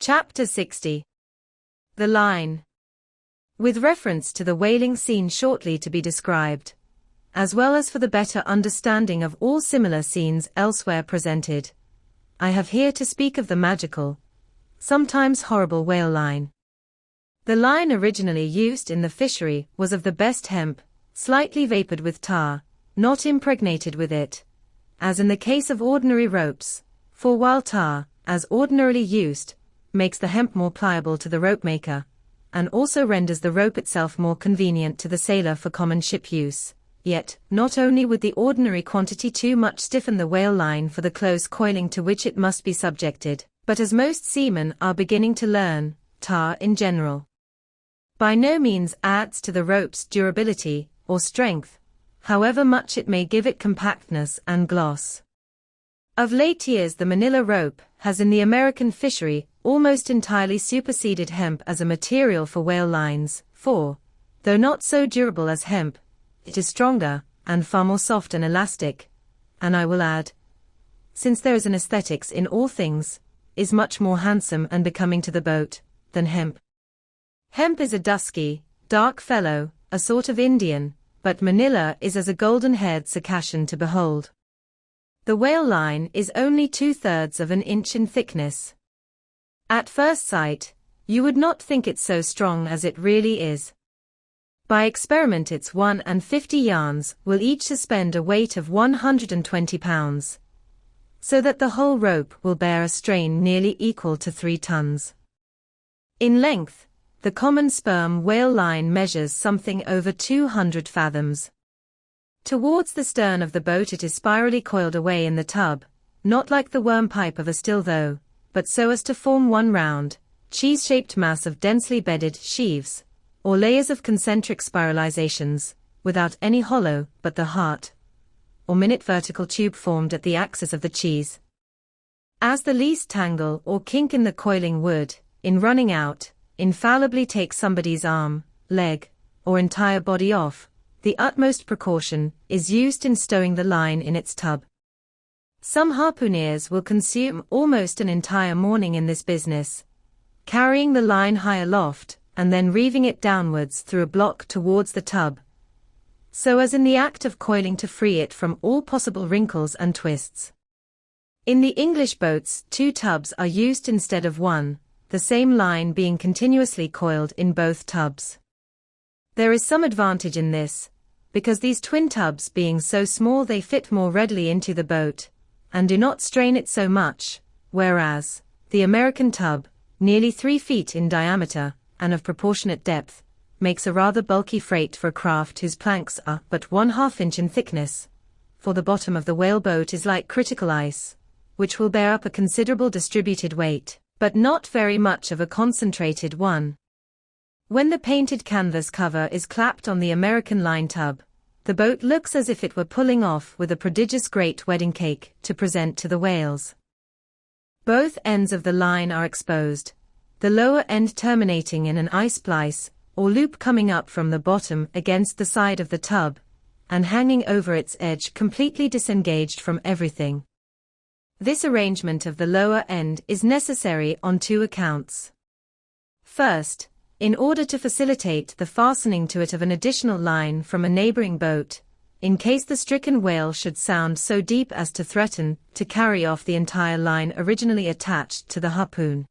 Chapter 60. The line. With reference to the whaling scene shortly to be described, as well as for the better understanding of all similar scenes elsewhere presented, I have here to speak of the magical, sometimes horrible whale line. The line originally used in the fishery was of the best hemp, slightly vapored with tar, not impregnated with it, as in the case of ordinary ropes, for while tar, as ordinarily used, makes the hemp more pliable to the ropemaker, and also renders the rope itself more convenient to the sailor for common ship use, yet, not only would the ordinary quantity too much stiffen the whale line for the close coiling to which it must be subjected, but as most seamen are beginning to learn, tar in general by no means adds to the rope's durability or strength, however much it may give it compactness and gloss. Of late years the manila rope has in the American fishery almost entirely superseded hemp as a material for whale lines, for, though not so durable as hemp, it is stronger, and far more soft and elastic, and I will add, since there is an aesthetics in all things, is much more handsome and becoming to the boat, than hemp. Hemp is a dusky, dark fellow, a sort of Indian, but manila is as a golden-haired Circassian to behold. The whale line is only 2/3 of an inch in thickness. At first sight, you would not think it so strong as it really is. By experiment its 150 yarns will each suspend a weight of 120 pounds, so that the whole rope will bear a strain nearly equal to 3 tons. In length, the common sperm whale line measures something over 200 fathoms. Towards the stern of the boat it is spirally coiled away in the tub, not like the worm pipe of a still though, but so as to form one round, cheese-shaped mass of densely bedded sheaves, or layers of concentric spiralizations, without any hollow but the heart, or minute vertical tube formed at the axis of the cheese. As the least tangle or kink in the coiling would, in running out, infallibly take somebody's arm, leg, or entire body off, the utmost precaution is used in stowing the line in its tub. Some harpooneers will consume almost an entire morning in this business, carrying the line high aloft, and then reeving it downwards through a block towards the tub, so as in the act of coiling to free it from all possible wrinkles and twists. In the English boats 2 tubs are used instead of 1, the same line being continuously coiled in both tubs. There is some advantage in this, because these twin tubs being so small they fit more readily into the boat, and do not strain it so much, whereas, the American tub, nearly 3 feet in diameter, and of proportionate depth, makes a rather bulky freight for a craft whose planks are but 1/2 inch in thickness, for the bottom of the whale boat is like critical ice, which will bear up a considerable distributed weight, but not very much of a concentrated one. When the painted canvas cover is clapped on the American line tub, the boat looks as if it were pulling off with a prodigious great wedding cake to present to the whales. Both ends of the line are exposed, the lower end terminating in an ice splice, or loop coming up from the bottom against the side of the tub, and hanging over its edge completely disengaged from everything. This arrangement of the lower end is necessary on 2 accounts. First, in order to facilitate the fastening to it of an additional line from a neighboring boat, in case the stricken whale should sound so deep as to threaten to carry off the entire line originally attached to the harpoon.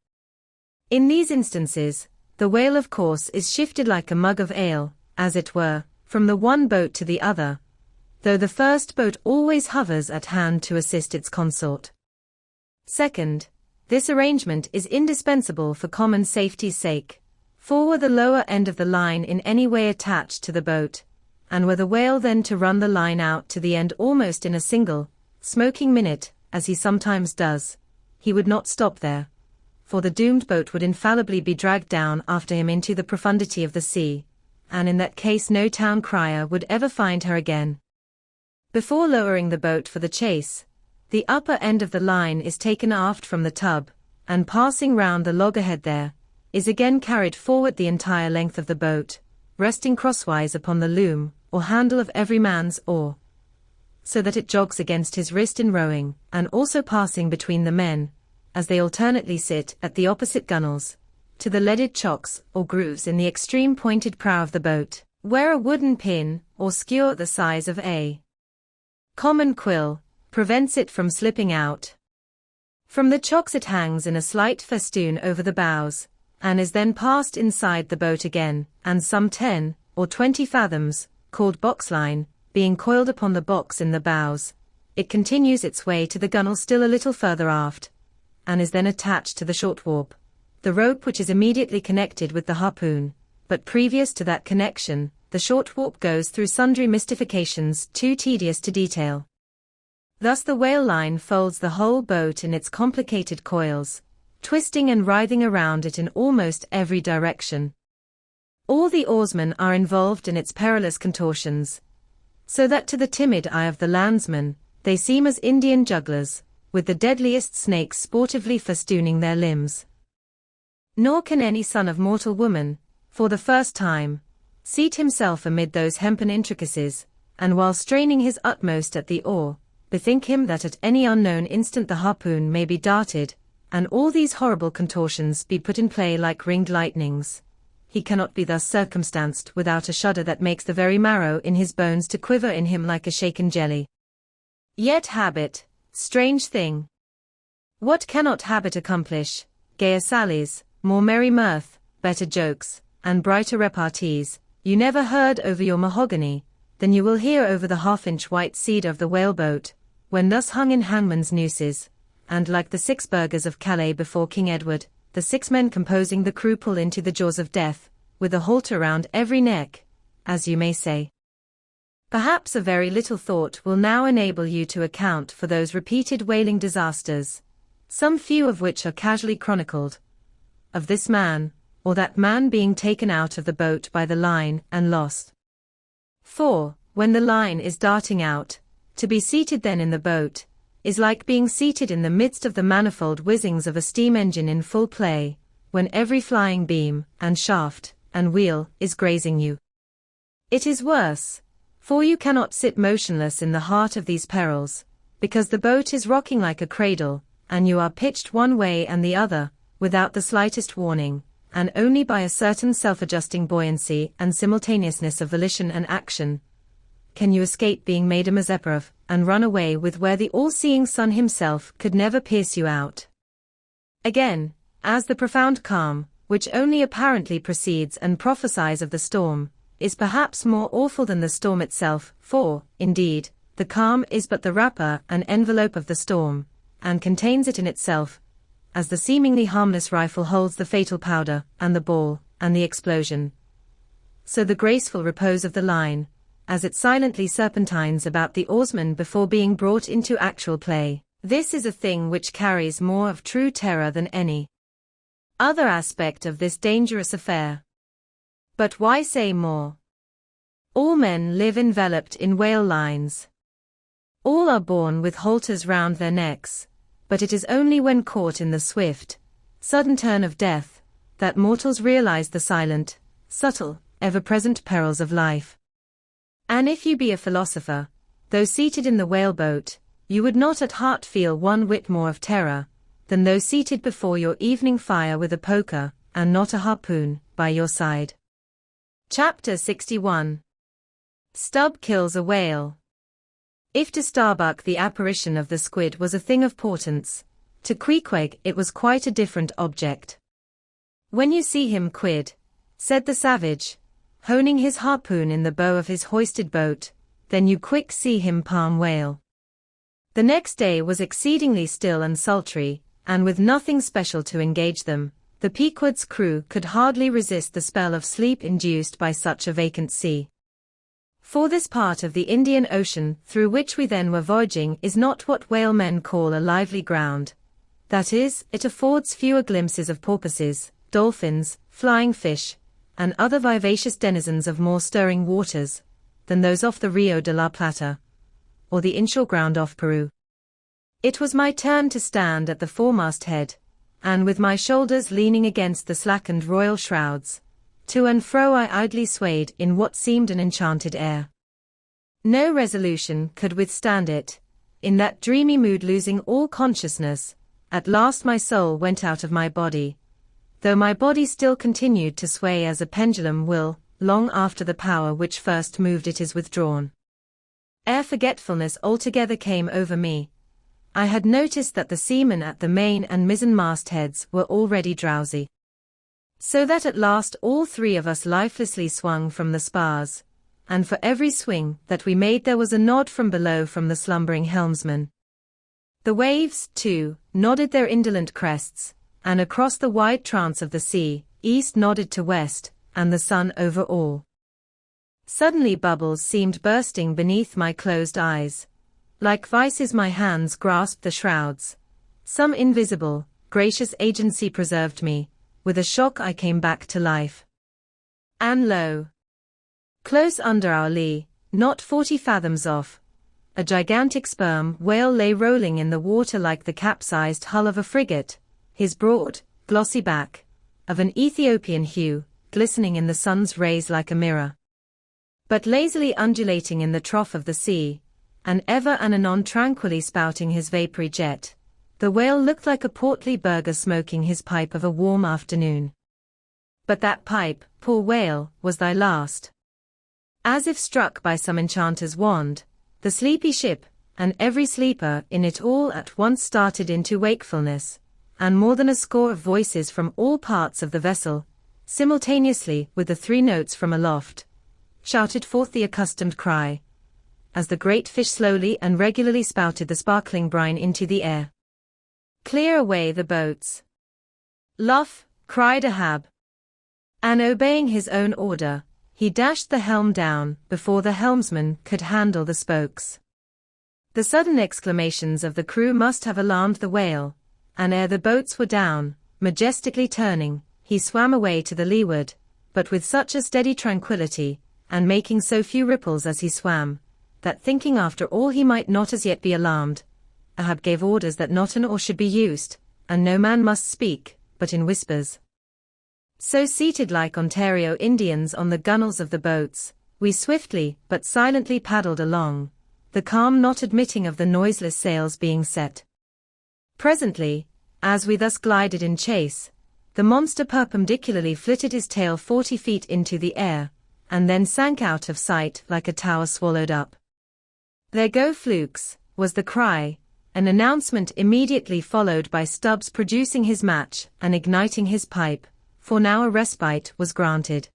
In these instances, the whale of course is shifted like a mug of ale, as it were, from the one boat to the other, though the first boat always hovers at hand to assist its consort. Second, this arrangement is indispensable for common safety's sake, for were the lower end of the line in any way attached to the boat, and were the whale then to run the line out to the end almost in a single, smoking minute, as he sometimes does, he would not stop there, for the doomed boat would infallibly be dragged down after him into the profundity of the sea, and in that case no town crier would ever find her again. Before lowering the boat for the chase, the upper end of the line is taken aft from the tub, and passing round the loggerhead there, is again carried forward the entire length of the boat, resting crosswise upon the loom, or handle of every man's oar, so that it jogs against his wrist in rowing, and also passing between the men, as they alternately sit at the opposite gunwales, to the leaded chocks or grooves in the extreme pointed prow of the boat, where a wooden pin, or skewer the size of a common quill, prevents it from slipping out. From the chocks it hangs in a slight festoon over the bows, and is then passed inside the boat again, and some 10 or 20 fathoms, called boxline, being coiled upon the box in the bows, it continues its way to the gunwale still a little further aft, and is then attached to the short warp, the rope which is immediately connected with the harpoon, but previous to that connection, the short warp goes through sundry mystifications too tedious to detail. Thus the whale line folds the whole boat in its complicated coils, twisting and writhing around it in almost every direction. All the oarsmen are involved in its perilous contortions, so that to the timid eye of the landsman, they seem as Indian jugglers, with the deadliest snakes sportively festooning their limbs. Nor can any son of mortal woman, for the first time, seat himself amid those hempen intricacies, and while straining his utmost at the oar, bethink him that at any unknown instant the harpoon may be darted, and all these horrible contortions be put in play like ringed lightnings. He cannot be thus circumstanced without a shudder that makes the very marrow in his bones to quiver in him like a shaken jelly. Yet habit, strange thing! What cannot habit accomplish? Gayer sallies, more merry mirth, better jokes, and brighter repartees, you never heard over your mahogany, than you will hear over the half-inch white cedar of the whaleboat, when thus hung in hangman's nooses, and like the 6 burghers of Calais before King Edward, the 6 men composing the crew pull into the jaws of death, with a halter round every neck, as you may say. Perhaps a very little thought will now enable you to account for those repeated whaling disasters, some few of which are casually chronicled, of this man, or that man being taken out of the boat by the line and lost. For, when the line is darting out, to be seated then in the boat, is like being seated in the midst of the manifold whizzings of a steam engine in full play, when every flying beam, and shaft, and wheel, is grazing you. It is worse, for you cannot sit motionless in the heart of these perils, because the boat is rocking like a cradle, and you are pitched one way and the other, without the slightest warning, and only by a certain self-adjusting buoyancy and simultaneousness of volition and action, can you escape being made a Mazeppa of, and run away with where the all-seeing sun himself could never pierce you out. Again, as the profound calm, which only apparently precedes and prophesies of the storm, is perhaps more awful than the storm itself, for, indeed, the calm is but the wrapper and envelope of the storm, and contains it in itself, as the seemingly harmless rifle holds the fatal powder, and the ball, and the explosion. So the graceful repose of the line, as it silently serpentines about the oarsman before being brought into actual play, this is a thing which carries more of true terror than any other aspect of this dangerous affair. But why say more? All men live enveloped in whale lines. All are born with halters round their necks, but it is only when caught in the swift, sudden turn of death, that mortals realize the silent, subtle, ever-present perils of life. And if you be a philosopher, though seated in the whaleboat, you would not at heart feel one whit more of terror, than though seated before your evening fire with a poker, and not a harpoon, by your side. Chapter 61. Stubb kills a whale. If to Starbuck the apparition of the squid was a thing of portents, to Queequeg it was quite a different object. When you see him quid, said the savage, honing his harpoon in the bow of his hoisted boat, then you quick see him palm whale. The next day was exceedingly still and sultry, and with nothing special to engage them, the Pequod's crew could hardly resist the spell of sleep induced by such a vacant sea. For this part of the Indian Ocean through which we then were voyaging is not what whalemen call a lively ground. That is, it affords fewer glimpses of porpoises, dolphins, flying fish, and other vivacious denizens of more stirring waters, than those off the Rio de la Plata, or the inshore ground off Peru. It was my turn to stand at the foremast head, and with my shoulders leaning against the slackened royal shrouds, to and fro I idly swayed in what seemed an enchanted air. No resolution could withstand it, in that dreamy mood losing all consciousness, At last my soul went out of my body, though my body still continued to sway as a pendulum will, long after the power which first moved it is withdrawn. Ere forgetfulness altogether came over me, I had noticed that the seamen at the main and mizzen mastheads were already drowsy. So that at last all three of us lifelessly swung from the spars, and for every swing that we made there was a nod from below from the slumbering helmsman. The waves, too, nodded their indolent crests, and across the wide trance of the sea, east nodded to west, and the sun over all. Suddenly bubbles seemed bursting beneath my closed eyes. Like vices my hands grasped the shrouds. Some invisible, gracious agency preserved me. With a shock I came back to life. And lo! Close under our lee, not 40 fathoms off, a gigantic sperm whale lay rolling in the water like the capsized hull of a frigate, his broad, glossy back, of an Ethiopian hue, glistening in the sun's rays like a mirror. But lazily undulating in the trough of the sea, and ever and anon tranquilly spouting his vapory jet, the whale looked like a portly burgher smoking his pipe of a warm afternoon. But that pipe, poor whale, was thy last. As if struck by some enchanter's wand, the sleepy ship, and every sleeper in it all at once started into wakefulness, and more than a score of voices from all parts of the vessel, simultaneously with the 3 notes from aloft, shouted forth the accustomed cry, as the great fish slowly and regularly spouted the sparkling brine into the air. "Clear away the boats!" "Luff!" cried Ahab. And obeying his own order, he dashed the helm down before the helmsman could handle the spokes. The sudden exclamations of the crew must have alarmed the whale, and ere the boats were down, majestically turning, he swam away to the leeward, but with such a steady tranquillity, and making so few ripples as he swam, that thinking after all he might not as yet be alarmed, Ahab gave orders that not an oar should be used, and no man must speak, but in whispers. So seated like Ontario Indians on the gunwales of the boats, we swiftly but silently paddled along, the calm not admitting of the noiseless sails being set. Presently, as we thus glided in chase, the monster perpendicularly flitted his tail 40 feet into the air, and then sank out of sight like a tower swallowed up. "There go flukes," was the cry, an announcement immediately followed by Stubbs producing his match and igniting his pipe, for now a respite was granted.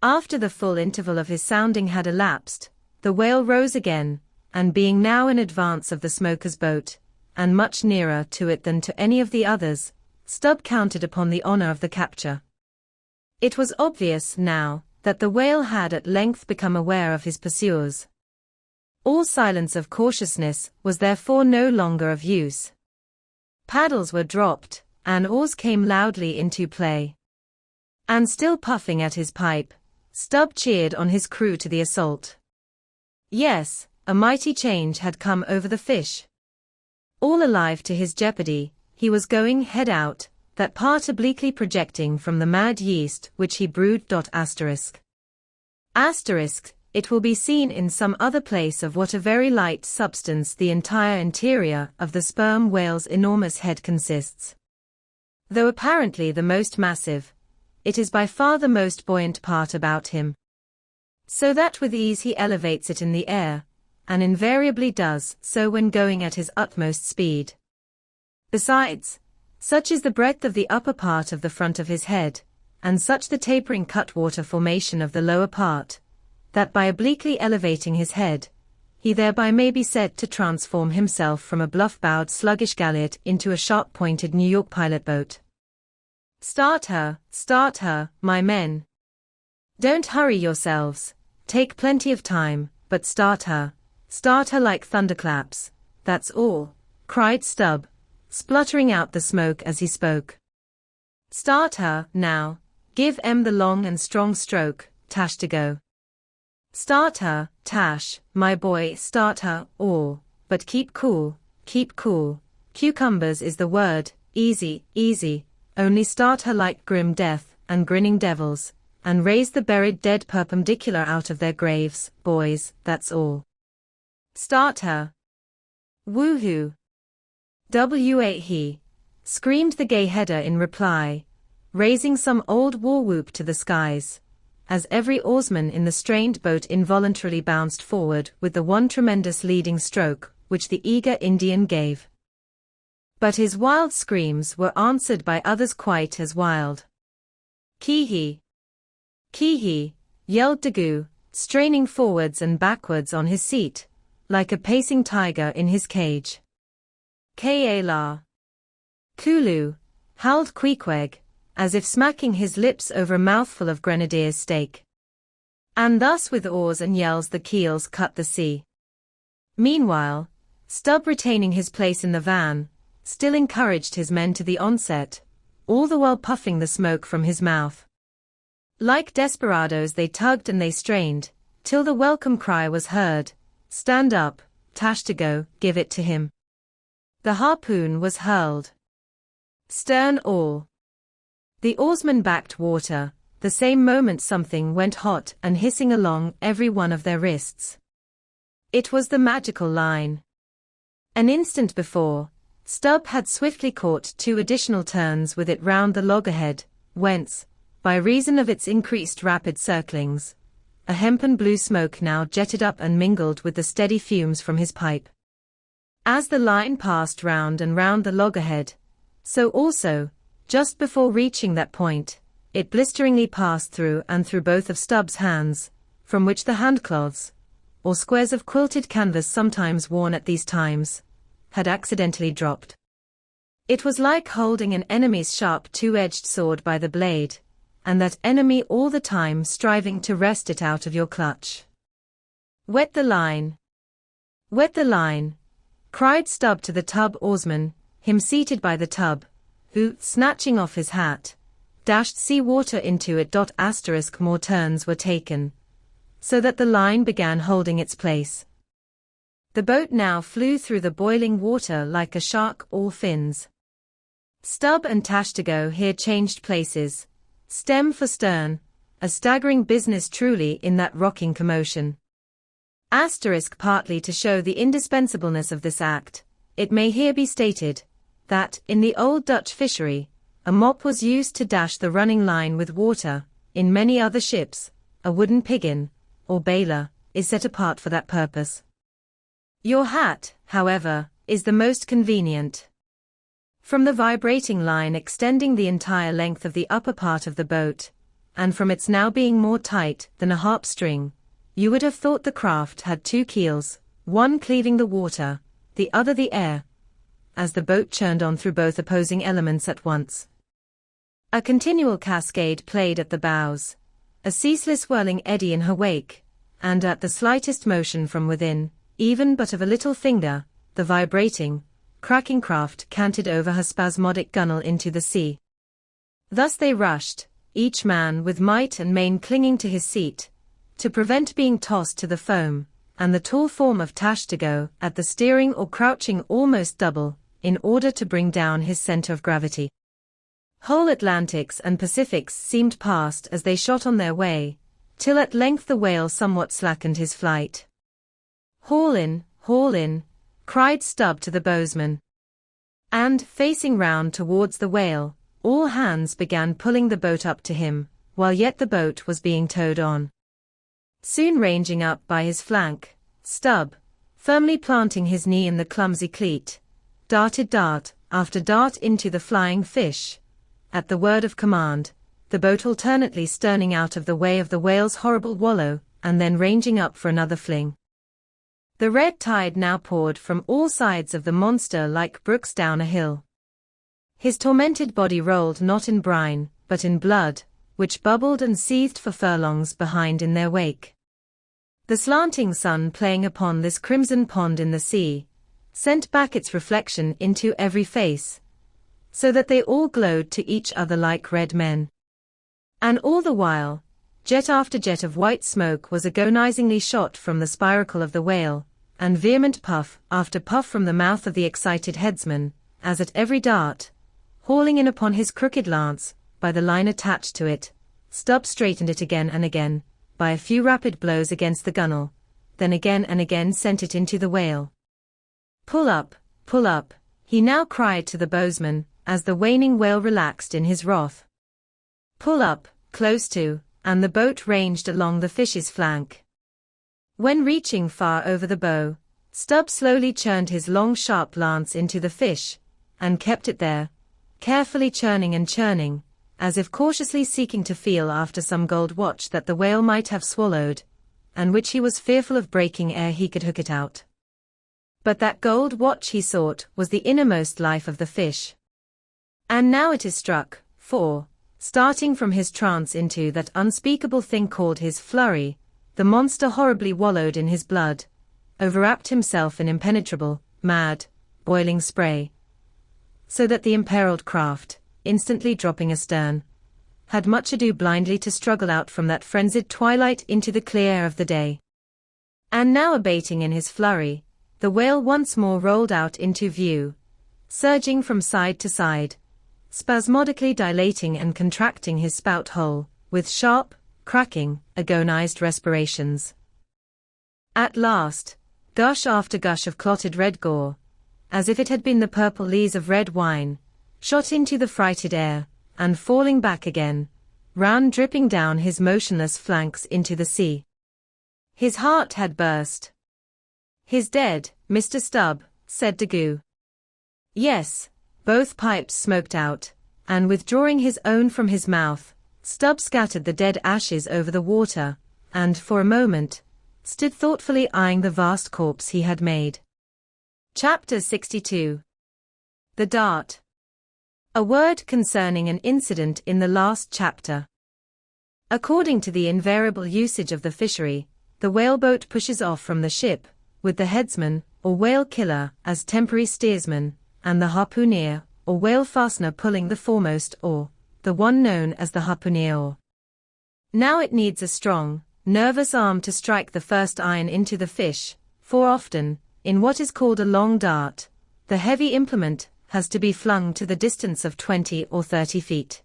After the full interval of his sounding had elapsed, the whale rose again, and being now in advance of the smoker's boat, and much nearer to it than to any of the others, Stubb counted upon the honor of the capture. It was obvious, now, that the whale had at length become aware of his pursuers. All silence of cautiousness was therefore no longer of use. Paddles were dropped, and oars came loudly into play. And still puffing at his pipe, Stubb cheered on his crew to the assault. Yes, a mighty change had come over the fish. All alive to his jeopardy, he was going head out, that part obliquely projecting from the mad yeast which he brewed. It will be seen in some other place of what a very light substance the entire interior of the sperm whale's enormous head consists. Though apparently the most massive, it is by far the most buoyant part about him. So that with ease he elevates it in the air, and invariably does so when going at his utmost speed. Besides, such is the breadth of the upper part of the front of his head, and such the tapering cutwater formation of the lower part, that by obliquely elevating his head, he thereby may be said to transform himself from a bluff-bowed sluggish galliot into a sharp-pointed New York pilot boat. Start her, my men. Don't hurry yourselves, take plenty of time, but start her like thunderclaps, that's all, cried Stubb, spluttering out the smoke as he spoke. Start her, now, give the long and strong stroke, Tash to go. Start her, Tash, my boy, start her, all, but keep cool, cucumbers is the word, easy, only start her like grim death, and grinning devils, and raise the buried dead perpendicular out of their graves, boys, that's all. Start her. Woohoo. screamed the gay header in reply, raising some old war whoop to the skies, as every oarsman in the strained boat involuntarily bounced forward with the one tremendous leading stroke which the eager Indian gave. But his wild screams were answered by others quite as wild. "Ki-hee! Ki-hee!" yelled Daggoo, straining forwards and backwards on his seat, like a pacing tiger in his cage. "Ka-la! Kulu!" howled Queequeg, as if smacking his lips over a mouthful of grenadier's steak. And thus with oars and yells the keels cut the sea. Meanwhile, Stubb, retaining his place in the van, still encouraged his men to the onset, all the while puffing the smoke from his mouth. Like desperadoes they tugged and they strained, till the welcome cry was heard, "Stand up, Tashtego, give it to him." The harpoon was hurled. Stern all. The oarsmen backed water, the same moment something went hot and hissing along every one of their wrists. It was the magical line. An instant before, Stubb had swiftly caught 2 additional turns with it round the loggerhead, whence, by reason of its increased rapid circlings, a hempen blue smoke now jetted up and mingled with the steady fumes from his pipe. As the line passed round and round the loggerhead, so also, just before reaching that point, it blisteringly passed through and through both of Stubb's hands, from which the handcloths, or squares of quilted canvas sometimes worn at these times, had accidentally dropped. It was like holding an enemy's sharp 2-edged sword by the blade, and that enemy all the time striving to wrest it out of your clutch. "Wet the line! Wet the line!" cried Stubb to the tub oarsman, him seated by the tub, who, snatching off his hat, dashed sea water into it. More turns were taken, so that the line began holding its place. The boat now flew through the boiling water like a shark, all fins. Stubb and Tashtego here changed places, stem for stern, a staggering business truly in that rocking commotion. Partly to show the indispensableness of this act, it may here be stated, that, in the old Dutch fishery, a mop was used to dash the running line with water. In many other ships, a wooden piggin, or bailer, is set apart for that purpose. Your hat, however, is the most convenient. From the vibrating line extending the entire length of the upper part of the boat, and from its now being more tight than a harp string, you would have thought the craft had 2 keels, one cleaving the water, the other the air, as the boat churned on through both opposing elements at once. A continual cascade played at the bows, a ceaseless whirling eddy in her wake, and at the slightest motion from within, even but of a little finger, the vibrating, cracking craft canted over her spasmodic gunwale into the sea. Thus they rushed, each man with might and main clinging to his seat, to prevent being tossed to the foam, and the tall form of Tashtego at the steering or crouching almost double, in order to bring down his center of gravity. Whole Atlantics and Pacifics seemed past as they shot on their way, till at length the whale somewhat slackened his flight. Haul in, cried Stubb to the bowsman. And, facing round towards the whale, all hands began pulling the boat up to him, while yet the boat was being towed on. Soon ranging up by his flank, Stubb, firmly planting his knee in the clumsy cleat, darted dart after dart into the flying fish. At the word of command, the boat alternately sterning out of the way of the whale's horrible wallow, and then ranging up for another fling. The red tide now poured from all sides of the monster like brooks down a hill. His tormented body rolled not in brine, but in blood, which bubbled and seethed for furlongs behind in their wake. The slanting sun playing upon this crimson pond in the sea, sent back its reflection into every face, so that they all glowed to each other like red men. And all the while, jet after jet of white smoke was agonizingly shot from the spiracle of the whale, and vehement puff after puff from the mouth of the excited headsman, as at every dart, hauling in upon his crooked lance, by the line attached to it, Stubb straightened it again and again, by a few rapid blows against the gunwale, then again and again sent it into the whale. Pull up, he now cried to the bowsman, as the waning whale relaxed in his wrath. Pull up, close to, and the boat ranged along the fish's flank. When reaching far over the bow, Stubb slowly churned his long sharp lance into the fish, and kept it there, carefully churning and churning, as if cautiously seeking to feel after some gold watch that the whale might have swallowed, and which he was fearful of breaking ere he could hook it out. But that gold watch he sought was the innermost life of the fish. And now it is struck, for, starting from his trance into that unspeakable thing called his flurry, the monster horribly wallowed in his blood, overwrapped himself in impenetrable, mad, boiling spray, so that the imperiled craft, instantly dropping astern, had much ado blindly to struggle out from that frenzied twilight into the clear air of the day. And now abating in his flurry, the whale once more rolled out into view, surging from side to side, spasmodically dilating and contracting his spout hole, with sharp, cracking, agonized respirations. At last, gush after gush of clotted red gore, as if it had been the purple lees of red wine, shot into the frighted air, and falling back again, ran dripping down his motionless flanks into the sea. His heart had burst. "He's dead, Mr. Stubb," said Daggoo. "Yes," both pipes smoked out, and withdrawing his own from his mouth, Stubb scattered the dead ashes over the water, and, for a moment, stood thoughtfully eyeing the vast corpse he had made. Chapter 62. The Dart. A word concerning an incident in the last chapter. According to the invariable usage of the fishery, the whaleboat pushes off from the ship, with the headsman, or whale killer, as temporary steersman, and the harpooner, or whale fastener pulling the foremost oar, the one known as the harpooner oar. Now it needs a strong, nervous arm to strike the first iron into the fish, for often, in what is called a long dart, the heavy implement has to be flung to the distance of 20 or 30 feet.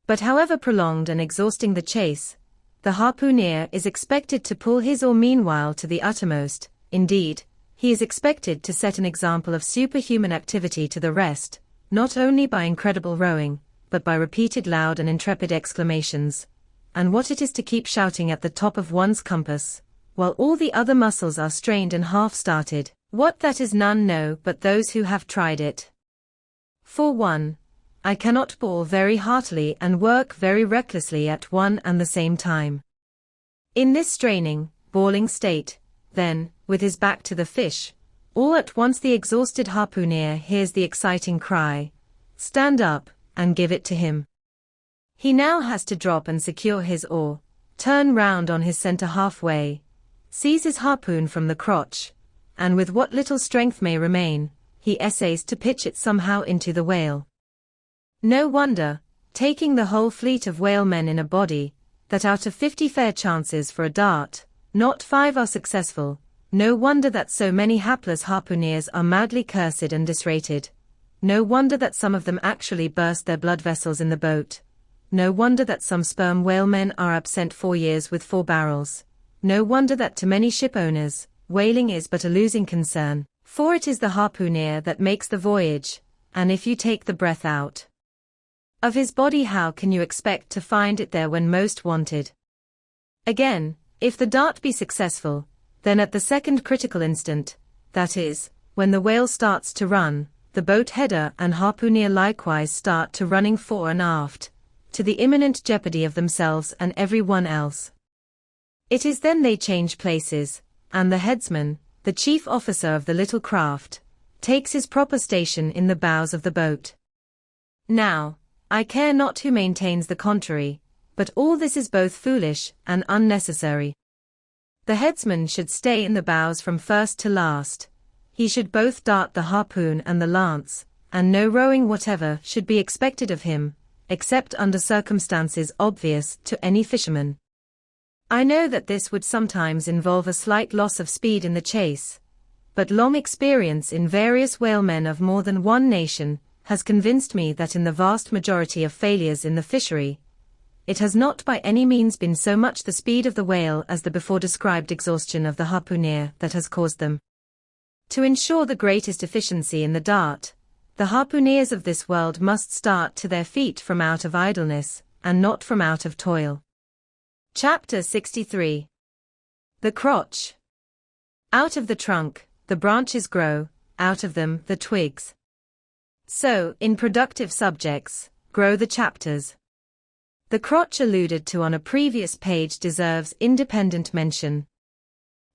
But however prolonged and exhausting the chase, the harpooner is expected to pull his oar meanwhile to the uttermost. Indeed, he is expected to set an example of superhuman activity to the rest, not only by incredible rowing, but by repeated loud and intrepid exclamations, and what it is to keep shouting at the top of one's compass, while all the other muscles are strained and half-started, what that is none know but those who have tried it. For one, I cannot bawl very heartily and work very recklessly at one and the same time. In this straining, bawling state, then, with his back to the fish, all at once the exhausted harpooner hears the exciting cry, "Stand up, and give it to him." He now has to drop and secure his oar, turn round on his center halfway, seize his harpoon from the crotch, and with what little strength may remain, he essays to pitch it somehow into the whale. No wonder, taking the whole fleet of whalemen in a body, that out of 50 fair chances for a dart, not 5 are successful. No wonder that so many hapless harpooneers are madly cursed and disrated. No wonder that some of them actually burst their blood vessels in the boat. No wonder that some sperm whalemen are absent 4 years with 4 barrels. No wonder that to many ship owners, whaling is but a losing concern, for it is the harpooner that makes the voyage, and if you take the breath out of his body, how can you expect to find it there when most wanted? Again, if the dart be successful, then at the second critical instant, that is, when the whale starts to run, the boat header and harpooner likewise start to running fore and aft, to the imminent jeopardy of themselves and every one else. It is then they change places, and the headsman, the chief officer of the little craft, takes his proper station in the bows of the boat. Now, I care not who maintains the contrary, but all this is both foolish and unnecessary. The headsman should stay in the bows from first to last. He should both dart the harpoon and the lance, and no rowing whatever should be expected of him, except under circumstances obvious to any fisherman. I know that this would sometimes involve a slight loss of speed in the chase, but long experience in various whalemen of more than one nation has convinced me that in the vast majority of failures in the fishery, it has not by any means been so much the speed of the whale as the before described exhaustion of the harpooner that has caused them. To ensure the greatest efficiency in the dart, The harpooneers of this world must start to their feet from out of idleness, and not from out of toil. Chapter 63. The crotch. Out of the trunk, the branches grow, out of them, the twigs. So, in productive subjects, grow the chapters. The crotch alluded to on a previous page deserves independent mention.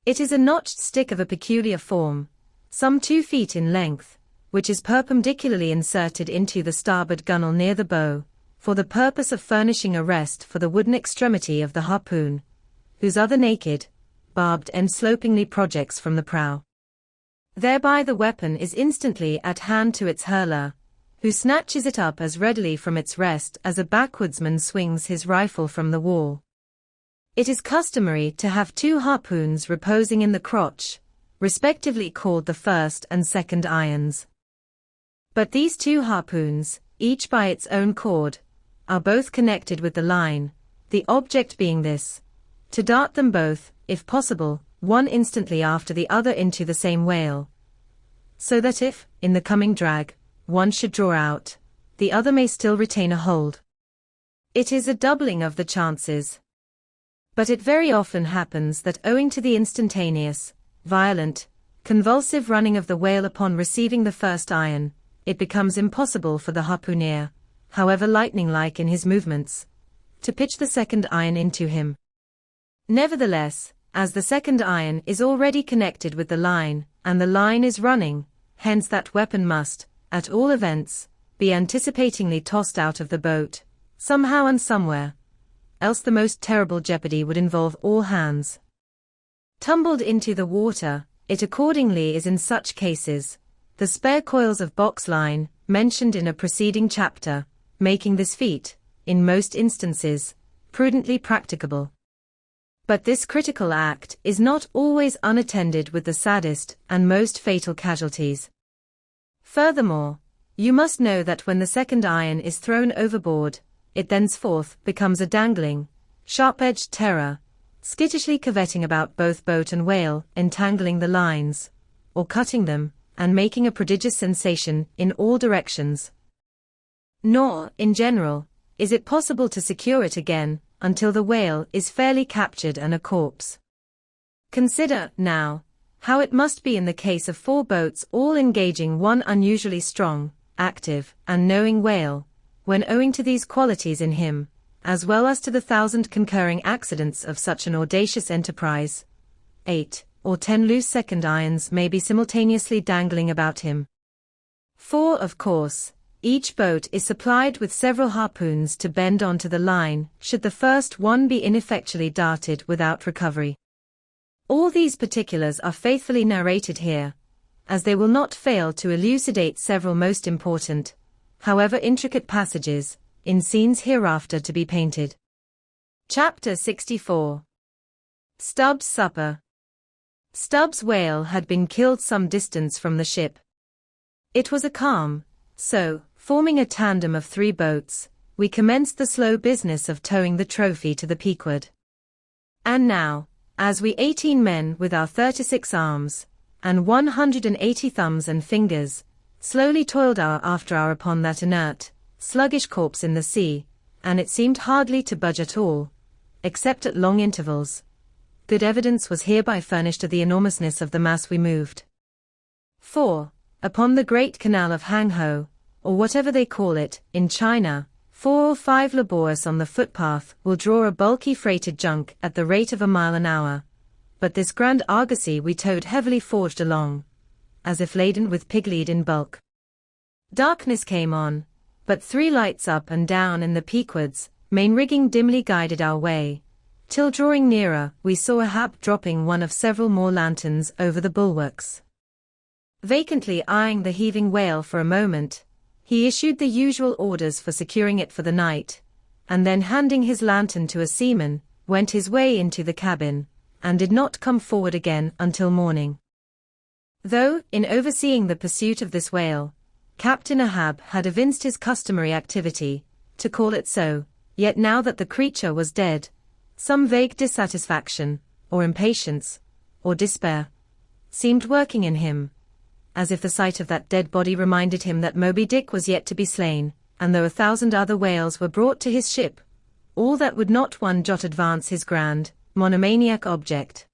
It is a notched stick of a peculiar form, some 2 feet in length, which is perpendicularly inserted into the starboard gunwale near the bow, for the purpose of furnishing a rest for the wooden extremity of the harpoon, whose other naked, barbed end slopingly projects from the prow. Thereby the weapon is instantly at hand to its hurler, who snatches it up as readily from its rest as a backwoodsman swings his rifle from the wall. It is customary to have 2 harpoons reposing in the crotch, respectively called the first and second irons. But these 2 harpoons, each by its own cord, are both connected with the line, the object being this: to dart them both, if possible, one instantly after the other into the same whale, so that if, in the coming drag, one should draw out, the other may still retain a hold. It is a doubling of the chances. But it very often happens that owing to the instantaneous, violent, convulsive running of the whale upon receiving the first iron, it becomes impossible for the harpooner, however lightning-like in his movements, to pitch the second iron into him. Nevertheless, as the second iron is already connected with the line, and the line is running, hence that weapon must, at all events, be anticipatingly tossed out of the boat, somehow and somewhere, else the most terrible jeopardy would involve all hands. Tumbled into the water, it accordingly is in such cases, the spare coils of box line, mentioned in a preceding chapter, making this feat, in most instances, prudently practicable. But this critical act is not always unattended with the saddest and most fatal casualties. Furthermore, you must know that when the second iron is thrown overboard, it thenceforth becomes a dangling, sharp-edged terror, skittishly curvetting about both boat and whale, entangling the lines, or cutting them, and making a prodigious sensation in all directions. Nor, in general, is it possible to secure it again, until the whale is fairly captured and a corpse. Consider, now, how it must be in the case of 4 boats all engaging one unusually strong, active, and knowing whale, when owing to these qualities in him, as well as to the 1,000 concurring accidents of such an audacious enterprise, 8 or 10 loose second irons may be simultaneously dangling about him. For, of course, each boat is supplied with several harpoons to bend onto the line, should the first one be ineffectually darted without recovery. All these particulars are faithfully narrated here, as they will not fail to elucidate several most important, however intricate passages, in scenes hereafter to be painted. Chapter 64. Stubbs' Supper. Stubbs' whale had been killed some distance from the ship. It was a calm, so, forming a tandem of 3 boats, we commenced the slow business of towing the trophy to the Pequod. And now, as we 18 men with our 36 arms, and 180 thumbs and fingers, slowly toiled hour after hour upon that inert, sluggish corpse in the sea, and it seemed hardly to budge at all, except at long intervals, good evidence was hereby furnished of the enormousness of the mass we moved. For, upon the great canal of Hangho, or whatever they call it, in China, 4 or 5 labourers on the footpath will draw a bulky freighted junk at the rate of a mile an hour. But this grand argosy we towed heavily forged along, as if laden with pig-lead in bulk. Darkness came on, but 3 lights up and down in the Pequod's main rigging dimly guided our way, till drawing nearer we saw Ahab dropping one of several more lanterns over the bulwarks. Vacantly eyeing the heaving whale for a moment, he issued the usual orders for securing it for the night, and then handing his lantern to a seaman, went his way into the cabin, and did not come forward again until morning. Though, in overseeing the pursuit of this whale, Captain Ahab had evinced his customary activity, to call it so, yet now that the creature was dead, some vague dissatisfaction, or impatience, or despair, seemed working in him, as if the sight of that dead body reminded him that Moby Dick was yet to be slain, and though 1,000 other whales were brought to his ship, all that would not one jot advance his grand, monomaniac object.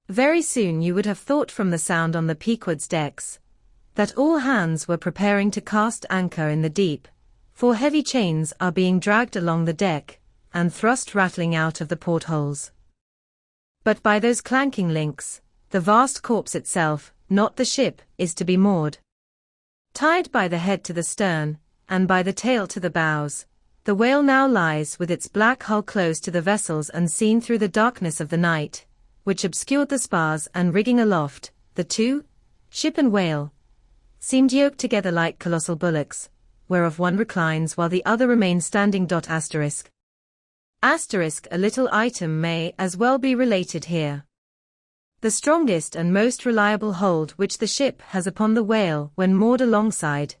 Very soon you would have thought from the sound on the Pequod's decks, that all hands were preparing to cast anchor in the deep, for heavy chains are being dragged along the deck, and thrust rattling out of the portholes. But by those clanking links, the vast corpse itself, not the ship, is to be moored. Tied by the head to the stern, and by the tail to the bows, the whale now lies with its black hull close to the vessels and seen through the darkness of the night, which obscured the spars and rigging aloft. The two, ship and whale, seemed yoked together like colossal bullocks, whereof one reclines while the other remains standing. Asterisk. A little item may as well be related here. The strongest and most reliable hold which the ship has upon the whale when moored alongside,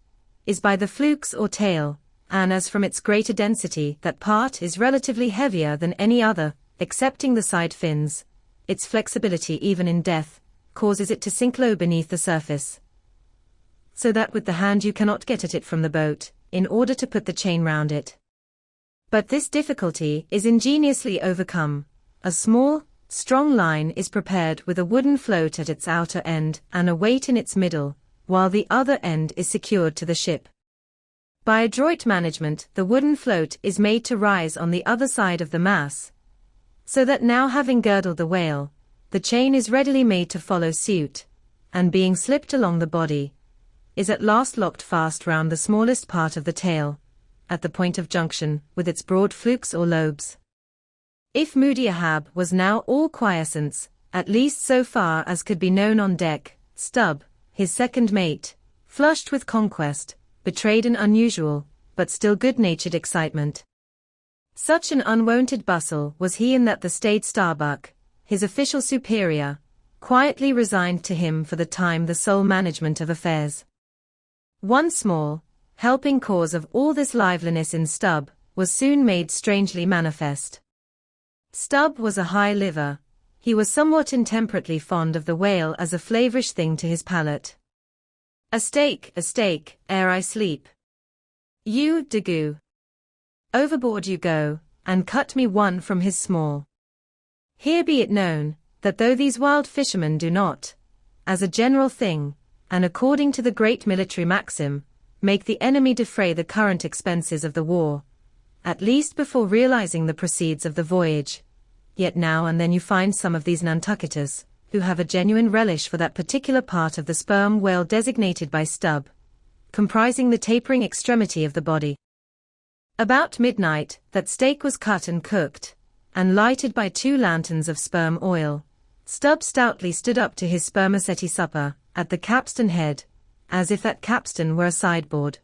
is by the flukes or tail, and as from its greater density that part is relatively heavier than any other, excepting the side fins, its flexibility even in death, causes it to sink low beneath the surface, so that with the hand you cannot get at it from the boat, in order to put the chain round it. But this difficulty is ingeniously overcome. A small, strong line is prepared with a wooden float at its outer end and a weight in its middle, while the other end is secured to the ship. By adroit management, the wooden float is made to rise on the other side of the mass, so that now having girdled the whale, the chain is readily made to follow suit, and being slipped along the body, is at last locked fast round the smallest part of the tail, at the point of junction with its broad flukes or lobes. If Moody Ahab was now all quiescence, at least so far as could be known on deck, Stubb, his second mate, flushed with conquest, betrayed an unusual, but still good-natured excitement. Such an unwonted bustle was he in that the staid Starbuck, his official superior, quietly resigned to him for the time the sole management of affairs. One small, helping cause of all this liveliness in Stubb, was soon made strangely manifest. Stubb was a high liver. He was somewhat intemperately fond of the whale as a flavorish thing to his palate. A steak, ere I sleep. You, Daggoo. Overboard you go, and cut me one from his small. Here be it known, that though these wild fishermen do not, as a general thing, and according to the great military maxim, make the enemy defray the current expenses of the war, at least before realizing the proceeds of the voyage, yet now and then you find some of these Nantucketers, who have a genuine relish for that particular part of the sperm whale designated by Stubb, comprising the tapering extremity of the body. About midnight, that steak was cut and cooked, and lighted by 2 lanterns of sperm oil. Stubb stoutly stood up to his spermaceti supper, at the capstan head, as if that capstan were a sideboard.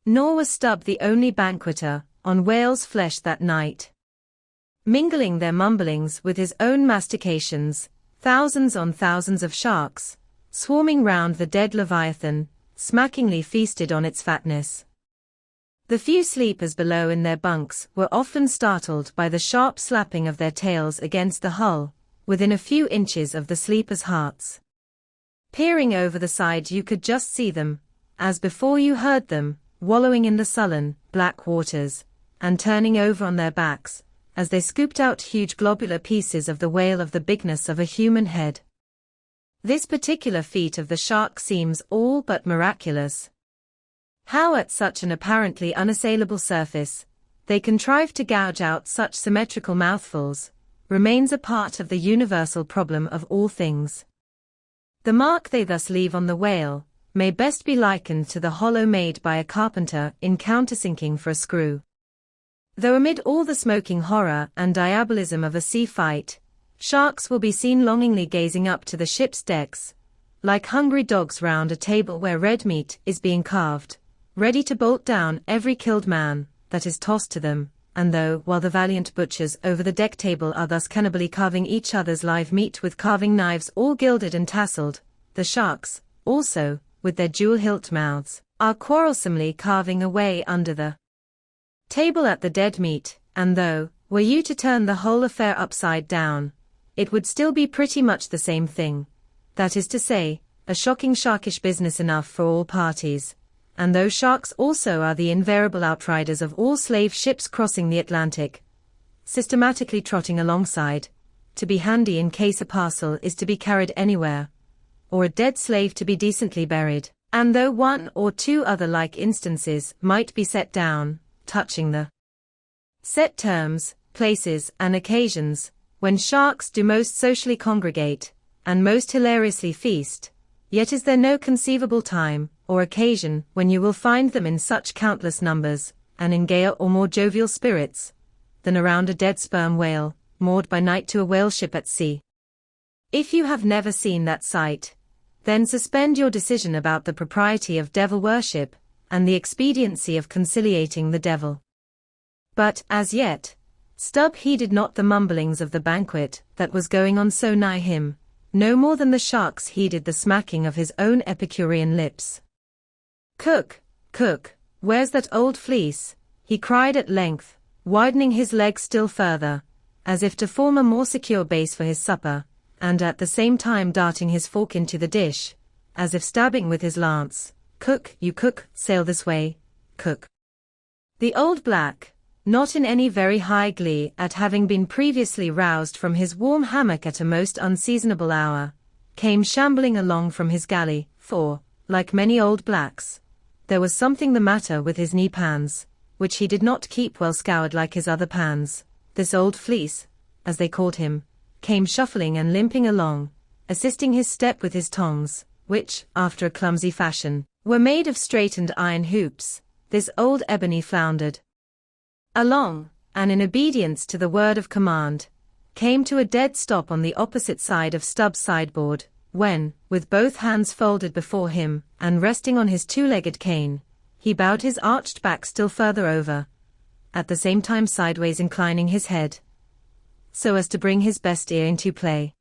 Nor was Stubb the only banqueter on whale's flesh that night. Mingling their mumblings with his own mastications, thousands on thousands of sharks, swarming round the dead Leviathan, smackingly feasted on its fatness. The few sleepers below in their bunks were often startled by the sharp slapping of their tails against the hull, within a few inches of the sleepers' hearts. Peering over the side you could just see them, as before you heard them, wallowing in the sullen, black waters, and turning over on their backs, as they scooped out huge globular pieces of the whale of the bigness of a human head. This particular feat of the shark seems all but miraculous. How at such an apparently unassailable surface, they contrive to gouge out such symmetrical mouthfuls, remains a part of the universal problem of all things. The mark they thus leave on the whale, may best be likened to the hollow made by a carpenter in countersinking for a screw. Though amid all the smoking horror and diabolism of a sea fight, sharks will be seen longingly gazing up to the ship's decks, like hungry dogs round a table where red meat is being carved, ready to bolt down every killed man that is tossed to them, and though, while the valiant butchers over the deck table are thus cannibally carving each other's live meat with carving knives all gilded and tasseled, the sharks, also, with their jewel-hilt mouths, are quarrelsomely carving away under the table at the dead meat, and though, were you to turn the whole affair upside down, it would still be pretty much the same thing. That is to say, a shocking sharkish business enough for all parties. And those sharks also are the invariable outriders of all slave ships crossing the Atlantic, systematically trotting alongside, to be handy in case a parcel is to be carried anywhere, or a dead slave to be decently buried. And though one or two other like instances might be set down, touching the set terms, places, and occasions, when sharks do most socially congregate, and most hilariously feast, yet is there no conceivable time, or occasion, when you will find them in such countless numbers, and in gayer or more jovial spirits, than around a dead sperm whale, moored by night to a whale ship at sea. If you have never seen that sight, then suspend your decision about the propriety of devil worship, and the expediency of conciliating the devil. But, as yet, Stubb heeded not the mumblings of the banquet that was going on so nigh him, no more than the sharks heeded the smacking of his own Epicurean lips. "Cook, cook, where's that old fleece?" he cried at length, widening his legs still further, as if to form a more secure base for his supper, and at the same time darting his fork into the dish, as if stabbing with his lance. "Cook, you cook, sail this way, cook." The old black, not in any very high glee at having been previously roused from his warm hammock at a most unseasonable hour, came shambling along from his galley, for, like many old blacks, there was something the matter with his knee pans, which he did not keep well scoured like his other pans. This old fleece, as they called him, came shuffling and limping along, assisting his step with his tongs, which, after a clumsy fashion, were made of straightened iron hoops. This old ebony floundered along, and in obedience to the word of command, came to a dead stop on the opposite side of Stubb's sideboard, when, with both hands folded before him, and resting on his two-legged cane, he bowed his arched back still further over, at the same time sideways inclining his head, so as to bring his best ear into play.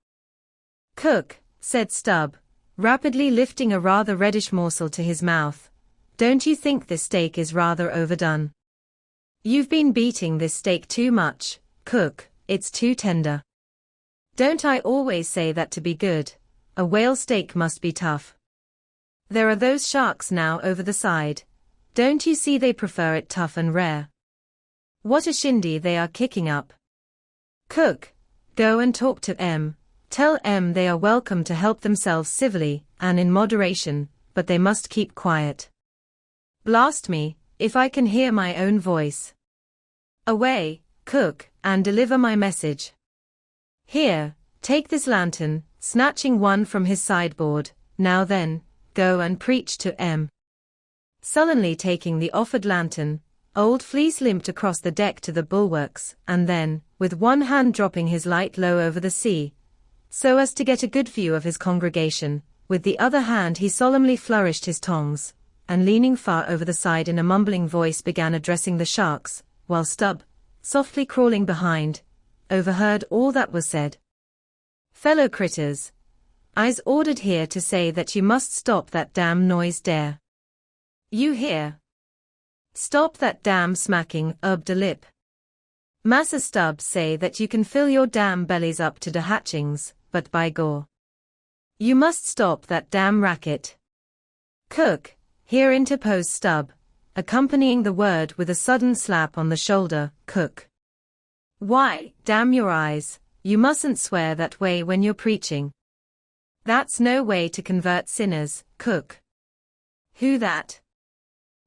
"Cook," said Stubb, rapidly lifting a rather reddish morsel to his mouth, "don't you think this steak is rather overdone? You've been beating this steak too much, cook, it's too tender. Don't I always say that to be good, a whale steak must be tough? There are those sharks now over the side, don't you see they prefer it tough and rare? What a shindy they are kicking up. Cook, go and talk to 'em, tell 'em they are welcome to help themselves civilly and in moderation, but they must keep quiet. Blast me, if I can hear my own voice. Away, cook, and deliver my message. Here, take this lantern," snatching one from his sideboard, "now then, go and preach to 'em." Sullenly taking the offered lantern, old Fleece limped across the deck to the bulwarks, and then, with one hand dropping his light low over the sea, so as to get a good view of his congregation, with the other hand he solemnly flourished his tongs, and leaning far over the side in a mumbling voice began addressing the sharks, while Stubb, softly crawling behind, overheard all that was said. "Fellow critters, I's ordered here to say that you must stop that damn noise dere. You hear? Stop that damn smacking ob de lip. Massa Stubb say that you can fill your damn bellies up to de hatchings, but by gore, you must stop that damn racket." "Cook," here interposed Stubb, accompanying the word with a sudden slap on the shoulder, "cook. Why, damn your eyes, you mustn't swear that way when you're preaching. That's no way to convert sinners, cook." "Who that?"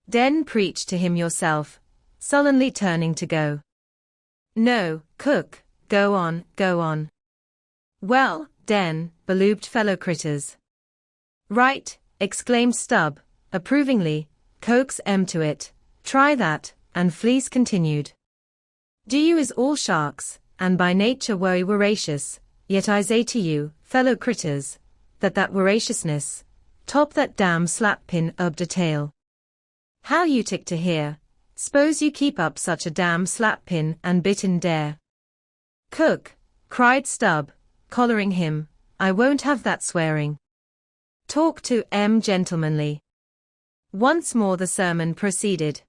"Den preach to him yourself," sullenly turning to go. "No, cook, go on, go on." "Well, den, beloobed fellow critters." "Right," exclaimed Stubb, approvingly, "coax 'em to it, try that," and Fleece continued. "Do you is all sharks, and by nature wery voracious, yet I say to you, fellow critters, that voraciousness, top that damn slap pin ob de tail. How you tick to hear, s'pose you keep up such a damn slap pin and bit in dare." "Cook," cried Stubb, collaring him, "I won't have that swearing. Talk to 'em gentlemanly." Once more the sermon proceeded.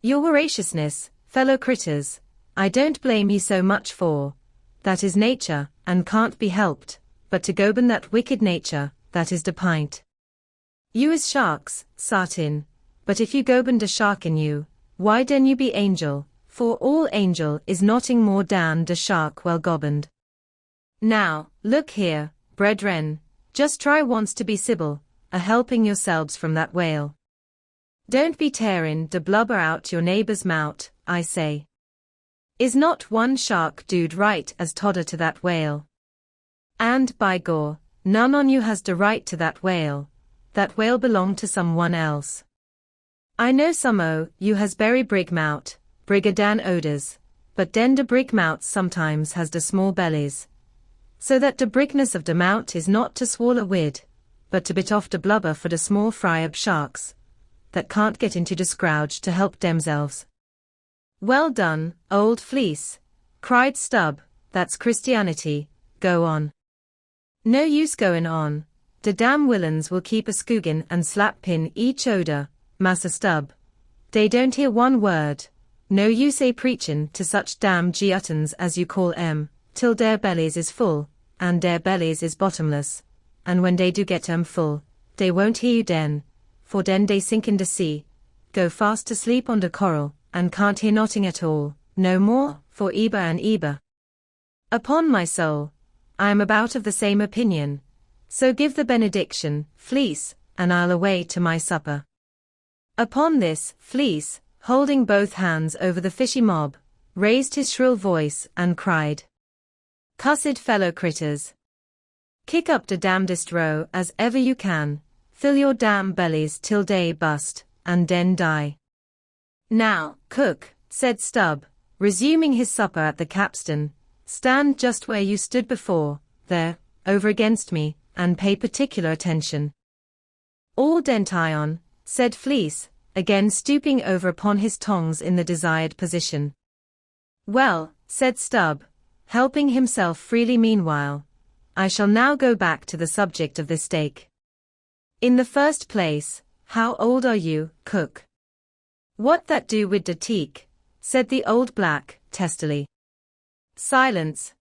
"Your voraciousness, fellow critters, I don't blame ye so much for, that is nature, and can't be helped, but to goben that wicked nature, that is de pint. You is sharks, sartin, but if you go bend a shark in you, why den you be angel, for all angel is notting more dan de shark well gobbened. Now, look here, brethren, just try once to be civil, a-helping yourselves from that whale. Don't be tearin' de blubber out your neighbor's mout, I say. Is not one shark dude right as todder to that whale? And, by gore, none on you has de right to that whale belong to someone else. I know some o' you has berry brig mout, brigger dan odors, but den de brig mouts sometimes has de small bellies. So that de brigness of de mout is not to swallow wid, but to bit off de blubber for de small fry ob sharks, that can't get into de scrouge to help demselves. Well done, old fleece, cried Stubb, that's Christianity, go on. No use goin' on, de damn villains will keep a skoogin and slap pin each odor, Massa Stubb. Dey don't hear one word, no use a preachin' to such damn geottons as you call till their bellies is full, and their bellies is bottomless, and when dey do get full, dey won't hear you den, for den dey sink in de sea, go fast to sleep on de coral, and can't hear notting at all, no more, for eber and eber. Upon my soul, I am about of the same opinion, so give the benediction, Fleece, and I'll away to my supper. Upon this, Fleece, holding both hands over the fishy mob, raised his shrill voice and cried, "Cussed fellow critters! Kick up de damnedest row as ever you can, fill your damn bellies till day bust, and den die." "Now, cook," said Stubb, resuming his supper at the capstan, "stand just where you stood before, there, over against me, and pay particular attention." "All dention," said Fleece, again stooping over upon his tongs in the desired position. "Well," said Stubb, helping himself freely meanwhile, "I shall now go back to the subject of this steak. In the first place, how old are you, cook?" "What that do wid de teak?" said the old black, testily. Silence.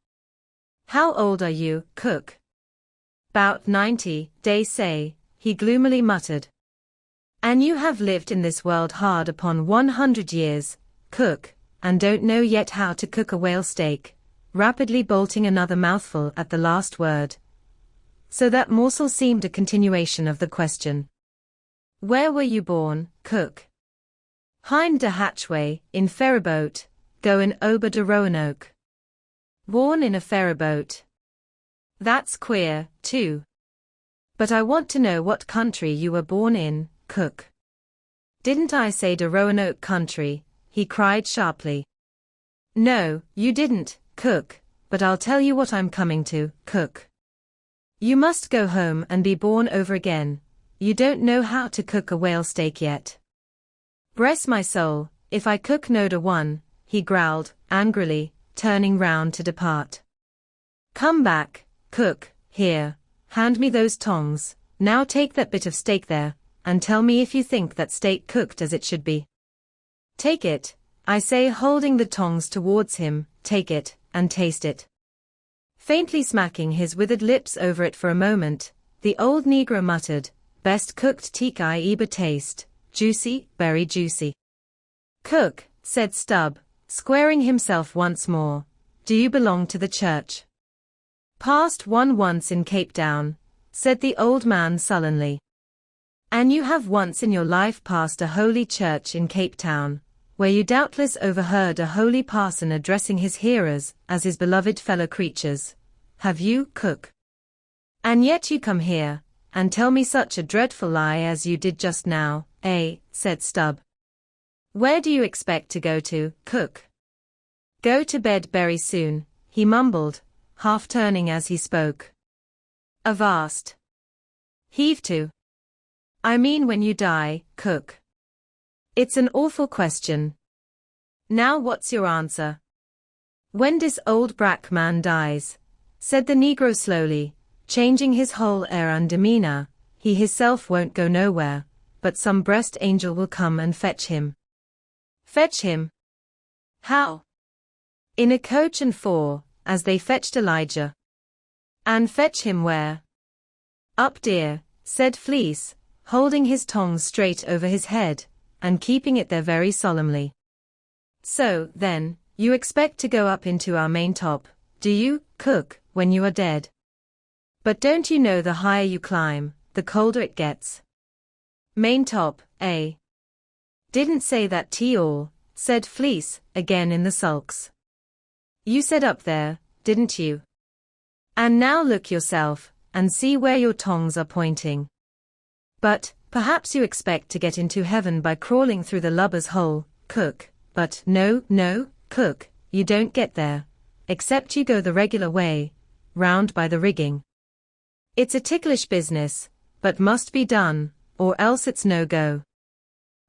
"How old are you, cook?" "'Bout 90, dey say," he gloomily muttered. "An' you have lived in this world hard upon 100 years, cook, and don't know yet how to cook a whale steak," rapidly bolting another mouthful at the last word. So that morsel seemed a continuation of the question. "Where were you born, cook?" "Hind de hatchway, in ferryboat, goin' ober de Roanoke." "Born in a ferryboat? That's queer, too. But I want to know what country you were born in, cook." "Didn't I say de Roanoke country?" he cried sharply. "No, you didn't, cook, but I'll tell you what I'm coming to, cook. You must go home and be born over again. You don't know how to cook a whale steak yet." "Bress my soul, if I cook no de one," he growled, angrily, turning round to depart. "Come back, cook, here, hand me those tongs, now take that bit of steak there, and tell me if you think that steak cooked as it should be. Take it, I say, holding the tongs towards him, take it, and taste it." Faintly smacking his withered lips over it for a moment, the old negro muttered, "Best cooked teak I eber taste, juicy, very juicy." "Cook," said Stubb, squaring himself once more, "do you belong to the church?" "Passed one once in Cape Town," said the old man sullenly. "And you have once in your life passed a holy church in Cape Town, where you doubtless overheard a holy parson addressing his hearers as his beloved fellow creatures, have you, cook? And yet you come here, and tell me such a dreadful lie as you did just now, eh?" said Stubb. "Where do you expect to go to, cook?" "Go to bed very soon," he mumbled, half turning as he spoke. "Avast. Heave to. I mean when you die, cook." "It's an awful question. Now what's your answer?" "When this old brack man dies," said the negro slowly, changing his whole air and demeanor, "he hisself won't go nowhere, but some breast angel will come and fetch him." "Fetch him? How?" "In a coach and four, as they fetched Elijah." "And fetch him where?" Up, dear, said Fleece, holding his tongs straight over his head, and keeping it there very solemnly. So, then, you expect to go up into our main top, do you, Cook, when you are dead? But don't you know the higher you climb, the colder it gets? Main top, eh? Didn't say that t-all, said Fleece, again in the sulks. You said up there, didn't you? And now look yourself, and see where your tongs are pointing. But, perhaps you expect to get into heaven by crawling through the lubber's hole, Cook, but no, Cook, you don't get there, except you go the regular way, round by the rigging. It's a ticklish business, but must be done, or else it's no go.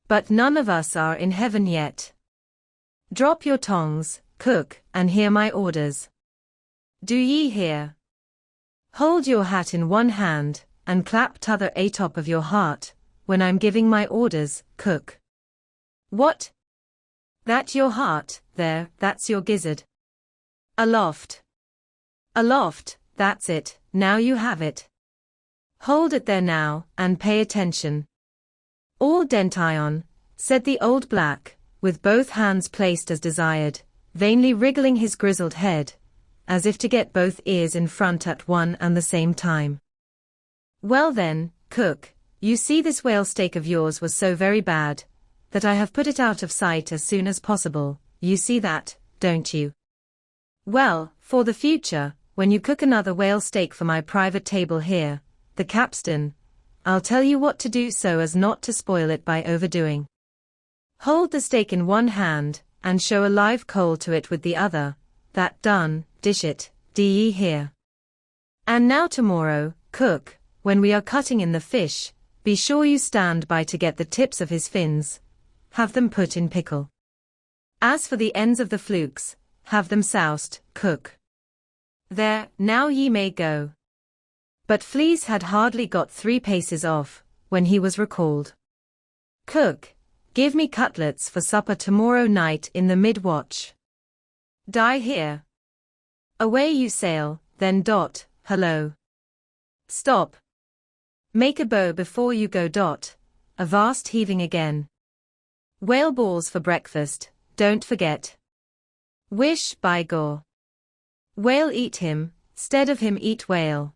But none of us are in heaven yet. Drop your tongs, Cook, and hear my orders. Do ye hear? Hold your hat in one hand, and clap t'other atop of your heart, when I'm giving my orders, Cook. What? That your heart, there, that's your gizzard. Aloft. Aloft, that's it, now you have it. Hold it there now, and pay attention. All dentition, said the old black, with both hands placed as desired, vainly wriggling his grizzled head, as if to get both ears in front at one and the same time. Well then, Cook, you see this whale steak of yours was so very bad, that I have put it out of sight as soon as possible, you see that, don't you? Well, for the future, when you cook another whale steak for my private table here, the capstan, I'll tell you what to do so as not to spoil it by overdoing. Hold the steak in one hand, and show a live coal to it with the other, that done, dish it, d'ye hear? And now tomorrow, Cook, when we are cutting in the fish, be sure you stand by to get the tips of his fins, have them put in pickle. As for the ends of the flukes, have them soused, Cook. There, now ye may go. But Fleece had hardly got 3 paces off, when he was recalled. Cook, give me cutlets for supper tomorrow night in the mid-watch. Die here. Away you sail, then dot, hello. Stop. Make a bow before you go dot, a vast heaving again. Whale balls for breakfast, don't forget. Wish, by gor. Whale eat him, 'stead of him eat whale.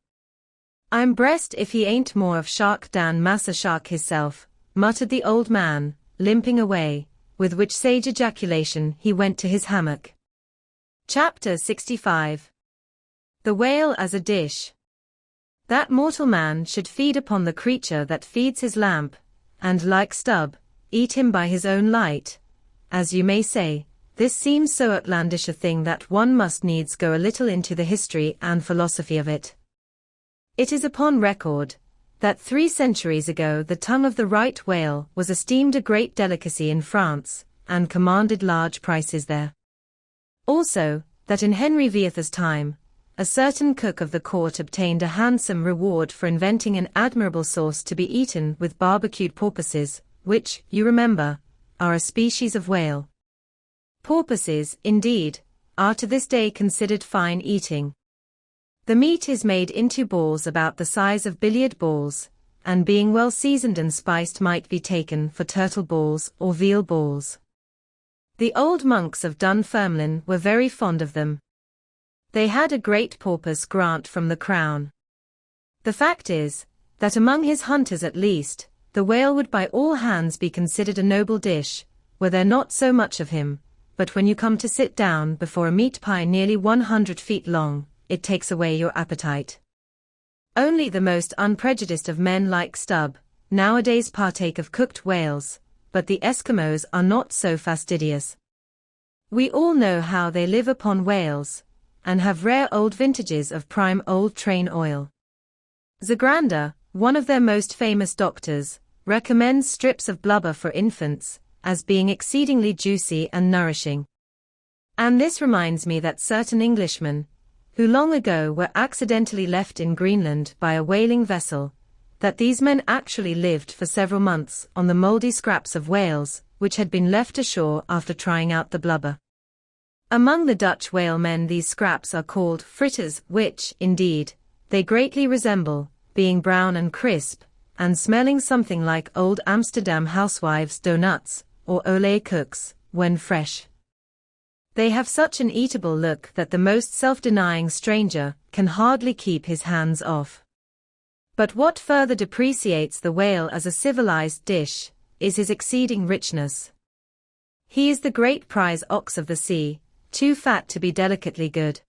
I'm brest if he ain't more of shark dan massa shark hisself, muttered the old man, limping away, with which sage ejaculation he went to his hammock. Chapter 65. The Whale as a Dish. That mortal man should feed upon the creature that feeds his lamp, and like Stubb, eat him by his own light, as you may say, this seems so outlandish a thing that one must needs go a little into the history and philosophy of it. It is upon record, that 3 centuries ago the tongue of the right whale was esteemed a great delicacy in France, and commanded large prices there. Also, that in Henry VIII's time, a certain cook of the court obtained a handsome reward for inventing an admirable sauce to be eaten with barbecued porpoises, which, you remember, are a species of whale. Porpoises, indeed, are to this day considered fine eating. The meat is made into balls about the size of billiard balls, and being well seasoned and spiced might be taken for turtle balls or veal balls. The old monks of Dunfermline were very fond of them. They had a great porpoise grant from the crown. The fact is, that among his hunters at least, the whale would by all hands be considered a noble dish, were there not so much of him, but when you come to sit down before a meat pie nearly 100 feet long, it takes away your appetite. Only the most unprejudiced of men like Stubb, nowadays partake of cooked whales, but the Eskimos are not so fastidious. We all know how they live upon whales, and have rare old vintages of prime old train oil. Zagrander, one of their most famous doctors, recommends strips of blubber for infants, as being exceedingly juicy and nourishing. And this reminds me that certain Englishmen, who long ago were accidentally left in Greenland by a whaling vessel, that these men actually lived for several months on the mouldy scraps of whales, which had been left ashore after trying out the blubber. Among the Dutch whale men these scraps are called fritters, which, indeed, they greatly resemble, being brown and crisp, and smelling something like old Amsterdam housewives' donuts, or Olé cooks, when fresh. They have such an eatable look that the most self-denying stranger can hardly keep his hands off. But what further depreciates the whale as a civilized dish is his exceeding richness. He is the great prize ox of the sea, too fat to be delicately good.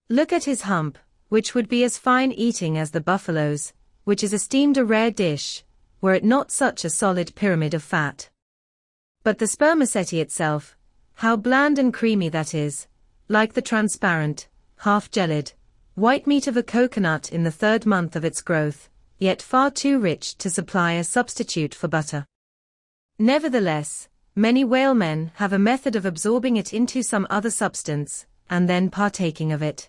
Look at his hump, which would be as fine eating as the buffalo's, which is esteemed a rare dish, were it not such a solid pyramid of fat. But the spermaceti itself, how bland and creamy that is, like the transparent, half-gelid, white meat of a coconut in the 3rd month of its growth, yet far too rich to supply a substitute for butter. Nevertheless, many whalemen have a method of absorbing it into some other substance, and then partaking of it.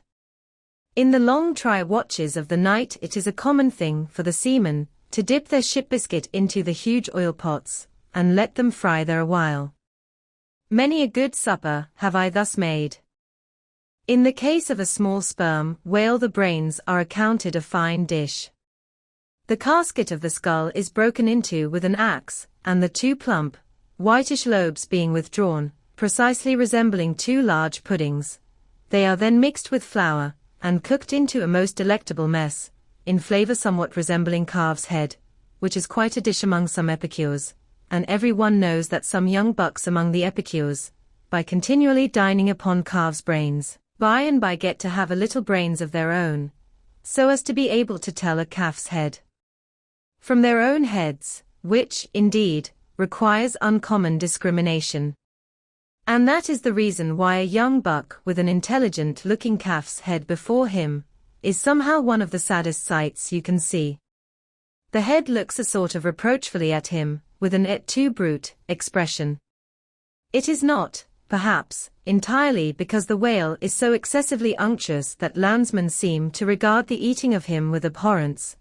In the long try watches of the night it is a common thing for the seamen to dip their ship biscuit into the huge oil pots, and let them fry there a while. Many a good supper have I thus made. In the case of a small sperm whale the brains are accounted a fine dish. The casket of the skull is broken into with an axe, and the 2 plump, whitish lobes being withdrawn, precisely resembling 2 large puddings. They are then mixed with flour, and cooked into a most delectable mess, in flavor somewhat resembling calf's head, which is quite a dish among some epicures, and every one knows that some young bucks among the epicures, by continually dining upon calves' brains, by and by get to have a little brains of their own, so as to be able to tell a calf's head from their own heads, which, indeed, requires uncommon discrimination. And that is the reason why a young buck with an intelligent-looking calf's head before him is somehow one of the saddest sights you can see. The head looks a sort of reproachfully at him, with an et tu brute expression. It is not, perhaps, entirely because the whale is so excessively unctuous that landsmen seem to regard the eating of him with abhorrence.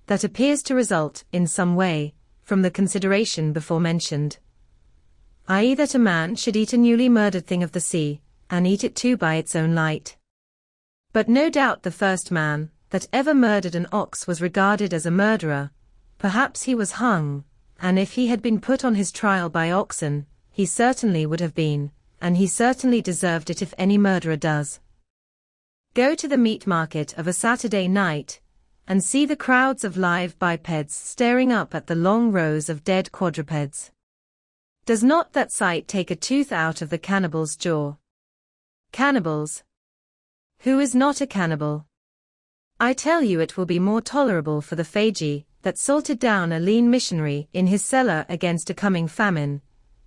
That appears to result, in some way, from the consideration before mentioned, i.e. that a man should eat a newly murdered thing of the sea, and eat it too by its own light. But no doubt the first man that ever murdered an ox was regarded as a murderer. Perhaps he was hung, and if he had been put on his trial by oxen, he certainly would have been, and he certainly deserved it if any murderer does. Go to the meat market of a Saturday night, and see the crowds of live bipeds staring up at the long rows of dead quadrupeds. Does not that sight take a tooth out of the cannibal's jaw? Cannibals. Who is not a cannibal? I tell you it will be more tolerable for the Fagi that salted down a lean missionary in his cellar against a coming famine.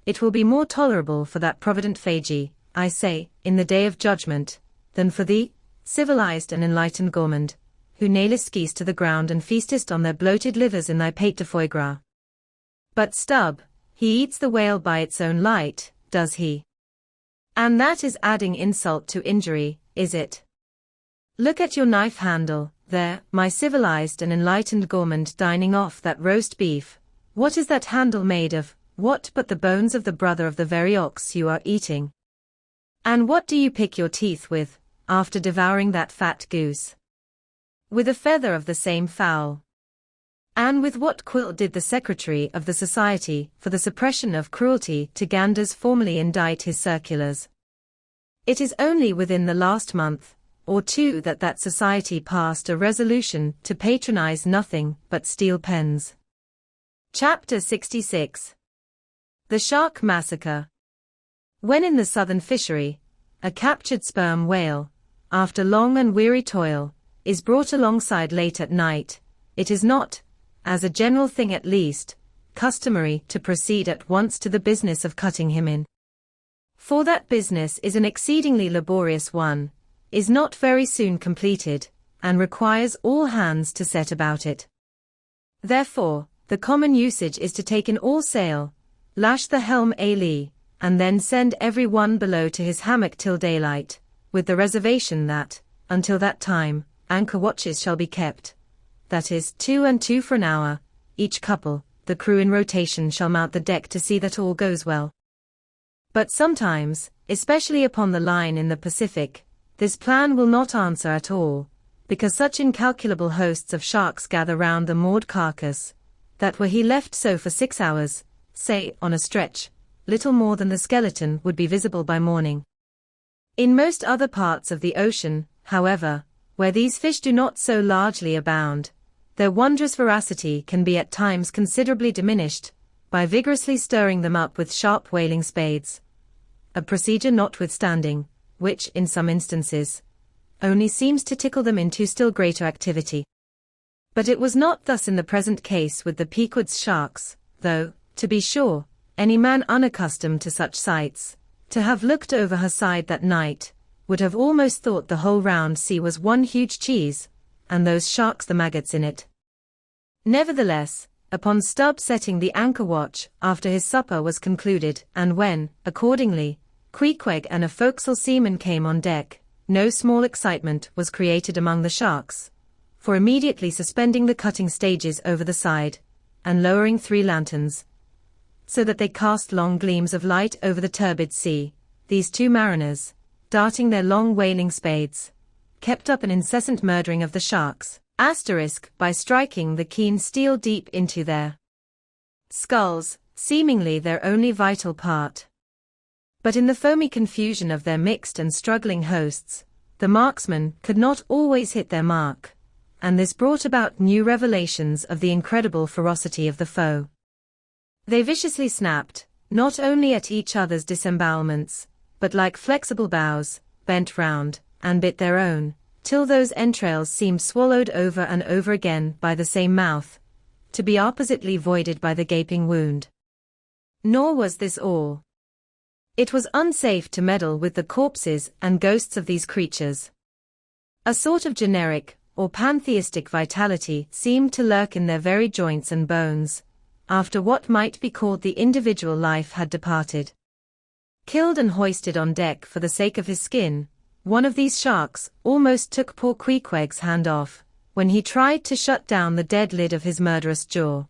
It will be more tolerable for that provident Fagi, I say, in the day of judgment, than for thee, civilized and enlightened gourmand, who nailest geese to the ground and feastest on their bloated livers in thy pate de foie gras. But Stubb, he eats the whale by its own light, does he? And that is adding insult to injury, is it? Look at your knife handle, there, my civilized and enlightened gourmand dining off that roast beef. What is that handle made of? What but the bones of the brother of the very ox you are eating? And what do you pick your teeth with, after devouring that fat goose? With a feather of the same fowl. And with what quill did the Secretary of the Society for the Suppression of Cruelty to Ganders formerly indite his circulars? It is only within the last month or 2 that society passed a resolution to patronize nothing but steel pens. Chapter 66. The Shark Massacre. When in the southern fishery, a captured sperm whale, after long and weary toil, is brought alongside late at night, it is not, as a general thing at least, customary to proceed at once to the business of cutting him in. For that business is an exceedingly laborious one, is not very soon completed, and requires all hands to set about it. Therefore, the common usage is to take in all sail, lash the helm a lee, and then send every one below to his hammock till daylight, with the reservation that, until that time, anchor watches shall be kept. That is, 2 and 2 for an hour, each couple, the crew in rotation shall mount the deck to see that all goes well. But sometimes, especially upon the line in the Pacific, this plan will not answer at all, because such incalculable hosts of sharks gather round the moored carcass, that were he left so for 6 hours, say, on a stretch, little more than the skeleton would be visible by morning. In most other parts of the ocean, however, where these fish do not so largely abound, their wondrous voracity can be at times considerably diminished, by vigorously stirring them up with sharp whaling spades, a procedure notwithstanding, which, in some instances, only seems to tickle them into still greater activity. But it was not thus in the present case with the Pequod's sharks, though, to be sure, any man unaccustomed to such sights, to have looked over her side that night, would have almost thought the whole round sea was one huge cheese, and those sharks the maggots in it. Nevertheless, upon Stubb setting the anchor watch after his supper was concluded, and when, accordingly, Queequeg and a forecastle seaman came on deck, no small excitement was created among the sharks, for immediately suspending the cutting stages over the side, and lowering 3 lanterns, so that they cast long gleams of light over the turbid sea, these 2 mariners, darting their long whaling spades, kept up an incessant murdering of the sharks, by striking the keen steel deep into their skulls, seemingly their only vital part. But in the foamy confusion of their mixed and struggling hosts, the marksmen could not always hit their mark, and this brought about new revelations of the incredible ferocity of the foe. They viciously snapped, not only at each other's disembowelments, but like flexible boughs, bent round, and bit their own, till those entrails seemed swallowed over and over again by the same mouth, to be oppositely voided by the gaping wound. Nor was this all. It was unsafe to meddle with the corpses and ghosts of these creatures. A sort of generic, or pantheistic vitality seemed to lurk in their very joints and bones, after what might be called the individual life had departed. Killed and hoisted on deck for the sake of his skin, one of these sharks almost took poor Queequeg's hand off, when he tried to shut down the dead lid of his murderous jaw.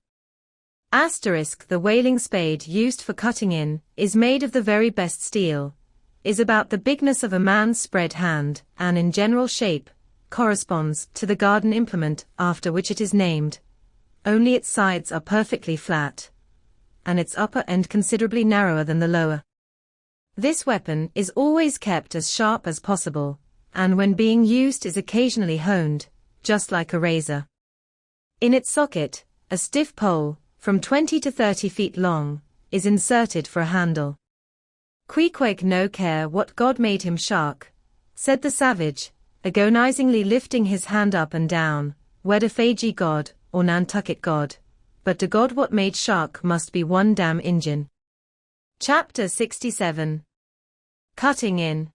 The whaling spade used for cutting in, is made of the very best steel, is about the bigness of a man's spread hand, and in general shape, corresponds to the garden implement after which it is named, only its sides are perfectly flat, and its upper end considerably narrower than the lower. This weapon is always kept as sharp as possible, and when being used is occasionally honed, just like a razor. In its socket, a stiff pole, from 20 to 30 feet long, is inserted for a handle. Queequeg no care what God made him shark, said the savage, agonizingly lifting his hand up and down, wed a Fiji God, or Nantucket God, but to God what made shark must be one damn Injun. Chapter 67. Cutting in.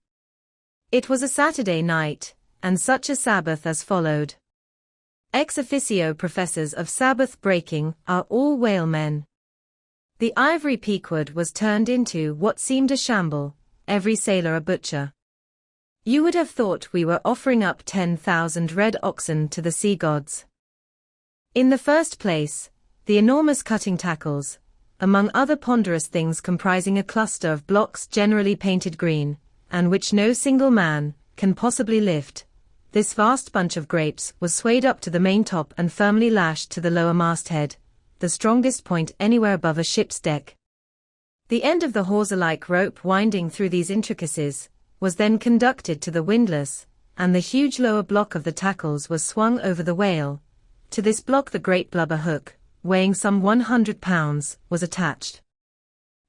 It was a Saturday night, and such a Sabbath as followed. Ex officio professors of Sabbath breaking are all whalemen. The ivory Pequod was turned into what seemed a shamble, every sailor a butcher. You would have thought we were offering up 10,000 red oxen to the sea gods. In the first place, the enormous cutting tackles, among other ponderous things comprising a cluster of blocks generally painted green, and which no single man can possibly lift. This vast bunch of grapes was swayed up to the maintop and firmly lashed to the lower masthead, the strongest point anywhere above a ship's deck. The end of the hawser-like rope winding through these intricacies was then conducted to the windlass, and the huge lower block of the tackles was swung over the whale. To this block the great blubber hook, weighing some 100 pounds, was attached.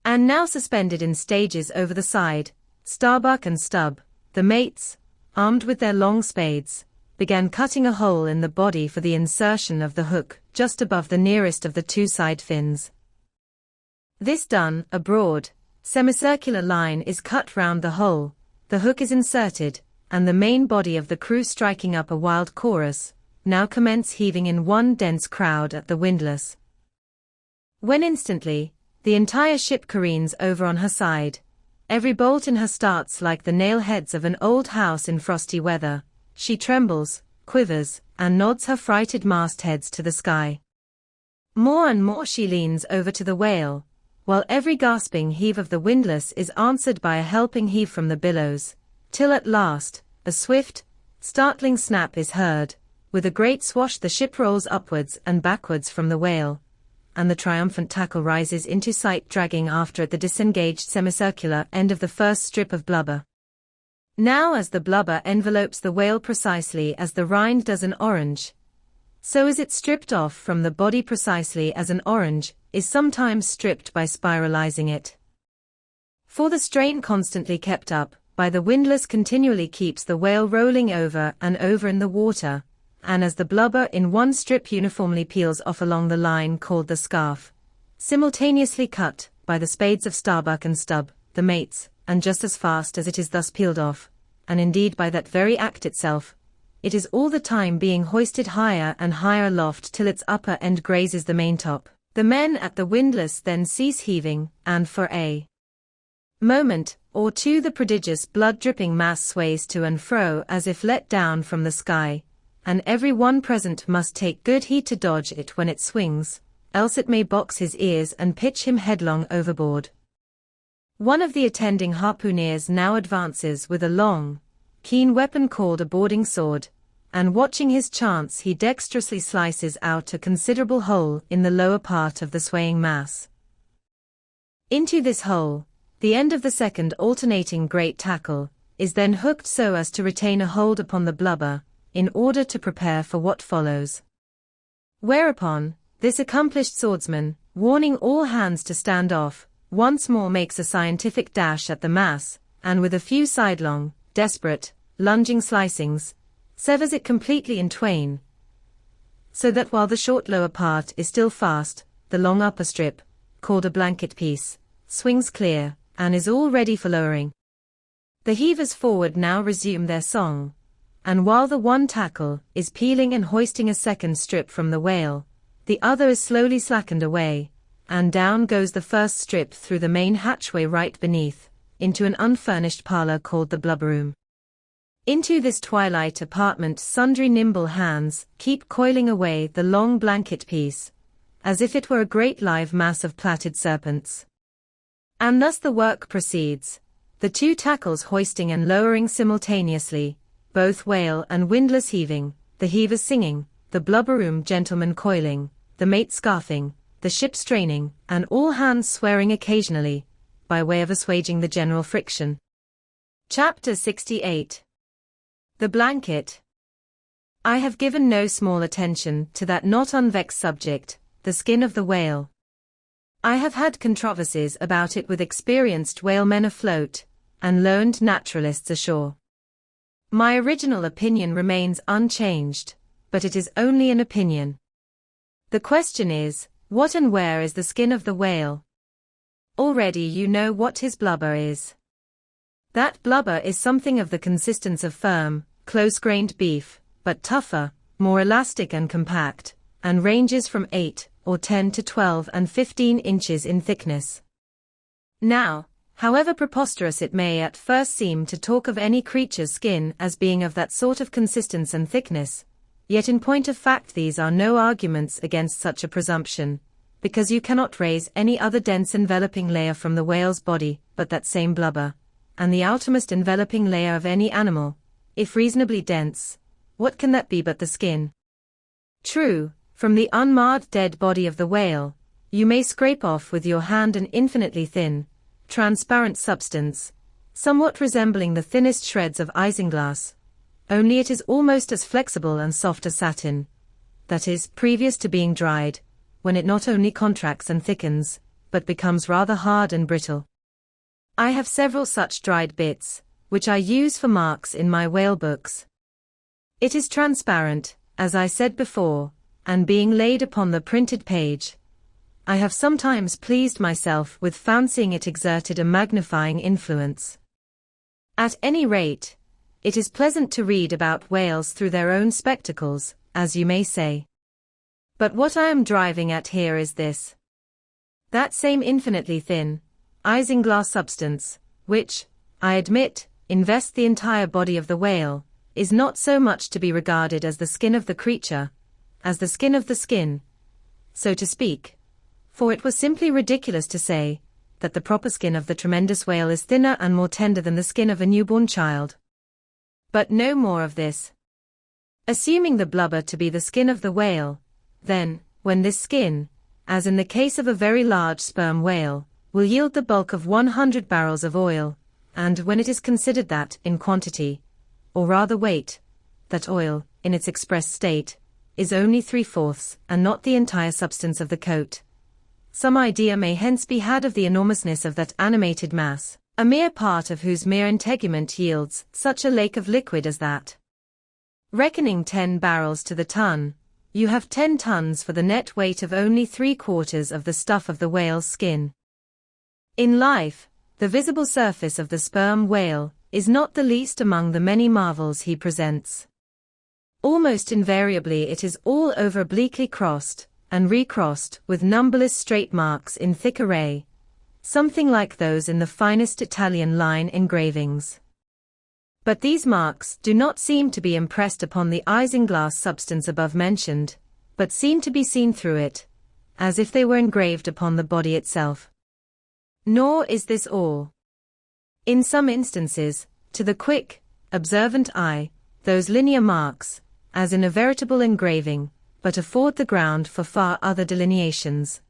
And now suspended in stages over the side, Starbuck and Stubb, the mates, armed with their long spades, began cutting a hole in the body for the insertion of the hook just above the nearest of the 2 side fins. This done, a broad, semicircular line is cut round the hole, the hook is inserted, and the main body of the crew striking up a wild chorus, now commence heaving in one dense crowd at the windlass. When instantly, the entire ship careens over on her side, every bolt in her starts like the nail heads of an old house in frosty weather, she trembles, quivers, and nods her frighted mastheads to the sky. More and more she leans over to the whale, while every gasping heave of the windlass is answered by a helping heave from the billows, till at last, a swift, startling snap is heard. With a great swash the ship rolls upwards and backwards from the whale, and the triumphant tackle rises into sight, dragging after it the disengaged semicircular end of the first strip of blubber. Now as the blubber envelopes the whale precisely as the rind does an orange, so is it stripped off from the body precisely as an orange is sometimes stripped by spiralizing it. For the strain constantly kept up by the windlass continually keeps the whale rolling over and over in the water, and as the blubber in one strip uniformly peels off along the line called the scarf, simultaneously cut by the spades of Starbuck and Stubb, the mates, and just as fast as it is thus peeled off, and indeed by that very act itself, it is all the time being hoisted higher and higher aloft till its upper end grazes the maintop. The men at the windlass then cease heaving, and for a moment or two the prodigious blood-dripping mass sways to and fro as if let down from the sky, and every one present must take good heed to dodge it when it swings, else it may box his ears and pitch him headlong overboard. One of the attending harpooneers now advances with a long, keen weapon called a boarding sword, and watching his chance he dexterously slices out a considerable hole in the lower part of the swaying mass. Into this hole, the end of the second alternating great tackle is then hooked so as to retain a hold upon the blubber, in order to prepare for what follows. Whereupon, this accomplished swordsman, warning all hands to stand off, once more makes a scientific dash at the mass, and with a few sidelong, desperate, lunging slicings, severs it completely in twain, so that while the short lower part is still fast, the long upper strip, called a blanket piece, swings clear, and is all ready for lowering. The heavers forward now resume their song, and while the one tackle is peeling and hoisting a second strip from the whale, the other is slowly slackened away, and down goes the first strip through the main hatchway right beneath, into an unfurnished parlor called the blubber-room. Into this twilight apartment sundry nimble hands keep coiling away the long blanket piece, as if it were a great live mass of plaited serpents. And thus the work proceeds, the two tackles hoisting and lowering simultaneously, both whale and windlass heaving, the heavers singing, the blubber-room gentlemen coiling, the mate scarfing, the ship straining, and all hands swearing occasionally, by way of assuaging the general friction. Chapter 68. The blanket. I have given no small attention to that not unvexed subject, the skin of the whale. I have had controversies about it with experienced whalemen afloat, and learned naturalists ashore. My original opinion remains unchanged, but it is only an opinion. The question is, what and where is the skin of the whale? Already you know what his blubber is. That blubber is something of the consistence of firm, close-grained beef, but tougher, more elastic and compact, and ranges from 8 or 10 to 12 and 15 inches in thickness. Now, however preposterous it may at first seem to talk of any creature's skin as being of that sort of consistence and thickness, yet in point of fact these are no arguments against such a presumption, because you cannot raise any other dense enveloping layer from the whale's body but that same blubber, and the outermost enveloping layer of any animal, if reasonably dense, what can that be but the skin? True, from the unmarred dead body of the whale, you may scrape off with your hand an infinitely thin, transparent substance, somewhat resembling the thinnest shreds of isinglass, only it is almost as flexible and soft as satin, that is, previous to being dried, when it not only contracts and thickens, but becomes rather hard and brittle. I have several such dried bits, which I use for marks in my whale books. It is transparent, as I said before, and being laid upon the printed page, I have sometimes pleased myself with fancying it exerted a magnifying influence. At any rate, it is pleasant to read about whales through their own spectacles, as you may say. But what I am driving at here is this. That same infinitely thin, isinglass substance, which, I admit, invests the entire body of the whale, is not so much to be regarded as the skin of the creature, as the skin of the skin, so to speak. For it was simply ridiculous to say that the proper skin of the tremendous whale is thinner and more tender than the skin of a newborn child. But no more of this. Assuming the blubber to be the skin of the whale, then, when this skin, as in the case of a very large sperm whale, will yield the bulk of 100 barrels of oil, and when it is considered that, in quantity, or rather weight, that oil, in its express state, is only 3/4 and not the entire substance of the coat, some idea may hence be had of the enormousness of that animated mass, a mere part of whose mere integument yields such a lake of liquid as that. Reckoning 10 barrels to the ton, you have 10 tons for the net weight of only 3/4 of the stuff of the whale's skin. In life, the visible surface of the sperm whale is not the least among the many marvels he presents. Almost invariably it is all over obliquely crossed, and recrossed with numberless straight marks in thick array, something like those in the finest Italian line engravings. But these marks do not seem to be impressed upon the isinglass substance above mentioned, but seem to be seen through it, as if they were engraved upon the body itself. Nor is this all. In some instances, to the quick, observant eye, those linear marks, as in a veritable engraving, but afford the ground for far other delineations.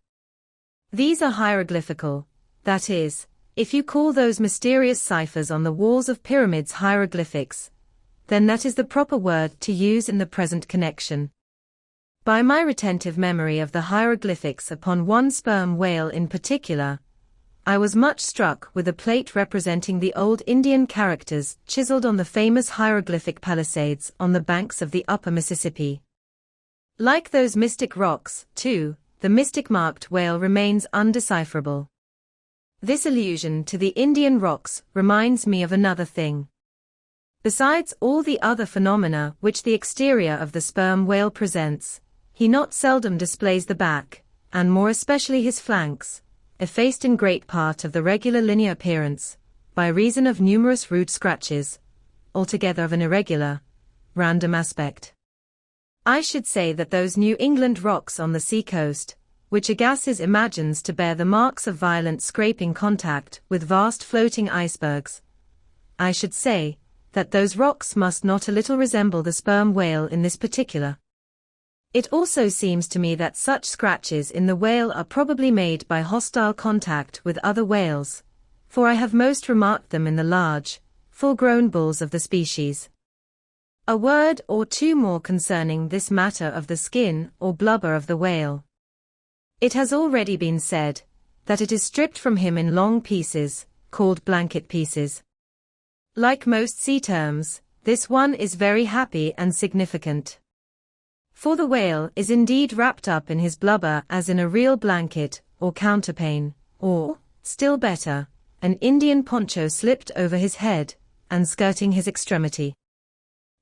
These are hieroglyphical, that is, if you call those mysterious ciphers on the walls of pyramids hieroglyphics, then that is the proper word to use in the present connection. By my retentive memory of the hieroglyphics upon one sperm whale in particular, I was much struck with a plate representing the old Indian characters chiseled on the famous hieroglyphic palisades on the banks of the upper Mississippi. Like those mystic rocks, too, the mystic-marked whale remains undecipherable. This allusion to the Indian rocks reminds me of another thing. Besides all the other phenomena which the exterior of the sperm whale presents, he not seldom displays the back, and more especially his flanks, effaced in great part of the regular linear appearance, by reason of numerous rude scratches, altogether of an irregular, random aspect. I should say that those New England rocks on the sea-coast, which Agassiz imagines to bear the marks of violent scraping contact with vast floating icebergs, I should say that those rocks must not a little resemble the sperm whale in this particular. It also seems to me that such scratches in the whale are probably made by hostile contact with other whales, for I have most remarked them in the large, full-grown bulls of the species. A word or two more concerning this matter of the skin or blubber of the whale. It has already been said that it is stripped from him in long pieces, called blanket pieces. Like most sea terms, this one is very happy and significant. For the whale is indeed wrapped up in his blubber as in a real blanket, or counterpane, or, still better, an Indian poncho slipped over his head, and skirting his extremity.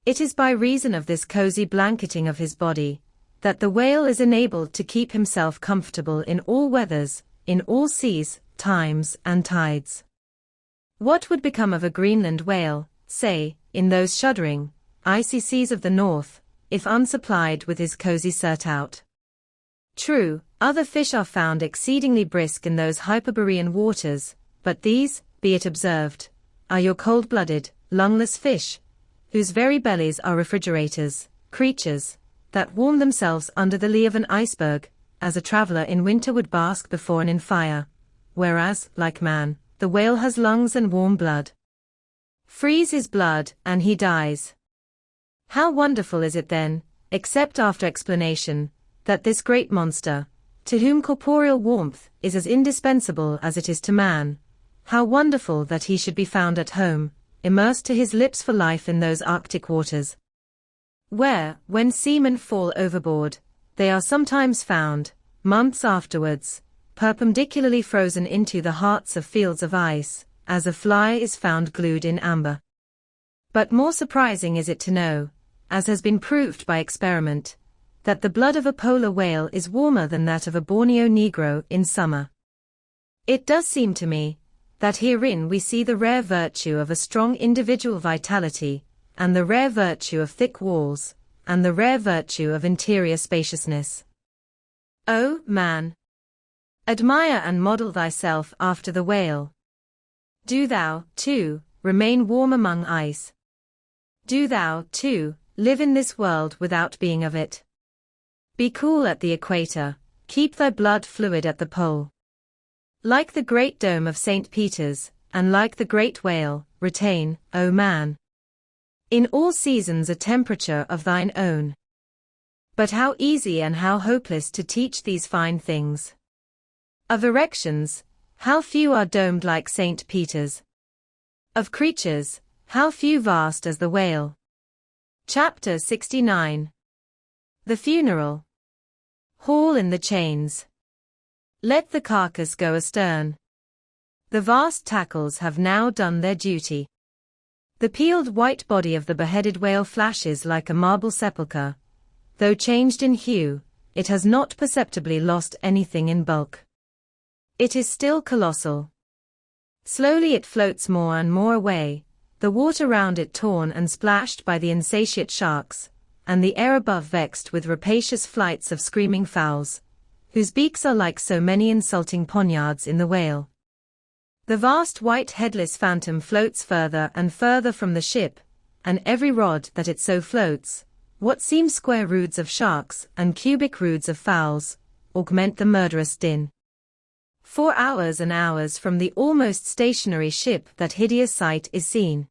It is by reason of this cozy blanketing of his body, that the whale is enabled to keep himself comfortable in all weathers, in all seas, times, and tides. What would become of a Greenland whale, say, in those shuddering, icy seas of the north, if unsupplied with his cozy surtout? True, other fish are found exceedingly brisk in those Hyperborean waters, but these, be it observed, are your cold-blooded, lungless fish, whose very bellies are refrigerators, creatures, that warm themselves under the lee of an iceberg, as a traveler in winter would bask before an inn fire, whereas, like man, the whale has lungs and warm blood. Freeze his blood, and he dies. How wonderful is it then, except after explanation, that this great monster, to whom corporeal warmth is as indispensable as it is to man, how wonderful that he should be found at home, immersed to his lips for life in those Arctic waters, where, when seamen fall overboard, they are sometimes found, months afterwards, perpendicularly frozen into the hearts of fields of ice, as a fly is found glued in amber. But more surprising is it to know, as has been proved by experiment, that the blood of a polar whale is warmer than that of a Borneo negro in summer. It does seem to me that herein we see the rare virtue of a strong individual vitality, and the rare virtue of thick walls, and the rare virtue of interior spaciousness. O man! Admire and model thyself after the whale. Do thou, too, remain warm among ice. Do thou, too, live in this world without being of it. Be cool at the equator, keep thy blood fluid at the pole. Like the great dome of St. Peter's, and like the great whale, retain, O man, in all seasons a temperature of thine own. But how easy and how hopeless to teach these fine things. Of erections, how few are domed like St. Peter's. Of creatures, how few vast as the whale. Chapter 69. The Funeral. Haul in the chains. Let the carcass go astern. The vast tackles have now done their duty. The peeled white body of the beheaded whale flashes like a marble sepulchre. Though changed in hue, it has not perceptibly lost anything in bulk. It is still colossal. Slowly it floats more and more away, the water round it torn and splashed by the insatiate sharks, and the air above vexed with rapacious flights of screaming fowls, whose beaks are like so many insulting poniards in the whale. The vast white headless phantom floats further and further from the ship, and every rod that it so floats, what seem square roods of sharks and cubic roods of fowls, augment the murderous din. For hours and hours from the almost stationary ship that hideous sight is seen.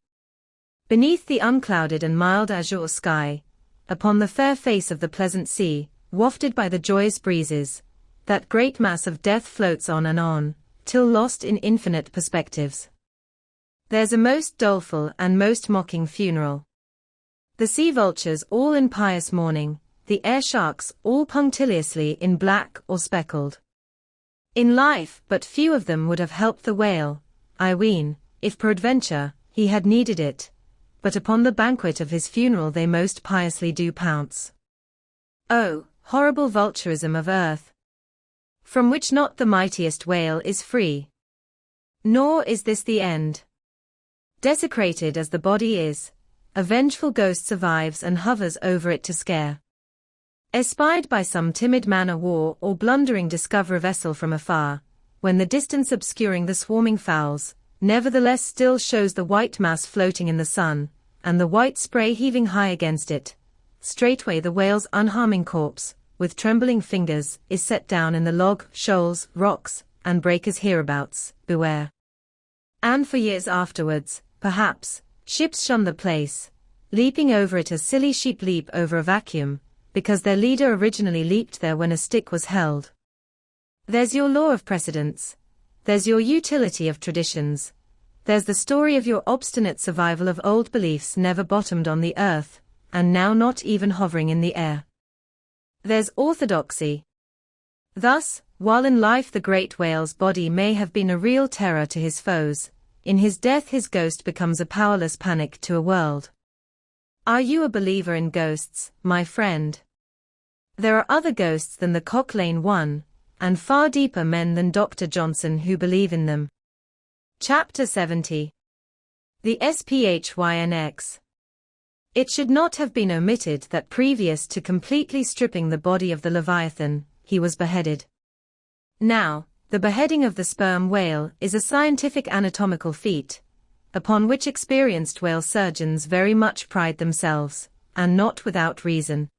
Beneath the unclouded and mild azure sky, upon the fair face of the pleasant sea, wafted by the joyous breezes, that great mass of death floats on, till lost in infinite perspectives. There's a most doleful and most mocking funeral. The sea vultures all in pious mourning, the air sharks all punctiliously in black or speckled. In life but few of them would have helped the whale, I ween, if peradventure he had needed it, but upon the banquet of his funeral they most piously do pounce. Oh, horrible vulturism of earth! From which not the mightiest whale is free. Nor is this the end. Desecrated as the body is, a vengeful ghost survives and hovers over it to scare. Espied by some timid man-o'-war or blundering discoverer vessel from afar, when the distance obscuring the swarming fowls, nevertheless still shows the white mass floating in the sun, and the white spray heaving high against it, straightway the whale's unharming corpse, with trembling fingers, is set down in the log, shoals, rocks, and breakers hereabouts, beware. And for years afterwards, perhaps, ships shun the place, leaping over it as silly sheep leap over a vacuum, because their leader originally leaped there when a stick was held. There's your law of precedents. There's your utility of traditions. There's the story of your obstinate survival of old beliefs never bottomed on the earth, and now not even hovering in the air. There's orthodoxy. Thus, while in life the great whale's body may have been a real terror to his foes, in his death his ghost becomes a powerless panic to a world. Are you a believer in ghosts, my friend? There are other ghosts than the Cock Lane one, and far deeper men than Dr. Johnson who believe in them. Chapter 70. The SPHYNX. It should not have been omitted that previous to completely stripping the body of the Leviathan, he was beheaded. Now, the beheading of the sperm whale is a scientific anatomical feat, upon which experienced whale surgeons very much pride themselves, and not without reason.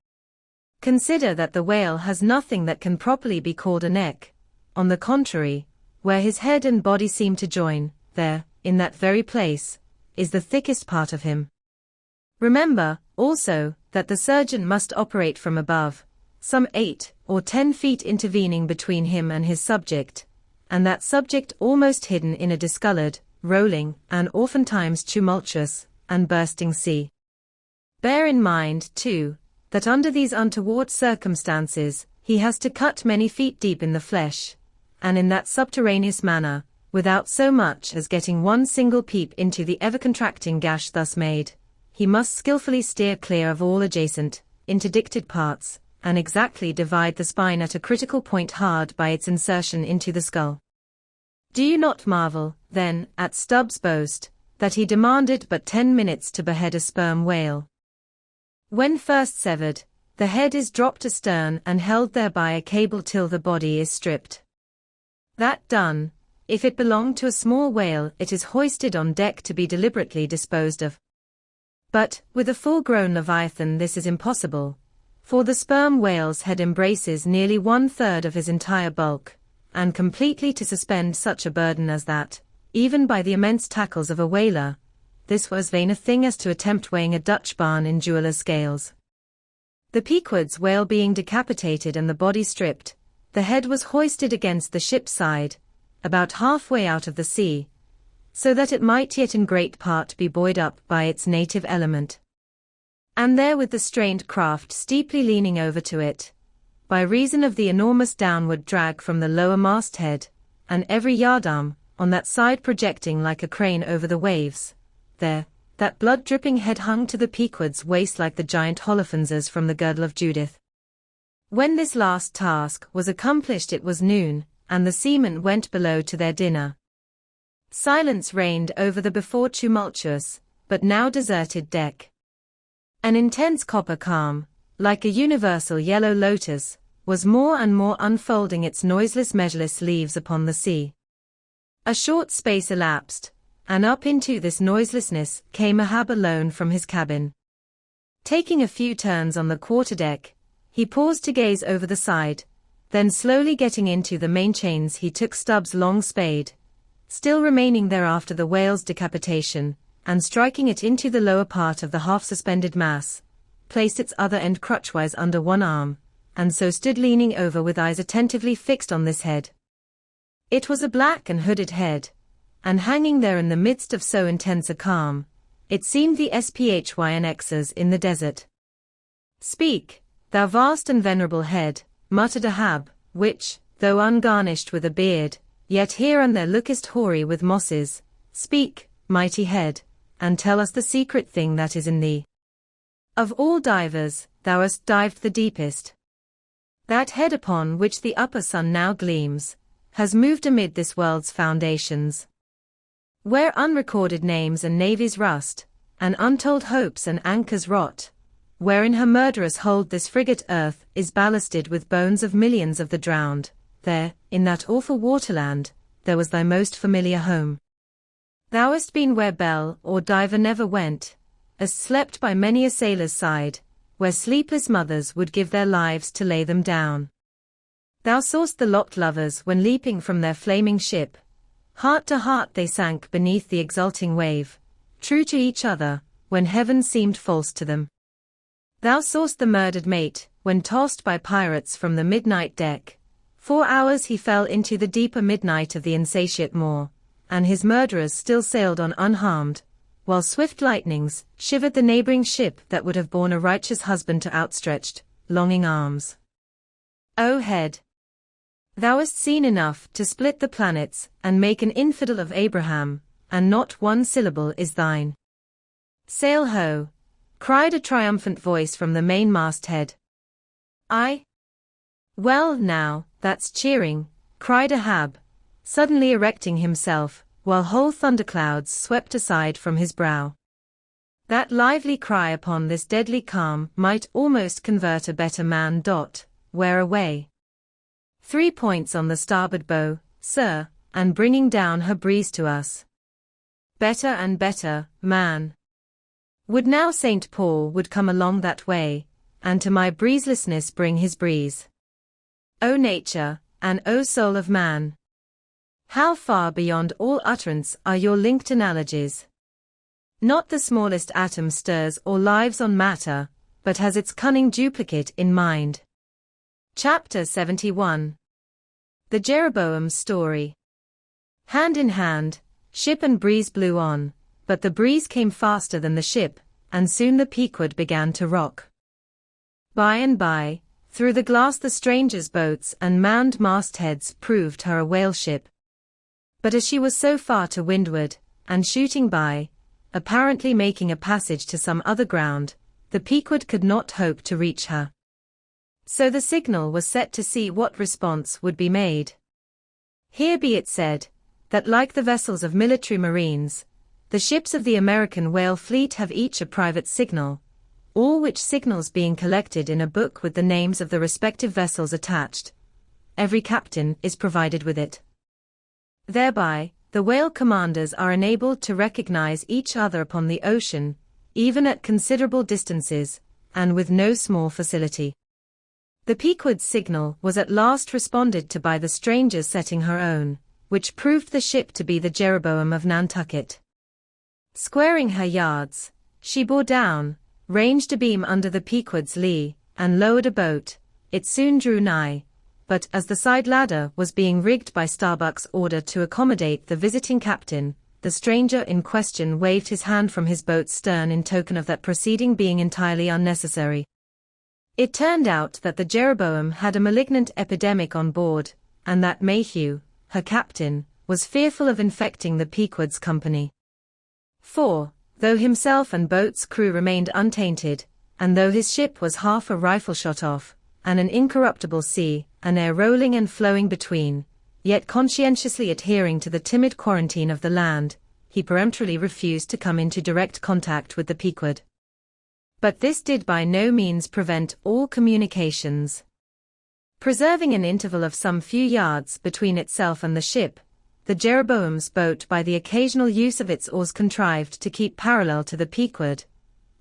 Consider that the whale has nothing that can properly be called a neck. On the contrary, where his head and body seem to join, there, in that very place, is the thickest part of him. Remember, also, that the surgeon must operate from above, some 8 or 10 feet intervening between him and his subject, and that subject almost hidden in a discolored, rolling, and oftentimes tumultuous, and bursting sea. Bear in mind, too, that under these untoward circumstances, he has to cut many feet deep in the flesh, and in that subterraneous manner, without so much as getting one single peep into the ever-contracting gash thus made, he must skillfully steer clear of all adjacent, interdicted parts, and exactly divide the spine at a critical point hard by its insertion into the skull. Do you not marvel, then, at Stubbs' boast, that he demanded but 10 minutes to behead a sperm whale? When first severed, the head is dropped astern and held there by a cable till the body is stripped. That done, if it belonged to a small whale, it is hoisted on deck to be deliberately disposed of. But, with a full-grown leviathan this is impossible, for the sperm whale's head embraces nearly 1/3 of his entire bulk, and completely to suspend such a burden as that, even by the immense tackles of a whaler, this was vain a thing as to attempt weighing a Dutch barn in jeweller's scales. The Pequod's whale being decapitated and the body stripped, the head was hoisted against the ship's side, about halfway out of the sea, so that it might yet in great part be buoyed up by its native element. And there with the strained craft steeply leaning over to it, by reason of the enormous downward drag from the lower masthead, and every yardarm, on that side projecting like a crane over the waves, there, that blood-dripping head hung to the Pequod's waist like the giant Holofernes from the girdle of Judith. When this last task was accomplished it was noon, and the seamen went below to their dinner. Silence reigned over the before tumultuous, but now deserted deck. An intense copper calm, like a universal yellow lotus, was more and more unfolding its noiseless measureless leaves upon the sea. A short space elapsed, and up into this noiselessness came Ahab alone from his cabin. Taking a few turns on the quarterdeck, he paused to gaze over the side, then slowly getting into the main chains he took Stubbs' long spade, still remaining there after the whale's decapitation, and striking it into the lower part of the half-suspended mass, placed its other end crutchwise under one arm, and so stood leaning over with eyes attentively fixed on this head. It was a black and hooded head, and hanging there in the midst of so intense a calm, it seemed the Sphinx's in the desert. "Speak, thou vast and venerable head," muttered Ahab, "which, though ungarnished with a beard, yet here and there lookest hoary with mosses. Speak, mighty head, and tell us the secret thing that is in thee. Of all divers, thou hast dived the deepest. That head upon which the upper sun now gleams, has moved amid this world's foundations, where unrecorded names and navies rust, and untold hopes and anchors rot, wherein her murderous hold this frigate earth is ballasted with bones of millions of the drowned. There, in that awful waterland, there was thy most familiar home. Thou hast been where belle or diver never went, hast slept by many a sailor's side, where sleepless mothers would give their lives to lay them down. Thou saw'st the locked lovers when leaping from their flaming ship, heart to heart they sank beneath the exulting wave, true to each other, when heaven seemed false to them. Thou saw'st the murdered mate, when tossed by pirates from the midnight deck, 4 hours he fell into the deeper midnight of the insatiate maw, and his murderers still sailed on unharmed, while swift lightnings shivered the neighboring ship that would have borne a righteous husband to outstretched, longing arms. O head! Thou hast seen enough to split the planets and make an infidel of Abraham, and not one syllable is thine. Sail ho! Cried a triumphant voice from the mainmast head. Aye? Well now, that's cheering, cried Ahab, suddenly erecting himself, while whole thunderclouds swept aside from his brow. That lively cry upon this deadly calm might almost convert a better man. Where away? 3 points on the starboard bow, sir, and bringing down her breeze to us. Better and better, man. Would now St. Paul would come along that way, and to my breezelessness bring his breeze. O nature, and O soul of man! How far beyond all utterance are your linked analogies! Not the smallest atom stirs or lives on matter, but has its cunning duplicate in mind. Chapter 71. The Jeroboam's Story. Hand in hand, ship and breeze blew on, but the breeze came faster than the ship, and soon the Pequod began to rock. By and by, through the glass the stranger's boats and manned mastheads proved her a whale ship. But as she was so far to windward, and shooting by, apparently making a passage to some other ground, the Pequod could not hope to reach her. So the signal was set to see what response would be made. Here be it said, that like the vessels of military marines, the ships of the American whale fleet have each a private signal, all which signals being collected in a book with the names of the respective vessels attached. Every captain is provided with it. Thereby, the whale commanders are enabled to recognize each other upon the ocean, even at considerable distances, and with no small facility. The Pequod's signal was at last responded to by the strangers setting her own, which proved the ship to be the Jeroboam of Nantucket. Squaring her yards, she bore down, ranged abeam under the Pequod's lee, and lowered a boat. It soon drew nigh, but as the side ladder was being rigged by Starbuck's order to accommodate the visiting captain, the stranger in question waved his hand from his boat's stern in token of that proceeding being entirely unnecessary. It turned out that the Jeroboam had a malignant epidemic on board, and that Mayhew, her captain, was fearful of infecting the Pequod's company. For, though himself and boat's crew remained untainted, and though his ship was half a rifle shot off, and an incorruptible sea, an air rolling and flowing between, yet conscientiously adhering to the timid quarantine of the land, he peremptorily refused to come into direct contact with the Pequod. But this did by no means prevent all communications. Preserving an interval of some few yards between itself and the ship, the Jeroboam's boat by the occasional use of its oars contrived to keep parallel to the Pequod,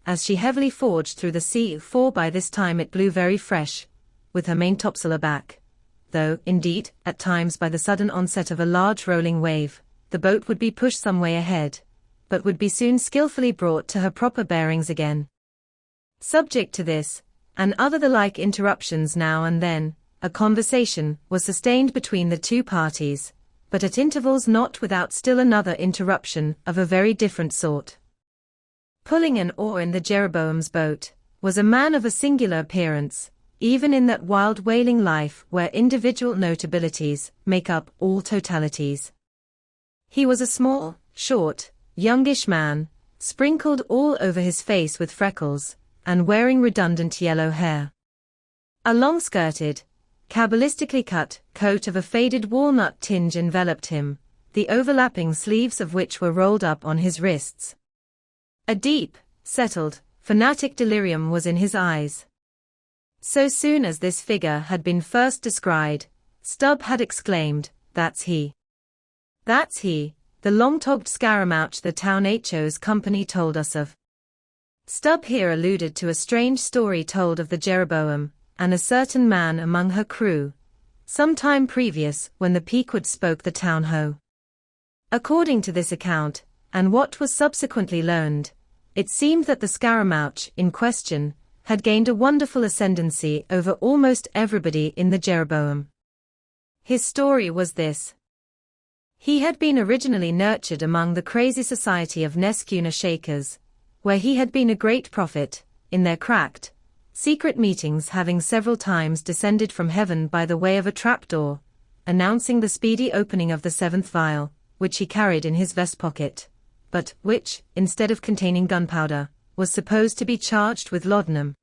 as she heavily forged through the sea, for by this time it blew very fresh, with her maintopsail aback, though, indeed, at times by the sudden onset of a large rolling wave, the boat would be pushed some way ahead, but would be soon skillfully brought to her proper bearings again. Subject to this, and other the like interruptions now and then, a conversation was sustained between the two parties, but at intervals not without still another interruption of a very different sort. Pulling an oar in the Jeroboam's boat, was a man of a singular appearance, even in that wild whaling life where individual notabilities make up all totalities. He was a small, short, youngish man, sprinkled all over his face with freckles, and wearing redundant yellow hair. A long-skirted, cabalistically cut coat of a faded walnut tinge enveloped him, the overlapping sleeves of which were rolled up on his wrists. A deep, settled, fanatic delirium was in his eyes. So soon as this figure had been first descried, Stubb had exclaimed, "That's he. That's he, the long-togged scaramouch the town HO's company told us of." Stubb here alluded to a strange story told of the Jeroboam, and a certain man among her crew, some time previous when the Pequod spoke the town ho. According to this account, and what was subsequently learned, it seemed that the scaramouch in question had gained a wonderful ascendancy over almost everybody in the Jeroboam. His story was this. He had been originally nurtured among the crazy society of Neskuna Shakers, where he had been a great prophet, in their cracked, secret meetings, having several times descended from heaven by the way of a trapdoor, announcing the speedy opening of the seventh vial, which he carried in his vest pocket, but which, instead of containing gunpowder, was supposed to be charged with laudanum.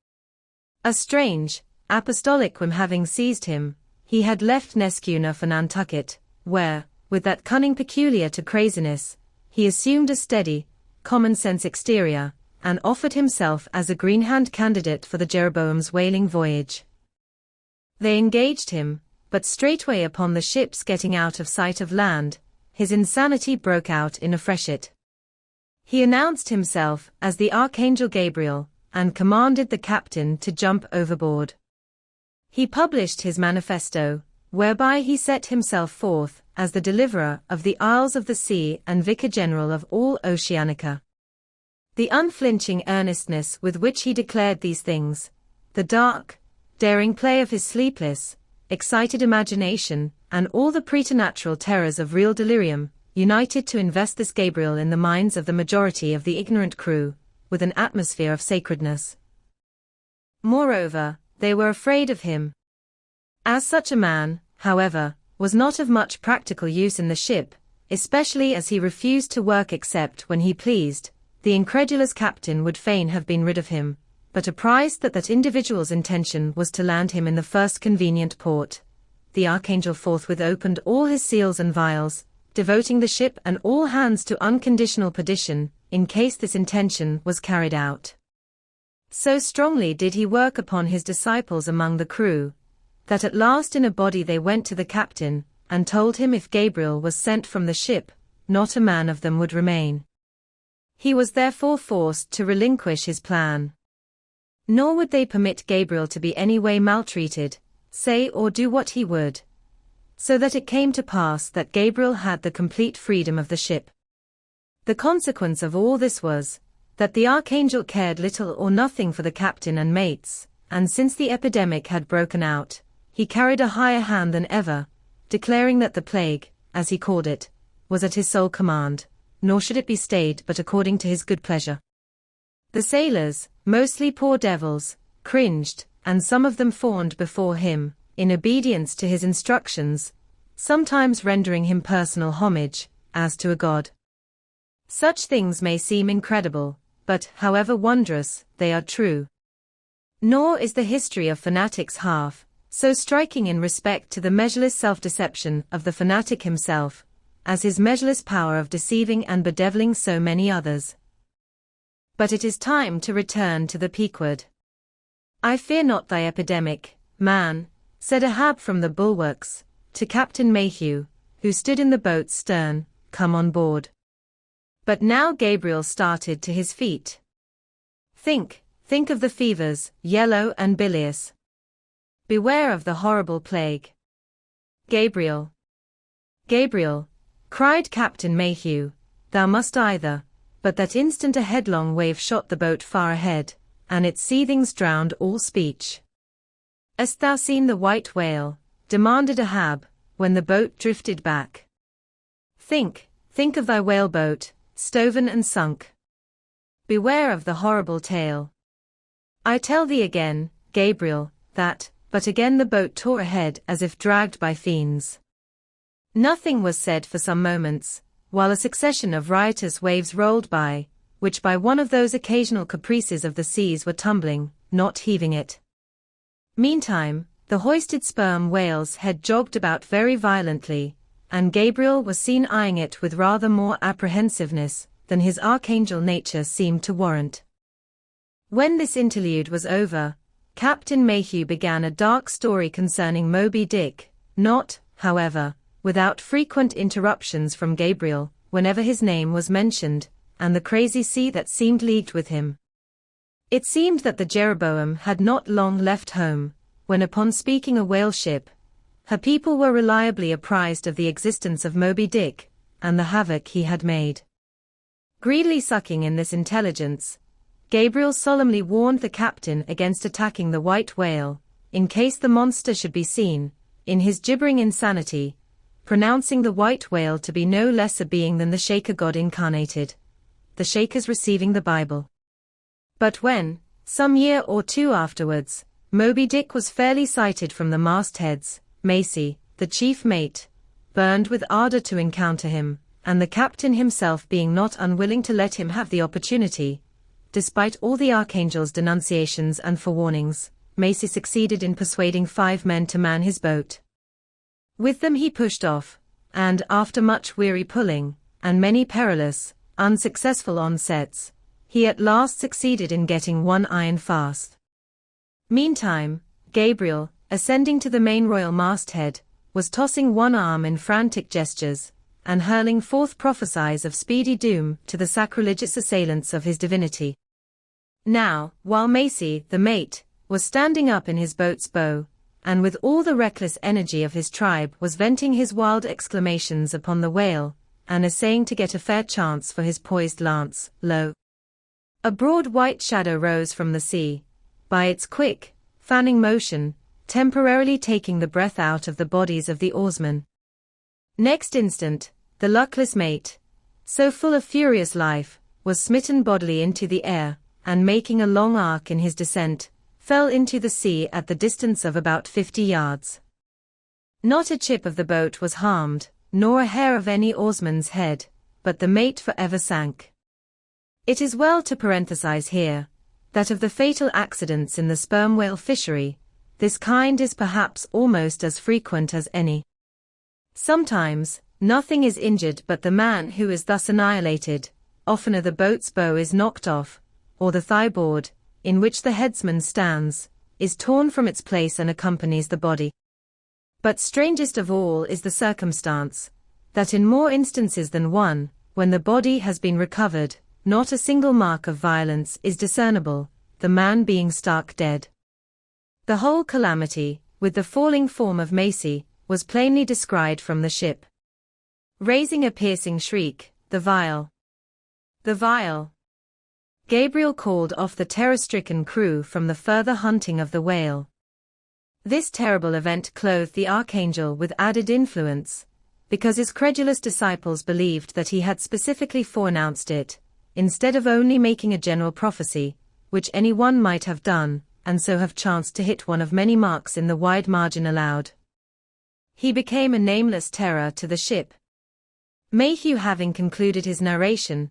A strange, apostolic whim having seized him, he had left Neskuna for Nantucket, where, with that cunning peculiar to craziness, he assumed a steady, common-sense exterior, and offered himself as a green-hand candidate for the Jeroboam's whaling voyage. They engaged him, but straightway upon the ship's getting out of sight of land, his insanity broke out in a freshet. He announced himself as the Archangel Gabriel, and commanded the captain to jump overboard. He published his manifesto, whereby he set himself forth as the deliverer of the Isles of the Sea and Vicar General of all Oceanica. The unflinching earnestness with which he declared these things, the dark, daring play of his sleepless, excited imagination, and all the preternatural terrors of real delirium, united to invest this Gabriel in the minds of the majority of the ignorant crew, with an atmosphere of sacredness. Moreover, they were afraid of him. As such a man, however, was not of much practical use in the ship, especially as he refused to work except when he pleased, the incredulous captain would fain have been rid of him, but apprised that that individual's intention was to land him in the first convenient port, the Archangel forthwith opened all his seals and vials, devoting the ship and all hands to unconditional perdition, in case this intention was carried out. So strongly did he work upon his disciples among the crew, that at last in a body they went to the captain, and told him if Gabriel was sent from the ship, not a man of them would remain. He was therefore forced to relinquish his plan. Nor would they permit Gabriel to be any way maltreated, say or do what he would. So that it came to pass that Gabriel had the complete freedom of the ship. The consequence of all this was, that the archangel cared little or nothing for the captain and mates, and since the epidemic had broken out, he carried a higher hand than ever, declaring that the plague, as he called it, was at his sole command, nor should it be stayed but according to his good pleasure. The sailors, mostly poor devils, cringed, and some of them fawned before him, in obedience to his instructions, sometimes rendering him personal homage, as to a god. Such things may seem incredible, but, however wondrous, they are true. Nor is the history of fanatics half so striking in respect to the measureless self-deception of the fanatic himself, as his measureless power of deceiving and bedeviling so many others. But it is time to return to the Pequod. "I fear not thy epidemic, man," said Ahab from the bulwarks, to Captain Mayhew, who stood in the boat's stern, "come on board." But now Gabriel started to his feet. Think of the fevers, yellow and bilious. Beware of the horrible plague. Gabriel, cried Captain Mayhew, "thou must either," but that instant a headlong wave shot the boat far ahead, and its seethings drowned all speech. "Hast thou seen the white whale?" demanded Ahab, when the boat drifted back. Think of thy whaleboat, stoven and sunk. Beware of the horrible tale. I tell thee again, Gabriel, that, but again the boat tore ahead as if dragged by fiends. Nothing was said for some moments, while a succession of riotous waves rolled by, which by one of those occasional caprices of the seas were tumbling, not heaving it. Meantime, the hoisted sperm whale's head jogged about very violently, and Gabriel was seen eyeing it with rather more apprehensiveness than his archangel nature seemed to warrant. When this interlude was over, Captain Mayhew began a dark story concerning Moby Dick, not, however, without frequent interruptions from Gabriel, whenever his name was mentioned, and the crazy sea that seemed leagued with him. It seemed that the Jeroboam had not long left home, when upon speaking a whale ship, her people were reliably apprised of the existence of Moby Dick, and the havoc he had made. Greedily sucking in this intelligence, Gabriel solemnly warned the captain against attacking the white whale, in case the monster should be seen, in his gibbering insanity, pronouncing the white whale to be no less a being than the Shaker god incarnated, the Shakers receiving the Bible. But when, some year or two afterwards, Moby Dick was fairly sighted from the mastheads, Macy, the chief mate, burned with ardor to encounter him, and the captain himself being not unwilling to let him have the opportunity, despite all the archangel's denunciations and forewarnings, Macy succeeded in persuading 5 men to man his boat. With them he pushed off, and after much weary pulling, and many perilous, unsuccessful onsets, he at last succeeded in getting one iron fast. Meantime, Gabriel, ascending to the main royal masthead, was tossing one arm in frantic gestures, and hurling forth prophecies of speedy doom to the sacrilegious assailants of his divinity. Now, while Macy, the mate, was standing up in his boat's bow, and with all the reckless energy of his tribe was venting his wild exclamations upon the whale, and essaying to get a fair chance for his poised lance, lo! A broad white shadow rose from the sea, by its quick, fanning motion, temporarily taking the breath out of the bodies of the oarsmen. Next instant, the luckless mate, so full of furious life, was smitten bodily into the air, and making a long arc in his descent, fell into the sea at the distance of about 50 yards. Not a chip of the boat was harmed, nor a hair of any oarsman's head, but the mate forever sank. It is well to parenthesize here, that of the fatal accidents in the sperm whale fishery, this kind is perhaps almost as frequent as any. Sometimes, nothing is injured but the man who is thus annihilated, oftener the boat's bow is knocked off, or the thigh-board, in which the headsman stands, is torn from its place and accompanies the body. But strangest of all is the circumstance, that in more instances than one, when the body has been recovered, not a single mark of violence is discernible, the man being stark dead. The whole calamity, with the falling form of Macy, was plainly descried from the ship. Raising a piercing shriek, the vial! The vial! Gabriel called off the terror-stricken crew from the further hunting of the whale. This terrible event clothed the archangel with added influence, because his credulous disciples believed that he had specifically foreannounced it, instead of only making a general prophecy, which any one might have done, and so have chanced to hit one of many marks in the wide margin allowed. He became a nameless terror to the ship. Mayhew having concluded his narration,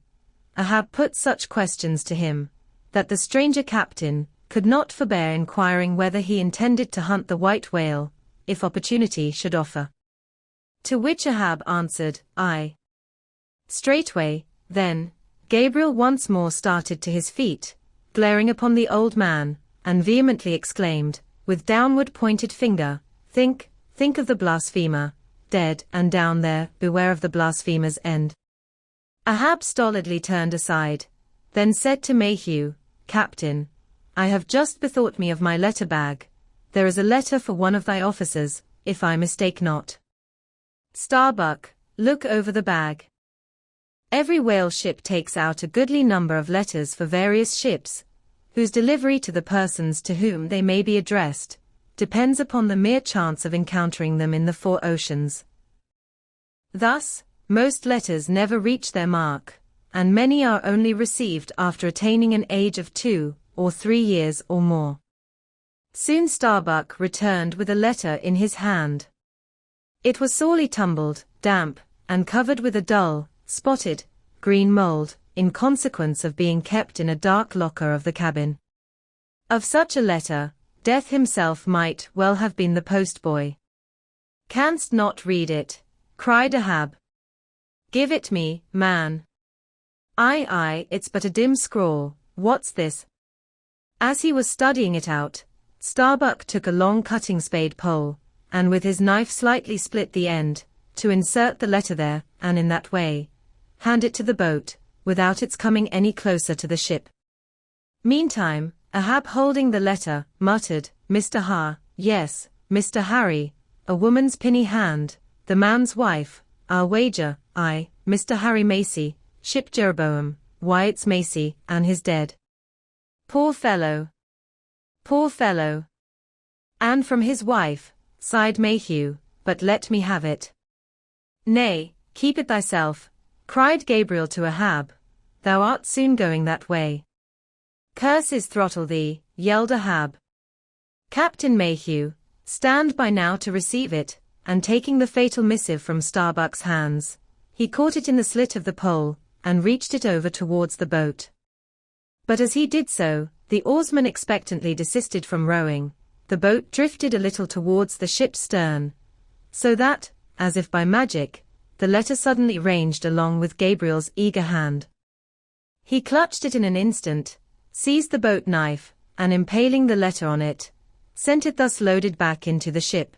Ahab put such questions to him, that the stranger captain could not forbear inquiring whether he intended to hunt the white whale, if opportunity should offer. To which Ahab answered, "Aye." Straightway, then, Gabriel once more started to his feet, glaring upon the old man, and vehemently exclaimed, with downward pointed finger, think of the blasphemer, dead and down there, beware of the blasphemer's end." Ahab stolidly turned aside, then said to Mayhew, "Captain, I have just bethought me of my letter bag. There is a letter for one of thy officers, if I mistake not. Starbuck, look over the bag." Every whale ship takes out a goodly number of letters for various ships, whose delivery to the persons to whom they may be addressed depends upon the mere chance of encountering them in the four oceans. Thus, most letters never reach their mark, and many are only received after attaining an age of 2 or 3 years or more. Soon Starbuck returned with a letter in his hand. It was sorely tumbled, damp, and covered with a dull, spotted, green mold, in consequence of being kept in a dark locker of the cabin. Of such a letter, Death himself might well have been the postboy. "Canst not read it?" cried Ahab. "Give it me, man." Aye, it's but a dim scrawl, what's this?" As he was studying it out, Starbuck took a long cutting spade pole, and with his knife slightly split the end, to insert the letter there, and in that way, hand it to the boat, without its coming any closer to the ship. Meantime, Ahab holding the letter, muttered, yes, Mr. Harry, a woman's pinny hand, the man's wife, I'll wager, aye, Mr. Harry Macy, ship Jeroboam, why it's Macy, and his dead. Poor fellow. Poor fellow. And from his wife, sighed Mayhew, but let me have it. Nay, keep it thyself, cried Gabriel to Ahab, thou art soon going that way. Curses throttle thee, yelled Ahab. Captain Mayhew, stand by now to receive it, and taking the fatal missive from Starbuck's hands, he caught it in the slit of the pole, and reached it over towards the boat. But as he did so, the oarsman expectantly desisted from rowing, the boat drifted a little towards the ship's stern, so that, as if by magic, the letter suddenly ranged along with Gabriel's eager hand. He clutched it in an instant, seized the boat knife, and impaling the letter on it, sent it thus loaded back into the ship.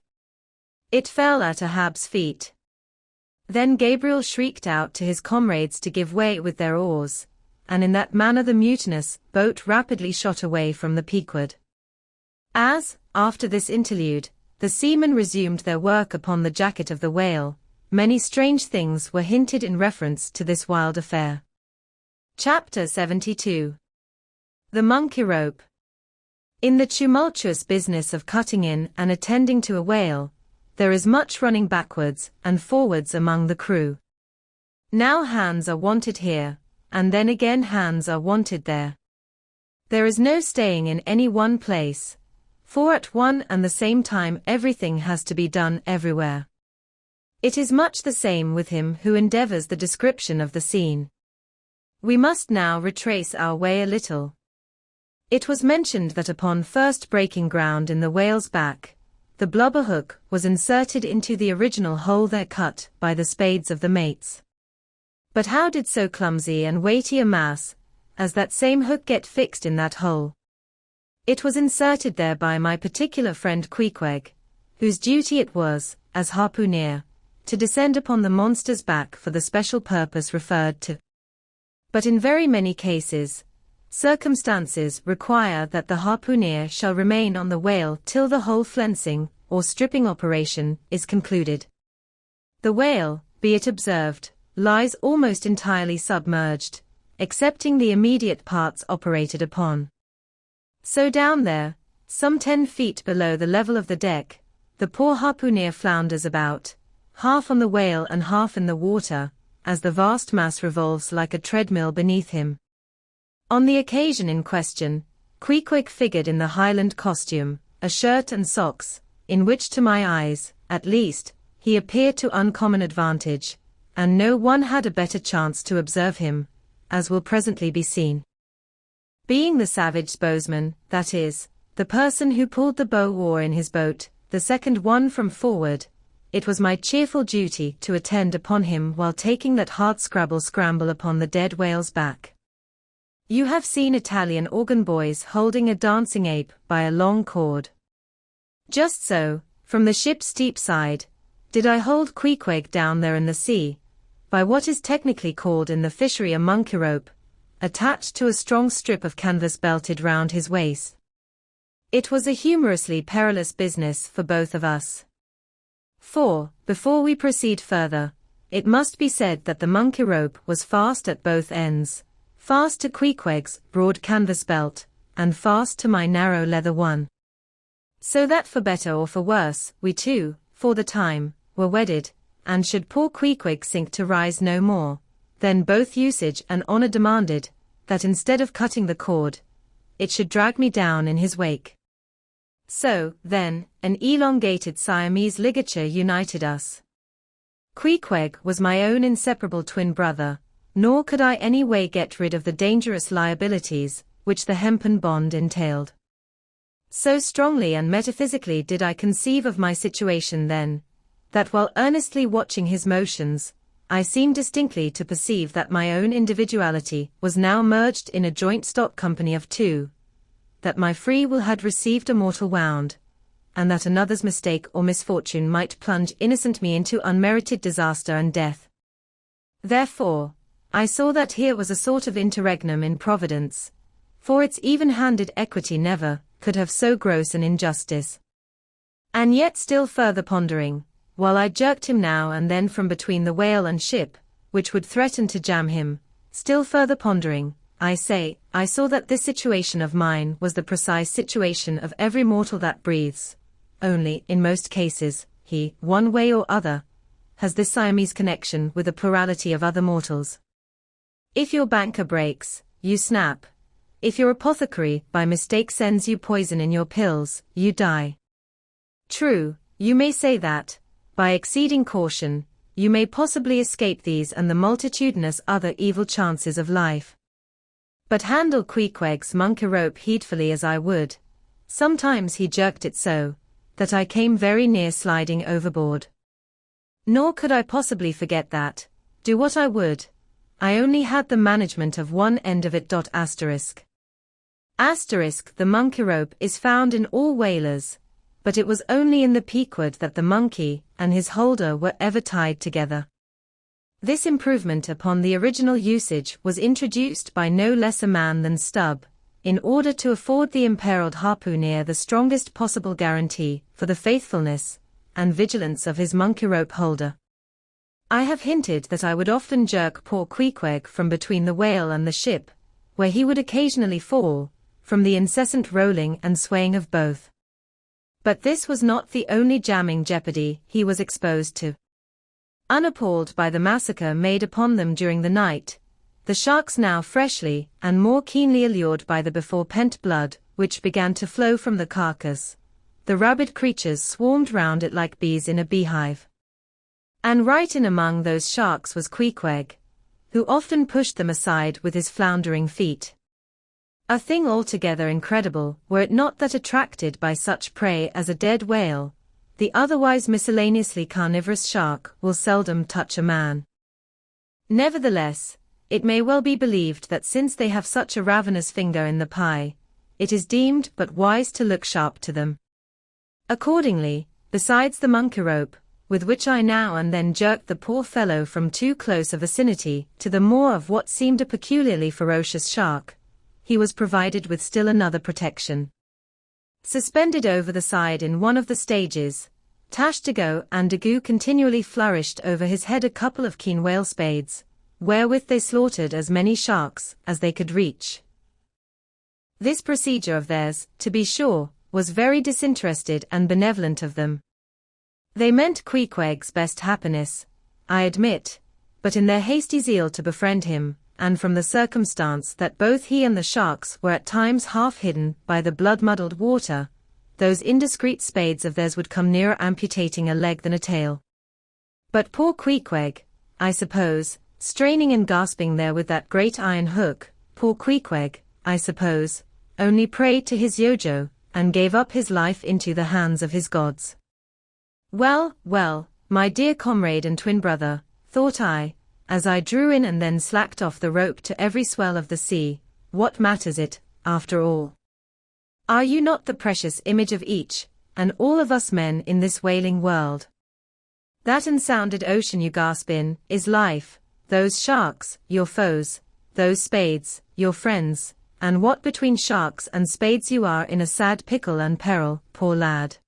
It fell at Ahab's feet. Then Gabriel shrieked out to his comrades to give way with their oars, and in that manner the mutinous boat rapidly shot away from the Pequod. As, after this interlude, the seamen resumed their work upon the jacket of the whale, many strange things were hinted in reference to this wild affair. Chapter 72. The Monkey Rope. In the tumultuous business of cutting in and attending to a whale, there is much running backwards and forwards among the crew. Now hands are wanted here, and then again hands are wanted there. There is no staying in any one place, for at one and the same time everything has to be done everywhere. It is much the same with him who endeavors the description of the scene. We must now retrace our way a little. It was mentioned that upon first breaking ground in the whale's back, the blubber hook was inserted into the original hole there cut by the spades of the mates. But how did so clumsy and weighty a mass as that same hook get fixed in that hole? It was inserted there by my particular friend Queequeg, whose duty it was, as harpooner, to descend upon the monster's back for the special purpose referred to. But in very many cases, circumstances require that the harpooner shall remain on the whale till the whole flensing, or stripping operation, is concluded. The whale, be it observed, lies almost entirely submerged, excepting the immediate parts operated upon. So down there, some 10 feet below the level of the deck, the poor harpooner flounders about, half on the whale and half in the water, as the vast mass revolves like a treadmill beneath him. On the occasion in question, Queequeg figured in the Highland costume, a shirt and socks, in which to my eyes, at least, he appeared to uncommon advantage, and no one had a better chance to observe him, as will presently be seen. Being the savage bowsman, that is, the person who pulled the bow oar in his boat, the second one from forward, it was my cheerful duty to attend upon him while taking that hard scramble upon the dead whale's back. You have seen Italian organ boys holding a dancing ape by a long cord. Just so, from the ship's steep side, did I hold Queequeg down there in the sea, by what is technically called in the fishery a monkey rope, attached to a strong strip of canvas belted round his waist. It was a humorously perilous business for both of us. For, before we proceed further, it must be said that the monkey rope was fast at both ends, fast to Queequeg's broad canvas belt, and fast to my narrow leather one. So that for better or for worse, we two, for the time, were wedded, and should poor Queequeg sink to rise no more, then both usage and honor demanded, that instead of cutting the cord, it should drag me down in his wake. So, then, an elongated Siamese ligature united us. Queequeg was my own inseparable twin brother, nor could I any way get rid of the dangerous liabilities, which the hempen bond entailed. So strongly and metaphysically did I conceive of my situation then, that while earnestly watching his motions, I seemed distinctly to perceive that my own individuality was now merged in a joint stock company of two, that my free will had received a mortal wound, and that another's mistake or misfortune might plunge innocent me into unmerited disaster and death. Therefore, I saw that here was a sort of interregnum in Providence, for its even-handed equity never could have so gross an injustice. And yet still further pondering, while I jerked him now and then from between the whale and ship, which would threaten to jam him, still further pondering, I saw that this situation of mine was the precise situation of every mortal that breathes, only, in most cases, he, one way or other, has this Siamese connection with a plurality of other mortals. If your banker breaks, you snap. If your apothecary by mistake sends you poison in your pills, you die. True, you may say that, by exceeding caution, you may possibly escape these and the multitudinous other evil chances of life. But handle Queequeg's monkey rope heedfully as I would, sometimes he jerked it so, that I came very near sliding overboard. Nor could I possibly forget that, do what I would, I only had the management of one end of it. Asterisk. The monkey rope is found in all whalers, but it was only in the Pequod that the monkey and his holder were ever tied together. This improvement upon the original usage was introduced by no less a man than Stubb, in order to afford the imperiled harpooner the strongest possible guarantee for the faithfulness and vigilance of his monkey rope holder. I have hinted that I would often jerk poor Queequeg from between the whale and the ship, where he would occasionally fall, from the incessant rolling and swaying of both. But this was not the only jamming jeopardy he was exposed to. Unappalled by the massacre made upon them during the night, the sharks now freshly and more keenly allured by the before-pent blood which began to flow from the carcass, the rabid creatures swarmed round it like bees in a beehive. And right in among those sharks was Queequeg, who often pushed them aside with his floundering feet. A thing altogether incredible, were it not that attracted by such prey as a dead whale, the otherwise miscellaneously carnivorous shark will seldom touch a man. Nevertheless, it may well be believed that since they have such a ravenous finger in the pie, it is deemed but wise to look sharp to them. Accordingly, besides the monkey rope, with which I now and then jerked the poor fellow from too close a vicinity to the maw of what seemed a peculiarly ferocious shark, he was provided with still another protection. Suspended over the side in one of the stages, Tashtigo and Dagu continually flourished over his head a couple of keen whale spades, wherewith they slaughtered as many sharks as they could reach. This procedure of theirs, to be sure, was very disinterested and benevolent of them. They meant Queequeg's best happiness, I admit, but in their hasty zeal to befriend him, and from the circumstance that both he and the sharks were at times half hidden by the blood-muddled water, those indiscreet spades of theirs would come nearer amputating a leg than a tail. But poor Queequeg, I suppose, straining and gasping there with that great iron hook, poor Queequeg, I suppose, only prayed to his Yojo, and gave up his life into the hands of his gods. Well, well, my dear comrade and twin brother, thought I, as I drew in and then slacked off the rope to every swell of the sea, what matters it, after all? Are you not the precious image of each, and all of us men in this wailing world? That ensounded ocean you gasp in, is life, those sharks, your foes, those spades, your friends, and what between sharks and spades you are in a sad pickle and peril, poor lad.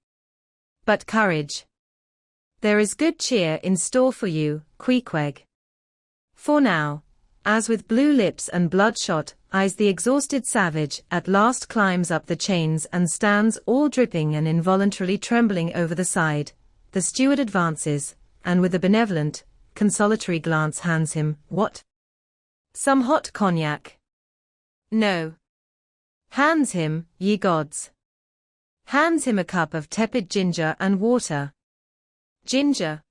But courage! There is good cheer in store for you, Queequeg. For now, as with blue lips and bloodshot eyes the exhausted savage at last climbs up the chains and stands all dripping and involuntarily trembling over the side, the steward advances, and with a benevolent, consolatory glance hands him, what? Some hot cognac? No. Hands him, ye gods. Hands him a cup of tepid ginger and water. Ginger?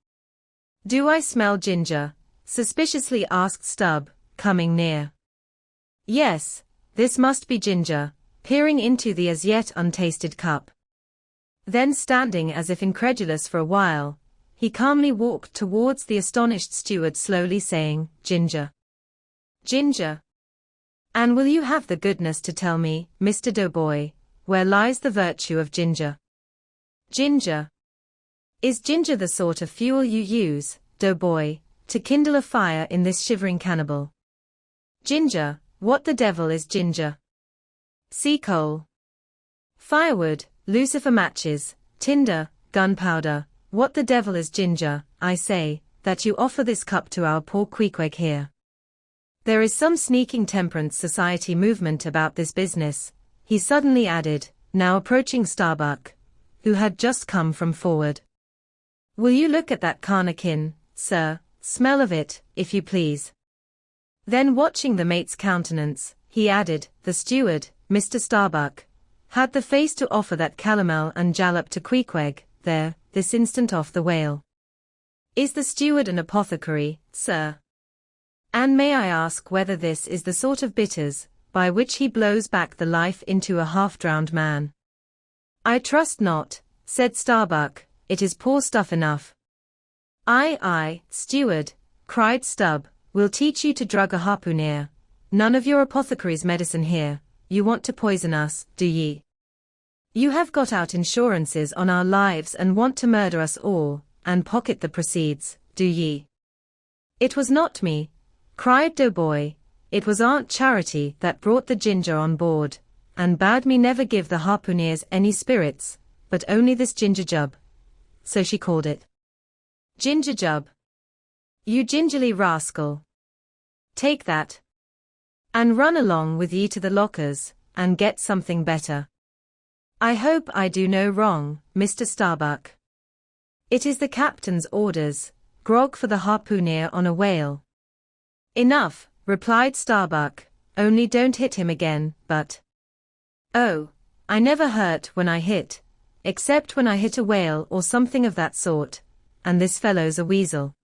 Do I smell ginger? Suspiciously asked Stubb, coming near. Yes, this must be ginger, peering into the as yet untasted cup. Then standing as if incredulous for a while, he calmly walked towards the astonished steward slowly saying, Ginger. Ginger. And will you have the goodness to tell me, Mr. Doughboy, where lies the virtue of ginger? Ginger. Is ginger the sort of fuel you use, Doughboy, to kindle a fire in this shivering cannibal? Ginger, what the devil is ginger? Sea coal. Firewood, lucifer matches, tinder, gunpowder, what the devil is ginger, I say, that you offer this cup to our poor Queequeg here? There is some sneaking temperance society movement about this business, he suddenly added, now approaching Starbuck, who had just come from forward. Will you look at that carnakin, sir, smell of it, if you please. Then watching the mate's countenance, he added, the steward, Mr. Starbuck, had the face to offer that calomel and jalap to Queequeg, there, this instant off the whale. Is the steward an apothecary, sir? And may I ask whether this is the sort of bitters, by which he blows back the life into a half-drowned man? I trust not, said Starbuck, it is poor stuff enough. Aye, steward, cried Stubb, we'll teach you to drug a harpooner. None of your apothecary's medicine here, you want to poison us, do ye? You have got out insurances on our lives and want to murder us all, and pocket the proceeds, do ye? It was not me, cried Doughboy, it was Aunt Charity that brought the ginger on board, and bade me never give the harpooneers any spirits, but only this ginger jub. So she called it. Ginger jub. You gingerly rascal. Take that. And run along with ye to the lockers, and get something better. I hope I do no wrong, Mr. Starbuck. It is the captain's orders, grog for the harpooner on a whale. Enough, replied Starbuck, only don't hit him again, but. Oh, I never hurt when I hit, except when I hit a whale or something of that sort, and this fellow's a weasel.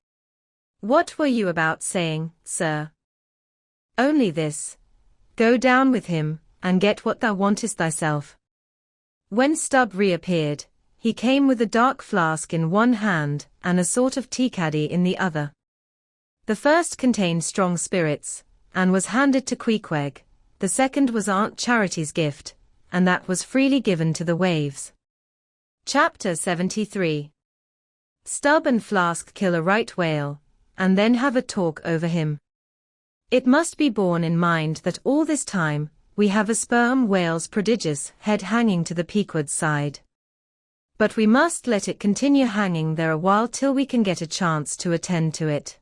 What were you about saying, sir? Only this. Go down with him, and get what thou wantest thyself. When Stubb reappeared, he came with a dark flask in one hand and a sort of tea-caddy in the other. The first contained strong spirits, and was handed to Queequeg, the second was Aunt Charity's gift, and that was freely given to the waves. Chapter 73. Stub and Flask kill a right whale, and then have a talk over him. It must be borne in mind that all this time, we have a sperm whale's prodigious head hanging to the Pequod's side. But we must let it continue hanging there a while till we can get a chance to attend to it.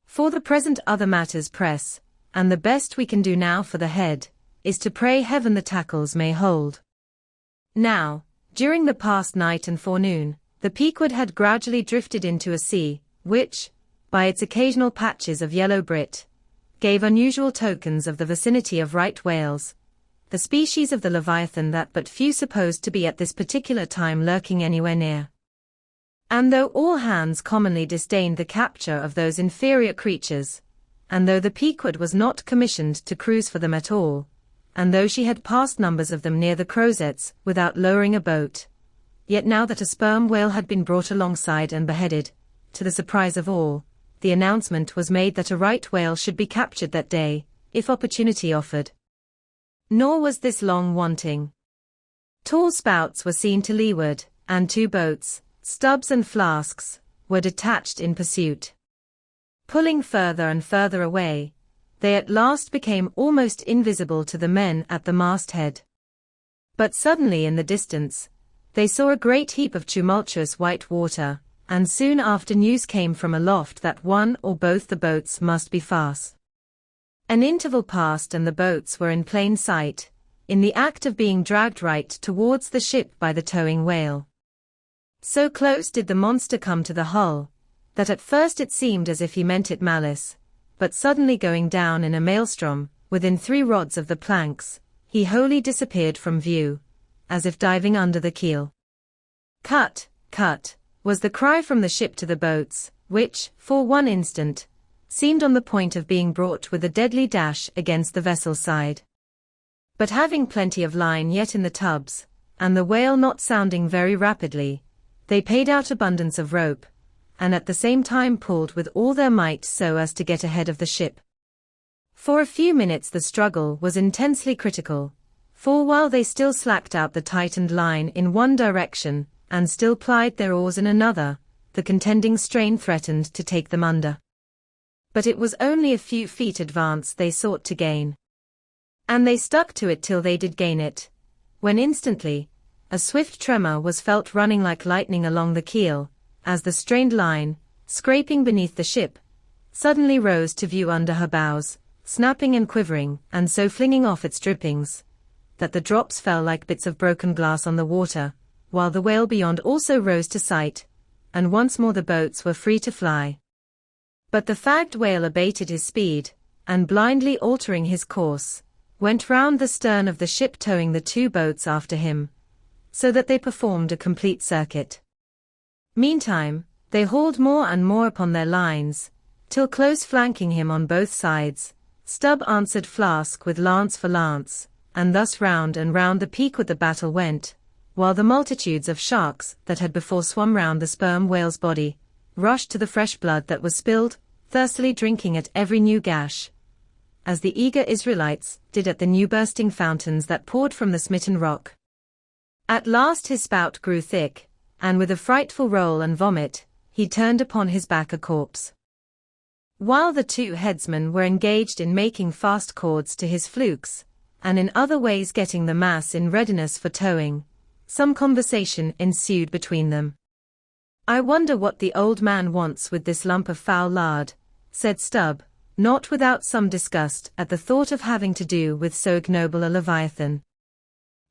For the present other matters press, and the best we can do now for the head, is to pray heaven the tackles may hold. Now, during the past night and forenoon, the Pequod had gradually drifted into a sea, which, by its occasional patches of yellow brit, gave unusual tokens of the vicinity of right whales, the species of the Leviathan that but few supposed to be at this particular time lurking anywhere near. And though all hands commonly disdained the capture of those inferior creatures, and though the Pequod was not commissioned to cruise for them at all, and though she had passed numbers of them near the Crozettes without lowering a boat, yet now that a sperm whale had been brought alongside and beheaded, to the surprise of all, the announcement was made that a right whale should be captured that day, if opportunity offered. Nor was this long wanting. Tall spouts were seen to leeward, and 2 boats, Stubs and Flasks, were detached in pursuit. Pulling further and further away, they at last became almost invisible to the men at the masthead. But suddenly in the distance, they saw a great heap of tumultuous white water, and soon after news came from aloft that one or both the boats must be fast. An interval passed and the boats were in plain sight, in the act of being dragged right towards the ship by the towing whale. So close did the monster come to the hull, that at first it seemed as if he meant it malice, but suddenly going down in a maelstrom, within 3 rods of the planks, he wholly disappeared from view, as if diving under the keel. "Cut, cut," was the cry from the ship to the boats, which, for one instant, seemed on the point of being brought with a deadly dash against the vessel's side. But having plenty of line yet in the tubs, and the whale not sounding very rapidly, they paid out abundance of rope, and at the same time pulled with all their might so as to get ahead of the ship. For a few minutes the struggle was intensely critical, for while they still slacked out the tightened line in one direction, and still plied their oars in another, the contending strain threatened to take them under. But it was only a few feet advance they sought to gain. And they stuck to it till they did gain it, when instantly, a swift tremor was felt running like lightning along the keel, as the strained line, scraping beneath the ship, suddenly rose to view under her bows, snapping and quivering, and so flinging off its drippings, that the drops fell like bits of broken glass on the water, while the whale beyond also rose to sight, and once more the boats were free to fly. But the fagged whale abated his speed, and blindly altering his course, went round the stern of the ship towing the 2 boats after him, so that they performed a complete circuit. Meantime, they hauled more and more upon their lines, till close flanking him on both sides, Stub answered Flask with lance for lance, and thus round and round the Pequod the battle went, while the multitudes of sharks that had before swum round the sperm whale's body, rushed to the fresh blood that was spilled, thirstily drinking at every new gash, as the eager Israelites did at the new bursting fountains that poured from the smitten rock. At last his spout grew thick, and with a frightful roll and vomit, he turned upon his back a corpse. While the 2 headsmen were engaged in making fast cords to his flukes, and in other ways getting the mass in readiness for towing, some conversation ensued between them. "I wonder what the old man wants with this lump of foul lard," said Stub, not without some disgust at the thought of having to do with so ignoble a Leviathan.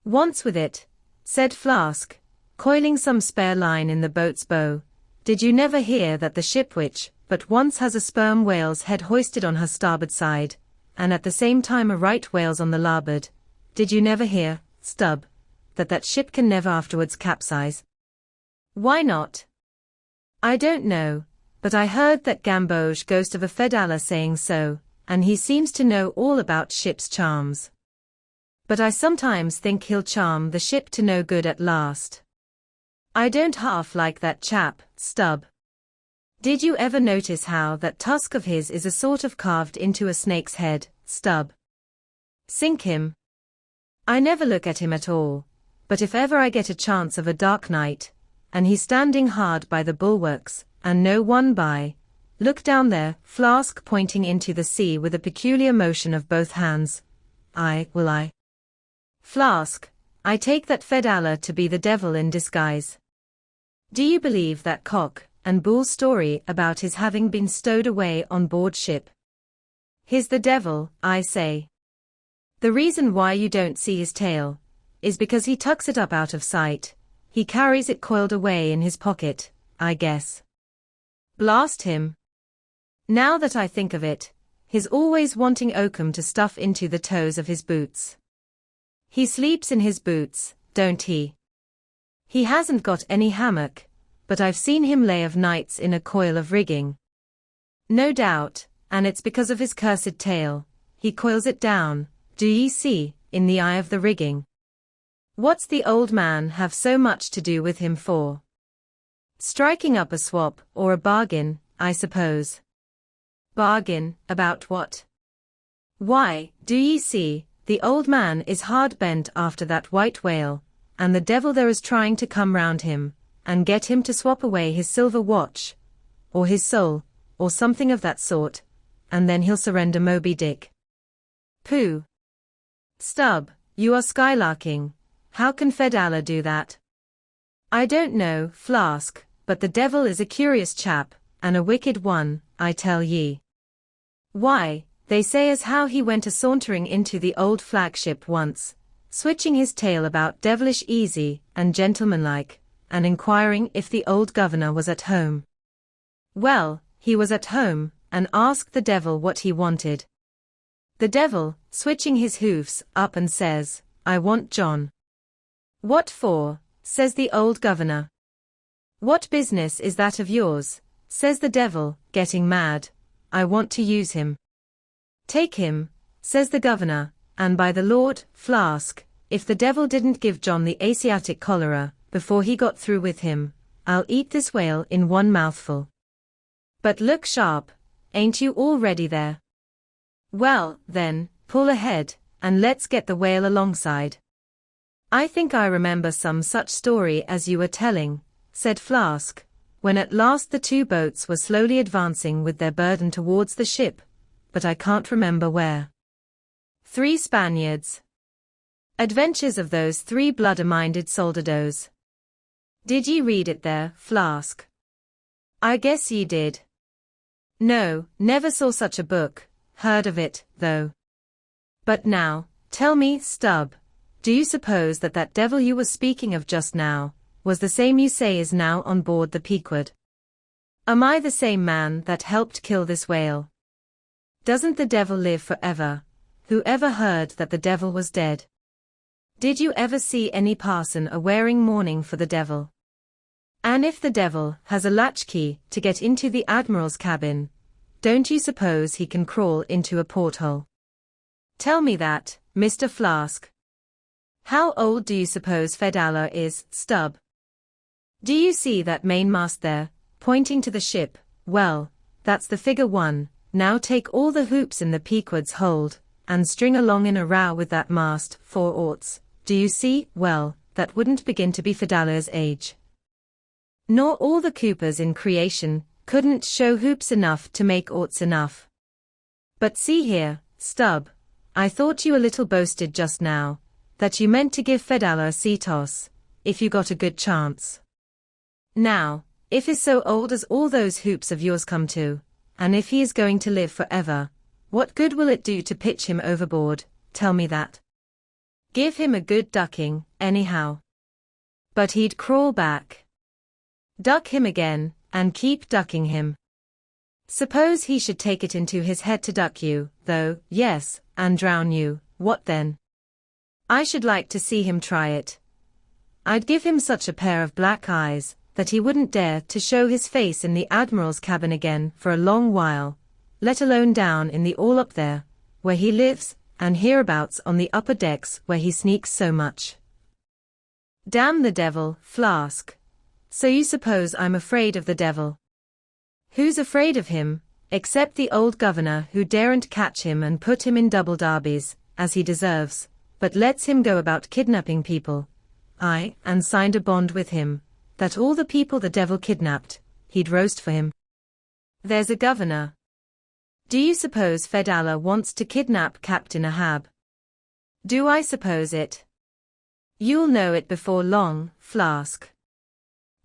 "Wants with it," said Flask, coiling some spare line in the boat's bow. "Did you never hear that the ship which but once has a sperm whale's head hoisted on her starboard side, and at the same time a right whale's on the larboard, did you never hear, Stub, that that ship can never afterwards capsize?" "Why not?" "I don't know, but I heard that Gamboge ghost of a Fedallah saying so, and he seems to know all about ship's charms. But I sometimes think he'll charm the ship to no good at last. I don't half like that chap, Stub. Did you ever notice how that tusk of his is a sort of carved into a snake's head, Stub? Sink him. I never look at him at all, but if ever I get a chance of a dark night, and he's standing hard by the bulwarks, and no one by. Look down there, Flask pointing into the sea with a peculiar motion of both hands. Will I? Flask, I take that Fedallah to be the devil in disguise. Do you believe that cock and bull story about his having been stowed away on board ship? He's the devil, I say. The reason why you don't see his tail is because he tucks it up out of sight. He carries it coiled away in his pocket, I guess. Blast him. Now that I think of it, he's always wanting oakum to stuff into the toes of his boots. He sleeps in his boots, don't he? He hasn't got any hammock, but I've seen him lay of nights in a coil of rigging. No doubt, and it's because of his cursed tail. He coils it down, do ye see, in the eye of the rigging. What's the old man have so much to do with him for? Striking up a swap or a bargain, I suppose. Bargain, about what? Why, do ye see, the old man is hard bent after that white whale, and the devil there is trying to come round him, and get him to swap away his silver watch, or his soul, or something of that sort, and then he'll surrender Moby Dick. Pooh. Stub, you are skylarking. How can Fedallah do that? I don't know, Flask, but the devil is a curious chap, and a wicked one, I tell ye. Why, they say as how he went a-sauntering into the old flagship once, switching his tail about devilish easy and gentlemanlike, and inquiring if the old governor was at home. Well, he was at home, and asked the devil what he wanted. The devil, switching his hoofs up and says, I want John. What for? Says the old governor. What business is that of yours? Says the devil, getting mad. I want to use him. Take him, says the governor, and by the Lord, Flask, if the devil didn't give John the Asiatic cholera before he got through with him, I'll eat this whale in one mouthful. But look sharp, ain't you all ready there? Well, then, pull ahead, and let's get the whale alongside. I think I remember some such story as you were telling, said Flask, when at last the two boats were slowly advancing with their burden towards the ship, but I can't remember where. 3 Spaniards. Adventures of those 3 blood-minded soldados. Did ye read it there, Flask? I guess ye did. No, never saw such a book, heard of it, though. But now, tell me, Stub, do you suppose that that devil you were speaking of just now was the same you say is now on board the Pequod? Am I the same man that helped kill this whale? Doesn't the devil live forever? Who ever heard that the devil was dead? Did you ever see any parson a-wearing mourning for the devil? And if the devil has a latchkey to get into the admiral's cabin, don't you suppose he can crawl into a porthole? Tell me that, Mr. Flask. How old do you suppose Fedallah is, Stub? Do you see that mainmast there, pointing to the ship? Well, that's the figure 1. Now take all the hoops in the Pequod's hold, and string along in a row with that mast, 4 oughts. Do you see? Well, that wouldn't begin to be Fedallah's age. Nor all the coopers in creation couldn't show hoops enough to make oughts enough. But see here, Stub, I thought you a little boasted just now, that you meant to give Fedallah a sea toss, if you got a good chance. Now, if he's so old as all those hoops of yours come to, and if he is going to live forever, what good will it do to pitch him overboard, tell me that? Give him a good ducking, anyhow. But he'd crawl back. Duck him again, and keep ducking him. Suppose he should take it into his head to duck you, though, yes, and drown you, what then? I should like to see him try it. I'd give him such a pair of black eyes, that he wouldn't dare to show his face in the admiral's cabin again for a long while, let alone down in the all up there, where he lives, and hereabouts on the upper decks where he sneaks so much. Damn the devil, Flask. So you suppose I'm afraid of the devil? Who's afraid of him, except the old governor who daren't catch him and put him in double darbies, as he deserves, but lets him go about kidnapping people? Aye, and signed a bond with him, that all the people the devil kidnapped, he'd roast for him. There's a governor. Do you suppose Fedallah wants to kidnap Captain Ahab? Do I suppose it? You'll know it before long, Flask.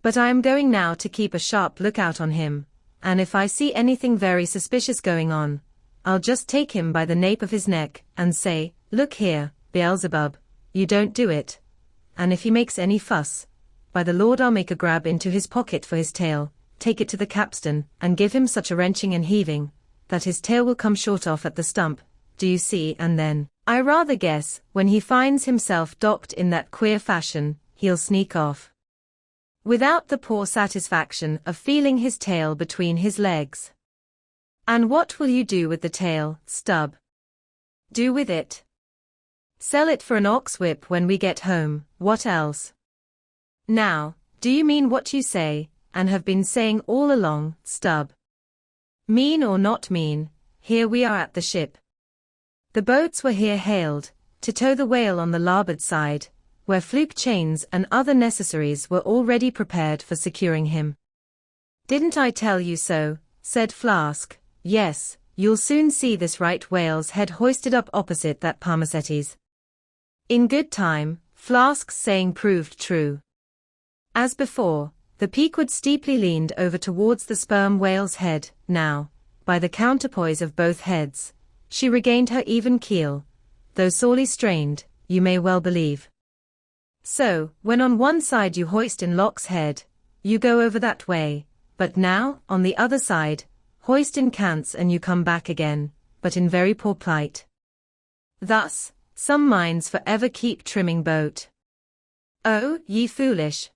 But I am going now to keep a sharp lookout on him, and if I see anything very suspicious going on, I'll just take him by the nape of his neck and say, "Look here, Beelzebub, you don't do it." And if he makes any fuss, by the Lord I'll make a grab into his pocket for his tail, take it to the capstan, and give him such a wrenching and heaving, that his tail will come short off at the stump, do you see, and then, I rather guess, when he finds himself docked in that queer fashion, he'll sneak off. Without the poor satisfaction of feeling his tail between his legs. And what will you do with the tail, Stub? Do with it? Sell it for an ox whip when we get home, what else? Now, do you mean what you say, and have been saying all along, Stub? Mean or not mean, here we are at the ship. The boats were here hailed, to tow the whale on the larboard side, where fluke chains and other necessaries were already prepared for securing him. Didn't I tell you so, said Flask. Yes, you'll soon see this right whale's head hoisted up opposite that Parmacetes. In good time, Flask's saying proved true. As before, the Pequod steeply leaned over towards the sperm whale's head. Now, by the counterpoise of both heads, she regained her even keel, though sorely strained, you may well believe. So, when on one side you hoist in Locke's head, you go over that way, but now, on the other side, hoist in Cant's and you come back again, but in very poor plight. Thus, some minds for ever keep trimming boat. Oh, ye foolish!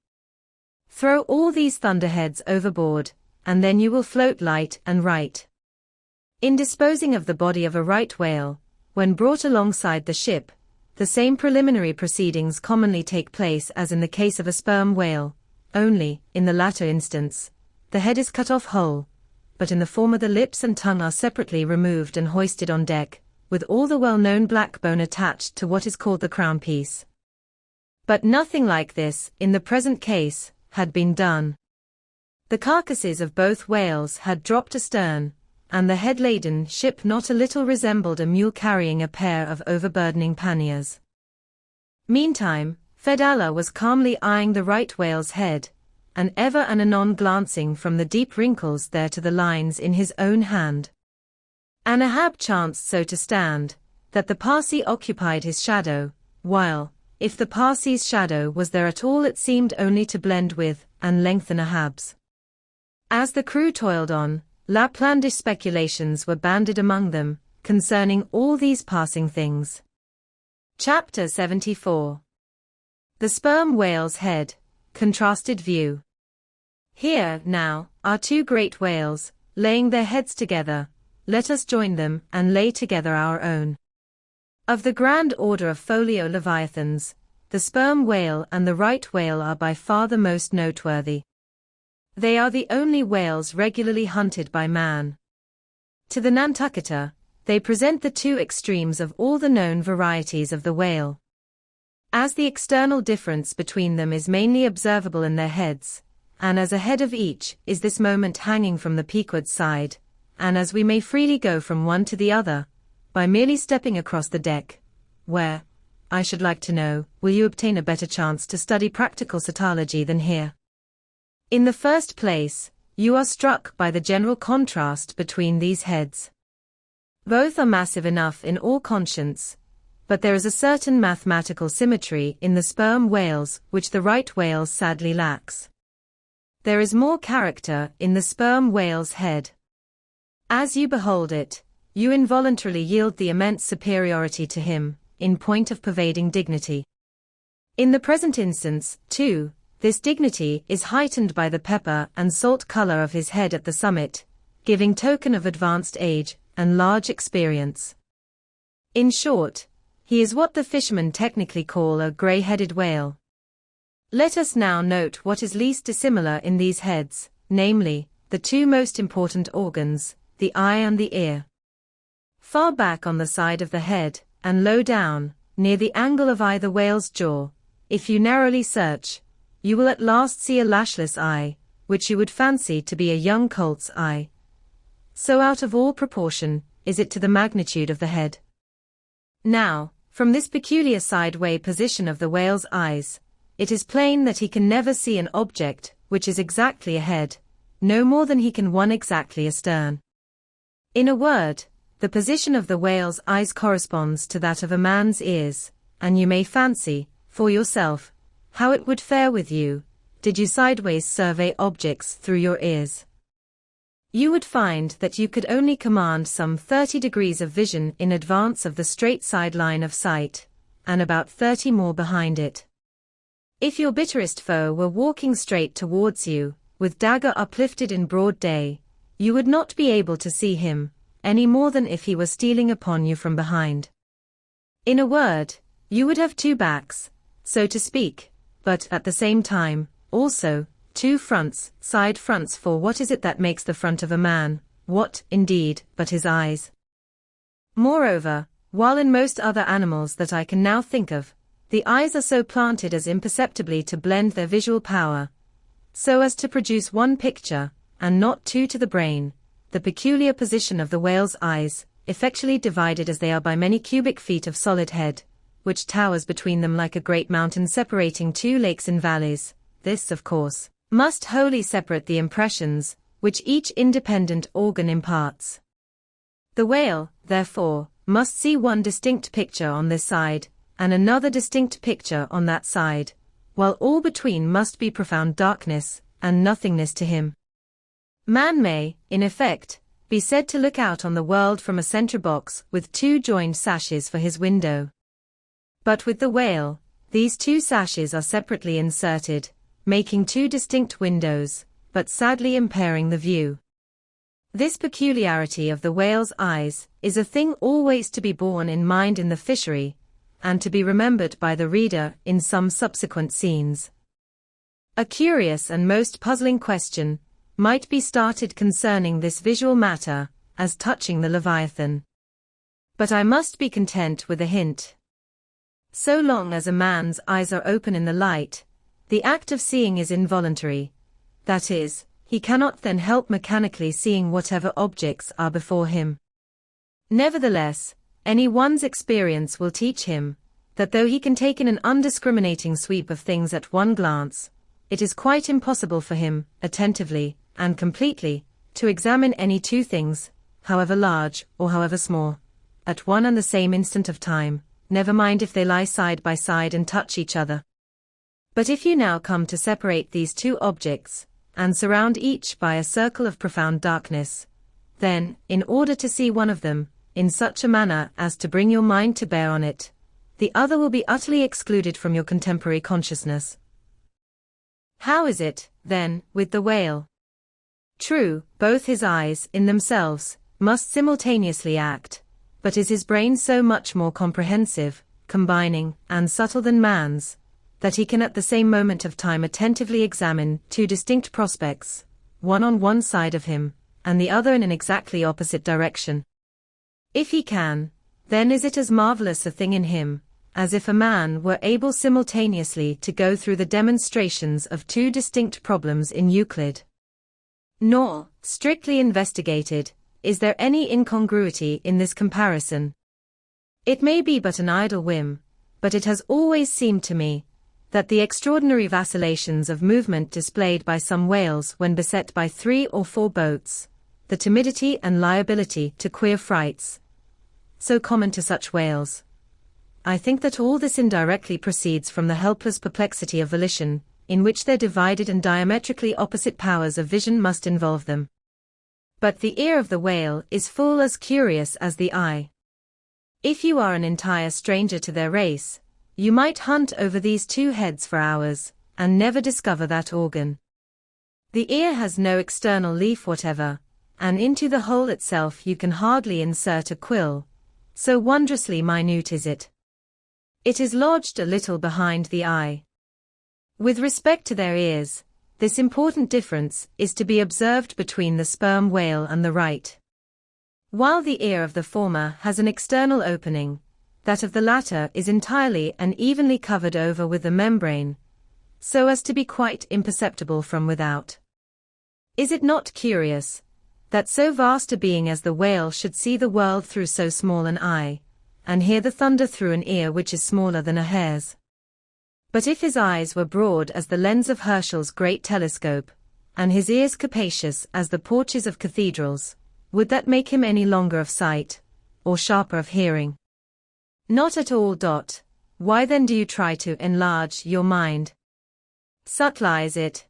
Throw all these thunderheads overboard, and then you will float light and right. In disposing of the body of a right whale, when brought alongside the ship, the same preliminary proceedings commonly take place as in the case of a sperm whale, only, in the latter instance, the head is cut off whole, but in the former the lips and tongue are separately removed and hoisted on deck, with all the well-known black bone attached to what is called the crown piece. But nothing like this, in the present case, had been done. The carcasses of both whales had dropped astern, and the head-laden ship not a little resembled a mule carrying a pair of overburdening panniers. Meantime, Fedallah was calmly eyeing the right whale's head, and ever and anon glancing from the deep wrinkles there to the lines in his own hand. And Ahab chanced so to stand, that the Parsee occupied his shadow, while, if the Parsee's shadow was there at all, it seemed only to blend with, and lengthen Ahab's. As the crew toiled on, Laplandish speculations were bandied among them, concerning all these passing things. Chapter 74. The Sperm Whale's Head, Contrasted View. Here, now, are two great whales, laying their heads together, let us join them, and lay together our own. Of the grand order of folio leviathans, the sperm whale and the right whale are by far the most noteworthy. They are the only whales regularly hunted by man. To the Nantucketer, they present the two extremes of all the known varieties of the whale. As the external difference between them is mainly observable in their heads, and as a head of each is this moment hanging from the Pequod's side, and as we may freely go from one to the other, by merely stepping across the deck, where, I should like to know, will you obtain a better chance to study practical cetology than here? In the first place, you are struck by the general contrast between these heads. Both are massive enough in all conscience, but there is a certain mathematical symmetry in the sperm whales which the right whale sadly lacks. There is more character in the sperm whale's head. As you behold it, you involuntarily yield the immense superiority to him, in point of pervading dignity. In the present instance, too, this dignity is heightened by the pepper and salt color of his head at the summit, giving token of advanced age and large experience. In short, he is what the fishermen technically call a gray-headed whale. Let us now note what is least dissimilar in these heads, namely, the two most important organs, the eye and the ear. Far back on the side of the head, and low down, near the angle of either whale's jaw, if you narrowly search, you will at last see a lashless eye, which you would fancy to be a young colt's eye. So out of all proportion is it to the magnitude of the head. Now, from this peculiar sideway position of the whale's eyes, it is plain that he can never see an object which is exactly ahead, no more than he can one exactly astern. In a word, the position of the whale's eyes corresponds to that of a man's ears, and you may fancy, for yourself, how it would fare with you, did you sideways survey objects through your ears. You would find that you could only command some 30 degrees of vision in advance of the straight side line of sight, and about 30 more behind it. If your bitterest foe were walking straight towards you, with dagger uplifted in broad day, you would not be able to see him, any more than if he were stealing upon you from behind. In a word, you would have two backs, so to speak, but at the same time, also, two fronts, side fronts, for what is it that makes the front of a man, what, indeed, but his eyes? Moreover, while in most other animals that I can now think of, the eyes are so planted as imperceptibly to blend their visual power, so as to produce one picture, and not two to the brain, the peculiar position of the whale's eyes, effectually divided as they are by many cubic feet of solid head, which towers between them like a great mountain separating two lakes in valleys, this, of course, must wholly separate the impressions which each independent organ imparts. The whale, therefore, must see one distinct picture on this side, and another distinct picture on that side, while all between must be profound darkness, and nothingness to him. Man may, in effect, be said to look out on the world from a centre box with two joined sashes for his window. But with the whale, these two sashes are separately inserted, making two distinct windows, but sadly impairing the view. This peculiarity of the whale's eyes is a thing always to be borne in mind in the fishery, and to be remembered by the reader in some subsequent scenes. A curious and most puzzling question might be started concerning this visual matter, as touching the Leviathan. But I must be content with a hint. So long as a man's eyes are open in the light, the act of seeing is involuntary, that is, he cannot then help mechanically seeing whatever objects are before him. Nevertheless, any one's experience will teach him that though he can take in an undiscriminating sweep of things at one glance, it is quite impossible for him, attentively and completely, to examine any two things, however large or however small, at one and the same instant of time, never mind if they lie side by side and touch each other. But if you now come to separate these two objects, and surround each by a circle of profound darkness, then, in order to see one of them, in such a manner as to bring your mind to bear on it, the other will be utterly excluded from your contemporary consciousness. How is it, then, with the whale? True, both his eyes, in themselves, must simultaneously act, but is his brain so much more comprehensive, combining, and subtle than man's, that he can at the same moment of time attentively examine two distinct prospects, one on one side of him, and the other in an exactly opposite direction? If he can, then is it as marvelous a thing in him, as if a man were able simultaneously to go through the demonstrations of two distinct problems in Euclid. Nor, strictly investigated, is there any incongruity in this comparison. It may be but an idle whim, but it has always seemed to me that the extraordinary vacillations of movement displayed by some whales when beset by 3 or 4 boats, the timidity and liability to queer frights, so common to such whales, I think that all this indirectly proceeds from the helpless perplexity of volition, in which their divided and diametrically opposite powers of vision must involve them. But the ear of the whale is full as curious as the eye. If you are an entire stranger to their race, you might hunt over these two heads for hours, and never discover that organ. The ear has no external leaf whatever, and into the hole itself you can hardly insert a quill, so wondrously minute is it. It is lodged a little behind the eye. With respect to their ears, this important difference is to be observed between the sperm whale and the right. While the ear of the former has an external opening, that of the latter is entirely and evenly covered over with a membrane, so as to be quite imperceptible from without. Is it not curious that so vast a being as the whale should see the world through so small an eye, and hear the thunder through an ear which is smaller than a hare's? But if his eyes were broad as the lens of Herschel's great telescope, and his ears capacious as the porches of cathedrals, would that make him any longer of sight, or sharper of hearing? Not at all. Why then do you try to enlarge your mind? Subtler is it.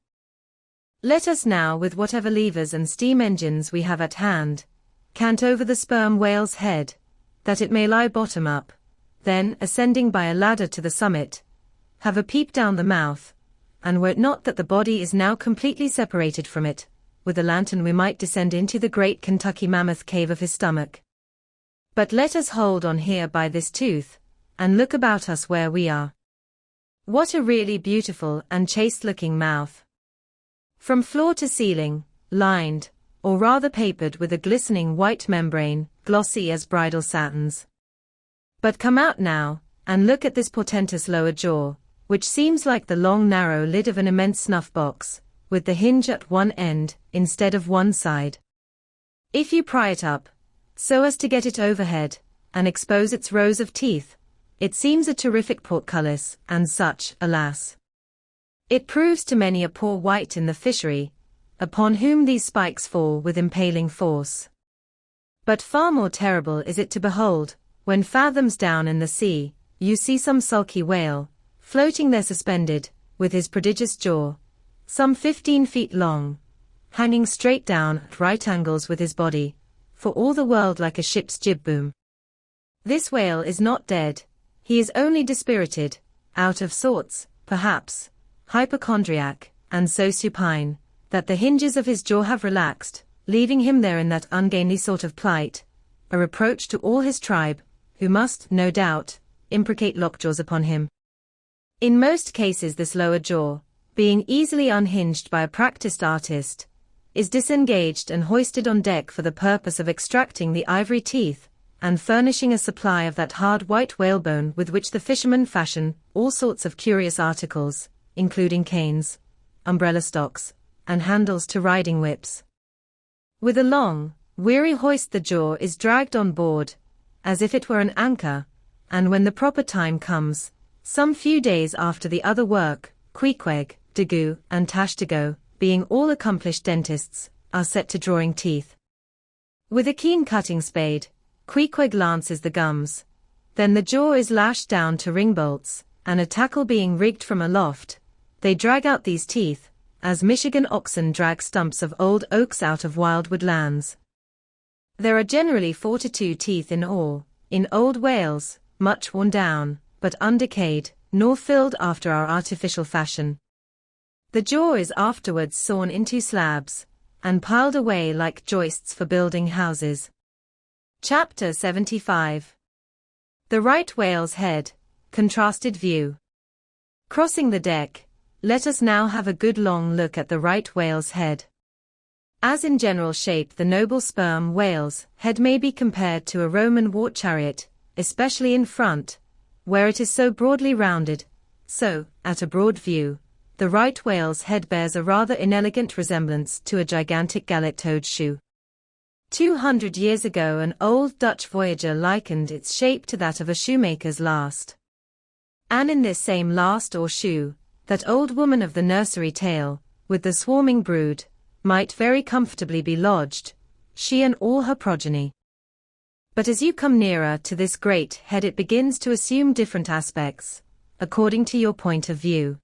Let us now, with whatever levers and steam engines we have at hand, cant over the sperm whale's head, that it may lie bottom up, then, ascending by a ladder to the summit, have a peep down the mouth, and were it not that the body is now completely separated from it, with a lantern we might descend into the great Kentucky mammoth cave of his stomach. But let us hold on here by this tooth, and look about us where we are. What a really beautiful and chaste-looking mouth! From floor to ceiling, lined, or rather papered with a glistening white membrane, glossy as bridal satins. But come out now, and look at this portentous lower jaw, which seems like the long narrow lid of an immense snuff-box, with the hinge at one end, instead of one side. If you pry it up, so as to get it overhead, and expose its rows of teeth, it seems a terrific portcullis, and such, alas! It proves to many a poor wight in the fishery, upon whom these spikes fall with impaling force. But far more terrible is it to behold, when fathoms down in the sea, you see some sulky whale, floating there suspended, with his prodigious jaw, some 15 feet long, hanging straight down at right angles with his body, for all the world like a ship's jib-boom. This whale is not dead, he is only dispirited, out of sorts, perhaps, hypochondriac, and so supine, that the hinges of his jaw have relaxed, leaving him there in that ungainly sort of plight, a reproach to all his tribe, who must, no doubt, imprecate lockjaws upon him. In most cases this lower jaw, being easily unhinged by a practiced artist, is disengaged and hoisted on deck for the purpose of extracting the ivory teeth, and furnishing a supply of that hard white whalebone with which the fishermen fashion all sorts of curious articles, including canes, umbrella stocks, and handles to riding whips. With a long, weary hoist the jaw is dragged on board, as if it were an anchor, and when the proper time comes, some few days after the other work, Queequeg, Daggoo, and Tashtago, being all accomplished dentists, are set to drawing teeth. With a keen cutting spade, Queequeg lances the gums. Then the jaw is lashed down to ring bolts, and a tackle being rigged from aloft, they drag out these teeth, as Michigan oxen drag stumps of old oaks out of wildwood lands. There are generally 42 teeth in all, in old whales, much worn down, but undecayed, nor filled after our artificial fashion. The jaw is afterwards sawn into slabs, and piled away like joists for building houses. Chapter 75. The right whale's head, contrasted view. Crossing the deck, let us now have a good long look at the right whale's head. As in general shape the noble sperm whale's head may be compared to a Roman war chariot, especially in front, where it is so broadly rounded, so, at a broad view, the right whale's head bears a rather inelegant resemblance to a gigantic gallet-toed shoe. 200 years ago an old Dutch voyager likened its shape to that of a shoemaker's last. And in this same last or shoe, that old woman of the nursery tale, with the swarming brood, might very comfortably be lodged, she and all her progeny. But as you come nearer to this great head it begins to assume different aspects, according to your point of view.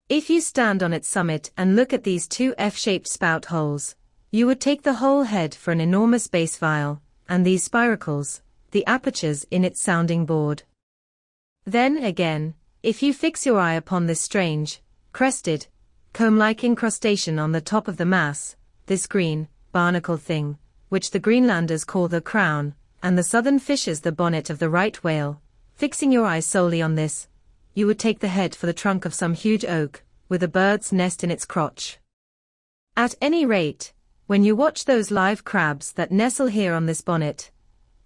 If you stand on its summit and look at these two F-shaped spout holes, you would take the whole head for an enormous bass viol, and these spiracles, the apertures in its sounding board. Then, again, if you fix your eye upon this strange, crested, comb-like incrustation on the top of the mass, this green, barnacle thing, which the Greenlanders call the crown, and the southern fishers the bonnet of the right whale, fixing your eyes solely on this, you would take the head for the trunk of some huge oak, with a bird's nest in its crotch. At any rate, when you watch those live crabs that nestle here on this bonnet,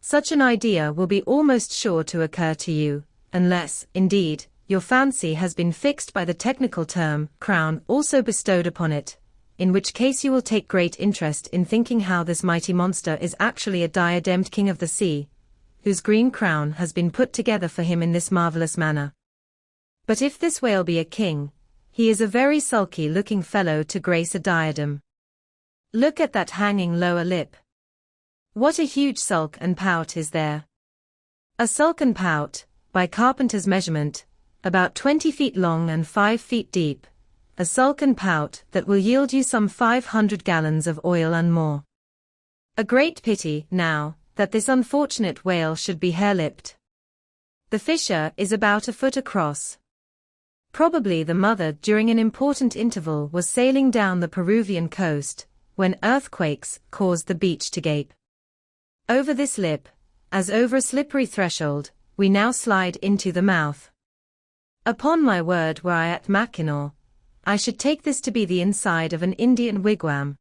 such an idea will be almost sure to occur to you, unless, indeed, your fancy has been fixed by the technical term, crown, also bestowed upon it, in which case you will take great interest in thinking how this mighty monster is actually a diademed king of the sea, whose green crown has been put together for him in this marvelous manner. But if this whale be a king, he is a very sulky-looking fellow to grace a diadem. Look at that hanging lower lip. What a huge sulk and pout is there. A sulk and pout, by carpenter's measurement, about 20 feet long and 5 feet deep, a sulk and pout that will yield you some 500 gallons of oil and more. A great pity, now, that this unfortunate whale should be hair-lipped. The fissure is about a foot across. Probably the mother during an important interval was sailing down the Peruvian coast, when earthquakes caused the beach to gape. Over this lip, as over a slippery threshold, we now slide into the mouth. Upon my word, were I at Mackinac, I should take this to be the inside of an Indian wigwam.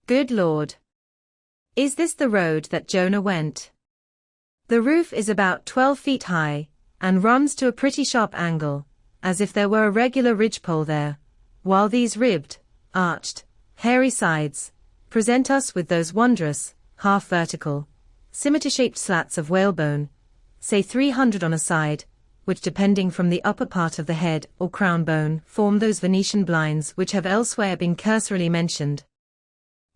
Good Lord! Is this the road that Jonah went? The roof is about 12 feet high, and runs to a pretty sharp angle, as if there were a regular ridgepole there, while these ribbed, arched, hairy sides present us with those wondrous, half-vertical, scimitar-shaped slats of whalebone, say 300 on a side, which depending from the upper part of the head or crown bone form those Venetian blinds which have elsewhere been cursorily mentioned.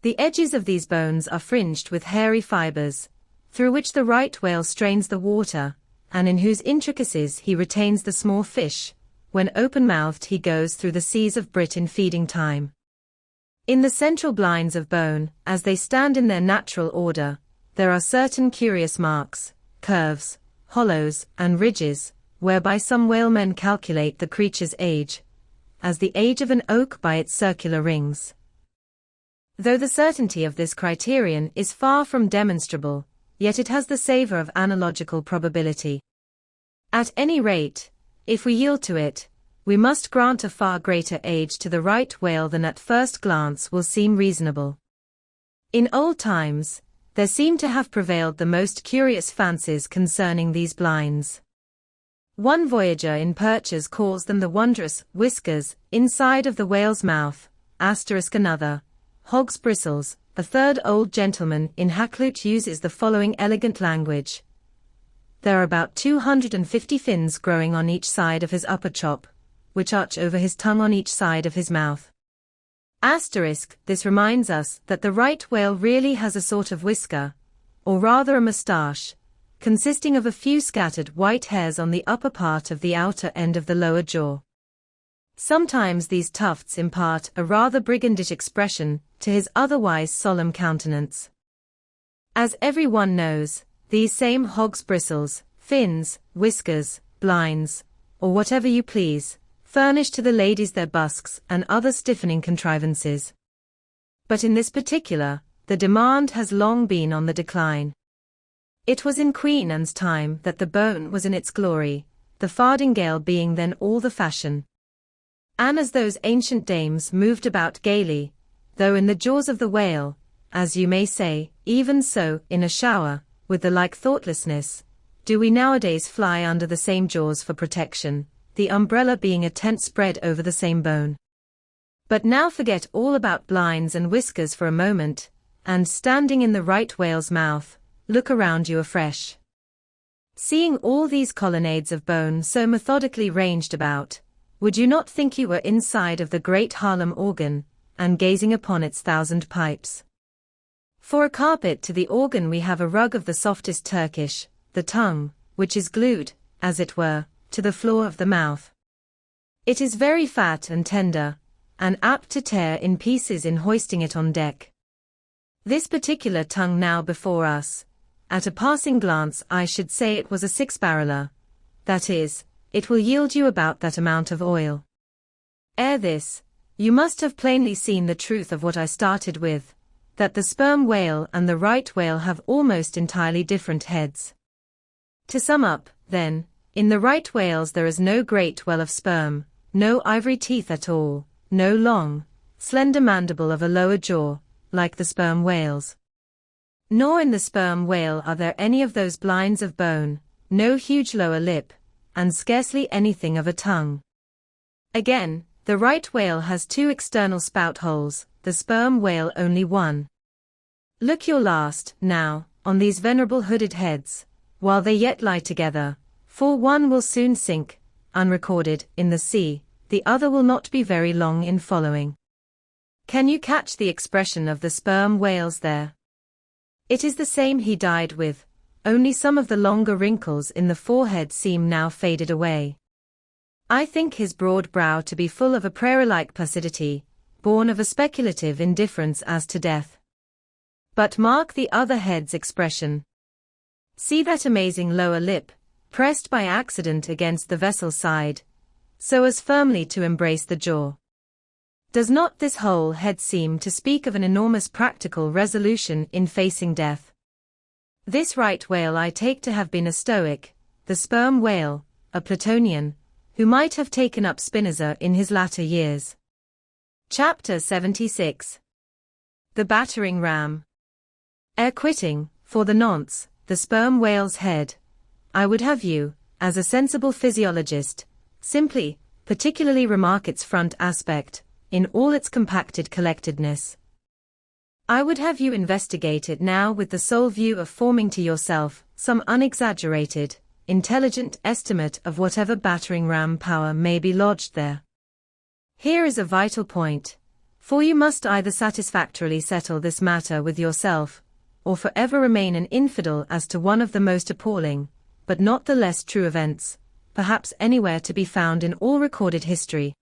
The edges of these bones are fringed with hairy fibers, through which the right whale strains the water, and in whose intricacies he retains the small fish, when open-mouthed he goes through the seas of Brit in feeding time. In the central blinds of bone, as they stand in their natural order, there are certain curious marks, curves, hollows, and ridges, whereby some whalemen calculate the creature's age, as the age of an oak by its circular rings. Though the certainty of this criterion is far from demonstrable, yet it has the savor of analogical probability. At any rate, if we yield to it, we must grant a far greater age to the right whale than at first glance will seem reasonable. In old times, there seem to have prevailed the most curious fancies concerning these blinds. One voyager in Purchas calls them the wondrous whiskers inside of the whale's mouth, another, hog's bristles. A third old gentleman in Hakluyt uses the following elegant language. There are about 250 fins growing on each side of his upper chop, which arch over his tongue on each side of his mouth. This reminds us that the right whale really has a sort of whisker, or rather a moustache, consisting of a few scattered white hairs on the upper part of the outer end of the lower jaw. Sometimes these tufts impart a rather brigandish expression to his otherwise solemn countenance. As every one knows, these same hog's bristles, fins, whiskers, blinds, or whatever you please, furnish to the ladies their busks and other stiffening contrivances. But in this particular, the demand has long been on the decline. It was in Queen Anne's time that the bone was in its glory, the fardingale being then all the fashion. And as those ancient dames moved about gaily, though in the jaws of the whale, as you may say, even so, in a shower, with the like thoughtlessness, do we nowadays fly under the same jaws for protection, the umbrella being a tent spread over the same bone. But now forget all about blinds and whiskers for a moment, and standing in the right whale's mouth, look around you afresh. Seeing all these colonnades of bone so methodically ranged about, would you not think you were inside of the great Harlem organ, and gazing upon its 1,000 pipes? For a carpet to the organ we have a rug of the softest Turkish, the tongue, which is glued, as it were, to the floor of the mouth. It is very fat and tender, and apt to tear in pieces in hoisting it on deck. This particular tongue now before us, at a passing glance I should say it was a 6-barreler, that is, it will yield you about that amount of oil. Ere this, you must have plainly seen the truth of what I started with, that the sperm whale and the right whale have almost entirely different heads. To sum up, then, in the right whales there is no great well of sperm, no ivory teeth at all, no long, slender mandible of a lower jaw, like the sperm whales. Nor in the sperm whale are there any of those blinds of bone, no huge lower lip, and scarcely anything of a tongue. Again, the right whale has 2 external spout holes, the sperm whale only 1. Look your last, now, on these venerable hooded heads, while they yet lie together, for one will soon sink, unrecorded, in the sea, the other will not be very long in following. Can you catch the expression of the sperm whales there? It is the same he died with, only some of the longer wrinkles in the forehead seem now faded away. I think his broad brow to be full of a prayer-like placidity, born of a speculative indifference as to death. But mark the other head's expression. See that amazing lower lip, pressed by accident against the vessel's side, so as firmly to embrace the jaw. Does not this whole head seem to speak of an enormous practical resolution in facing death? This right whale I take to have been a Stoic, the sperm whale, a Platonian, who might have taken up Spinoza in his latter years. Chapter 76. The Battering Ram. Ere quitting, for the nonce, the sperm whale's head, I would have you, as a sensible physiologist, simply, particularly remark its front aspect, in all its compacted collectedness. I would have you investigate it now with the sole view of forming to yourself some unexaggerated, intelligent estimate of whatever battering ram power may be lodged there. Here is a vital point, for you must either satisfactorily settle this matter with yourself, or forever remain an infidel as to one of the most appalling, but not the less true events, perhaps anywhere to be found in all recorded history.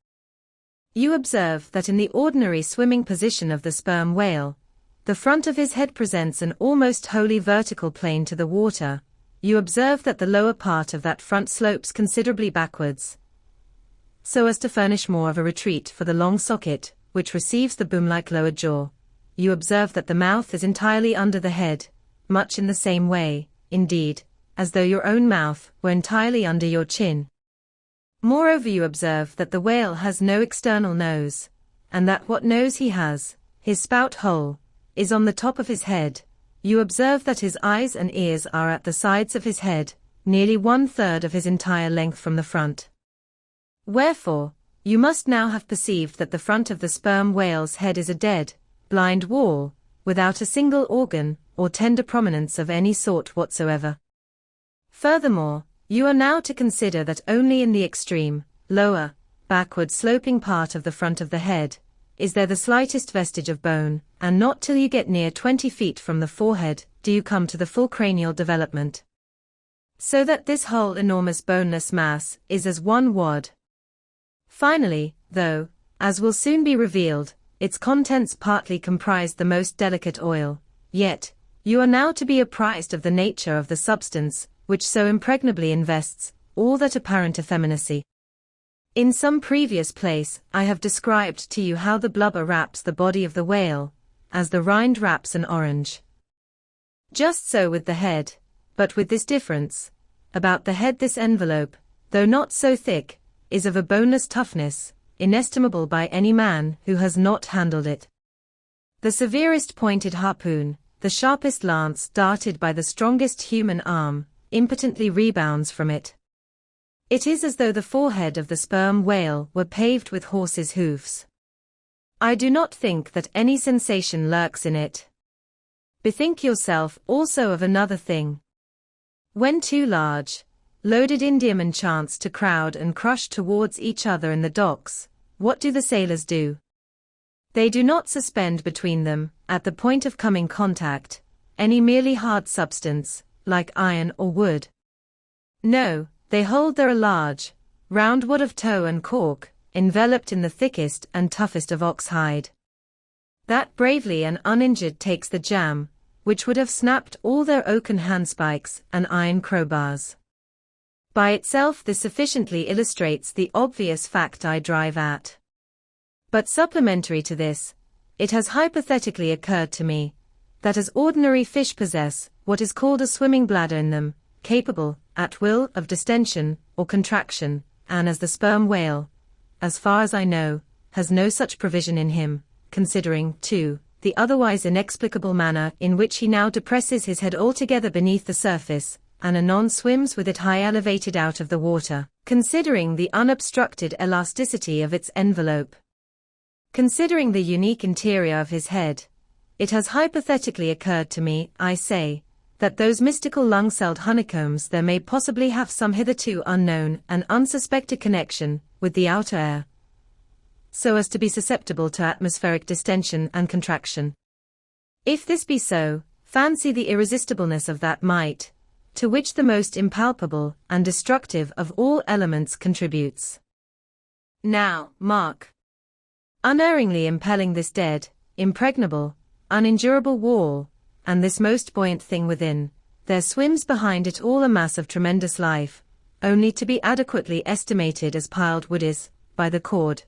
You observe that in the ordinary swimming position of the sperm whale, the front of his head presents an almost wholly vertical plane to the water. You observe that the lower part of that front slopes considerably backwards, so as to furnish more of a retreat for the long socket, which receives the boom-like lower jaw. You observe that the mouth is entirely under the head, much in the same way, indeed, as though your own mouth were entirely under your chin. Moreover, you observe that the whale has no external nose, and that what nose he has, his spout hole, is on the top of his head. You observe that his eyes and ears are at the sides of his head, nearly 1/3 of his entire length from the front. Wherefore, you must now have perceived that the front of the sperm whale's head is a dead, blind wall, without a single organ, or tender prominence of any sort whatsoever. Furthermore, you are now to consider that only in the extreme, lower, backward sloping part of the front of the head, is there the slightest vestige of bone, and not till you get near 20 feet from the forehead, do you come to the full cranial development. So that this whole enormous boneless mass is as one wad. Finally, though, as will soon be revealed, its contents partly comprise the most delicate oil, yet, you are now to be apprised of the nature of the substance, which so impregnably invests all that apparent effeminacy. In some previous place, I have described to you how the blubber wraps the body of the whale, as the rind wraps an orange. Just so with the head, but with this difference. About the head this envelope, though not so thick, is of a boneless toughness, inestimable by any man who has not handled it. The severest pointed harpoon, the sharpest lance darted by the strongest human arm, impotently rebounds from it. It is as though the forehead of the sperm whale were paved with horses' hoofs. I do not think that any sensation lurks in it. Bethink yourself also of another thing. When two large, loaded Indiamen chance to crowd and crush towards each other in the docks, what do the sailors do? They do not suspend between them, at the point of coming contact, any merely hard substance, like iron or wood. No, they hold there a large, round wad of tow and cork, enveloped in the thickest and toughest of ox hide. That bravely and uninjured takes the jam, which would have snapped all their oaken handspikes and iron crowbars. By itself this sufficiently illustrates the obvious fact I drive at. But supplementary to this, it has hypothetically occurred to me, that as ordinary fish possess what is called a swimming bladder in them, capable, at will, of distension or contraction, and as the sperm whale, as far as I know, has no such provision in him, considering, too, the otherwise inexplicable manner in which he now depresses his head altogether beneath the surface, and anon swims with it high elevated out of the water, considering the unobstructed elasticity of its envelope. Considering the unique interior of his head, it has hypothetically occurred to me, I say, that those mystical lung-celled honeycombs there may possibly have some hitherto unknown and unsuspected connection with the outer air, so as to be susceptible to atmospheric distension and contraction. If this be so, fancy the irresistibleness of that might, to which the most impalpable and destructive of all elements contributes. Now, mark. Unerringly impelling this dead, impregnable, unendurable wall, and this most buoyant thing within, there swims behind it all a mass of tremendous life, only to be adequately estimated as piled wood is, by the cord,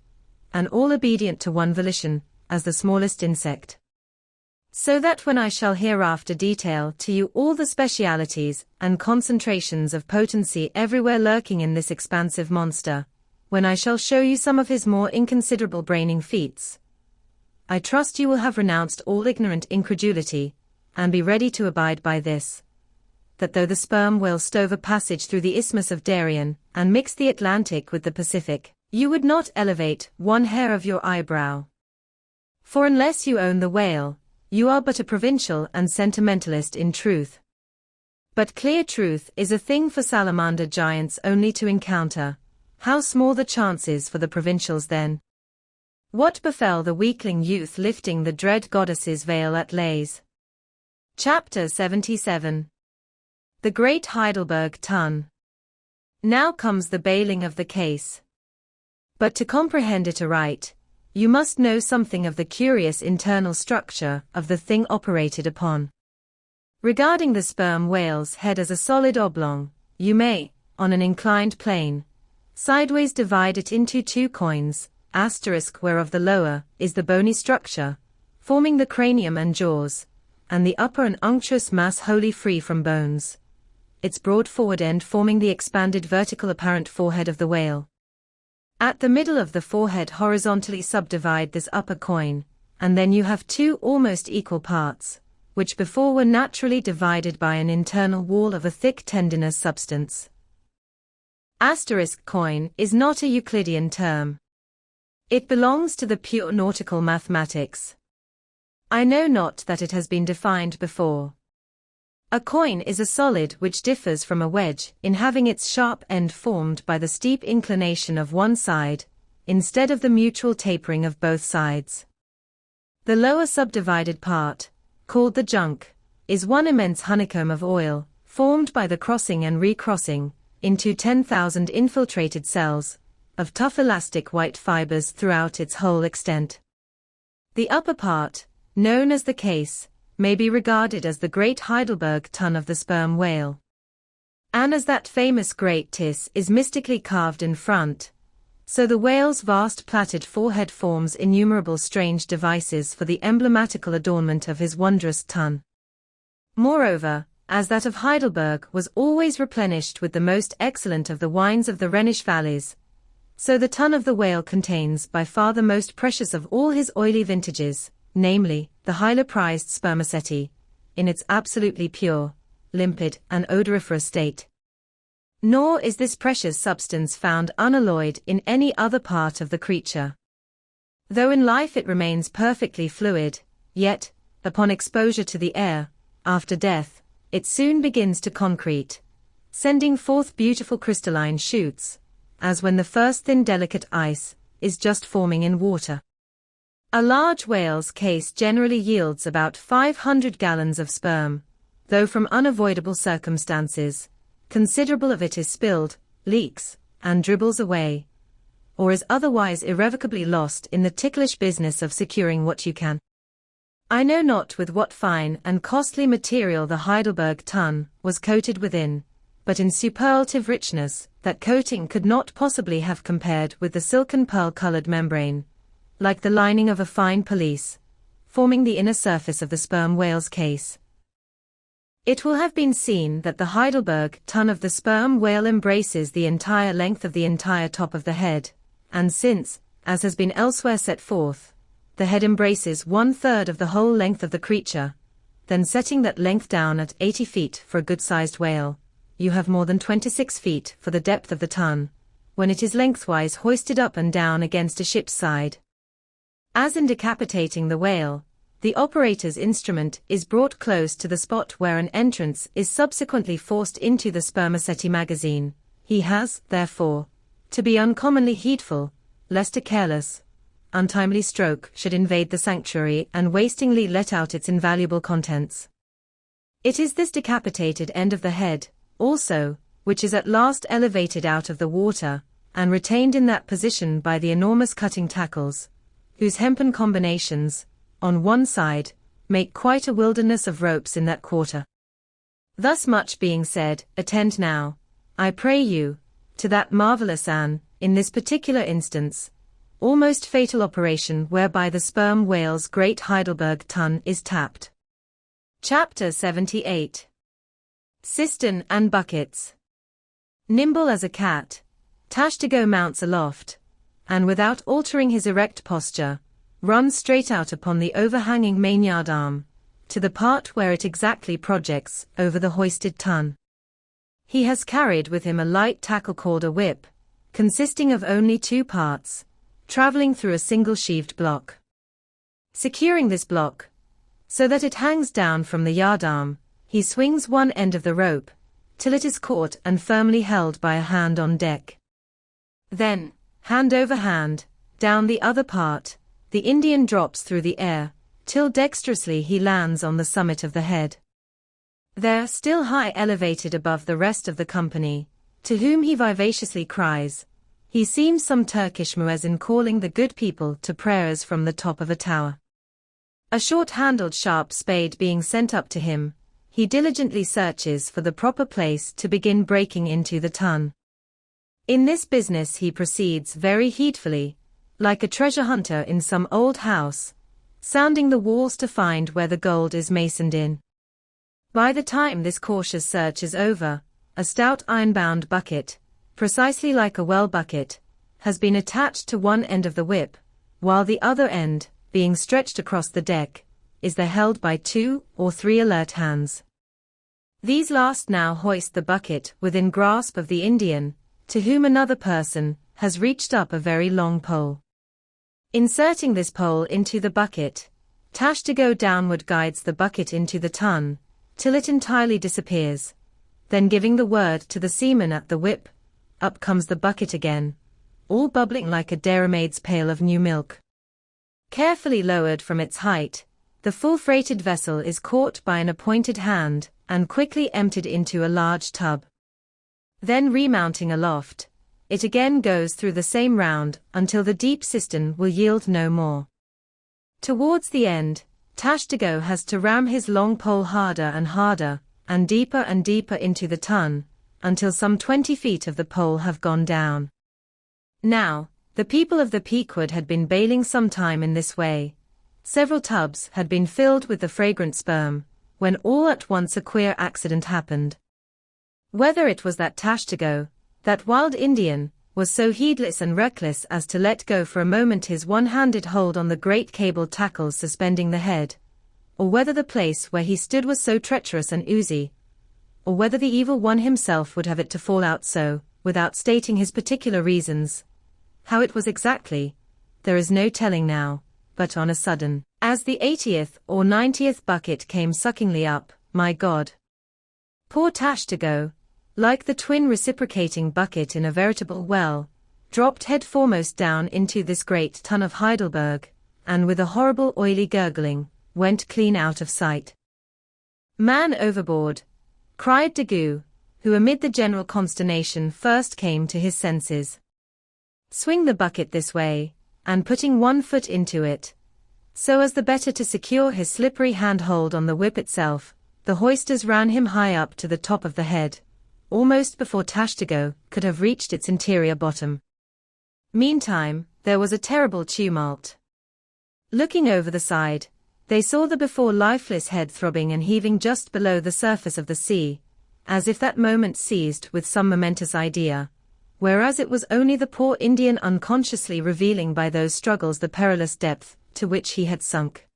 and all obedient to one volition, as the smallest insect. So that when I shall hereafter detail to you all the specialities and concentrations of potency everywhere lurking in this expansive monster, when I shall show you some of his more inconsiderable braining feats, I trust you will have renounced all ignorant incredulity, and be ready to abide by this, that though the sperm whale stove a passage through the Isthmus of Darien, and mixed the Atlantic with the Pacific, you would not elevate one hair of your eyebrow. For unless you own the whale, you are but a provincial and sentimentalist in truth. But clear truth is a thing for salamander giants only to encounter. How small the chances for the provincials then? What befell the weakling youth lifting the dread goddess's veil at Lays? Chapter 77. The Great Heidelberg Tun. Now comes the bailing of the case. But to comprehend it aright, you must know something of the curious internal structure of the thing operated upon. Regarding the sperm whale's head as a solid oblong, you may, on an inclined plane, sideways divide it into two coins, asterisk whereof the lower is the bony structure, forming the cranium and jaws, and the upper an unctuous mass wholly free from bones, its broad forward end forming the expanded vertical apparent forehead of the whale. At the middle of the forehead horizontally subdivide this upper coin, and then you have two almost equal parts, which before were naturally divided by an internal wall of a thick tendinous substance. Asterisk coin is not a Euclidean term. It belongs to the pure nautical mathematics. I know not that it has been defined before. A coin is a solid which differs from a wedge in having its sharp end formed by the steep inclination of one side, instead of the mutual tapering of both sides. The lower subdivided part, called the junk, is one immense honeycomb of oil, formed by the crossing and recrossing, into 10,000 infiltrated cells, of tough elastic white fibers throughout its whole extent. The upper part, known as the case, may be regarded as the great Heidelberg tun of the sperm whale. And as that famous great tis is mystically carved in front, so the whale's vast plaited forehead forms innumerable strange devices for the emblematical adornment of his wondrous tun. Moreover, as that of Heidelberg was always replenished with the most excellent of the wines of the Rhenish valleys, so the tun of the whale contains by far the most precious of all his oily vintages, namely, the highly prized spermaceti, in its absolutely pure, limpid, and odoriferous state. Nor is this precious substance found unalloyed in any other part of the creature. Though in life it remains perfectly fluid, yet, upon exposure to the air, after death, it soon begins to concrete, sending forth beautiful crystalline shoots, as when the first thin delicate ice is just forming in water. A large whale's case generally yields about 500 gallons of sperm, though from unavoidable circumstances, considerable of it is spilled, leaks, and dribbles away, or is otherwise irrevocably lost in the ticklish business of securing what you can. I know not with what fine and costly material the Heidelberg tun was coated within, but in superlative richness, that coating could not possibly have compared with the silken pearl-colored membrane, like the lining of a fine pelisse, forming the inner surface of the sperm whale's case. It will have been seen that the Heidelberg tun of the sperm whale embraces the entire length of the entire top of the head, and since, as has been elsewhere set forth, the head embraces 1/3 of the whole length of the creature, then setting that length down at 80 feet for a good-sized whale, you have more than 26 feet for the depth of the ton, when it is lengthwise hoisted up and down against a ship's side. As in decapitating the whale, the operator's instrument is brought close to the spot where an entrance is subsequently forced into the spermaceti magazine. He has, therefore, to be uncommonly heedful, lest a careless, untimely stroke should invade the sanctuary and wastingly let out its invaluable contents. It is this decapitated end of the head, also, which is at last elevated out of the water, and retained in that position by the enormous cutting tackles, whose hempen combinations, on one side, make quite a wilderness of ropes in that quarter. Thus much being said, attend now, I pray you, to that marvelous and, in this particular instance, almost fatal operation whereby the sperm whale's great Heidelberg tun is tapped. Chapter 78. Cistern and Buckets. Nimble as a cat, Tashtigo mounts aloft, and without altering his erect posture, runs straight out upon the overhanging mainyard arm, to the part where it exactly projects over the hoisted tun. He has carried with him a light tackle called a whip, consisting of only 2 parts, traveling through a single sheaved block. Securing this block, so that it hangs down from the yardarm, he swings one end of the rope, till it is caught and firmly held by a hand on deck. Then, hand over hand, down the other part, the Indian drops through the air, till dexterously he lands on the summit of the head. There, still high elevated above the rest of the company, to whom he vivaciously cries, he seems some Turkish muezzin calling the good people to prayers from the top of a tower. A short-handled sharp spade being sent up to him, he diligently searches for the proper place to begin breaking into the tun. In this business he proceeds very heedfully, like a treasure hunter in some old house, sounding the walls to find where the gold is masoned in. By the time this cautious search is over, a stout iron-bound bucket, precisely like a well bucket, has been attached to one end of the whip, while the other end, being stretched across the deck, is there held by 2 or 3 alert hands. These last now hoist the bucket within grasp of the Indian, to whom another person has reached up a very long pole. Inserting this pole into the bucket, Tashtigo downward guides the bucket into the tun, till it entirely disappears. Then giving the word to the seaman at the whip, up comes the bucket again, all bubbling like a dairymaid's pail of new milk. Carefully lowered from its height, the full-freighted vessel is caught by an appointed hand, and quickly emptied into a large tub. Then remounting aloft, it again goes through the same round until the deep cistern will yield no more. Towards the end, Tashtigo has to ram his long pole harder and deeper into the tun, until some 20 feet of the pole have gone down. Now, the people of the Pequod had been bailing some time in this way. Several tubs had been filled with the fragrant sperm, when all at once a queer accident happened. Whether it was that Tashtigo, that wild Indian, was so heedless and reckless as to let go for a moment his one-handed hold on the great cable tackles suspending the head, or whether the place where he stood was so treacherous and oozy, or whether the evil one himself would have it to fall out so, without stating his particular reasons. How it was exactly, there is no telling now, but on a sudden, as the 80th or 90th bucket came suckingly up, my God! Poor Tashtigo, like the twin reciprocating bucket in a veritable well, dropped head foremost down into this great tun of Heidelberg, and with a horrible oily gurgling, went clean out of sight. Man overboard! Cried Daggoo, who amid the general consternation first came to his senses. Swing the bucket this way, and putting one foot into it, so as the better to secure his slippery hand-hold on the whip itself, the hoisters ran him high up to the top of the head, almost before Tashtigo could have reached its interior bottom. Meantime, there was a terrible tumult. Looking over the side, they saw the before lifeless head throbbing and heaving just below the surface of the sea, as if that moment seized with some momentous idea, whereas it was only the poor Indian unconsciously revealing by those struggles the perilous depth to which he had sunk.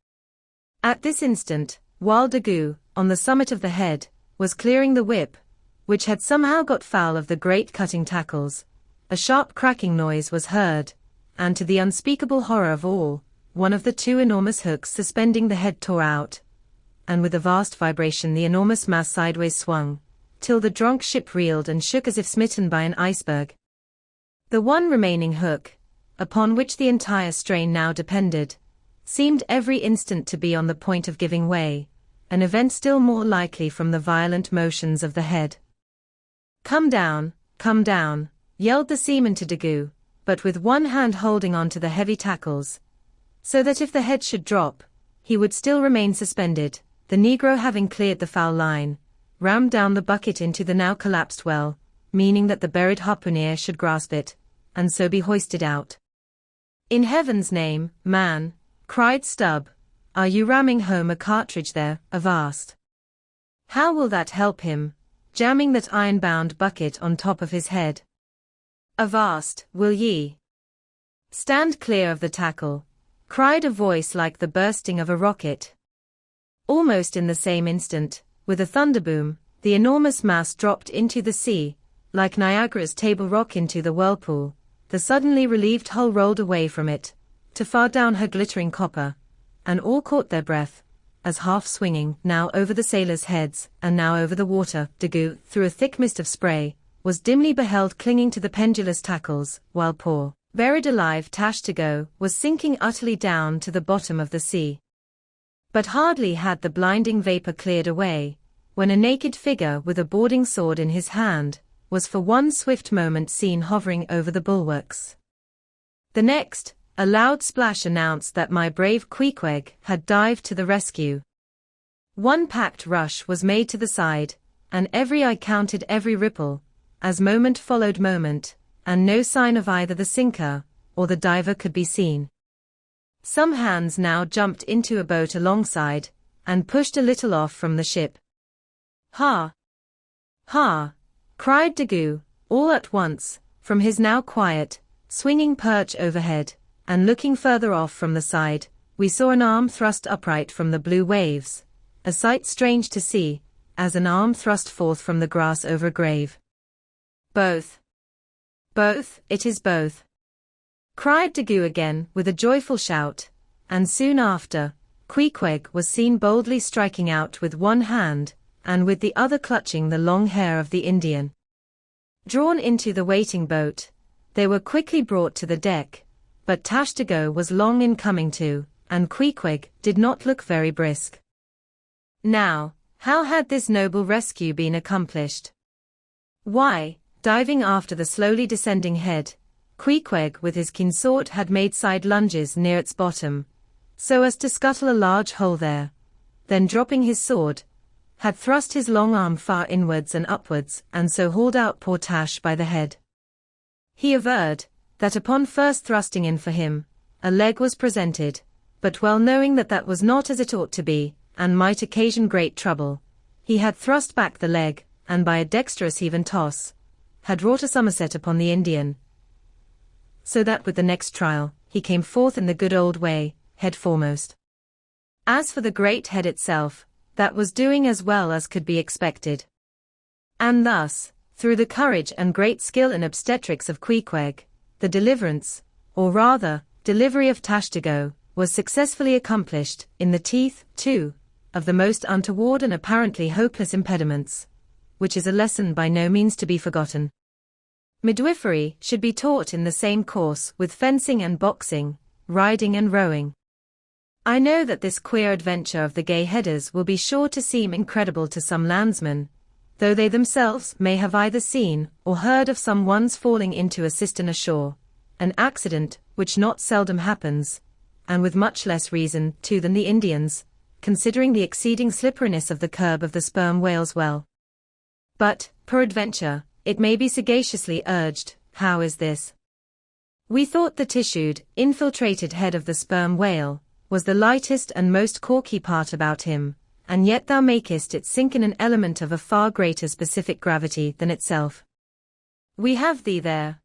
At this instant, while Daggoo, on the summit of the head, was clearing the whip, which had somehow got foul of the great cutting tackles. A sharp cracking noise was heard, and to the unspeakable horror of all, one of the two enormous hooks suspending the head tore out, and with a vast vibration the enormous mass sideways swung, till the drunk ship reeled and shook as if smitten by an iceberg. The one remaining hook, upon which the entire strain now depended, seemed every instant to be on the point of giving way, an event still more likely from the violent motions of the head. Come down," yelled the seaman to Daggoo, but with one hand holding on to the heavy tackles, so that if the head should drop, he would still remain suspended. The negro, having cleared the foul line, rammed down the bucket into the now collapsed well, meaning that the buried harpooner should grasp it, and so be hoisted out. "In heaven's name, man," cried Stubb, "are you ramming home a cartridge there, avast? How will that help him, jamming that iron-bound bucket on top of his head? Avast, will ye? Stand clear of the tackle," cried a voice like the bursting of a rocket. Almost in the same instant, with a thunderboom, the enormous mass dropped into the sea, like Niagara's Table Rock into the whirlpool. The suddenly relieved hull rolled away from it, to far down her glittering copper, and all caught their breath, as half swinging, now over the sailors' heads, and now over the water, Daggoo, through a thick mist of spray, was dimly beheld clinging to the pendulous tackles, while poor, buried alive Tashtego was sinking utterly down to the bottom of the sea. But hardly had the blinding vapor cleared away, when a naked figure with a boarding sword in his hand, was for one swift moment seen hovering over the bulwarks. The next, a loud splash announced that my brave Queequeg had dived to the rescue. One packed rush was made to the side, and every eye counted every ripple, as moment followed moment, and no sign of either the sinker or the diver could be seen. Some hands now jumped into a boat alongside, and pushed a little off from the ship. "Ha! Ha!" cried Daggoo, all at once, from his now quiet, swinging perch overhead, and looking further off from the side, we saw an arm thrust upright from the blue waves, a sight strange to see, as an arm thrust forth from the grass over a grave. "Both! Both, it is both!" cried Daggoo again with a joyful shout, and soon after, Queequeg was seen boldly striking out with one hand, and with the other clutching the long hair of the Indian. Drawn into the waiting boat, they were quickly brought to the deck, but Tashtego was long in coming to, and Queequeg did not look very brisk. Now, how had this noble rescue been accomplished? Why, diving after the slowly descending head, Queequeg with his keen sword had made side lunges near its bottom, so as to scuttle a large hole there, then dropping his sword, had thrust his long arm far inwards and upwards, and so hauled out poor Tash by the head. He averred, that upon first thrusting in for him, a leg was presented, but well knowing that that was not as it ought to be, and might occasion great trouble, he had thrust back the leg, and by a dexterous heave and toss, had wrought a somerset upon the Indian, so that with the next trial, he came forth in the good old way, head foremost. As for the great head itself, that was doing as well as could be expected. And thus, through the courage and great skill in obstetrics of Queequeg, the deliverance, or rather, delivery of Tashtego, was successfully accomplished, in the teeth, too, of the most untoward and apparently hopeless impediments, which is a lesson by no means to be forgotten. Midwifery should be taught in the same course with fencing and boxing, riding and rowing. I know that this queer adventure of the gay headers will be sure to seem incredible to some landsmen, though they themselves may have either seen or heard of some one's falling into a cistern ashore, an accident which not seldom happens, and with much less reason too than the Indians, considering the exceeding slipperiness of the curb of the sperm whale's well. But, peradventure, it may be sagaciously urged, how is this? We thought the tissued, infiltrated head of the sperm whale was the lightest and most corky part about him, and yet thou makest it sink in an element of a far greater specific gravity than itself. We have thee there.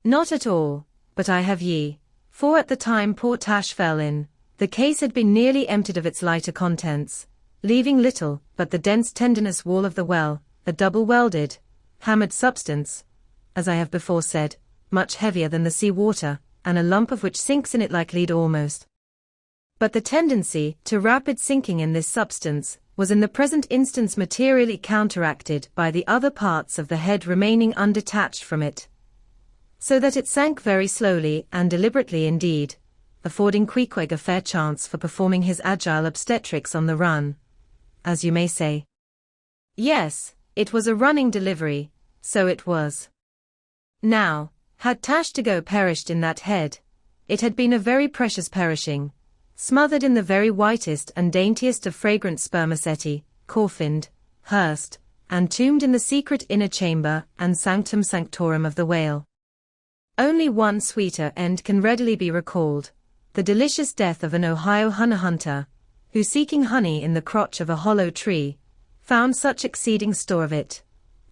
Not at all, but I have ye, for at the time poor Tash fell in, the case had been nearly emptied of its lighter contents, leaving little but the dense tendinous wall of the well, a double-welded, hammered substance, as I have before said, much heavier than the sea water, and a lump of which sinks in it like lead almost. But the tendency to rapid sinking in this substance was in the present instance materially counteracted by the other parts of the head remaining undetached from it, so that it sank very slowly and deliberately indeed, affording Queequeg a fair chance for performing his agile obstetrics on the run, as you may say. Yes, it was a running delivery, so it was. Now, had Tashtigo perished in that head, it had been a very precious perishing, smothered in the very whitest and daintiest of fragrant spermaceti, coffined, hearsed, and tombed in the secret inner chamber and sanctum sanctorum of the whale. Only one sweeter end can readily be recalled, the delicious death of an Ohio honey hunter, who seeking honey in the crotch of a hollow tree, found such exceeding store of it,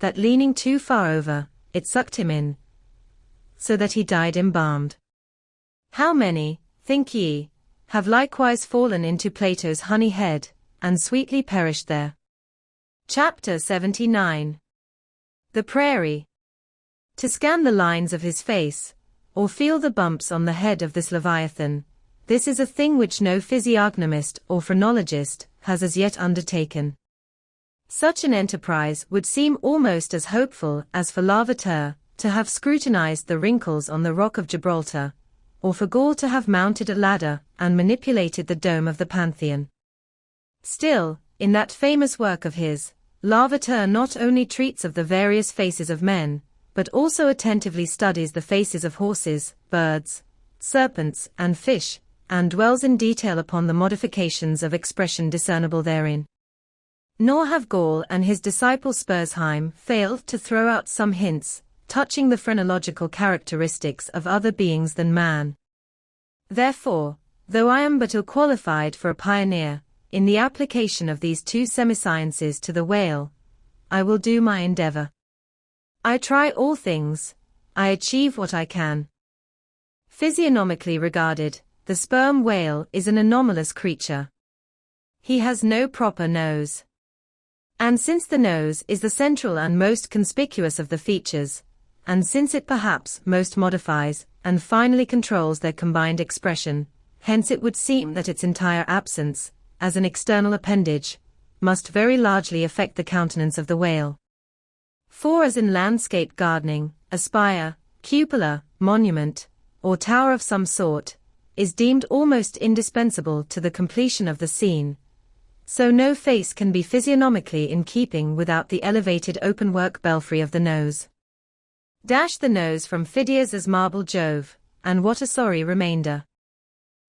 that leaning too far over, it sucked him in, so that he died embalmed. How many, think ye, have likewise fallen into Plato's honey head, and sweetly perished there? Chapter 79. The Prairie. To scan the lines of his face, or feel the bumps on the head of this Leviathan, this is a thing which no physiognomist or phrenologist has as yet undertaken. Such an enterprise would seem almost as hopeful as for Lavater to have scrutinized the wrinkles on the rock of Gibraltar, or for Gaul to have mounted a ladder and manipulated the dome of the Pantheon. Still, in that famous work of his, Lavater not only treats of the various faces of men, but also attentively studies the faces of horses, birds, serpents, and fish, and dwells in detail upon the modifications of expression discernible therein. Nor have Gall and his disciple Spurzheim failed to throw out some hints touching the phrenological characteristics of other beings than man. Therefore, though I am but ill-qualified for a pioneer in the application of these two semisciences to the whale, I will do my endeavor. I try all things, I achieve what I can. Physiognomically regarded, the sperm whale is an anomalous creature. He has no proper nose. And since the nose is the central and most conspicuous of the features, and since it perhaps most modifies and finally controls their combined expression, hence it would seem that its entire absence, as an external appendage, must very largely affect the countenance of the whale. For as in landscape gardening, a spire, cupola, monument, or tower of some sort, is deemed almost indispensable to the completion of the scene, so no face can be physiognomically in keeping without the elevated open-work belfry of the nose. Dash the nose from Phidias as marble Jove, and what a sorry remainder.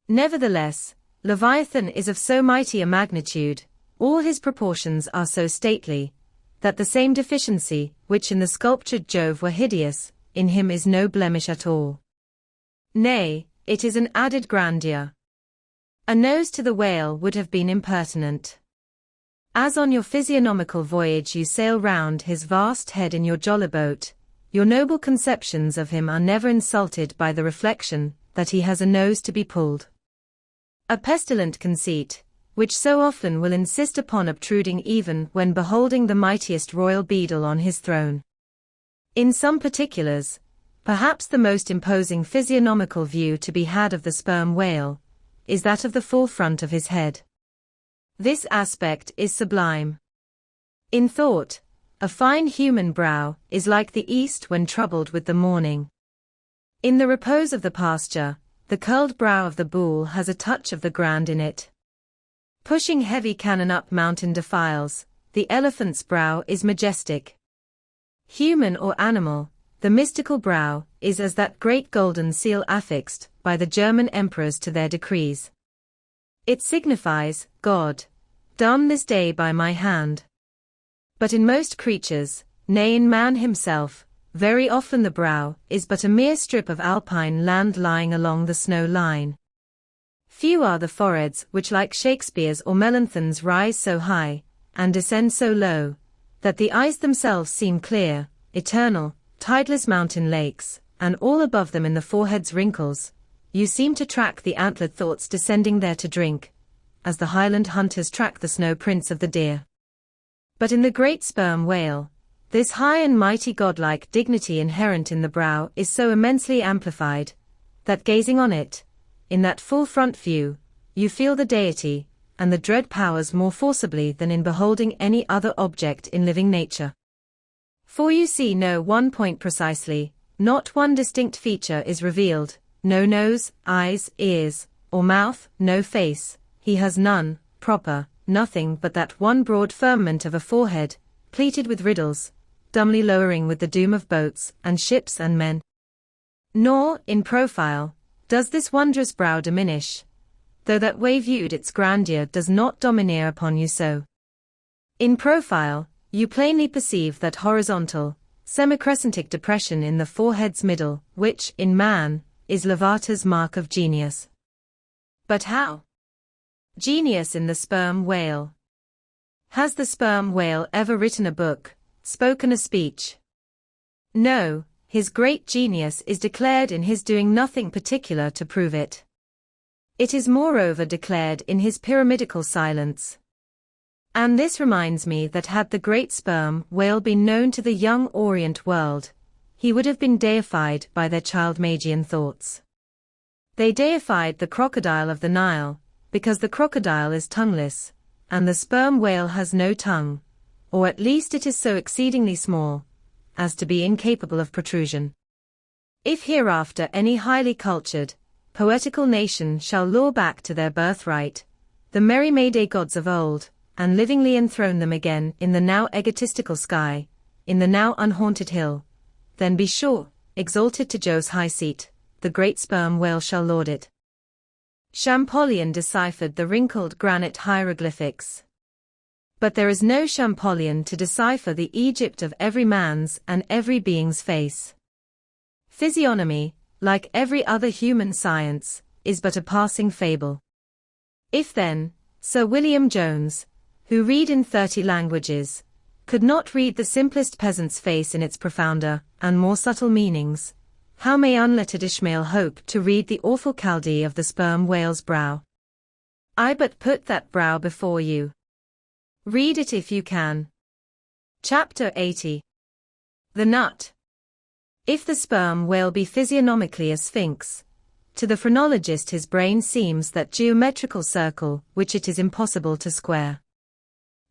Nevertheless, Leviathan is of so mighty a magnitude, all his proportions are so stately, that the same deficiency, which in the sculptured Jove were hideous, in him is no blemish at all. Nay, it is an added grandeur. A nose to the whale would have been impertinent. As on your physiognomical voyage you sail round his vast head in your jollyboat, your noble conceptions of him are never insulted by the reflection that he has a nose to be pulled. A pestilent conceit, which so often will insist upon obtruding even when beholding the mightiest royal beadle on his throne. In some particulars, perhaps the most imposing physiognomical view to be had of the sperm whale is that of the full front of his head. This aspect is sublime. In thought, a fine human brow is like the east when troubled with the morning. In the repose of the pasture, the curled brow of the bull has a touch of the grand in it. Pushing heavy cannon up mountain defiles, the elephant's brow is majestic. Human or animal, the mystical brow is as that great golden seal affixed by the German emperors to their decrees. It signifies, God, done this day by my hand. But in most creatures, nay in man himself, very often the brow is but a mere strip of alpine land lying along the snow line. Few are the foreheads which like Shakespeare's or Melanchthon's rise so high, and descend so low, that the eyes themselves seem clear, eternal, tideless mountain lakes, and all above them in the forehead's wrinkles, you seem to track the antlered thoughts descending there to drink, as the Highland hunters track the snow prints of the deer. But in the great sperm whale, this high and mighty godlike dignity inherent in the brow is so immensely amplified, that gazing on it, in that full front view, you feel the deity and the dread powers more forcibly than in beholding any other object in living nature. For you see no one point precisely, not one distinct feature is revealed, no nose, eyes, ears, or mouth, no face, he has none, proper, nothing but that one broad firmament of a forehead, pleated with riddles, dumbly lowering with the doom of boats, and ships and men. Nor, in profile, does this wondrous brow diminish, though that way viewed its grandeur does not domineer upon you so. In profile, you plainly perceive that horizontal, semicrescentic depression in the forehead's middle, which, in man, is Lavater's mark of genius. But how? Genius in the sperm whale. Has the sperm whale ever written a book, spoken a speech? No, his great genius is declared in his doing nothing particular to prove it. It is moreover declared in his pyramidical silence. And this reminds me that had the great sperm whale been known to the young Orient world, he would have been deified by their child Magian thoughts. They deified the crocodile of the Nile, because the crocodile is tongueless, and the sperm whale has no tongue, or at least it is so exceedingly small, as to be incapable of protrusion. If hereafter any highly cultured, poetical nation shall lure back to their birthright the merry May-Day gods of old, and livingly enthrone them again in the now egotistical sky, in the now unhaunted hill, then be sure, exalted to Jove's high seat, the great sperm whale shall lord it. Champollion deciphered the wrinkled granite hieroglyphics. But there is no Champollion to decipher the Egypt of every man's and every being's face. Physiognomy, like every other human science, is but a passing fable. If then, Sir William Jones, who read in 30 languages, could not read the simplest peasant's face in its profounder and more subtle meanings, how may unlettered Ishmael hope to read the awful Chaldee of the sperm whale's brow? I but put that brow before you. Read it if you can. Chapter 80. The Nut. If the sperm whale be physiognomically a sphinx, to the phrenologist his brain seems that geometrical circle which it is impossible to square.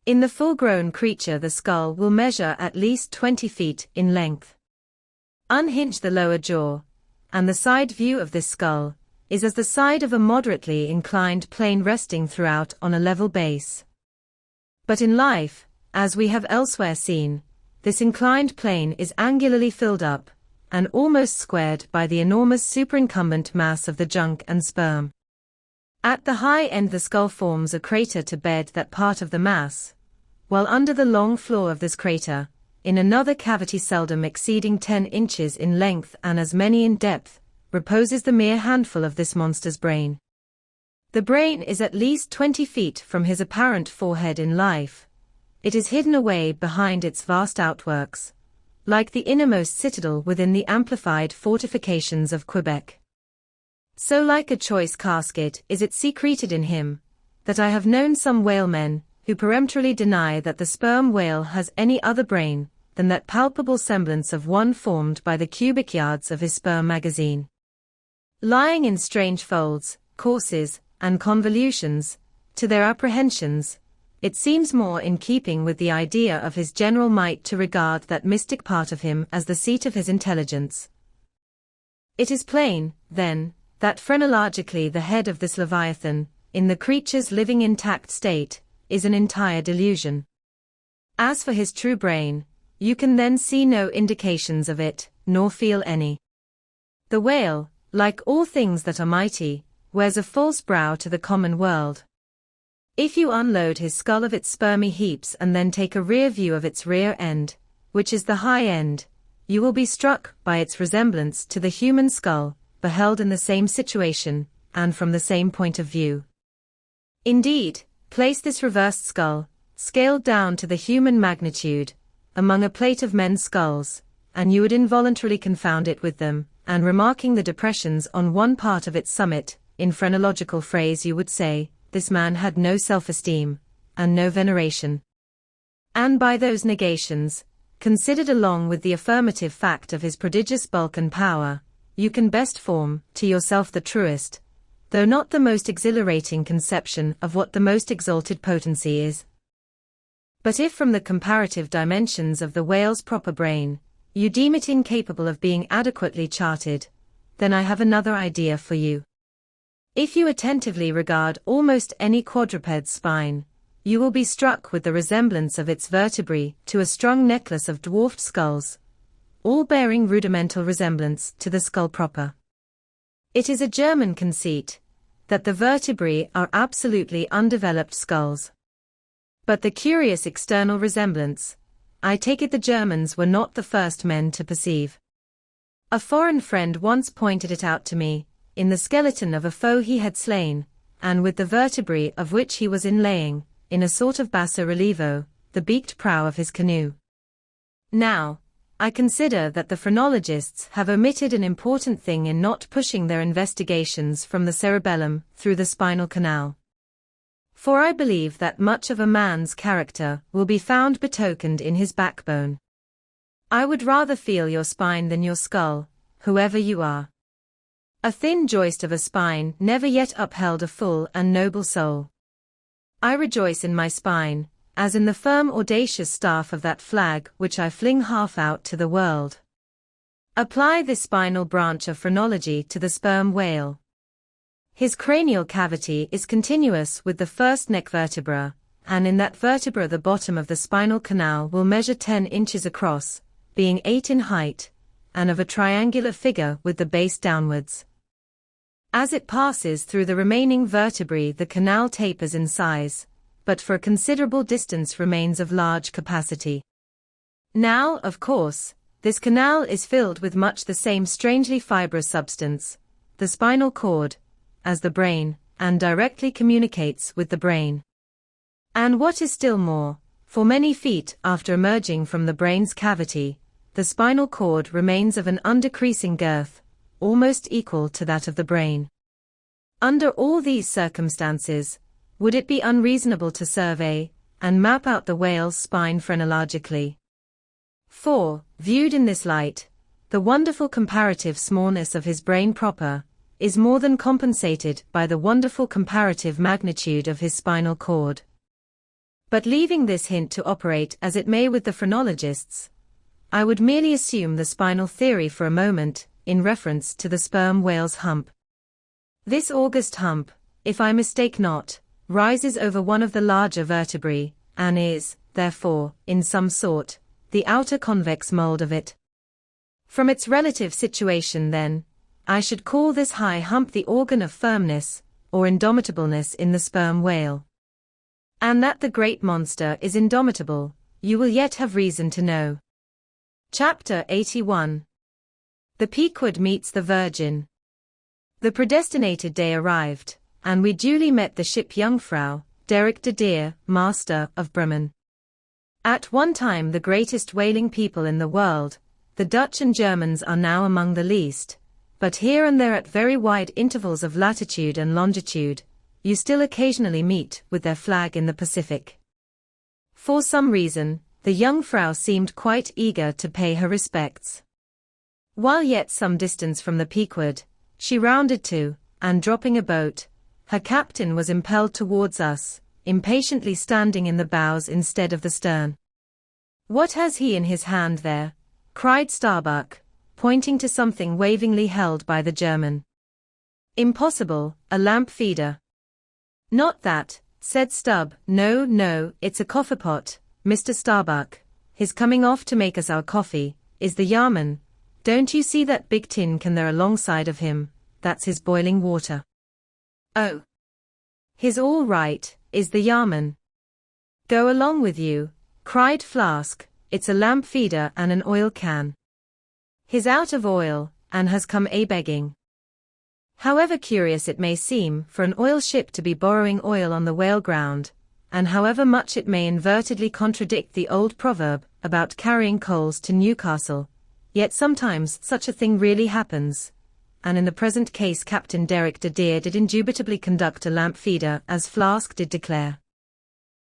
In the full-grown creature the skull will measure at least 20 feet in length. Unhinge the lower jaw, and the side view of this skull is as the side of a moderately inclined plane resting throughout on a level base. But in life, as we have elsewhere seen, this inclined plane is angularly filled up, and almost squared by the enormous superincumbent mass of the junk and sperm. At the high end the skull forms a crater to bed that part of the mass, while under the long floor of this crater, in another cavity seldom exceeding 10 inches in length and as many in depth, reposes the mere handful of this monster's brain. The brain is at least 20 feet from his apparent forehead in life. It is hidden away behind its vast outworks, like the innermost citadel within the amplified fortifications of Quebec. So like a choice casket is it secreted in him, that I have known some whalemen who peremptorily deny that the sperm whale has any other brain than that palpable semblance of one formed by the cubic yards of his sperm magazine. Lying in strange folds, courses, and convolutions, to their apprehensions, it seems more in keeping with the idea of his general might to regard that mystic part of him as the seat of his intelligence. It is plain, then, that phrenologically the head of this Leviathan, in the creature's living intact state, is an entire delusion. As for his true brain, you can then see no indications of it, nor feel any. The whale, like all things that are mighty, wears a false brow to the common world. If you unload his skull of its spermy heaps and then take a rear view of its rear end, which is the high end, you will be struck by its resemblance to the human skull, beheld in the same situation, and from the same point of view. Indeed, place this reversed skull, scaled down to the human magnitude, among a plate of men's skulls, and you would involuntarily confound it with them, and remarking the depressions on one part of its summit, in phrenological phrase you would say, this man had no self-esteem, and no veneration. And by those negations, considered along with the affirmative fact of his prodigious bulk and power, you can best form, to yourself the truest, though not the most exhilarating conception of what the most exalted potency is. But if from the comparative dimensions of the whale's proper brain, you deem it incapable of being adequately charted, then I have another idea for you. If you attentively regard almost any quadruped's spine, you will be struck with the resemblance of its vertebrae to a strung necklace of dwarfed skulls, all bearing rudimental resemblance to the skull proper. It is a German conceit that the vertebrae are absolutely undeveloped skulls. But the curious external resemblance, I take it the Germans were not the first men to perceive. A foreign friend once pointed it out to me, in the skeleton of a foe he had slain, and with the vertebrae of which he was inlaying, in a sort of basso relievo, the beaked prow of his canoe. Now, I consider that the phrenologists have omitted an important thing in not pushing their investigations from the cerebellum through the spinal canal. For I believe that much of a man's character will be found betokened in his backbone. I would rather feel your spine than your skull, whoever you are. A thin joist of a spine never yet upheld a full and noble soul. I rejoice in my spine, as in the firm audacious staff of that flag which I fling half out to the world. Apply this spinal branch of phrenology to the sperm whale. His cranial cavity is continuous with the first neck vertebra, and in that vertebra the bottom of the spinal canal will measure 10 inches across, being 8 in height, and of a triangular figure with the base downwards. As it passes through the remaining vertebrae the canal tapers in size, but for a considerable distance remains of large capacity. Now, of course, this canal is filled with much the same strangely fibrous substance, the spinal cord, as the brain, and directly communicates with the brain. And what is still more, for many feet after emerging from the brain's cavity, the spinal cord remains of an undecreasing girth, almost equal to that of the brain. Under all these circumstances, would it be unreasonable to survey and map out the whale's spine phrenologically? For, viewed in this light, the wonderful comparative smallness of his brain proper is more than compensated by the wonderful comparative magnitude of his spinal cord. But leaving this hint to operate as it may with the phrenologists, I would merely assume the spinal theory for a moment, in reference to the sperm whale's hump. This august hump, if I mistake not, rises over one of the larger vertebrae, and is, therefore, in some sort, the outer convex mold of it. From its relative situation then, I should call this high hump the organ of firmness, or indomitableness in the sperm whale. And that the great monster is indomitable, you will yet have reason to know. Chapter 81. The Pequod meets the Virgin. The predestinated day arrived, and we duly met the ship Jungfrau, Derrick de Deer, master of Bremen. At one time the greatest whaling people in the world, the Dutch and Germans are now among the least, but here and there at very wide intervals of latitude and longitude, you still occasionally meet with their flag in the Pacific. For some reason, the Jungfrau seemed quite eager to pay her respects. While yet some distance from the Pequod, she rounded to, and dropping a boat, her captain was impelled towards us, impatiently standing in the bows instead of the stern. "What has he in his hand there?" cried Starbuck, pointing to something wavingly held by the German. "Impossible, a lamp feeder." "Not that," said Stubb. No, it's a coffee pot, Mr. Starbuck. He's coming off to make us our coffee, is the yarman. Don't you see that big tin can there alongside of him? That's his boiling water." "Oh. He's all right, is the yarman." "Go along with you," cried Flask, "it's a lamp feeder and an oil can. He's out of oil, and has come a-begging." However curious it may seem for an oil ship to be borrowing oil on the whale ground, and however much it may invertedly contradict the old proverb about carrying coals to Newcastle, yet sometimes such a thing really happens, and in the present case Captain Derrick de Deer did indubitably conduct a lamp feeder as Flask did declare.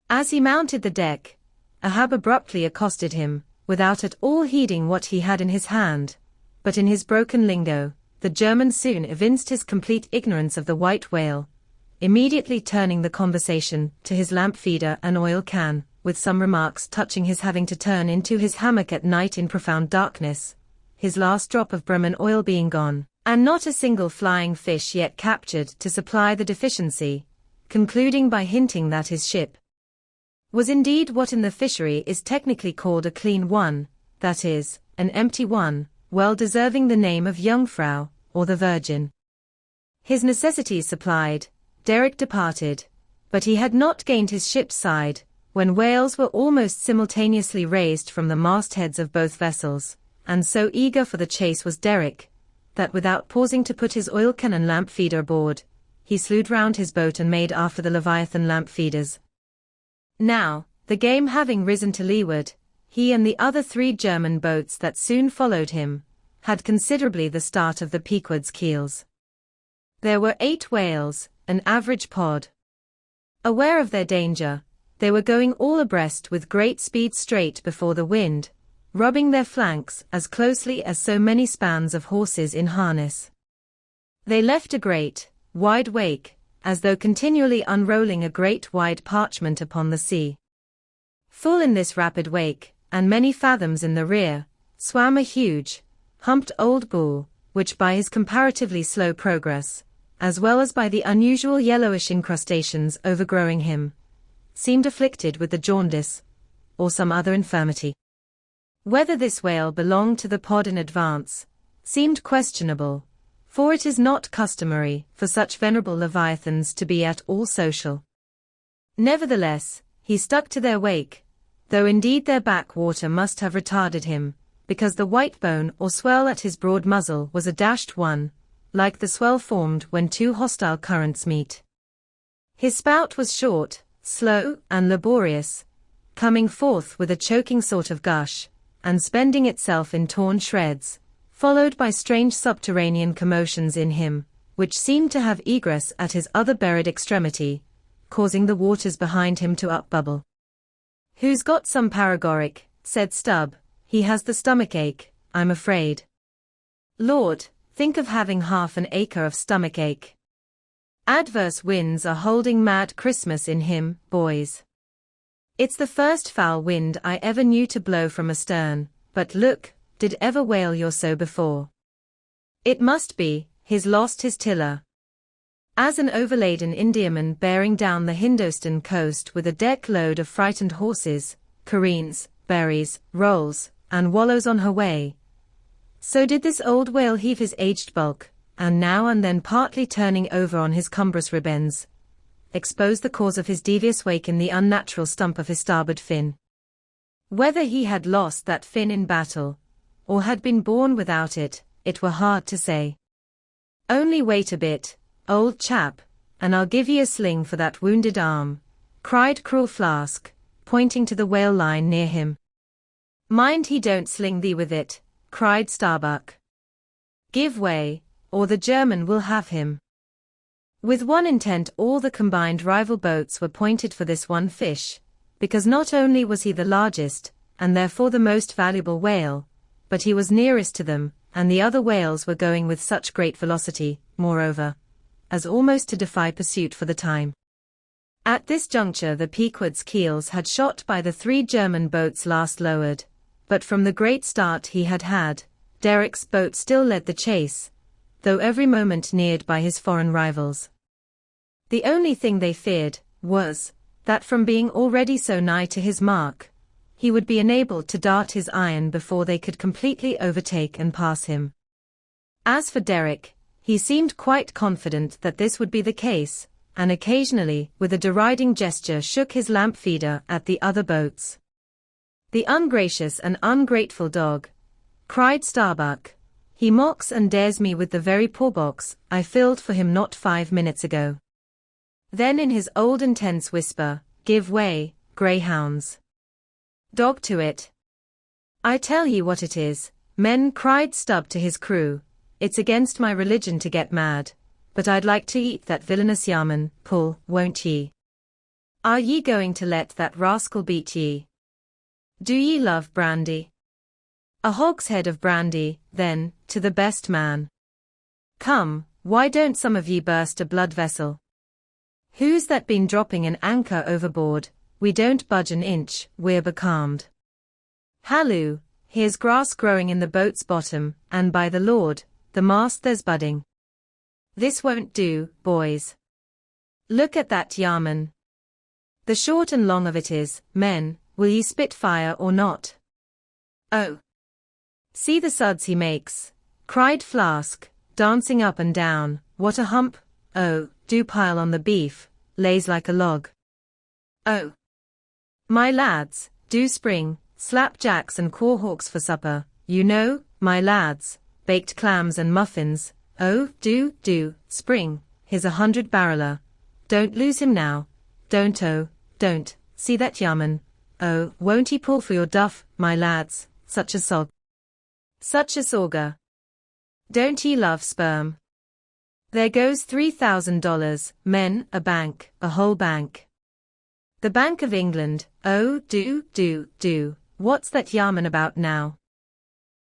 As he mounted the deck, Ahab abruptly accosted him, without at all heeding what he had in his hand. But in his broken lingo, the German soon evinced his complete ignorance of the white whale, immediately turning the conversation to his lamp feeder and oil can, with some remarks touching his having to turn into his hammock at night in profound darkness, his last drop of Bremen oil being gone, and not a single flying fish yet captured to supply the deficiency, concluding by hinting that his ship was indeed what in the fishery is technically called a clean one, that is, an empty one, well deserving the name of Jungfrau, or the Virgin. His necessities supplied, Derrick departed, but he had not gained his ship's side, when whales were almost simultaneously raised from the mastheads of both vessels, and so eager for the chase was Derrick, that without pausing to put his oil can and lamp feeder aboard, he slewed round his boat and made after the Leviathan lamp feeders. Now, the game having risen to leeward, he and the other 3 German boats that soon followed him, had considerably the start of the Pequod's keels. There were 8 whales, an average pod. Aware of their danger, they were going all abreast with great speed straight before the wind, rubbing their flanks as closely as so many spans of horses in harness. They left a great, wide wake, as though continually unrolling a great wide parchment upon the sea. Full in this rapid wake, and many fathoms in the rear, swam a huge, humped old bull, which by his comparatively slow progress, as well as by the unusual yellowish incrustations overgrowing him, seemed afflicted with the jaundice, or some other infirmity. Whether this whale belonged to the pod in advance, seemed questionable, for it is not customary for such venerable leviathans to be at all social. Nevertheless, he stuck to their wake, though indeed their back water must have retarded him, because the white bone or swell at his broad muzzle was a dashed one, like the swell formed when 2 hostile currents meet. His spout was short, slow, and laborious, coming forth with a choking sort of gush, and spending itself in torn shreds, followed by strange subterranean commotions in him, which seemed to have egress at his other buried extremity, causing the waters behind him to upbubble. "Who's got some paregoric?" said Stubb. "He has the stomach-ache, I'm afraid." "Lord, think of having half an acre of stomach-ache. Adverse winds are holding mad Christmas in him, boys. It's the first foul wind I ever knew to blow from astern, but look, did ever whale your so before? It must be, he's lost his tiller." As an overladen Indiaman bearing down the Hindostan coast with a deck load of frightened horses, careens, berries, rolls, and wallows on her way, so did this old whale heave his aged bulk, and now and then partly turning over on his cumbrous ribbons, expose the cause of his devious wake in the unnatural stump of his starboard fin. Whether he had lost that fin in battle, or had been born without it, it were hard to say. "Only wait a bit, old chap, and I'll give ye a sling for that wounded arm," cried Cruel Flask, pointing to the whale line near him. "Mind he don't sling thee with it," cried Starbuck. "Give way, or the German will have him." With one intent all the combined rival boats were pointed for this one fish, because not only was he the largest, and therefore the most valuable whale, but he was nearest to them, and the other whales were going with such great velocity, moreover, as almost to defy pursuit for the time. At this juncture the Pequod's keels had shot by the 3 German boats last lowered, but from the great start he had had, Derrick's boat still led the chase, though every moment neared by his foreign rivals. The only thing they feared was that from being already so nigh to his mark, he would be enabled to dart his iron before they could completely overtake and pass him. As for Derrick, he seemed quite confident that this would be the case, and occasionally, with a deriding gesture, shook his lamp feeder at the other boats. "The ungracious and ungrateful dog," cried Starbuck. "He mocks and dares me with the very poor box I filled for him not 5 minutes ago." Then in his old intense whisper, "Give way, greyhounds. Dog to it. I tell ye what it is, men," cried Stubb to his crew, "it's against my religion to get mad, but I'd like to eat that villainous yarman, pull, won't ye? Are ye going to let that rascal beat ye?" Do ye love brandy? A hogshead of brandy, then, to the best man. Come, why don't some of ye burst a blood vessel? Who's that been dropping an anchor overboard? We don't budge an inch, we're becalmed. Halloo, here's grass growing in the boat's bottom, and by the Lord, the mast there's budding. This won't do, boys. Look at that yarman. The short and long of it is, men, will ye spit fire or not? Oh! See the suds he makes, cried Flask, dancing up and down. What a hump! Oh, do pile on the beef, lays like a log. Oh! My lads, do spring, slapjacks and quahawks for supper, you know, my lads, baked clams and muffins. Oh, do, spring, here's 100-barreler. Don't lose him now. Don't, oh, don't, see that yarman. Oh, won't he pull for your duff, my lads, such a sog. Such a sauger. Don't ye love sperm? There goes $3,000, men, a bank, a whole bank. The Bank of England. Oh, do, what's that yarman about now?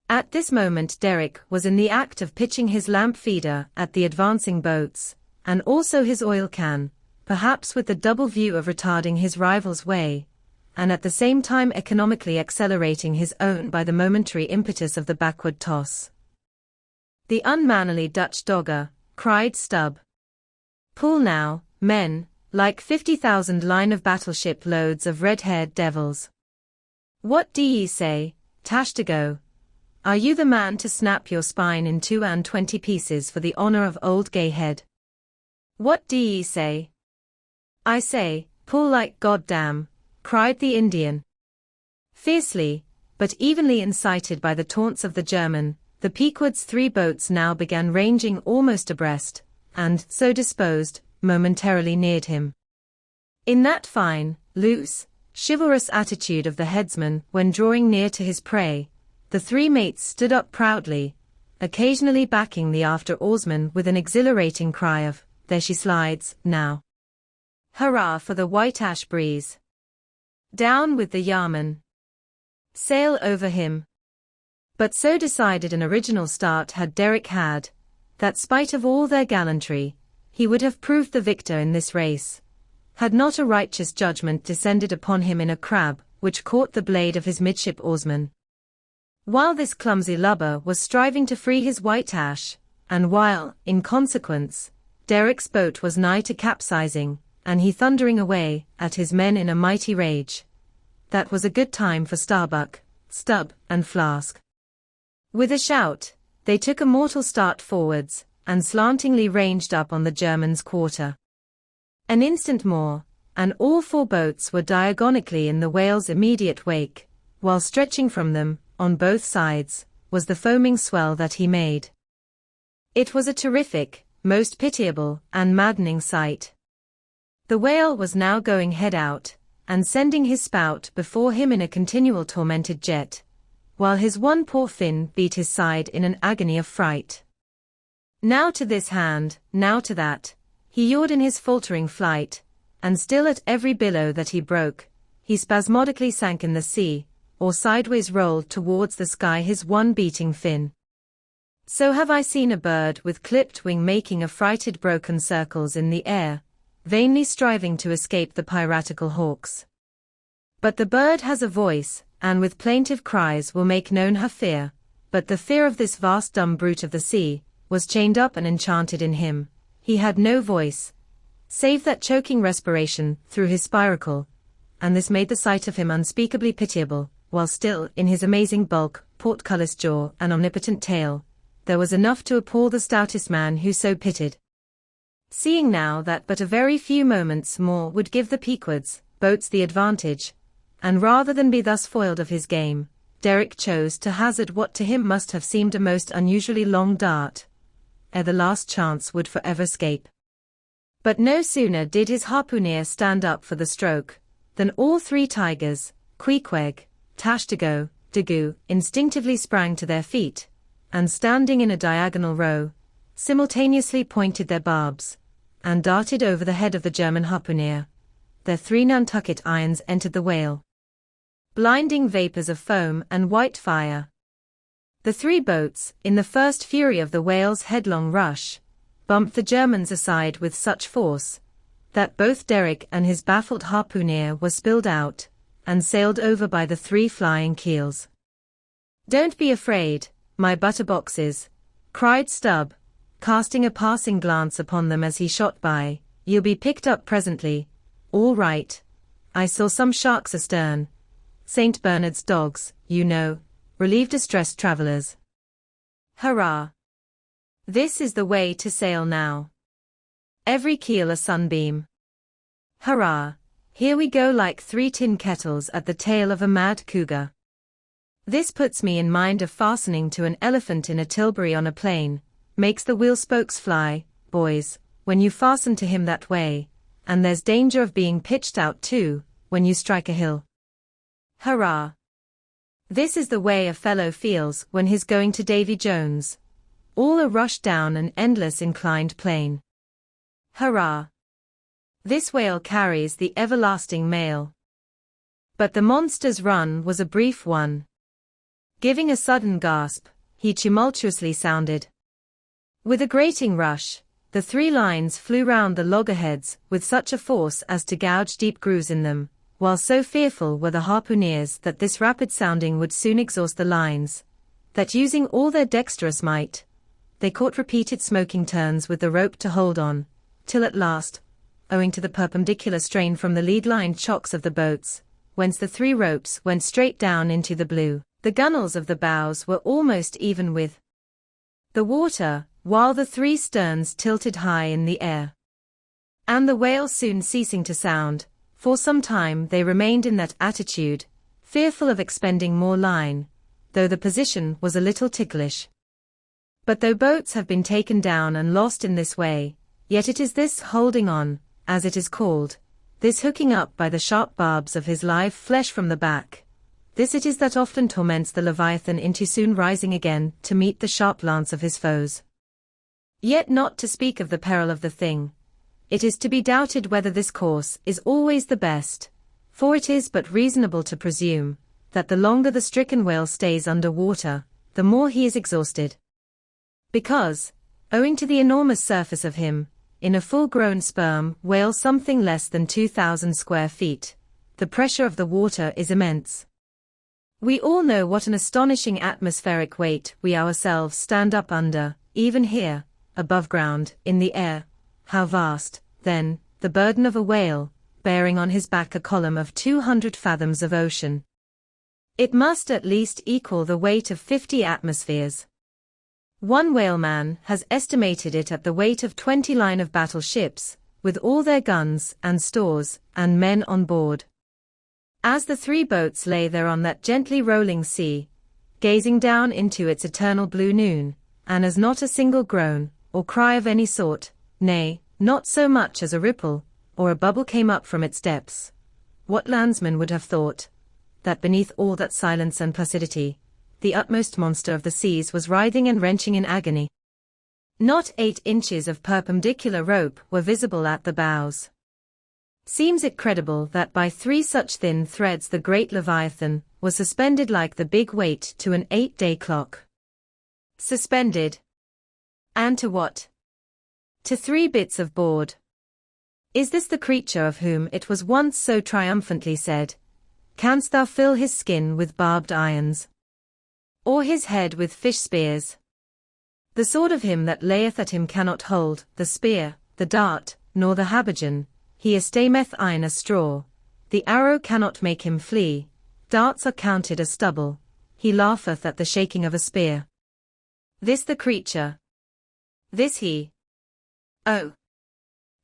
At this moment Derek was in the act of pitching his lamp feeder at the advancing boats, and also his oil can, perhaps with the double view of retarding his rival's way, and at the same time economically accelerating his own by the momentary impetus of the backward toss. The unmannerly Dutch dogger, cried Stubb. Pull now, men, like 50,000 line of battleship loads of red-haired devils. What do ye say, Tashtago? Are you the man to snap your spine in 22 pieces for the honor of old Gayhead? What do ye say? I say, pull like goddamn, cried the Indian. Fiercely, but evenly incited by the taunts of the German, the Pequod's 3 boats now began ranging almost abreast, and, so disposed, momentarily neared him. In that fine, loose, chivalrous attitude of the headsman when drawing near to his prey, the 3 mates stood up proudly, occasionally backing the after-oarsman with an exhilarating cry of, there she slides, now. Hurrah for the white ash breeze. Down with the yarman. Sail over him. But so decided an original start had Derek had, that spite of all their gallantry, he would have proved the victor in this race, had not a righteous judgment descended upon him in a crab, which caught the blade of his midship oarsman. While this clumsy lubber was striving to free his white ash, and while, in consequence, Derek's boat was nigh to capsizing, and he thundering away at his men in a mighty rage, that was a good time for Starbuck, Stubb, and Flask. With a shout, they took a mortal start forwards, and slantingly ranged up on the German's quarter. An instant more, and all 4 boats were diagonically in the whale's immediate wake, while stretching from them, on both sides, was the foaming swell that he made. It was a terrific, most pitiable, and maddening sight. The whale was now going head out, and sending his spout before him in a continual tormented jet, while his one poor fin beat his side in an agony of fright. Now to this hand, now to that, he yawed in his faltering flight, and still at every billow that he broke, he spasmodically sank in the sea, or sideways rolled towards the sky his one beating fin. So have I seen a bird with clipped wing making affrighted broken circles in the air, vainly striving to escape the piratical hawks. But the bird has a voice, and with plaintive cries will make known her fear, but the fear of this vast dumb brute of the sea, was chained up and enchanted in him. He had no voice, save that choking respiration through his spiracle, and this made the sight of him unspeakably pitiable, while still, in his amazing bulk, portcullis jaw, and omnipotent tail, there was enough to appall the stoutest man who so pitied. Seeing now that but a very few moments more would give the Pequod's boats the advantage, and rather than be thus foiled of his game, Derek chose to hazard what to him must have seemed a most unusually long dart, ere the last chance would forever escape. But no sooner did his harpooner stand up for the stroke, than all 3 tigers, Queequeg, Tashtago, Daggoo, instinctively sprang to their feet, and standing in a diagonal row, simultaneously pointed their barbs, and darted over the head of the German harpooner. Their 3 Nantucket irons entered the whale. blinding vapors of foam and white fire. The three boats, in the first fury of the whale's headlong rush, bumped the Germans aside with such force that both Derrick and his baffled harpooner were spilled out and sailed over by the three flying keels. "Don't be afraid, my butterboxes," cried Stubb, casting a passing glance upon them as he shot by. "You'll be picked up presently. All right. I saw some sharks astern. St. Bernard's dogs, you know, relieve distressed travelers. Hurrah! This is the way to sail now. Every keel a sunbeam. Hurrah! Here we go like three tin kettles at the tail of a mad cougar. This puts me in mind of fastening to an elephant in a tilbury on a plane, makes the wheel spokes fly, boys, when you fasten to him that way, and there's danger of being pitched out too, when you strike a hill. Hurrah! This is the way a fellow feels when he's going to Davy Jones. All a rush down an endless inclined plane. Hurrah! This whale carries the everlasting mail." But the monster's run was a brief one. Giving a sudden gasp, he tumultuously sounded. With a grating rush, the three lines flew round the loggerheads with such a force as to gouge deep grooves in them, while so fearful were the harpooneers that this rapid sounding would soon exhaust the lines, that using all their dexterous might, they caught repeated smoking turns with the rope to hold on, till at last, owing to the perpendicular strain from the lead-lined chocks of the boats, whence the three ropes went straight down into the blue, the gunwales of the bows were almost even with the water, while the three sterns tilted high in the air. And the whale soon ceasing to sound, for some time they remained in that attitude, fearful of expending more line, though the position was a little ticklish. But though boats have been taken down and lost in this way, yet it is this holding on, as it is called, this hooking up by the sharp barbs of his live flesh from the back, this it is that often torments the Leviathan into soon rising again to meet the sharp lance of his foes. Yet not to speak of the peril of the thing, it is to be doubted whether this course is always the best, for it is but reasonable to presume that the longer the stricken whale stays under water, the more he is exhausted. Because, owing to the enormous surface of him, in a full-grown sperm whale something less than 2,000 square feet, the pressure of the water is immense. We all know what an astonishing atmospheric weight we ourselves stand up under, even here, above ground, in the air. How vast, then, the burden of a whale, bearing on his back a column of 200 fathoms of ocean. It must at least equal the weight of 50 atmospheres. One whaleman has estimated it at the weight of 20 line-of-battle ships, with all their guns and stores and men on board. As the three boats lay there on that gently rolling sea, gazing down into its eternal blue noon, and as not a single groan or cry of any sort, nay, not so much as a ripple or a bubble came up from its depths, what landsman would have thought that beneath all that silence and placidity, the utmost monster of the seas was writhing and wrenching in agony? Not 8 inches of perpendicular rope were visible at the bows. Seems it credible that by 3 such thin threads the great Leviathan was suspended like the big weight to an 8-day clock? Suspended. And to what? To 3 bits of board. Is this the creature of whom it was once so triumphantly said, "Canst thou fill his skin with barbed irons? Or his head with fish spears? The sword of him that layeth at him cannot hold the spear, the dart, nor the habergeon. He estameth in a straw. The arrow cannot make him flee. Darts are counted as stubble. He laugheth at the shaking of a spear." This the creature. This he. Oh!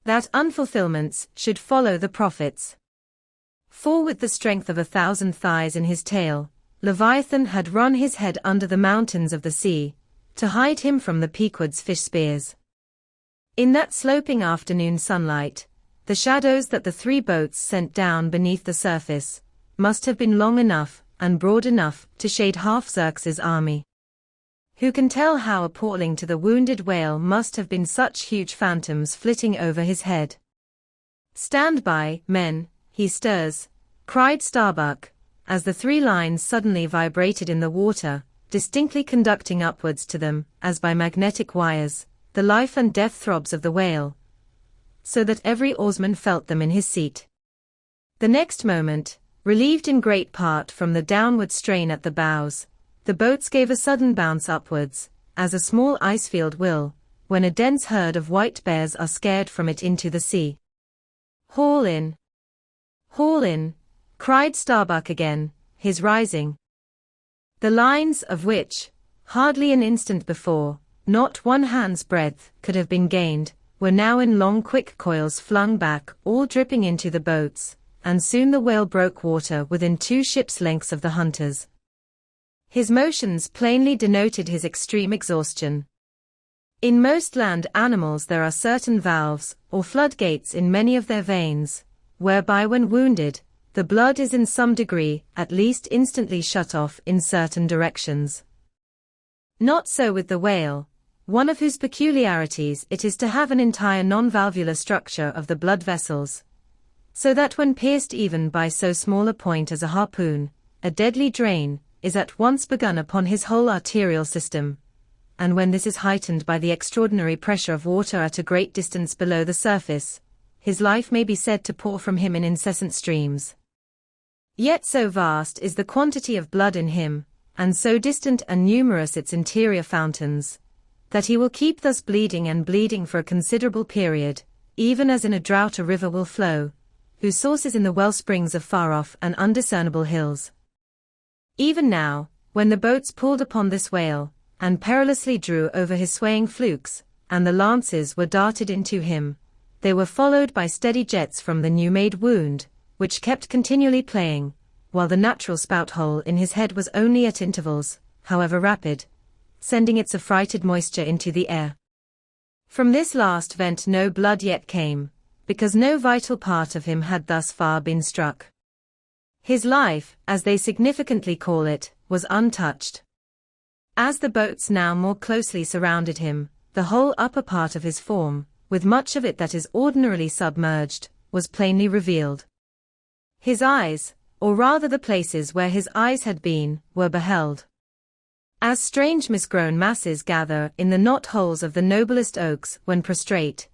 That unfulfillments should follow the prophets. For with the strength of 1,000 thighs in his tail, Leviathan had run his head under the mountains of the sea, to hide him from the Pequod's fish spears. In that sloping afternoon sunlight, the shadows that the 3 boats sent down beneath the surface, must have been long enough and broad enough to shade half Xerxes' army. Who can tell how appalling to the wounded whale must have been such huge phantoms flitting over his head? "Stand by, men, he stirs," cried Starbuck, as the 3 lines suddenly vibrated in the water, distinctly conducting upwards to them, as by magnetic wires, the life and death throbs of the whale, so that every oarsman felt them in his seat. The next moment, relieved in great part from the downward strain at the bows, the boats gave a sudden bounce upwards, as a small icefield will, when a dense herd of white bears are scared from it into the sea. "Haul in! Haul in!" cried Starbuck again, his rising. The lines of which, hardly an instant before, not 1 hand's breadth could have been gained, were now in long quick coils flung back, all dripping into the boats, and soon the whale broke water within 2 ships' lengths of the hunters. His motions plainly denoted his extreme exhaustion. In most land animals there are certain valves, or floodgates in many of their veins, whereby when wounded, the blood is in some degree, at least instantly shut off in certain directions. Not so with the whale, one of whose peculiarities it is to have an entire non-valvular structure of the blood vessels, so that when pierced even by so small a point as a harpoon, a deadly drain is at once begun upon his whole arterial system, and when this is heightened by the extraordinary pressure of water at a great distance below the surface, his life may be said to pour from him in incessant streams. Yet so vast is the quantity of blood in him, and so distant and numerous its interior fountains, that he will keep thus bleeding and bleeding for a considerable period, even as in a drought a river will flow, whose source is in the well-springs of far-off and undiscernible hills. Even now, when the boats pulled upon this whale, and perilously drew over his swaying flukes, and the lances were darted into him, they were followed by steady jets from the new-made wound, which kept continually playing, while the natural spout-hole in his head was only at intervals, however rapid, sending its affrighted moisture into the air. From this last vent no blood yet came, because no vital part of him had thus far been struck. His life, as they significantly call it, was untouched. As the boats now more closely surrounded him, the whole upper part of his form, with much of it that is ordinarily submerged, was plainly revealed. His eyes, or rather the places where his eyes had been, were beheld. As strange misgrown masses gather in the knot-holes of the noblest oaks when prostrate,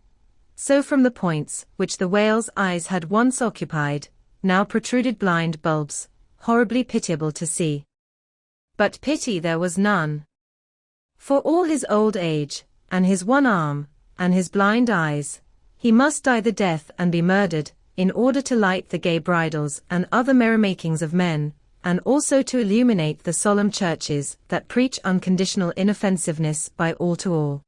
so from the points which the whale's eyes had once occupied, now protruded blind bulbs, horribly pitiable to see. But pity there was none. For all his old age, and his 1 arm, and his blind eyes, he must die the death and be murdered, in order to light the gay bridals and other merrymakings of men, and also to illuminate the solemn churches that preach unconditional inoffensiveness by all to all.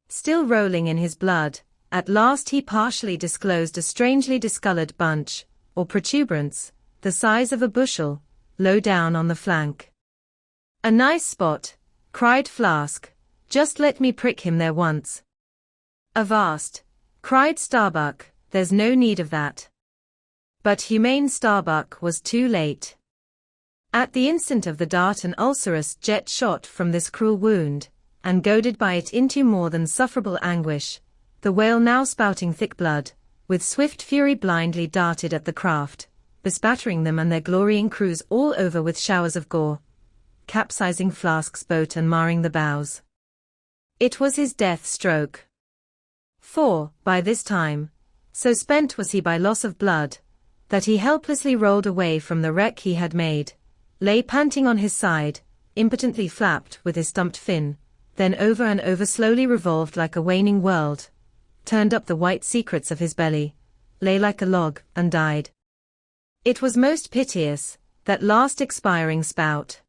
Still rolling in his blood, at last he partially disclosed a strangely discolored bunch, or protuberance, the size of a bushel, low down on the flank. "A nice spot," cried Flask, "just let me prick him there once." "Avast," cried Starbuck, "there's no need of that." But humane Starbuck was too late. At the instant of the dart an ulcerous jet shot from this cruel wound, and goaded by it into more than sufferable anguish, the whale now spouting thick blood, with swift fury blindly darted at the craft, bespattering them and their glorying crews all over with showers of gore, capsizing Flask's boat and marring the bows. It was his death stroke. For, by this time, so spent was he by loss of blood, that he helplessly rolled away from the wreck he had made, lay panting on his side, impotently flapped with his stumped fin, then over and over slowly revolved like a waning world, turned up the white secrets of his belly, lay like a log, and died. It was most piteous, that last expiring spout.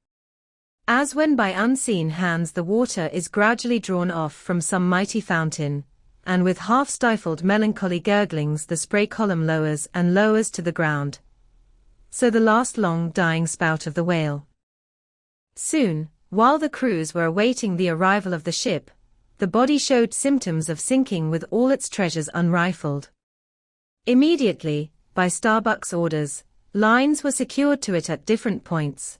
As when by unseen hands the water is gradually drawn off from some mighty fountain, and with half-stifled melancholy gurglings the spray column lowers and lowers to the ground, so the last long dying spout of the whale. Soon, while the crews were awaiting the arrival of the ship, the body showed symptoms of sinking with all its treasures unrifled. Immediately, by Starbuck's orders, lines were secured to it at different points,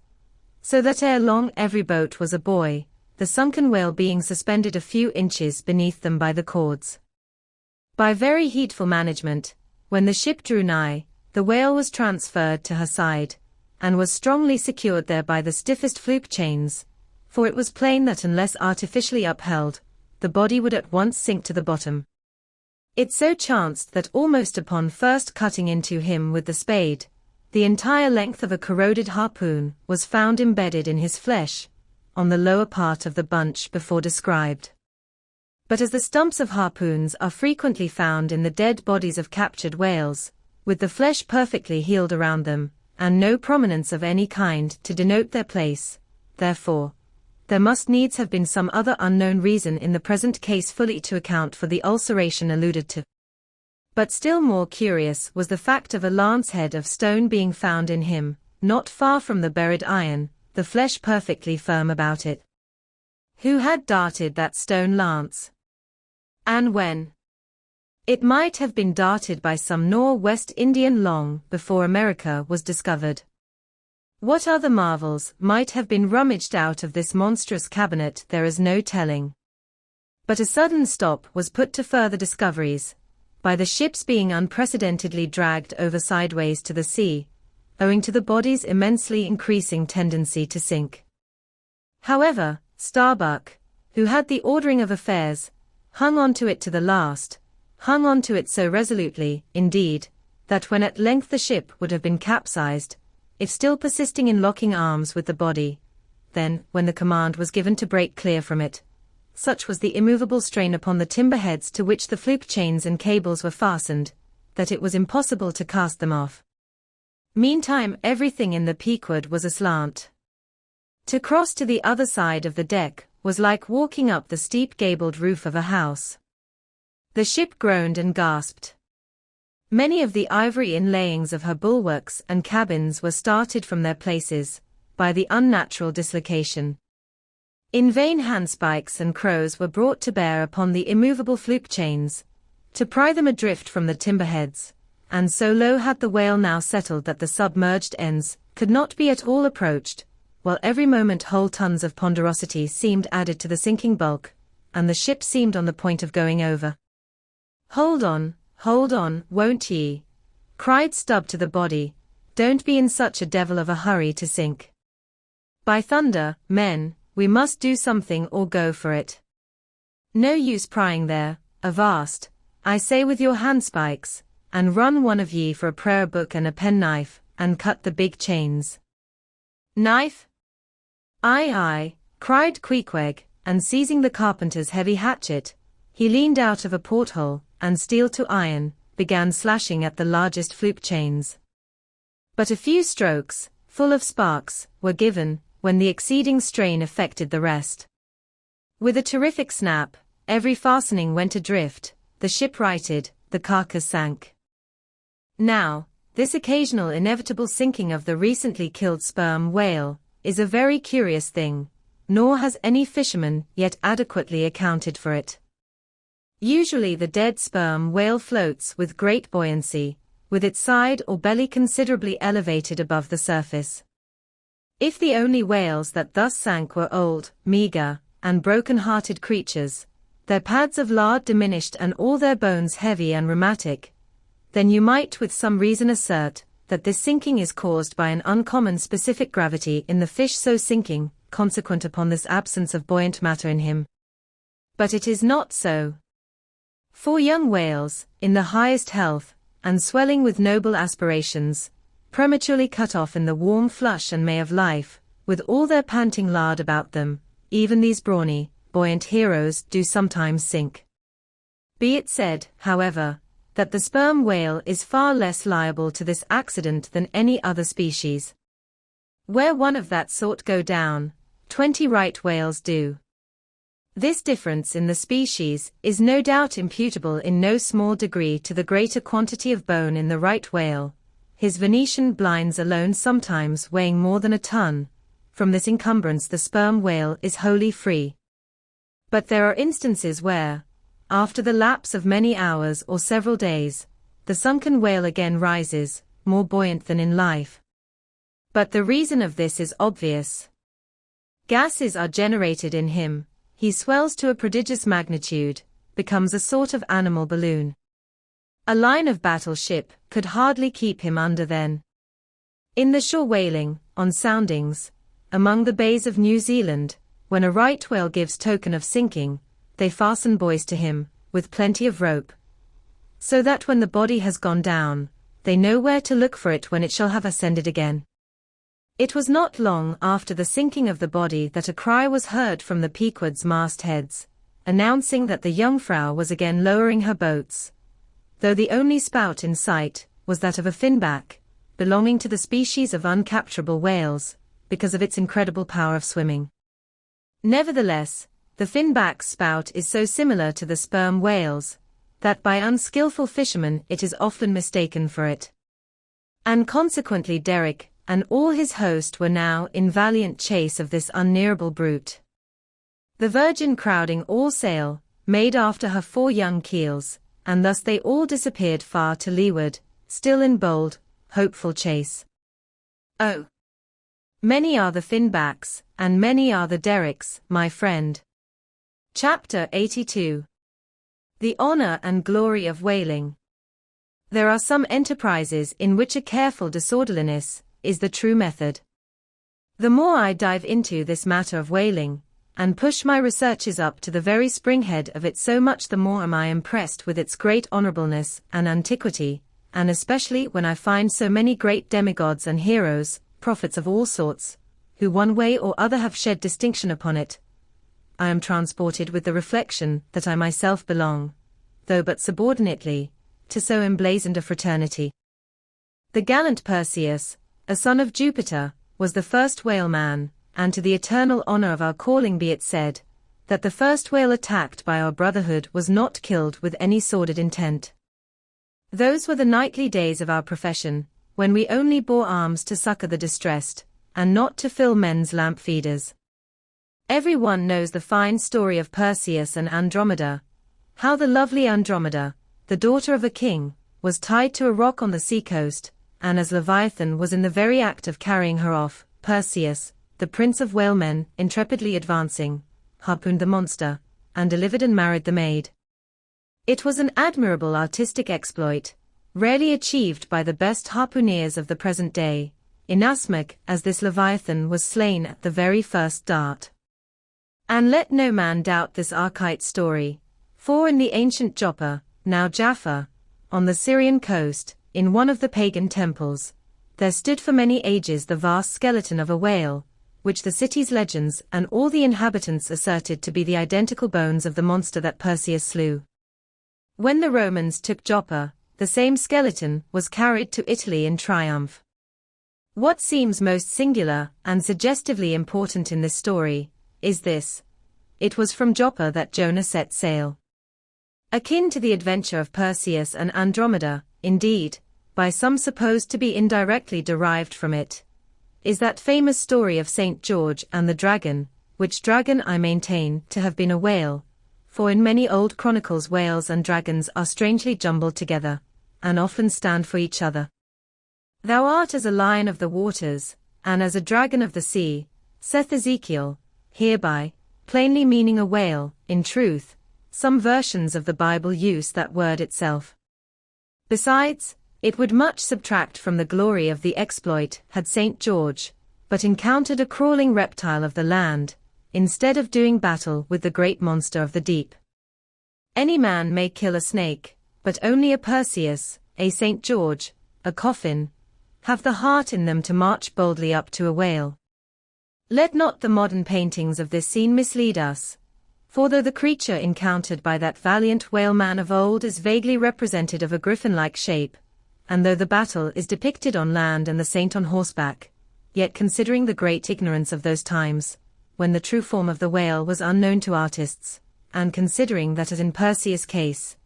so that ere long every boat was a buoy, the sunken whale being suspended a few inches beneath them by the cords. By very heedful management, when the ship drew nigh, the whale was transferred to her side, and was strongly secured there by the stiffest fluke chains, for it was plain that unless artificially upheld, the body would at once sink to the bottom. It so chanced that almost upon first cutting into him with the spade, the entire length of a corroded harpoon was found embedded in his flesh, on the lower part of the bunch before described. But as the stumps of harpoons are frequently found in the dead bodies of captured whales, with the flesh perfectly healed around them, and no prominence of any kind to denote their place, therefore, there must needs have been some other unknown reason in the present case fully to account for the ulceration alluded to. But still more curious was the fact of a lance head of stone being found in him, not far from the buried iron, the flesh perfectly firm about it. Who had darted that stone lance? And when? It might have been darted by some Nor-West Indian long before America was discovered. What other marvels might have been rummaged out of this monstrous cabinet there is no telling. But a sudden stop was put to further discoveries, by the ship's being unprecedentedly dragged over sideways to the sea, owing to the body's immensely increasing tendency to sink. However, Starbuck, who had the ordering of affairs, hung on to it to the last, hung on to it so resolutely, indeed, that when at length the ship would have been capsized, if still persisting in locking arms with the body, then, when the command was given to break clear from it, such was the immovable strain upon the timber heads to which the fluke chains and cables were fastened, that it was impossible to cast them off. Meantime everything in the Pequod was aslant. To cross to the other side of the deck was like walking up the steep gabled roof of a house. The ship groaned and gasped. Many of the ivory inlayings of her bulwarks and cabins were started from their places, by the unnatural dislocation. In vain handspikes and crows were brought to bear upon the immovable fluke chains, to pry them adrift from the timber heads, and so low had the whale now settled that the submerged ends could not be at all approached, while every moment whole tons of ponderosity seemed added to the sinking bulk, and the ship seemed on the point of going over. Hold on, won't ye?" cried Stubb to the body, "don't be in such a devil of a hurry to sink. By thunder, men, we must do something or go for it. No use prying there, avast, I say with your handspikes, and run one of ye for a prayer book and a penknife, and cut the big chains." "Knife? Aye," cried Queequeg, and seizing the carpenter's heavy hatchet, he leaned out of a porthole, and steel to iron, began slashing at the largest fluke chains. But a few strokes, full of sparks, were given, when the exceeding strain affected the rest. With a terrific snap, every fastening went adrift, the ship righted, the carcass sank. Now, this occasional inevitable sinking of the recently killed sperm whale is a very curious thing, nor has any fisherman yet adequately accounted for it. Usually the dead sperm whale floats with great buoyancy, with its side or belly considerably elevated above the surface. If the only whales that thus sank were old, meager, and broken-hearted creatures, their pads of lard diminished and all their bones heavy and rheumatic, then you might with some reason assert that this sinking is caused by an uncommon specific gravity in the fish so sinking, consequent upon this absence of buoyant matter in him. But it is not so. For young whales, in the highest health, and swelling with noble aspirations, prematurely cut off in the warm flush and May of life, with all their panting lard about them, even these brawny, buoyant heroes do sometimes sink. Be it said, however, that the sperm whale is far less liable to this accident than any other species. Where one of that sort go down, 20 right whales do. This difference in the species is no doubt imputable in no small degree to the greater quantity of bone in the right whale, his Venetian blinds alone sometimes weighing more than a ton. From this encumbrance the sperm whale is wholly free. But there are instances where, after the lapse of many hours or several days, the sunken whale again rises, more buoyant than in life. But the reason of this is obvious. Gases are generated in him, he swells to a prodigious magnitude, becomes a sort of animal balloon. A line of battle ship could hardly keep him under then. In the shore whaling, on soundings, among the bays of New Zealand, when a right whale gives token of sinking, they fasten buoys to him, with plenty of rope, so that when the body has gone down, they know where to look for it when it shall have ascended again. It was not long after the sinking of the body that a cry was heard from the Pequod's mastheads, announcing that the Jungfrau was again lowering her boats, though the only spout in sight was that of a finback, belonging to the species of uncapturable whales, because of its incredible power of swimming. Nevertheless, the finback's spout is so similar to the sperm whale's, that by unskillful fishermen it is often mistaken for it. And consequently Derrick and all his host were now in valiant chase of this unnearable brute. The Virgin, crowding all sail, made after her 4 young keels, and thus they all disappeared far to leeward, still in bold, hopeful chase. Oh! Many are the finbacks, and many are the derricks, my friend. Chapter 82. The Honor and Glory of Whaling. There are some enterprises in which a careful disorderliness is the true method. The more I dive into this matter of whaling, and push my researches up to the very springhead of it, so much the more am I impressed with its great honorableness and antiquity, and especially when I find so many great demigods and heroes, prophets of all sorts, who one way or other have shed distinction upon it. I am transported with the reflection that I myself belong, though but subordinately, to so emblazoned a fraternity. The gallant Perseus, a son of Jupiter, was the first whaleman, and to the eternal honor of our calling be it said, that the first whale attacked by our brotherhood was not killed with any sordid intent. Those were the knightly days of our profession, when we only bore arms to succor the distressed, and not to fill men's lamp feeders. Every one knows the fine story of Perseus and Andromeda, how the lovely Andromeda, the daughter of a king, was tied to a rock on the sea-coast, and as Leviathan was in the very act of carrying her off, Perseus, the prince of whalemen, intrepidly advancing, harpooned the monster, and delivered and married the maid. It was an admirable artistic exploit, rarely achieved by the best harpooneers of the present day, inasmuch as this Leviathan was slain at the very first dart. And let no man doubt this archite story, for in the ancient Joppa, now Jaffa, on the Syrian coast, in one of the pagan temples, there stood for many ages the vast skeleton of a whale, which the city's legends and all the inhabitants asserted to be the identical bones of the monster that Perseus slew. When the Romans took Joppa, the same skeleton was carried to Italy in triumph. What seems most singular and suggestively important in this story is this: it was from Joppa that Jonah set sail. Akin to the adventure of Perseus and Andromeda, indeed, by some supposed to be indirectly derived from it, is that famous story of St. George and the dragon, which dragon I maintain to have been a whale, for in many old chronicles whales and dragons are strangely jumbled together, and often stand for each other. Thou art as a lion of the waters, and as a dragon of the sea, saith Ezekiel, hereby, plainly meaning a whale. In truth, some versions of the Bible use that word itself. Besides, it would much subtract from the glory of the exploit had St. George but encountered a crawling reptile of the land, instead of doing battle with the great monster of the deep. Any man may kill a snake, but only a Perseus, a St. George, a coffin, have the heart in them to march boldly up to a whale. Let not the modern paintings of this scene mislead us, for though the creature encountered by that valiant whaleman of old is vaguely represented of a griffin-like shape, and though the battle is depicted on land and the saint on horseback, yet considering the great ignorance of those times, when the true form of the whale was unknown to artists, and considering that as in Perseus' case,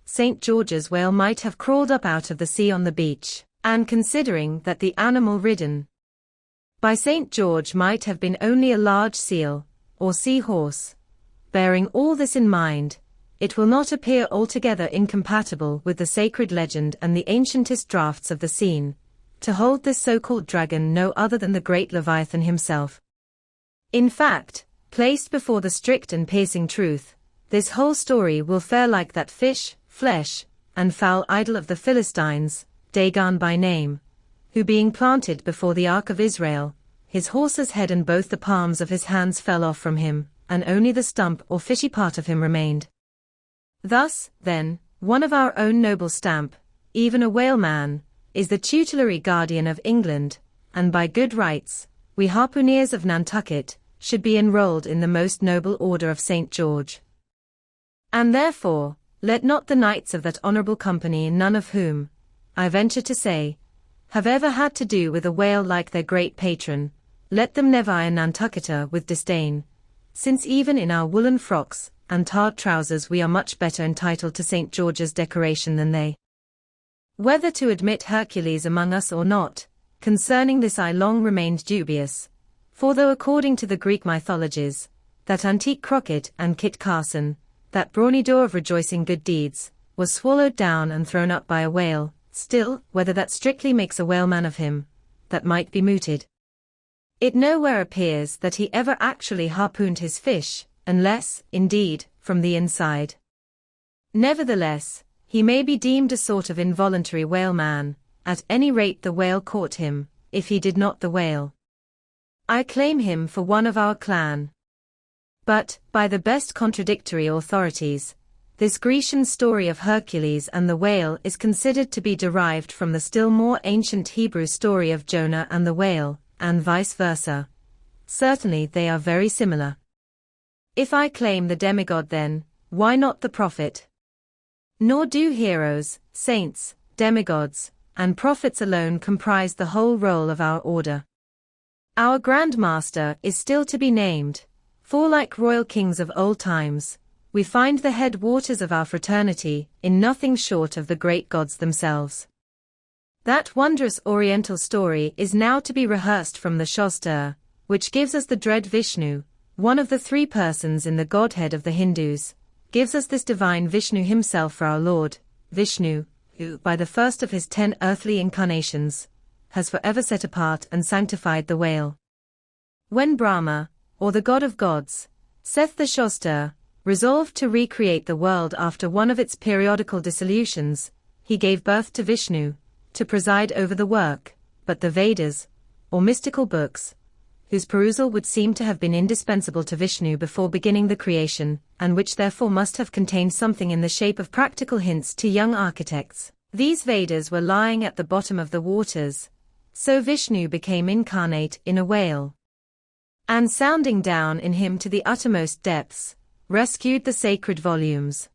St. George's whale might have crawled up out of the sea on the beach, and considering that the animal ridden by St. George might have been only a large seal, or sea-horse, bearing all this in mind, it will not appear altogether incompatible with the sacred legend and the ancientest drafts of the scene, to hold this so-called dragon no other than the great Leviathan himself. In fact, placed before the strict and piercing truth, this whole story will fare like that fish, flesh, and fowl idol of the Philistines, Dagon by name, who being planted before the ark of Israel, his horse's head and both the palms of his hands fell off from him, and only the stump or fishy part of him remained. Thus, then, one of our own noble stamp, even a whaleman, is the tutelary guardian of England, and by good rights, we harpooneers of Nantucket should be enrolled in the most noble order of St. George. And therefore, let not the knights of that honourable company, none of whom, I venture to say, have ever had to do with a whale like their great patron, let them never eye a Nantucketer with disdain, since even in our woolen frocks and tarred trousers we are much better entitled to St. George's decoration than they. Whether to admit Hercules among us or not, concerning this I long remained dubious, for though according to the Greek mythologies, that antique Crockett and Kit Carson, that brawny door of rejoicing good deeds, was swallowed down and thrown up by a whale, still, whether that strictly makes a whaleman of him, that might be mooted. It nowhere appears that he ever actually harpooned his fish, unless, indeed, from the inside. Nevertheless, he may be deemed a sort of involuntary whaleman, at any rate the whale caught him, if he did not the whale. I claim him for one of our clan. But, by the best contradictory authorities, this Grecian story of Hercules and the whale is considered to be derived from the still more ancient Hebrew story of Jonah and the whale, and vice versa. Certainly they are very similar. If I claim the demigod then, why not the prophet? Nor do heroes, saints, demigods, and prophets alone comprise the whole roll of our order. Our Grand Master is still to be named, for like royal kings of old times, we find the head waters of our fraternity in nothing short of the great gods themselves. That wondrous oriental story is now to be rehearsed from the Shastra, which gives us the dread Vishnu, one of the three persons in the Godhead of the Hindus, gives us this divine Vishnu himself for our Lord, Vishnu, who, by the first of his 10 earthly incarnations, has forever set apart and sanctified the whale. When Brahma, or the god of gods, saith the Shastra, resolved to recreate the world after one of its periodical dissolutions, he gave birth to Vishnu, to preside over the work, but the Vedas, or mystical books, whose perusal would seem to have been indispensable to Vishnu before beginning the creation, and which therefore must have contained something in the shape of practical hints to young architects. These Vedas were lying at the bottom of the waters, so Vishnu became incarnate in a whale. And sounding down in him to the uttermost depths, rescued the sacred volumes.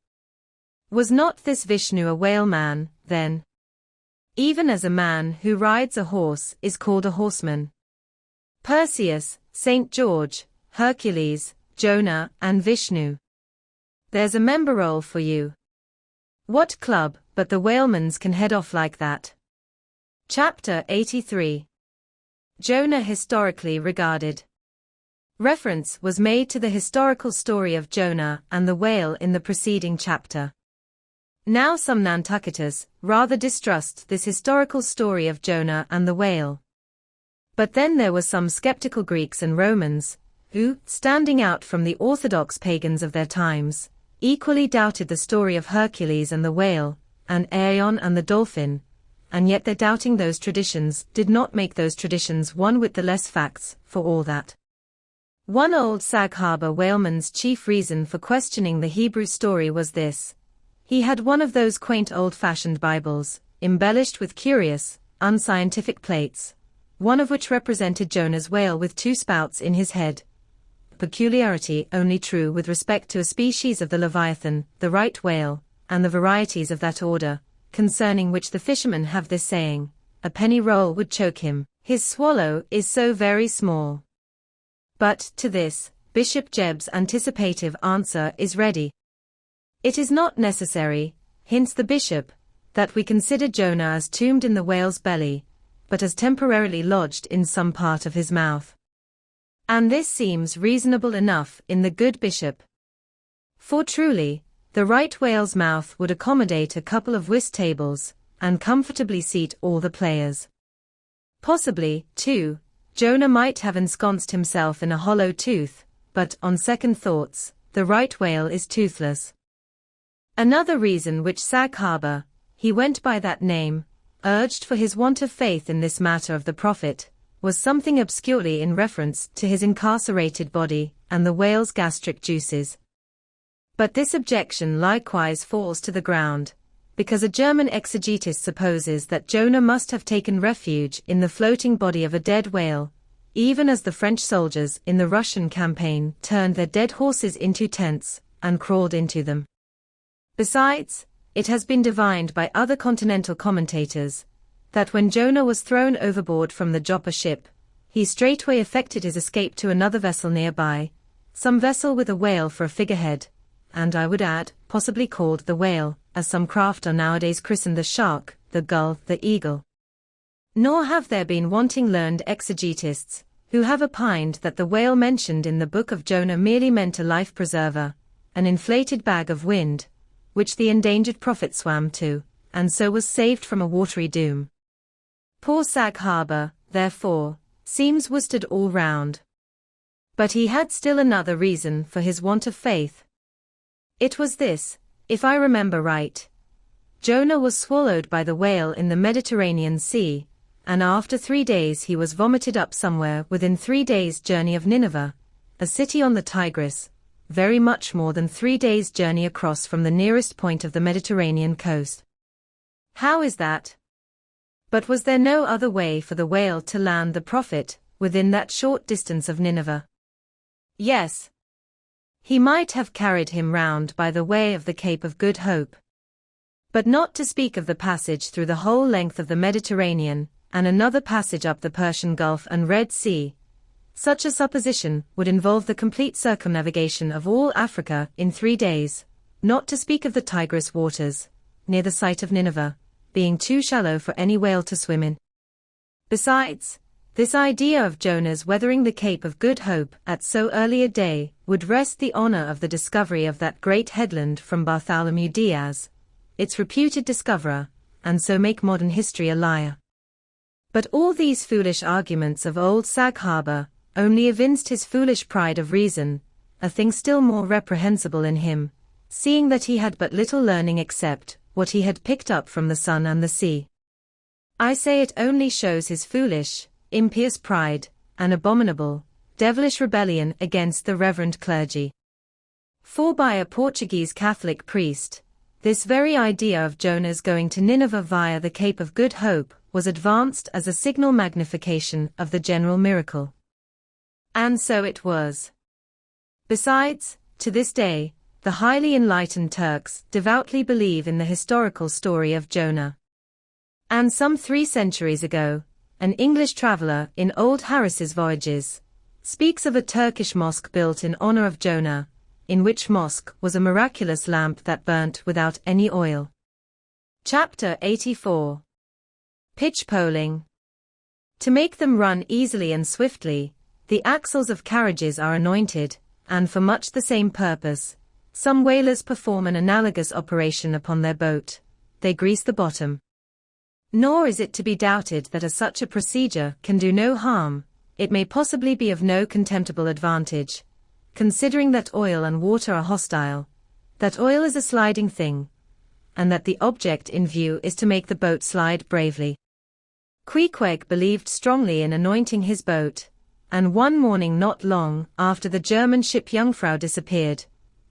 Was not this Vishnu a whaleman, then? Even as a man who rides a horse is called a horseman. Perseus, St. George, Hercules, Jonah, and Vishnu. There's a member roll for you. What club but the whaleman's can head off like that? Chapter 83. Jonah historically regarded. Reference was made to the historical story of Jonah and the whale in the preceding chapter. Now some Nantucketers rather distrust this historical story of Jonah and the whale. But then there were some skeptical Greeks and Romans, who, standing out from the orthodox pagans of their times, equally doubted the story of Hercules and the whale, and Aeon and the dolphin, and yet their doubting those traditions did not make those traditions one whit the less facts, for all that. One old Sag Harbor whaleman's chief reason for questioning the Hebrew story was this. He had one of those quaint old-fashioned Bibles, embellished with curious, unscientific plates, one of which represented Jonah's whale with 2 spouts in his head. Peculiarity only true with respect to a species of the Leviathan, the right whale, and the varieties of that order, concerning which the fishermen have this saying, a penny roll would choke him, his swallow is so very small. But, to this, Bishop Jebb's anticipative answer is ready. It is not necessary, hints the bishop, that we consider Jonah as tombed in the whale's belly, but as temporarily lodged in some part of his mouth. And this seems reasonable enough in the good bishop. For truly, the right whale's mouth would accommodate a couple of whist tables, and comfortably seat all the players. Possibly, too, Jonah might have ensconced himself in a hollow tooth, but, on second thoughts, the right whale is toothless. Another reason which Sag Harbor, he went by that name, urged for his want of faith in this matter of the prophet, was something obscurely in reference to his incarcerated body and the whale's gastric juices. But this objection likewise falls to the ground, because a German exegetist supposes that Jonah must have taken refuge in the floating body of a dead whale, even as the French soldiers in the Russian campaign turned their dead horses into tents and crawled into them. Besides, it has been divined by other continental commentators that when Jonah was thrown overboard from the Joppa ship, he straightway effected his escape to another vessel nearby, some vessel with a whale for a figurehead, and I would add, possibly called the whale, as some craft are nowadays christened the shark, the gull, the eagle. Nor have there been wanting learned exegetists, who have opined that the whale mentioned in the book of Jonah merely meant a life preserver, an inflated bag of wind, which the endangered prophet swam to, and so was saved from a watery doom. Poor Sag Harbor, therefore, seems worsted all round. But he had still another reason for his want of faith. It was this, if I remember right. Jonah was swallowed by the whale in the Mediterranean Sea, and after 3 days he was vomited up somewhere within 3 days' journey of Nineveh, a city on the Tigris, very much more than 3 days' journey across from the nearest point of the Mediterranean coast. How is that? But was there no other way for the whale to land the prophet within that short distance of Nineveh? Yes. He might have carried him round by the way of the Cape of Good Hope. But not to speak of the passage through the whole length of the Mediterranean, and another passage up the Persian Gulf and Red Sea, such a supposition would involve the complete circumnavigation of all Africa in 3 days, not to speak of the Tigris waters, near the site of Nineveh, being too shallow for any whale to swim in. Besides, this idea of Jonah's weathering the Cape of Good Hope at so early a day would wrest the honor of the discovery of that great headland from Bartholomew Diaz, its reputed discoverer, and so make modern history a liar. But all these foolish arguments of old Sag Harbor only evinced his foolish pride of reason, a thing still more reprehensible in him, seeing that he had but little learning except what he had picked up from the sun and the sea. I say it only shows his foolish, impious pride, and abominable, devilish rebellion against the reverend clergy. For by a Portuguese Catholic priest, this very idea of Jonah's going to Nineveh via the Cape of Good Hope was advanced as a signal magnification of the general miracle. And so it was. Besides, to this day, the highly enlightened Turks devoutly believe in the historical story of Jonah. And some 3 centuries ago, an English traveler in Old Harris's Voyages speaks of a Turkish mosque built in honor of Jonah, in which mosque was a miraculous lamp that burnt without any oil. Chapter 84. Pitch poling. To make them run easily and swiftly, the axles of carriages are anointed, and for much the same purpose, some whalers perform an analogous operation upon their boat. They grease the bottom. Nor is it to be doubted that as such a procedure can do no harm, it may possibly be of no contemptible advantage, considering that oil and water are hostile, that oil is a sliding thing, and that the object in view is to make the boat slide bravely. Queequeg believed strongly in anointing his boat, and one morning not long after the German ship Jungfrau disappeared,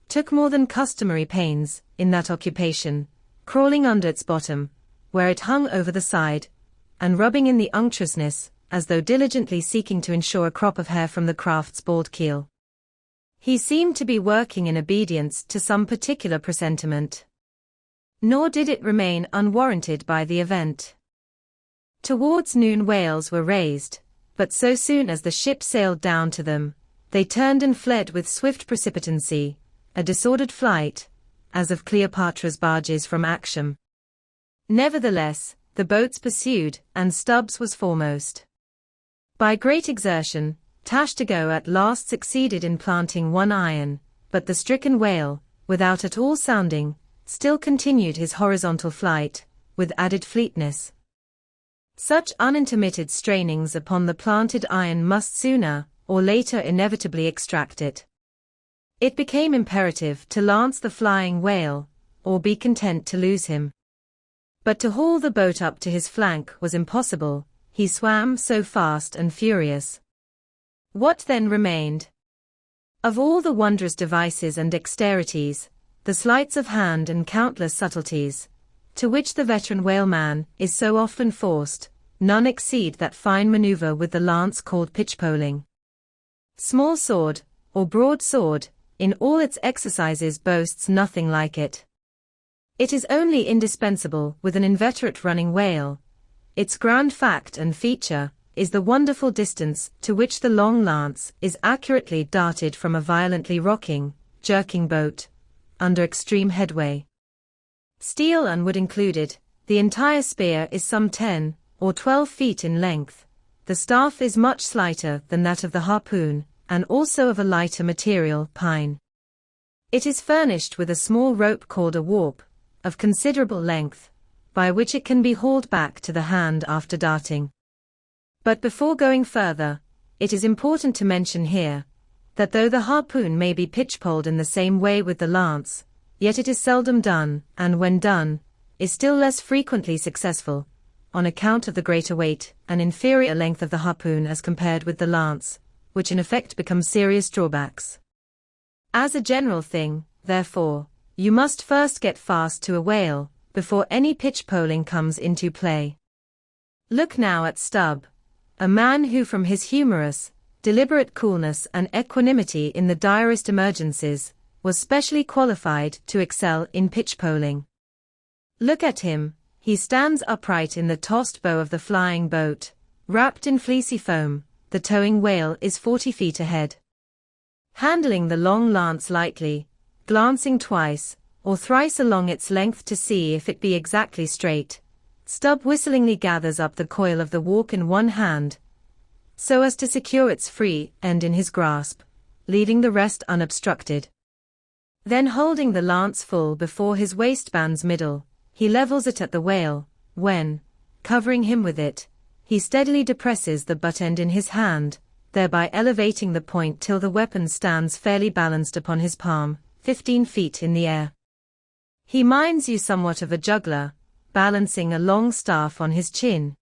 took more than customary pains in that occupation, crawling under its bottom, where it hung over the side, and rubbing in the unctuousness, as though diligently seeking to ensure a crop of hair from the craft's bald keel. He seemed to be working in obedience to some particular presentiment. Nor did it remain unwarranted by the event. Towards noon whales were raised, but so soon as the ship sailed down to them, they turned and fled with swift precipitancy, a disordered flight, as of Cleopatra's barges from Actium. Nevertheless, the boats pursued, and Stubbs was foremost. By great exertion, Tashtego at last succeeded in planting one iron, but the stricken whale, without at all sounding, still continued his horizontal flight, with added fleetness. Such unintermitted strainings upon the planted iron must sooner or later inevitably extract it. It became imperative to lance the flying whale, or be content to lose him. But to haul the boat up to his flank was impossible, he swam so fast and furious. What then remained? Of all the wondrous devices and dexterities, the sleights of hand and countless subtleties, to which the veteran whaleman is so often forced, none exceed that fine maneuver with the lance called pitchpoling. Small sword, or broad sword, in all its exercises boasts nothing like it. It is only indispensable with an inveterate running whale. Its grand fact and feature is the wonderful distance to which the long lance is accurately darted from a violently rocking, jerking boat, under extreme headway. Steel and wood included, the entire spear is some 10 or 12 feet in length. The staff is much slighter than that of the harpoon, and also of a lighter material, pine. It is furnished with a small rope called a warp, of considerable length, by which it can be hauled back to the hand after darting. But before going further, it is important to mention here, that though the harpoon may be pitchpoled in the same way with the lance, yet it is seldom done, and when done, is still less frequently successful, on account of the greater weight and inferior length of the harpoon as compared with the lance, which in effect become serious drawbacks. As a general thing, therefore, you must first get fast to a whale, before any pitchpoling comes into play. Look now at Stubb, a man who from his humorous, deliberate coolness and equanimity in the direst emergencies, was specially qualified to excel in pitchpoling. Look at him, he stands upright in the tossed bow of the flying boat, wrapped in fleecy foam, the towing whale is 40 feet ahead. Handling the long lance lightly, glancing twice, or thrice along its length to see if it be exactly straight, Stubb whistlingly gathers up the coil of the warp in one hand, so as to secure its free end in his grasp, leaving the rest unobstructed. Then holding the lance full before his waistband's middle, he levels it at the whale, when, covering him with it, he steadily depresses the butt end in his hand, thereby elevating the point till the weapon stands fairly balanced upon his palm, 15 feet in the air. He minds you somewhat of a juggler, balancing a long staff on his chin.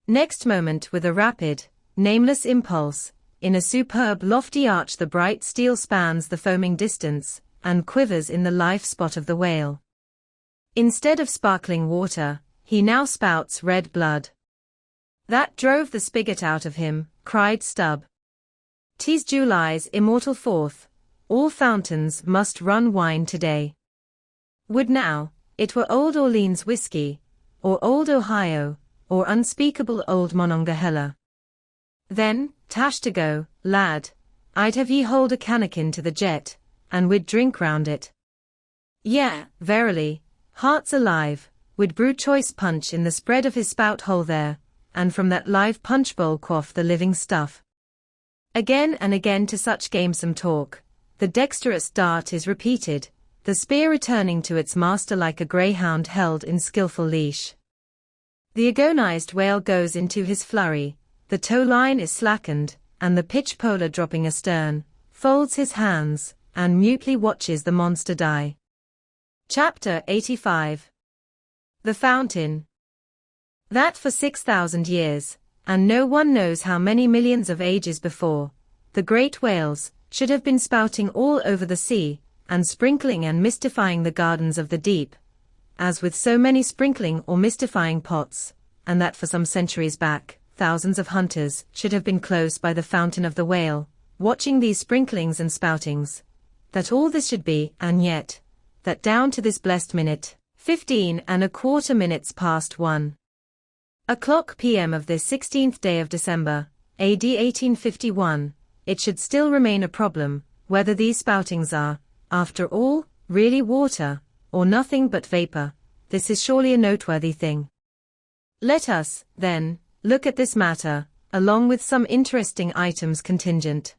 Next moment with a rapid, nameless impulse, in a superb lofty arch the bright steel spans the foaming distance, and quivers in the life spot of the whale. Instead of sparkling water, he now spouts red blood. That drove the spigot out of him, cried Stubb. 'Tis July's immortal 4th, all fountains must run wine today. Would now, it were Old Orleans whiskey, or Old Ohio, or unspeakable Old Monongahela. Then, tash to go, lad, I'd have ye hold a cannikin to the jet, and we'd drink round it. Yea, verily, hearts alive, we'd brew choice punch in the spread of his spout hole there, and from that live punch bowl quaff the living stuff. Again and again to such gamesome talk, the dexterous dart is repeated, the spear returning to its master like a greyhound held in skillful leash. The agonized whale goes into his flurry, the tow line is slackened, and the pitch poler dropping astern, folds his hands, and mutely watches the monster die. Chapter 85. The Fountain. That for 6,000 years, and no one knows how many millions of ages before, the great whales should have been spouting all over the sea, and sprinkling and mystifying the gardens of the deep, as with so many sprinkling or mystifying pots, and that for some centuries back, thousands of hunters should have been close by the fountain of the whale, watching these sprinklings and spoutings. That all this should be, and yet, that down to this blessed minute, 15¼ minutes past 1 o'clock p.m. of this 16th day of December, A.D. 1851, it should still remain a problem, whether these spoutings are, after all, really water, or nothing but vapor. This is surely a noteworthy thing. Let us, then, look at this matter, along with some interesting items contingent.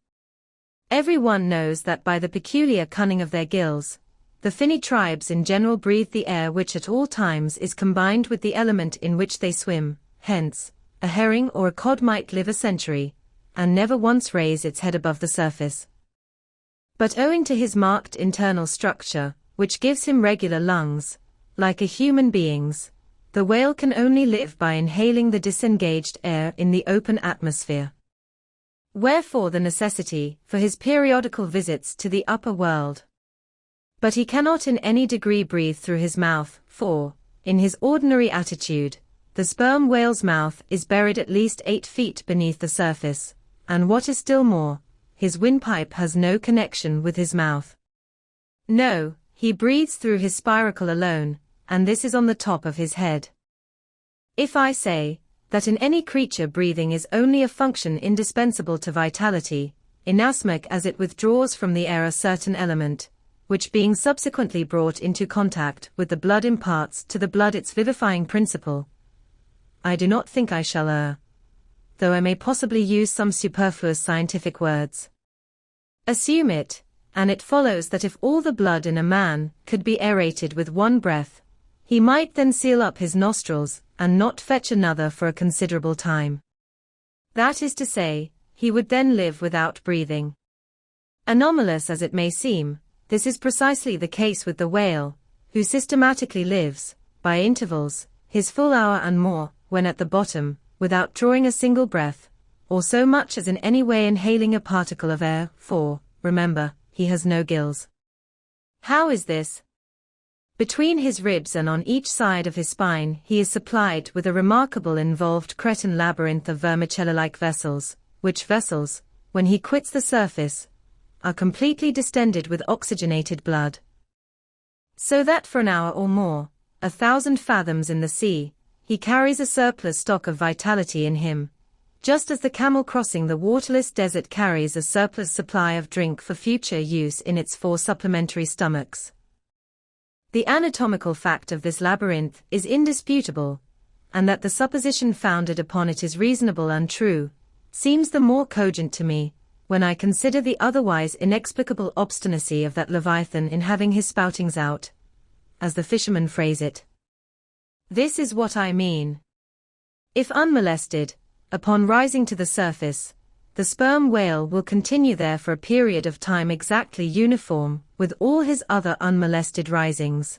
Every one knows that by the peculiar cunning of their gills, the finny tribes in general breathe the air which at all times is combined with the element in which they swim, hence, a herring or a cod might live a century, and never once raise its head above the surface. But owing to his marked internal structure, which gives him regular lungs, like a human being's, the whale can only live by inhaling the disengaged air in the open atmosphere. Wherefore the necessity for his periodical visits to the upper world. But he cannot in any degree breathe through his mouth, for, in his ordinary attitude, the sperm whale's mouth is buried at least 8 feet beneath the surface, and what is still more, his windpipe has no connection with his mouth. No, he breathes through his spiracle alone, and this is on the top of his head. If I say that in any creature breathing is only a function indispensable to vitality, inasmuch as it withdraws from the air a certain element, which being subsequently brought into contact with the blood imparts to the blood its vivifying principle, I do not think I shall err, though I may possibly use some superfluous scientific words. Assume it, and it follows that if all the blood in a man could be aerated with one breath, he might then seal up his nostrils and not fetch another for a considerable time. That is to say, he would then live without breathing. Anomalous as it may seem, this is precisely the case with the whale, who systematically lives, by intervals, his full hour and more, when at the bottom, without drawing a single breath, or so much as in any way inhaling a particle of air, for, remember, he has no gills. How is this? Between his ribs and on each side of his spine he is supplied with a remarkable involved cretin labyrinth of vermicelli-like vessels, which vessels, when he quits the surface, are completely distended with oxygenated blood. So that for an hour or more, 1,000 fathoms in the sea, he carries a surplus stock of vitality in him, just as the camel crossing the waterless desert carries a surplus supply of drink for future use in its 4 supplementary stomachs. The anatomical fact of this labyrinth is indisputable, and that the supposition founded upon it is reasonable and true, seems the more cogent to me, when I consider the otherwise inexplicable obstinacy of that Leviathan in having his spoutings out, as the fishermen phrase it. This is what I mean. If unmolested, upon rising to the surface, the sperm whale will continue there for a period of time exactly uniform with all his other unmolested risings.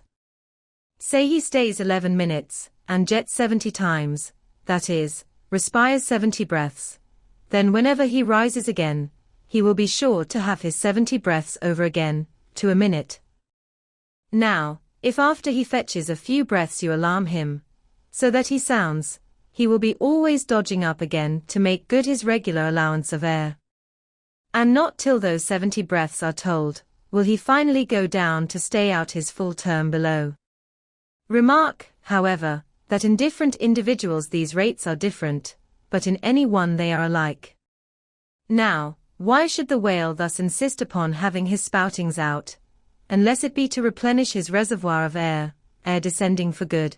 Say he stays 11 minutes, and jets 70 times, that is, respires 70 breaths, then whenever he rises again, he will be sure to have his 70 breaths over again, to a minute. Now, if after he fetches a few breaths you alarm him, so that he sounds, he will be always dodging up again to make good his regular allowance of air. And not till those 70 breaths are told, will he finally go down to stay out his full term below. Remark, however, that in different individuals these rates are different, but in any one they are alike. Now, why should the whale thus insist upon having his spoutings out, unless it be to replenish his reservoir of air descending for good?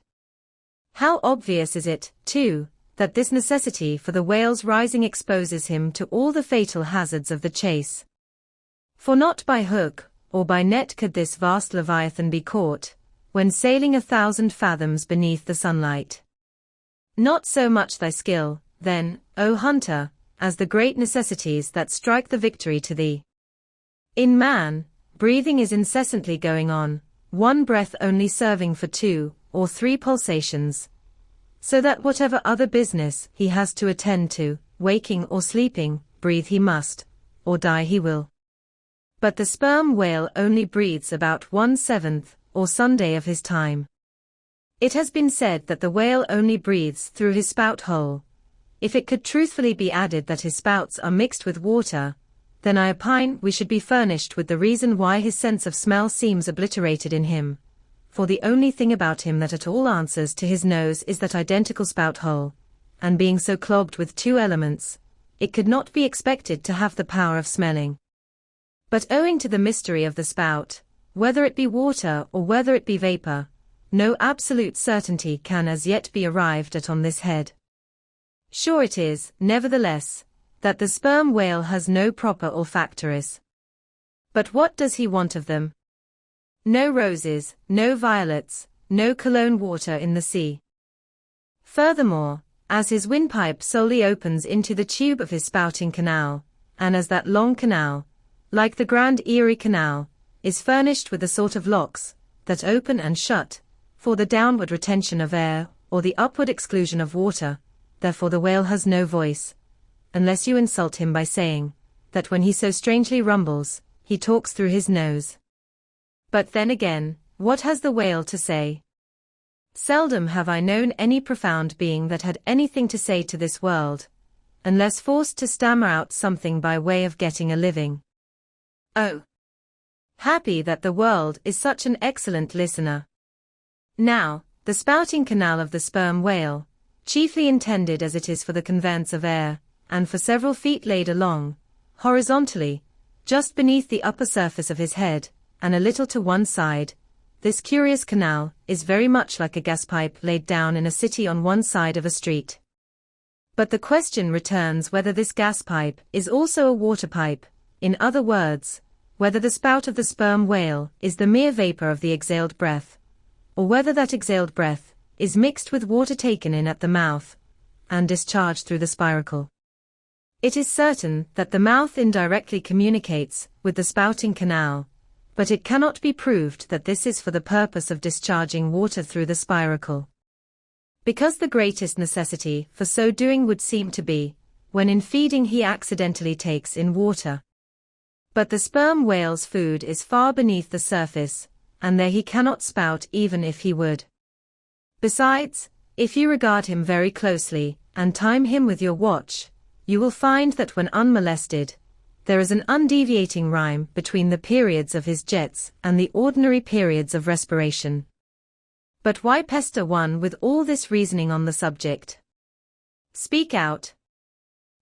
How obvious is it, too, that this necessity for the whale's rising exposes him to all the fatal hazards of the chase. For not by hook or by net could this vast Leviathan be caught, when sailing 1,000 fathoms beneath the sunlight. Not so much thy skill, then, O hunter, as the great necessities that strike the victory to thee. In man, breathing is incessantly going on, one breath only serving for 2 or 3 pulsations, so that whatever other business he has to attend to, waking or sleeping, breathe he must, or die he will. But the sperm whale only breathes about 1/7 or Sunday of his time. It has been said that the whale only breathes through his spout hole. If it could truthfully be added that his spouts are mixed with water, then I opine we should be furnished with the reason why his sense of smell seems obliterated in him, for the only thing about him that at all answers to his nose is that identical spout hole, and being so clogged with 2 elements, it could not be expected to have the power of smelling. But owing to the mystery of the spout, whether it be water or whether it be vapor, no absolute certainty can as yet be arrived at on this head. Sure it is, nevertheless, that the sperm whale has no proper olfactories. But what does he want of them? No roses, no violets, no cologne water in the sea. Furthermore, as his windpipe solely opens into the tube of his spouting canal, and as that long canal, like the Grand Erie Canal, is furnished with a sort of locks, that open and shut, for the downward retention of air, or the upward exclusion of water. Therefore the whale has no voice, unless you insult him by saying that when he so strangely rumbles, he talks through his nose. But then again, what has the whale to say? Seldom have I known any profound being that had anything to say to this world, unless forced to stammer out something by way of getting a living. Oh, happy that the world is such an excellent listener. Now, the spouting canal of the sperm whale, chiefly intended as it is for the conveyance of air, and for several feet laid along, horizontally, just beneath the upper surface of his head, and a little to one side, this curious canal is very much like a gas pipe laid down in a city on one side of a street. But the question returns whether this gas pipe is also a water pipe, in other words, whether the spout of the sperm whale is the mere vapor of the exhaled breath, or whether that exhaled breath is mixed with water taken in at the mouth and discharged through the spiracle. It is certain that the mouth indirectly communicates with the spouting canal, but it cannot be proved that this is for the purpose of discharging water through the spiracle, because the greatest necessity for so doing would seem to be, when in feeding he accidentally takes in water. But the sperm whale's food is far beneath the surface, and there he cannot spout even if he would. Besides, if you regard him very closely, and time him with your watch, you will find that when unmolested, there is an undeviating rhyme between the periods of his jets and the ordinary periods of respiration. But why pester one with all this reasoning on the subject? Speak out.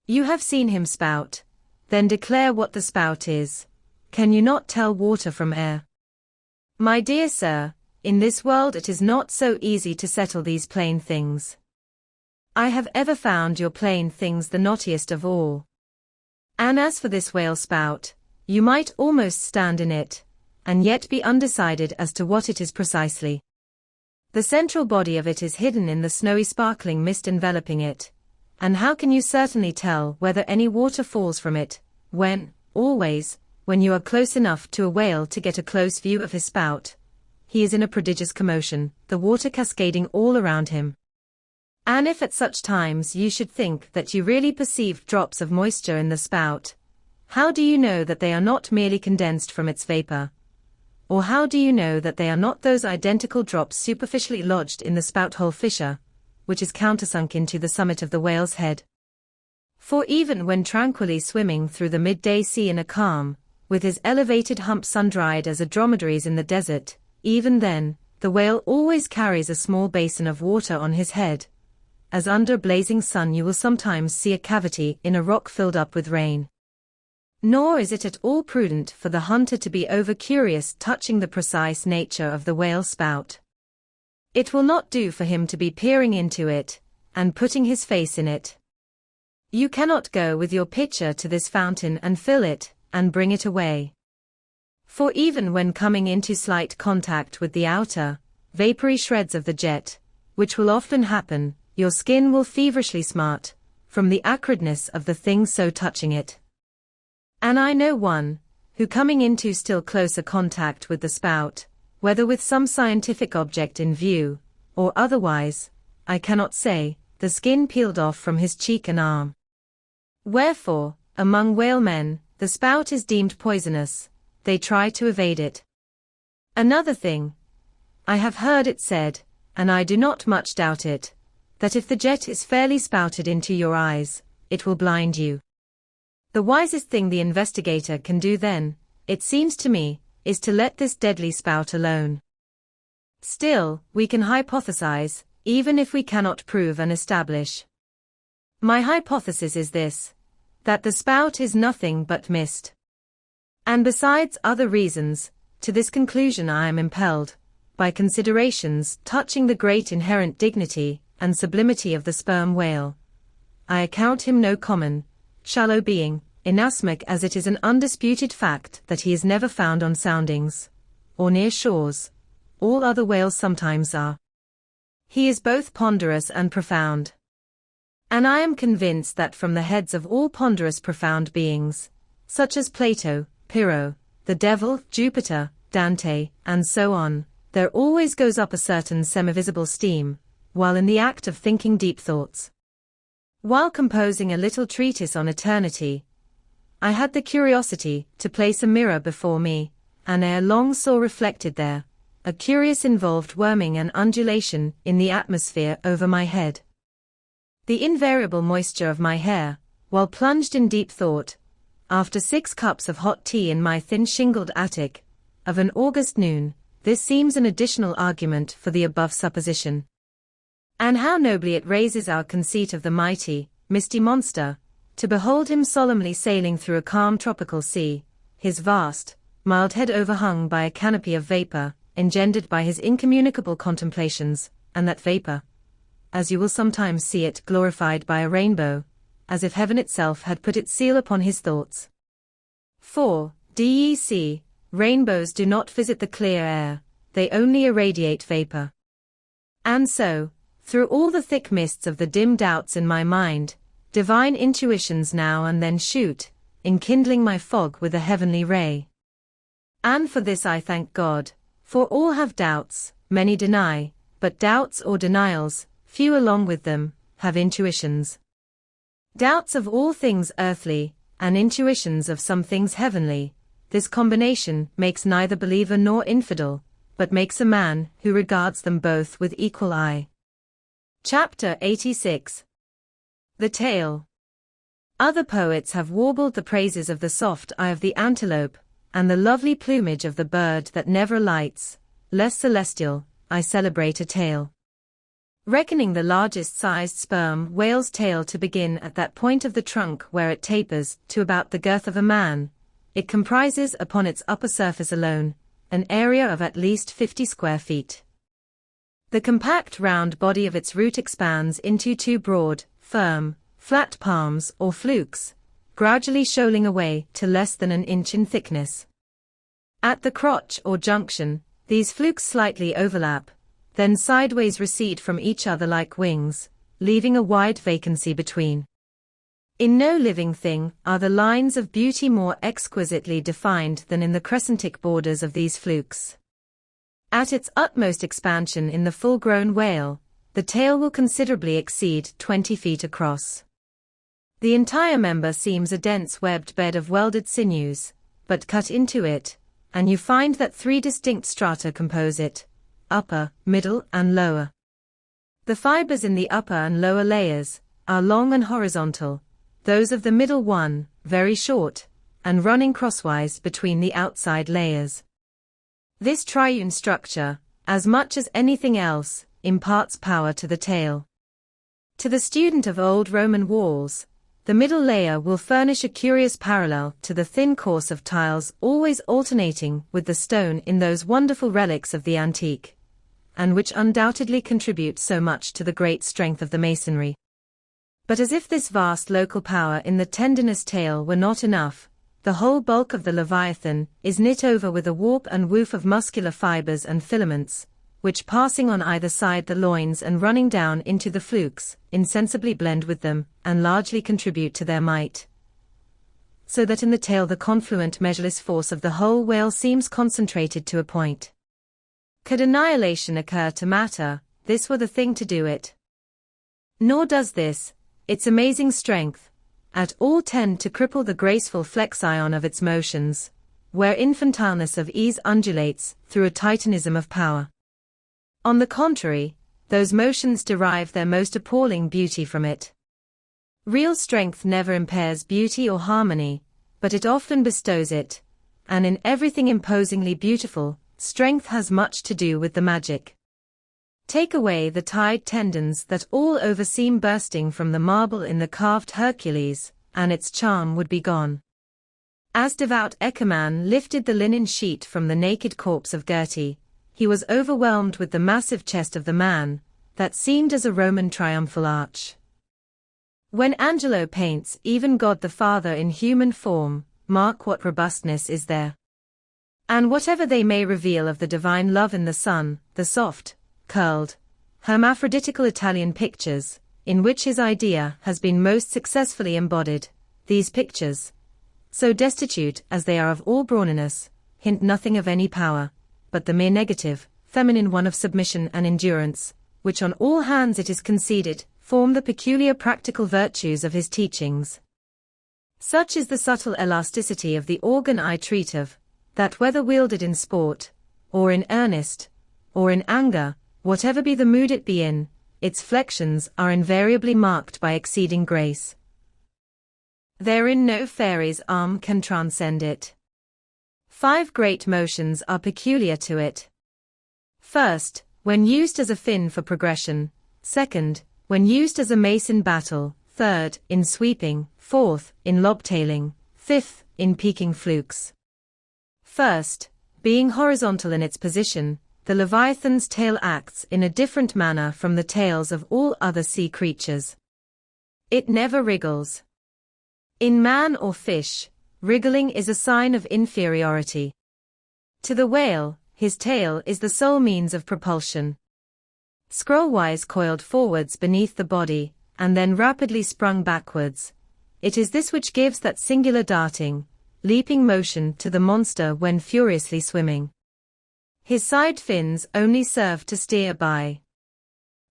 You have seen him spout, then declare what the spout is. Can you not tell water from air? My dear sir, in this world it is not so easy to settle these plain things. I have ever found your plain things the knottiest of all. And as for this whale spout, you might almost stand in it, and yet be undecided as to what it is precisely. The central body of it is hidden in the snowy sparkling mist enveloping it, and how can you certainly tell whether any water falls from it, when, always, when you are close enough to a whale to get a close view of his spout, he is in a prodigious commotion, the water cascading all around him. And if at such times you should think that you really perceive drops of moisture in the spout, how do you know that they are not merely condensed from its vapor? Or how do you know that they are not those identical drops superficially lodged in the spout hole fissure, which is countersunk into the summit of the whale's head? For even when tranquilly swimming through the midday sea in a calm, with his elevated hump sun-dried as a dromedary's in the desert, even then, the whale always carries a small basin of water on his head, as under a blazing sun you will sometimes see a cavity in a rock filled up with rain. Nor is it at all prudent for the hunter to be over-curious touching the precise nature of the whale spout. It will not do for him to be peering into it, and putting his face in it. You cannot go with your pitcher to this fountain and fill it, and bring it away. For even when coming into slight contact with the outer, vapory shreds of the jet, which will often happen, your skin will feverishly smart, from the acridness of the thing so touching it. And I know one, who coming into still closer contact with the spout, whether with some scientific object in view, or otherwise, I cannot say, the skin peeled off from his cheek and arm. Wherefore, among whalemen, the spout is deemed poisonous, they try to evade it. Another thing, I have heard it said, and I do not much doubt it, that if the jet is fairly spouted into your eyes, it will blind you. The wisest thing the investigator can do then, it seems to me, is to let this deadly spout alone. Still, we can hypothesize, even if we cannot prove and establish. My hypothesis is this, that the spout is nothing but mist. And besides other reasons, to this conclusion I am impelled, by considerations touching the great inherent dignity and sublimity of the sperm whale. I account him no common, shallow being, inasmuch as it is an undisputed fact that he is never found on soundings, or near shores. All other whales sometimes are. He is both ponderous and profound. And I am convinced that from the heads of all ponderous profound beings, such as Plato, Pyrrho, the devil, Jupiter, Dante, and so on, there always goes up a certain semivisible steam, while in the act of thinking deep thoughts. While composing a little treatise on eternity, I had the curiosity to place a mirror before me, and ere long saw reflected there a curious involved worming and undulation in the atmosphere over my head. The invariable moisture of my hair, while plunged in deep thought, after 6 cups of hot tea in my thin shingled attic, of an August noon, this seems an additional argument for the above supposition. And how nobly it raises our conceit of the mighty, misty monster, to behold him solemnly sailing through a calm tropical sea, his vast, mild head overhung by a canopy of vapor, engendered by his incommunicable contemplations, and that vapor, as you will sometimes see it glorified by a rainbow, as if heaven itself had put its seal upon his thoughts. For, DEC, rainbows do not visit the clear air, they only irradiate vapor. And so, through all the thick mists of the dim doubts in my mind, divine intuitions now and then shoot, enkindling my fog with a heavenly ray. And for this I thank God, for all have doubts, many deny, but doubts or denials, few along with them, have intuitions. Doubts of all things earthly, and intuitions of some things heavenly, this combination makes neither believer nor infidel, but makes a man who regards them both with equal eye. Chapter 86. The Tail. Other poets have warbled the praises of the soft eye of the antelope, and the lovely plumage of the bird that never alights. Less celestial, I celebrate a tale. Reckoning the largest sized sperm whale's tail to begin at that point of the trunk where it tapers to about the girth of a man, it comprises upon its upper surface alone an area of at least 50 square feet. The compact round body of its root expands into 2 broad, firm, flat palms or flukes, gradually shoaling away to less than an inch in thickness. At the crotch or junction, these flukes slightly overlap, then sideways recede from each other like wings, leaving a wide vacancy between. In no living thing are the lines of beauty more exquisitely defined than in the crescentic borders of these flukes. At its utmost expansion in the full-grown whale, the tail will considerably exceed 20 feet across. The entire member seems a dense webbed bed of welded sinews, but cut into it, and you find that 3 distinct strata compose it: upper, middle, and lower. The fibers in the upper and lower layers are long and horizontal, those of the middle one, very short, and running crosswise between the outside layers. This triune structure, as much as anything else, imparts power to the tail. To the student of old Roman walls, the middle layer will furnish a curious parallel to the thin course of tiles always alternating with the stone in those wonderful relics of the antique, and which undoubtedly contribute so much to the great strength of the masonry. But as if this vast local power in the tendinous tail were not enough, the whole bulk of the Leviathan is knit over with a warp and woof of muscular fibers and filaments, which passing on either side the loins and running down into the flukes, insensibly blend with them, and largely contribute to their might. So that in the tail the confluent measureless force of the whole whale seems concentrated to a point. Could annihilation occur to matter, this were the thing to do it. Nor does this, its amazing strength, at all tend to cripple the graceful flexion of its motions, where infantileness of ease undulates through a titanism of power. On the contrary, those motions derive their most appalling beauty from it. Real strength never impairs beauty or harmony, but it often bestows it, and in everything imposingly beautiful, strength has much to do with the magic. Take away the tied tendons that all over seem bursting from the marble in the carved Hercules, and its charm would be gone. As devout Eckermann lifted the linen sheet from the naked corpse of Gertie, he was overwhelmed with the massive chest of the man, that seemed as a Roman triumphal arch. When Angelo paints even God the Father in human form, mark what robustness is there. And whatever they may reveal of the divine love in the Son, the soft, curled, hermaphroditical Italian pictures, in which his idea has been most successfully embodied, these pictures, so destitute as they are of all brawniness, hint nothing of any power, but the mere negative, feminine one of submission and endurance, which on all hands it is conceded, form the peculiar practical virtues of his teachings. Such is the subtle elasticity of the organ I treat of, that whether wielded in sport, or in earnest, or in anger, whatever be the mood it be in, its flexions are invariably marked by exceeding grace. Therein no fairy's arm can transcend it. 5 great motions are peculiar to it. First, when used as a fin for progression. Second, when used as a mace in battle. Third, in sweeping. Fourth, in lobtailing. Fifth, in peaking flukes. First, being horizontal in its position, the Leviathan's tail acts in a different manner from the tails of all other sea creatures. It never wriggles. In man or fish, wriggling is a sign of inferiority. To the whale, his tail is the sole means of propulsion. Scrollwise coiled forwards beneath the body, and then rapidly sprung backwards, it is this which gives that singular darting, leaping motion to the monster when furiously swimming. His side fins only serve to steer by.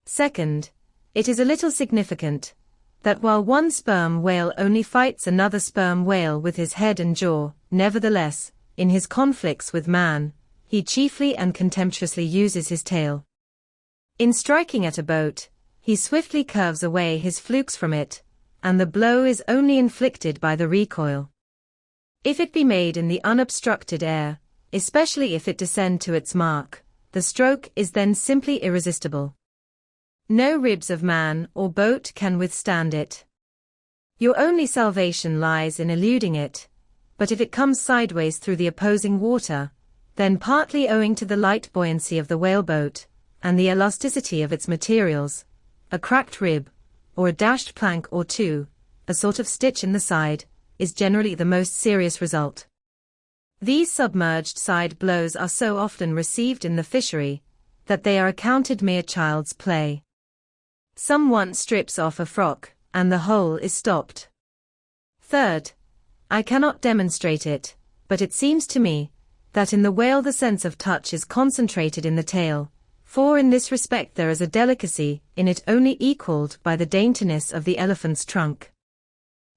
Second, it is a little significant that while one sperm whale only fights another sperm whale with his head and jaw, nevertheless, in his conflicts with man, he chiefly and contemptuously uses his tail. In striking at a boat, he swiftly curves away his flukes from it, and the blow is only inflicted by the recoil. If it be made in the unobstructed air, especially if it descend to its mark, the stroke is then simply irresistible. No ribs of man or boat can withstand it. Your only salvation lies in eluding it, but if it comes sideways through the opposing water, then partly owing to the light buoyancy of the whaleboat, and the elasticity of its materials, a cracked rib, or a dashed plank or two, a sort of stitch in the side, is generally the most serious result. These submerged side blows are so often received in the fishery, that they are accounted mere child's play. Some one strips off a frock, and the whole is stopped. Third, I cannot demonstrate it, but it seems to me, that in the whale the sense of touch is concentrated in the tail, for in this respect there is a delicacy in it only equalled by the daintiness of the elephant's trunk.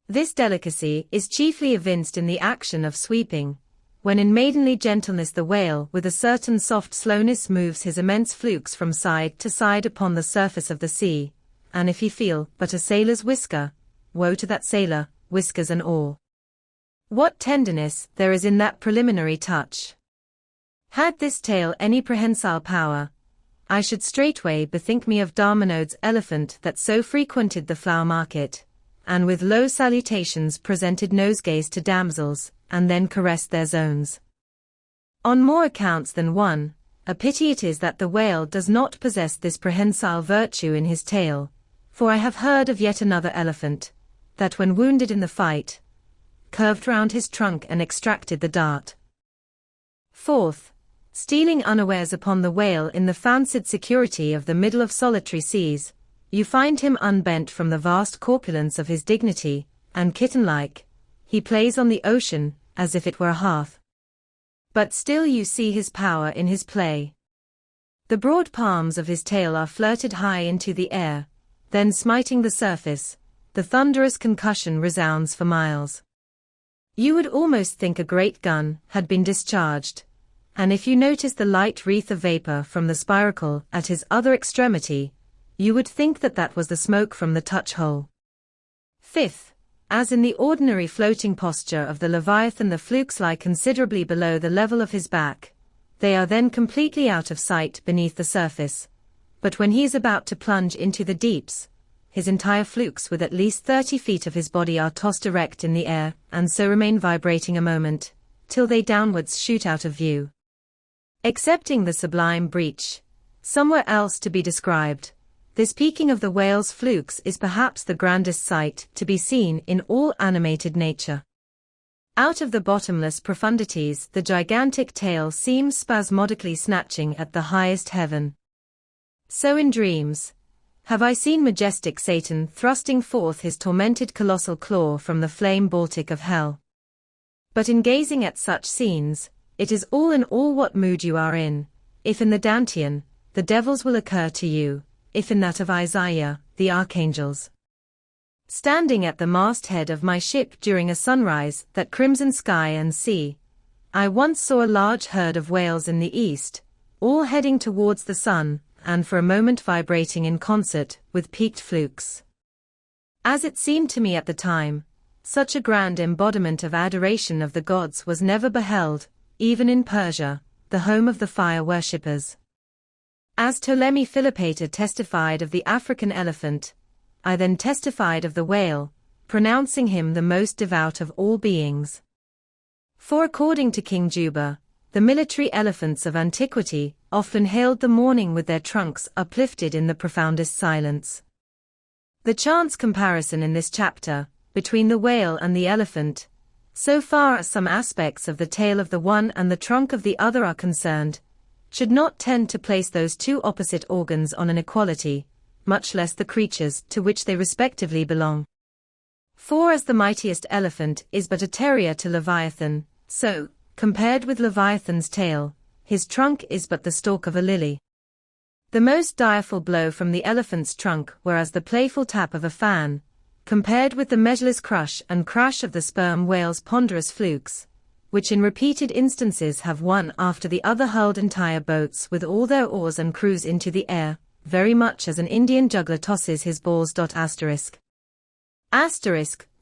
This delicacy is chiefly evinced in the action of sweeping, when in maidenly gentleness the whale with a certain soft slowness moves his immense flukes from side to side upon the surface of the sea, and if he feel but a sailor's whisker, woe to that sailor, whiskers and all. What tenderness there is in that preliminary touch! Had this tale any prehensile power, I should straightway bethink me of Darmanode's elephant that so frequented the flower market, and with low salutations presented nosegays to damsels, and then caressed their zones. On more accounts than one, a pity it is that the whale does not possess this prehensile virtue in his tail, for I have heard of yet another elephant, that when wounded in the fight, curved round his trunk and extracted the dart. Fourth, stealing unawares upon the whale in the fancied security of the middle of solitary seas, you find him unbent from the vast corpulence of his dignity, and kitten-like, he plays on the ocean, as if it were a hearth. But still you see his power in his play. The broad palms of his tail are flirted high into the air, then smiting the surface, the thunderous concussion resounds for miles. You would almost think a great gun had been discharged, and if you notice the light wreath of vapor from the spiracle at his other extremity, you would think that that was the smoke from the touch-hole. Fifth, as in the ordinary floating posture of the Leviathan the flukes lie considerably below the level of his back, they are then completely out of sight beneath the surface, but when he is about to plunge into the deeps, his entire flukes with at least 30 feet of his body are tossed erect in the air, and so remain vibrating a moment, till they downwards shoot out of view. Excepting the sublime breach, somewhere else to be described, this peaking of the whale's flukes is perhaps the grandest sight to be seen in all animated nature. Out of the bottomless profundities the gigantic tail seems spasmodically snatching at the highest heaven. So in dreams, have I seen majestic Satan thrusting forth his tormented colossal claw from the flame Baltic of hell. But in gazing at such scenes, it is all in all what mood you are in. If in the Dantean, the devils will occur to you, if in that of Isaiah, the archangels. Standing at the masthead of my ship during a sunrise that crimsoned sky and sea, I once saw a large herd of whales in the east, all heading towards the sun, and for a moment vibrating in concert with peaked flukes. As it seemed to me at the time, such a grand embodiment of adoration of the gods was never beheld, even in Persia, the home of the fire worshippers. As Ptolemy Philopater testified of the African elephant, I then testified of the whale, pronouncing him the most devout of all beings. For according to King Juba, the military elephants of antiquity often hailed the morning with their trunks uplifted in the profoundest silence. The chance comparison in this chapter, between the whale and the elephant, so far as some aspects of the tail of the one and the trunk of the other are concerned, should not tend to place those two opposite organs on an equality, much less the creatures to which they respectively belong. For as the mightiest elephant is but a terrier to Leviathan, so, compared with Leviathan's tail, his trunk is but the stalk of a lily. The most direful blow from the elephant's trunk, whereas the playful tap of a fan, compared with the measureless crush and crash of the sperm whale's ponderous flukes, which in repeated instances have one after the other hurled entire boats with all their oars and crews into the air, very much as an Indian juggler tosses his balls.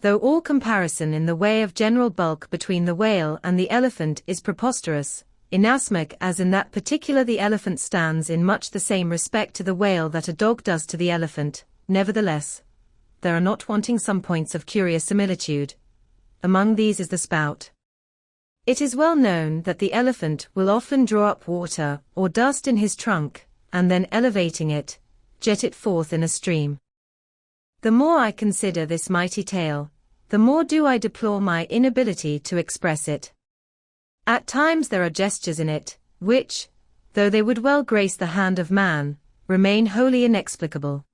Though all comparison in the way of general bulk between the whale and the elephant is preposterous, inasmuch as in that particular the elephant stands in much the same respect to the whale that a dog does to the elephant, nevertheless, there are not wanting some points of curious similitude. Among these is the spout. It is well known that the elephant will often draw up water or dust in his trunk, and then elevating it, jet it forth in a stream. The more I consider this mighty tail, the more do I deplore my inability to express it. At times there are gestures in it, which, though they would well grace the hand of man, remain wholly inexplicable.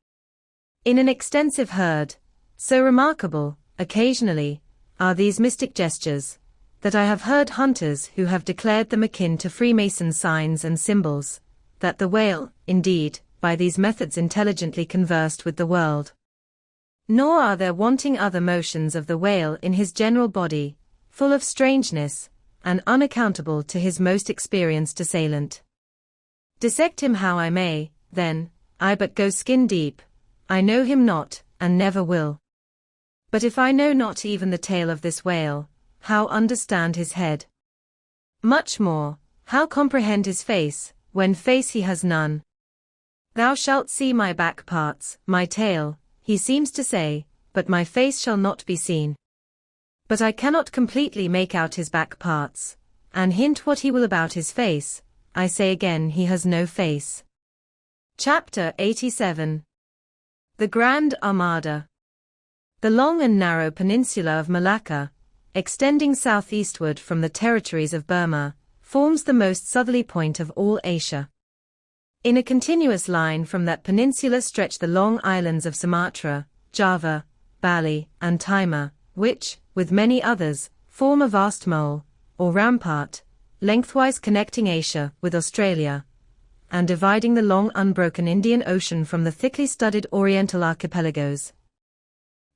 In an extensive herd, so remarkable, occasionally, are these mystic gestures, that I have heard hunters who have declared them akin to Freemason signs and symbols, that the whale, indeed, by these methods intelligently conversed with the world. Nor are there wanting other motions of the whale in his general body, full of strangeness, and unaccountable to his most experienced assailant. Dissect him how I may, then, I but go skin deep, I know him not, and never will. But if I know not even the tail of this whale, how understand his head? Much more, how comprehend his face, when face he has none? Thou shalt see my back parts, my tail, he seems to say, but my face shall not be seen. But I cannot completely make out his back parts, and hint what he will about his face, I say again he has no face. Chapter 87. The Grand Armada. The long and narrow peninsula of Malacca, extending southeastward from the territories of Burma, forms the most southerly point of all Asia. In a continuous line from that peninsula stretch the long islands of Sumatra, Java, Bali, and Timor, which, with many others, form a vast mole, or rampart, lengthwise connecting Asia with Australia, and dividing the long unbroken Indian Ocean from the thickly studded Oriental archipelagos.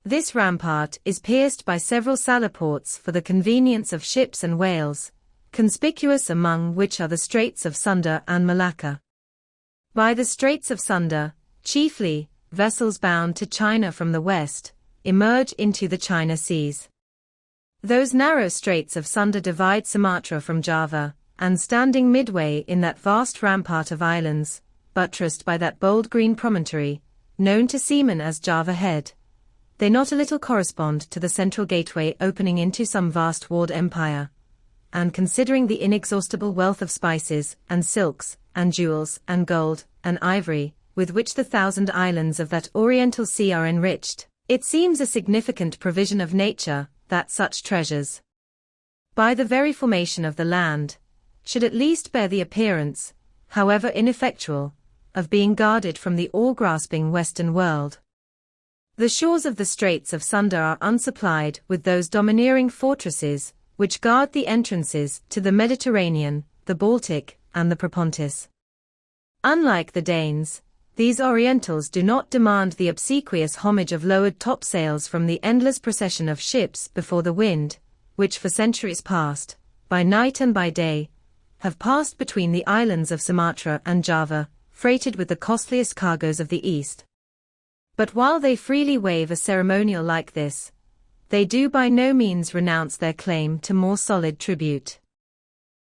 This rampart is pierced by several salliports for the convenience of ships and whales, conspicuous among which are the Straits of Sunda and Malacca. By the Straits of Sunda, chiefly, vessels bound to China from the west, emerge into the China Seas. Those narrow straits of Sunda divide Sumatra from Java, and standing midway in that vast rampart of islands, buttressed by that bold green promontory, known to seamen as Java Head, they not a little correspond to the central gateway opening into some vast walled empire. And considering the inexhaustible wealth of spices, and silks, and jewels, and gold, and ivory, with which the 1,000 islands of that Oriental Sea are enriched, it seems a significant provision of nature, that such treasures, by the very formation of the land, should at least bear the appearance, however ineffectual, of being guarded from the all-grasping Western world. The shores of the Straits of Sunda are unsupplied with those domineering fortresses, which guard the entrances to the Mediterranean, the Baltic, and the Propontis. Unlike the Danes, These Orientals do not demand the obsequious homage of lowered topsails from the endless procession of ships before the wind, which for centuries past, by night and by day, have passed between the islands of Sumatra and Java, freighted with the costliest cargoes of the East. But while they freely waive a ceremonial like this, they do by no means renounce their claim to more solid tribute.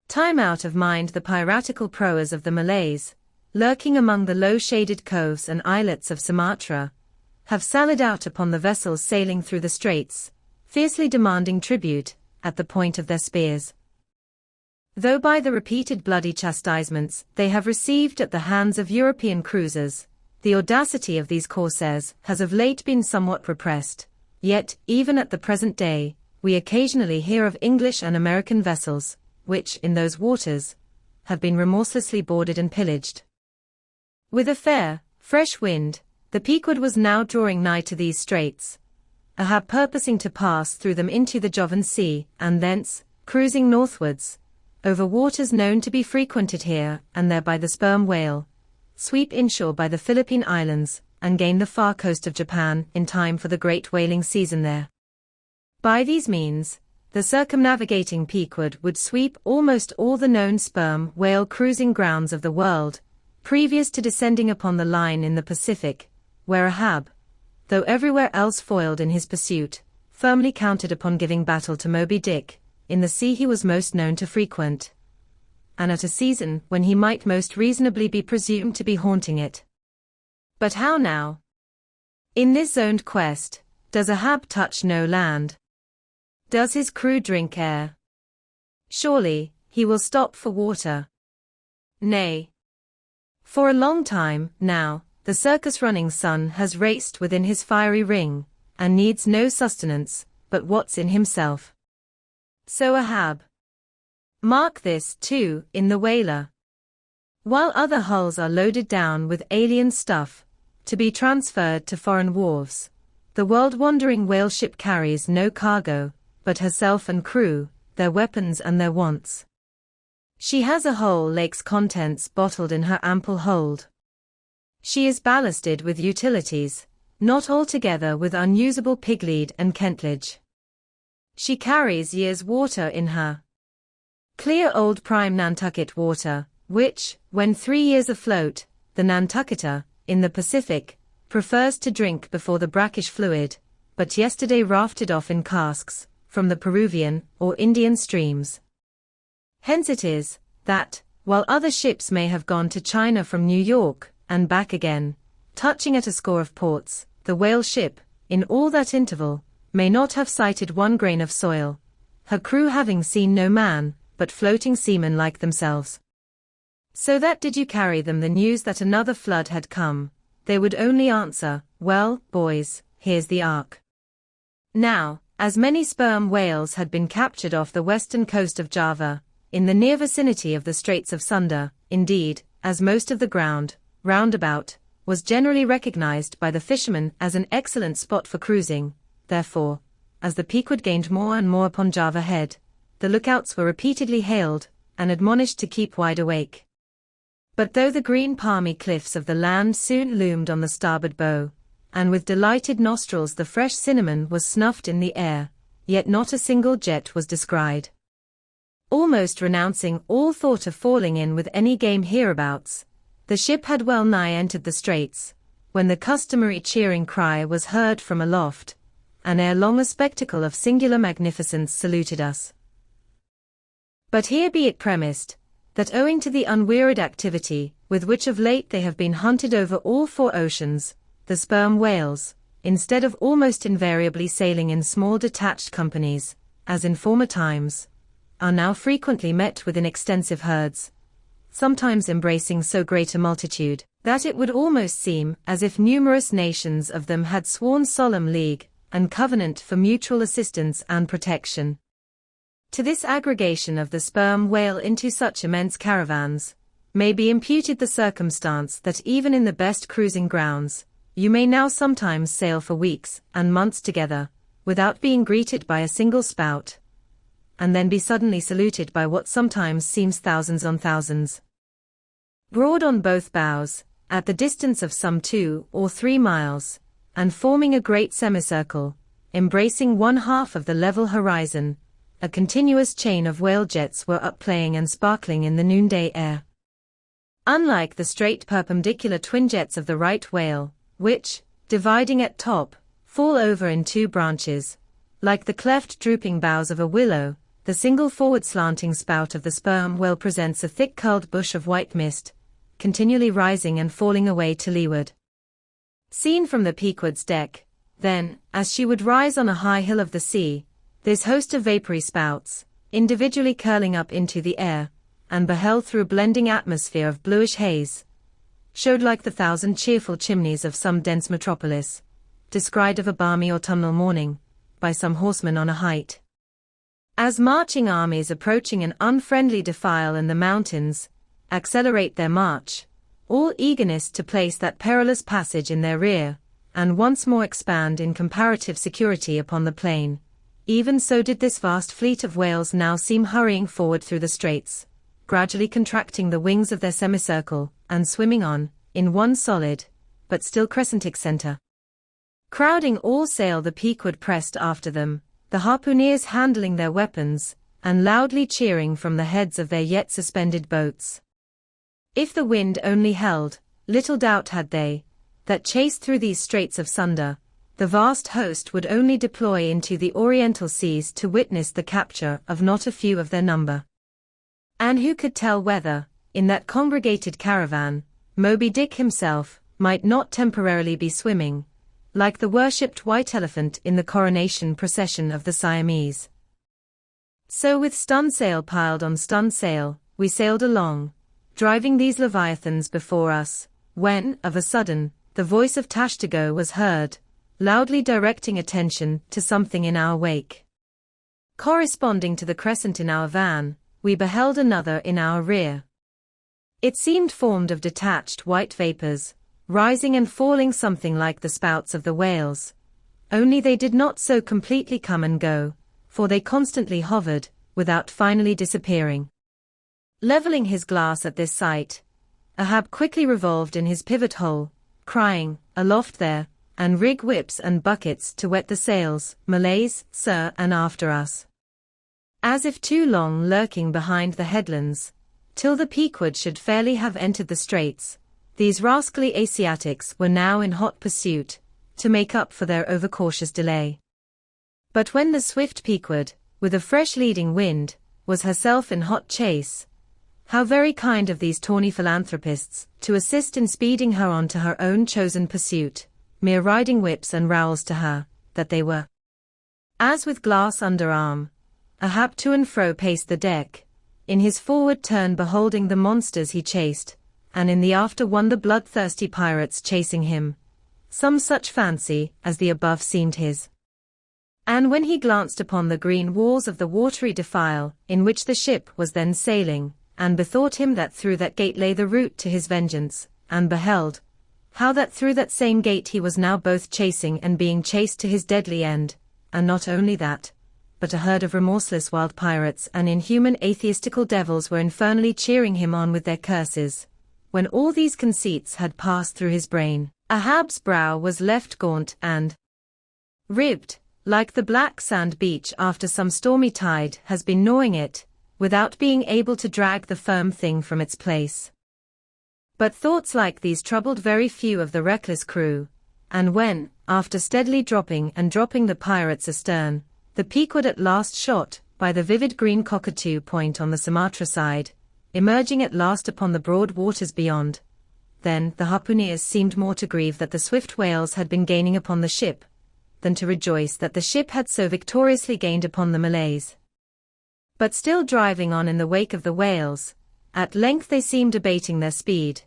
Time out of mind the piratical proas of the Malays, lurking among the low-shaded coves and islets of Sumatra, have sallied out upon the vessels sailing through the straits, fiercely demanding tribute, at the point of their spears. Though by the repeated bloody chastisements they have received at the hands of European cruisers, the audacity of these corsairs has of late been somewhat repressed, yet, even at the present day, we occasionally hear of English and American vessels, which, in those waters, have been remorselessly boarded and pillaged. With a fair, fresh wind, the Pequod was now drawing nigh to these straits, Ahab purposing to pass through them into the Jovan Sea, and thence, cruising northwards, over waters known to be frequented here and there by the sperm whale, sweep inshore by the Philippine Islands, and gain the far coast of Japan in time for the great whaling season there. By these means, the circumnavigating Pequod would sweep almost all the known sperm whale cruising grounds of the world, previous to descending upon the line in the Pacific, where Ahab, though everywhere else foiled in his pursuit, firmly counted upon giving battle to Moby Dick, in the sea he was most known to frequent, and at a season when he might most reasonably be presumed to be haunting it. But how now? In this zoned quest, does Ahab touch no land? Does his crew drink air? Surely, he will stop for water. Nay. For a long time, now, the circus-running sun has raced within his fiery ring, and needs no sustenance, but what's in himself. So Ahab. Mark this, too, in the whaler. While other hulls are loaded down with alien stuff, to be transferred to foreign wharves, the world-wandering whale ship carries no cargo, but herself and crew, their weapons and their wants. She has a whole lake's contents bottled in her ample hold. She is ballasted with utilities, not altogether with unusable piglead and kentlage. She carries years' water in her. Clear old prime Nantucket water, which, when 3 years afloat, the Nantucketer, in the Pacific, prefers to drink before the brackish fluid, but yesterday rafted off in casks, from the Peruvian or Indian streams. Hence it is, that, while other ships may have gone to China from New York, and back again, touching at a score of ports, the whale ship, in all that interval, may not have sighted one grain of soil, her crew having seen no man, but floating seamen like themselves. So that did you carry them the news that another flood had come, they would only answer, well, boys, here's the ark. Now, as many sperm whales had been captured off the western coast of Java, in the near vicinity of the Straits of Sunda, indeed, as most of the ground, round about, was generally recognized by the fishermen as an excellent spot for cruising, therefore, as the Pequod gained more and more upon Java Head, the lookouts were repeatedly hailed, and admonished to keep wide awake. But though the green palmy cliffs of the land soon loomed on the starboard bow, and with delighted nostrils the fresh cinnamon was snuffed in the air, yet not a single jet was descried. Almost renouncing all thought of falling in with any game hereabouts, the ship had well nigh entered the straits, when the customary cheering cry was heard from aloft, and ere long a spectacle of singular magnificence saluted us. But here be it premised, that owing to the unwearied activity with which of late they have been hunted over all 4 oceans, the sperm whales, instead of almost invariably sailing in small detached companies, as in former times, are now frequently met with in extensive herds, sometimes embracing so great a multitude, that it would almost seem as if numerous nations of them had sworn solemn league and covenant for mutual assistance and protection. To this aggregation of the sperm whale into such immense caravans, may be imputed the circumstance that even in the best cruising grounds, you may now sometimes sail for weeks and months together, without being greeted by a single spout, and then be suddenly saluted by what sometimes seems thousands on thousands. Broad on both bows, at the distance of some 2 or 3 miles, and forming a great semicircle, embracing one half of the level horizon. A continuous chain of whale jets were up-playing and sparkling in the noonday air. Unlike the straight perpendicular twin jets of the right whale, which, dividing at top, fall over in 2 branches, like the cleft drooping boughs of a willow, the single forward slanting spout of the sperm whale presents a thick curled bush of white mist, continually rising and falling away to leeward. Seen from the Pequod's deck, then, as she would rise on a high hill of the sea, this host of vapory spouts, individually curling up into the air, and beheld through a blending atmosphere of bluish haze, showed like the 1,000 cheerful chimneys of some dense metropolis, descried of a balmy autumnal morning, by some horseman on a height. As marching armies approaching an unfriendly defile in the mountains, accelerate their march, all eagerness to place that perilous passage in their rear, and once more expand in comparative security upon the plain, even so did this vast fleet of whales now seem hurrying forward through the straits, gradually contracting the wings of their semicircle, and swimming on, in one solid, but still crescentic center. Crowding all sail, the Pequod pressed after them, the harpooneers handling their weapons, and loudly cheering from the heads of their yet suspended boats. If the wind only held, little doubt had they, that chased through these straits of sunder, the vast host would only deploy into the oriental seas to witness the capture of not a few of their number. And who could tell whether, in that congregated caravan, Moby Dick himself might not temporarily be swimming, like the worshipped white elephant in the coronation procession of the Siamese. So with stun sail piled on stun sail, we sailed along, driving these leviathans before us, when, of a sudden, the voice of Tashtego was heard, loudly directing attention to something in our wake. Corresponding to the crescent in our van, we beheld another in our rear. It seemed formed of detached white vapors, rising and falling something like the spouts of the whales, only they did not so completely come and go, for they constantly hovered, without finally disappearing. Leveling his glass at this sight, Ahab quickly revolved in his pivot hole, crying, "Aloft there, and rig whips and buckets to wet the sails, Malays, sir, and after us." As if too long lurking behind the headlands, till the Pequod should fairly have entered the straits, these rascally Asiatics were now in hot pursuit, to make up for their overcautious delay. But when the swift Pequod, with a fresh leading wind, was herself in hot chase, how very kind of these tawny philanthropists to assist in speeding her on to her own chosen pursuit, mere riding whips and rowels to her, that they were. As with glass under arm, Ahab to and fro paced the deck, in his forward turn beholding the monsters he chased, and in the after one the bloodthirsty pirates chasing him. Some such fancy as the above seemed his. And when he glanced upon the green walls of the watery defile in which the ship was then sailing, and bethought him that through that gate lay the route to his vengeance, and beheld how that through that same gate he was now both chasing and being chased to his deadly end, and not only that, but a herd of remorseless wild pirates and inhuman atheistical devils were infernally cheering him on with their curses. When all these conceits had passed through his brain, Ahab's brow was left gaunt and ribbed, like the black sand beach after some stormy tide has been gnawing it, without being able to drag the firm thing from its place. But thoughts like these troubled very few of the reckless crew, and when, after steadily dropping the pirates astern, the Pequod at last shot, by the vivid green cockatoo point on the Sumatra side, emerging at last upon the broad waters beyond, then the harpooneers seemed more to grieve that the swift whales had been gaining upon the ship, than to rejoice that the ship had so victoriously gained upon the Malays. But still driving on in the wake of the whales, at length they seemed abating their speed.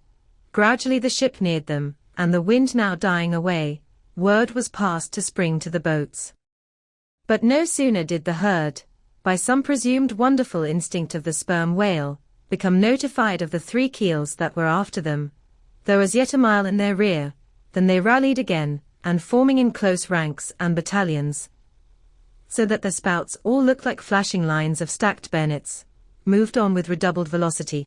Gradually the ship neared them, and the wind now dying away, word was passed to spring to the boats. But no sooner did the herd, by some presumed wonderful instinct of the sperm whale, become notified of the 3 keels that were after them, though as yet a mile in their rear, than they rallied again, and forming in close ranks and battalions, so that the spouts all looked like flashing lines of stacked bayonets, moved on with redoubled velocity.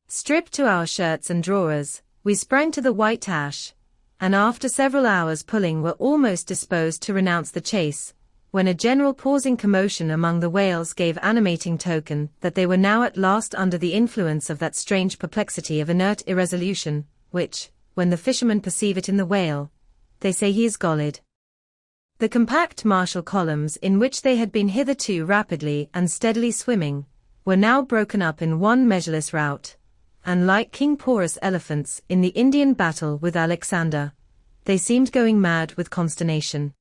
Stripped to our shirts and drawers, We sprang to the white ash, and after several hours pulling were almost disposed to renounce the chase, when a general pausing commotion among the whales gave animating token that they were now at last under the influence of that strange perplexity of inert irresolution, which, when the fishermen perceive it in the whale, they say he is golid. The compact martial columns in which they had been hitherto rapidly and steadily swimming, were now broken up in one measureless rout, and like King Porus' elephants in the Indian battle with Alexander, they seemed going mad with consternation.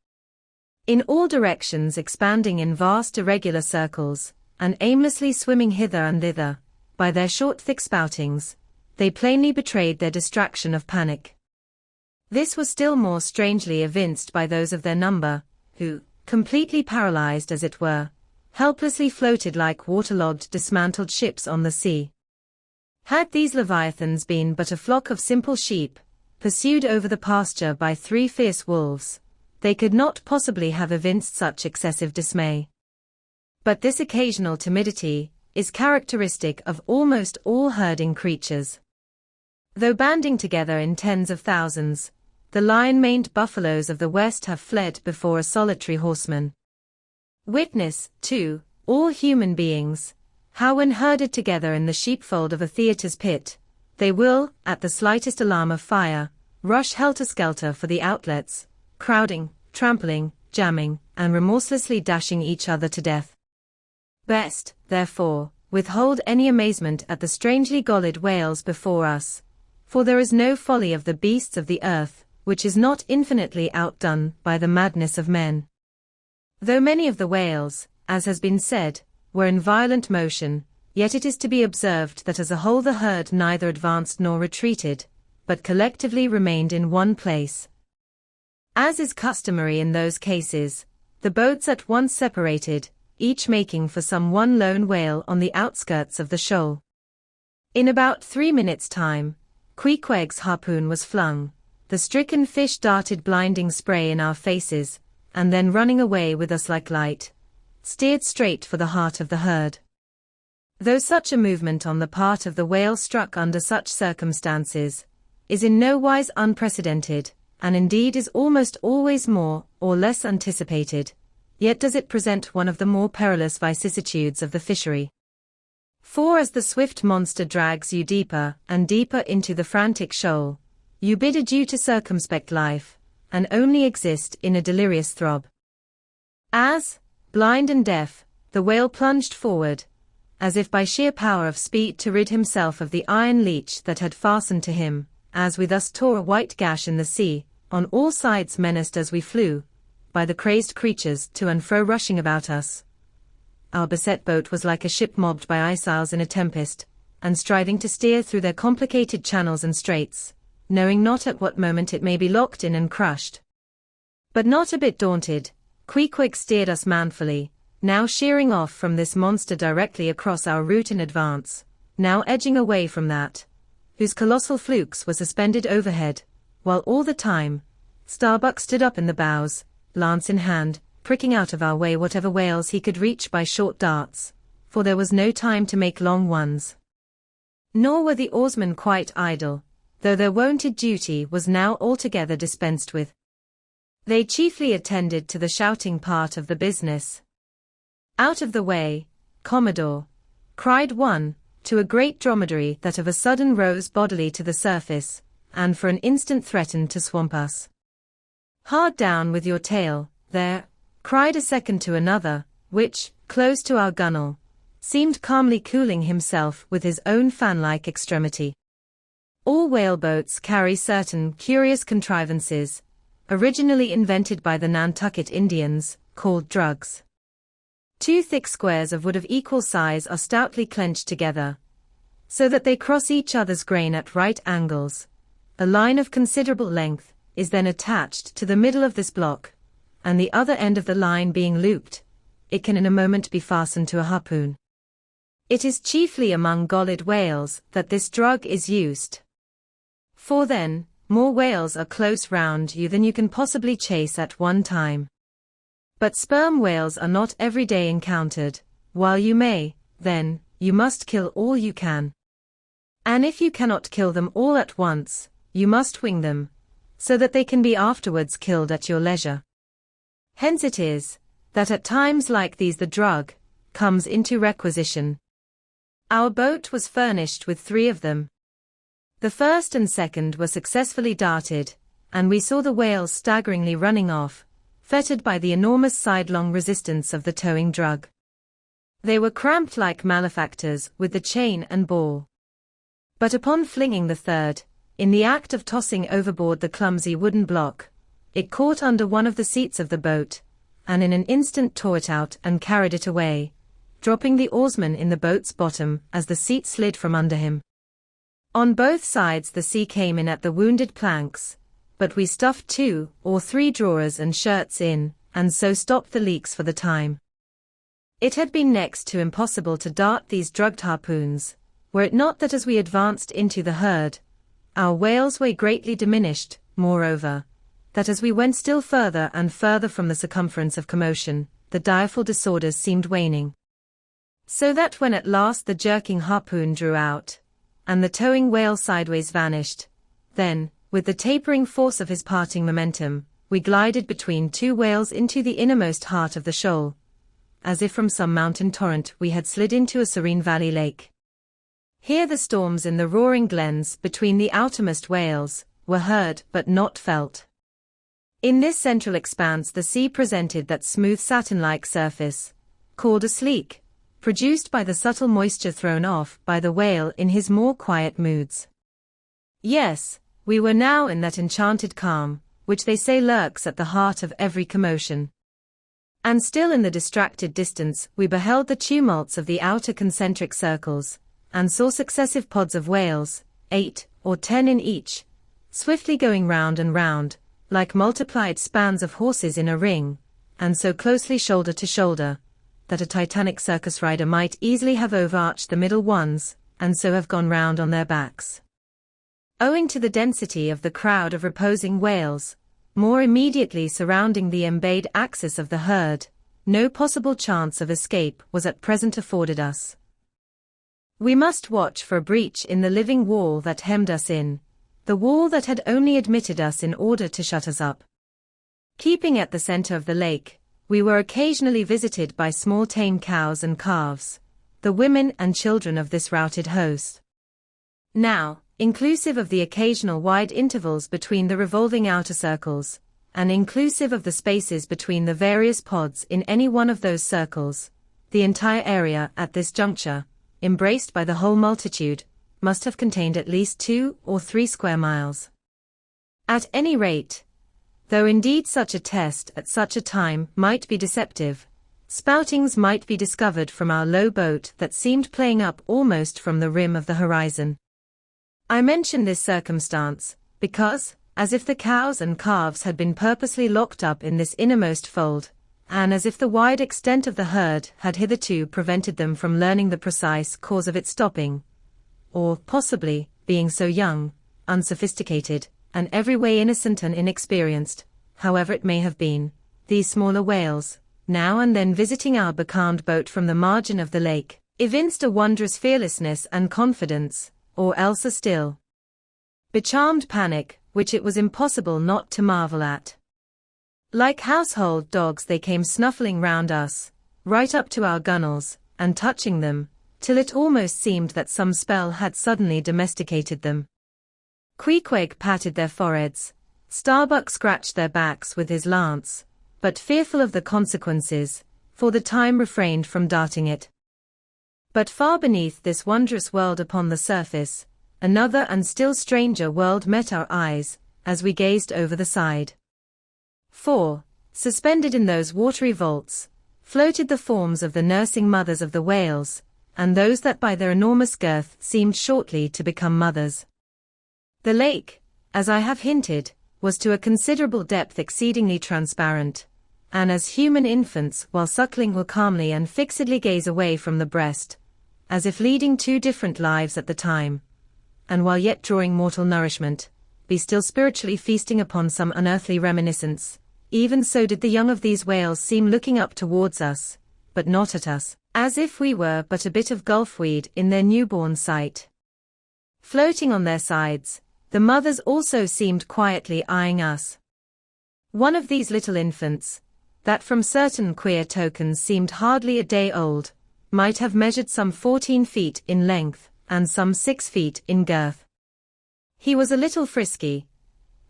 In all directions expanding in vast irregular circles, and aimlessly swimming hither and thither, by their short thick spoutings, they plainly betrayed their distraction of panic. This was still more strangely evinced by those of their number, who, completely paralyzed as it were, helplessly floated like waterlogged dismantled ships on the sea. Had these leviathans been but a flock of simple sheep, pursued over the pasture by 3 fierce wolves, they could not possibly have evinced such excessive dismay. But this occasional timidity is characteristic of almost all herding creatures. Though banding together in tens of thousands, the lion-maned buffaloes of the West have fled before a solitary horseman. Witness, too, all human beings, how when herded together in the sheepfold of a theatre's pit, they will, at the slightest alarm of fire, rush helter-skelter for the outlets, crowding, trampling, jamming, and remorselessly dashing each other to death. Best, therefore, withhold any amazement at the strangely golid whales before us, for there is no folly of the beasts of the earth, which is not infinitely outdone by the madness of men. Though many of the whales, as has been said, were in violent motion, yet it is to be observed that as a whole the herd neither advanced nor retreated, but collectively remained in one place. As is customary in those cases, the boats at once separated, each making for some one lone whale on the outskirts of the shoal. In about 3 minutes' time, Queequeg's harpoon was flung, the stricken fish darted blinding spray in our faces, and then running away with us like light, steered straight for the heart of the herd. Though such a movement on the part of the whale struck under such circumstances, is in no wise unprecedented, and indeed is almost always more or less anticipated, yet does it present one of the more perilous vicissitudes of the fishery. For as the swift monster drags you deeper and deeper into the frantic shoal, you bid adieu to circumspect life, and only exist in a delirious throb. As, blind and deaf, the whale plunged forward, as if by sheer power of speed to rid himself of the iron leech that had fastened to him, as we thus tore a white gash in the sea, on all sides menaced as we flew, by the crazed creatures to and fro rushing about us. Our beset boat was like a ship mobbed by ice isles in a tempest, and striving to steer through their complicated channels and straits, knowing not at what moment it may be locked in and crushed. But not a bit daunted, Queequeg steered us manfully, now sheering off from this monster directly across our route in advance, now edging away from that, whose colossal flukes were suspended overhead, while all the time, Starbuck stood up in the bows, lance in hand, pricking out of our way whatever whales he could reach by short darts, for there was no time to make long ones. Nor were the oarsmen quite idle, though their wonted duty was now altogether dispensed with. They chiefly attended to the shouting part of the business. "Out of the way, Commodore," cried one, to a great dromedary that of a sudden rose bodily to the surface, and for an instant threatened to swamp us. "Hard down with your tail, there," cried a second to another, which, close to our gunwale, seemed calmly cooling himself with his own fan-like extremity. All whaleboats carry certain curious contrivances, originally invented by the Nantucket Indians, called drugs. 2 thick squares of wood of equal size are stoutly clenched together, so that they cross each other's grain at right angles. A line of considerable length is then attached to the middle of this block, and the other end of the line being looped, it can in a moment be fastened to a harpoon. It is chiefly among golid whales that this drug is used. For then, more whales are close round you than you can possibly chase at one time. But sperm whales are not every day encountered, while you may, then, you must kill all you can. And if you cannot kill them all at once, you must wing them, so that they can be afterwards killed at your leisure. Hence it is, that at times like these the drug comes into requisition. Our boat was furnished with 3 of them. The first and second were successfully darted, and we saw the whales staggeringly running off, fettered by the enormous sidelong resistance of the towing drug. They were cramped like malefactors with the chain and ball. But upon flinging the third, in the act of tossing overboard the clumsy wooden block, it caught under one of the seats of the boat, and in an instant tore it out and carried it away, dropping the oarsman in the boat's bottom as the seat slid from under him. On both sides the sea came in at the wounded planks, but we stuffed 2 or 3 drawers and shirts in, and so stopped the leaks for the time. It had been next to impossible to dart these drugged harpoons, were it not that as we advanced into the herd, our whale's way greatly diminished, moreover, that as we went still further and further from the circumference of commotion, the direful disorders seemed waning. So that when at last the jerking harpoon drew out, and the towing whale sideways vanished, then, with the tapering force of his parting momentum, we glided between 2 whales into the innermost heart of the shoal, as if from some mountain torrent we had slid into a serene valley lake. Here the storms in the roaring glens between the outermost whales were heard but not felt. In this central expanse the sea presented that smooth satin-like surface, called a sleek, produced by the subtle moisture thrown off by the whale in his more quiet moods. Yes, we were now in that enchanted calm, which they say lurks at the heart of every commotion. And still in the distracted distance we beheld the tumults of the outer concentric circles, and saw successive pods of whales, 8 or 10 in each, swiftly going round and round, like multiplied spans of horses in a ring, and so closely shoulder to shoulder, that a titanic circus rider might easily have overarched the middle ones, and so have gone round on their backs. Owing to the density of the crowd of reposing whales, more immediately surrounding the embayed axis of the herd, no possible chance of escape was at present afforded us. We must watch for a breach in the living wall that hemmed us in, the wall that had only admitted us in order to shut us up. Keeping at the center of the lake, we were occasionally visited by small tame cows and calves, the women and children of this routed host. Now, inclusive of the occasional wide intervals between the revolving outer circles, and inclusive of the spaces between the various pods in any one of those circles, the entire area at this juncture, embraced by the whole multitude, must have contained at least 2 or 3 square miles. At any rate, though indeed such a test at such a time might be deceptive, spoutings might be discovered from our low boat that seemed playing up almost from the rim of the horizon. I mention this circumstance, because, as if the cows and calves had been purposely locked up in this innermost fold, and as if the wide extent of the herd had hitherto prevented them from learning the precise cause of its stopping, or, possibly, being so young, unsophisticated, and every way innocent and inexperienced, however it may have been, these smaller whales, now and then visiting our becalmed boat from the margin of the lake, evinced a wondrous fearlessness and confidence, or else a still becharmed panic, which it was impossible not to marvel at. Like household dogs they came snuffling round us, right up to our gunwales, and touching them, till it almost seemed that some spell had suddenly domesticated them. Queequeg patted their foreheads, Starbuck scratched their backs with his lance, but fearful of the consequences, for the time refrained from darting it. But far beneath this wondrous world upon the surface, another and still stranger world met our eyes, as we gazed over the side. For, suspended in those watery vaults, floated the forms of the nursing mothers of the whales, and those that by their enormous girth seemed shortly to become mothers. The lake, as I have hinted, was to a considerable depth exceedingly transparent, and as human infants while suckling will calmly and fixedly gaze away from the breast, as if leading 2 different lives at the time, and while yet drawing mortal nourishment, be still spiritually feasting upon some unearthly reminiscence, even so did the young of these whales seem looking up towards us, but not at us, as if we were but a bit of gulfweed in their newborn sight. Floating on their sides, The mothers also seemed quietly eyeing us. One of these little infants, that from certain queer tokens seemed hardly a day old, might have measured some 14 feet in length, and some 6 feet in girth. He was a little frisky,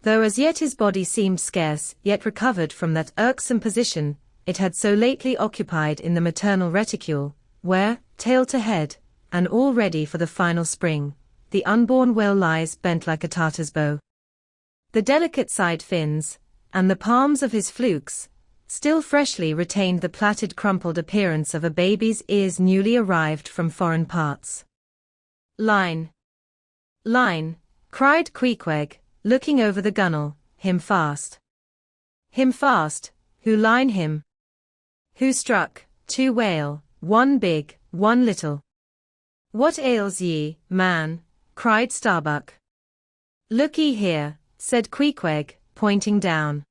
though as yet his body seemed scarce yet recovered from that irksome position it had so lately occupied in the maternal reticule, where, tail to head, and all ready for the final spring, the unborn whale lies bent like a Tartar's bow. The delicate side fins, and the palms of his flukes, still freshly retained the plaited crumpled appearance of a baby's ears newly arrived from foreign parts. "Line! Line!" cried Queequeg, looking over the gunwale. "Him fast! Him fast! Who line him? Who struck? 2 whale, 1 big, 1 little." "What ails ye, man?" cried Starbuck. "Look ye here," said Queequeg, pointing down.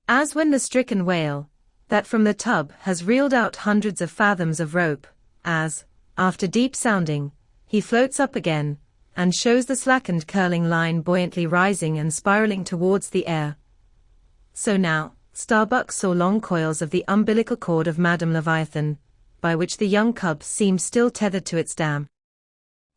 As when the stricken whale, that from the tub has reeled out hundreds of fathoms of rope, as, after deep sounding, he floats up again, and shows the slackened curling line buoyantly rising and spiraling towards the air. So now, Starbuck saw long coils of the umbilical cord of Madame Leviathan, by which the young cub seemed still tethered to its dam.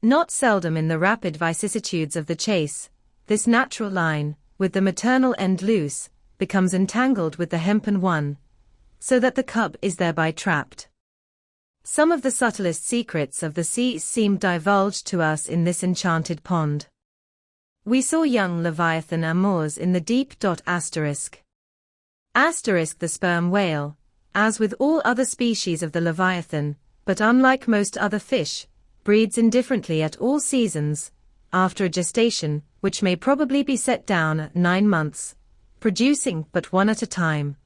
Not seldom in the rapid vicissitudes of the chase, this natural line, with the maternal end loose, becomes entangled with the hempen one, so that the cub is thereby trapped. Some of the subtlest secrets of the sea seemed divulged to us in this enchanted pond. We saw young Leviathan amours in the deep. The sperm whale, as with all other species of the Leviathan, but unlike most other fish, breeds indifferently at all seasons, after a gestation, which may probably be set down at 9 months, producing but one at a time,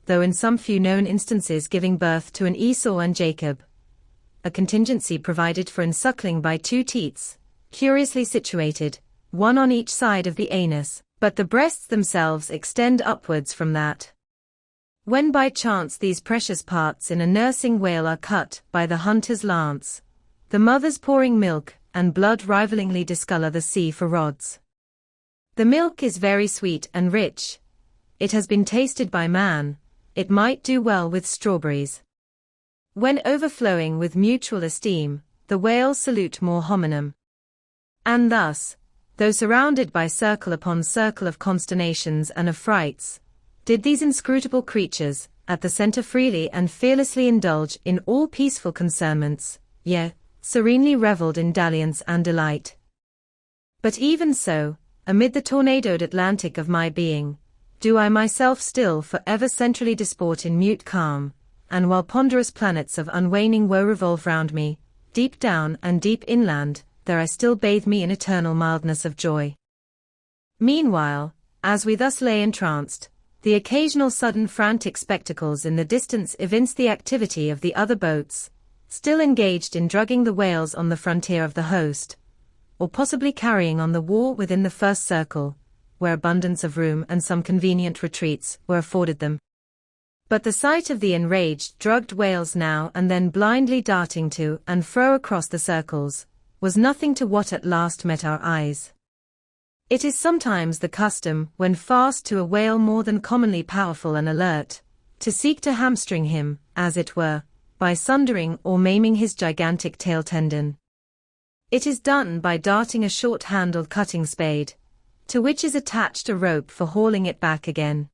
though in some few known instances giving birth to an Esau and Jacob. A contingency provided for in suckling by 2 teats, curiously situated, one on each side of the anus, but the breasts themselves extend upwards from that. When by chance these precious parts in a nursing whale are cut by the hunter's lance, the mother's pouring milk and blood rivalingly discolor the sea for rods. The milk is very sweet and rich. It has been tasted by man. It might do well with strawberries. When overflowing with mutual esteem, the whales salute more hominum. And thus, though surrounded by circle upon circle of consternations and of frights, did these inscrutable creatures, at the center freely and fearlessly indulge in all peaceful concernments, yea, serenely revelled in dalliance and delight. But even so, amid the tornadoed Atlantic of my being, do I myself still for ever centrally disport in mute calm, and while ponderous planets of unwaning woe revolve round me, deep down and deep inland, there I still bathe me in eternal mildness of joy. Meanwhile, as we thus lay entranced, the occasional sudden frantic spectacles in the distance evinced the activity of the other boats, still engaged in drugging the whales on the frontier of the host, or possibly carrying on the war within the first circle, where abundance of room and some convenient retreats were afforded them. But the sight of the enraged, drugged whales now and then blindly darting to and fro across the circles, was nothing to what at last met our eyes. It is sometimes the custom, when fast to a whale more than commonly powerful and alert, to seek to hamstring him, as it were, by sundering or maiming his gigantic tail tendon. It is done by darting a short-handled cutting spade, to which is attached a rope for hauling it back again.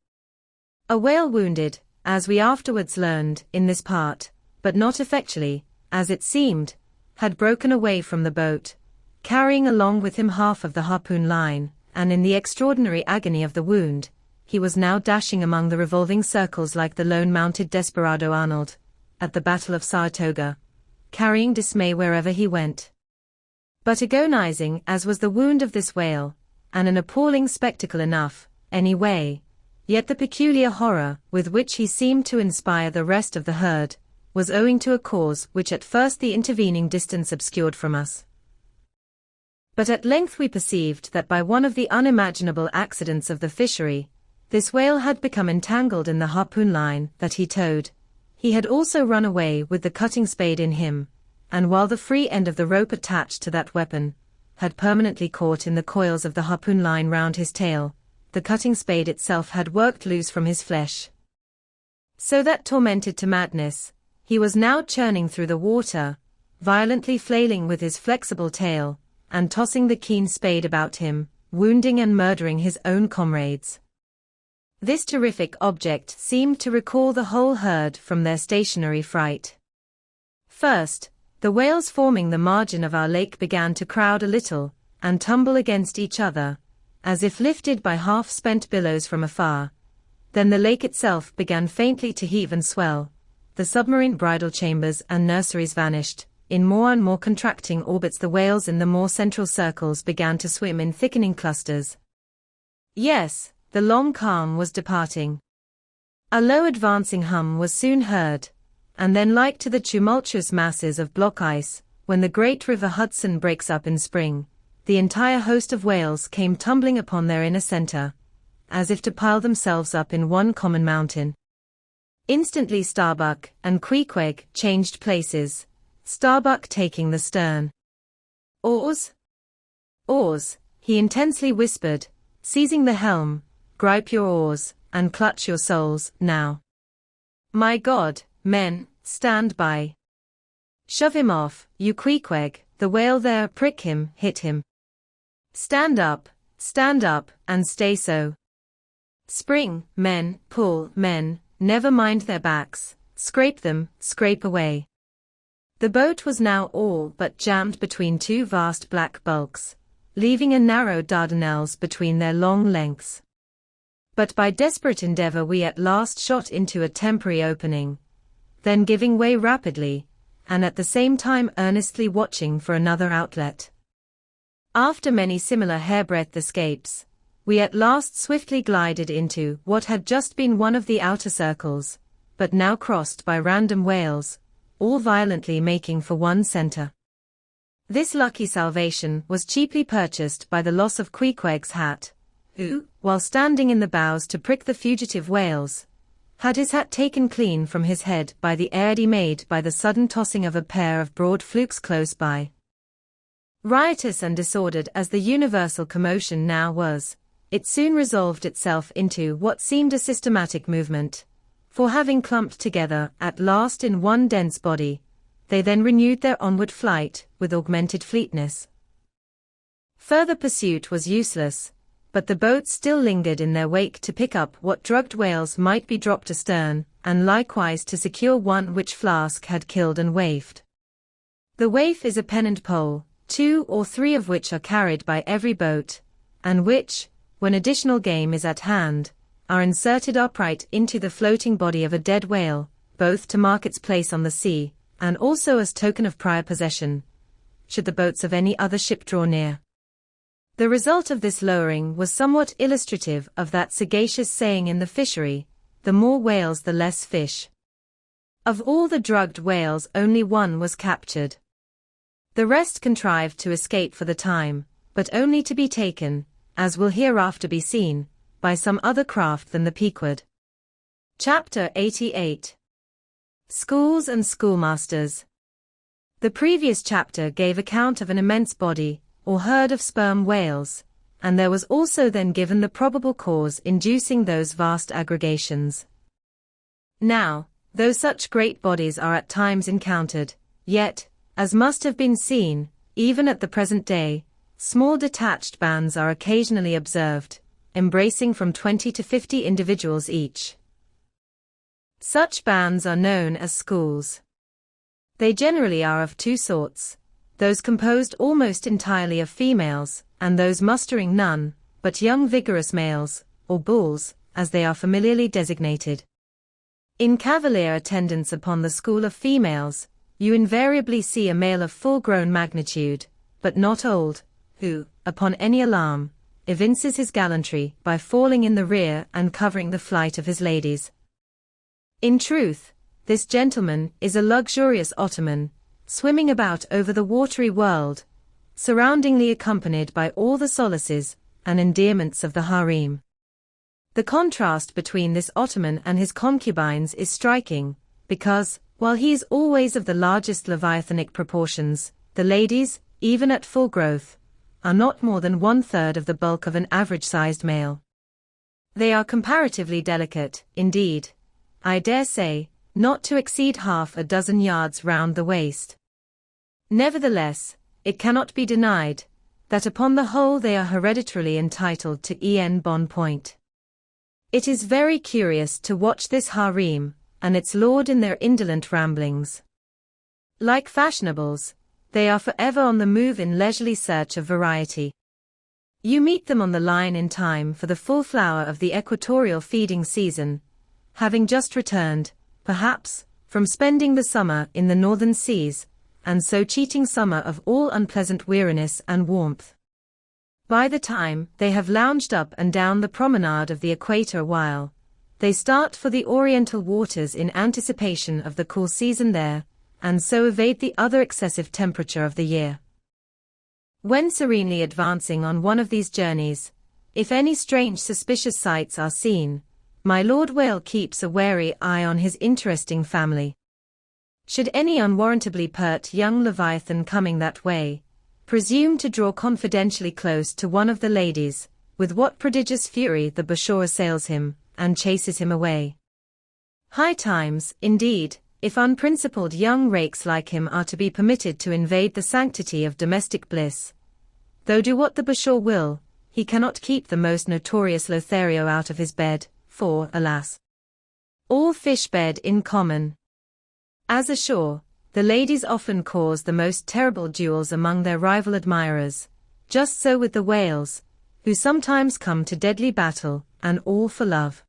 A whale wounded, as we afterwards learned, in this part, but not effectually, as it seemed, had broken away from the boat, carrying along with him half of the harpoon line, and in the extraordinary agony of the wound, he was now dashing among the revolving circles like the lone-mounted desperado Arnold, at the Battle of Saratoga, carrying dismay wherever he went. But agonizing as was the wound of this whale, and an appalling spectacle enough, anyway, yet the peculiar horror with which he seemed to inspire the rest of the herd, was owing to a cause which at first the intervening distance obscured from us. But at length we perceived that by one of the unimaginable accidents of the fishery, this whale had become entangled in the harpoon line that he towed. He had also run away with the cutting spade in him, and while the free end of the rope attached to that weapon had permanently caught in the coils of the harpoon line round his tail, the cutting spade itself had worked loose from his flesh. So that, tormented to madness, he was now churning through the water, violently flailing with his flexible tail, and tossing the keen spade about him, wounding and murdering his own comrades. This terrific object seemed to recall the whole herd from their stationary fright. First, the whales forming the margin of our lake began to crowd a little, and tumble against each other, as if lifted by half-spent billows from afar. Then the lake itself began faintly to heave and swell. The submarine bridal chambers and nurseries vanished. In more and more contracting orbits, the whales in the more central circles began to swim in thickening clusters. Yes, the long calm was departing. A low advancing hum was soon heard, and then, like to the tumultuous masses of block ice, when the great river Hudson breaks up in spring, the entire host of whales came tumbling upon their inner center, as if to pile themselves up in one common mountain. Instantly Starbuck and Queequeg changed places, Starbuck taking the stern. "Oars? Oars," he intensely whispered, seizing the helm, "gripe your oars, and clutch your souls, now. My God, men, stand by. Shove him off, you Queequeg, the whale there, prick him, hit him. Stand up, and stay so. Spring, men, pull, men, never mind their backs, scrape them, scrape away." The boat was now all but jammed between two vast black bulks, leaving a narrow Dardanelles between their long lengths. But by desperate endeavor we at last shot into a temporary opening, then giving way rapidly, and at the same time earnestly watching for another outlet. After many similar hairbreadth escapes, we at last swiftly glided into what had just been one of the outer circles, but now crossed by random whales, all violently making for one center. This lucky salvation was cheaply purchased by the loss of Queequeg's hat, who, while standing in the bows to prick the fugitive whales, had his hat taken clean from his head by the eddy made by the sudden tossing of a pair of broad flukes close by. Riotous and disordered as the universal commotion now was, it soon resolved itself into what seemed a systematic movement, for having clumped together at last in one dense body, they then renewed their onward flight with augmented fleetness. Further pursuit was useless, but the boats still lingered in their wake to pick up what drugged whales might be dropped astern, and likewise to secure one which Flask had killed and waifed. The waif is a pennant pole, 2 or 3 of which are carried by every boat, and which, when additional game is at hand, are inserted upright into the floating body of a dead whale, both to mark its place on the sea, and also as token of prior possession, should the boats of any other ship draw near. The result of this lowering was somewhat illustrative of that sagacious saying in the fishery, "The more whales the less fish." Of all the drugged whales only one was captured. The rest contrived to escape for the time, but only to be taken, as will hereafter be seen, by some other craft than the Pequod. Chapter 88. Schools and Schoolmasters. The previous chapter gave account of an immense body, or herd of sperm whales, and there was also then given the probable cause inducing those vast aggregations. Now, though such great bodies are at times encountered, yet, as must have been seen, even at the present day, small detached bands are occasionally observed, embracing from 20 to 50 individuals each. Such bands are known as schools. They generally are of 2 sorts, those composed almost entirely of females, and those mustering none, but young vigorous males, or bulls, as they are familiarly designated. In cavalier attendance upon the school of females, you invariably see a male of full-grown magnitude, but not old, who, upon any alarm, evinces his gallantry by falling in the rear and covering the flight of his ladies. In truth, this gentleman is a luxurious Ottoman, swimming about over the watery world, surroundingly accompanied by all the solaces and endearments of the harem. The contrast between this Ottoman and his concubines is striking, because, while he is always of the largest leviathanic proportions, the ladies, even at full growth, are not more than 1/3 of the bulk of an average-sized male. They are comparatively delicate, indeed, I dare say, not to exceed half a dozen yards round the waist. Nevertheless, it cannot be denied that upon the whole they are hereditarily entitled to en bon point. It is very curious to watch this harem and its lord in their indolent ramblings. Like fashionables, they are forever on the move in leisurely search of variety. You meet them on the line in time for the full flower of the equatorial feeding season, having just returned, perhaps, from spending the summer in the northern seas, and so cheating summer of all unpleasant weariness and warmth. By the time they have lounged up and down the promenade of the equator a while, they start for the oriental waters in anticipation of the cool season there, and so evade the other excessive temperature of the year. When serenely advancing on one of these journeys, if any strange suspicious sights are seen, my Lord Whale keeps a wary eye on his interesting family. Should any unwarrantably pert young Leviathan coming that way presume to draw confidentially close to one of the ladies, with what prodigious fury the Bashor assails him, and chases him away. High times, indeed, if unprincipled young rakes like him are to be permitted to invade the sanctity of domestic bliss. Though do what the Bashor will, he cannot keep the most notorious Lothario out of his bed, for, alas, all fish bed in common. As ashore, the ladies often cause the most terrible duels among their rival admirers, just so with the whales, who sometimes come to deadly battle, and all for love.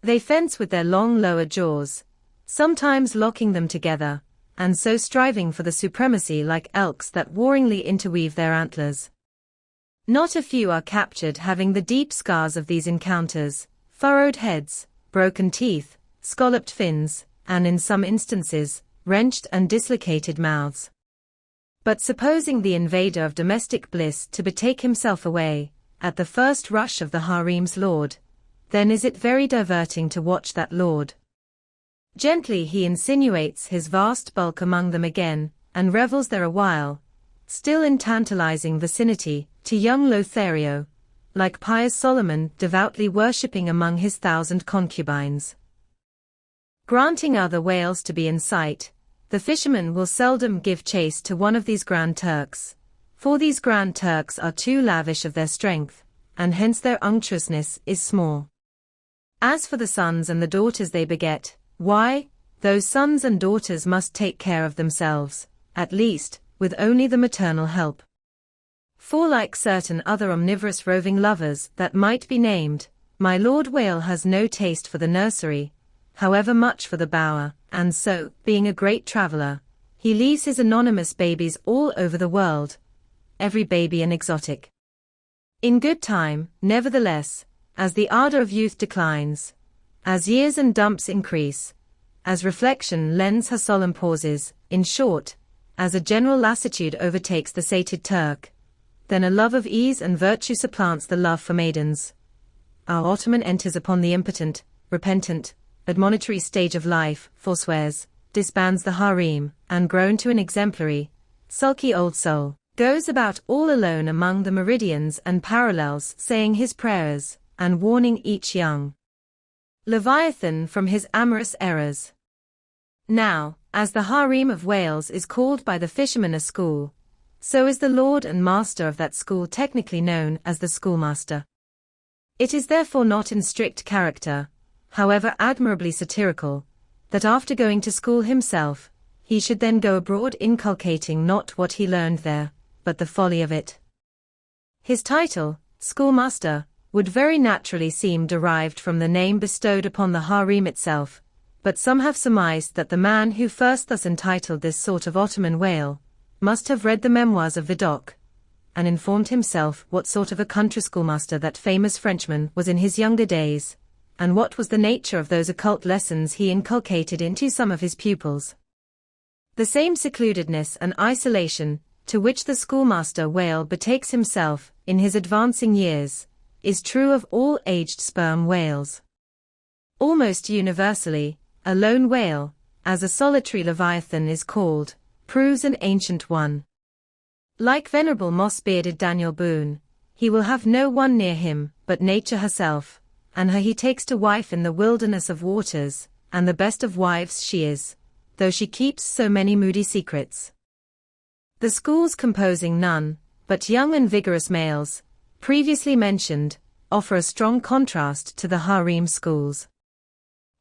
They fence with their long lower jaws, sometimes locking them together, and so striving for the supremacy like elks that warringly interweave their antlers. Not a few are captured having the deep scars of these encounters, furrowed heads, broken teeth, scalloped fins, and in some instances, wrenched and dislocated mouths. But supposing the invader of domestic bliss to betake himself away, at the first rush of the harem's lord, then is it very diverting to watch that lord. Gently he insinuates his vast bulk among them again, and revels there a while, still in tantalizing vicinity, to young Lothario, like pious Solomon devoutly worshipping among his 1,000 concubines. Granting other whales to be in sight, the fisherman will seldom give chase to one of these Grand Turks, for these Grand Turks are too lavish of their strength, and hence their unctuousness is small. As for the sons and the daughters they beget, why, those sons and daughters must take care of themselves, at least, with only the maternal help. For like certain other omnivorous roving lovers that might be named, my Lord Whale has no taste for the nursery, however much for the bower, and so, being a great traveler, he leaves his anonymous babies all over the world, every baby an exotic. In good time, nevertheless, as the ardor of youth declines, as years and dumps increase, as reflection lends her solemn pauses, in short, as a general lassitude overtakes the sated Turk, then a love of ease and virtue supplants the love for maidens. Our Ottoman enters upon the impotent, repentant, admonitory stage of life, forswears, disbands the harem, and grown to an exemplary, sulky old soul, goes about all alone among the meridians and parallels saying his prayers, and warning each young Leviathan from his amorous errors. Now, as the harem of whales is called by the fishermen a school, so is the lord and master of that school technically known as the schoolmaster. It is therefore not in strict character, however admirably satirical, that after going to school himself, he should then go abroad inculcating not what he learned there, but the folly of it. His title, schoolmaster, would very naturally seem derived from the name bestowed upon the harem itself, but some have surmised that the man who first thus entitled this sort of Ottoman whale, must have read the memoirs of Vidocq, and informed himself what sort of a country schoolmaster that famous Frenchman was in his younger days, and what was the nature of those occult lessons he inculcated into some of his pupils. The same secludedness and isolation, to which the schoolmaster whale betakes himself, in his advancing years, is true of all aged sperm whales. Almost universally, a lone whale, as a solitary leviathan is called, proves an ancient one. Like venerable moss-bearded Daniel Boone, he will have no one near him but nature herself, and her he takes to wife in the wilderness of waters, and the best of wives she is, though she keeps so many moody secrets. The schools composing none but young and vigorous males, previously mentioned, offer a strong contrast to the harem schools.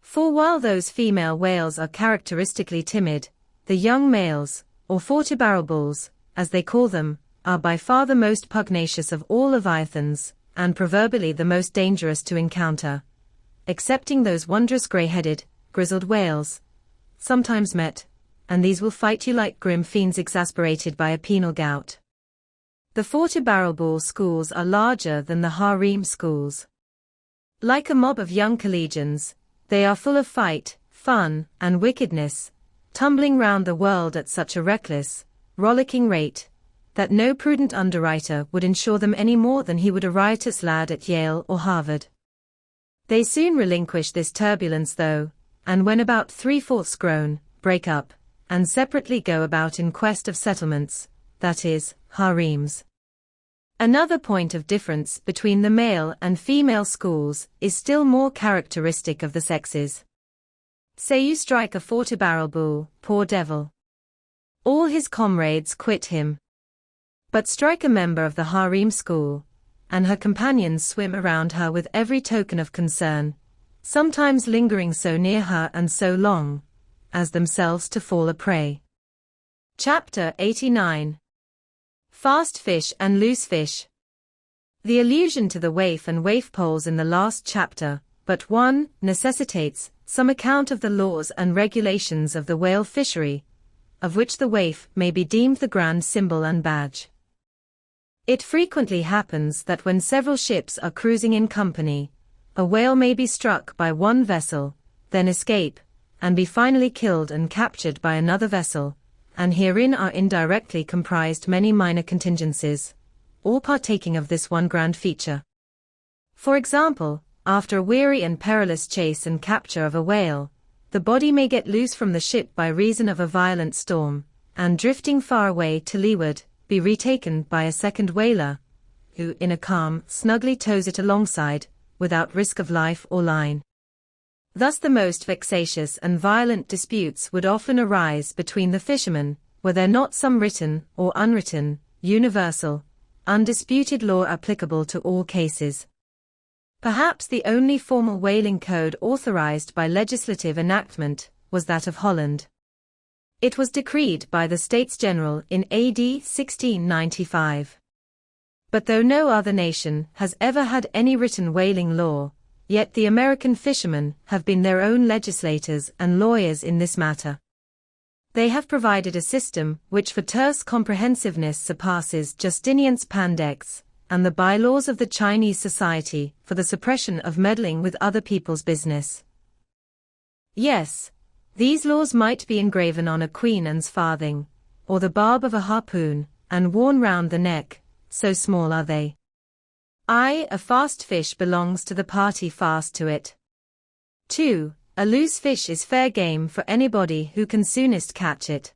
For while those female whales are characteristically timid, the young males, or forty-barrel bulls, as they call them, are by far the most pugnacious of all leviathans, and proverbially the most dangerous to encounter, excepting those wondrous grey-headed, grizzled whales, sometimes met, and these will fight you like grim fiends exasperated by a penal gout. The forty-barrel bull schools are larger than the harem schools. Like a mob of young collegians, they are full of fight, fun, and wickedness, tumbling round the world at such a reckless, rollicking rate, that no prudent underwriter would insure them any more than he would a riotous lad at Yale or Harvard. They soon relinquish this turbulence though, and when about 3/4 grown, break up, and separately go about in quest of settlements, that is, harems. Another point of difference between the male and female schools is still more characteristic of the sexes. Say you strike a forty-barrel bull, poor devil. All his comrades quit him. But strike a member of the harem school, and her companions swim around her with every token of concern, sometimes lingering so near her and so long, as themselves to fall a prey. Chapter 89. Fast fish and loose fish. The allusion to the waif and waif poles in the last chapter, but one, necessitates some account of the laws and regulations of the whale fishery, of which the waif may be deemed the grand symbol and badge. It frequently happens that when several ships are cruising in company, a whale may be struck by one vessel, then escape, and be finally killed and captured by another vessel, and herein are indirectly comprised many minor contingencies, all partaking of this one grand feature. For example, after a weary and perilous chase and capture of a whale, the body may get loose from the ship by reason of a violent storm, and drifting far away to leeward, be retaken by a second whaler, who in a calm snugly tows it alongside, without risk of life or line. Thus the most vexatious and violent disputes would often arise between the fishermen, were there not some written or unwritten, universal, undisputed law applicable to all cases. Perhaps the only formal whaling code authorized by legislative enactment was that of Holland. It was decreed by the States General in AD 1695. But though no other nation has ever had any written whaling law, yet the American fishermen have been their own legislators and lawyers in this matter. They have provided a system which for terse comprehensiveness surpasses Justinian's Pandects, and the bylaws of the Chinese Society for the suppression of meddling with other people's business. Yes, these laws might be engraven on a Queen Anne's farthing, or the barb of a harpoon, and worn round the neck, so small are they. A fast fish belongs to the party fast to it. 2. A loose fish is fair game for anybody who can soonest catch it.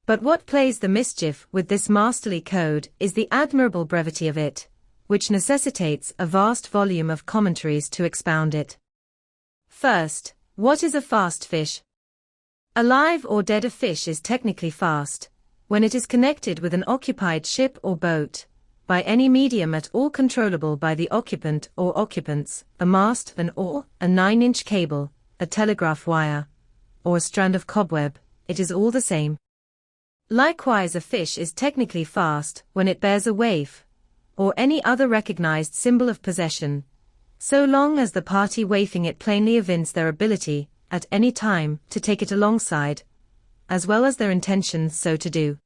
But what plays the mischief with this masterly code is the admirable brevity of it, which necessitates a vast volume of commentaries to expound it. First, what is a fast fish? Alive or dead a fish is technically fast, when it is connected with an occupied ship or boat, by any medium at all controllable by the occupant or occupants, a mast, an oar, a 9-inch cable, a telegraph wire, or a strand of cobweb, it is all the same. Likewise a fish is technically fast when it bears a waif, or any other recognized symbol of possession, so long as the party waifing it plainly evince their ability, at any time, to take it alongside, as well as their intentions so to do.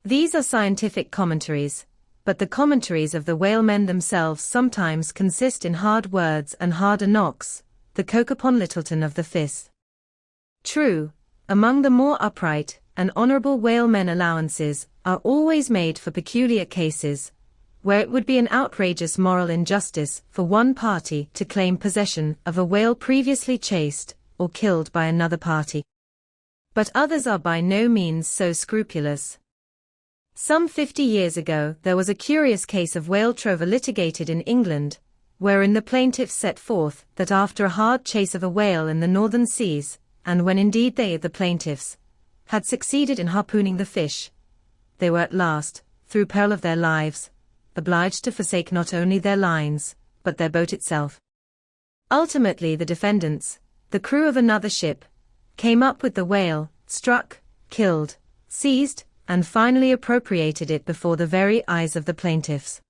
These are scientific commentaries, but the commentaries of the whalemen themselves sometimes consist in hard words and harder knocks, the Coke upon Littleton of the 5th. True, among the more upright and honorable whalemen allowances are always made for peculiar cases, where it would be an outrageous moral injustice for one party to claim possession of a whale previously chased or killed by another party. But others are by no means so scrupulous. Some 50 years ago there was a curious case of whale trover litigated in England, wherein the plaintiffs set forth that after a hard chase of a whale in the northern seas, and when indeed they, the plaintiffs, had succeeded in harpooning the fish, they were at last, through peril of their lives, obliged to forsake not only their lines, but their boat itself. Ultimately the defendants, the crew of another ship, came up with the whale, struck, killed, seized, and finally appropriated it before the very eyes of the plaintiffs.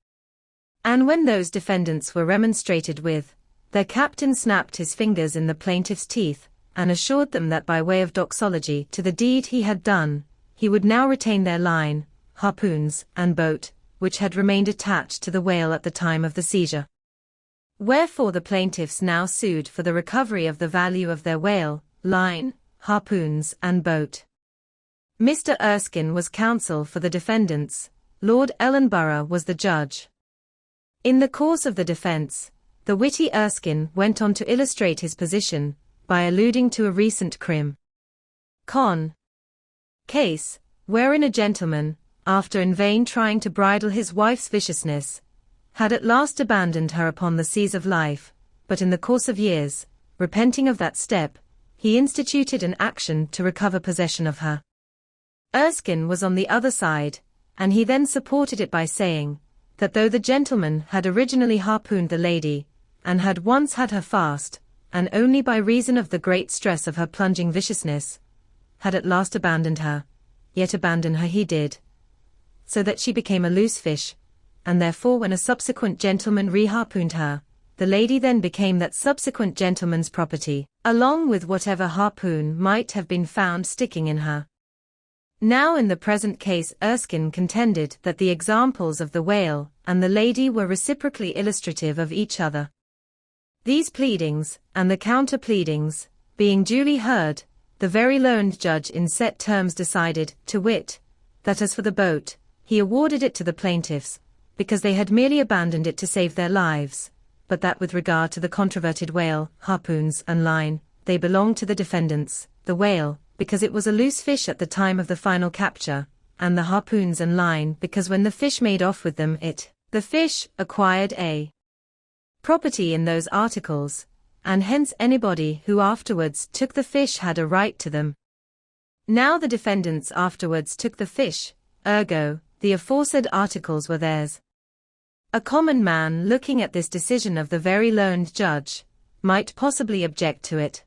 And when those defendants were remonstrated with, their captain snapped his fingers in the plaintiffs' teeth, and assured them that by way of doxology to the deed he had done, he would now retain their line, harpoons, and boat, which had remained attached to the whale at the time of the seizure. Wherefore the plaintiffs now sued for the recovery of the value of their whale, line, harpoons, and boat. Mr. Erskine was counsel for the defendants, Lord Ellenborough was the judge. In the course of the defense, the witty Erskine went on to illustrate his position, by alluding to a recent con. case, wherein a gentleman, after in vain trying to bridle his wife's viciousness, had at last abandoned her upon the seas of life, but in the course of years, repenting of that step, he instituted an action to recover possession of her. Erskine was on the other side, and he then supported it by saying, that though the gentleman had originally harpooned the lady, and had once had her fast, and only by reason of the great stress of her plunging viciousness, had at last abandoned her, yet abandon her he did, so that she became a loose fish, and therefore when a subsequent gentleman re-harpooned her, the lady then became that subsequent gentleman's property, along with whatever harpoon might have been found sticking in her. Now in the present case Erskine contended that the examples of the whale and the lady were reciprocally illustrative of each other. These pleadings, and the counter-pleadings, being duly heard, the very learned judge in set terms decided, to wit, that as for the boat, he awarded it to the plaintiffs, because they had merely abandoned it to save their lives, but that with regard to the controverted whale, harpoons, and line, they belonged to the defendants, the whale, because it was a loose fish at the time of the final capture, and the harpoons and line because when the fish made off with them the fish, acquired a property in those articles, and hence anybody who afterwards took the fish had a right to them. Now the defendants afterwards took the fish, ergo, the aforesaid articles were theirs. A common man looking at this decision of the very learned judge, might possibly object to it.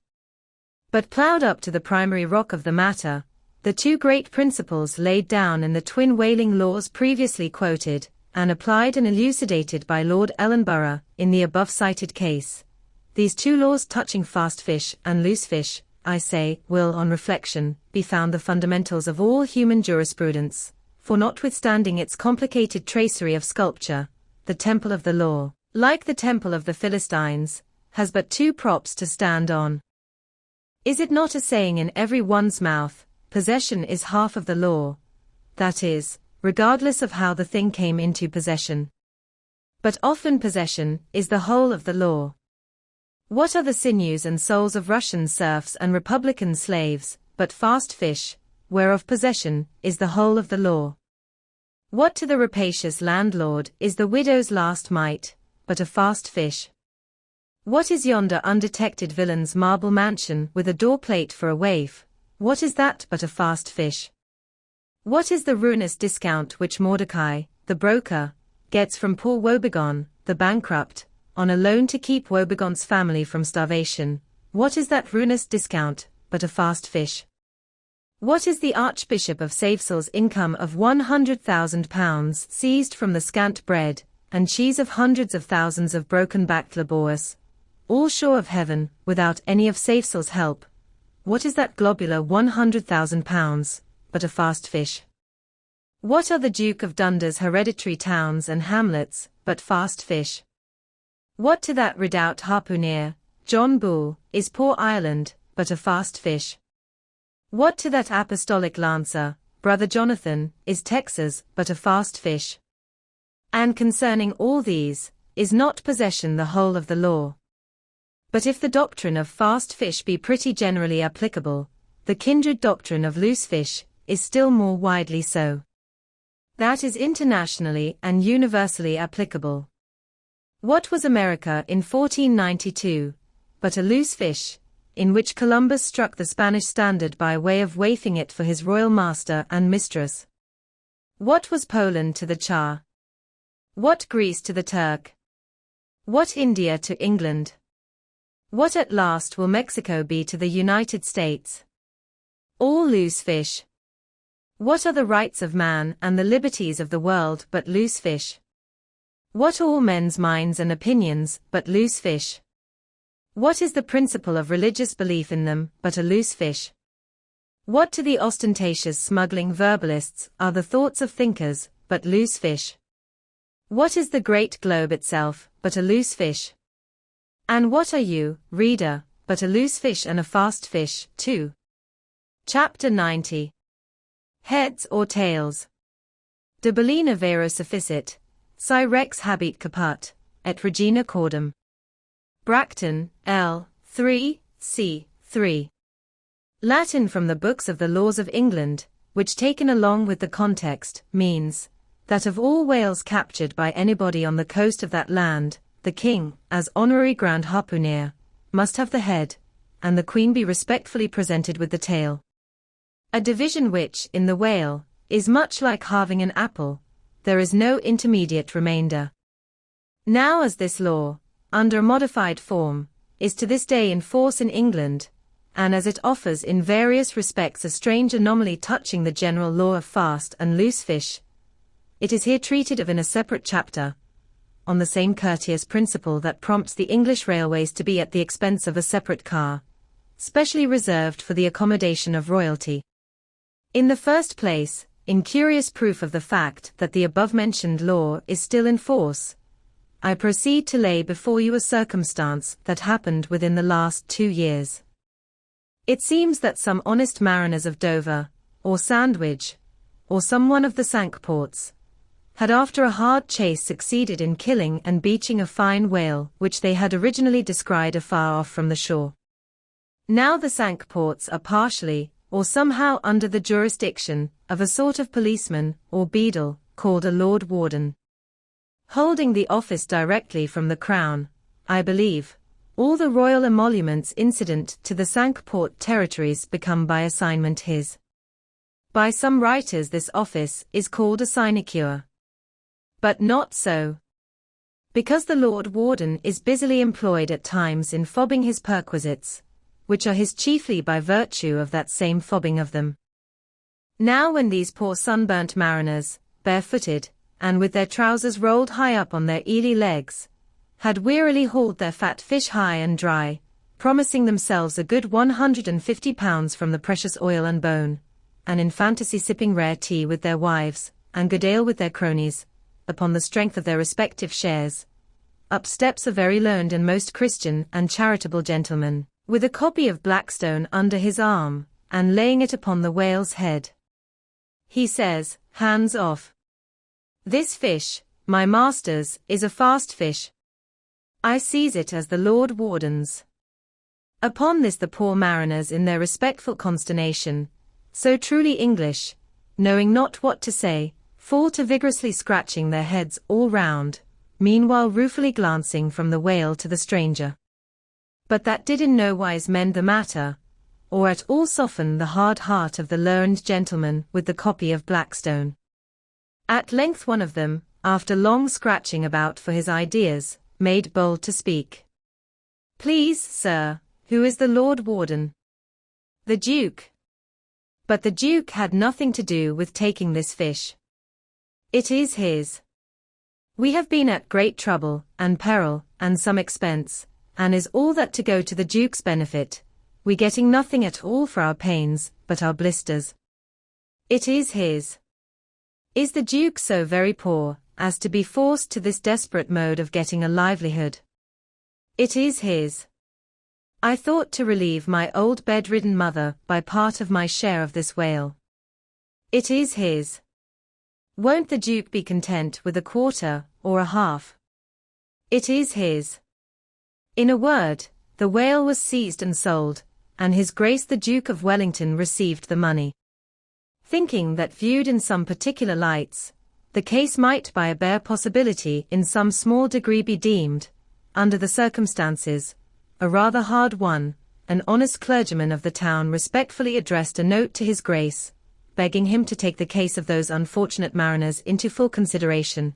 But ploughed up to the primary rock of the matter, the two great principles laid down in the twin whaling laws previously quoted, and applied and elucidated by Lord Ellenborough, in the above-cited case. These two laws touching fast fish and loose fish, I say, will, on reflection, be found the fundamentals of all human jurisprudence, for notwithstanding its complicated tracery of sculpture, the temple of the law, like the temple of the Philistines, has but two props to stand on. Is it not a saying in every one's mouth, possession is half of the law, that is, regardless of how the thing came into possession? But often possession is the whole of the law. What are the sinews and souls of Russian serfs and Republican slaves, but fast fish, whereof possession is the whole of the law? What to the rapacious landlord is the widow's last mite, but a fast fish? What is yonder undetected villain's marble mansion with a door-plate for a waif? What is that but a fast fish? What is the ruinous discount which Mordecai, the broker, gets from poor Woebegone, the bankrupt, on a loan to keep Woebegone's family from starvation? What is that ruinous discount but a fast fish? What is the Archbishop of Savesel's income of £100,000 seized from the scant bread and cheese of hundreds of thousands of broken-backed labourers, all sure of heaven, without any of Savesel's help? What is that globular £100,000 but a fast fish? What are the Duke of Dunder's hereditary towns and hamlets but fast fish? What to that redoubt harpooner, John Bull, is poor Ireland but a fast fish? What to that apostolic lancer, Brother Jonathan, is Texas but a fast fish? And concerning all these, is not possession the whole of the law? But if the doctrine of fast fish be pretty generally applicable, the kindred doctrine of loose fish is still more widely so. that is internationally and universally applicable. What was America in 1492 but a loose fish, in which Columbus struck the Spanish standard by way of waifing it for his royal master and mistress? What was Poland to the Tsar? What Greece to the Turk? What India to England? What at last will Mexico be to the United States? All loose fish. What are the rights of man and the liberties of the world but loose fish? What all men's minds and opinions but loose fish? What is the principle of religious belief in them but a loose fish? What to the ostentatious smuggling verbalists are the thoughts of thinkers but loose fish? What is the great globe itself but a loose fish? And what are you, reader, but a loose fish and a fast fish, too? Chapter 90. Heads or tails? De Bellina vero sufficit, si rex habet caput, et regina cordum. Bracton, L. 3, c. 3. Latin from the books of the laws of England, which taken along with the context, means, that of all whales captured by anybody on the coast of that land, the king, as honorary grand harpooner, must have the head, and the queen be respectfully presented with the tail. A division which, in the whale, is much like halving an apple, there is no intermediate remainder. Now as this law, under a modified form, is to this day in force in England, and as it offers in various respects a strange anomaly touching the general law of fast and loose fish, it is here treated of in a separate chapter, on the same courteous principle that prompts the English railways to be at the expense of a separate car, specially reserved for the accommodation of royalty. In the first place, in curious proof of the fact that the above-mentioned law is still in force, I proceed to lay before you a circumstance that happened within the last 2 years. It seems that some honest mariners of Dover, or Sandwich, or some one of the Cinque Ports, had after a hard chase succeeded in killing and beaching a fine whale which they had originally descried afar off from the shore. Now the Cinque Ports are partially, or somehow under the jurisdiction, of a sort of policeman, or beadle, called a Lord Warden. Holding the office directly from the Crown, I believe, all the royal emoluments incident to the Cinque Port territories become by assignment his. By some writers this office is called a sinecure. But not so. Because the Lord Warden is busily employed at times in fobbing his perquisites, which are his chiefly by virtue of that same fobbing of them. Now when these poor sunburnt mariners, barefooted, and with their trousers rolled high up on their eely legs, had wearily hauled their fat fish high and dry, promising themselves a good £150 from the precious oil and bone, and in fantasy sipping rare tea with their wives, and good ale with their cronies, upon the strength of their respective shares, up steps a very learned and most Christian and charitable gentleman, with a copy of Blackstone under his arm, and laying it upon the whale's head. He says, hands off. This fish, my master's, is a fast fish. I seize it as the Lord Warden's. Upon this the poor mariners in their respectful consternation, so truly English, knowing not what to say, fall to vigorously scratching their heads all round, meanwhile ruefully glancing from the whale to the stranger. But that did in no wise mend the matter, or at all soften the hard heart of the learned gentleman with the copy of Blackstone. At length one of them, after long scratching about for his ideas, made bold to speak. Please, sir, who is the Lord Warden? The Duke. But the Duke had nothing to do with taking this fish. It is his. We have been at great trouble, and peril, and some expense, and is all that to go to the Duke's benefit, we getting nothing at all for our pains, but our blisters. It is his. Is the Duke so very poor, as to be forced to this desperate mode of getting a livelihood? It is his. I thought to relieve my old bedridden mother by part of my share of this whale. It is his. Won't the Duke be content with a quarter, or a half? It is his. In a word, the whale was seized and sold, and His Grace the Duke of Wellington received the money. Thinking that viewed in some particular lights, the case might by a bare possibility in some small degree be deemed, under the circumstances, a rather hard one. An honest clergyman of the town respectfully addressed a note to his Grace, begging him to take the case of those unfortunate mariners into full consideration.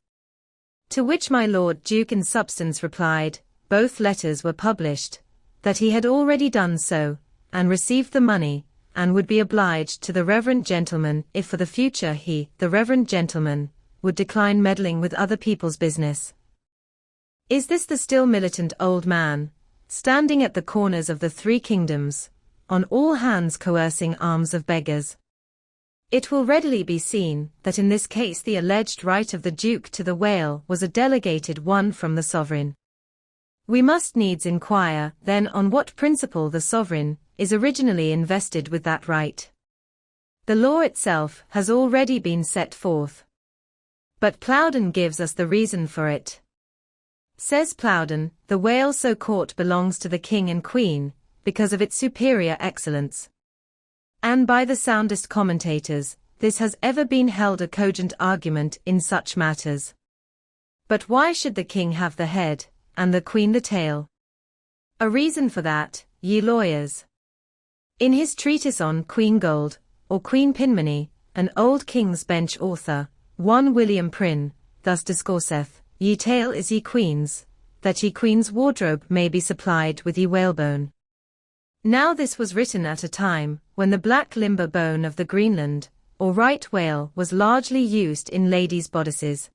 To which my Lord Duke in substance replied, both letters were published, that he had already done so, and received the money, and would be obliged to the reverend gentleman if for the future he, the reverend gentleman, would decline meddling with other people's business. Is this the still militant old man, standing at the corners of the three kingdoms, on all hands coercing alms of beggars? It will readily be seen that in this case the alleged right of the Duke to the whale was a delegated one from the sovereign. We must needs inquire, then, on what principle the sovereign is originally invested with that right. The law itself has already been set forth. But Plowden gives us the reason for it. Says Plowden, the whale so caught belongs to the king and queen, because of its superior excellence. And by the soundest commentators, this has ever been held a cogent argument in such matters. But why should the king have the head, and the queen the tail? A reason for that, ye lawyers. In his treatise on Queen Gold, or Queen Pinmoney, an old King's Bench author, one William Prynne, thus discourseth, ye tail is ye queen's, that ye queen's wardrobe may be supplied with ye whalebone. Now this was written at a time, when the black limber bone of the Greenland, or right whale was largely used in ladies' bodices.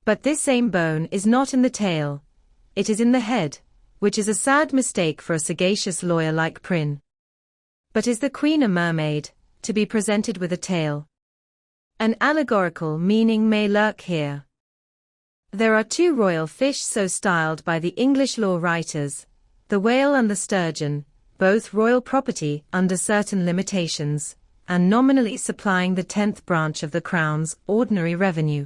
But this same bone is not in the tail, it is in the head, which is a sad mistake for a sagacious lawyer like Prynne. But is the queen a mermaid, to be presented with a tail? An allegorical meaning may lurk here. There are two royal fish so styled by the English law writers, the whale and the sturgeon, both royal property under certain limitations, and nominally supplying the 10th branch of the Crown's ordinary revenue.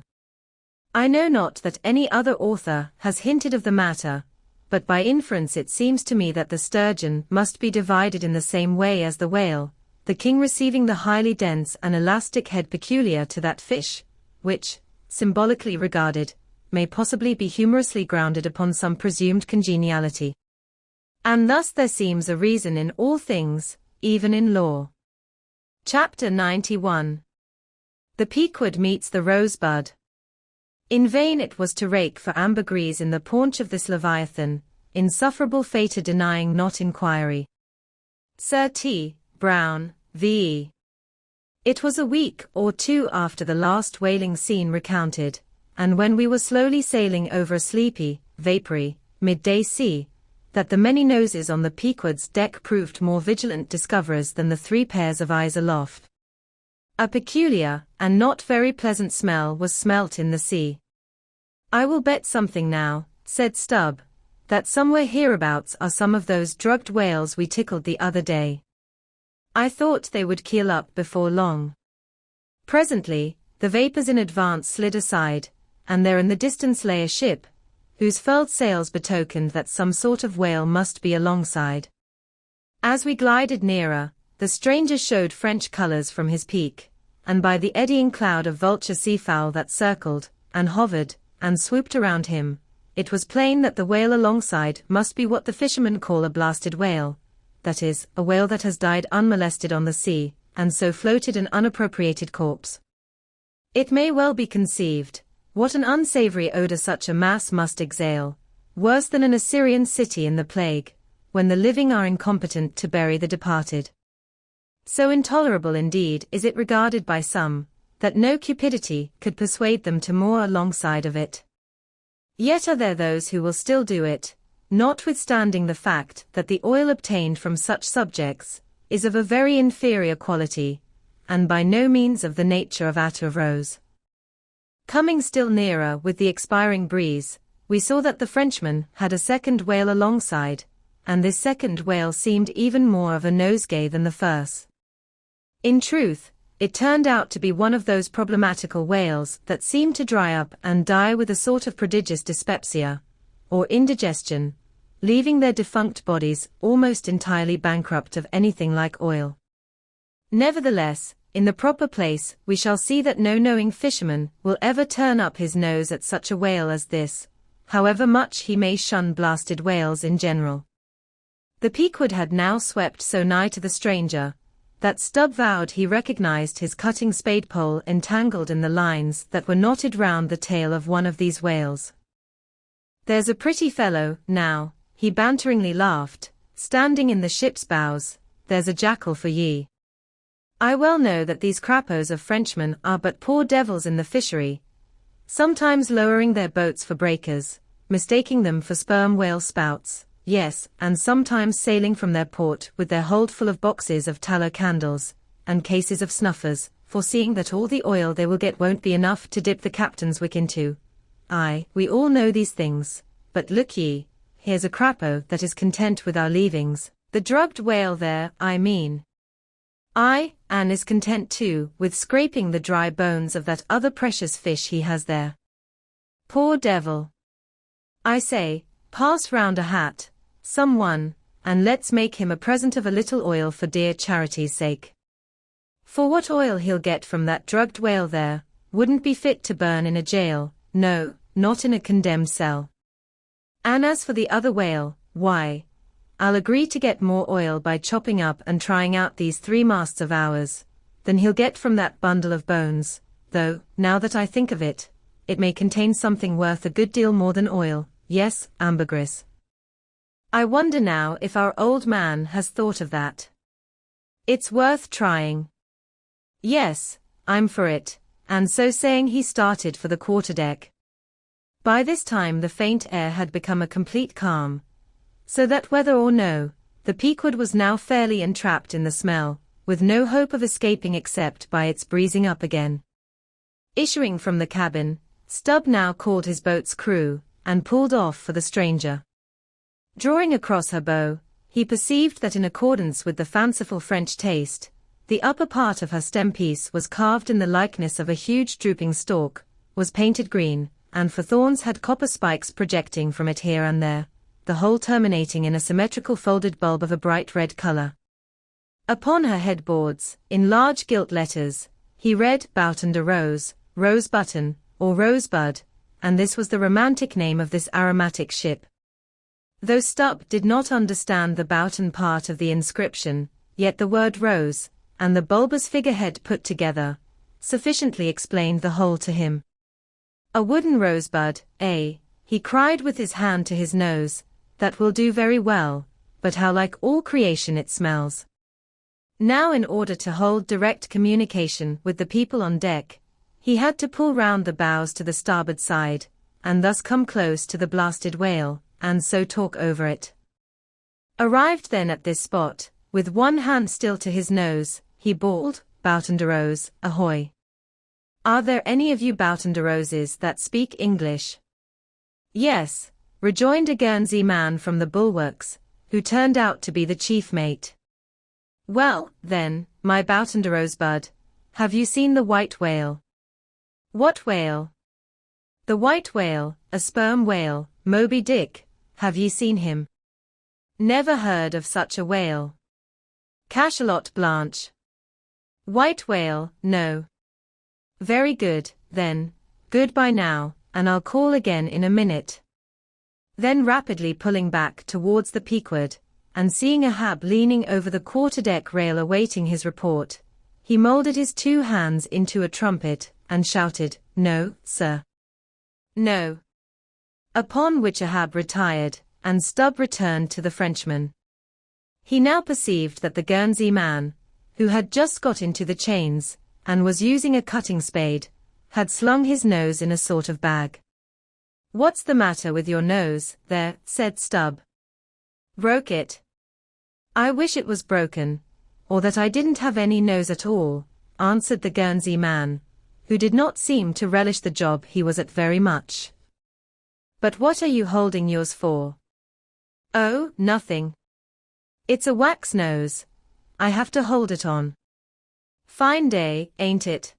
I know not that any other author has hinted of the matter, but by inference it seems to me that the sturgeon must be divided in the same way as the whale, the king receiving the highly dense and elastic head peculiar to that fish, which, symbolically regarded, may possibly be humorously grounded upon some presumed congeniality. And thus there seems a reason in all things, even in law. Chapter 91. The pequod meets the rosebud. In vain it was to rake for ambergris in the paunch of this leviathan, insufferable fata denying not inquiry. Sir T. Brown, V.E. It was a week or two after the last whaling scene recounted, and when we were slowly sailing over a sleepy, vapory, midday sea, that the many noses on the Pequod's deck proved more vigilant discoverers than the 3 pairs of eyes aloft. A peculiar, and not very pleasant smell was smelt in the sea. I will bet something now, said Stubb, that somewhere hereabouts are some of those drugged whales we tickled the other day. I thought they would keel up before long. Presently, the vapors in advance slid aside, and there in the distance lay a ship, whose furled sails betokened that some sort of whale must be alongside. As we glided nearer, the stranger showed French colors from his peak, and by the eddying cloud of vulture seafowl that circled, and hovered, and swooped around him, it was plain that the whale alongside must be what the fishermen call a blasted whale, that is, a whale that has died unmolested on the sea, and so floated an unappropriated corpse. It may well be conceived, what an unsavory odor such a mass must exhale, worse than an Assyrian city in the plague, when the living are incompetent to bury the departed. So intolerable indeed is it regarded by some, that no cupidity could persuade them to moor alongside of it. Yet are there those who will still do it, notwithstanding the fact that the oil obtained from such subjects is of a very inferior quality, and by no means of the nature of attar of rose. Coming still nearer with the expiring breeze, we saw that the Frenchman had a second whale alongside, and this second whale seemed even more of a nosegay than the first. In truth, it turned out to be one of those problematical whales that seem to dry up and die with a sort of prodigious dyspepsia, or indigestion, leaving their defunct bodies almost entirely bankrupt of anything like oil. Nevertheless, in the proper place, we shall see that no knowing fisherman will ever turn up his nose at such a whale as this, however much he may shun blasted whales in general. The Pequod had now swept so nigh to the stranger, that Stubb vowed he recognized his cutting spade pole entangled in the lines that were knotted round the tail of one of these whales. "There's a pretty fellow, now," he banteringly laughed, "standing in the ship's bows, there's a jackal for ye. I well know that these crapos of Frenchmen are but poor devils in the fishery, sometimes lowering their boats for breakers, mistaking them for sperm whale spouts, yes, and sometimes sailing from their port with their hold full of boxes of tallow candles, and cases of snuffers, foreseeing that all the oil they will get won't be enough to dip the captain's wick into. Aye, we all know these things, but look ye, here's a crapo that is content with our leavings, the drugged whale there, I mean. Aye, and is content too, with scraping the dry bones of that other precious fish he has there. Poor devil. I say, pass round a hat, some one, and let's make him a present of a little oil for dear charity's sake. For what oil he'll get from that drugged whale there, wouldn't be fit to burn in a jail, no, not in a condemned cell. And as for the other whale, why, I'll agree to get more oil by chopping up and trying out these 3 masts of ours, than he'll get from that bundle of bones, though, now that I think of it, it may contain something worth a good deal more than oil, yes, ambergris. I wonder now if our old man has thought of that. It's worth trying. Yes, I'm for it, and so saying he started for the quarterdeck. By this time the faint air had become a complete calm, so that whether or no, the Pequod was now fairly entrapped in the smell, with no hope of escaping except by its breezing up again. Issuing from the cabin, Stubb now called his boat's crew, and pulled off for the stranger. Drawing across her bow, he perceived that in accordance with the fanciful French taste, the upper part of her stempiece was carved in the likeness of a huge drooping stalk, was painted green, and for thorns had copper spikes projecting from it here and there, the whole terminating in a symmetrical folded bulb of a bright red color. Upon her headboards, in large gilt letters, he read Boughton de Rose, Rose Button, or Rosebud, and this was the romantic name of this aromatic ship. Though Stubb did not understand the Boughton part of the inscription, yet the word rose, and the bulbous figurehead put together, sufficiently explained the whole to him. A wooden rosebud, eh? He cried with his hand to his nose, that will do very well, but how like all creation it smells. Now in order to hold direct communication with the people on deck, he had to pull round the bows to the starboard side, and thus come close to the blasted whale, and so talk over it. Arrived then at this spot, with one hand still to his nose, he bawled, Boughton de Rose, ahoy! Are there any of you Boughton de Roses that speak English? Yes, rejoined a Guernsey man from the bulwarks, who turned out to be the chief mate. Well, then, my Boughton de Rosebud, have you seen the white whale? What whale? The white whale, a sperm whale, Moby Dick, have ye seen him? Never heard of such a whale. Cachalot Blanche. White whale, no. Very good, then, goodbye now, and I'll call again in a minute. Then rapidly pulling back towards the Pequod, and seeing Ahab leaning over the quarterdeck rail awaiting his report, he molded his 2 hands into a trumpet, and shouted, No, sir. No. Upon which Ahab retired, and Stubb returned to the Frenchman. He now perceived that the Guernsey man, who had just got into the chains, and was using a cutting spade, had slung his nose in a sort of bag. What's the matter with your nose, there? Said Stubb. Broke it. I wish it was broken, or that I didn't have any nose at all, answered the Guernsey man, who did not seem to relish the job he was at very much. But what are you holding yours for? Oh, nothing. It's a wax nose. I have to hold it on. Fine day, ain't it?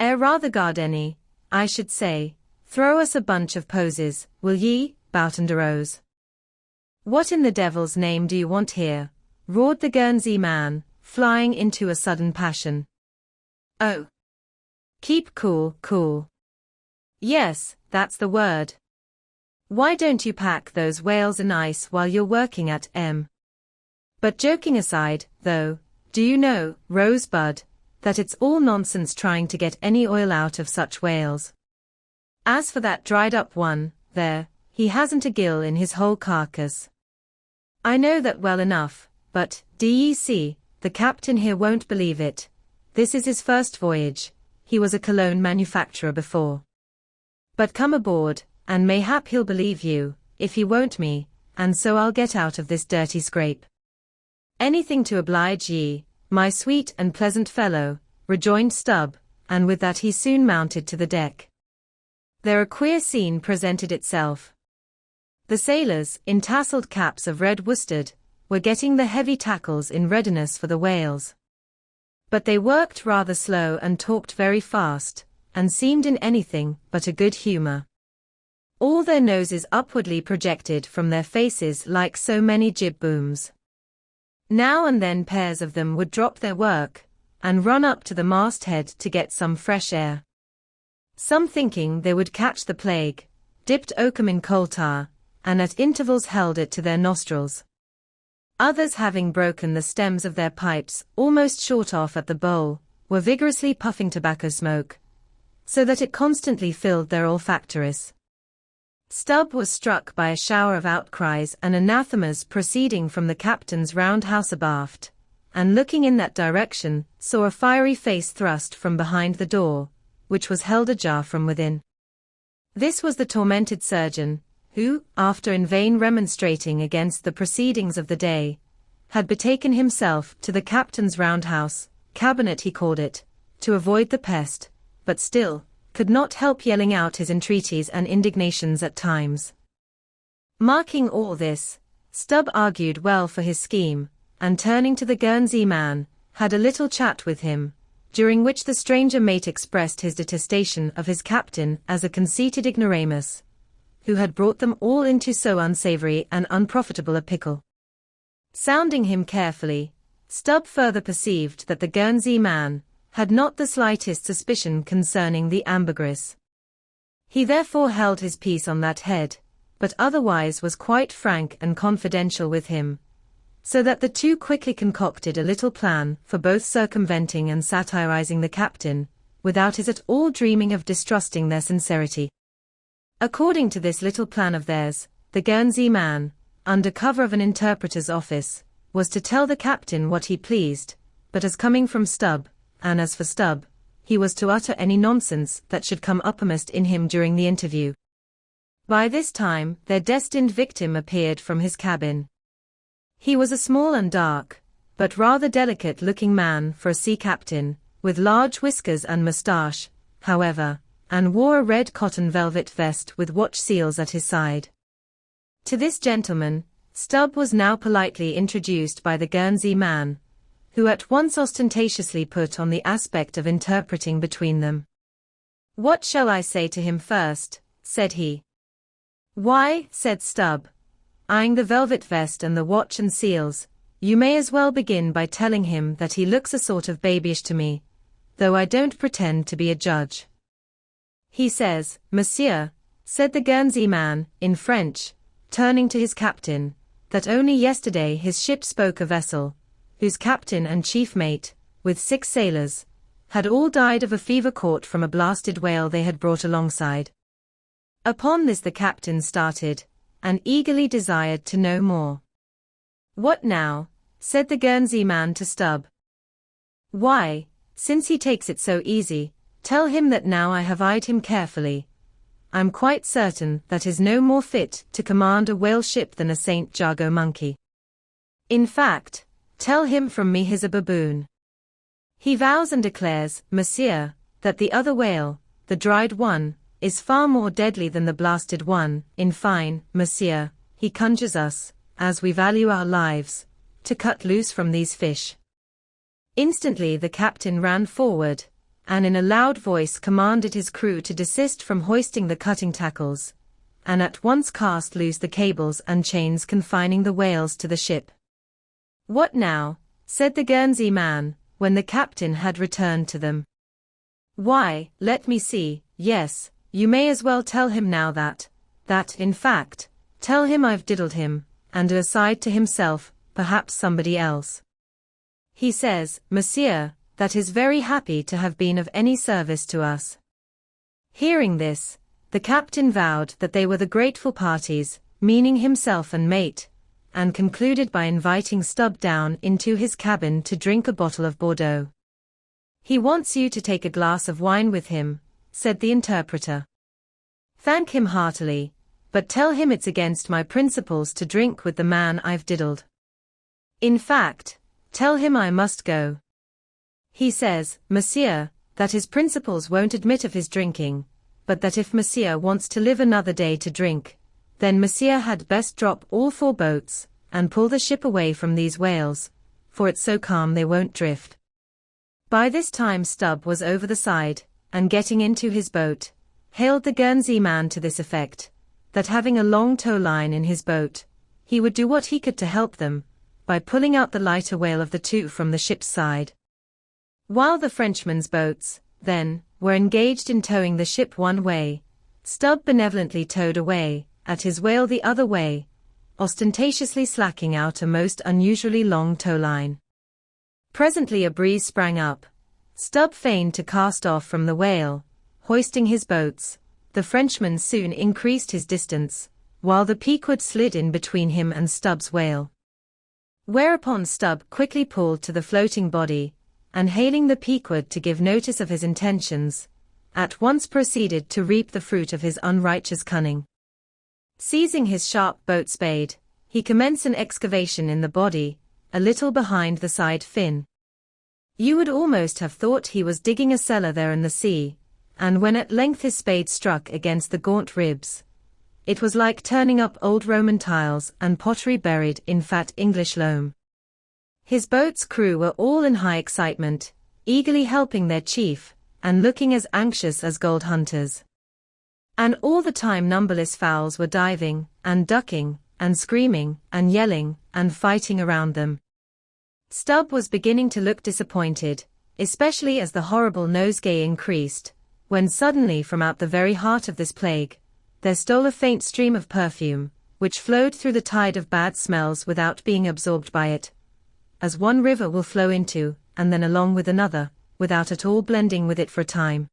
Rather gardeny, I should say. Throw us a bunch of posies, will ye, Boughton de Rose? What in the devil's name do you want here? Roared the Guernsey man, flying into a sudden passion. Oh. Keep cool, cool. Yes, that's the word. Why don't you pack those whales in ice while you're working at M? But joking aside, though, do you know, Rosebud, that it's all nonsense trying to get any oil out of such whales? As for that dried-up one, there, he hasn't a gill in his whole carcass. I know that well enough, but, d'ye see, the captain here won't believe it. This is his first voyage. He was a cologne manufacturer before. But come aboard, and mayhap he'll believe you, if he won't me, and so I'll get out of this dirty scrape. Anything to oblige ye, my sweet and pleasant fellow, rejoined Stubb, and with that he soon mounted to the deck. There a queer scene presented itself. The sailors, in tasseled caps of red worsted, were getting the heavy tackles in readiness for the whales. But they worked rather slow and talked very fast, and seemed in anything but a good humor. All their noses upwardly projected from their faces like so many jib booms. Now and then pairs of them would drop their work, and run up to the masthead to get some fresh air. Some thinking they would catch the plague, dipped oakum in coal tar, and at intervals held it to their nostrils. Others, having broken the stems of their pipes almost short off at the bowl, were vigorously puffing tobacco smoke, so that it constantly filled their olfactories. Stubb was struck by a shower of outcries and anathemas proceeding from the captain's roundhouse abaft, and looking in that direction, saw a fiery face thrust from behind the door, which was held ajar from within. This was the tormented surgeon, who, after in vain remonstrating against the proceedings of the day, had betaken himself to the captain's roundhouse, cabinet he called it, to avoid the pest, but still could not help yelling out his entreaties and indignations at times. Marking all this, Stubb argued well for his scheme, and turning to the Guernsey man, had a little chat with him, during which the stranger mate expressed his detestation of his captain as a conceited ignoramus, who had brought them all into so unsavory and unprofitable a pickle. Sounding him carefully, Stubb further perceived that the Guernsey man had not the slightest suspicion concerning the ambergris. He therefore held his peace on that head, but otherwise was quite frank and confidential with him, so that the two quickly concocted a little plan for both circumventing and satirizing the captain, without his at all dreaming of distrusting their sincerity. According to this little plan of theirs, the Guernsey man, under cover of an interpreter's office, was to tell the captain what he pleased, but as coming from Stubb, and as for Stubb, he was to utter any nonsense that should come uppermost in him during the interview. By this time, their destined victim appeared from his cabin. He was a small and dark, but rather delicate-looking man for a sea captain, with large whiskers and moustache, however, and wore a red cotton velvet vest with watch seals at his side. To this gentleman, Stubb was now politely introduced by the Guernsey man, who at once ostentatiously put on the aspect of interpreting between them. "What shall I say to him first?" said he. "Why," said Stubb, eyeing the velvet vest and the watch and seals, "you may as well begin by telling him that he looks a sort of babyish to me, though I don't pretend to be a judge. He says, Monsieur," said the Guernsey man, in French, turning to his captain, "that only yesterday his ship spoke a vessel, whose captain and chief mate, with 6 sailors, had all died of a fever caught from a blasted whale they had brought alongside." Upon this the captain started, and eagerly desired to know more. "What now?" said the Guernsey man to Stubb. "Why, since he takes it so easy, tell him that now I have eyed him carefully, I'm quite certain that is no more fit to command a whale ship than a St. Jago monkey. In fact, tell him from me he's a baboon. He vows and declares, Monsieur, that the other whale, the dried one, is far more deadly than the blasted one. In fine, Monsieur, he conjures us, as we value our lives, to cut loose from these fish." Instantly the captain ran forward, and in a loud voice commanded his crew to desist from hoisting the cutting tackles, and at once cast loose the cables and chains confining the whales to the ship. "What now?" said the Guernsey man, when the captain had returned to them. Why, let me see, yes, you may as well tell him now that, in fact, tell him I've diddled him, and aside to himself, perhaps somebody else. He says, Monsieur, that is very happy to have been of any service to us. Hearing this, the captain vowed that they were the grateful parties, meaning himself and mate, and concluded by inviting Stubb down into his cabin to drink a bottle of Bordeaux. He wants you to take a glass of wine with him, said the interpreter. Thank him heartily, but tell him it's against my principles to drink with the man I've diddled. In fact, tell him I must go. He says, Monsieur, that his principles won't admit of his drinking, but that if Monsieur wants to live another day to drink, then Monsieur had best drop all 4 boats, and pull the ship away from these whales, for it's so calm they won't drift. By this time Stubb was over the side, and getting into his boat, hailed the Guernsey man to this effect, that having a long tow line in his boat, he would do what he could to help them, by pulling out the lighter whale of the 2 from the ship's side. While the Frenchmen's boats, then, were engaged in towing the ship one way, Stubb benevolently towed away, at his whale the other way, ostentatiously slacking out a most unusually long tow line. Presently a breeze sprang up. Stubb feigned to cast off from the whale, hoisting his boats. The Frenchman soon increased his distance, while the Pequod slid in between him and Stubb's whale. Whereupon Stubb quickly pulled to the floating body, and hailing the Pequod to give notice of his intentions, at once proceeded to reap the fruit of his unrighteous cunning. Seizing his sharp boat spade, he commenced an excavation in the body, a little behind the side fin. You would almost have thought he was digging a cellar there in the sea, and when at length his spade struck against the gaunt ribs, it was like turning up old Roman tiles and pottery buried in fat English loam. His boat's crew were all in high excitement, eagerly helping their chief, and looking as anxious as gold hunters. And all the time numberless fowls were diving, and ducking, and screaming, and yelling, and fighting around them. Stubb was beginning to look disappointed, especially as the horrible nosegay increased, when suddenly from out the very heart of this plague, there stole a faint stream of perfume, which flowed through the tide of bad smells without being absorbed by it, as one river will flow into, and then along with another, without at all blending with it for a time.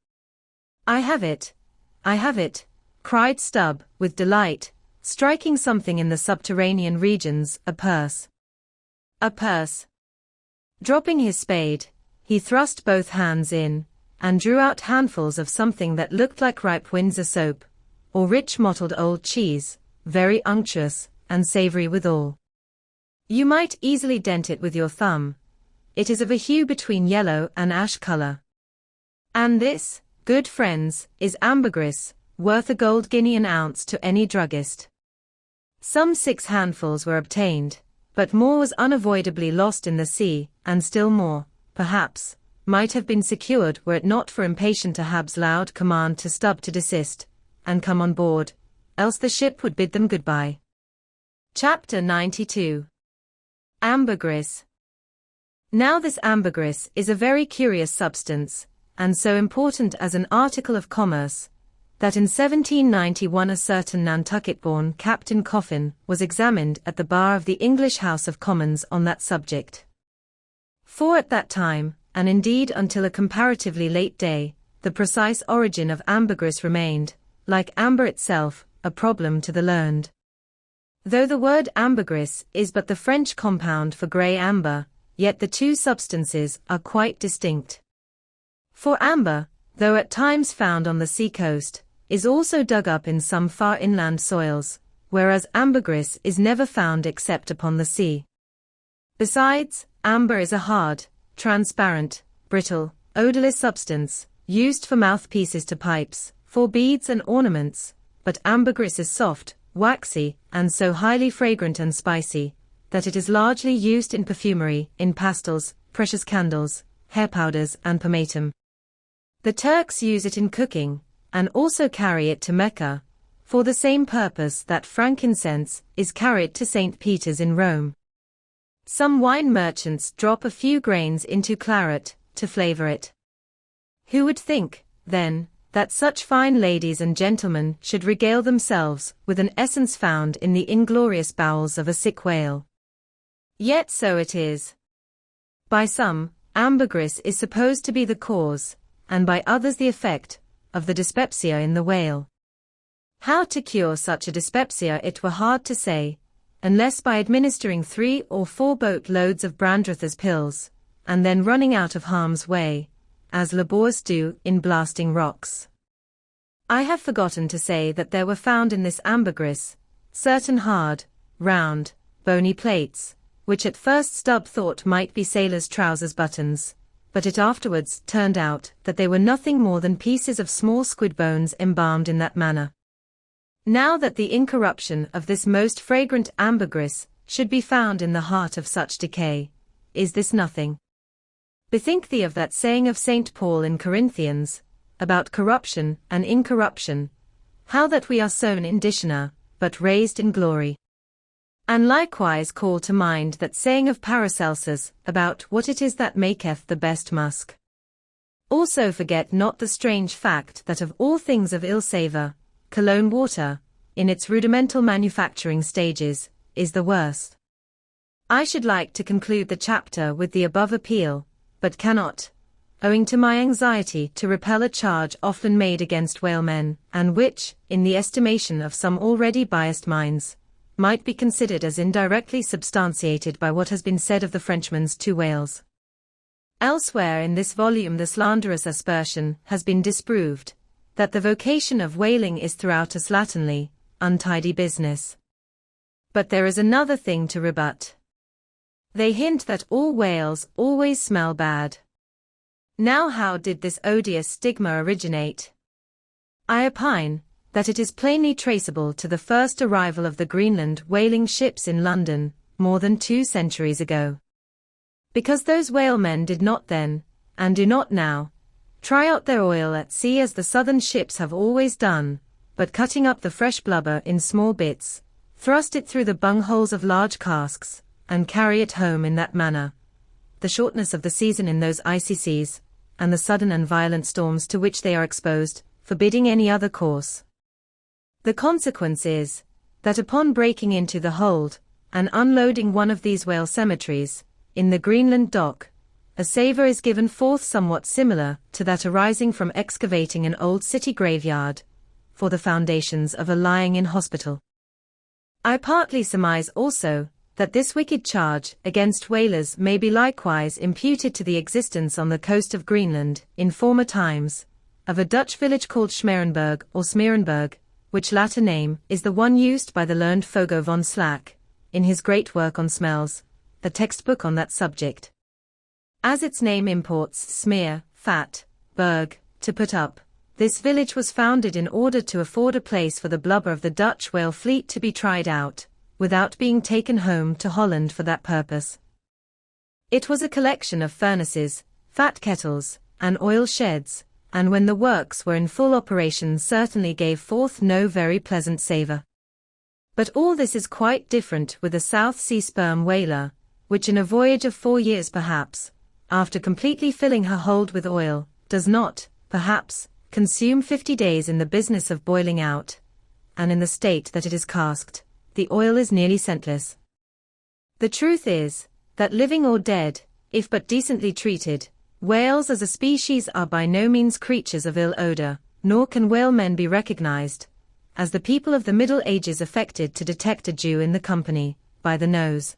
I have it, cried Stubb, with delight, striking something in the subterranean regions, a purse. A purse. Dropping his spade, he thrust both hands in, and drew out handfuls of something that looked like ripe Windsor soap, or rich mottled old cheese, very unctuous, and savory withal. You might easily dent it with your thumb. It is of a hue between yellow and ash color. And this, good friends, is ambergris, worth a gold guinea an ounce to any druggist. Some 6 handfuls were obtained, but more was unavoidably lost in the sea, and still more, perhaps, might have been secured were it not for impatient Ahab's loud command to Stubb to desist, and come on board, else the ship would bid them goodbye. Chapter 92. Ambergris. Now this ambergris is a very curious substance, and so important as an article of commerce, that in 1791 a certain Nantucket-born Captain Coffin was examined at the bar of the English House of Commons on that subject. For at that time, and indeed until a comparatively late day, the precise origin of ambergris remained, like amber itself, a problem to the learned. Though the word ambergris is but the French compound for grey amber, yet the 2 substances are quite distinct. For amber, though at times found on the sea-coast, is also dug up in some far inland soils, whereas ambergris is never found except upon the sea. Besides, amber is a hard, transparent, brittle, odorless substance, used for mouthpieces to pipes, for beads and ornaments, but ambergris is soft, waxy, and so highly fragrant and spicy, that it is largely used in perfumery, in pastils, precious candles, hair powders and pomatum. The Turks use it in cooking, and also carry it to Mecca, for the same purpose that frankincense is carried to St. Peter's in Rome. Some wine merchants drop a few grains into claret, to flavor it. Who would think, then, that such fine ladies and gentlemen should regale themselves with an essence found in the inglorious bowels of a sick whale? Yet so it is. By some, ambergris is supposed to be the cause, and by others the effect, of the dyspepsia in the whale. How to cure such a dyspepsia it were hard to say, unless by administering 3 or 4 boat loads of Brandreth's pills, and then running out of harm's way, as labours do in blasting rocks. I have forgotten to say that there were found in this ambergris certain hard, round, bony plates, which at first Stubb thought might be sailors' trousers buttons, but it afterwards turned out that they were nothing more than pieces of small squid bones embalmed in that manner. Now that the incorruption of this most fragrant ambergris should be found in the heart of such decay, is this nothing? Bethink thee of that saying of St. Paul in Corinthians, about corruption and incorruption, how that we are sown in dishonor, but raised in glory. And likewise call to mind that saying of Paracelsus about what it is that maketh the best musk. Also forget not the strange fact that of all things of ill savour, cologne water, in its rudimental manufacturing stages, is the worst. I should like to conclude the chapter with the above appeal, but cannot, owing to my anxiety to repel a charge often made against whalemen, and which, in the estimation of some already biased minds, might be considered as indirectly substantiated by what has been said of the Frenchman's 2 whales. Elsewhere in this volume the slanderous aspersion has been disproved, that the vocation of whaling is throughout a slatternly, untidy business. But there is another thing to rebut. They hint that all whales always smell bad. Now how did this odious stigma originate? I opine that it is plainly traceable to the first arrival of the Greenland whaling ships in London, more than 2 centuries ago. Because those whalemen did not then, and do not now, try out their oil at sea as the southern ships have always done, but cutting up the fresh blubber in small bits, thrust it through the bung-holes of large casks, and carry it home in that manner. The shortness of the season in those icy seas, and the sudden and violent storms to which they are exposed, forbidding any other course. The consequence is, that upon breaking into the hold, and unloading one of these whale cemeteries, in the Greenland dock, a savour is given forth somewhat similar to that arising from excavating an old city graveyard, for the foundations of a lying-in hospital. I partly surmise also, that this wicked charge against whalers may be likewise imputed to the existence on the coast of Greenland, in former times, of a Dutch village called Schmerenberg or Smeerenberg, which latter name is the one used by the learned Fogo von Slack, in his great work on smells, the textbook on that subject. As its name imports smear, fat, berg, to put up, this village was founded in order to afford a place for the blubber of the Dutch whale fleet to be tried out, without being taken home to Holland for that purpose. It was a collection of furnaces, fat kettles, and oil sheds, and when the works were in full operation certainly gave forth no very pleasant savour. But all this is quite different with a South Sea sperm whaler, which in a voyage of 4 years perhaps, after completely filling her hold with oil, does not, perhaps, consume 50 days in the business of boiling out, and in the state that it is casked, the oil is nearly scentless. The truth is, that living or dead, if but decently treated, whales as a species are by no means creatures of ill odour, nor can whalemen be recognized, as the people of the Middle Ages affected to detect a Jew in the company, by the nose.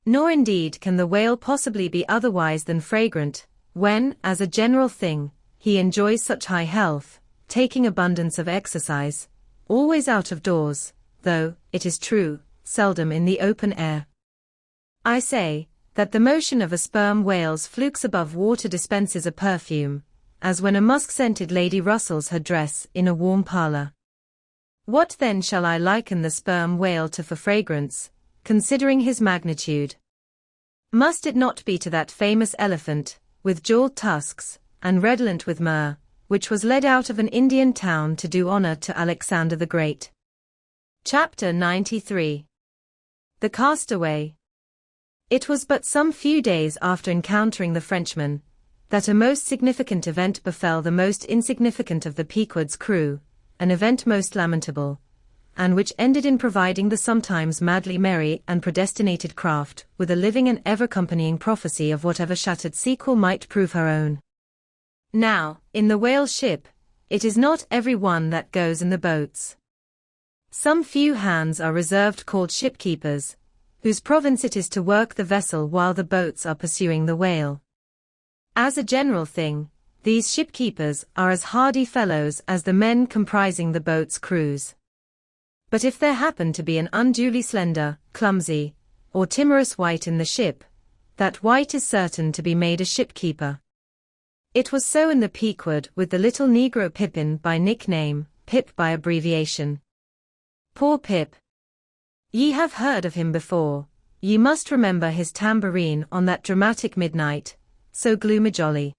Nor indeed can the whale possibly be otherwise than fragrant, when, as a general thing, he enjoys such high health, taking abundance of exercise, always out of doors, though, it is true, seldom in the open air. I say, that the motion of a sperm whale's flukes above water dispenses a perfume, as when a musk-scented lady rustles her dress in a warm parlour. What then shall I liken the sperm whale to for fragrance, considering his magnitude? Must it not be to that famous elephant, with jewelled tusks, and redolent with myrrh, which was led out of an Indian town to do honour to Alexander the Great? Chapter 93. The Castaway. It was but some few days after encountering the Frenchman, that a most significant event befell the most insignificant of the Pequod's crew, an event most lamentable, and which ended in providing the sometimes madly merry and predestinated craft with a living and ever-accompanying prophecy of whatever shattered sequel might prove her own. Now, in the whale ship, it is not every one that goes in the boats. Some few hands are reserved called shipkeepers, whose province it is to work the vessel while the boats are pursuing the whale. As a general thing, these shipkeepers are as hardy fellows as the men comprising the boat's crews. But if there happen to be an unduly slender, clumsy, or timorous wight in the ship, that wight is certain to be made a shipkeeper. It was so in the Pequod with the little Negro Pippin by nickname, Pip by abbreviation. Poor Pip. Ye have heard of him before, ye must remember his tambourine on that dramatic midnight, so gloomy jolly.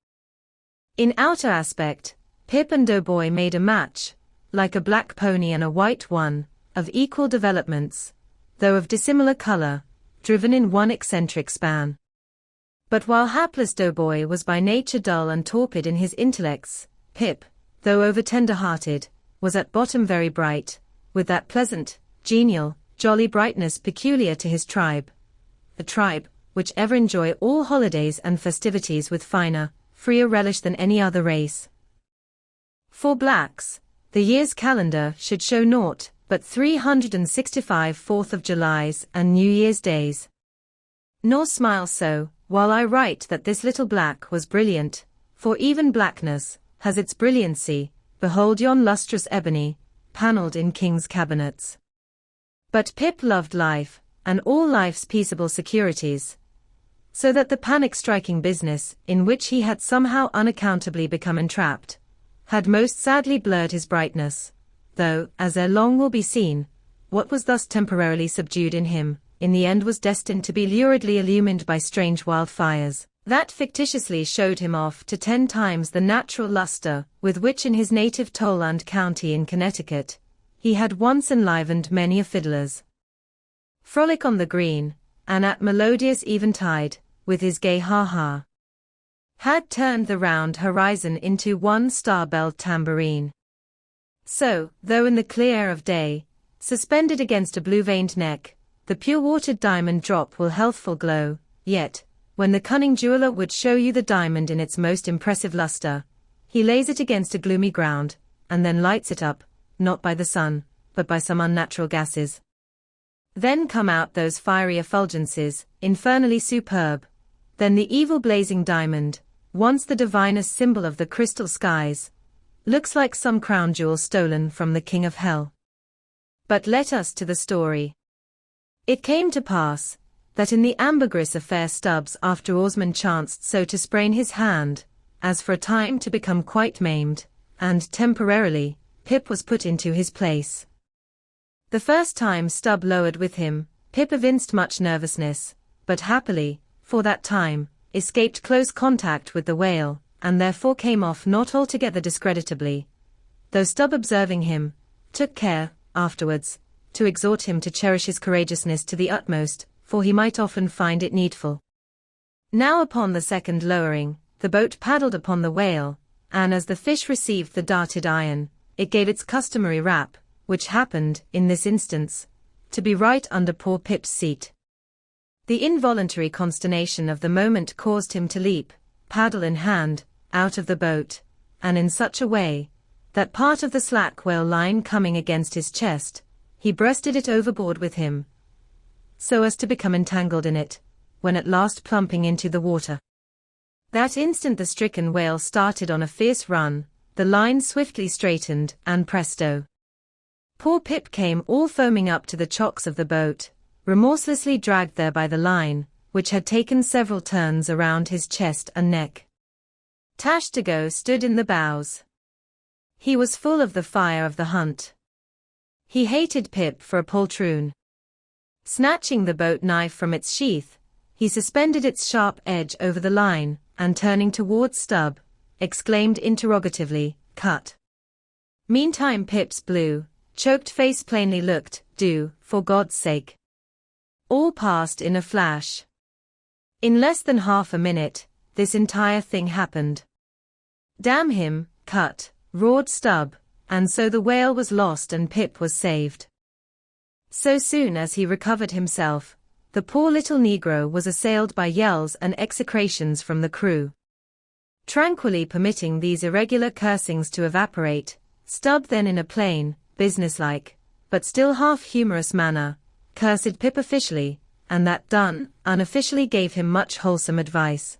In outer aspect, Pip and Doughboy made a match, like a black pony and a white one, of equal developments, though of dissimilar color, driven in one eccentric span. But while hapless Doughboy was by nature dull and torpid in his intellects, Pip, though over tender-hearted, was at bottom very bright, with that pleasant, genial, jolly brightness peculiar to his tribe. A tribe which ever enjoy all holidays and festivities with finer, freer relish than any other race. For blacks, the year's calendar should show naught but 365 4th of Julys and New Year's days. Nor smile so, while I write that this little black was brilliant, for even blackness has its brilliancy. Behold yon lustrous ebony, panelled in kings' cabinets. But Pip loved life, and all life's peaceable securities, so that the panic-striking business, in which he had somehow unaccountably become entrapped, had most sadly blurred his brightness, though, as ere long will be seen, what was thus temporarily subdued in him, in the end was destined to be luridly illumined by strange wildfires, that fictitiously showed him off to 10 times the natural luster with which in his native Toland County in Connecticut, he had once enlivened many a fiddler's frolic on the green, and at melodious eventide, with his gay ha-ha, had turned the round horizon into one star-belled tambourine. So, though in the clear air of day, suspended against a blue-veined neck, the pure-watered diamond drop will healthful glow, yet, when the cunning jeweler would show you the diamond in its most impressive luster, he lays it against a gloomy ground, and then lights it up, not by the sun, but by some unnatural gases. Then come out those fiery effulgences, infernally superb. Then the evil blazing diamond, once the divinest symbol of the crystal skies, looks like some crown jewel stolen from the king of hell. But let us to the story. It came to pass, that in the ambergris affair Stubbs after oarsman chanced so to sprain his hand, as for a time to become quite maimed, and temporarily, Pip was put into his place. The first time Stubb lowered with him, Pip evinced much nervousness, but happily, for that time, escaped close contact with the whale, and therefore came off not altogether discreditably, though Stubb observing him, took care, afterwards, to exhort him to cherish his courageousness to the utmost, for he might often find it needful. Now upon the second lowering, the boat paddled upon the whale, and as the fish received the darted iron, it gave its customary rap, which happened, in this instance, to be right under poor Pip's seat. The involuntary consternation of the moment caused him to leap, paddle in hand, out of the boat, and in such a way, that part of the slack whale line coming against his chest, he breasted it overboard with him, so as to become entangled in it, when at last plumping into the water. That instant the stricken whale started on a fierce run, the line swiftly straightened, and presto! Poor Pip came all foaming up to the chocks of the boat, remorselessly dragged there by the line, which had taken several turns around his chest and neck. Tashtego stood in the bows. He was full of the fire of the hunt. He hated Pip for a poltroon. Snatching the boat knife from its sheath, he suspended its sharp edge over the line, and turning towards Stubb, exclaimed interrogatively, "Cut." Meantime Pip's blue, choked face plainly looked, "Do, for God's sake." All passed in a flash. In less than half a minute, this entire thing happened. Damn him, cut, roared Stubb, and so the whale was lost and Pip was saved. So soon as he recovered himself, the poor little Negro was assailed by yells and execrations from the crew. Tranquilly permitting these irregular cursings to evaporate, Stubb then in a plain, businesslike, but still half-humorous manner, cursed Pip officially, and that done, unofficially gave him much wholesome advice.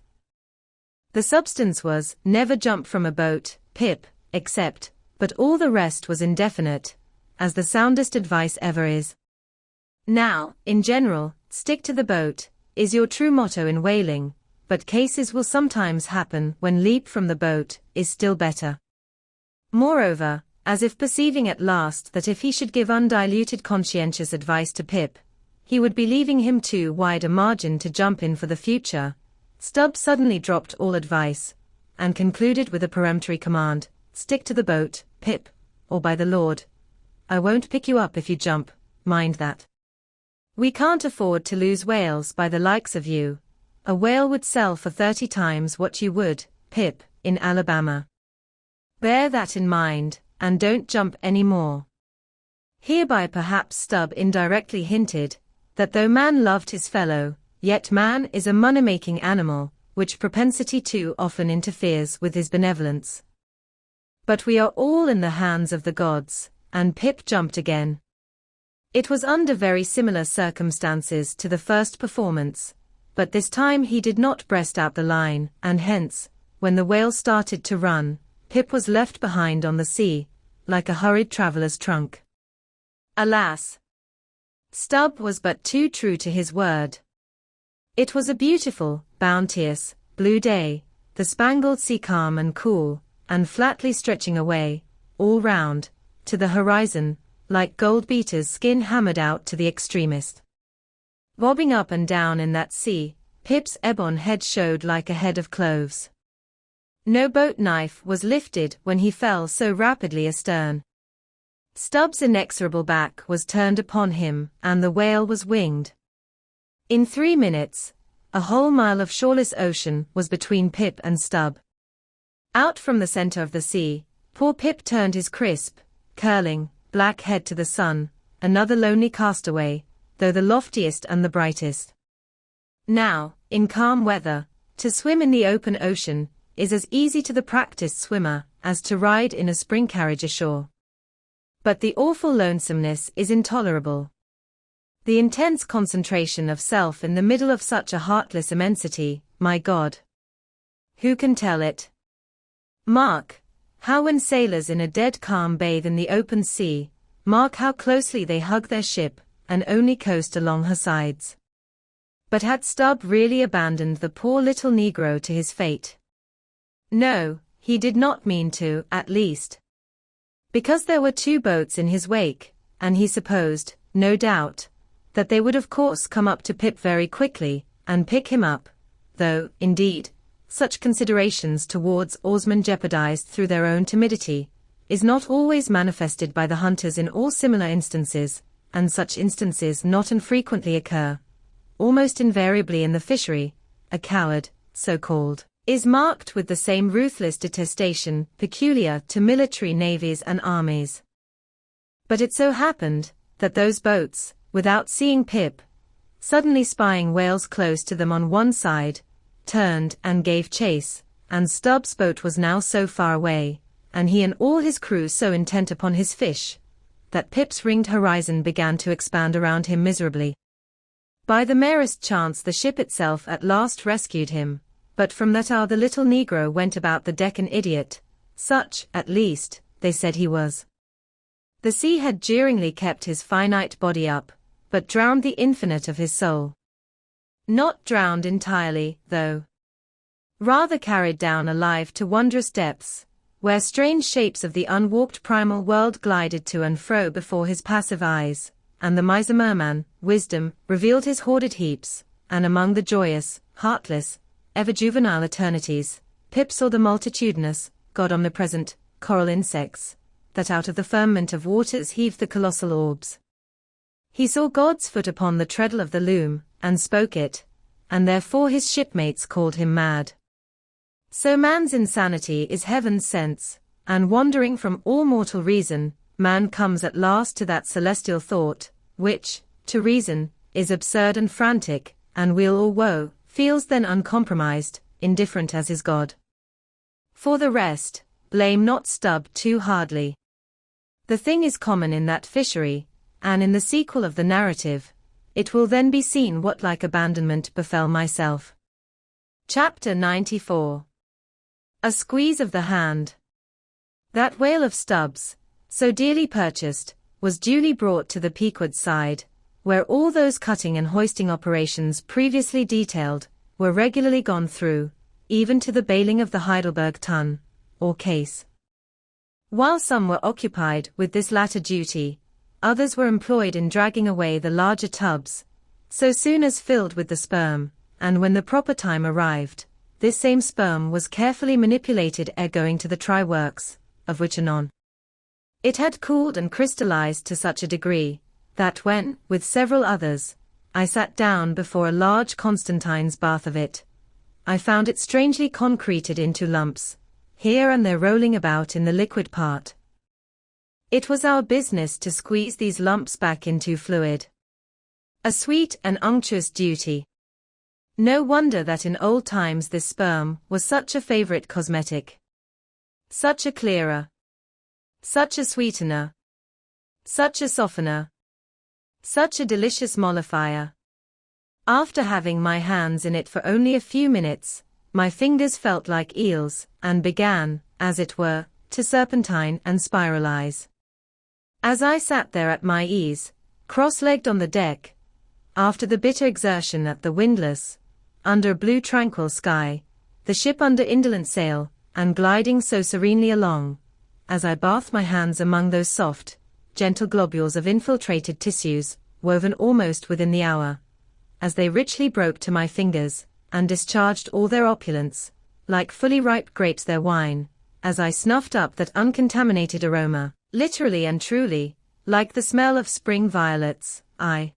The substance was, never jump from a boat, Pip, except, but all the rest was indefinite, as the soundest advice ever is. Now, in general, stick to the boat, is your true motto in whaling, but cases will sometimes happen when leap from the boat is still better. Moreover, as if perceiving at last that if he should give undiluted conscientious advice to Pip, he would be leaving him too wide a margin to jump in for the future, Stubb suddenly dropped all advice, and concluded with a peremptory command, stick to the boat, Pip, or by the Lord, I won't pick you up if you jump, mind that. We can't afford to lose whales by the likes of you. A whale would sell for 30 times what you would, Pip, in Alabama. Bear that in mind, and don't jump any more. Hereby perhaps Stubb indirectly hinted, that though man loved his fellow, yet man is a money-making animal, which propensity too often interferes with his benevolence. But we are all in the hands of the gods, and Pip jumped again. It was under very similar circumstances to the first performance, but this time he did not breast out the line, and hence, when the whale started to run, Pip was left behind on the sea, like a hurried traveller's trunk. Alas! Stubb was but too true to his word. It was a beautiful, bounteous, blue day, the spangled sea calm and cool, and flatly stretching away, all round, to the horizon, like gold beaters' skin hammered out to the extremist. Bobbing up and down in that sea, Pip's ebon head showed like a head of cloves. No boat knife was lifted when he fell so rapidly astern. Stubb's inexorable back was turned upon him, and the whale was winged. In 3 minutes, a whole mile of shoreless ocean was between Pip and Stubb. Out from the center of the sea, poor Pip turned his crisp, curling, black head to the sun, another lonely castaway, though the loftiest and the brightest. Now, in calm weather, to swim in the open ocean is as easy to the practiced swimmer as to ride in a spring carriage ashore. But the awful lonesomeness is intolerable. The intense concentration of self in the middle of such a heartless immensity, my God! Who can tell it? Mark, how when sailors in a dead calm bathe in the open sea, mark how closely they hug their ship, and only coast along her sides. But had Stubb really abandoned the poor little Negro to his fate? No, he did not mean to, at least. Because there were 2 boats in his wake, and he supposed, no doubt, that they would of course come up to Pip very quickly, and pick him up, though, indeed, such considerations towards oarsmen jeopardized through their own timidity, is not always manifested by the hunters in all similar instances, and such instances not infrequently occur. Almost invariably in the fishery, a coward, so called, is marked with the same ruthless detestation peculiar to military navies and armies. But it so happened, that those boats, without seeing Pip, suddenly spying whales close to them on one side, turned and gave chase, and Stubb's boat was now so far away, and he and all his crew so intent upon his fish, that Pip's ringed horizon began to expand around him miserably. By the merest chance the ship itself at last rescued him, but from that hour the little Negro went about the deck an idiot, such, at least, they said he was. The sea had jeeringly kept his finite body up, but drowned the infinite of his soul. Not drowned entirely, though. Rather carried down alive to wondrous depths, where strange shapes of the unwalked primal world glided to and fro before his passive eyes, and the miser merman, wisdom, revealed his hoarded heaps, and among the joyous, heartless, ever-juvenile eternities, Pip saw the multitudinous, God omnipresent, coral insects, that out of the firmament of waters heaved the colossal orbs. He saw God's foot upon the treadle of the loom, and spoke it, and therefore his shipmates called him mad. So man's insanity is heaven's sense, and wandering from all mortal reason, man comes at last to that celestial thought, which, to reason, is absurd and frantic, and weal or woe, feels then uncompromised, indifferent as his God. For the rest, blame not Stubb too hardly. The thing is common in that fishery, and in the sequel of the narrative, it will then be seen what like abandonment befell myself. Chapter 94. A squeeze of the hand. That whale of Stubb's, so dearly purchased, was duly brought to the Pequod's side, where all those cutting and hoisting operations previously detailed, were regularly gone through, even to the bailing of the Heidelberg tun, or case. While some were occupied with this latter duty, others were employed in dragging away the larger tubs, so soon as filled with the sperm, and when the proper time arrived, this same sperm was carefully manipulated ere going to the try-works, of which anon. It had cooled and crystallized to such a degree, that when, with several others, I sat down before a large Constantine's bath of it, I found it strangely concreted into lumps, here and there rolling about in the liquid part. It was our business to squeeze these lumps back into fluid. A sweet and unctuous duty. No wonder that in old times this sperm was such a favorite cosmetic. Such a clearer. Such a sweetener. Such a softener. Such a delicious mollifier. After having my hands in it for only a few minutes, my fingers felt like eels, and began, as it were, to serpentine and spiralize. As I sat there at my ease, cross-legged on the deck, after the bitter exertion at the windlass, under a blue tranquil sky, the ship under indolent sail, and gliding so serenely along, as I bathed my hands among those soft, gentle globules of infiltrated tissues, woven almost within the hour, as they richly broke to my fingers, and discharged all their opulence, like fully ripe grapes their wine, as I snuffed up that uncontaminated aroma, literally and truly, like the smell of spring violets, I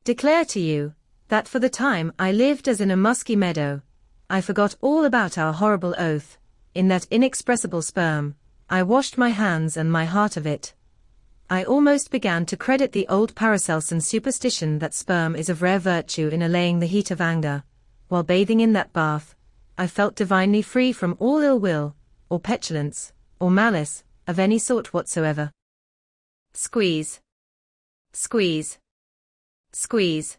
declare to you, that for the time I lived as in a musky meadow. I forgot all about our horrible oath. In that inexpressible sperm, I washed my hands and my heart of it. I almost began to credit the old Paracelsian superstition that sperm is of rare virtue in allaying the heat of anger. While bathing in that bath, I felt divinely free from all ill will, or petulance, or malice, of any sort whatsoever. Squeeze. Squeeze. Squeeze.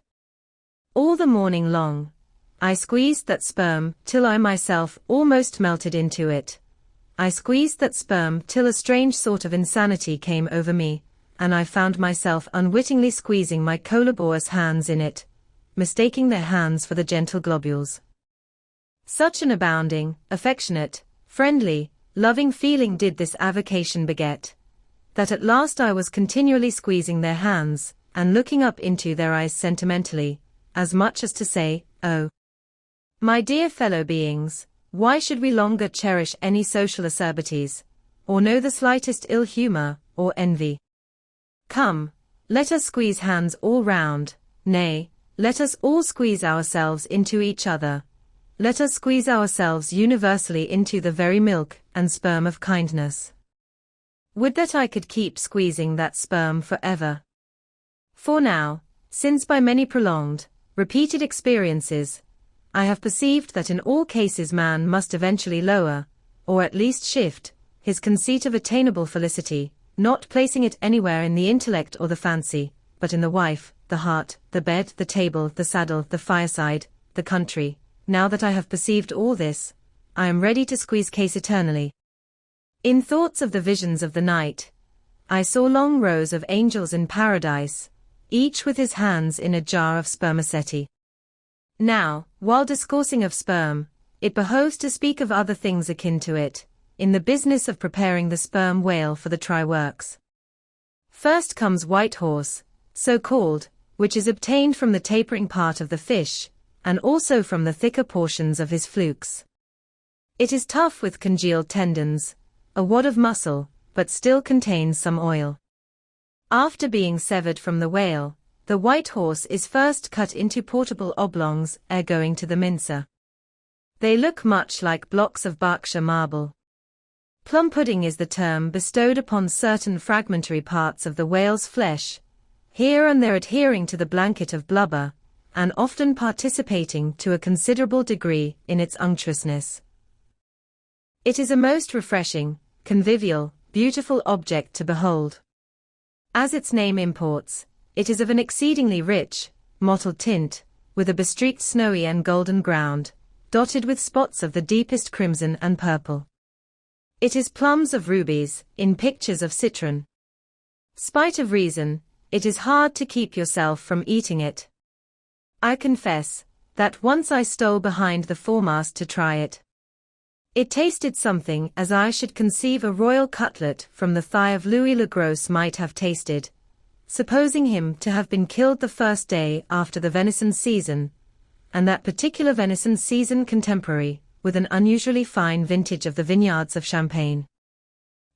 All the morning long, I squeezed that sperm till I myself almost melted into it. I squeezed that sperm till a strange sort of insanity came over me, and I found myself unwittingly squeezing my collabora's hands in it, mistaking their hands for the gentle globules. Such an abounding, affectionate, friendly, loving feeling did this avocation beget, that at last I was continually squeezing their hands, and looking up into their eyes sentimentally, as much as to say, oh, my dear fellow beings, why should we longer cherish any social acerbities, or know the slightest ill humor, or envy? Come, let us squeeze hands all round, nay, let us all squeeze ourselves into each other. Let us squeeze ourselves universally into the very milk and sperm of kindness. Would that I could keep squeezing that sperm forever. For now, since by many prolonged, repeated experiences, I have perceived that in all cases man must eventually lower, or at least shift, his conceit of attainable felicity, not placing it anywhere in the intellect or the fancy, but in the wife, the heart, the bed, the table, the saddle, the fireside, the country. Now that I have perceived all this, I am ready to squeeze case eternally. In thoughts of the visions of the night, I saw long rows of angels in paradise, each with his hands in a jar of spermaceti. Now, while discoursing of sperm, it behoves to speak of other things akin to it, in the business of preparing the sperm whale for the try-works. First comes white horse, so called, which is obtained from the tapering part of the fish, and also from the thicker portions of his flukes. It is tough with congealed tendons, a wad of muscle, but still contains some oil. After being severed from the whale, the white horse is first cut into portable oblongs ere going to the mincer. They look much like blocks of Berkshire marble. Plum pudding is the term bestowed upon certain fragmentary parts of the whale's flesh, here and there adhering to the blanket of blubber, and often participating to a considerable degree in its unctuousness. It is a most refreshing, convivial, beautiful object to behold. As its name imports, it is of an exceedingly rich, mottled tint, with a bestreaked snowy and golden ground, dotted with spots of the deepest crimson and purple. It is plums of rubies, in pictures of citron. Spite of reason, it is hard to keep yourself from eating it. I confess that once I stole behind the foremast to try it. It tasted something as I should conceive a royal cutlet from the thigh of Louis le Gros might have tasted, supposing him to have been killed the first day after the venison season, and that particular venison season contemporary with an unusually fine vintage of the vineyards of Champagne.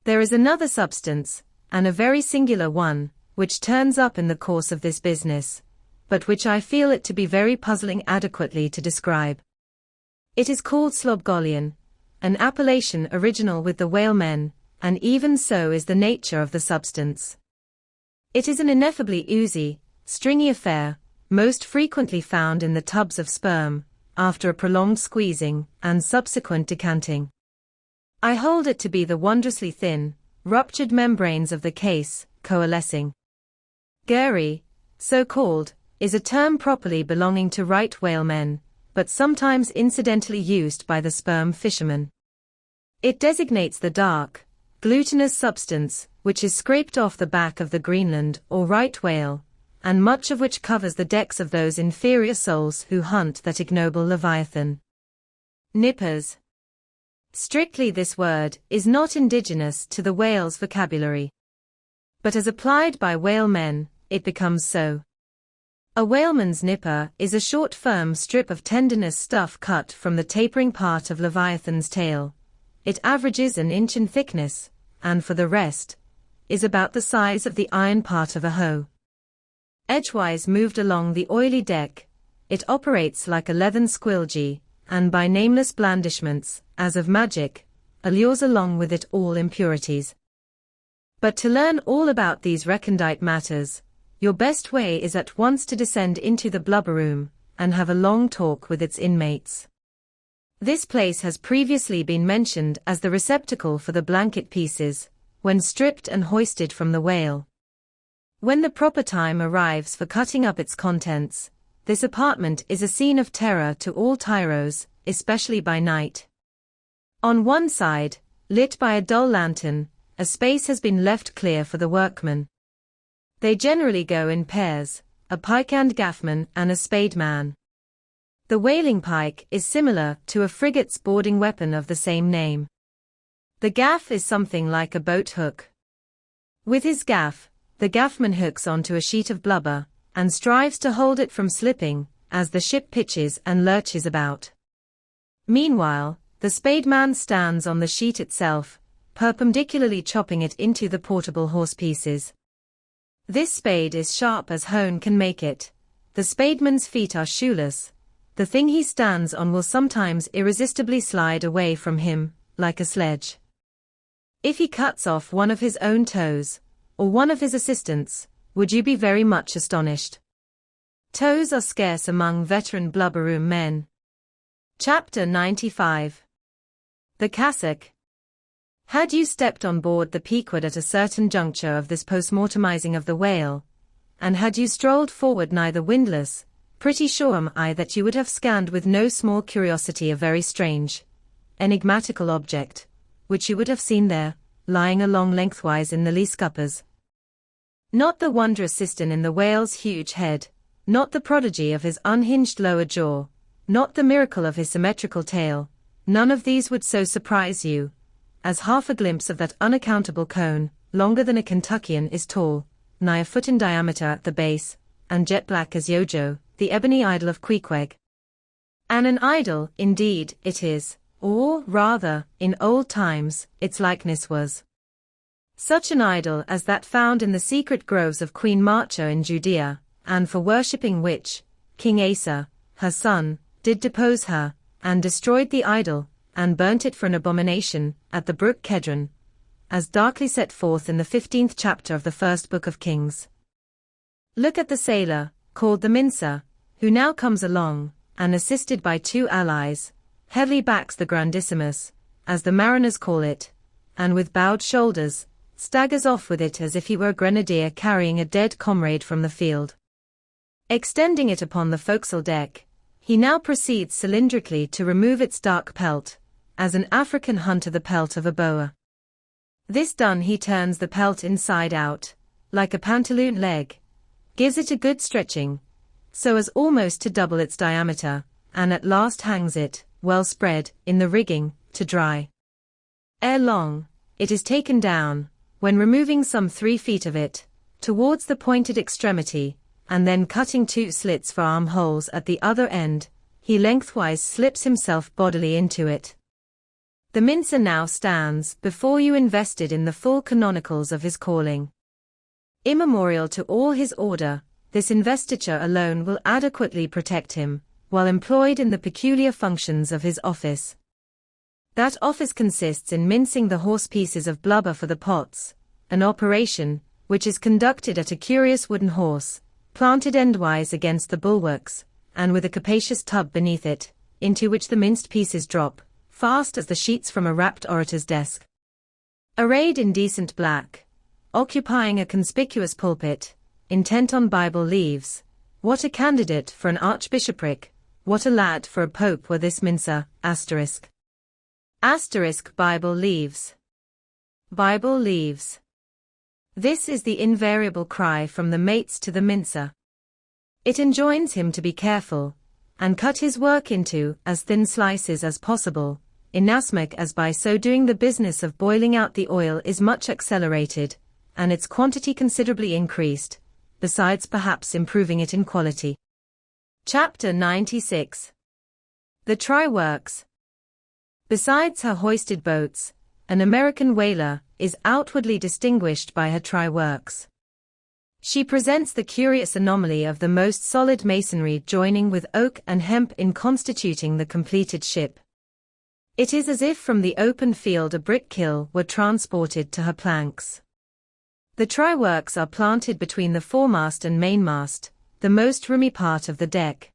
There is another substance, and a very singular one, which turns up in the course of this business, but which I feel it to be very puzzling adequately to describe. It is called slobgolion, an appellation original with the whalemen, and even so is the nature of the substance. It is an ineffably oozy, stringy affair, most frequently found in the tubs of sperm, after a prolonged squeezing and subsequent decanting. I hold it to be the wondrously thin, ruptured membranes of the case, coalescing. Gurry, so called, is a term properly belonging to right whalemen, but sometimes incidentally used by the sperm fishermen. It designates the dark, glutinous substance, which is scraped off the back of the Greenland or right whale, and much of which covers the decks of those inferior souls who hunt that ignoble leviathan. Nippers. Strictly this word is not indigenous to the whale's vocabulary. But as applied by whalemen, it becomes so. A whaleman's nipper is a short firm strip of tendinous stuff cut from the tapering part of leviathan's tail. It averages an inch in thickness, and for the rest, is about the size of the iron part of a hoe. Edgewise moved along the oily deck, it operates like a leathern squilgee, and by nameless blandishments, as of magic, allures along with it all impurities. But to learn all about these recondite matters, your best way is at once to descend into the blubber room, and have a long talk with its inmates. This place has previously been mentioned as the receptacle for the blanket pieces, when stripped and hoisted from the whale. When the proper time arrives for cutting up its contents, this apartment is a scene of terror to all tyros, especially by night. On one side, lit by a dull lantern, a space has been left clear for the workmen. They generally go in pairs, a pike-hand gaffman and a spademan. The whaling pike is similar to a frigate's boarding weapon of the same name. The gaff is something like a boat hook. With his gaff, the gaffman hooks onto a sheet of blubber, and strives to hold it from slipping, as the ship pitches and lurches about. Meanwhile, the spademan stands on the sheet itself, perpendicularly chopping it into the portable horse pieces. This spade is sharp as hone can make it. The spademan's feet are shoeless. The thing he stands on will sometimes irresistibly slide away from him, like a sledge. If he cuts off one of his own toes, or one of his assistants, would you be very much astonished? Toes are scarce among veteran blubber-room men. Chapter 95. The Cassock. Had you stepped on board the Pequod at a certain juncture of this postmortemizing of the whale, and had you strolled forward neither windlass, pretty sure am I that you would have scanned with no small curiosity a very strange, enigmatical object, which you would have seen there, lying along lengthwise in the lee scuppers. Not the wondrous cistern in the whale's huge head, not the prodigy of his unhinged lower jaw, not the miracle of his symmetrical tail, none of these would so surprise you, as half a glimpse of that unaccountable cone, longer than a Kentuckian is tall, nigh a foot in diameter at the base, and jet black as Yojo, the ebony idol of Queequeg. And an idol, indeed, it is, or, rather, in old times, its likeness was. Such an idol as that found in the secret groves of Queen Marcha in Judea, and for worshipping which, King Asa, her son, did depose her, and destroyed the idol, and burnt it for an abomination, at the brook Kedron, as darkly set forth in the 15th chapter of the first book of Kings. Look at the sailor, called the mincer, who now comes along, and assisted by 2 allies, heavily backs the grandissimus, as the mariners call it, and with bowed shoulders, staggers off with it as if he were a grenadier carrying a dead comrade from the field. Extending it upon the forecastle deck, he now proceeds cylindrically to remove its dark pelt, as an African hunter the pelt of a boa. This done, he turns the pelt inside out, like a pantaloon leg, gives it a good stretching, so as almost to double its diameter, and at last hangs it, well spread, in the rigging, to dry. Ere long, it is taken down, when removing some 3 feet of it, towards the pointed extremity, and then cutting 2 slits for armholes at the other end, he lengthwise slips himself bodily into it. The mincer now stands before you invested in the full canonicals of his calling. Immemorial to all his order, this investiture alone will adequately protect him, while employed in the peculiar functions of his office. That office consists in mincing the horse pieces of blubber for the pots, an operation which is conducted at a curious wooden horse, planted endwise against the bulwarks, and with a capacious tub beneath it, into which the minced pieces drop, fast as the sheets from a rapt orator's desk. Arrayed in decent black, occupying a conspicuous pulpit, intent on Bible leaves, what a candidate for an archbishopric, what a lad for a pope were this mincer, asterisk. Asterisk Bible leaves. Bible leaves. This is the invariable cry from the mates to the mincer. It enjoins him to be careful, and cut his work into as thin slices as possible, inasmuch as by so doing the business of boiling out the oil is much accelerated, and its quantity considerably increased, besides perhaps improving it in quality. Chapter 96. The Try-Works. Besides her hoisted boats, an American whaler is outwardly distinguished by her try-works. She presents the curious anomaly of the most solid masonry joining with oak and hemp in constituting the completed ship. It is as if from the open field a brick kiln were transported to her planks. The try-works are planted between the foremast and mainmast, the most roomy part of the deck.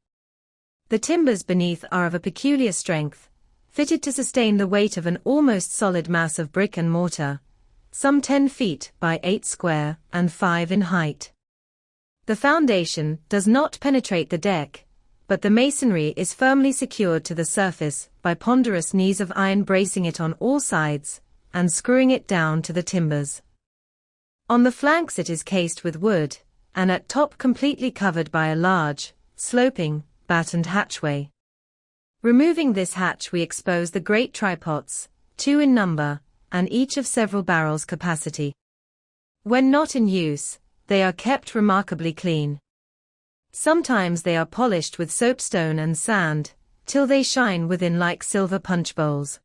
The timbers beneath are of a peculiar strength, fitted to sustain the weight of an almost solid mass of brick and mortar, some 10 feet by 8 square and 5 in height. The foundation does not penetrate the deck, but the masonry is firmly secured to the surface by ponderous knees of iron bracing it on all sides, and screwing it down to the timbers. On the flanks it is cased with wood, and at top completely covered by a large, sloping, battened hatchway. Removing this hatch we expose the great trypots, 2 in number, and each of several barrels capacity. When not in use, they are kept remarkably clean. Sometimes they are polished with soapstone and sand, till they shine within like silver punch bowls.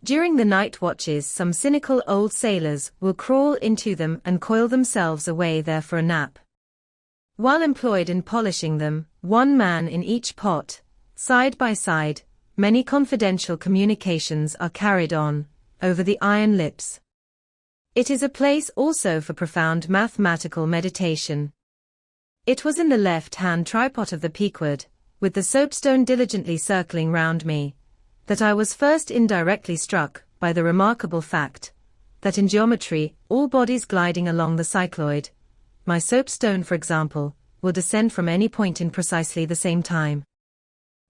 During the night watches some cynical old sailors will crawl into them and coil themselves away there for a nap. While employed in polishing them, 1 man in each pot, side by side, many confidential communications are carried on, over the iron lips. It is a place also for profound mathematical meditation. It was in the left-hand tripod of the Pequod, with the soapstone diligently circling round me, that I was first indirectly struck by the remarkable fact, that in geometry, all bodies gliding along the cycloid, my soapstone for example, will descend from any point in precisely the same time.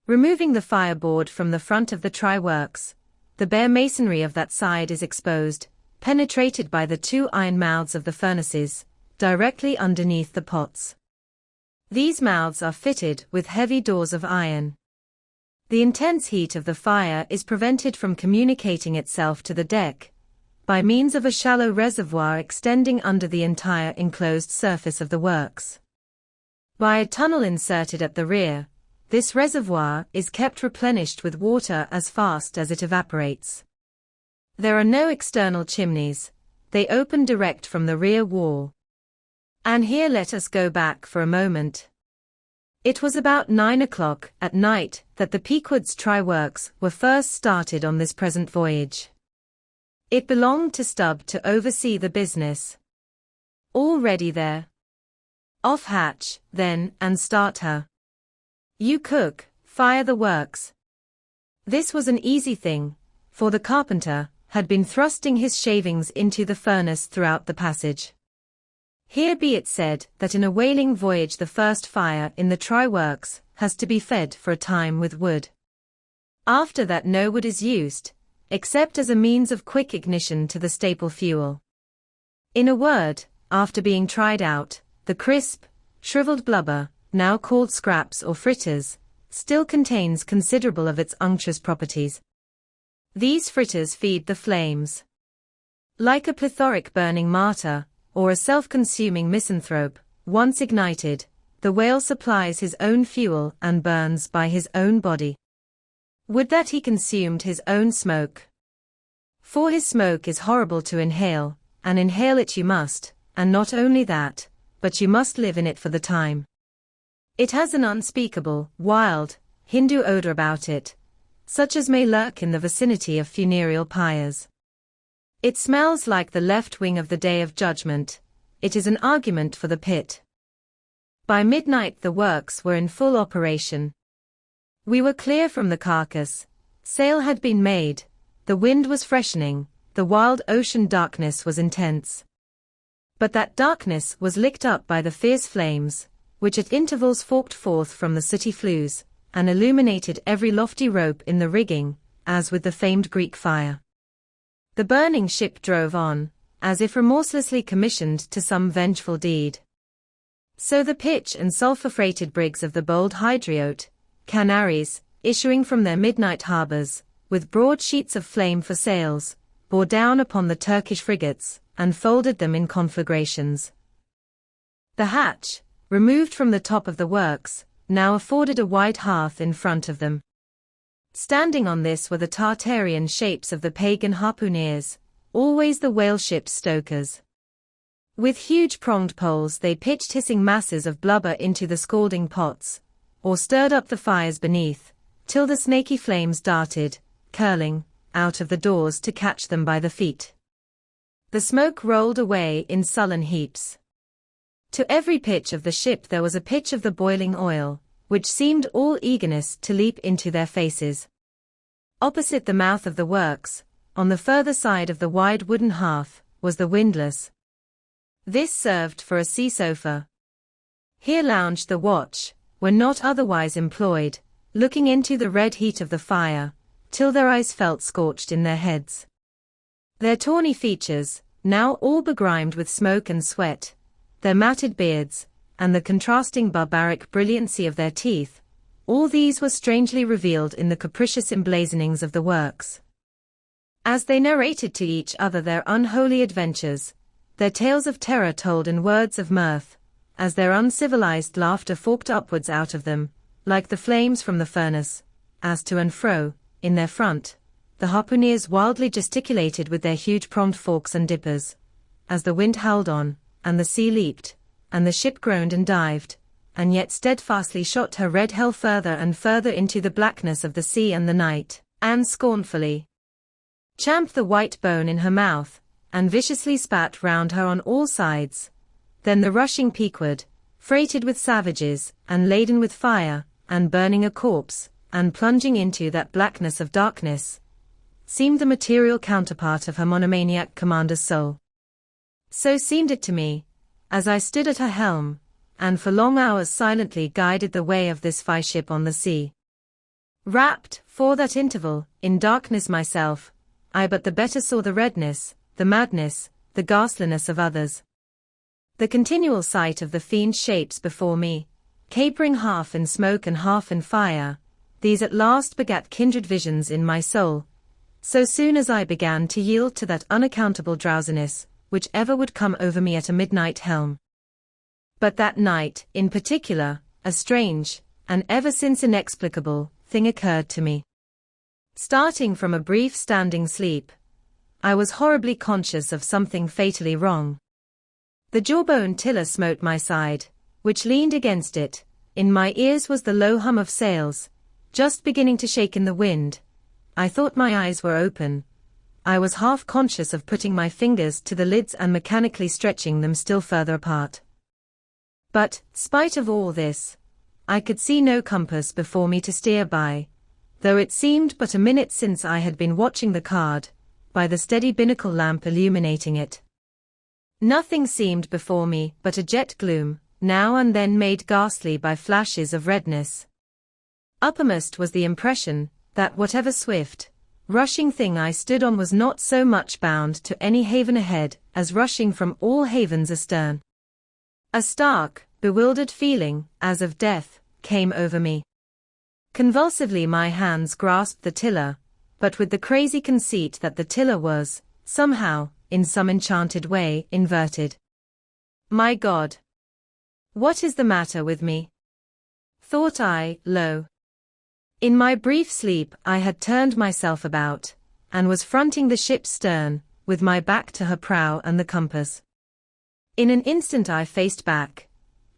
Removing the fireboard from the front of the try-works, the bare masonry of that side is exposed, penetrated by the 2 iron mouths of the furnaces, directly underneath the pots. These mouths are fitted with heavy doors of iron. The intense heat of the fire is prevented from communicating itself to the deck, by means of a shallow reservoir extending under the entire enclosed surface of the works. By a tunnel inserted at the rear, this reservoir is kept replenished with water as fast as it evaporates. There are no external chimneys, they open direct from the rear wall. And here let us go back for a moment. It was about 9 o'clock at night that the Pequod's try-works were first started on this present voyage. It belonged to Stubb to oversee the business. All ready there. Off hatch, then, and start her. You cook, fire the works. This was an easy thing, for the carpenter had been thrusting his shavings into the furnace throughout the passage. Here be it said that in a whaling voyage the first fire in the try-works has to be fed for a time with wood. After that no wood is used, except as a means of quick ignition to the staple fuel. In a word, after being tried out, the crisp, shriveled blubber, now called scraps or fritters, still contains considerable of its unctuous properties. These fritters feed the flames. Like a plethoric burning martyr, or a self-consuming misanthrope, once ignited, the whale supplies his own fuel and burns by his own body. Would that he consumed his own smoke. For his smoke is horrible to inhale, and inhale it you must, and not only that, but you must live in it for the time. It has an unspeakable, wild, Hindu odor about it, such as may lurk in the vicinity of funereal pyres. It smells like the left wing of the Day of Judgment. It is an argument for the pit. By midnight the works were in full operation. We were clear from the carcass, sail had been made, the wind was freshening, the wild ocean darkness was intense. But that darkness was licked up by the fierce flames, which at intervals forked forth from the sooty flues, and illuminated every lofty rope in the rigging, as with the famed Greek fire. The burning ship drove on, as if remorselessly commissioned to some vengeful deed. So the pitch and sulphur-freighted brigs of the bold Hydriote, Canaries, issuing from their midnight harbors, with broad sheets of flame for sails, bore down upon the Turkish frigates, and folded them in conflagrations. The hatch, removed from the top of the works, now afforded a wide hearth in front of them. Standing on this were the Tartarian shapes of the pagan harpooneers, always the whale ship's stokers. With huge pronged poles they pitched hissing masses of blubber into the scalding pots, or stirred up the fires beneath, till the snaky flames darted, curling, out of the doors to catch them by the feet. The smoke rolled away in sullen heaps. To every pitch of the ship there was a pitch of the boiling oil, which seemed all eagerness to leap into their faces. Opposite the mouth of the works, on the further side of the wide wooden hearth, was the windlass. This served for a sea sofa. Here lounged the watch, when not otherwise employed, looking into the red heat of the fire, till their eyes felt scorched in their heads. Their tawny features, now all begrimed with smoke and sweat, their matted beards, and the contrasting barbaric brilliancy of their teeth, all these were strangely revealed in the capricious emblazonings of the works. As they narrated to each other their unholy adventures, their tales of terror told in words of mirth, as their uncivilized laughter forked upwards out of them, like the flames from the furnace, as to and fro, in their front, the harpooneers wildly gesticulated with their huge pronged forks and dippers, as the wind howled on, and the sea leaped, and the ship groaned and dived, and yet steadfastly shot her red hell further and further into the blackness of the sea and the night, and scornfully champed the white bone in her mouth, and viciously spat round her on all sides. Then the rushing Pequod, freighted with savages, and laden with fire, and burning a corpse, and plunging into that blackness of darkness, seemed the material counterpart of her monomaniac commander's soul. So seemed it to me, as I stood at her helm, and for long hours silently guided the way of this ship on the sea. Wrapped, for that interval, in darkness myself, I but the better saw the redness, the madness, the ghastliness of others. The continual sight of the fiend shapes before me, capering half in smoke and half in fire, these at last begat kindred visions in my soul, so soon as I began to yield to that unaccountable drowsiness, which ever would come over me at a midnight helm. But that night, in particular, a strange, and ever since inexplicable, thing occurred to me. Starting from a brief standing sleep, I was horribly conscious of something fatally wrong. The jawbone tiller smote my side, which leaned against it, In my ears was the low hum of sails, just beginning to shake in the wind. I thought my eyes were open. I was half conscious of putting my fingers to the lids and mechanically stretching them still further apart. But, spite of all this, I could see no compass before me to steer by, though it seemed but a minute since I had been watching the card, by the steady binnacle lamp illuminating it. Nothing seemed before me but a jet gloom, now and then made ghastly by flashes of redness. Uppermost was the impression that whatever swift, rushing thing I stood on was not so much bound to any haven ahead as rushing from all havens astern. A stark, bewildered feeling, as of death, came over me. Convulsively my hands grasped the tiller, but with the crazy conceit that the tiller was, somehow, in some enchanted way, inverted. My God! What is the matter with me? Thought I, lo. In my brief sleep I had turned myself about, and was fronting the ship's stern, with my back to her prow and the compass. In an instant I faced back,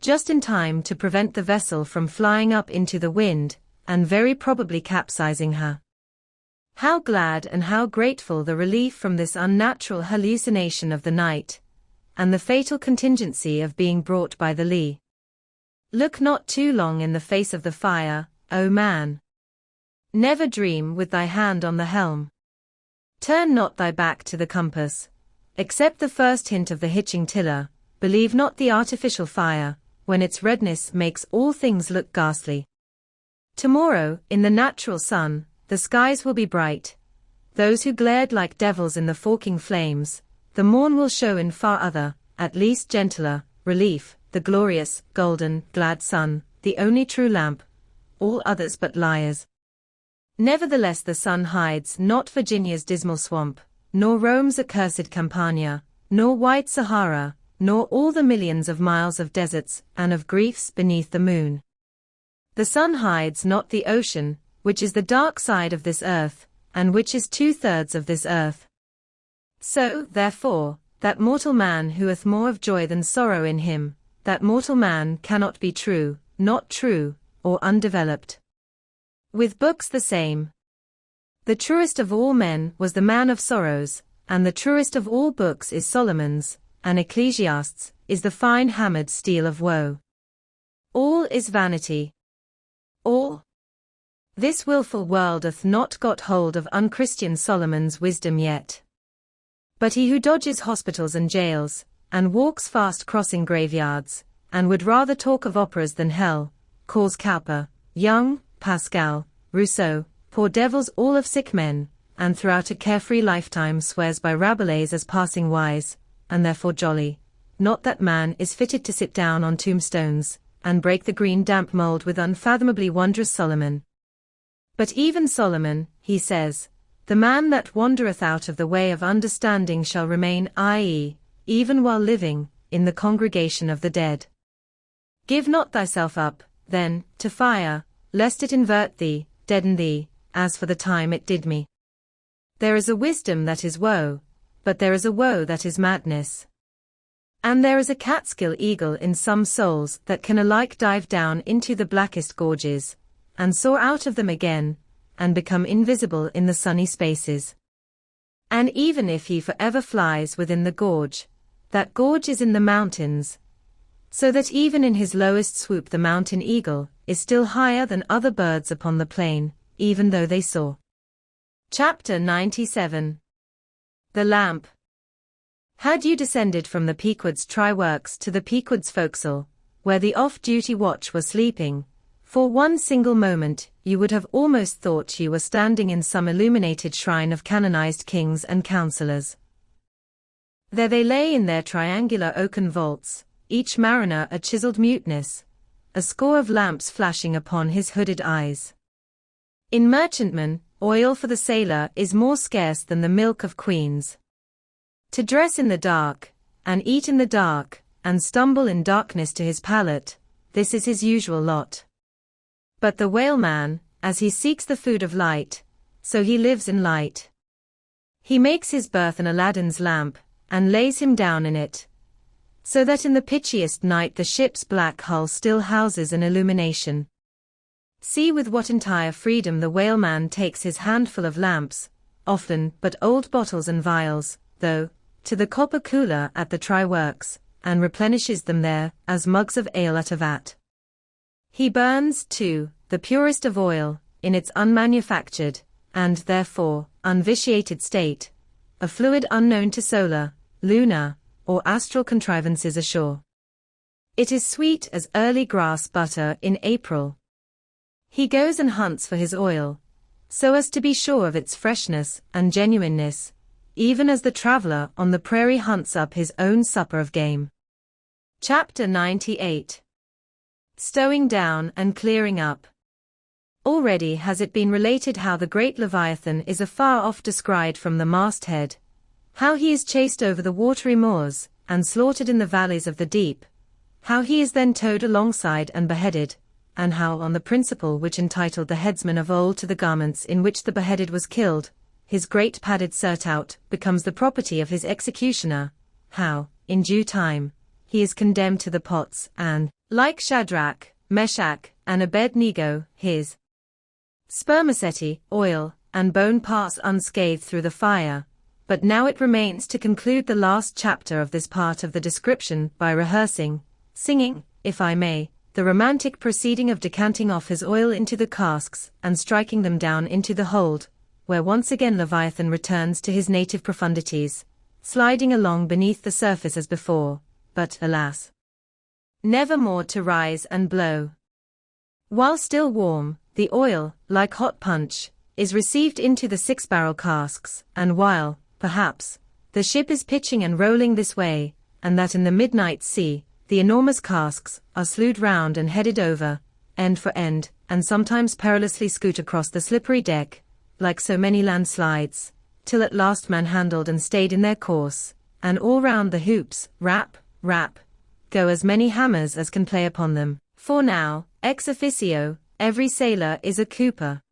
just in time to prevent the vessel from flying up into the wind, and very probably capsizing her. How glad and how grateful the relief from this unnatural hallucination of the night, and the fatal contingency of being brought by the lee. Look not too long in the face of the fire, O man. Never dream with thy hand on the helm. Turn not thy back to the compass. Accept the first hint of the hitching tiller, believe not the artificial fire, when its redness makes all things look ghastly. Tomorrow, in the natural sun, the skies will be bright. Those who glared like devils in the forking flames, the morn will show in far other, at least gentler, relief, the glorious, golden, glad sun, the only true lamp, all others but liars. Nevertheless the sun hides not Virginia's dismal swamp, nor Rome's accursed Campania, nor white Sahara, nor all the millions of miles of deserts and of griefs beneath the moon. The sun hides not the ocean, which is the dark side of this earth, and which is 2/3 of this earth. So, therefore, that mortal man who hath more of joy than sorrow in him, that mortal man cannot be true, not true, or undeveloped. With books the same. The truest of all men was the man of sorrows, and the truest of all books is Solomon's, and Ecclesiastes is the fine hammered steel of woe. All is vanity. All. This wilful world hath not got hold of unchristian Solomon's wisdom yet. But he who dodges hospitals and jails, and walks fast crossing graveyards, and would rather talk of operas than hell, calls Cowper, Young, Pascal, Rousseau, poor devils all of sick men, and throughout a carefree lifetime swears by Rabelais as passing wise, and therefore jolly. Not that man is fitted to sit down on tombstones, and break the green damp mold with unfathomably wondrous Solomon. But even Solomon, he says, the man that wandereth out of the way of understanding shall remain, i.e., even while living, in the congregation of the dead. Give not thyself up, then, to fire, lest it invert thee, deaden thee, as for the time it did me. There is a wisdom that is woe, but there is a woe that is madness. And there is a Catskill eagle in some souls that can alike dive down into the blackest gorges, and soar out of them again, and become invisible in the sunny spaces. And even if he forever flies within the gorge, that gorge is in the mountains, so that even in his lowest swoop the mountain eagle is still higher than other birds upon the plain, even though they soar. Chapter 97. The Lamp. Had you descended from the Pequod's try-works to the Pequod's forecastle, where the off-duty watch was sleeping, for one single moment you would have almost thought you were standing in some illuminated shrine of canonized kings and counsellors. There they lay in their triangular oaken vaults, each mariner a chiseled muteness, a score of lamps flashing upon his hooded eyes. In merchantmen, oil for the sailor is more scarce than the milk of queens. To dress in the dark, and eat in the dark, and stumble in darkness to his pallet, this is his usual lot. But the whaleman, as he seeks the food of light, so he lives in light. He makes his berth in Aladdin's lamp, and lays him down in it. so that in the pitchiest night the ship's black hull still houses an illumination. See with what entire freedom the whaleman takes his handful of lamps, often but old bottles and vials, though, to the copper cooler at the try-works, and replenishes them there, as mugs of ale at a vat. He burns, too, the purest of oil, in its unmanufactured, and therefore, unvitiated state, a fluid unknown to solar, lunar, or astral contrivances ashore. It is sweet as early grass butter in April. He goes and hunts for his oil, so as to be sure of its freshness and genuineness, even as the traveler on the prairie hunts up his own supper of game. Chapter 98. Stowing down and clearing up. Already has it been related how the great Leviathan is afar off descried from the masthead, how he is chased over the watery moors, and slaughtered in the valleys of the deep, how he is then towed alongside and beheaded, and how on the principle which entitled the headsman of old to the garments in which the beheaded was killed, his great padded surtout becomes the property of his executioner, how, in due time, he is condemned to the pots, and, like Shadrach, Meshach, and Abednego, his spermaceti, oil, and bone pass unscathed through the fire. But now it remains to conclude the last chapter of this part of the description by rehearsing, singing, if I may, the romantic proceeding of decanting off his oil into the casks and striking them down into the hold, where once again Leviathan returns to his native profundities, sliding along beneath the surface as before, but, alas, never more to rise and blow. While still warm, the oil, like hot punch, is received into the 6-barrel casks, and while, perhaps, the ship is pitching and rolling this way, and that in the midnight sea, the enormous casks are slewed round and headed over, end for end, and sometimes perilously scoot across the slippery deck, like so many landslides, till at last manhandled and stayed in their course, and all round the hoops, rap, rap, go as many hammers as can play upon them, for now, ex officio, every sailor is a cooper.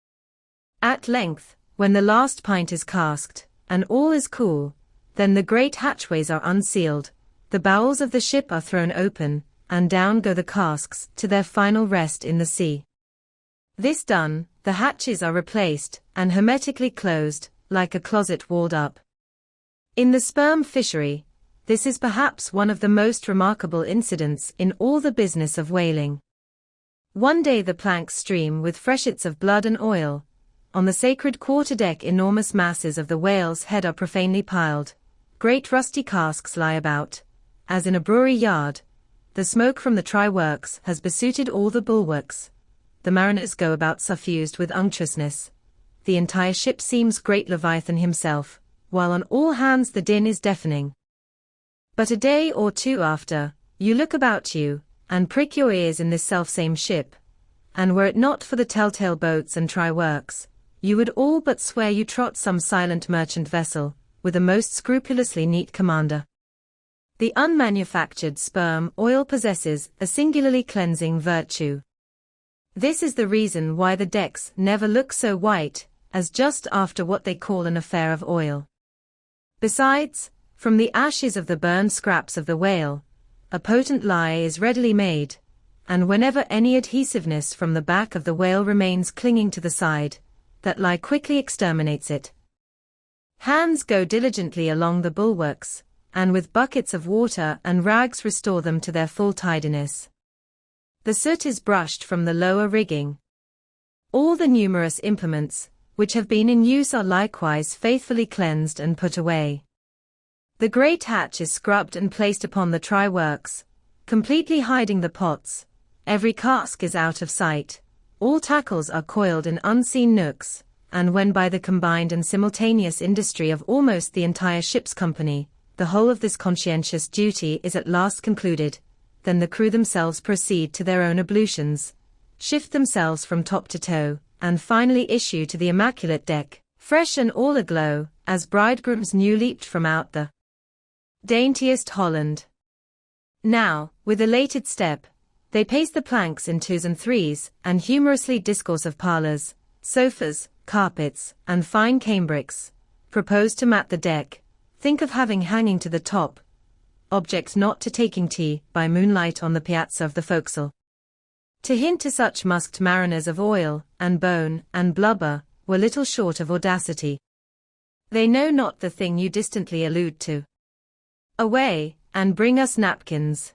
At length, when the last pint is casked, and all is cool, then the great hatchways are unsealed, the bowels of the ship are thrown open, and down go the casks to their final rest in the sea. This done, the hatches are replaced, and hermetically closed, like a closet walled up. In the sperm fishery, this is perhaps one of the most remarkable incidents in all the business of whaling. One day the planks stream with freshets of blood and oil. On the sacred quarterdeck enormous masses of the whale's head are profanely piled. Great rusty casks lie about, as in a brewery yard. The smoke from the try-works has besooted all the bulwarks. The mariners go about suffused with unctuousness. The entire ship seems great Leviathan himself, while on all hands the din is deafening. But a day or two after, you look about you, and prick your ears in this selfsame ship, and were it not for the telltale boats and try-works, you would all but swear you trot some silent merchant vessel, with a most scrupulously neat commander. The unmanufactured sperm oil possesses a singularly cleansing virtue. This is the reason why the decks never look so white, as just after what they call an affair of oil. Besides, from the ashes of the burned scraps of the whale, a potent lye is readily made, and whenever any adhesiveness from the back of the whale remains clinging to the side, that lye quickly exterminates it. Hands go diligently along the bulwarks, and with buckets of water and rags restore them to their full tidiness. The soot is brushed from the lower rigging. All the numerous implements, which have been in use are likewise faithfully cleansed and put away. The great hatch is scrubbed and placed upon the try-works, completely hiding the pots. Every cask is out of sight. All tackles are coiled in unseen nooks, and when by the combined and simultaneous industry of almost the entire ship's company, the whole of this conscientious duty is at last concluded, then the crew themselves proceed to their own ablutions, shift themselves from top to toe, and finally issue to the immaculate deck, fresh and all aglow, as bridegrooms new leaped from out the daintiest Holland. Now, with elated step, they pace the planks in twos and threes, and humorously discourse of parlors, sofas, carpets, and fine cambrics, propose to mat the deck, think of having hanging to the top, object not to taking tea by moonlight on the piazza of the forecastle. To hint to such masked mariners of oil, and bone, and blubber, were little short of audacity. They know not the thing you distantly allude to. Away, and bring us napkins.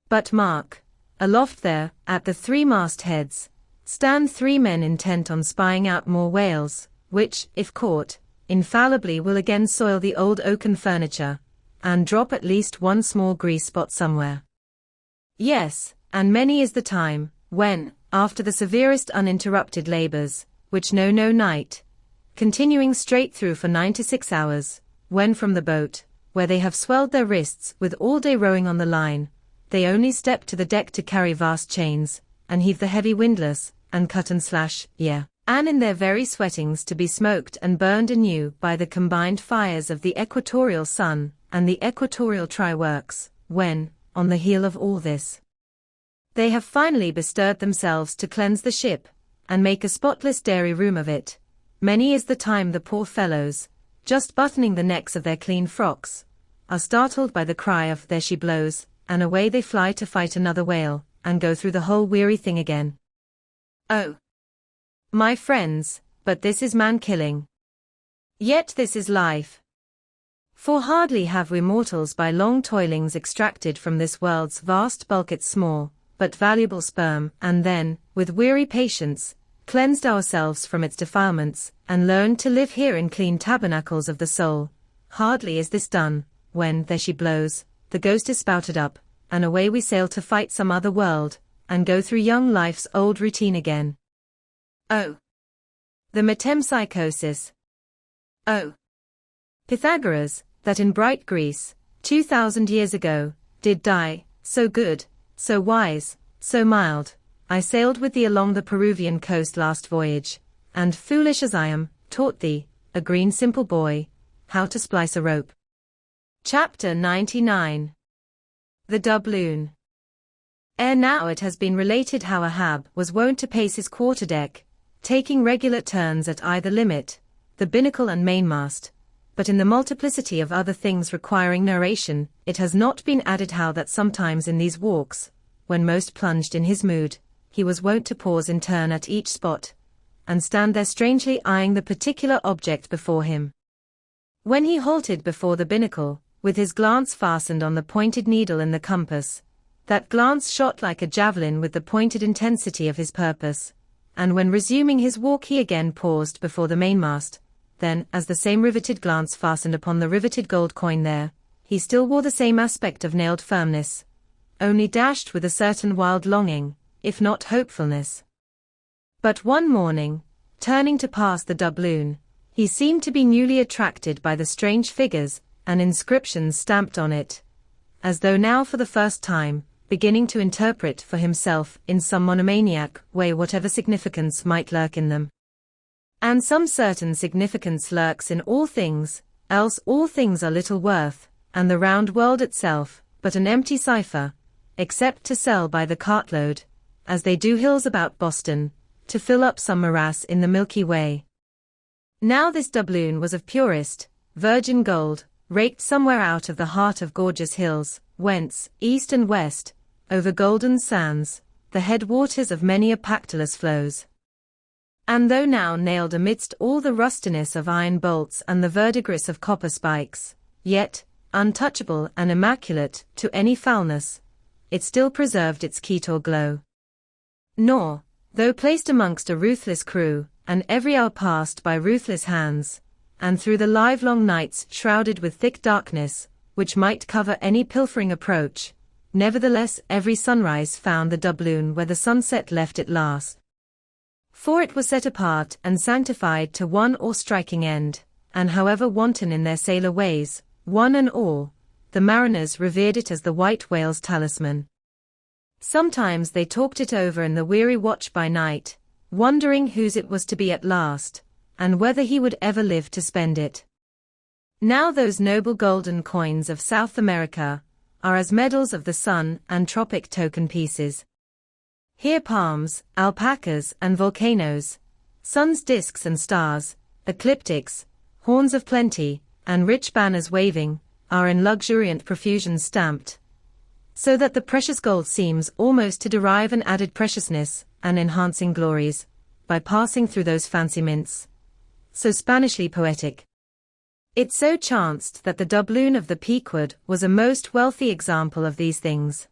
But mark, aloft there, at the three mast-heads, stand three men intent on spying out more whales, which, if caught, infallibly will again soil the old oaken furniture, and drop at least one small grease spot somewhere. Yes, and many is the time, when, after the severest uninterrupted labors, which know no night, continuing straight through for 96 hours, when from the boat, where they have swelled their wrists with all day rowing on the line, they only step to the deck to carry vast chains, and heave the heavy windlass, and cut and slash, and in their very sweatings to be smoked and burned anew by the combined fires of the equatorial sun, and the equatorial try-works, when, on the heel of all this, they have finally bestirred themselves to cleanse the ship, and make a spotless dairy room of it. Many is the time the poor fellows, just buttoning the necks of their clean frocks, are startled by the cry of "there she blows," and away they fly to fight another whale, and go through the whole weary thing again. Oh, my friends, but this is man-killing. Yet this is life. For hardly have we mortals by long toilings extracted from this world's vast bulk its small, but valuable sperm, and then, with weary patience, cleansed ourselves from its defilements, and learned to live here in clean tabernacles of the soul. Hardly is this done, when, there she blows, the ghost is spouted up, and away we sail to fight some other world, and go through young life's old routine again. Oh, the metempsychosis. Oh, Pythagoras, that in bright Greece, 2000 years ago, did die, so good, so wise, so mild. I sailed with thee along the Peruvian coast last voyage, and foolish as I am, taught thee, a green simple boy, how to splice a rope. Chapter 99. The Doubloon. Ere now it has been related how Ahab was wont to pace his quarterdeck, taking regular turns at either limit, the binnacle and mainmast, but in the multiplicity of other things requiring narration, it has not been added how that sometimes in these walks, when most plunged in his mood, he was wont to pause in turn at each spot, and stand there strangely eyeing the particular object before him. When he halted before the binnacle, with his glance fastened on the pointed needle in the compass, that glance shot like a javelin with the pointed intensity of his purpose, and when resuming his walk he again paused before the mainmast, then, as the same riveted glance fastened upon the riveted gold coin there, he still wore the same aspect of nailed firmness, only dashed with a certain wild longing, if not hopefulness. But one morning, turning to pass the doubloon, he seemed to be newly attracted by the strange figures and inscriptions stamped on it, as though now for the first time, beginning to interpret for himself in some monomaniac way whatever significance might lurk in them. And some certain significance lurks in all things, else all things are little worth, and the round world itself, but an empty cipher, except to sell by the cartload, as they do hills about Boston, to fill up some morass in the Milky Way. Now this doubloon was of purest, virgin gold, raked somewhere out of the heart of gorgeous hills, whence, east and west, over golden sands, the headwaters of many a Pactolus flows. And though now nailed amidst all the rustiness of iron bolts and the verdigris of copper spikes, yet, untouchable and immaculate to any foulness, it still preserved its Ketor glow. Nor, though placed amongst a ruthless crew, and every hour passed by ruthless hands, and through the livelong nights shrouded with thick darkness, which might cover any pilfering approach, nevertheless every sunrise found the doubloon where the sunset left it last. For it was set apart and sanctified to one awe-striking end, and however wanton in their sailor ways, one and all, the mariners revered it as the white whale's talisman. Sometimes they talked it over in the weary watch by night, wondering whose it was to be at last, and whether he would ever live to spend it. Now those noble golden coins of South America are as medals of the sun and tropic token pieces. Here palms, alpacas and volcanoes, sun's disks and stars, ecliptics, horns of plenty, and rich banners waving, are in luxuriant profusion stamped, so that the precious gold seems almost to derive an added preciousness and enhancing glories, by passing through those fancy mints. So Spanishly poetic. It so chanced that the doubloon of the Pequod was a most wealthy example of these things.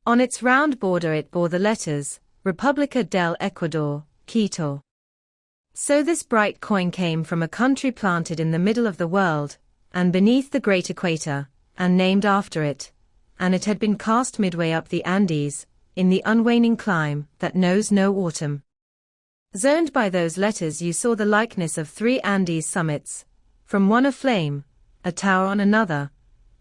On its round border it bore the letters, República del Ecuador, Quito. So this bright coin came from a country planted in the middle of the world, and beneath the great equator, and named after it, and it had been cast midway up the Andes, in the unwaning clime that knows no autumn. Zoned by those letters you saw the likeness of 3 Andes summits, from one a flame, a tower on another,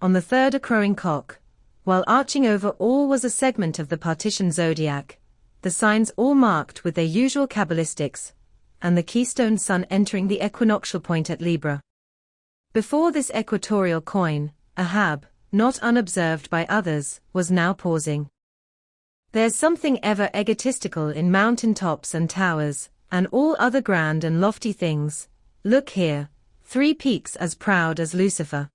on the third a crowing cock, while arching over all was a segment of the partitioned zodiac, the signs all marked with their usual cabalistics, and the keystone sun entering the equinoctial point at Libra. Before this equatorial coin, Ahab, not unobserved by others, was now pausing. There's something ever egotistical in mountain tops and towers, and all other grand and lofty things. Look here, 3 peaks as proud as Lucifer.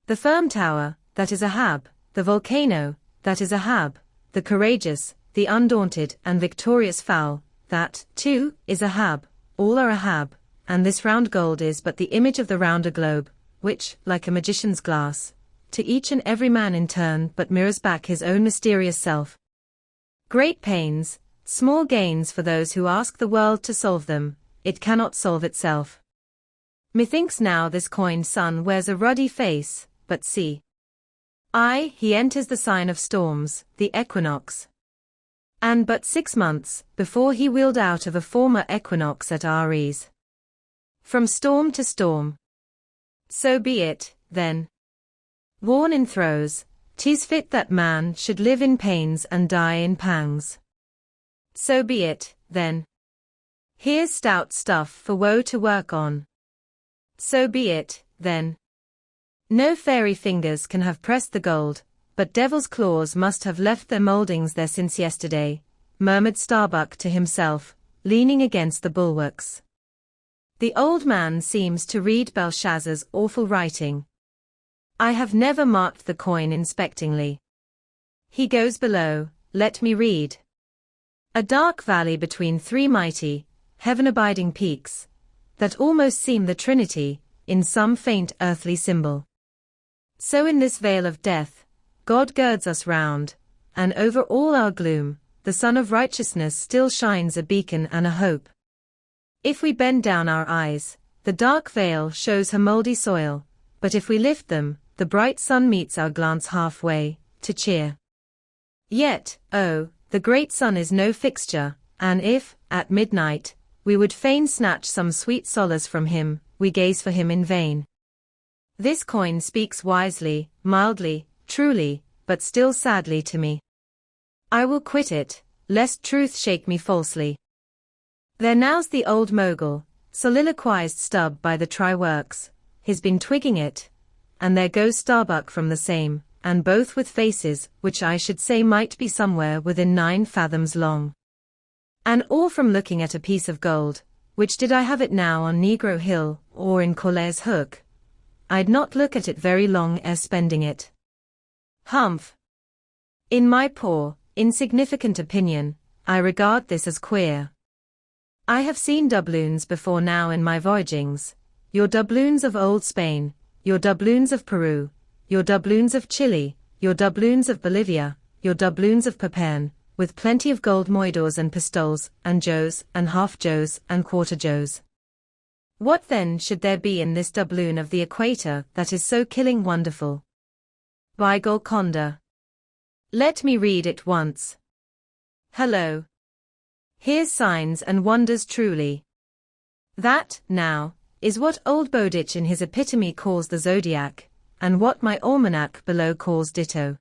The firm tower, that is Ahab, the volcano, that is Ahab, the courageous, the undaunted and victorious fowl, that, too, is Ahab, all are Ahab, and this round gold is but the image of the rounder globe, which, like a magician's glass, to each and every man in turn but mirrors back his own mysterious self. Great pains, small gains for those who ask the world to solve them, it cannot solve itself. Methinks now this coined sun wears a ruddy face, but see. Aye, he enters the sign of storms, the equinox. And but 6 months, before he wheeled out of a former equinox at Aries. From storm to storm. So be it, then. Worn in throes, 'tis fit that man should live in pains and die in pangs. So be it, then. Here's stout stuff for woe to work on. So be it, then. No fairy fingers can have pressed the gold, but devil's claws must have left their mouldings there since yesterday, murmured Starbuck to himself, leaning against the bulwarks. The old man seems to read Belshazzar's awful writing. I have never marked the coin inspectingly. He goes below, let me read. A dark valley between 3 mighty, heaven-abiding peaks, that almost seem the Trinity, in some faint earthly symbol. So in this vale of death, God girds us round, and over all our gloom, the sun of righteousness still shines a beacon and a hope. If we bend down our eyes, the dark veil shows her mouldy soil, but if we lift them, the bright sun meets our glance halfway, to cheer. Yet, oh, the great sun is no fixture, and if, at midnight, we would fain snatch some sweet solace from him, we gaze for him in vain. This coin speaks wisely, mildly, truly, but still sadly to me. I will quit it, lest truth shake me falsely. There now's the old mogul, soliloquized Stubb by the try-works, he's been twigging it, and there goes Starbuck from the same, and both with faces which I should say might be somewhere within 9 fathoms long. And all from looking at a piece of gold, which did I have it now on Negro Hill, or in Corlaer's Hook, I'd not look at it very long ere spending it. Humph! In my poor, insignificant opinion, I regard this as queer. I have seen doubloons before now in my voyagings, your doubloons of old Spain, your doubloons of Peru, your doubloons of Chile, your doubloons of Bolivia, your doubloons of Papen, with plenty of gold moidors and pistoles, and joes, and half-joes, and quarter-joes. What then should there be in this doubloon of the equator that is so killing wonderful? By Golconda. Let me read it once. Hello. Here's signs and wonders truly. That, now, is what old Bowditch in his epitome calls the zodiac, and what my almanac below calls ditto.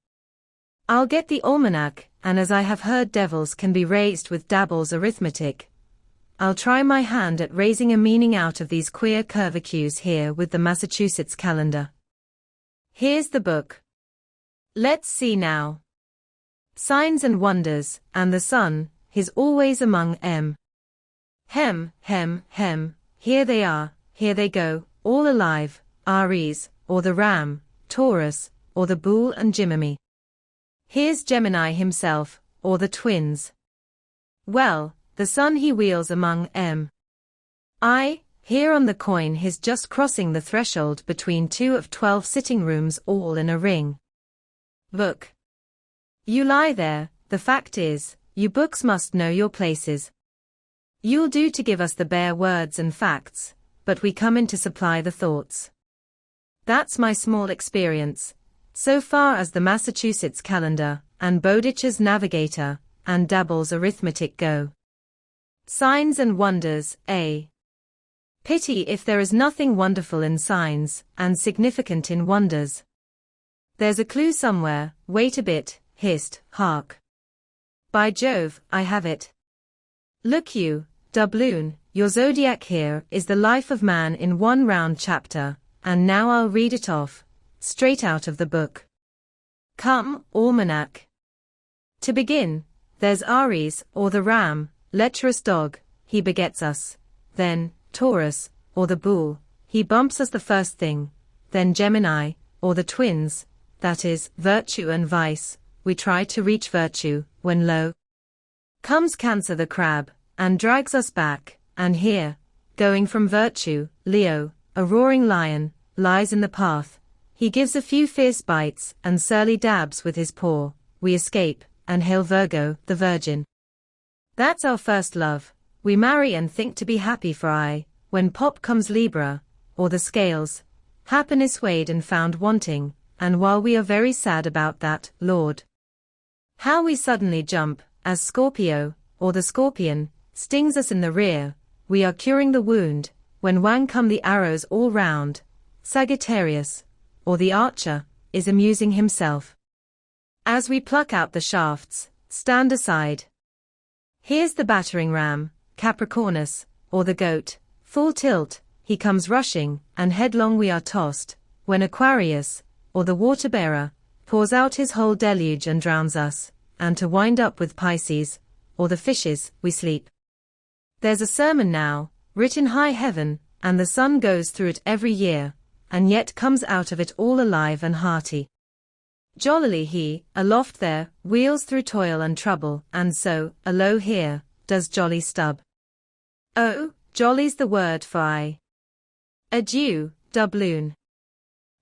I'll get the almanac, and as I have heard devils can be raised with Dabble's arithmetic, I'll try my hand at raising a meaning out of these queer curvicues here with the Massachusetts calendar. Here's the book. Let's see now. Signs and wonders, and the sun, he's always among 'em. Hem, here they are, here they go, all alive, Aries, or the ram, Taurus, or the bull and Jiminy. Here's Gemini himself, or the twins. Well, the sun he wheels among I, here on the coin he's just crossing the threshold between 2 of 12 sitting rooms all in a ring. Book. You lie there, the fact is, you books must know your places. You'll do to give us the bare words and facts, but we come in to supply the thoughts. That's my small experience, so far as the Massachusetts calendar, and Bowditch's Navigator, and Dabble's arithmetic go. Signs and wonders, eh? Pity if there is nothing wonderful in signs, and significant in wonders. There's a clue somewhere, wait a bit, hissed, hark. By Jove, I have it. Look you, doubloon, your zodiac here is the life of man in one round chapter, and now I'll read it off, straight out of the book. Come, almanac. To begin, there's Aries, or the ram, lecherous dog, he begets us, then, Taurus, or the bull, he bumps us the first thing, then Gemini, or the twins, that is, virtue and vice, we try to reach virtue, when lo comes Cancer the crab, and drags us back, and here, going from virtue, Leo, a roaring lion, lies in the path, he gives a few fierce bites and surly dabs with his paw, we escape, and hail Virgo, the virgin. That's our first love, we marry and think to be happy for when pop comes Libra, or the scales, happiness weighed and found wanting, and while we are very sad about that, Lord, how we suddenly jump, as Scorpio, or the scorpion, stings us in the rear, we are curing the wound, when whang come the arrows all round, Sagittarius, or the archer, is amusing himself. As we pluck out the shafts, stand aside. Here's the battering ram, Capricornus, or the goat, full tilt, he comes rushing, and headlong we are tossed, when Aquarius, or the water-bearer, pours out his whole deluge and drowns us, and to wind up with Pisces, or the fishes, we sleep. There's a sermon now, writ in high heaven, and the sun goes through it every year, and yet comes out of it all alive and hearty. Jollily he, aloft there, wheels through toil and trouble, and so, alow here, does jolly stub. Oh, jolly's the word for Adieu, doubloon.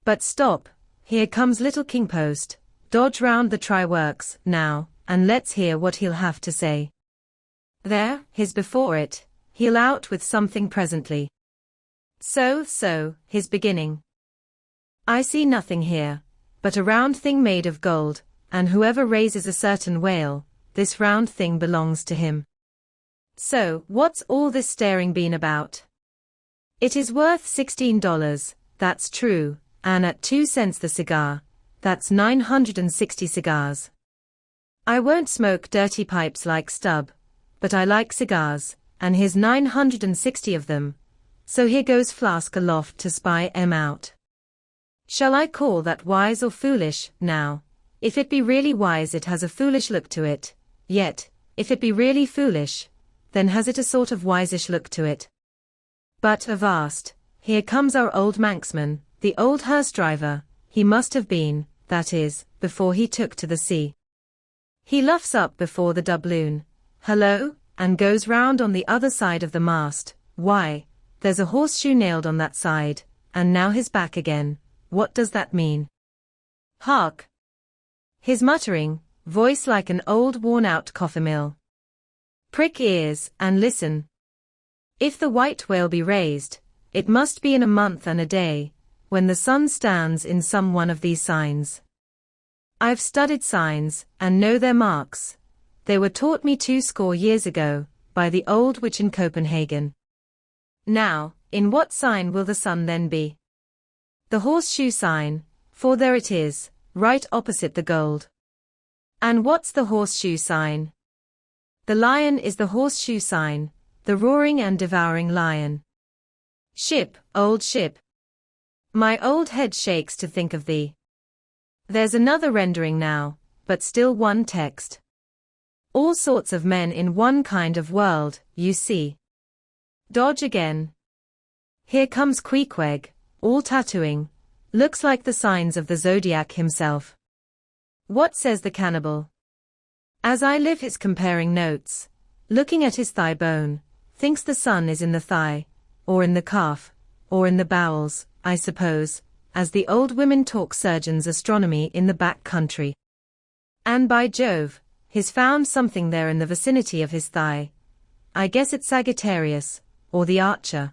But stop, here comes little King Post, dodge round the try-works, now, and let's hear what he'll have to say. There, he's before it, he'll out with something presently. So, his beginning. I see nothing here, but a round thing made of gold, and whoever raises a certain whale, this round thing belongs to him. So, what's all this staring been about? It is worth $16, that's true, and at 2 cents the cigar, that's 960 cigars. I won't smoke dirty pipes like Stubb, but I like cigars, and here's 960 of them, so here goes flask aloft to spy 'em out. Shall I call that wise or foolish, now? If it be really wise it has a foolish look to it, yet, if it be really foolish, then has it a sort of wiseish look to it. But avast, here comes our old Manxman, the old hearse driver, he must have been, that is, before he took to the sea. He luffs up before the doubloon, hello, and goes round on the other side of the mast, why, there's a horseshoe nailed on that side, and now he's back again, what does that mean? Hark! His muttering, voice like an old worn-out coffee mill. Prick ears, and listen. If the white whale be raised, it must be in a month and a day, when the sun stands in some one of these signs. I've studied signs, and know their marks. They were taught me 20 years ago, by the old witch in Copenhagen. Now, in what sign will the sun then be? The horseshoe sign, for there it is, right opposite the gold. And what's the horseshoe sign? The lion is the horseshoe sign, the roaring and devouring lion. Ship, old ship. My old head shakes to think of thee. There's another rendering now, but still one text. All sorts of men in one kind of world, you see. Dodge again. Here comes Queequeg, all tattooing, Looks like the signs of the zodiac himself. What says the cannibal? As I live his comparing notes, looking at his thigh bone, thinks the sun is in the thigh, or in the calf, or in the bowels, I suppose, as the old women talk surgeon's astronomy in the back country. And by Jove, he's found something there in the vicinity of his thigh. I guess it's Sagittarius, or the archer.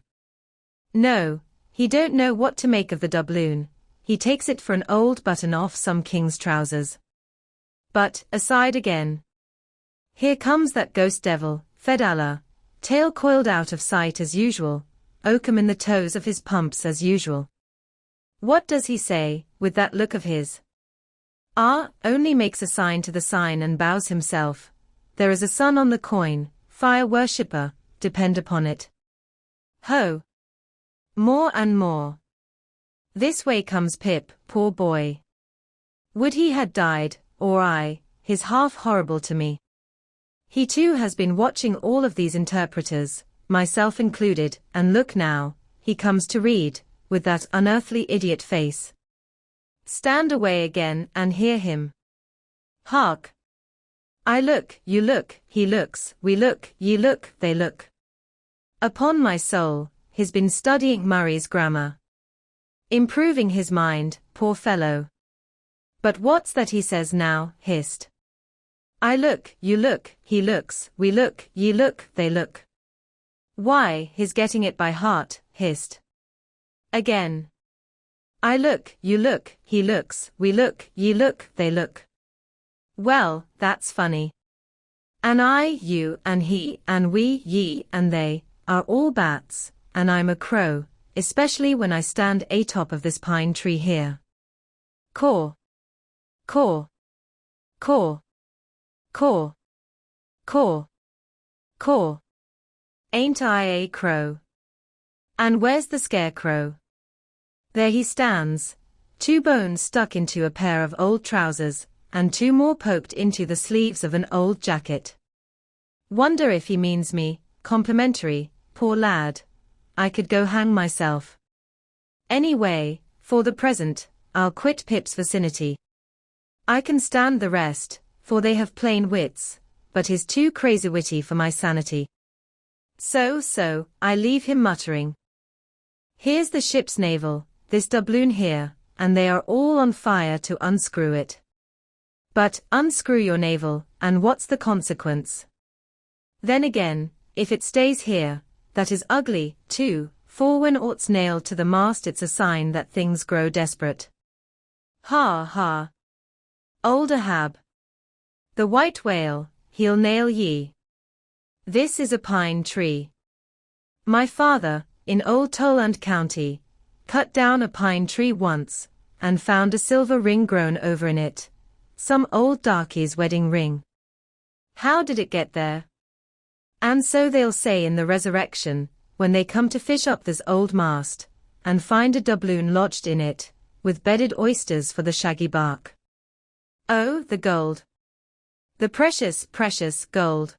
No, he don't know what to make of the doubloon, he takes it for an old button off some king's trousers. But, aside again. Here comes that ghost devil, Fedallah, tail coiled out of sight as usual, oakum in the toes of his pumps as usual. What does he say, with that look of his? Only makes a sign to the sign and bows himself. There is a sun on the coin, fire worshipper, depend upon it. Ho! More and more. This way comes Pip, poor boy. Would he had died, or I, his half horrible to me. He too has been watching all of these interpreters, myself included, and look now, he comes to read, with that unearthly idiot face. Stand away again and hear him. Hark! I look, you look, he looks, we look, ye look, they look. Upon my soul, he's been studying Murray's grammar. Improving his mind, poor fellow. But what's that he says now, hissed? I look, you look, he looks, we look, ye look, they look. Why, he's getting it by heart, hissed. Again. I look, you look, he looks, we look, ye look, they look. Well, that's funny. And I, you, and he, and we, ye, and they, are all bats, and I'm a crow, especially when I stand atop of this pine tree here. Caw. Caw. Caw. Caw. Caw. Caw. Ain't I a crow? And where's the scarecrow? There he stands, 2 bones stuck into a pair of old trousers, and 2 more poked into the sleeves of an old jacket. Wonder if he means me, complimentary, poor lad. I could go hang myself. Anyway, for the present, I'll quit Pip's vicinity. I can stand the rest, for they have plain wits, but he's too crazy witty for my sanity. So, I leave him muttering. Here's the ship's navel, this doubloon here, and they are all on fire to unscrew it. But, unscrew your navel, and what's the consequence? Then again, if it stays here, that is ugly, too, for when aught's nailed to the mast it's a sign that things grow desperate. Ha ha. Old Ahab. The white whale, he'll nail ye. This is a pine tree. My father, in old Toland County, cut down a pine tree once, and found a silver ring grown over in it. Some old darkie's wedding ring. How did it get there? And so they'll say in the resurrection, when they come to fish up this old mast, and find a doubloon lodged in it, with bedded oysters for the shaggy bark. Oh, the gold. The precious, precious gold.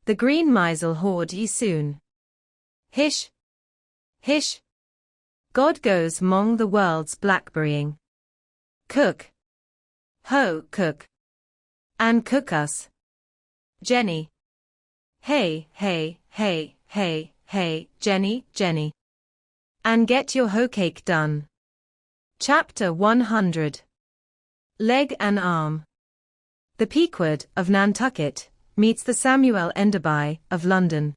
The green mise'll hoard ye soon. Hish. Hish. God goes 'mong the world's blackberrying. Cook. Ho, cook. And cook us. Jenny. Hey, hey, hey, hey, hey, Jenny, Jenny. And get your hoe cake done. Chapter 100. Leg and arm. The Pequod of Nantucket meets the Samuel Enderby of London.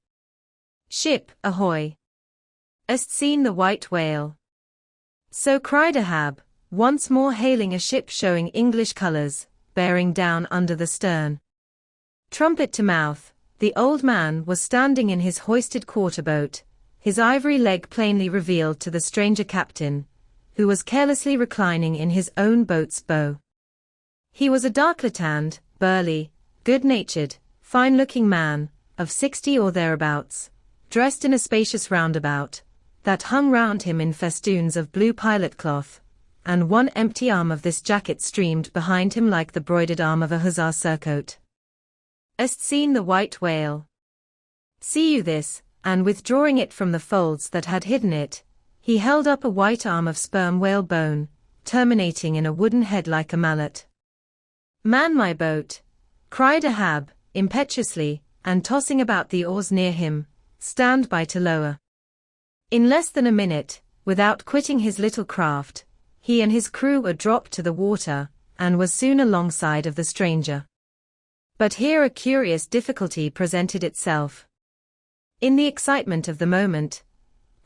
Ship, ahoy! Hast seen the white whale? So cried Ahab, once more hailing a ship showing English colors, bearing down under the stern. Trumpet to mouth, the old man was standing in his hoisted quarterboat, his ivory leg plainly revealed to the stranger captain, who was carelessly reclining in his own boat's bow. He was a dark-tanned, burly, good-natured, fine-looking man, of 60 or thereabouts, dressed in a spacious roundabout, that hung round him in festoons of blue pilot cloth, and one empty arm of this jacket streamed behind him like the broidered arm of a hussar surcoat. Hast seen the white whale? See you this, and withdrawing it from the folds that had hidden it, He held up a white arm of sperm whale bone, terminating in a wooden head like a mallet. "Man my boat!" cried Ahab, impetuously, and tossing about the oars near him. "Stand by to lower." In less than a minute, without quitting his little craft, he and his crew were dropped to the water, and was soon alongside of the stranger. But here a curious difficulty presented itself. In the excitement of the moment,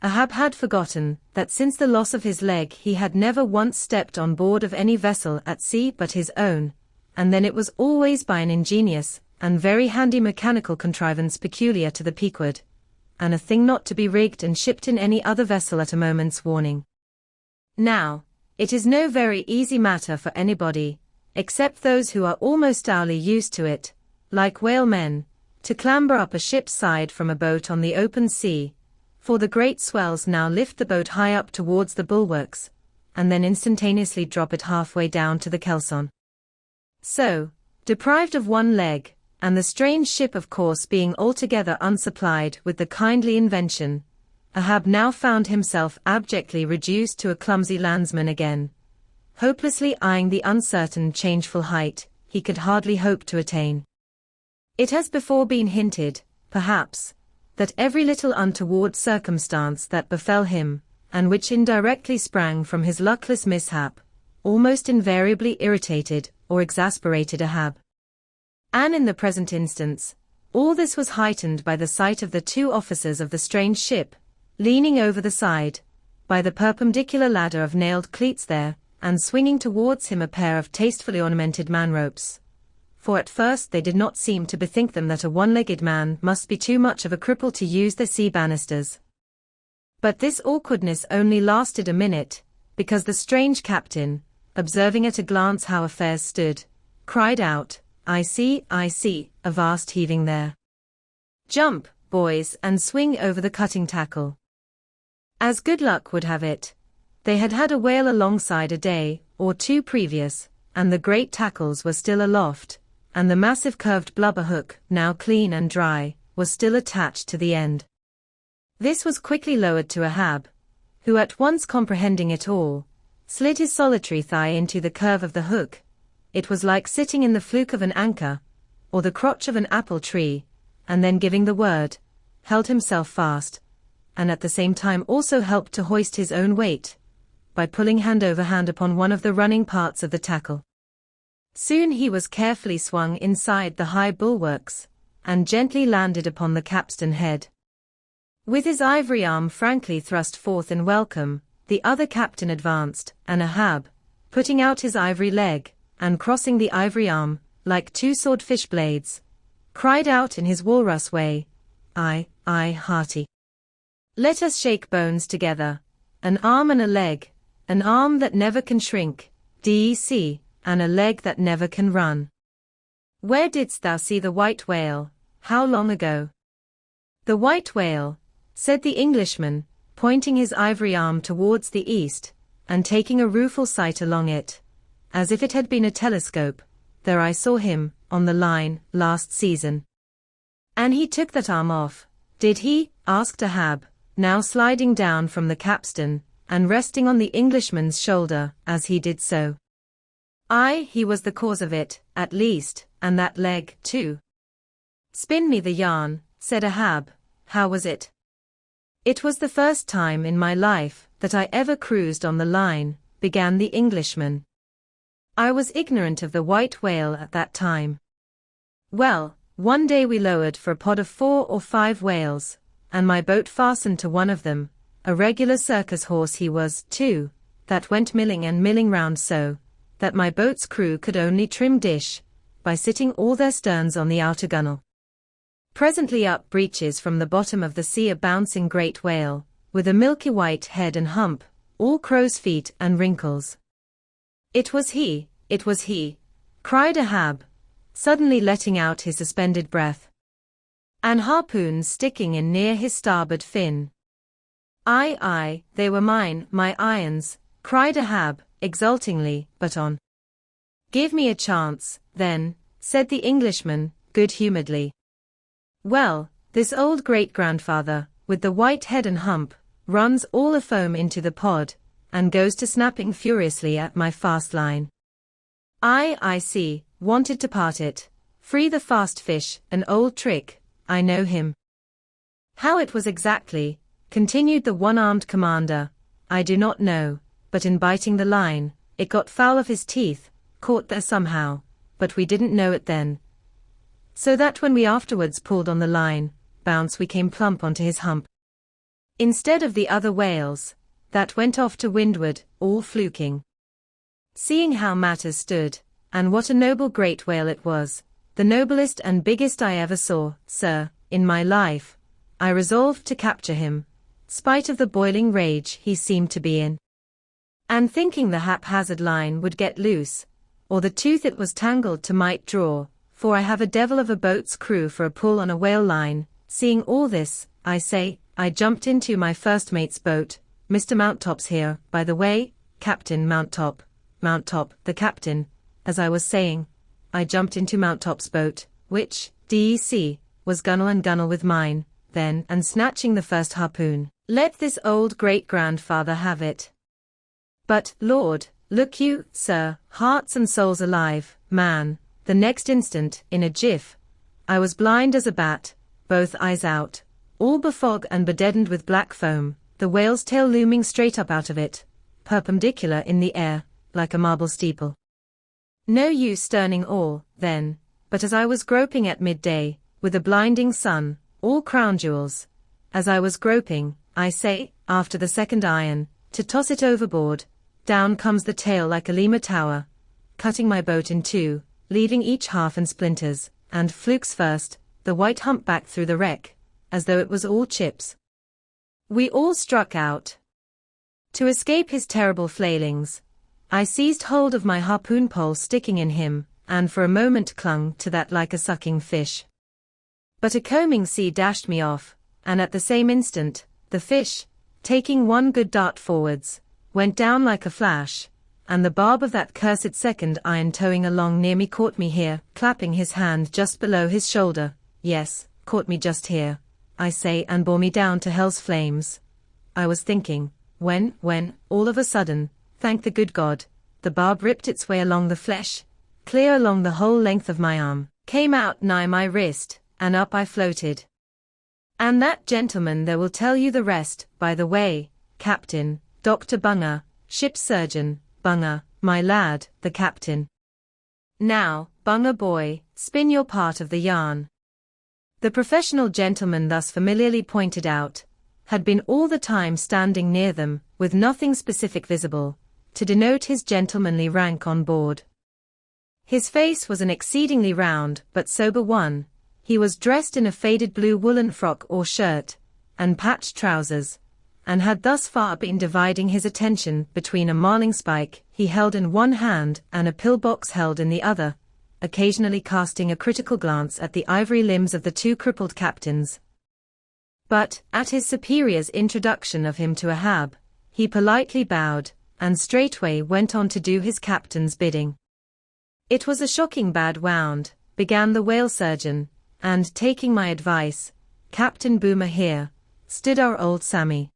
Ahab had forgotten that since the loss of his leg he had never once stepped on board of any vessel at sea but his own, and then it was always by an ingenious and very handy mechanical contrivance peculiar to the Pequod, and a thing not to be rigged and shipped in any other vessel at a moment's warning. Now, it is no very easy matter for anybody, except those who are almost hourly used to it, like whalemen, to clamber up a ship's side from a boat on the open sea, for the great swells now lift the boat high up towards the bulwarks, and then instantaneously drop it halfway down to the kelson. So, deprived of one leg, and the strange ship of course being altogether unsupplied with the kindly invention, Ahab now found himself abjectly reduced to a clumsy landsman again, hopelessly eyeing the uncertain changeful height he could hardly hope to attain. It has before been hinted, perhaps, that every little untoward circumstance that befell him, and which indirectly sprang from his luckless mishap, almost invariably irritated or exasperated Ahab. And in the present instance, all this was heightened by the sight of the two officers of the strange ship, leaning over the side, by the perpendicular ladder of nailed cleats there, and swinging towards him a pair of tastefully ornamented man-ropes. For at first they did not seem to bethink them that a one-legged man must be too much of a cripple to use the sea banisters. But this awkwardness only lasted a minute, because the strange captain, observing at a glance how affairs stood, cried out, I see, avast heaving there. Jump, boys, and swing over the cutting tackle." As good luck would have it, they had had a whale alongside a day or two previous, and the great tackles were still aloft, and the massive curved blubber hook, now clean and dry, was still attached to the end. This was quickly lowered to Ahab, who at once comprehending it all, slid his solitary thigh into the curve of the hook. It was like sitting in the fluke of an anchor, or the crotch of an apple tree, and then giving the word, held himself fast, and at the same time also helped to hoist his own weight, by pulling hand over hand upon one of the running parts of the tackle. Soon he was carefully swung inside the high bulwarks, and gently landed upon the capstan head. With his ivory arm frankly thrust forth in welcome, the other captain advanced, and Ahab, putting out his ivory leg, and crossing the ivory arm, like two swordfish blades, cried out in his walrus way, Aye, hearty. Let us shake bones together, an arm and a leg, an arm that never can shrink, dec, and a leg that never can run. Where didst thou see the white whale, how long ago? The white whale, said the Englishman, pointing his ivory arm towards the east, and taking a rueful sight along it, as if it had been a telescope. There I saw him, on the line, last season. And he took that arm off, did he? Asked Ahab, now sliding down from the capstan, and resting on the Englishman's shoulder, as he did so. Aye, he was the cause of it, at least, and that leg, too. Spin me the yarn, said Ahab. How was it? It was the first time in my life that I ever cruised on the line, began the Englishman. I was ignorant of the white whale at that time. Well, one day we lowered for a pod of 4 or 5 whales, and my boat fastened to one of them, a regular circus horse he was, too, that went milling and milling round so, that my boat's crew could only trim dish, by sitting all their sterns on the outer gunwale. Presently up breaches from the bottom of the sea a bouncing great whale, with a milky white head and hump, all crow's feet and wrinkles. It was he, cried Ahab, suddenly letting out his suspended breath. And harpoons sticking in near his starboard fin. Aye, they were mine, my irons, cried Ahab, exultingly, but on. Give me a chance, then, said the Englishman, good-humoredly. Well, this old great-grandfather, with the white head and hump, runs all afoam into the pod, and goes to snapping furiously at my fast line. I see, wanted to part it. Free the fast fish, an old trick, I know him. How it was exactly, continued the one-armed commander, I do not know, but in biting the line, it got foul of his teeth, caught there somehow, but we didn't know it then. So that when we afterwards pulled on the line, bounce we came plump onto his hump. Instead of the other whales, that went off to windward, all fluking. Seeing how matters stood, and what a noble great whale it was, the noblest and biggest I ever saw, sir, in my life, I resolved to capture him, spite of the boiling rage he seemed to be in. And thinking the haphazard line would get loose, or the tooth it was tangled to might draw, for I have a devil of a boat's crew for a pull on a whale line, seeing all this, I say, I jumped into my first mate's boat, Mr. Mounttop's here, by the way, Captain Mounttop, the captain, as I was saying, I jumped into Mounttop's boat, which, DEC, was gunwale and gunwale with mine, then, and snatching the first harpoon, let this old great-grandfather have it. But, Lord, look you, sir, hearts and souls alive, man, the next instant, in a jiff, I was blind as a bat, both eyes out, all befogged and bedeadened with black foam, the whale's tail looming straight up out of it, perpendicular in the air, like a marble steeple. No use sterning all, then, but as I was groping at midday, with a blinding sun, all crown jewels, as I was groping, I say, after the second iron, to toss it overboard, down comes the tail like a lemur tower, cutting my boat in two, leaving each half in splinters, and flukes first, the white humpback through the wreck, as though it was all chips. We all struck out. To escape his terrible flailings, I seized hold of my harpoon pole sticking in him, and for a moment clung to that like a sucking fish. But a combing sea dashed me off, and at the same instant, the fish, taking one good dart forwards, went down like a flash, and the barb of that cursed second iron towing along near me caught me here, clapping his hand just below his shoulder, yes, caught me just here, I say, and bore me down to hell's flames. I was thinking, when, all of a sudden, thank the good God, the barb ripped its way along the flesh, clear along the whole length of my arm, came out nigh my wrist, and up I floated. And that gentleman there will tell you the rest, by the way, Captain, Dr. Bunger, ship's surgeon, Bunger, my lad, the captain. Now, Bunger boy, spin your part of the yarn. The professional gentleman thus familiarly pointed out, had been all the time standing near them, with nothing specific visible, to denote his gentlemanly rank on board. His face was an exceedingly round but sober one, he was dressed in a faded blue woolen frock or shirt, and patched trousers, and had thus far been dividing his attention between a marling-spike he held in one hand and a pill-box held in the other, occasionally casting a critical glance at the ivory limbs of the two crippled captains. But, at his superior's introduction of him to Ahab, he politely bowed, and straightway went on to do his captain's bidding. It was a shocking bad wound, began the whale surgeon, and taking my advice, Captain Boomer here, stood our old Sammy.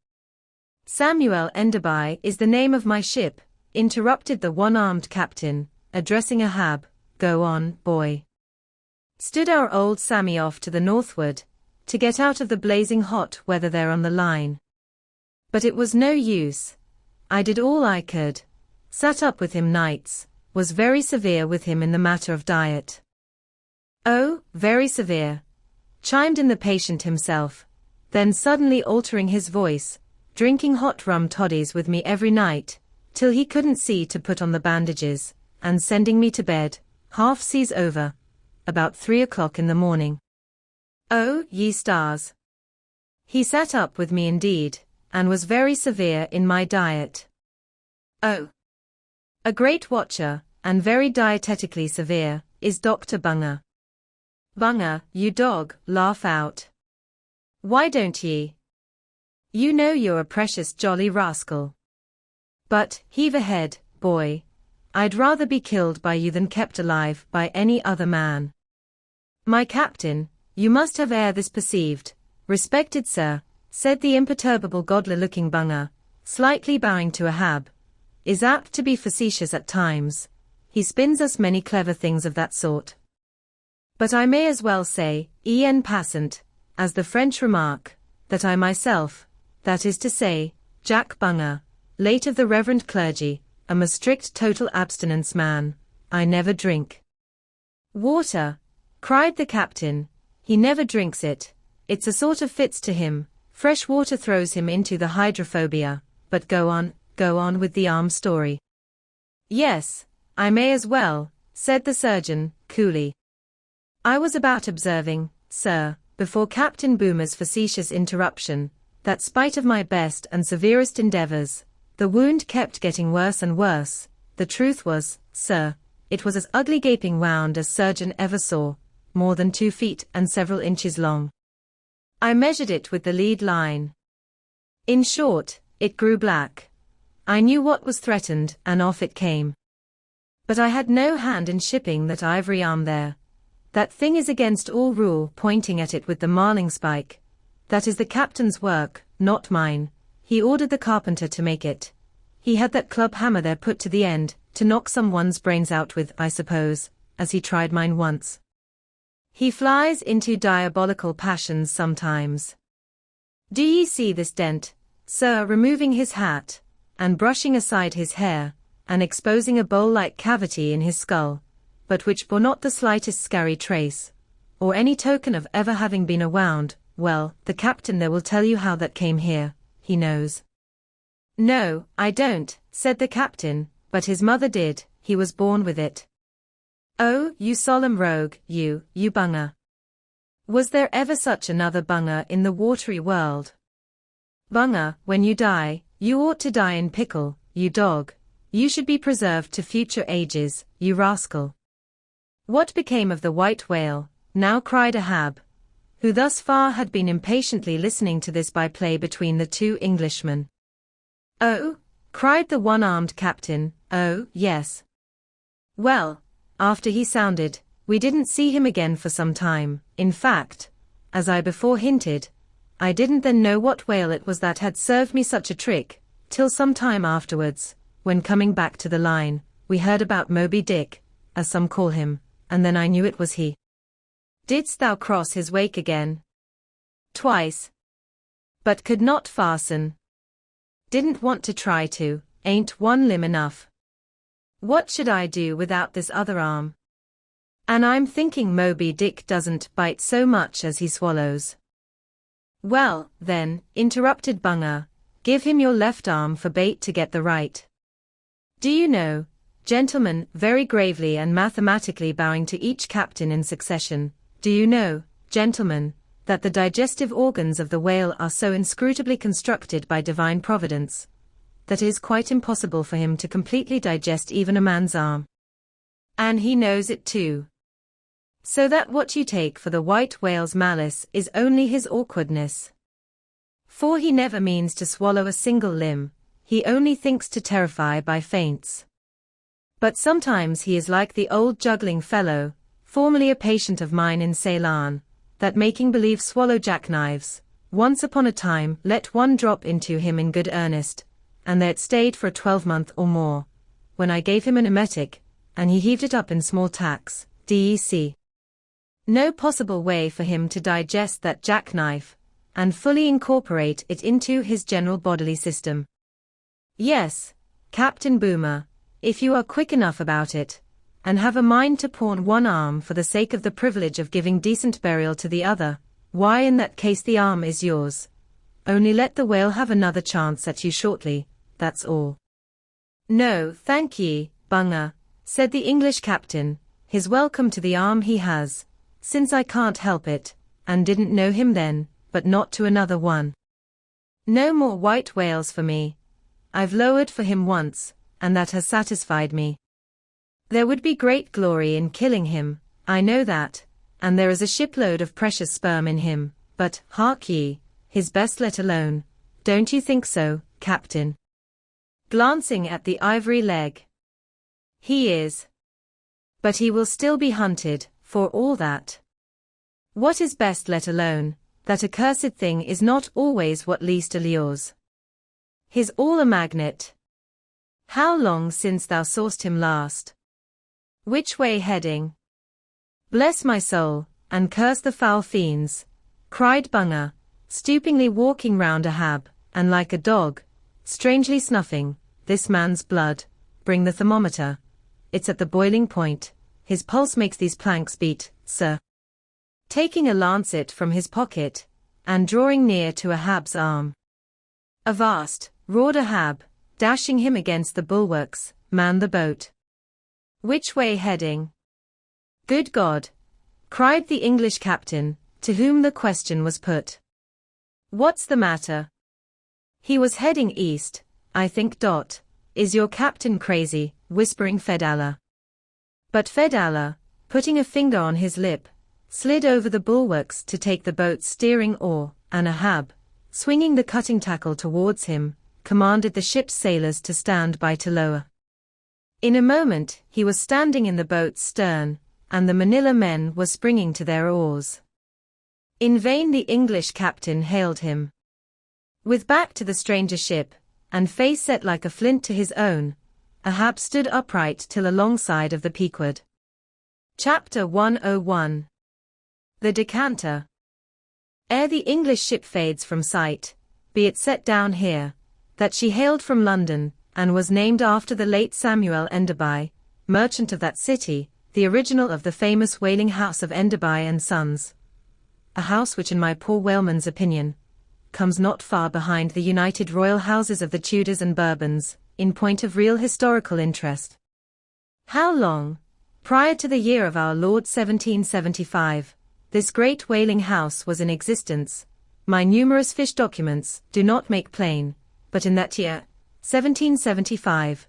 Samuel Enderby is the name of my ship, interrupted the one-armed captain, addressing Ahab, go on, boy. Stood our old Sammy off to the northward, to get out of the blazing hot weather there on the line. But it was no use. I did all I could, sat up with him nights, was very severe with him in the matter of diet. Oh, very severe, chimed in the patient himself, then suddenly altering his voice, drinking hot rum toddies with me every night, till he couldn't see to put on the bandages, and sending me to bed, half seas over, about 3 o'clock in the morning. Oh, ye stars! He sat up with me indeed, and was very severe in my diet. Oh! A great watcher, and very dietetically severe, is Dr. Bunger. Bunger, you dog, laugh out. Why don't ye? You know you're a precious jolly rascal. But, heave ahead, boy. I'd rather be killed by you than kept alive by any other man. My captain, you must have ere this perceived, respected sir, said the imperturbable Godler-looking Bunger, slightly bowing to Ahab, is apt to be facetious at times. He spins us many clever things of that sort. But I may as well say, en passant, as the French remark, that I myself, that is to say, Jack Bunger, late of the reverend clergy, am a strict total abstinence man. I never drink water, cried the captain. He never drinks it. It's a sort of fits to him. Fresh water throws him into the hydrophobia. But go on with the arm story. Yes, I may as well, said the surgeon, coolly. I was about observing, sir, before Captain Boomer's facetious interruption, that spite of my best and severest endeavors, the wound kept getting worse and worse. The truth was, sir, it was as ugly gaping wound as surgeon ever saw, more than 2 feet and several inches long. I measured it with the lead line. In short, it grew black. I knew what was threatened, and off it came. But I had no hand in shipping that ivory arm there. That thing is against all rule, pointing at it with the marling spike. That is the captain's work, not mine. He ordered the carpenter to make it. He had that club hammer there put to the end, to knock someone's brains out with, I suppose, as he tried mine once. He flies into diabolical passions sometimes. Do ye see this dent, sir, removing his hat, and brushing aside his hair, and exposing a bowl-like cavity in his skull, but which bore not the slightest scary trace, or any token of ever having been a wound? Well, the captain there will tell you how that came here, he knows. No, I don't, said the captain, but his mother did, he was born with it. Oh, you solemn rogue, you Bunger. Was there ever such another Bunger in the watery world? Bunger, when you die, you ought to die in pickle, you dog. You should be preserved to future ages, you rascal. What became of the white whale? Now cried Ahab, who thus far had been impatiently listening to this by-play between the 2 Englishmen. Oh, cried the one-armed captain, oh, yes. Well, after he sounded, we didn't see him again for some time. In fact, as I before hinted, I didn't then know what whale it was that had served me such a trick, till some time afterwards, when coming back to the line, we heard about Moby Dick, as some call him, and then I knew it was he. Didst thou cross his wake again? Twice. But could not fasten. Didn't want to try to, ain't one limb enough. What should I do without this other arm? And I'm thinking Moby Dick doesn't bite so much as he swallows. Well, then, interrupted Bunger, give him your left arm for bait to get the right. Do you know, gentlemen, very gravely and mathematically bowing to each captain in succession, do you know, gentlemen, that the digestive organs of the whale are so inscrutably constructed by divine providence, that it is quite impossible for him to completely digest even a man's arm. And he knows it too. So that what you take for the white whale's malice is only his awkwardness. For he never means to swallow a single limb, he only thinks to terrify by feints. But sometimes he is like the old juggling fellow, formerly a patient of mine in Ceylon, that making believe swallow jackknives, once upon a time let one drop into him in good earnest, and there it stayed for a 12-month or more, when I gave him an emetic, and he heaved it up in small tacks, dec. No possible way for him to digest that jackknife, and fully incorporate it into his general bodily system. Yes, Captain Boomer, if you are quick enough about it, and have a mind to pawn one arm for the sake of the privilege of giving decent burial to the other, why in that case the arm is yours. Only let the whale have another chance at you shortly, that's all. No, thank ye, Bunger, said the English captain, his welcome to the arm he has, since I can't help it, and didn't know him then, but not to another one. No more white whales for me. I've lowered for him once, and that has satisfied me. There would be great glory in killing him, I know that, and there is a shipload of precious sperm in him, but, hark ye, his best let alone, don't you think so, Captain? Glancing at the ivory leg. He is. But he will still be hunted, for all that. What is best let alone, that accursed thing is not always what least allures. He's all a magnet. How long since thou saw'st him last? Which way heading? Bless my soul, and curse the foul fiends, cried Bunga, stoopingly walking round Ahab, and like a dog, strangely snuffing, this man's blood, bring the thermometer. It's at the boiling point, his pulse makes these planks beat, sir. Taking a lancet from his pocket, and drawing near to Ahab's arm. Avast, roared Ahab, dashing him against the bulwarks, man the boat. Which way heading? Good God! Cried the English captain, to whom the question was put. What's the matter? He was heading east, I think. Is your captain crazy? Whispering Fedallah. But Fedallah, putting a finger on his lip, slid over the bulwarks to take the boat's steering oar, and Ahab, swinging the cutting tackle towards him, commanded the ship's sailors to stand by to lower. In a moment he was standing in the boat's stern, and the Manila men were springing to their oars. In vain the English captain hailed him. With back to the stranger ship, and face set like a flint to his own, Ahab stood upright till alongside of the Pequod. Chapter 101. The Decanter. Ere the English ship fades from sight, be it set down here, that she hailed from London, and was named after the late Samuel Enderby, merchant of that city, the original of the famous whaling house of Enderby and Sons. A house which, in my poor whaleman's opinion, comes not far behind the united royal houses of the Tudors and Bourbons, in point of real historical interest. How long, prior to the year of our Lord 1775, this great whaling house was in existence, my numerous fish documents do not make plain, but in that year, 1775,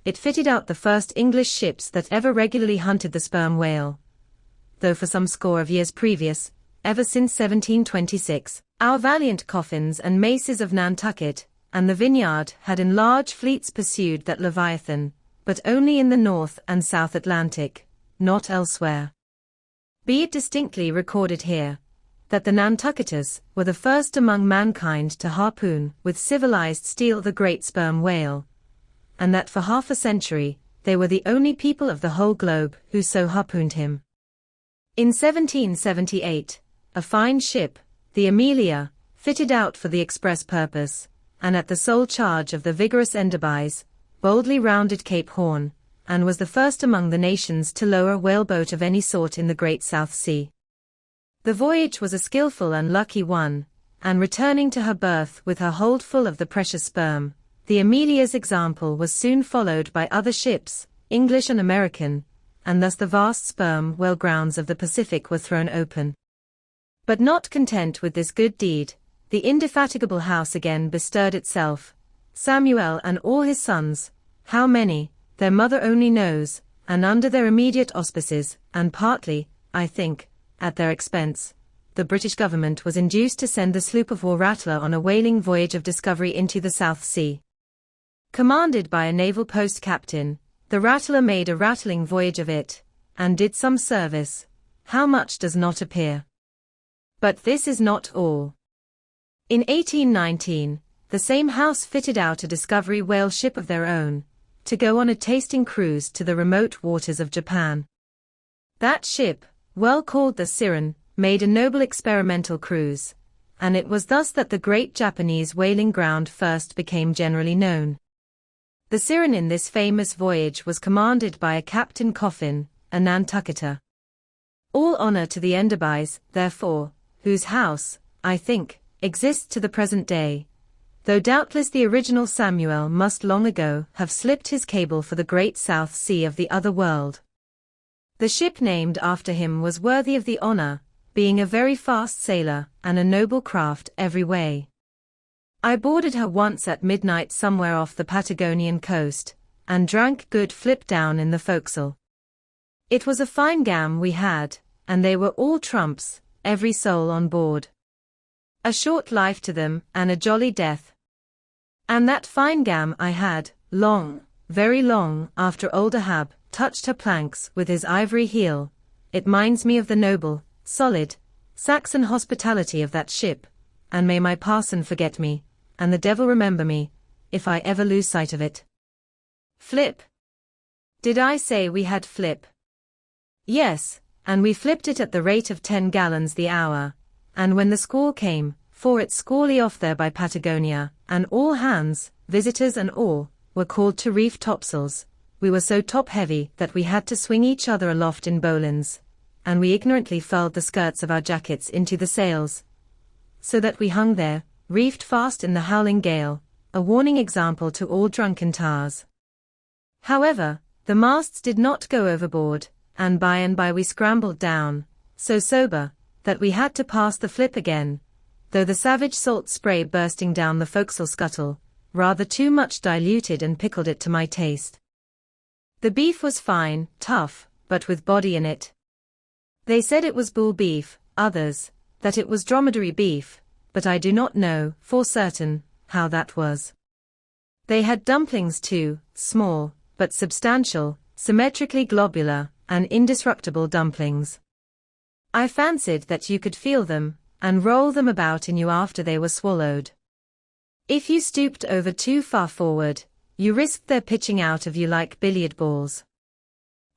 it fitted out the first English ships that ever regularly hunted the sperm whale. Though for some score of years previous, ever since 1726, our valiant coffins and maces of Nantucket and the Vineyard had in large fleets pursued that Leviathan, but only in the North and South Atlantic, not elsewhere. Be it distinctly recorded here, that the Nantucketers were the first among mankind to harpoon with civilized steel the great sperm whale, and that for half a century, they were the only people of the whole globe who so harpooned him. In 1778, a fine ship, the Amelia, fitted out for the express purpose, and at the sole charge of the vigorous Enderbys, boldly rounded Cape Horn, and was the first among the nations to lower a whaleboat of any sort in the Great South Sea. The voyage was a skillful and lucky one, and returning to her berth with her hold full of the precious sperm, the Amelia's example was soon followed by other ships, English and American, and thus the vast sperm whale grounds of the Pacific were thrown open. But not content with this good deed, the indefatigable house again bestirred itself, Samuel and all his sons, how many, their mother only knows, and under their immediate auspices, and partly, I think, at their expense, the British government was induced to send the sloop of war Rattler on a whaling voyage of discovery into the South Sea. Commanded by a naval post captain, the Rattler made a rattling voyage of it, and did some service, how much does not appear. But this is not all. In 1819, the same house fitted out a discovery whale ship of their own, to go on a tasting cruise to the remote waters of Japan. That ship, well called the Siren, made a noble experimental cruise, and it was thus that the great Japanese whaling ground first became generally known. The Siren in this famous voyage was commanded by a Captain Coffin, a Nantucketer. All honor to the Enderbys, therefore, whose house, I think, exists to the present day, though doubtless the original Samuel must long ago have slipped his cable for the great South Sea of the other world. The ship named after him was worthy of the honor, being a very fast sailor and a noble craft every way. I boarded her once at midnight somewhere off the Patagonian coast, and drank good flip down in the forecastle. It was a fine gam we had, and they were all trumps, every soul on board. A short life to them, and a jolly death. And that fine gam I had, long, very long after old Ahab touched her planks with his ivory heel, it minds me of the noble, solid, Saxon hospitality of that ship, and may my parson forget me, and the devil remember me, if I ever lose sight of it. Flip. Did I say we had flip? Yes, and we flipped it at the rate of 10 gallons the hour, and when the squall came, for it's squally off there by Patagonia, and all hands, visitors and all, were called to reef topsails, we were so top-heavy that we had to swing each other aloft in bowlines, and we ignorantly furled the skirts of our jackets into the sails, so that we hung there, reefed fast in the howling gale, a warning example to all drunken tars. However, the masts did not go overboard, and by we scrambled down, so sober, that we had to pass the flip again, though the savage salt spray bursting down the forecastle scuttle, rather too much diluted and pickled it to my taste. The beef was fine, tough, but with body in it. They said it was bull beef, others, that it was dromedary beef, but I do not know, for certain, how that was. They had dumplings too, small, but substantial, symmetrically globular, and indestructible dumplings. I fancied that you could feel them, and roll them about in you after they were swallowed. If you stooped over too far forward, you risked their pitching out of you like billiard balls.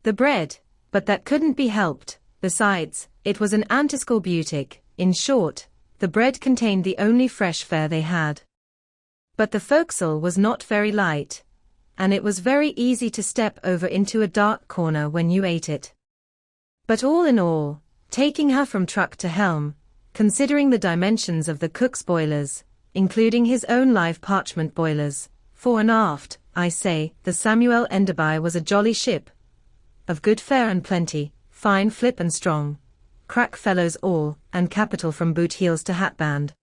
The bread, but that couldn't be helped, besides, it was an antiscorbutic, in short, the bread contained the only fresh fare they had. But the forecastle was not very light, and it was very easy to step over into a dark corner when you ate it. But all in all, taking her from truck to helm, considering the dimensions of the cook's boilers, including his own live parchment boilers, fore and aft, I say, the Samuel Enderby was a jolly ship, of good fare and plenty, fine flip and strong, crack fellows all, and capital from boot heels to hatband.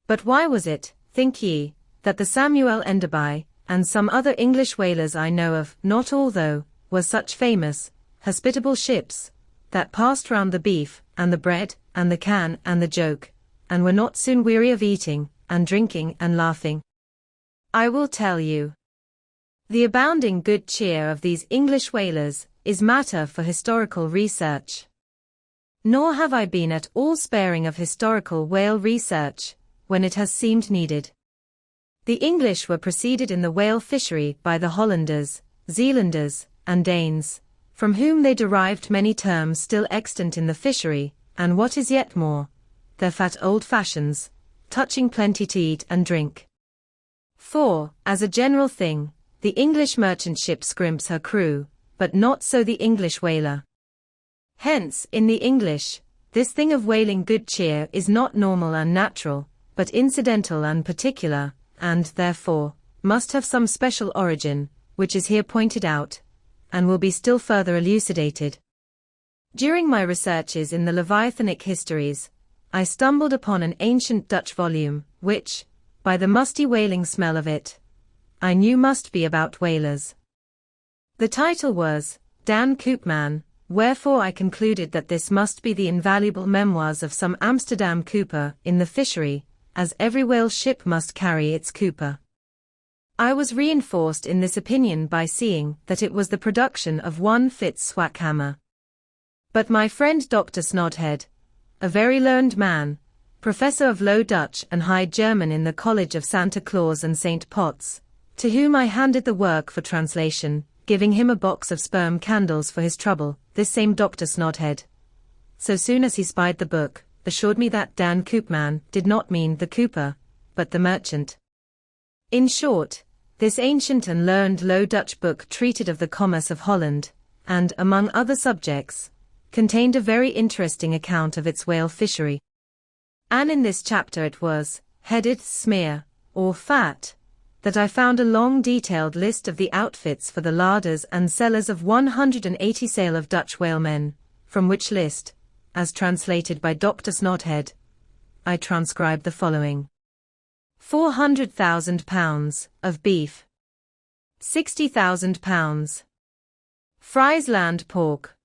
But why was it, think ye, that the Samuel Enderby, and some other English whalers I know of, not all though, were such famous, hospitable ships, that passed round the beef, and the bread, and the can, and the joke, and were not soon weary of eating, and drinking, and laughing? I will tell you. The abounding good cheer of these English whalers is matter for historical research. Nor have I been at all sparing of historical whale research, when it has seemed needed. The English were preceded in the whale fishery by the Hollanders, Zealanders, and Danes, from whom they derived many terms still extant in the fishery, and what is yet more, their fat old fashions, touching plenty to eat and drink. For, as a general thing, the English merchant ship scrimps her crew, but not so the English whaler. Hence, in the English, this thing of whaling good cheer is not normal and natural, but incidental and particular, and, therefore, must have some special origin, which is here pointed out, and will be still further elucidated. During my researches in the Leviathanic histories, I stumbled upon an ancient Dutch volume, which, by the musty whaling smell of it, I knew must be about whalers. The title was, Dan Koopman, wherefore I concluded that this must be the invaluable memoirs of some Amsterdam cooper in the fishery, as every whale ship must carry its cooper. I was reinforced in this opinion by seeing that it was the production of one Fitz Swackhammer. But my friend Dr. Snodhead, a very learned man, professor of Low Dutch and High German in the College of Santa Claus and St. Potts, to whom I handed the work for translation, giving him a box of sperm candles for his trouble, this same Dr. Snodhead, so soon as he spied the book, assured me that Dan Koopman did not mean the cooper, but the merchant. In short, this ancient and learned Low Dutch book treated of the commerce of Holland, and, among other subjects, contained a very interesting account of its whale fishery. And in this chapter it was, headed Smear, or Fat, that I found a long detailed list of the outfits for the larders and cellars of 180 sail of Dutch whalemen, from which list, as translated by Dr. Snodhead, I transcribe the following. 400,000 pounds of beef. 60,000 pounds. Friesland pork.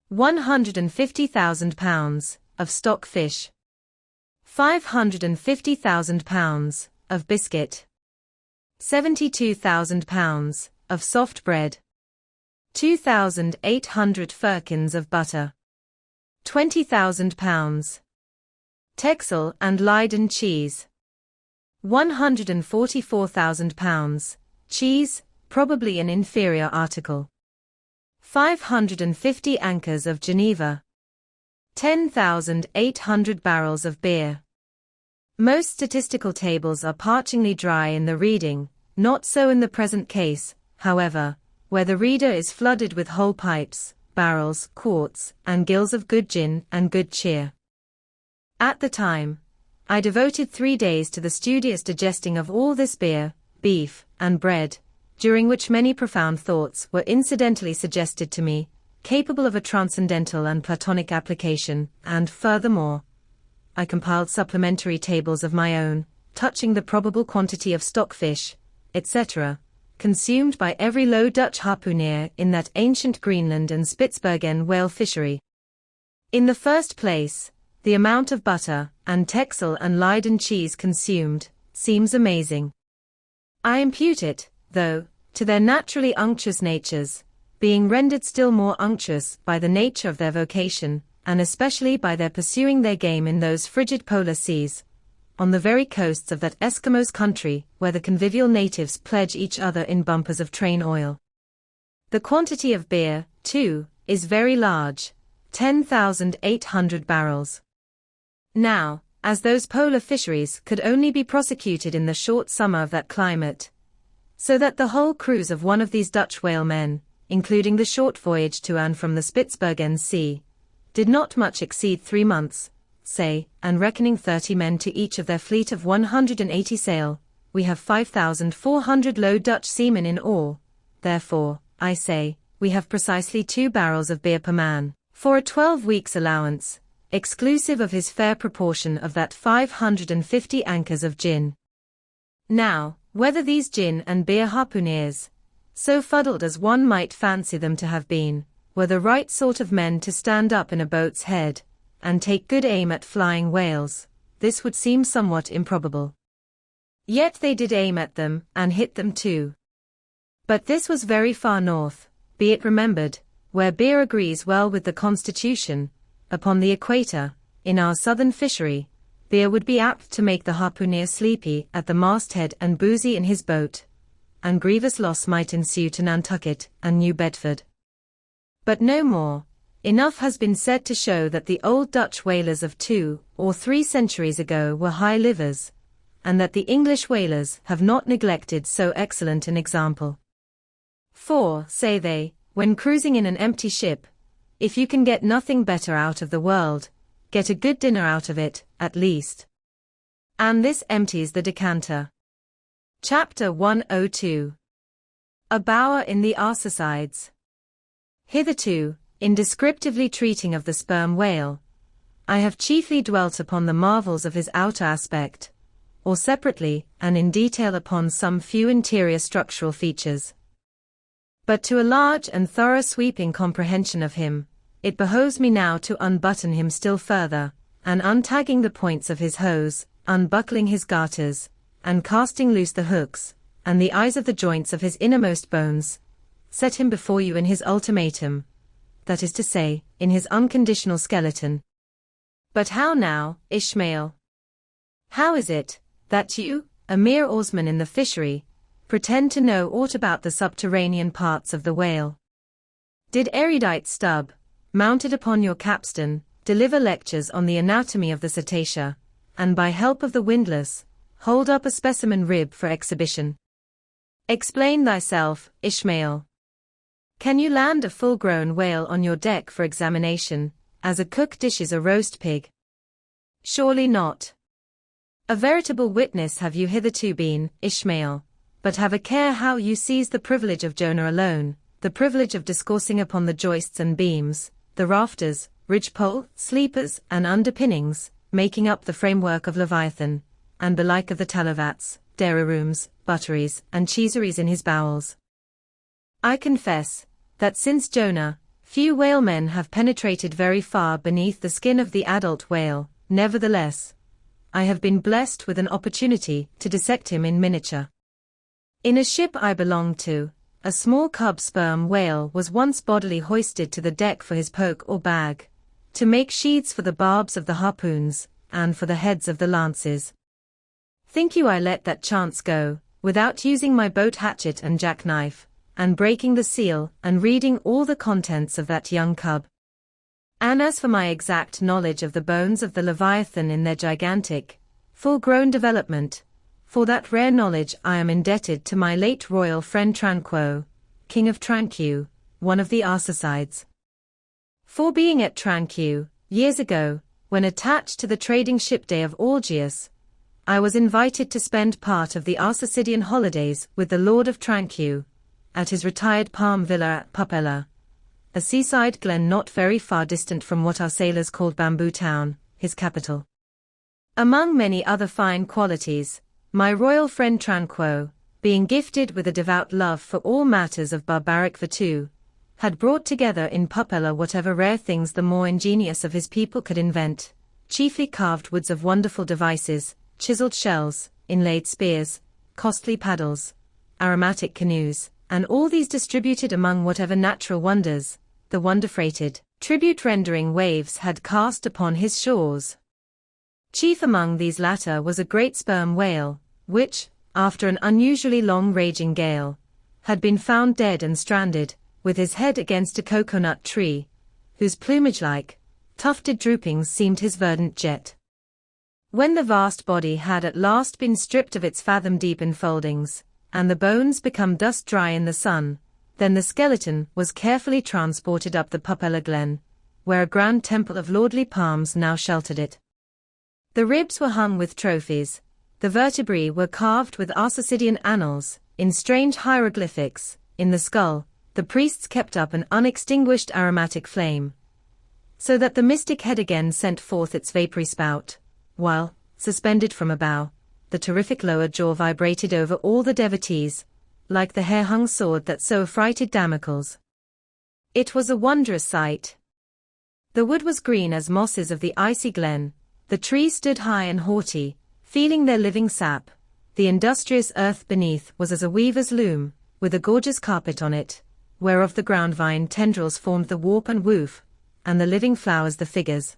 150,000 pounds of stock fish. 550,000 pounds of biscuit. 72,000 pounds of soft bread. 2,800 firkins of butter. £20,000. Texel and Leiden cheese. £144,000. Cheese, probably an inferior article. 550 anchors of Geneva. 10,800 barrels of beer. Most statistical tables are parchingly dry in the reading, not so in the present case, however, where the reader is flooded with whole pipes, barrels, quarts, and gills of good gin and good cheer. At the time, I devoted 3 days to the studious digesting of all this beer, beef, and bread, during which many profound thoughts were incidentally suggested to me, capable of a transcendental and Platonic application, and furthermore, I compiled supplementary tables of my own, touching the probable quantity of stockfish, etc., consumed by every Low Dutch harpooner in that ancient Greenland and Spitzbergen whale fishery. In the first place, the amount of butter and Texel and Leiden cheese consumed seems amazing. I impute it, though, to their naturally unctuous natures, being rendered still more unctuous by the nature of their vocation, and especially by their pursuing their game in those frigid polar seas, on the very coasts of that Eskimos country where the convivial natives pledge each other in bumpers of train oil. The quantity of beer, too, is very large, 10,800 barrels. Now, as those polar fisheries could only be prosecuted in the short summer of that climate, so that the whole cruise of one of these Dutch whalemen, including the short voyage to and from the Spitzbergen Sea, did not much exceed 3 months, say, and reckoning 30 men to each of their fleet of 180 sail, we have 5,400 Low Dutch seamen in all. Therefore, I say, we have precisely 2 barrels of beer per man, for a 12 weeks' allowance, exclusive of his fair proportion of that 550 anchors of gin. Now, whether these gin and beer harpooneers, so fuddled as one might fancy them to have been, were the right sort of men to stand up in a boat's head, and take good aim at flying whales, this would seem somewhat improbable. Yet they did aim at them, and hit them too. But this was very far north, be it remembered, where beer agrees well with the constitution. Upon the equator, in our southern fishery, beer would be apt to make the harpooner sleepy at the masthead and boozy in his boat, and grievous loss might ensue to Nantucket and New Bedford. But no more. Enough has been said to show that the old Dutch whalers of 2 or 3 centuries ago were high livers, and that the English whalers have not neglected so excellent an example. For, say they, when cruising in an empty ship, if you can get nothing better out of the world, get a good dinner out of it, at least. And this empties the decanter. Chapter 102. A Bower in the Arsacides. Hitherto, in descriptively treating of the sperm whale, I have chiefly dwelt upon the marvels of his outer aspect, or separately and in detail upon some few interior structural features. But to a large and thorough sweeping comprehension of him, it behoves me now to unbutton him still further, and untagging the points of his hose, unbuckling his garters, and casting loose the hooks, and the eyes of the joints of his innermost bones, set him before you in his ultimatum, that is to say, in his unconditional skeleton. But how now, Ishmael? How is it, that you, a mere oarsman in the fishery, pretend to know aught about the subterranean parts of the whale? Did erudite Stubb, mounted upon your capstan, deliver lectures on the anatomy of the cetacea, and by help of the windlass, hold up a specimen rib for exhibition? Explain thyself, Ishmael. Can you land a full-grown whale on your deck for examination, as a cook dishes a roast pig? Surely not. A veritable witness have you hitherto been, Ishmael, but have a care how you seize the privilege of Jonah alone, the privilege of discoursing upon the joists and beams, the rafters, ridgepole, sleepers, and underpinnings, making up the framework of Leviathan, and belike of the talovats, dairy rooms, butteries, and cheeseries in his bowels. I confess, that since Jonah, few whalemen have penetrated very far beneath the skin of the adult whale. Nevertheless, I have been blessed with an opportunity to dissect him in miniature. In a ship I belonged to, a small cub sperm whale was once bodily hoisted to the deck for his poke or bag, to make sheaths for the barbs of the harpoons, and for the heads of the lances. Think you I let that chance go, without using my boat hatchet and jackknife, and breaking the seal, and reading all the contents of that young cub? And as for my exact knowledge of the bones of the Leviathan in their gigantic, full-grown development, for that rare knowledge I am indebted to my late royal friend Tranquo, King of Tranque, one of the Arsacides. For being at Tranque, years ago, when attached to the trading ship Day of Algiers, I was invited to spend part of the Arsacidian holidays with the Lord of Tranque, at his retired palm villa at Pupella, a seaside glen not very far distant from what our sailors called Bamboo Town, his capital. Among many other fine qualities, my royal friend Tranquo, being gifted with a devout love for all matters of barbaric virtue, had brought together in Pupella whatever rare things the more ingenious of his people could invent, chiefly carved woods of wonderful devices, chiseled shells, inlaid spears, costly paddles, aromatic canoes, and all these distributed among whatever natural wonders, the wonder-freighted, tribute-rendering waves had cast upon his shores. Chief among these latter was a great sperm whale, which, after an unusually long raging gale, had been found dead and stranded, with his head against a coconut tree, whose plumage-like, tufted droopings seemed his verdant jet. When the vast body had at last been stripped of its fathom-deep enfoldings, and the bones become dust-dry in the sun, then the skeleton was carefully transported up the Pupella glen, where a grand temple of lordly palms now sheltered it. The ribs were hung with trophies, the vertebrae were carved with Arsacidian annals, in strange hieroglyphics, in the skull, the priests kept up an unextinguished aromatic flame, so that the mystic head again sent forth its vapory spout, while, suspended from a bough, the terrific lower jaw vibrated over all the devotees, like the hair-hung sword that so affrighted Damocles. It was a wondrous sight. The wood was green as mosses of the icy glen, the trees stood high and haughty, feeling their living sap, the industrious earth beneath was as a weaver's loom, with a gorgeous carpet on it, whereof the ground vine tendrils formed the warp and woof, and the living flowers the figures.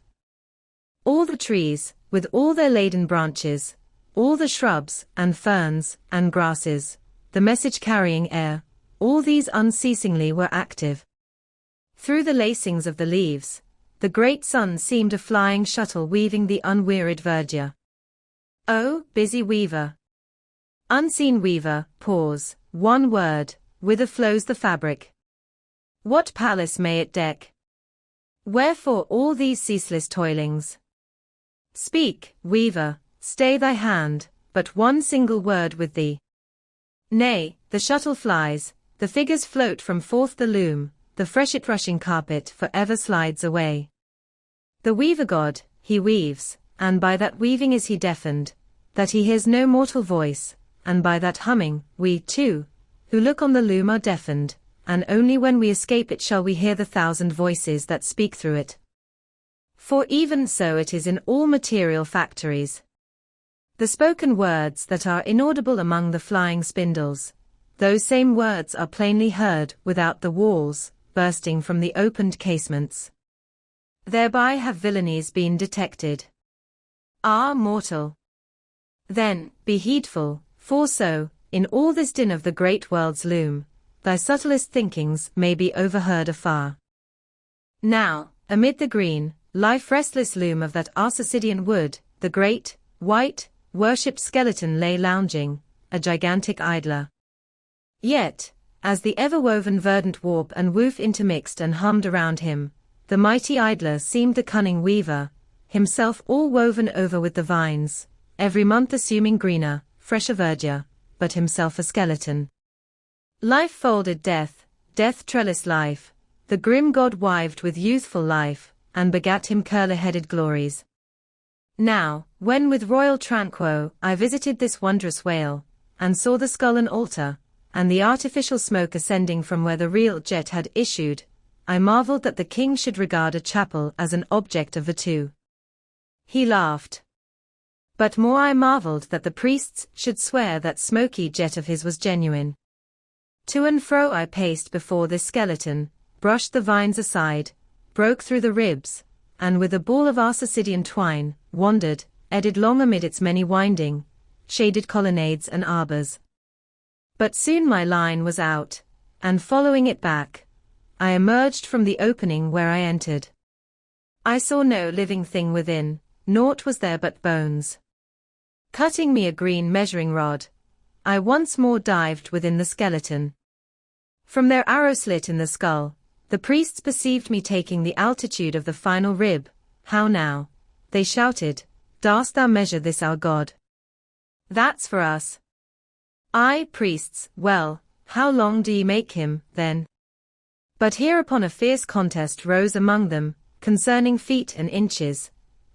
All the trees, with all their laden branches, all the shrubs, and ferns, and grasses, the message-carrying air, all these unceasingly were active. Through the lacings of the leaves, the great sun seemed a flying shuttle weaving the unwearied verdure. Oh, busy weaver! Unseen weaver, pause, one word, whither flows the fabric? What palace may it deck? Wherefore all these ceaseless toilings? Speak, weaver, stay thy hand, but one single word with thee. Nay, the shuttle flies, the figures float from forth the loom, the freshet-rushing carpet for ever slides away. The weaver god, he weaves, and by that weaving is he deafened, that he hears no mortal voice, and by that humming, we, too, who look on the loom are deafened, and only when we escape it shall we hear the thousand voices that speak through it. For even so it is in all material factories. The spoken words that are inaudible among the flying spindles, those same words are plainly heard without the walls, bursting from the opened casements. Thereby have villainies been detected. Ah, mortal! Then, be heedful, for so, in all this din of the great world's loom, thy subtlest thinkings may be overheard afar. Now, amid the green, life-restless loom of that Arsacidian wood, the great, white, worshipped skeleton lay lounging, a gigantic idler. Yet, as the ever-woven verdant warp and woof intermixed and hummed around him, the mighty idler seemed the cunning weaver, himself all woven over with the vines, every month assuming greener, fresher verdure, but himself a skeleton. Life folded death, death trellised life, the grim god wived with youthful life, and begat him curler-headed glories. Now, when with royal Tranquo I visited this wondrous whale, and saw the skull and altar, and the artificial smoke ascending from where the real jet had issued, I marveled that the king should regard a chapel as an object of virtue. He laughed. But more I marveled that the priests should swear that smoky jet of his was genuine. To and fro I paced before this skeleton, brushed the vines aside, broke through the ribs, and with a ball of Arsacidian twine, wandered, eddied long amid its many winding, shaded colonnades and arbors. But soon my line was out, and following it back, I emerged from the opening where I entered. I saw no living thing within, naught was there but bones. Cutting me a green measuring rod, I once more dived within the skeleton. From their arrow slit in the skull, the priests perceived me taking the altitude of the final rib. How now? They shouted, darst thou measure this our God? That's for us. Aye, priests, well, how long do ye make him, then? But hereupon a fierce contest rose among them, concerning feet and inches.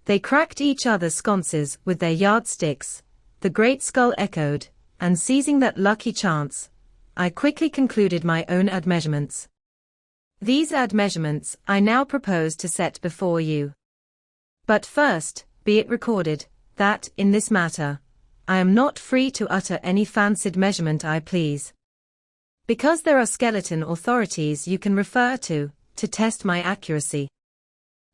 They cracked each other's sconces with their yardsticks. The great skull echoed, and seizing that lucky chance, I quickly concluded my own admeasurements. These admeasurements I now propose to set before you. But first, be it recorded, that, in this matter, I am not free to utter any fancied measurement I please. Because there are skeleton authorities you can refer to test my accuracy.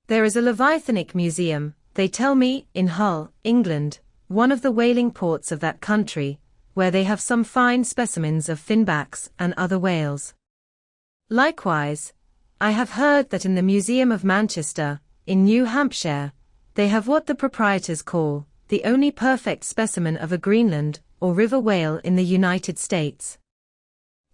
There is a Leviathanic museum, they tell me, in Hull, England, one of the whaling ports of that country, where they have some fine specimens of finbacks and other whales. Likewise, I have heard that in the Museum of Manchester, in New Hampshire, they have what the proprietors call the only perfect specimen of a Greenland or river whale in the United States.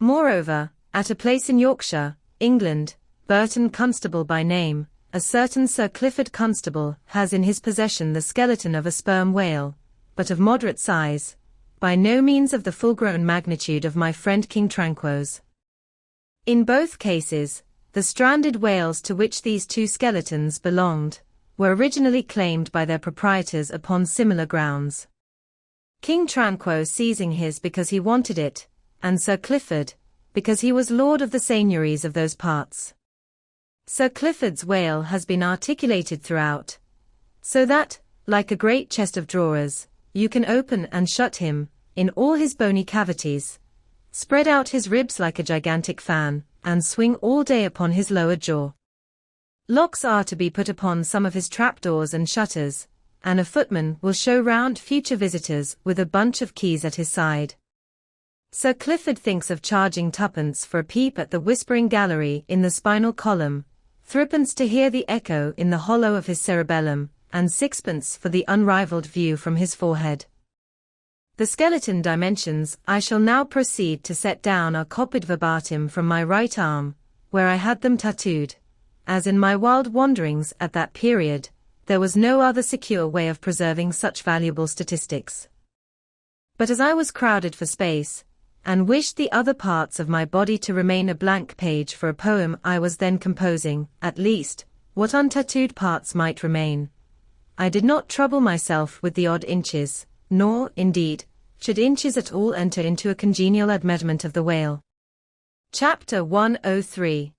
Moreover, at a place in Yorkshire, England, Burton Constable by name, a certain Sir Clifford Constable has in his possession the skeleton of a sperm whale, but of moderate size, by no means of the full-grown magnitude of my friend King Tranquo's. In both cases, the stranded whales to which these two skeletons belonged were originally claimed by their proprietors upon similar grounds. King Tranquo seizing his because he wanted it, and Sir Clifford, because he was lord of the seigneuries of those parts. Sir Clifford's whale has been articulated throughout, so that, like a great chest of drawers, you can open and shut him, in all his bony cavities, spread out his ribs like a gigantic fan, and swing all day upon his lower jaw. Locks are to be put upon some of his trapdoors and shutters, and a footman will show round future visitors with a bunch of keys at his side. Sir Clifford thinks of charging twopence for a peep at the whispering gallery in the spinal column, threepence to hear the echo in the hollow of his cerebellum, and sixpence for the unrivalled view from his forehead. The skeleton dimensions I shall now proceed to set down are copied verbatim from my right arm, where I had them tattooed, as in my wild wanderings at that period, there was no other secure way of preserving such valuable statistics. But as I was crowded for space, and wished the other parts of my body to remain a blank page for a poem I was then composing, at least, what untattooed parts might remain, I did not trouble myself with the odd inches, nor, indeed, should inches at all enter into a congenial admeasurement of the whale. Chapter 103.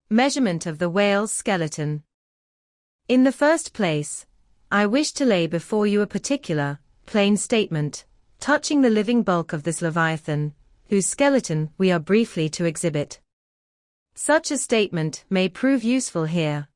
Measurement of the whale's skeleton. In the first place, I wish to lay before you a particular, plain statement, touching the living bulk of this Leviathan, whose skeleton we are briefly to exhibit. Such a statement may prove useful here.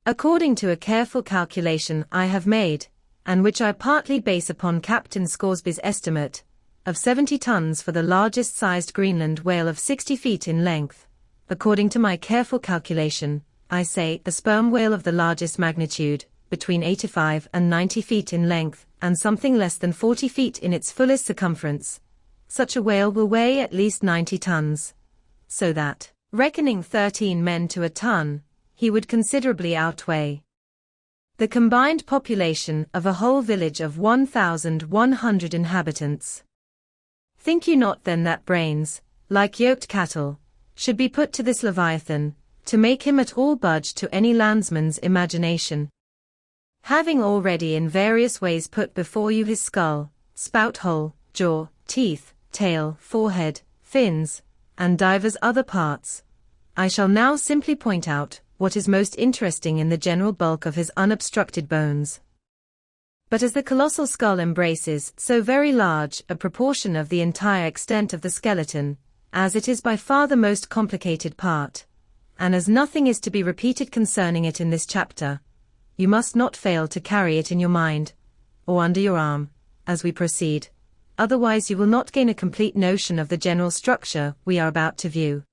According to a careful calculation I have made, and which I partly base upon Captain Scoresby's estimate, of 70 tons for the largest sized Greenland whale of 60 feet in length, according to my careful calculation, I say the sperm whale of the largest magnitude, between 85 and 90 feet in length, and something less than 40 feet in its fullest circumference. Such a whale will weigh at least 90 tons. So that, reckoning 13 men to a ton, he would considerably outweigh the combined population of a whole village of 1,100 inhabitants. Think you not then that brains, like yoked cattle, should be put to this Leviathan, to make him at all budge to any landsman's imagination? Having already in various ways put before you his skull, spout hole, jaw, teeth, tail, forehead, fins, and divers other parts, I shall now simply point out what is most interesting in the general bulk of his unobstructed bones. But as the colossal skull embraces so very large a proportion of the entire extent of the skeleton, as it is by far the most complicated part, and as nothing is to be repeated concerning it in this chapter, you must not fail to carry it in your mind, or under your arm, as we proceed, otherwise you will not gain a complete notion of the general structure we are about to view.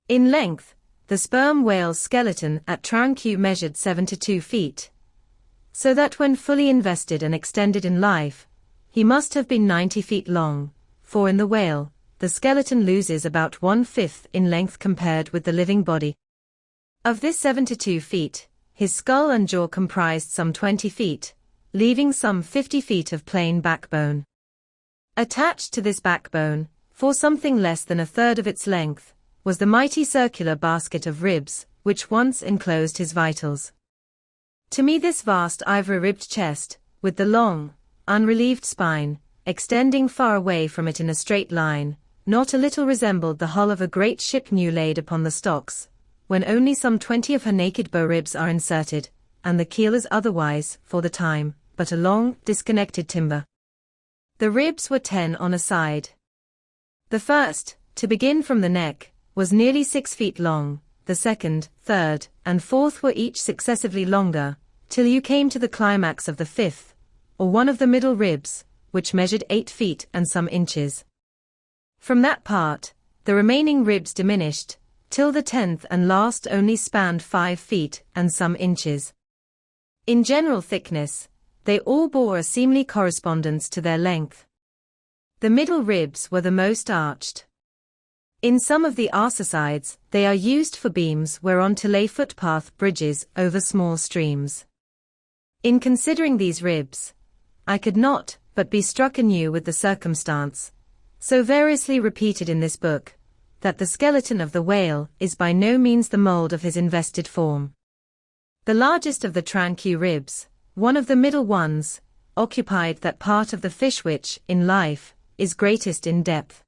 In length, the sperm whale's skeleton at Tranqueue measured 72 feet. So that when fully invested and extended in life, he must have been 90 feet long, for in the whale, the skeleton loses about 1/5 in length compared with the living body. Of this 72 feet, his skull and jaw comprised some 20 feet, leaving some 50 feet of plain backbone. Attached to this backbone, for something less than a third of its length, was the mighty circular basket of ribs, which once enclosed his vitals. To me this vast ivory-ribbed chest, with the long, unrelieved spine, extending far away from it in a straight line, not a little resembled the hull of a great ship new laid upon the stocks, when only some 20 of her naked bow ribs are inserted, and the keel is otherwise, for the time, but a long, disconnected timber. The ribs were 10 on a side. The first, to begin from the neck, was nearly 6 feet long, the second, third, and fourth were each successively longer, till you came to the climax of the fifth, or one of the middle ribs, which measured 8 feet and some inches. From that part, the remaining ribs diminished, till the 10th and last only spanned 5 feet and some inches. In general thickness, they all bore a seemly correspondence to their length. The middle ribs were the most arched. In some of the arser sides, they are used for beams whereon to lay footpath bridges over small streams. In considering these ribs, I could not but be struck anew with the circumstance, so variously repeated in this book, that the skeleton of the whale is by no means the mold of his invested form. The largest of the Tranqueue ribs, one of the middle ones, occupied that part of the fish which, in life, is greatest in depth.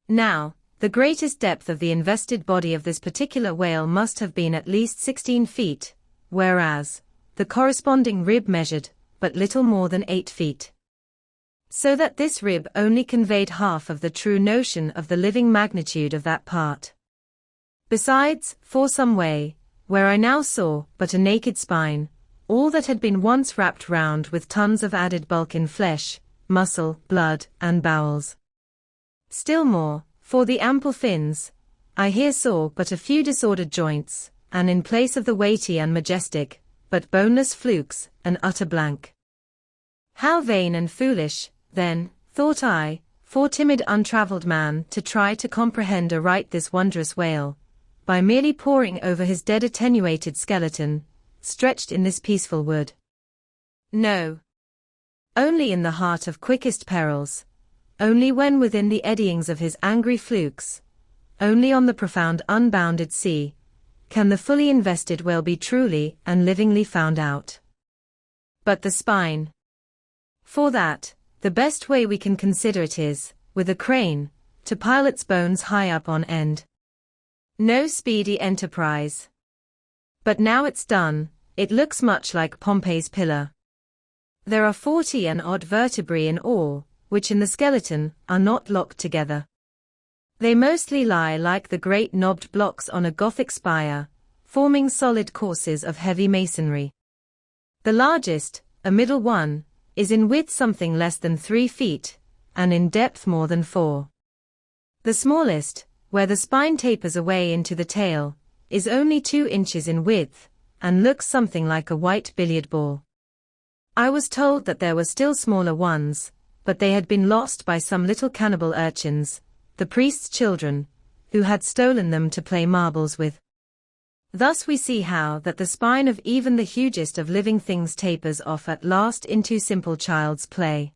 Now, the greatest depth of the invested body of this particular whale must have been at least 16 feet, whereas the corresponding rib measured but little more than 8 feet. So that this rib only conveyed half of the true notion of the living magnitude of that part. Besides, for some way, where I now saw but a naked spine, all that had been once wrapped round with tons of added bulk in flesh, muscle, blood, and bowels. Still more, for the ample fins, I here saw but a few disordered joints, and in place of the weighty and majestic, but boneless flukes, an utter blank. How vain and foolish, then, thought I, for timid untravelled man to try to comprehend aright this wondrous whale, by merely poring over his dead attenuated skeleton, stretched in this peaceful wood. No. Only in the heart of quickest perils, only when within the eddyings of his angry flukes, only on the profound unbounded sea, can the fully invested whale be truly and livingly found out. But the spine. For that, the best way we can consider it is, with a crane, to pile its bones high up on end. No speedy enterprise. But now it's done, it looks much like Pompey's pillar. There are 40 and odd vertebrae in all, which in the skeleton are not locked together. They mostly lie like the great knobbed blocks on a Gothic spire, forming solid courses of heavy masonry. The largest, a middle one, is in width something less than 3 feet, and in depth more than 4. The smallest, where the spine tapers away into the tail, is only 2 inches in width, and looks something like a white billiard ball. I was told that there were still smaller ones, but they had been lost by some little cannibal urchins, the priest's children, who had stolen them to play marbles with. Thus we see how that the spine of even the hugest of living things tapers off at last into simple child's play.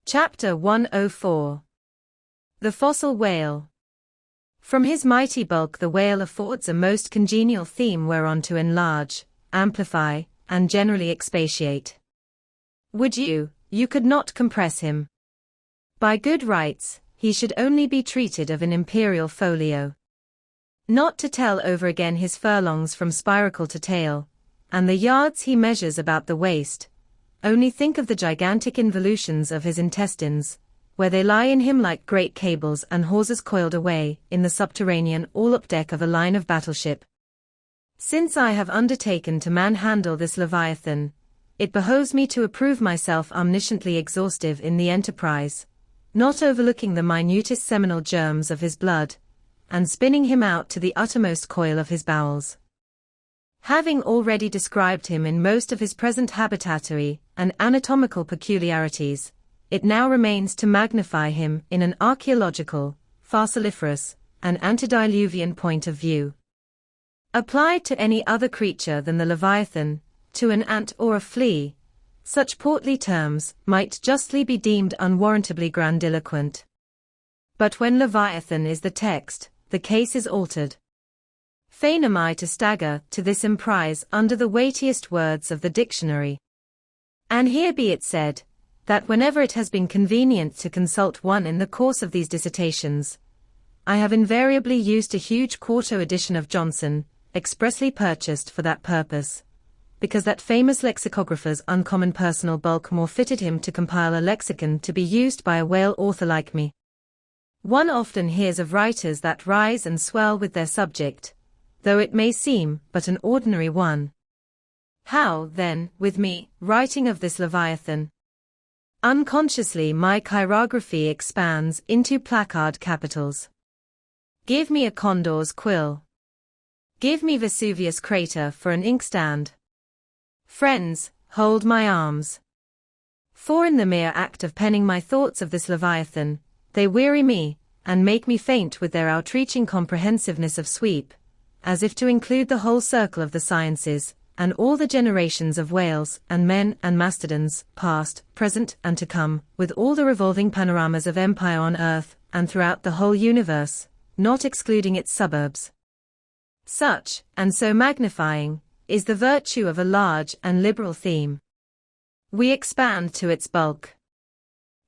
Chapter 104. The Fossil Whale. From his mighty bulk the whale affords a most congenial theme whereon to enlarge, amplify, and generally expatiate. Would you could not compress him. By good rights, he should only be treated of an imperial folio. Not to tell over again his furlongs from spiracle to tail, and the yards he measures about the waist, only think of the gigantic involutions of his intestines, where they lie in him like great cables and hawsers coiled away in the subterranean all-up deck of a line of battleship. Since I have undertaken to manhandle this Leviathan, it behoves me to approve myself omnisciently exhaustive in the enterprise, not overlooking the minutest seminal germs of his blood, and spinning him out to the uttermost coil of his bowels. Having already described him in most of his present habitatory and anatomical peculiarities, it now remains to magnify him in an archaeological, fossiliferous, and antediluvian point of view. Applied to any other creature than the Leviathan, to an ant or a flea, such portly terms might justly be deemed unwarrantably grandiloquent. But when Leviathan is the text, the case is altered. Fain am I to stagger to this emprise under the weightiest words of the dictionary. And here be it said, that whenever it has been convenient to consult one in the course of these dissertations, I have invariably used a huge quarto edition of Johnson, expressly purchased for that purpose, because that famous lexicographer's uncommon personal bulk more fitted him to compile a lexicon to be used by a whale author like me. One often hears of writers that rise and swell with their subject, though it may seem but an ordinary one. How, then, with me, writing of this Leviathan? Unconsciously my chirography expands into placard capitals. Give me a condor's quill. Give me Vesuvius crater for an inkstand. Friends, hold my arms. For in the mere act of penning my thoughts of this Leviathan, they weary me, and make me faint with their outreaching comprehensiveness of sweep, as if to include the whole circle of the sciences, and all the generations of whales and men and mastodons, past, present, and to come, with all the revolving panoramas of empire on earth, and throughout the whole universe, not excluding its suburbs. Such, and so magnifying, is the virtue of a large and liberal theme. We expand to its bulk.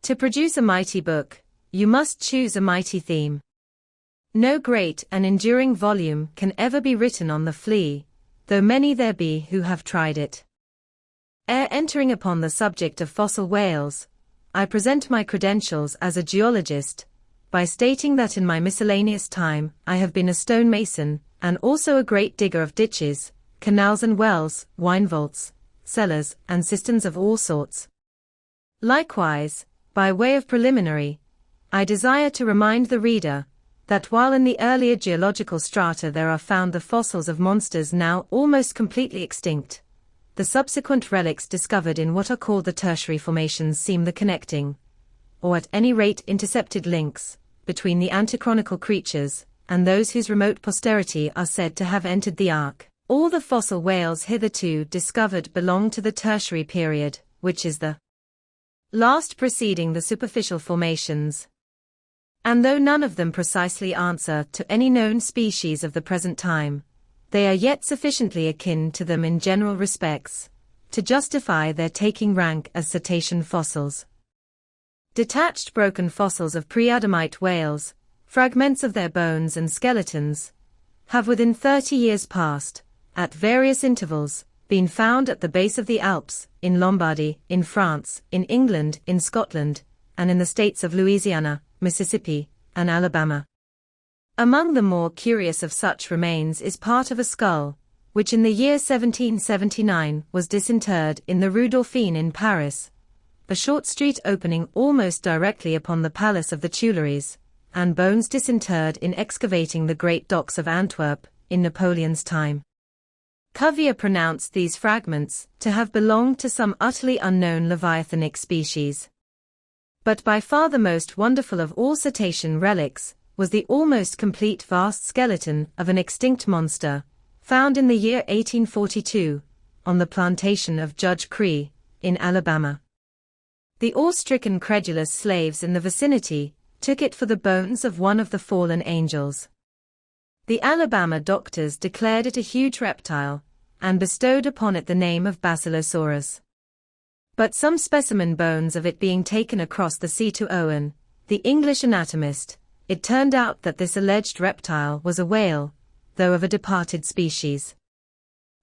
To produce a mighty book, you must choose a mighty theme. No great and enduring volume can ever be written on the flea, though many there be who have tried it. Ere entering upon the subject of fossil whales, I present my credentials as a geologist, by stating that in my miscellaneous time I have been a stonemason, and also a great digger of ditches, canals and wells, wine vaults, cellars, and cisterns of all sorts. Likewise, by way of preliminary, I desire to remind the reader, that while in the earlier geological strata there are found the fossils of monsters now almost completely extinct, the subsequent relics discovered in what are called the tertiary formations seem the connecting, or at any rate intercepted links, between the antichronical creatures, and those whose remote posterity are said to have entered the ark. All the fossil whales hitherto discovered belong to the tertiary period, which is the last preceding the superficial formations. And though none of them precisely answer to any known species of the present time, they are yet sufficiently akin to them in general respects, to justify their taking rank as cetacean fossils. Detached broken fossils of pre-Adamite whales, fragments of their bones and skeletons, have within 30 years past, at various intervals, been found at the base of the Alps, in Lombardy, in France, in England, in Scotland, and in the states of Louisiana, Mississippi, and Alabama. Among the more curious of such remains is part of a skull, which in the year 1779 was disinterred in the Rue Dauphine in Paris, a short street opening almost directly upon the Palace of the Tuileries, and bones disinterred in excavating the great docks of Antwerp, in Napoleon's time. Cuvier pronounced these fragments to have belonged to some utterly unknown leviathanic species. But by far the most wonderful of all cetacean relics was the almost complete vast skeleton of an extinct monster, found in the year 1842, on the plantation of Judge Cree, in Alabama. The awe-stricken credulous slaves in the vicinity took it for the bones of one of the fallen angels. The Alabama doctors declared it a huge reptile, and bestowed upon it the name of Basilosaurus. But some specimen bones of it being taken across the sea to Owen, the English anatomist, it turned out that this alleged reptile was a whale, though of a departed species.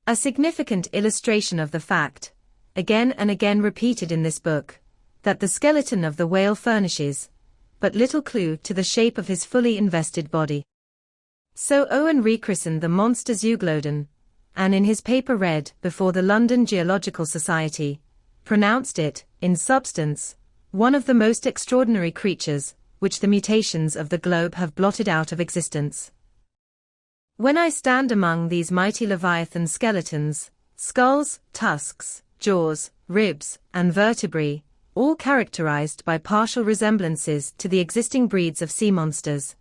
A significant illustration of the fact, again and again repeated in this book, that the skeleton of the whale furnishes, but little clue to the shape of his fully invested body. So Owen rechristened the monster Zeuglodon, and in his paper read before the London Geological Society, pronounced it, in substance, one of the most extraordinary creatures, which the mutations of the globe have blotted out of existence. When I stand among these mighty Leviathan skeletons, skulls, tusks, jaws, ribs, and vertebrae, all characterized by partial resemblances to the existing breeds of sea monsters,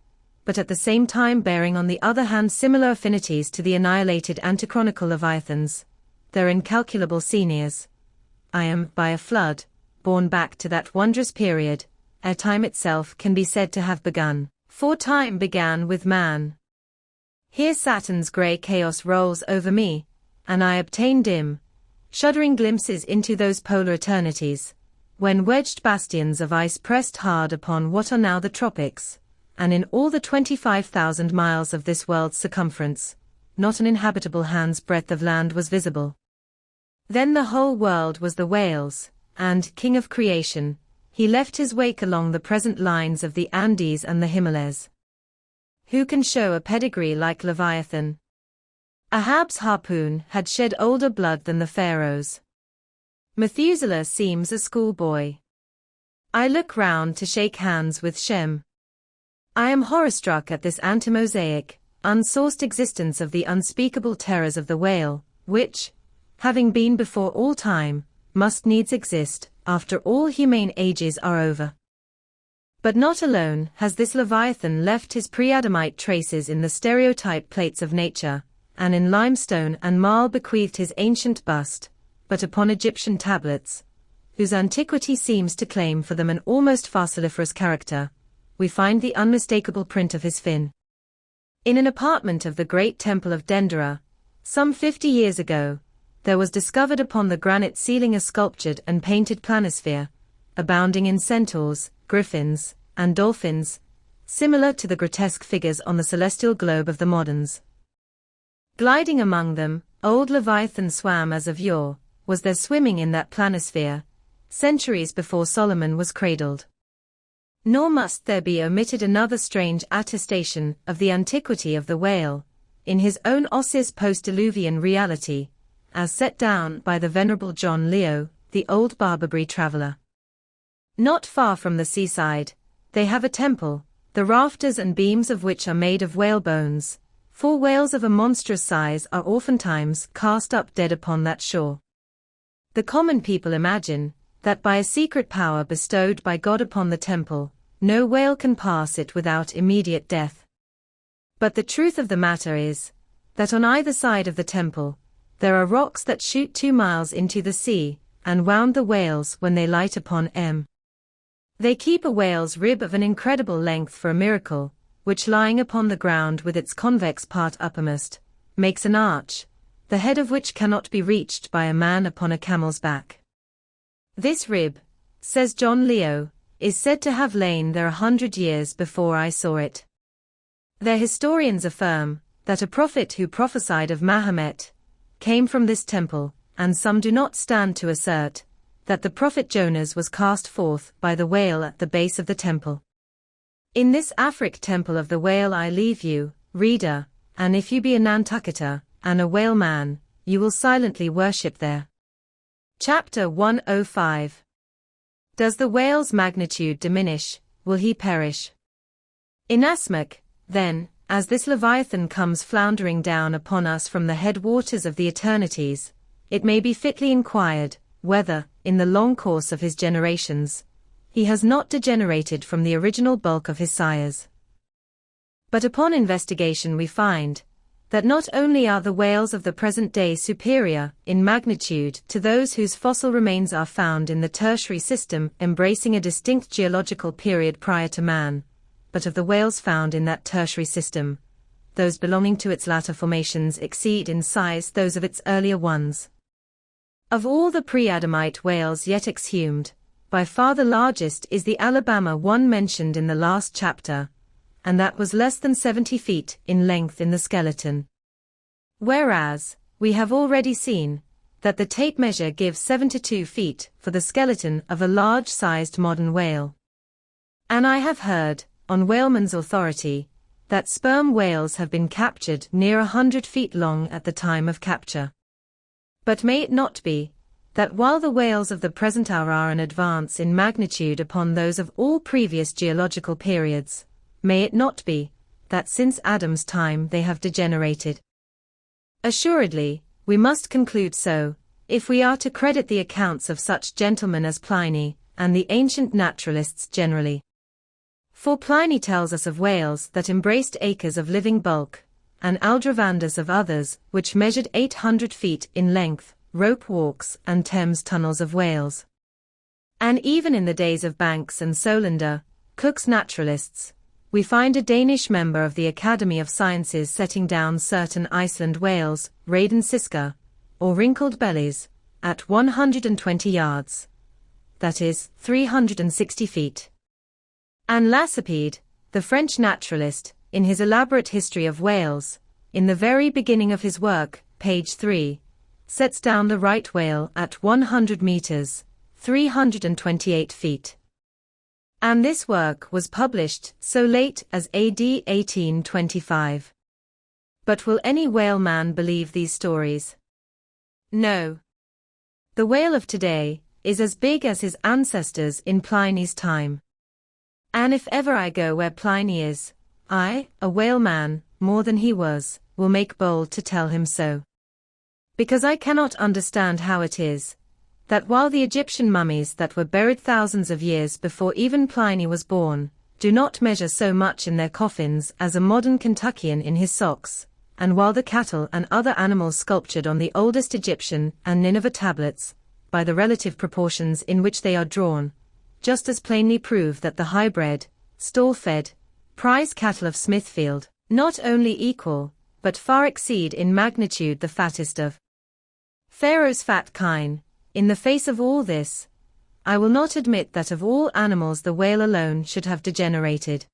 but at the same time bearing on the other hand similar affinities to the annihilated antichronical Leviathans, their incalculable seniors, I am, by a flood, borne back to that wondrous period, ere time itself can be said to have begun, for time began with man. Here Saturn's grey chaos rolls over me, and I obtain dim, shuddering glimpses into those polar eternities, when wedged bastions of ice pressed hard upon what are now the tropics, and in all the 25,000 miles of this world's circumference, not an inhabitable hand's breadth of land was visible. Then the whole world was the whale's, and, king of creation, he left his wake along the present lines of the Andes and the Himalayas. Who can show a pedigree like Leviathan? Ahab's harpoon had shed older blood than the pharaohs. Methuselah seems a schoolboy. I look round to shake hands with Shem. I am horror-struck at this anti-Mosaic, unsourced existence of the unspeakable terrors of the whale, which, having been before all time, must needs exist, after all humane ages are over. But not alone has this Leviathan left his pre-Adamite traces in the stereotype plates of nature, and in limestone and marl bequeathed his ancient bust, but upon Egyptian tablets, whose antiquity seems to claim for them an almost fossiliferous character, we find the unmistakable print of his fin. In an apartment of the great temple of Dendera, some 50 years ago, there was discovered upon the granite ceiling a sculptured and painted planisphere, abounding in centaurs, griffins, and dolphins, similar to the grotesque figures on the celestial globe of the moderns. Gliding among them, old Leviathan swam as of yore, was there swimming in that planisphere, centuries before Solomon was cradled. Nor must there be omitted another strange attestation of the antiquity of the whale, in his own osseous post-diluvian reality, as set down by the Venerable John Leo, the old Barbary traveller. Not far from the seaside, they have a temple, the rafters and beams of which are made of whale bones, for whales of a monstrous size are oftentimes cast up dead upon that shore. The common people imagine that by a secret power bestowed by God upon the temple, no whale can pass it without immediate death. But the truth of the matter is that on either side of the temple, there are rocks that shoot 2 miles into the sea, and wound the whales when they light upon M. They keep a whale's rib of an incredible length for a miracle, which lying upon the ground with its convex part uppermost, makes an arch, the head of which cannot be reached by a man upon a camel's back. This rib, says John Leo, is said to have lain there 100 years before I saw it. Their historians affirm that a prophet who prophesied of Mahomet came from this temple, and some do not stand to assert that the prophet Jonas was cast forth by the whale at the base of the temple. In this Afric temple of the whale I leave you, reader, and if you be a Nantucketer and a whale man, you will silently worship there. Chapter 105. Does the whale's magnitude diminish, will he perish? Inasmuch, then, as this Leviathan comes floundering down upon us from the headwaters of the eternities, it may be fitly inquired, whether, in the long course of his generations, he has not degenerated from the original bulk of his sires. But upon investigation we find that not only are the whales of the present day superior in magnitude to those whose fossil remains are found in the tertiary system embracing a distinct geological period prior to man, but of the whales found in that tertiary system, those belonging to its latter formations exceed in size those of its earlier ones. Of all the pre-Adamite whales yet exhumed, by far the largest is the Alabama one mentioned in the last chapter, and that was less than 70 feet in length in the skeleton. Whereas, we have already seen that the tape measure gives 72 feet for the skeleton of a large-sized modern whale. And I have heard, on whaleman's authority, that sperm whales have been captured near 100 feet long at the time of capture. But may it not be, that while the whales of the present hour are an advance in magnitude upon those of all previous geological periods, may it not be, that since Adam's time they have degenerated? Assuredly, we must conclude so, if we are to credit the accounts of such gentlemen as Pliny, and the ancient naturalists generally. For Pliny tells us of whales that embraced acres of living bulk, and Aldrovandus of others which measured 800 feet in length, rope walks and Thames tunnels of whales. And even in the days of Banks and Solander, Cook's naturalists, we find a Danish member of the Academy of Sciences setting down certain Iceland whales, Radensiska, or wrinkled bellies, at 120 yards. That is, 360 feet. And Lacépède, the French naturalist, in his elaborate history of whales, in the very beginning of his work, page 3, sets down the right whale at 100 meters, 328 feet. And this work was published so late as AD 1825. But will any whaleman believe these stories? No. The whale of today is as big as his ancestors in Pliny's time. And if ever I go where Pliny is, I, a whaleman, more than he was, will make bold to tell him so. Because I cannot understand how it is, that while the Egyptian mummies that were buried thousands of years before even Pliny was born, do not measure so much in their coffins as a modern Kentuckian in his socks, and while the cattle and other animals sculptured on the oldest Egyptian and Nineveh tablets, by the relative proportions in which they are drawn, just as plainly prove that the high-bred, stall-fed, prize cattle of Smithfield, not only equal, but far exceed in magnitude the fattest of Pharaoh's fat kine. In the face of all this, I will not admit that of all animals the whale alone should have degenerated.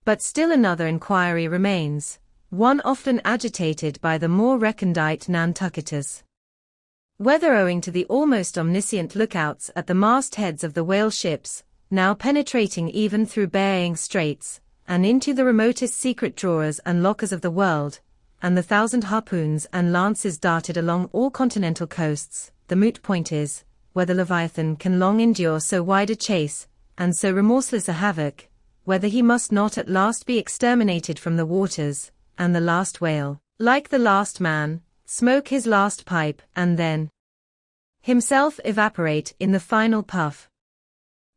But still another inquiry remains, one often agitated by the more recondite Nantucketus. Whether owing to the almost omniscient lookouts at the mastheads of the whale ships, now penetrating even through Bering Straits, and into the remotest secret drawers and lockers of the world, and the 1,000 harpoons and lances darted along all continental coasts, the moot point is, whether Leviathan can long endure so wide a chase, and so remorseless a havoc, whether he must not at last be exterminated from the waters, and the last whale, like the last man, smoke his last pipe, and then himself evaporate in the final puff.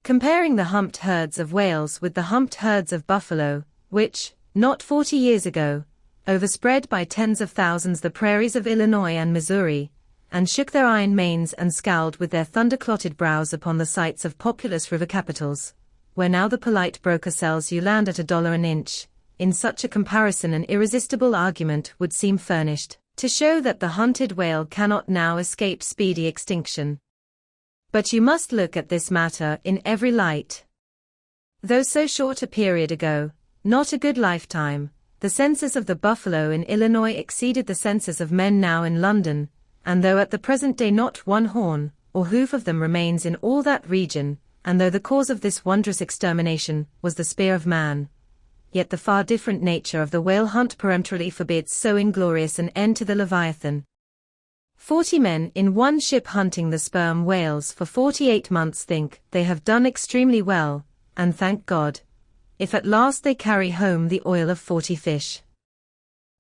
Comparing the humped herds of whales with the humped herds of buffalo, which, not 40 years ago, overspread by tens of thousands the prairies of Illinois and Missouri, and shook their iron manes and scowled with their thunder-clotted brows upon the sites of populous river capitals, where now the polite broker sells you land at $1 an inch, in such a comparison an irresistible argument would seem furnished, to show that the hunted whale cannot now escape speedy extinction. But you must look at this matter in every light. Though so short a period ago, not a good lifetime, the census of the buffalo in Illinois exceeded the census of men now in London, and though at the present day not one horn, or hoof of them remains in all that region, and though the cause of this wondrous extermination was the spear of man, yet the far different nature of the whale hunt peremptorily forbids so inglorious an end to the Leviathan. 40 men in one ship hunting the sperm whales for 48 months think they have done extremely well, and thank God, if at last they carry home the oil of 40 fish.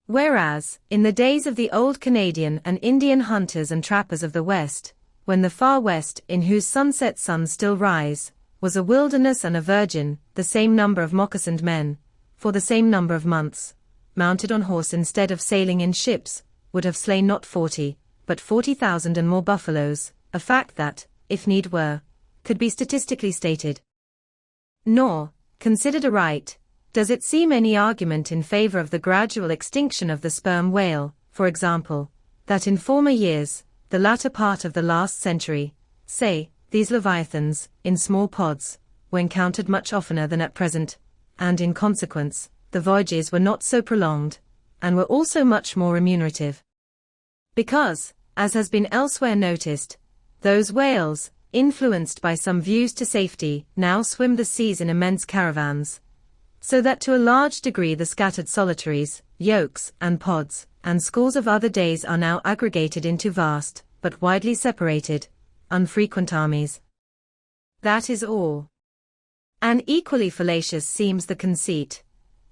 Whereas, in the days of the old Canadian and Indian hunters and trappers of the West, when the far West in whose sunset suns still rise, was a wilderness and a virgin, the same number of moccasined men, for the same number of months, mounted on horse instead of sailing in ships, would have slain not 40, but 40,000 and more buffaloes, a fact that, if need were, could be statistically stated. Nor, considered aright, does it seem any argument in favor of the gradual extinction of the sperm whale, for example, that in former years, the latter part of the last century, say, these leviathans, in small pods, were encountered much oftener than at present, and in consequence, the voyages were not so prolonged, and were also much more remunerative. Because, as has been elsewhere noticed, those whales, influenced by some views to safety, now swim the seas in immense caravans, so that to a large degree the scattered solitaries, yolks, and pods, and schools of other days are now aggregated into vast, but widely separated, unfrequent armies. That is all. And equally fallacious seems the conceit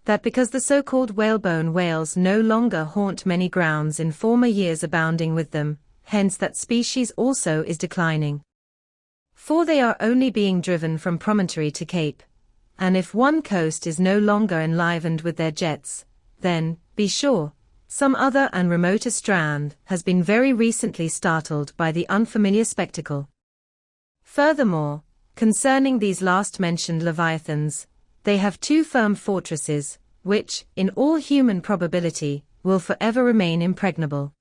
that because the so-called whalebone whales no longer haunt many grounds in former years abounding with them, hence that species also is declining. For they are only being driven from promontory to cape, and if one coast is no longer enlivened with their jets, then, be sure, some other and remoter strand has been very recently startled by the unfamiliar spectacle. Furthermore, concerning these last-mentioned leviathans, they have two firm fortresses, which, in all human probability, will forever remain impregnable.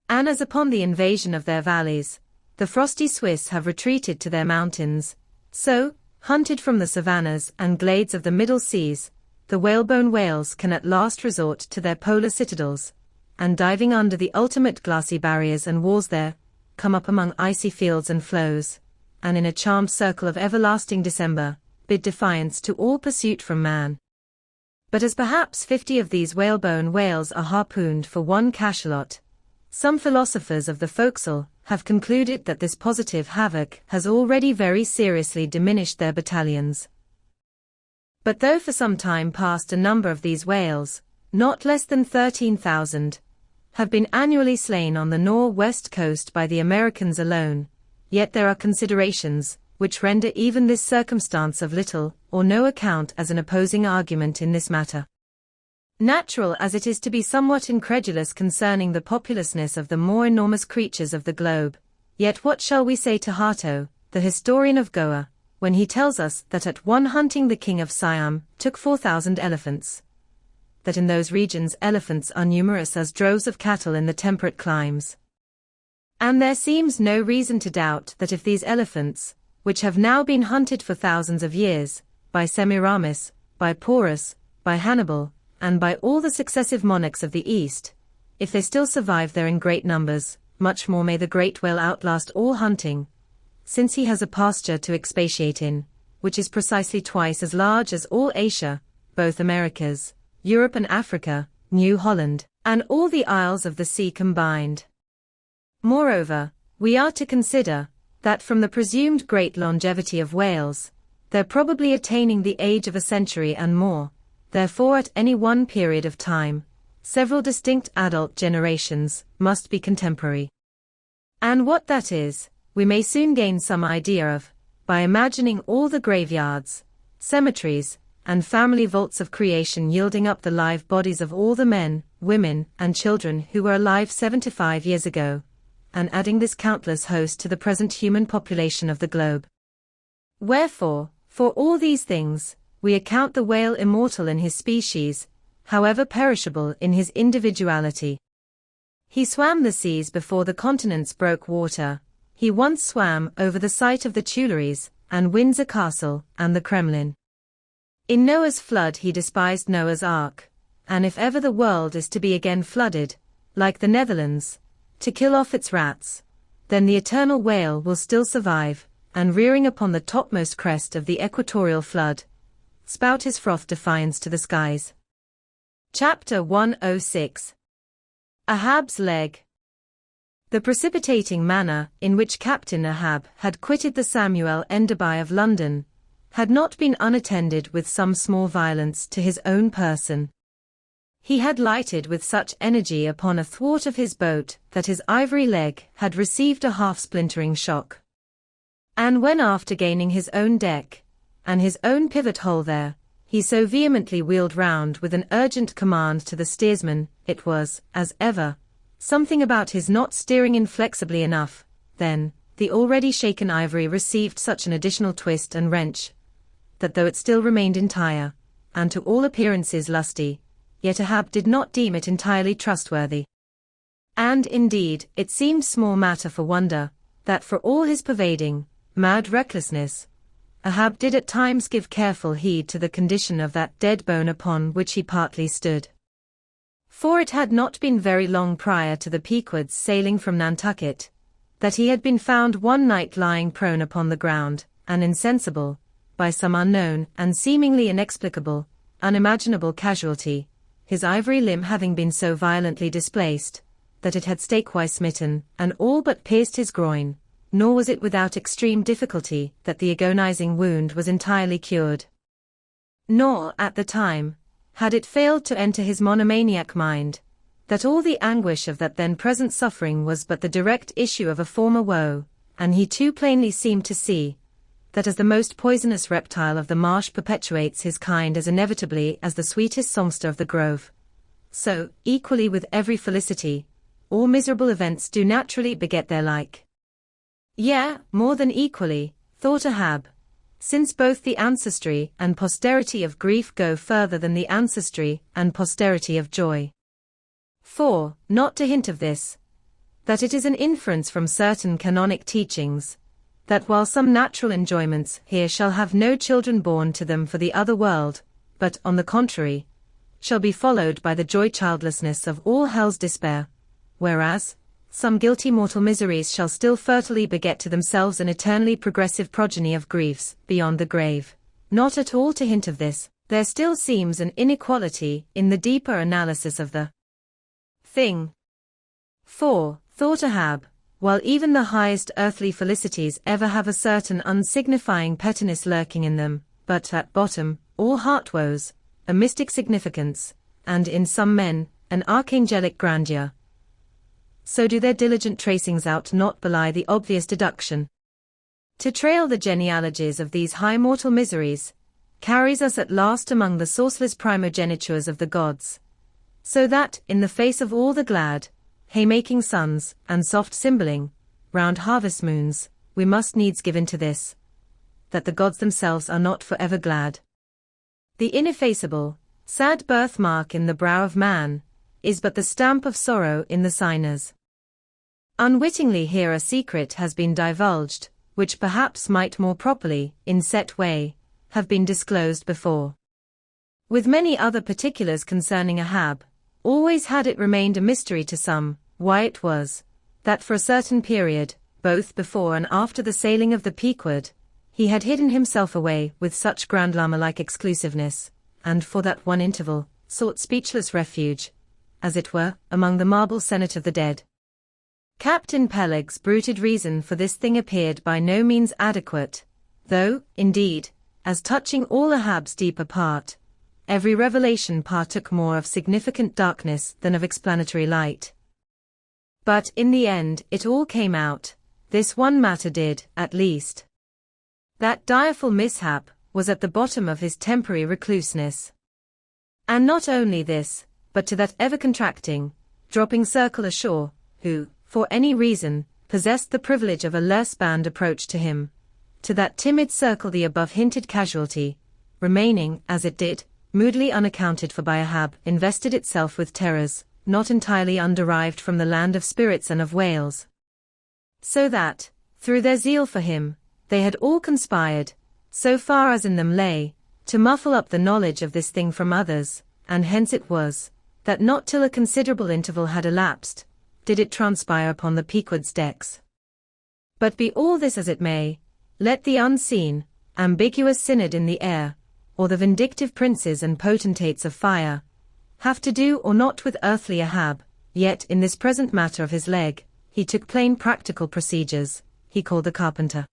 And as upon the invasion of their valleys, the frosty Swiss have retreated to their mountains, so, hunted from the savannas and glades of the middle seas, the whalebone whales can at last resort to their polar citadels, and diving under the ultimate glassy barriers and walls there, come up among icy fields and floes, and in a charmed circle of everlasting December, bid defiance to all pursuit from man. But as perhaps 50 of these whalebone whales are harpooned for one cachalot, some philosophers of the forecastle have concluded that this positive havoc has already very seriously diminished their battalions. But though for some time past a number of these whales, not less than 13,000, have been annually slain on the nor-west coast by the Americans alone, yet there are considerations which render even this circumstance of little or no account as an opposing argument in this matter. Natural as it is to be somewhat incredulous concerning the populousness of the more enormous creatures of the globe, yet what shall we say to Harto, the historian of Goa, when he tells us that at one hunting the king of Siam took 4,000 elephants? That in those regions elephants are numerous as droves of cattle in the temperate climes. And there seems no reason to doubt that if these elephants, which have now been hunted for thousands of years, by Semiramis, by Porus, by Hannibal, and by all the successive monarchs of the East, if they still survive there in great numbers, much more may the great whale outlast all hunting, since he has a pasture to expatiate in, which is precisely twice as large as all Asia, both Americas, Europe and Africa, New Holland, and all the isles of the sea combined. Moreover, we are to consider that from the presumed great longevity of whales, they're probably attaining the age of a century and more, therefore at any one period of time, several distinct adult generations must be contemporary. And what that is, we may soon gain some idea of, by imagining all the graveyards, cemeteries, and family vaults of creation yielding up the live bodies of all the men, women, and children who were alive 75 years ago, and adding this countless host to the present human population of the globe. Wherefore, for all these things, we account the whale immortal in his species, however perishable in his individuality. He swam the seas before the continents broke water, he once swam over the site of the Tuileries, and Windsor Castle, and the Kremlin. In Noah's flood he despised Noah's Ark, and if ever the world is to be again flooded, like the Netherlands, to kill off its rats, then the eternal whale will still survive, and rearing upon the topmost crest of the equatorial flood, spout his froth defiance to the skies. Chapter 106. Ahab's Leg. The precipitating manner in which Captain Ahab had quitted the Samuel Enderby of London had not been unattended with some small violence to his own person. He had lighted with such energy upon a thwart of his boat that his ivory leg had received a half-splintering shock. And when after gaining his own deck, and his own pivot hole there, he so vehemently wheeled round with an urgent command to the steersman, it was, as ever, something about his not steering inflexibly enough, then, the already shaken ivory received such an additional twist and wrench, that though it still remained entire, and to all appearances lusty, yet Ahab did not deem it entirely trustworthy. And indeed, it seemed small matter for wonder, that for all his pervading, mad recklessness, Ahab did at times give careful heed to the condition of that dead bone upon which he partly stood. For it had not been very long prior to the Pequod's sailing from Nantucket, that he had been found one night lying prone upon the ground, and insensible, by some unknown and seemingly inexplicable, unimaginable casualty, his ivory limb having been so violently displaced, that it had stakewise smitten, and all but pierced his groin, nor was it without extreme difficulty that the agonizing wound was entirely cured. Nor, at the time, had it failed to enter his monomaniac mind, that all the anguish of that then present suffering was but the direct issue of a former woe, and he too plainly seemed to see, that as the most poisonous reptile of the marsh perpetuates his kind as inevitably as the sweetest songster of the grove, so, equally with every felicity, all miserable events do naturally beget their like. Yea, more than equally, thought Ahab, since both the ancestry and posterity of grief go further than the ancestry and posterity of joy. For, not to hint of this, that it is an inference from certain canonic teachings, that while some natural enjoyments here shall have no children born to them for the other world, but, on the contrary, shall be followed by the joy-childlessness of all hell's despair, whereas, some guilty mortal miseries shall still fertilely beget to themselves an eternally progressive progeny of griefs beyond the grave. Not at all to hint of this, there still seems an inequality in the deeper analysis of the thing. For, thought Ahab, while even the highest earthly felicities ever have a certain unsignifying pettiness lurking in them, but at bottom, all heart woes, a mystic significance, and in some men, an archangelic grandeur, so do their diligent tracings out not belie the obvious deduction. To trail the genealogies of these high mortal miseries, carries us at last among the sourceless primogenitures of the gods, so that, in the face of all the glad, haymaking suns, and soft cymbaling, round harvest moons, we must needs give in to this, that the gods themselves are not for ever glad. The ineffaceable, sad birthmark in the brow of man, is but the stamp of sorrow in the signers. Unwittingly here a secret has been divulged, which perhaps might more properly, in set way, have been disclosed before. With many other particulars concerning Ahab, always had it remained a mystery to some, why it was, that for a certain period, both before and after the sailing of the Pequod, he had hidden himself away with such grand llama-like exclusiveness, and for that one interval, sought speechless refuge, as it were, among the marble senate of the dead. Captain Peleg's bruited reason for this thing appeared by no means adequate, though, indeed, as touching all Ahab's deeper part, every revelation partook more of significant darkness than of explanatory light. But in the end it all came out, this one matter did, at least. That direful mishap was at the bottom of his temporary recluseness. And not only this, but to that ever-contracting, dropping circle ashore, who, for any reason, possessed the privilege of a less band approach to him, to that timid circle the above-hinted casualty, remaining, as it did, moodily unaccounted for by Ahab, invested itself with terrors, not entirely underived from the land of spirits and of whales. So that, through their zeal for him, they had all conspired, so far as in them lay, to muffle up the knowledge of this thing from others, and hence it was, that not till a considerable interval had elapsed, did it transpire upon the Pequod's decks. But be all this as it may, let the unseen, ambiguous synod in the air, or the vindictive princes and potentates of fire, have to do or not with earthly Ahab, yet in this present matter of his leg, he took plain practical procedures, he called the carpenter.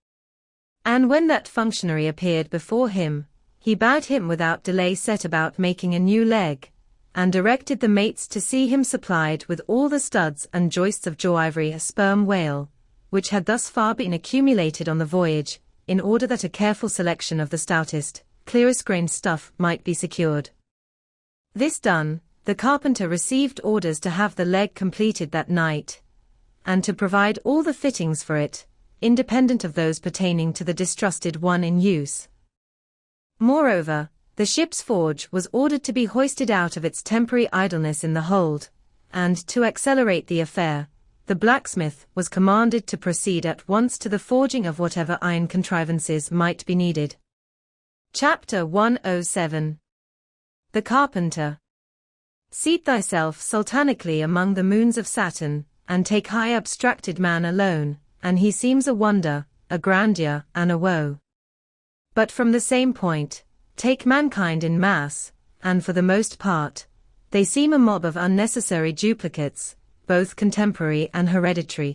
And when that functionary appeared before him, he bade him without delay set about making a new leg, and directed the mates to see him supplied with all the studs and joists of jaw ivory a sperm whale, which had thus far been accumulated on the voyage, in order that a careful selection of the stoutest, clearest-grained stuff might be secured. This done, the carpenter received orders to have the leg completed that night, and to provide all the fittings for it, independent of those pertaining to the distrusted one in use. Moreover, the ship's forge was ordered to be hoisted out of its temporary idleness in the hold, and to accelerate the affair, the blacksmith was commanded to proceed at once to the forging of whatever iron contrivances might be needed. Chapter 107. The Carpenter. Seat thyself sultanically among the moons of Saturn, and take high abstracted man alone, and he seems a wonder, a grandeur, and a woe. But from the same point, take mankind in mass, and for the most part, they seem a mob of unnecessary duplicates, both contemporary and hereditary.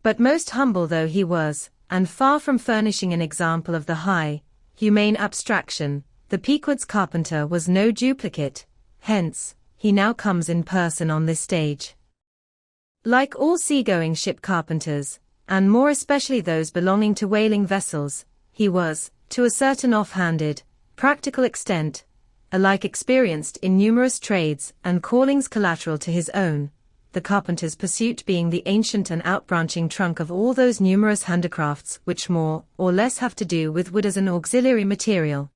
But most humble though he was, and far from furnishing an example of the high, humane abstraction, the Pequod's carpenter was no duplicate, hence, he now comes in person on this stage. Like all seagoing ship carpenters, and more especially those belonging to whaling vessels, he was, to a certain offhanded, practical extent, alike experienced in numerous trades and callings collateral to his own, the carpenter's pursuit being the ancient and outbranching trunk of all those numerous handicrafts which more or less have to do with wood as an auxiliary material.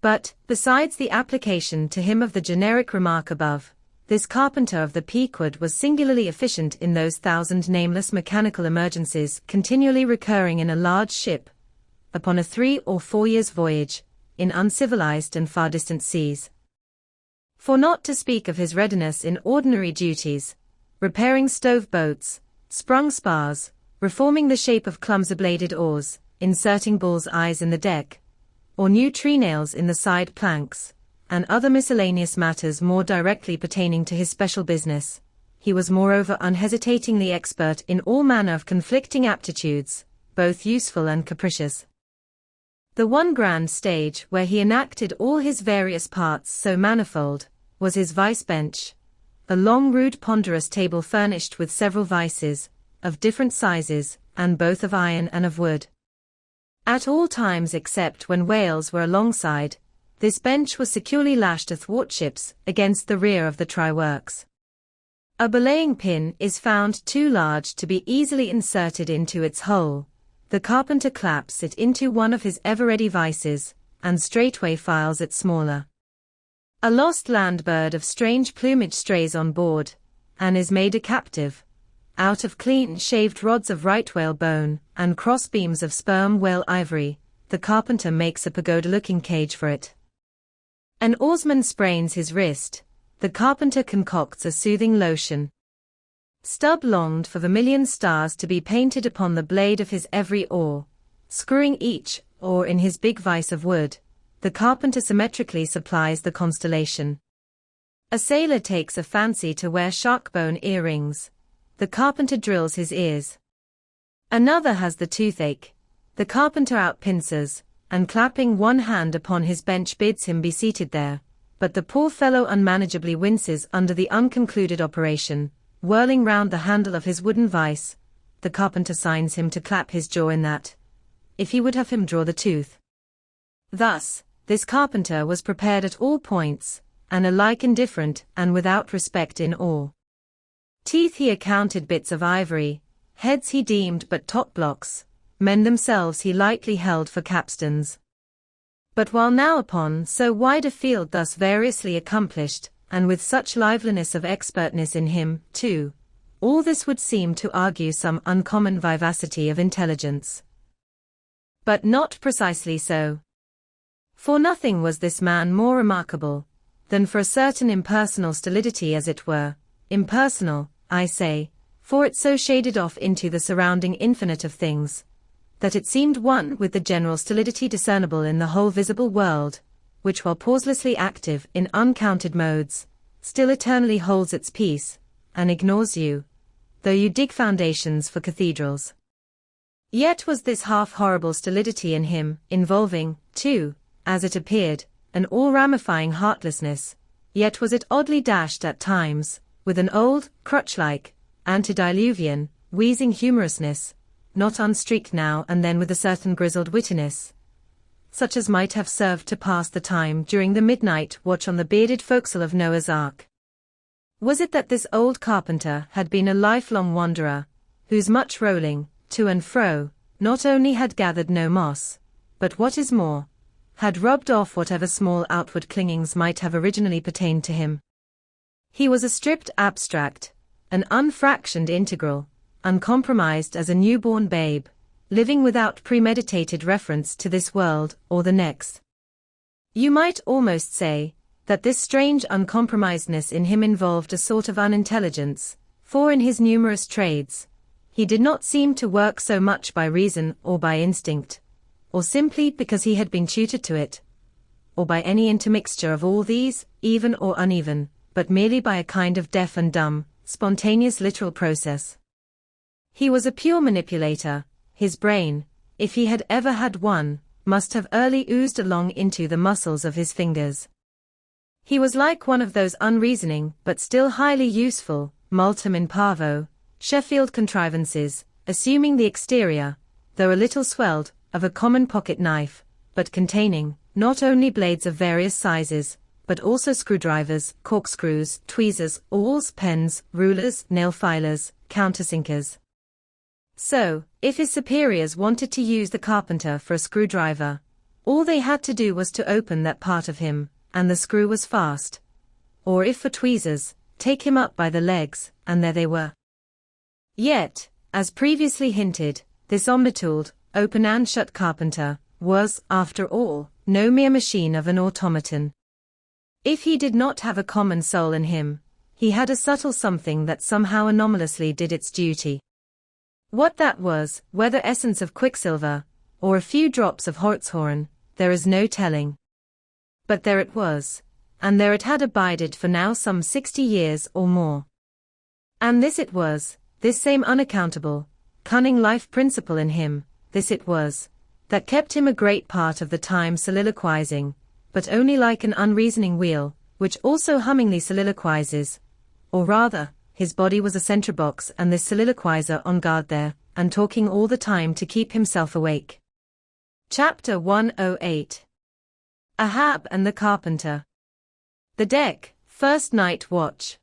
But, besides the application to him of the generic remark above, this carpenter of the Pequod was singularly efficient in those thousand nameless mechanical emergencies continually recurring in a large ship, upon a 3 or 4 years' voyage, in uncivilized and far distant seas. For not to speak of his readiness in ordinary duties, repairing stove boats, sprung spars, reforming the shape of clumsy-bladed oars, inserting bull's eyes in the deck, or new treenails in the side planks, and other miscellaneous matters more directly pertaining to his special business, he was moreover unhesitatingly expert in all manner of conflicting aptitudes, both useful and capricious. The one grand stage where he enacted all his various parts so manifold, was his vice-bench, a long rude ponderous table furnished with several vices, of different sizes, and both of iron and of wood. At all times except when whales were alongside, this bench was securely lashed athwartships against the rear of the try-works. A belaying pin is found too large to be easily inserted into its hole. The carpenter claps it into one of his ever-ready vices, and straightway files it smaller. A lost land bird of strange plumage strays on board, and is made a captive, out of clean-shaved rods of right whale bone, and cross-beams of sperm whale ivory, the carpenter makes a pagoda-looking cage for it. An oarsman sprains his wrist, the carpenter concocts a soothing lotion. Stubb longed for vermilion stars to be painted upon the blade of his every oar, screwing each oar in his big vise of wood, the carpenter symmetrically supplies the constellation. A sailor takes a fancy to wear shark-bone earrings, the carpenter drills his ears. Another has the toothache, the carpenter outpincers, and clapping one hand upon his bench bids him be seated there, but the poor fellow unmanageably winces under the unconcluded operation, whirling round the handle of his wooden vice, the carpenter signs him to clap his jaw in that, if he would have him draw the tooth. Thus, this carpenter was prepared at all points, and alike indifferent and without respect in all. Teeth he accounted bits of ivory, heads he deemed but top blocks, men themselves he lightly held for capstans. But while now upon so wide a field thus variously accomplished, and with such liveliness of expertness in him, too, all this would seem to argue some uncommon vivacity of intelligence. But not precisely so. For nothing was this man more remarkable, than for a certain impersonal stolidity as it were, impersonal, I say, for it so shaded off into the surrounding infinite of things, that it seemed one with the general stolidity discernible in the whole visible world, which while pauselessly active in uncounted modes, still eternally holds its peace, and ignores you, though you dig foundations for cathedrals. Yet was this half-horrible stolidity in him, involving, too, as it appeared, an all-ramifying heartlessness, yet was it oddly dashed at times, with an old, crutch-like, antediluvian, wheezing humorousness, not unstreaked now and then with a certain grizzled wittiness, such as might have served to pass the time during the midnight watch on the bearded forecastle of Noah's Ark. Was it that this old carpenter had been a lifelong wanderer, whose much rolling, to and fro, not only had gathered no moss, but what is more, had rubbed off whatever small outward clingings might have originally pertained to him? He was a stripped abstract, an unfractioned integral, uncompromised as a newborn babe, living without premeditated reference to this world or the next. You might almost say that this strange uncompromisedness in him involved a sort of unintelligence, for in his numerous trades, he did not seem to work so much by reason or by instinct, or simply because he had been tutored to it, or by any intermixture of all these, even or uneven, but merely by a kind of deaf and dumb, spontaneous literal process. He was a pure manipulator. His brain, if he had ever had one, must have early oozed along into the muscles of his fingers. He was like one of those unreasoning but still highly useful, multum in parvo, Sheffield contrivances, assuming the exterior, though a little swelled, of a common pocket knife, but containing, not only blades of various sizes, but also screwdrivers, corkscrews, tweezers, awls, pens, rulers, nail filers, countersinkers. So, if his superiors wanted to use the carpenter for a screwdriver, all they had to do was to open that part of him, and the screw was fast. Or if for tweezers, take him up by the legs, and there they were. Yet, as previously hinted, this omnitooled, open and shut carpenter, was, after all, no mere machine of an automaton. If he did not have a common soul in him, he had a subtle something that somehow anomalously did its duty. What that was, whether essence of quicksilver, or a few drops of hartshorn, there is no telling. But there it was, and there it had abided for now some 60 years or more. And this it was, this same unaccountable, cunning life principle in him, this it was, that kept him a great part of the time soliloquizing, but only like an unreasoning wheel, which also hummingly soliloquizes, or rather, his body was a center box and this soliloquizer on guard there, and talking all the time to keep himself awake. Chapter 108. Ahab and the Carpenter. The deck, first night watch.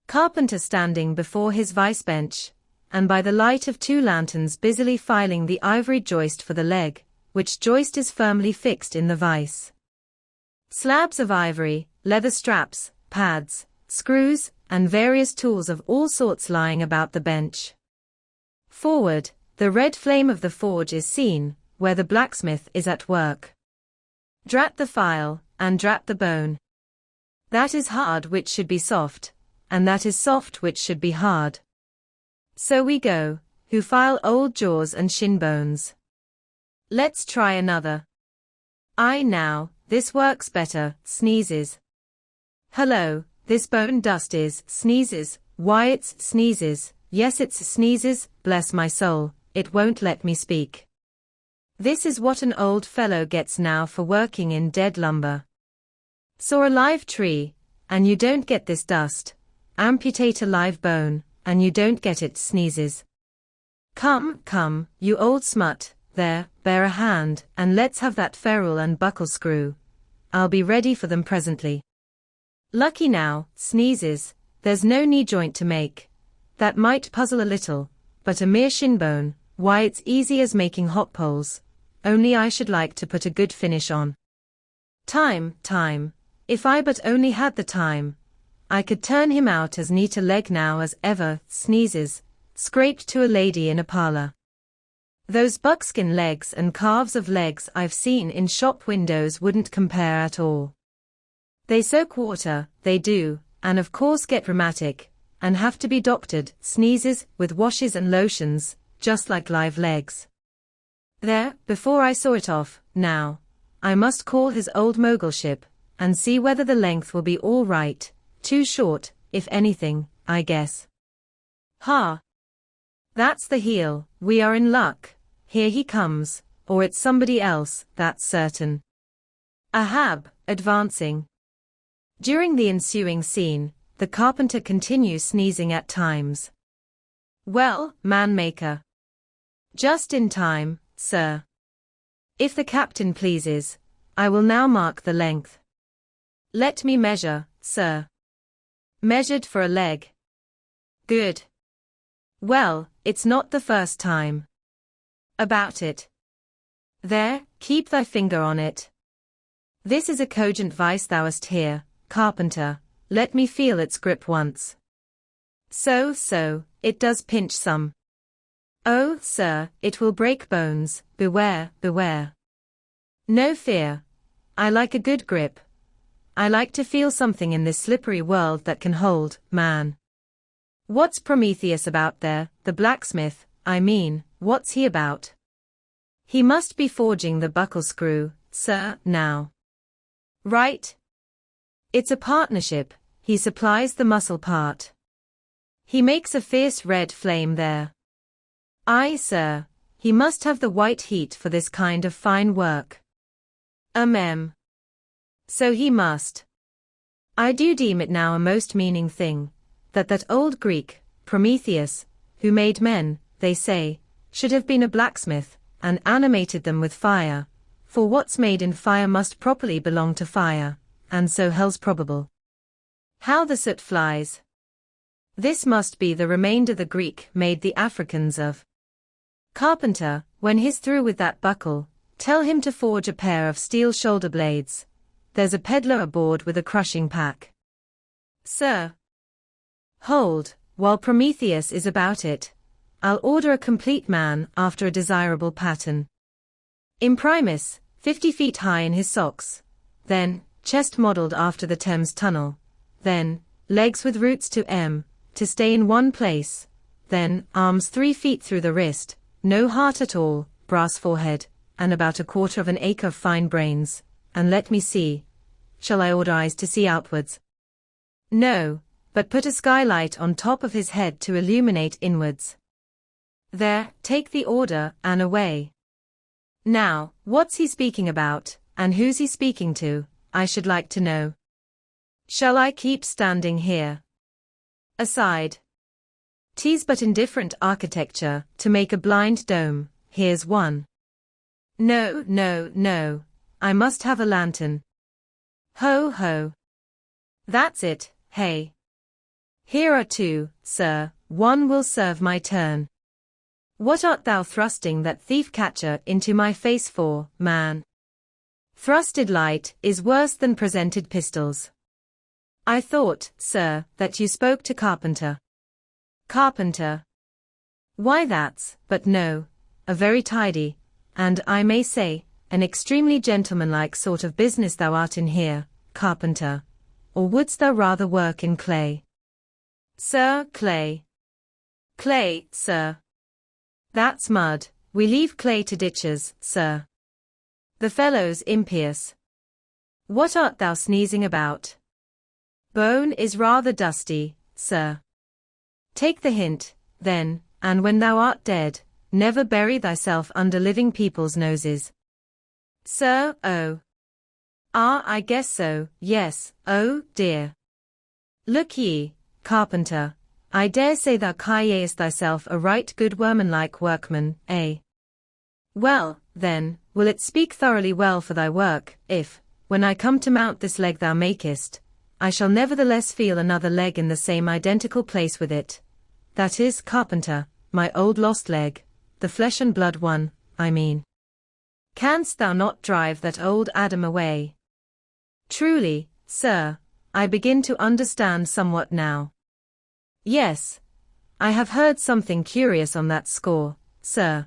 Carpenter standing before his vice bench, and by the light of 2 lanterns busily filing the ivory joist for the leg, which joist is firmly fixed in the vice. Slabs of ivory, leather straps, pads, screws, and various tools of all sorts lying about the bench. Forward, the red flame of the forge is seen, where the blacksmith is at work. Drat the file, and drat the bone. That is hard which should be soft, and that is soft which should be hard. So we go, who file old jaws and shin bones. Let's try another. I now, this works better, sneezes. Hello, this bone dust is, sneezes, why it's sneezes, yes it's sneezes, bless my soul, it won't let me speak. This is what an old fellow gets now for working in dead lumber. Saw a live tree, and you don't get this dust. Amputate a live bone, and you don't get it, sneezes. Come, come, you old smut, there, bear a hand, and let's have that ferrule and buckle screw. I'll be ready for them presently. Lucky now, sneezes, there's no knee joint to make. That might puzzle a little, but a mere shin bone, why it's easy as making hop poles, only I should like to put a good finish on. Time, if I but only had the time, I could turn him out as neat a leg now as ever, sneezes, scraped to a lady in a parlor. Those buckskin legs and calves of legs I've seen in shop windows wouldn't compare at all. They soak water, they do, and of course get rheumatic, and have to be doctored, sneezes, with washes and lotions, just like live legs. There, before I saw it off, now, I must call his old mogulship, and see whether the length will be all right, too short, if anything, I guess. Ha! That's the heel, we are in luck, here he comes, or it's somebody else, that's certain. Ahab, advancing. During the ensuing scene, the carpenter continues sneezing at times. Well, man-maker. Just in time, sir. If the captain pleases, I will now mark the length. Let me measure, sir. Measured for a leg. Good. Well, it's not the first time. About it. There, keep thy finger on it. This is a cogent vice thou'st here, carpenter, let me feel its grip once. So, it does pinch some. Oh, sir, it will break bones, beware, beware. No fear. I like a good grip. I like to feel something in this slippery world that can hold, man. What's Prometheus about there, the blacksmith, I mean, what's he about? He must be forging the buckle screw, sir, now. Right? It's a partnership, he supplies the muscle part. He makes a fierce red flame there. Aye, sir, he must have the white heat for this kind of fine work. So he must. I do deem it now a most meaning thing, that old Greek, Prometheus, who made men, they say, should have been a blacksmith, and animated them with fire, for what's made in fire must properly belong to fire, and so hell's probable. How the soot flies! This must be the remainder the Greek made the Africans of. Carpenter, when he's through with that buckle, tell him to forge a pair of steel shoulder blades. There's a peddler aboard with a crushing pack. Sir. Hold, while Prometheus is about it, I'll order a complete man after a desirable pattern. Imprimis, 50 feet high in his socks. Then, chest modeled after the Thames Tunnel. Then, legs with roots to stay in one place. Then, arms 3 feet through the wrist, no heart at all, brass forehead, and about 1/4 of an acre of fine brains. And let me see. Shall I order eyes to see outwards? No, but put a skylight on top of his head to illuminate inwards. There, take the order, and away. Now, what's he speaking about, and who's he speaking to, I should like to know. Shall I keep standing here? Aside. 'Tis but indifferent architecture, to make a blind dome, here's one. No, I must have a lantern. Ho ho. That's it, hey. Here are 2, sir, one will serve my turn. What art thou thrusting that thief-catcher into my face for, man? Thrusted light is worse than presented pistols. I thought, sir, that you spoke to Carpenter. Carpenter. Why that's, but no, a very tidy, and I may say, an extremely gentlemanlike sort of business thou art in here, Carpenter. Or wouldst thou rather work in clay? Sir, clay. Clay, sir. That's mud, we leave clay to ditchers, sir. The fellow's impious. What art thou sneezing about? Bone is rather dusty, sir. Take the hint, then, and when thou art dead, never bury thyself under living people's noses. Sir, oh. Ah, I guess so, yes, oh, dear. Look ye, Carpenter, I dare say thou callest thyself a right good workman-like workman, eh? Well, then, will it speak thoroughly well for thy work, if, when I come to mount this leg thou makest, I shall nevertheless feel another leg in the same identical place with it. That is, Carpenter, my old lost leg, the flesh and blood one, I mean. Canst thou not drive that old Adam away? Truly, sir, I begin to understand somewhat now. Yes, I have heard something curious on that score, sir.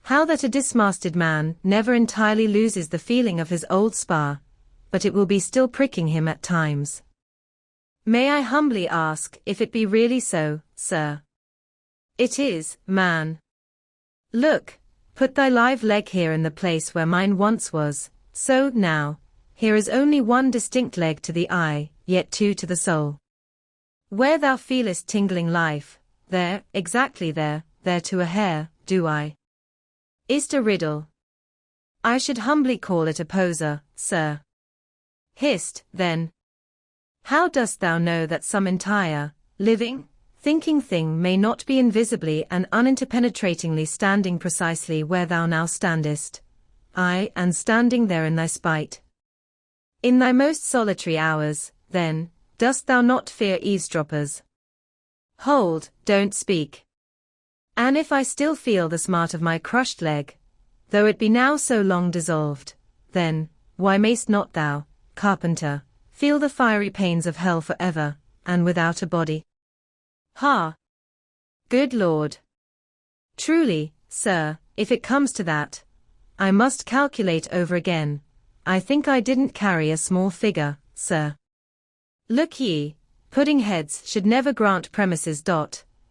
How that a dismasted man never entirely loses the feeling of his old spar, but it will be still pricking him at times. May I humbly ask if it be really so, sir? It is, man. Look, put thy live leg here in the place where mine once was, so, now, here is only one distinct leg to the eye, yet 2 to the soul. Where thou feelest tingling life, there, exactly there to a hair, do I. Is't a riddle. I should humbly call it a poser, sir. Hist, then. How dost thou know that some entire, living, thinking thing may not be invisibly and uninterpenetratingly standing precisely where thou now standest? Aye, and standing there in thy spite. In thy most solitary hours, then, dost thou not fear eavesdroppers? Hold, don't speak. And if I still feel the smart of my crushed leg, though it be now so long dissolved, then, why mayst not thou, Carpenter, feel the fiery pains of hell for ever, and without a body? Ha! Good Lord! Truly, sir, if it comes to that, I must calculate over again. I think I didn't carry a small figure, sir. Look ye, Pudding heads should never grant premises.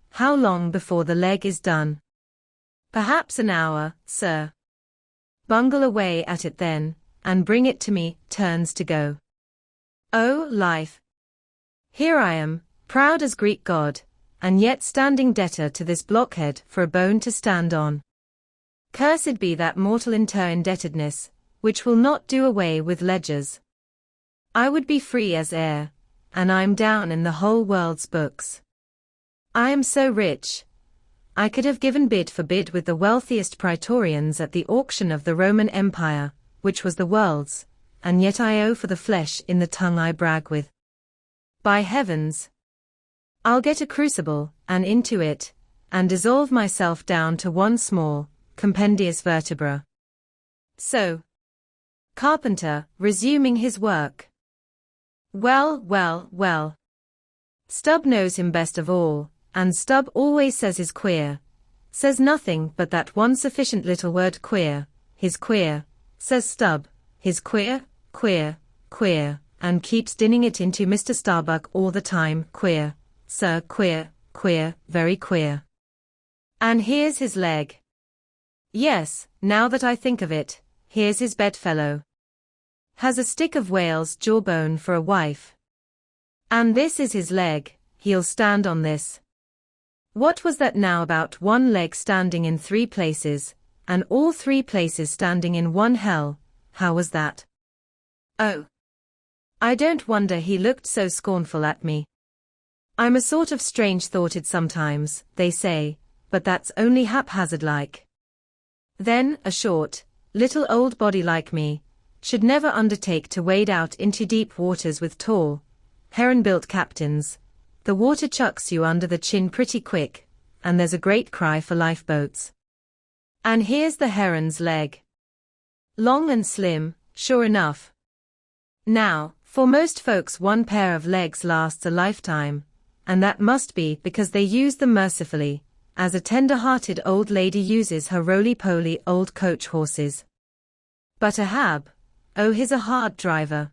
How long before the leg is done? Perhaps an hour, sir. Bungle away at it then, and bring it to me. Turns to go. Oh, life! Here I am, proud as Greek god, and yet standing debtor to this blockhead for a bone to stand on. Cursed be that mortal indebtedness, which will not do away with ledgers. I would be free as air, and I'm down in the whole world's books. I am so rich, I could have given bid for bid with the wealthiest praetorians at the auction of the Roman Empire, which was the world's, and yet I owe for the flesh in the tongue I brag with. By heavens! I'll get a crucible, and into it, and dissolve myself down to one small, compendious vertebra. So. Carpenter, resuming his work. Well, well, well. Stubb knows him best of all, and Stubb always says he's queer. Says nothing but that one sufficient little word queer. He's queer, says Stubb. He's queer, queer, queer, and keeps dinning it into Mr. Starbuck all the time. Queer, sir, queer, queer, very queer. And here's his leg. Yes, now that I think of it, here's his bedfellow. Has a stick of whale's jawbone for a wife. And this is his leg, he'll stand on this. What was that now about one leg standing in 3 places, and all 3 places standing in one hell? How was that? Oh! I don't wonder he looked so scornful at me. I'm a sort of strange-thoughted sometimes, they say, but that's only haphazard-like. Then, a short, little old body like me, should never undertake to wade out into deep waters with tall, heron-built captains. The water chucks you under the chin pretty quick, and there's a great cry for lifeboats. And here's the heron's leg. Long and slim, sure enough. Now, for most folks one pair of legs lasts a lifetime, and that must be because they use them mercifully, as a tender-hearted old lady uses her roly-poly old coach horses. But Ahab, oh, he's a hard driver.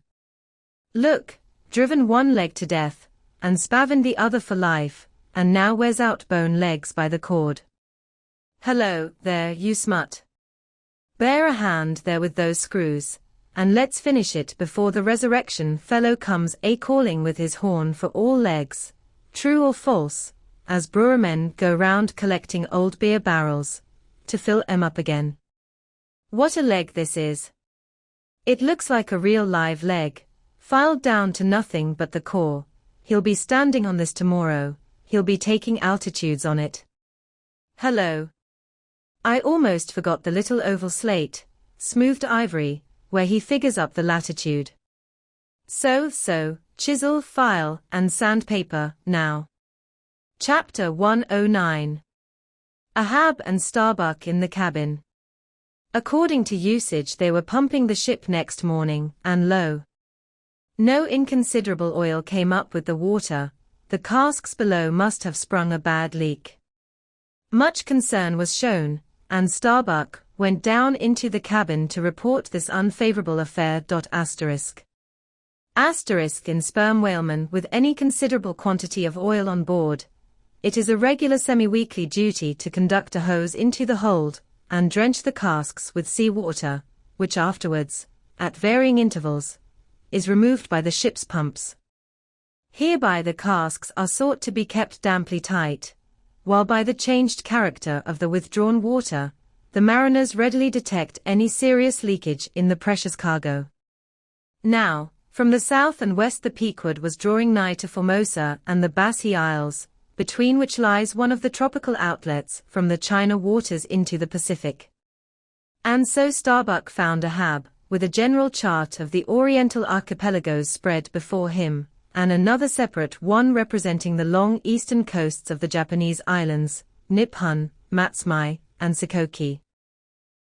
Look, driven one leg to death, and spavined the other for life, and now wears out bone legs by the cord. Hello, there, you smut. Bear a hand there with those screws, and let's finish it before the resurrection fellow comes a-calling with his horn for all legs, true or false, as brewermen go round collecting old beer barrels, to fill 'em up again. What a leg this is! It looks like a real live leg, filed down to nothing but the core. He'll be standing on this tomorrow, he'll be taking altitudes on it. Hello! I almost forgot the little oval slate, smoothed ivory, where he figures up the latitude. So, chisel, file, and sandpaper, now. Chapter 109. Ahab and Starbuck in the cabin. According to usage they were pumping the ship next morning, and lo! No inconsiderable oil came up with the water, the casks below must have sprung a bad leak. Much concern was shown, and Starbuck went down into the cabin to report this unfavorable affair. Asterisk in sperm whalemen with any considerable quantity of oil on board. It is a regular semi-weekly duty to conduct a hose into the hold, and drench the casks with sea water, which afterwards, at varying intervals, is removed by the ship's pumps. Hereby the casks are sought to be kept damply tight, while by the changed character of the withdrawn water, the mariners readily detect any serious leakage in the precious cargo. Now, from the south and west the Pequod was drawing nigh to Formosa and the Bassi Isles, between which lies one of the tropical outlets from the China waters into the Pacific. And so Starbuck found Ahab, with a general chart of the Oriental archipelagos spread before him, and another separate one representing the long eastern coasts of the Japanese islands, Nippon, Matsumae, and Shikoku.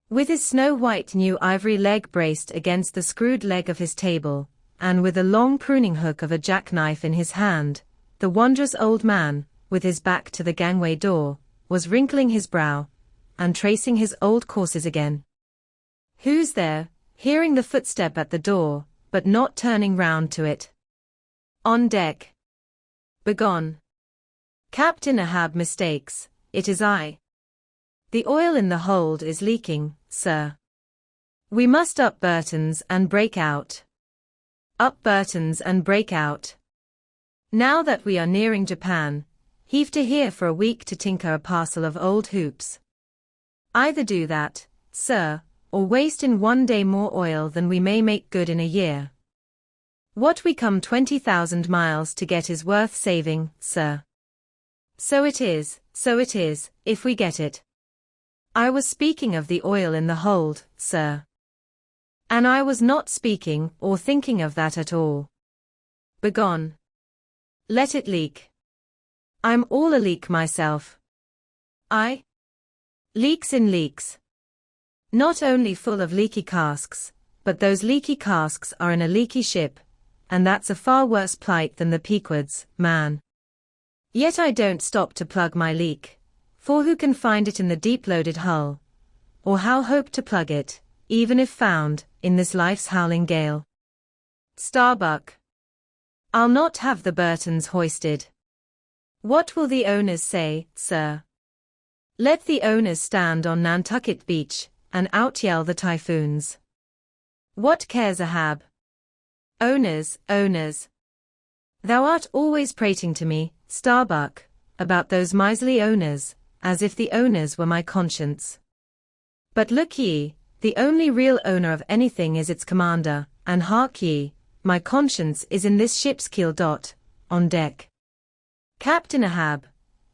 With his snow-white new ivory leg braced against the screwed leg of his table, and with a long pruning hook of a jackknife in his hand, the wondrous old man, with his back to the gangway door, was wrinkling his brow, and tracing his old courses again. Who's there? Hearing the footstep at the door, but not turning round to it. On deck. Begone. Captain Ahab mistakes, it is I. The oil in the hold is leaking, sir. We must up Burtons and break out. Up Burtons and break out. Now that we are nearing Japan, heave to here for a week to tinker a parcel of old hoops. Either do that, sir, or waste in one day more oil than we may make good in a year. What we come 20,000 miles to get is worth saving, sir. So it is, if we get it. I was speaking of the oil in the hold, sir. And I was not speaking or thinking of that at all. Begone. Let it leak. I'm all a leak myself. Leaks in leaks. Not only full of leaky casks, but those leaky casks are in a leaky ship, and that's a far worse plight than the Pequod's, man. Yet I don't stop to plug my leak, for who can find it in the deep-loaded hull? Or how hope to plug it, even if found, in this life's howling gale? Starbuck. I'll not have the Burtons hoisted. What will the owners say, sir? Let the owners stand on Nantucket Beach, and out-yell the typhoons. What cares Ahab? Owners. Thou art always prating to me, Starbuck, about those miserly owners, as if the owners were my conscience. But look ye, the only real owner of anything is its commander, and hark ye, my conscience is in this ship's keel. On deck. Captain Ahab,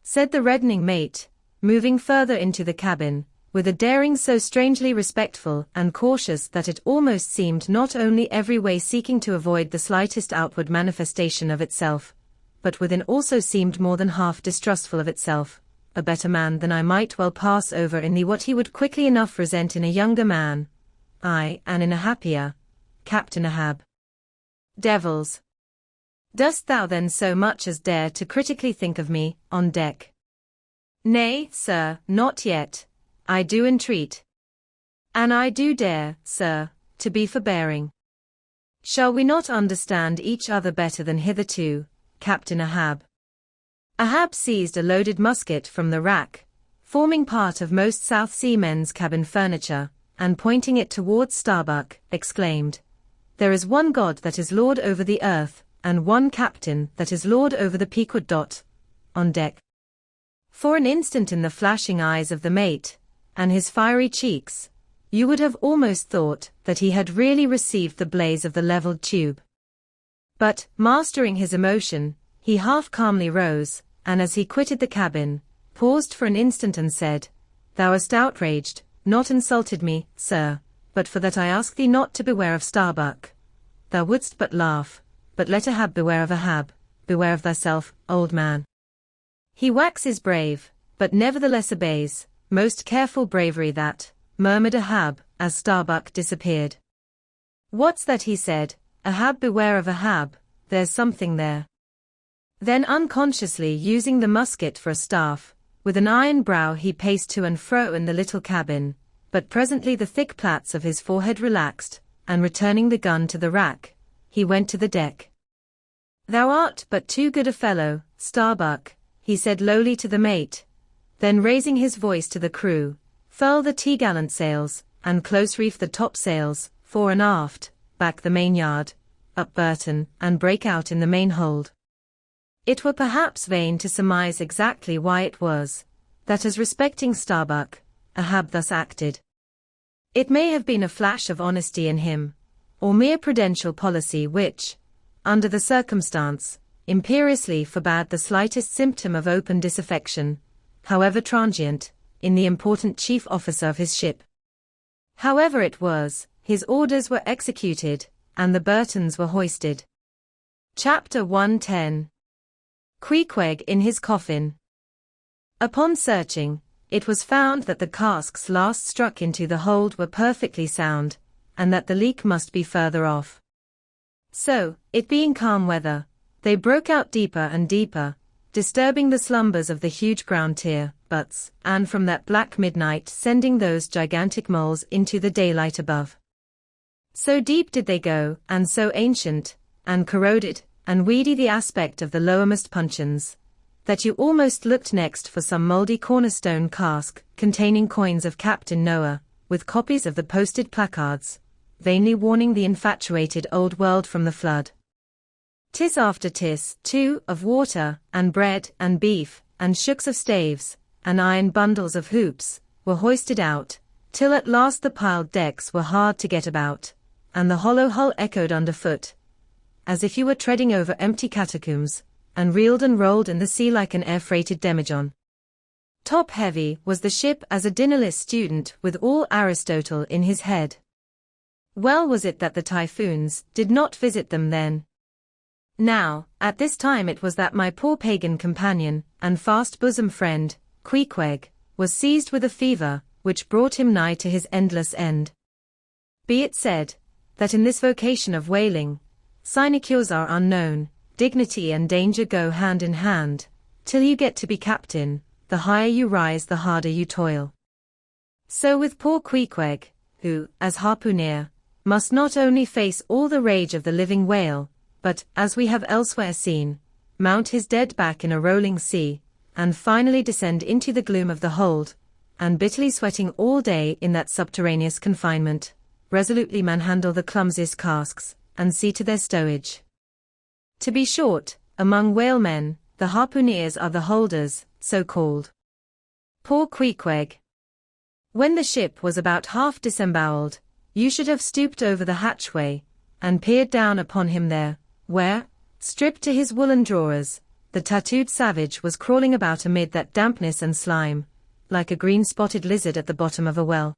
said the reddening mate, moving further into the cabin, with a daring so strangely respectful and cautious that it almost seemed not only every way seeking to avoid the slightest outward manifestation of itself, but within also seemed more than half distrustful of itself, a better man than I might well pass over in thee what he would quickly enough resent in a younger man, and in a happier, Captain Ahab. Devils! Dost thou then so much as dare to critically think of me, on deck? Nay, sir, not yet, I do entreat. And I do dare, sir, to be forbearing. Shall we not understand each other better than hitherto, Captain Ahab? Ahab seized a loaded musket from the rack, forming part of most South Sea men's cabin furniture, and pointing it towards Starbuck, exclaimed, There is one God that is Lord over the earth, and one Captain that is Lord over the Pequod. On deck. For an instant in the flashing eyes of the mate, and his fiery cheeks, you would have almost thought that he had really received the blaze of the levelled tube. But, mastering his emotion, he half calmly rose, and as he quitted the cabin, paused for an instant and said, Thou hast outraged, not insulted me, sir, but for that I ask thee not to beware of Starbuck. Thou wouldst but laugh, but let Ahab beware of Ahab, beware of thyself, old man. He waxes brave, but nevertheless obeys, most careful bravery that, murmured Ahab, as Starbuck disappeared. What's that he said, Ahab beware of Ahab, there's something there. Then unconsciously using the musket for a staff, with an iron brow he paced to and fro in the little cabin, but presently the thick plaits of his forehead relaxed, and returning the gun to the rack, he went to the deck. Thou art but too good a fellow, Starbuck, he said lowly to the mate, then raising his voice to the crew, furl the t'gallant sails, and close reef the topsails, fore and aft, back the mainyard, up Burton, and break out in the main hold. It were perhaps vain to surmise exactly why it was, that as respecting Starbuck, Ahab thus acted. It may have been a flash of honesty in him, or mere prudential policy which, under the circumstance, imperiously forbade the slightest symptom of open disaffection, however transient, in the important chief officer of his ship. However it was, his orders were executed, and the Burtons were hoisted. Chapter 110. Queequeg in his coffin. Upon searching, it was found that the casks last struck into the hold were perfectly sound, and that the leak must be further off. So, it being calm weather, they broke out deeper and deeper, disturbing the slumbers of the huge ground tier butts, and from that black midnight sending those gigantic moles into the daylight above. So deep did they go, and so ancient, and corroded, and weedy the aspect of the lowermost puncheons, that you almost looked next for some mouldy cornerstone cask containing coins of Captain Noah, with copies of the posted placards, vainly warning the infatuated old world from the flood. Tis after tis, too, of water, and bread, and beef, and shooks of staves, and iron bundles of hoops, were hoisted out, till at last the piled decks were hard to get about, and the hollow hull echoed underfoot, as if you were treading over empty catacombs, and reeled and rolled in the sea like an air-freighted demijohn. Top-heavy was the ship as a dinnerless student with all Aristotle in his head. Well was it that the typhoons did not visit them then. Now, at this time it was that my poor pagan companion, and fast-bosom friend, Queequeg, was seized with a fever, which brought him nigh to his endless end. Be it said, that in this vocation of whaling, sinecures are unknown, dignity and danger go hand in hand, till you get to be captain, the higher you rise the harder you toil. So with poor Queequeg, who, as harpooner, must not only face all the rage of the living whale, but, as we have elsewhere seen, mount his dead back in a rolling sea, and finally descend into the gloom of the hold, and bitterly sweating all day in that subterraneous confinement, resolutely manhandle the clumsiest casks, and see to their stowage. To be short, among whalemen, the harpooneers are the holders, so called. Poor Queequeg. When the ship was about half disemboweled, you should have stooped over the hatchway, and peered down upon him there, where, stripped to his woolen drawers, the tattooed savage was crawling about amid that dampness and slime, like a green-spotted lizard at the bottom of a well.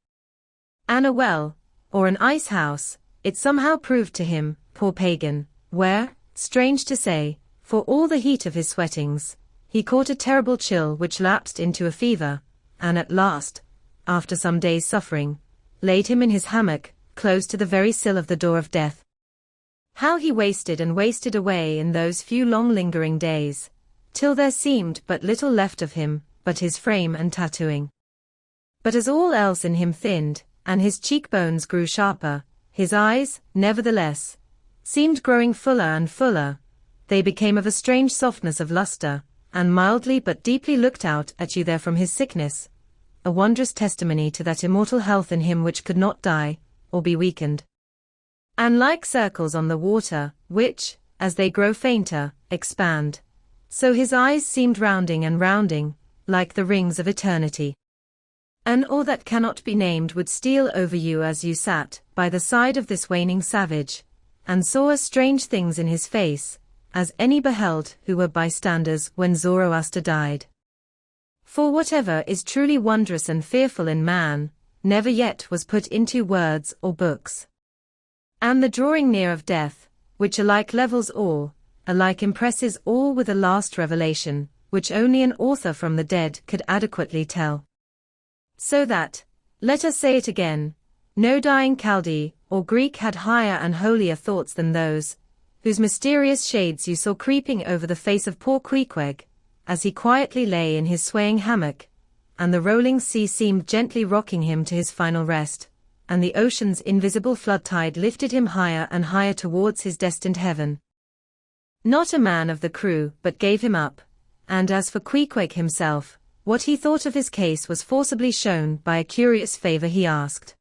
And a well, or an ice-house, it somehow proved to him, poor pagan, where, strange to say, for all the heat of his sweatings, he caught a terrible chill which lapsed into a fever, and at last, after some days' suffering, laid him in his hammock, close to the very sill of the door of death. How he wasted and wasted away in those few long lingering days, till there seemed but little left of him, but his frame and tattooing. But as all else in him thinned, and his cheekbones grew sharper, his eyes, nevertheless, seemed growing fuller and fuller. They became of a strange softness of luster, and mildly but deeply looked out at you there from his sickness, a wondrous testimony to that immortal health in him which could not die, or be weakened. And like circles on the water, which, as they grow fainter, expand, so his eyes seemed rounding and rounding, like the rings of eternity. And all that cannot be named would steal over you as you sat by the side of this waning savage, and saw as strange things in his face, as any beheld who were bystanders when Zoroaster died. For whatever is truly wondrous and fearful in man, never yet was put into words or books. And the drawing near of death, which alike levels all, alike impresses all with a last revelation, which only an author from the dead could adequately tell. So that, let us say it again, no dying Chaldee or Greek had higher and holier thoughts than those, whose mysterious shades you saw creeping over the face of poor Queequeg, as he quietly lay in his swaying hammock, and the rolling sea seemed gently rocking him to his final rest, and the ocean's invisible flood tide lifted him higher and higher towards his destined heaven. Not a man of the crew but gave him up, and as for Queequeg himself, what he thought of his case was forcibly shown by a curious favor he asked.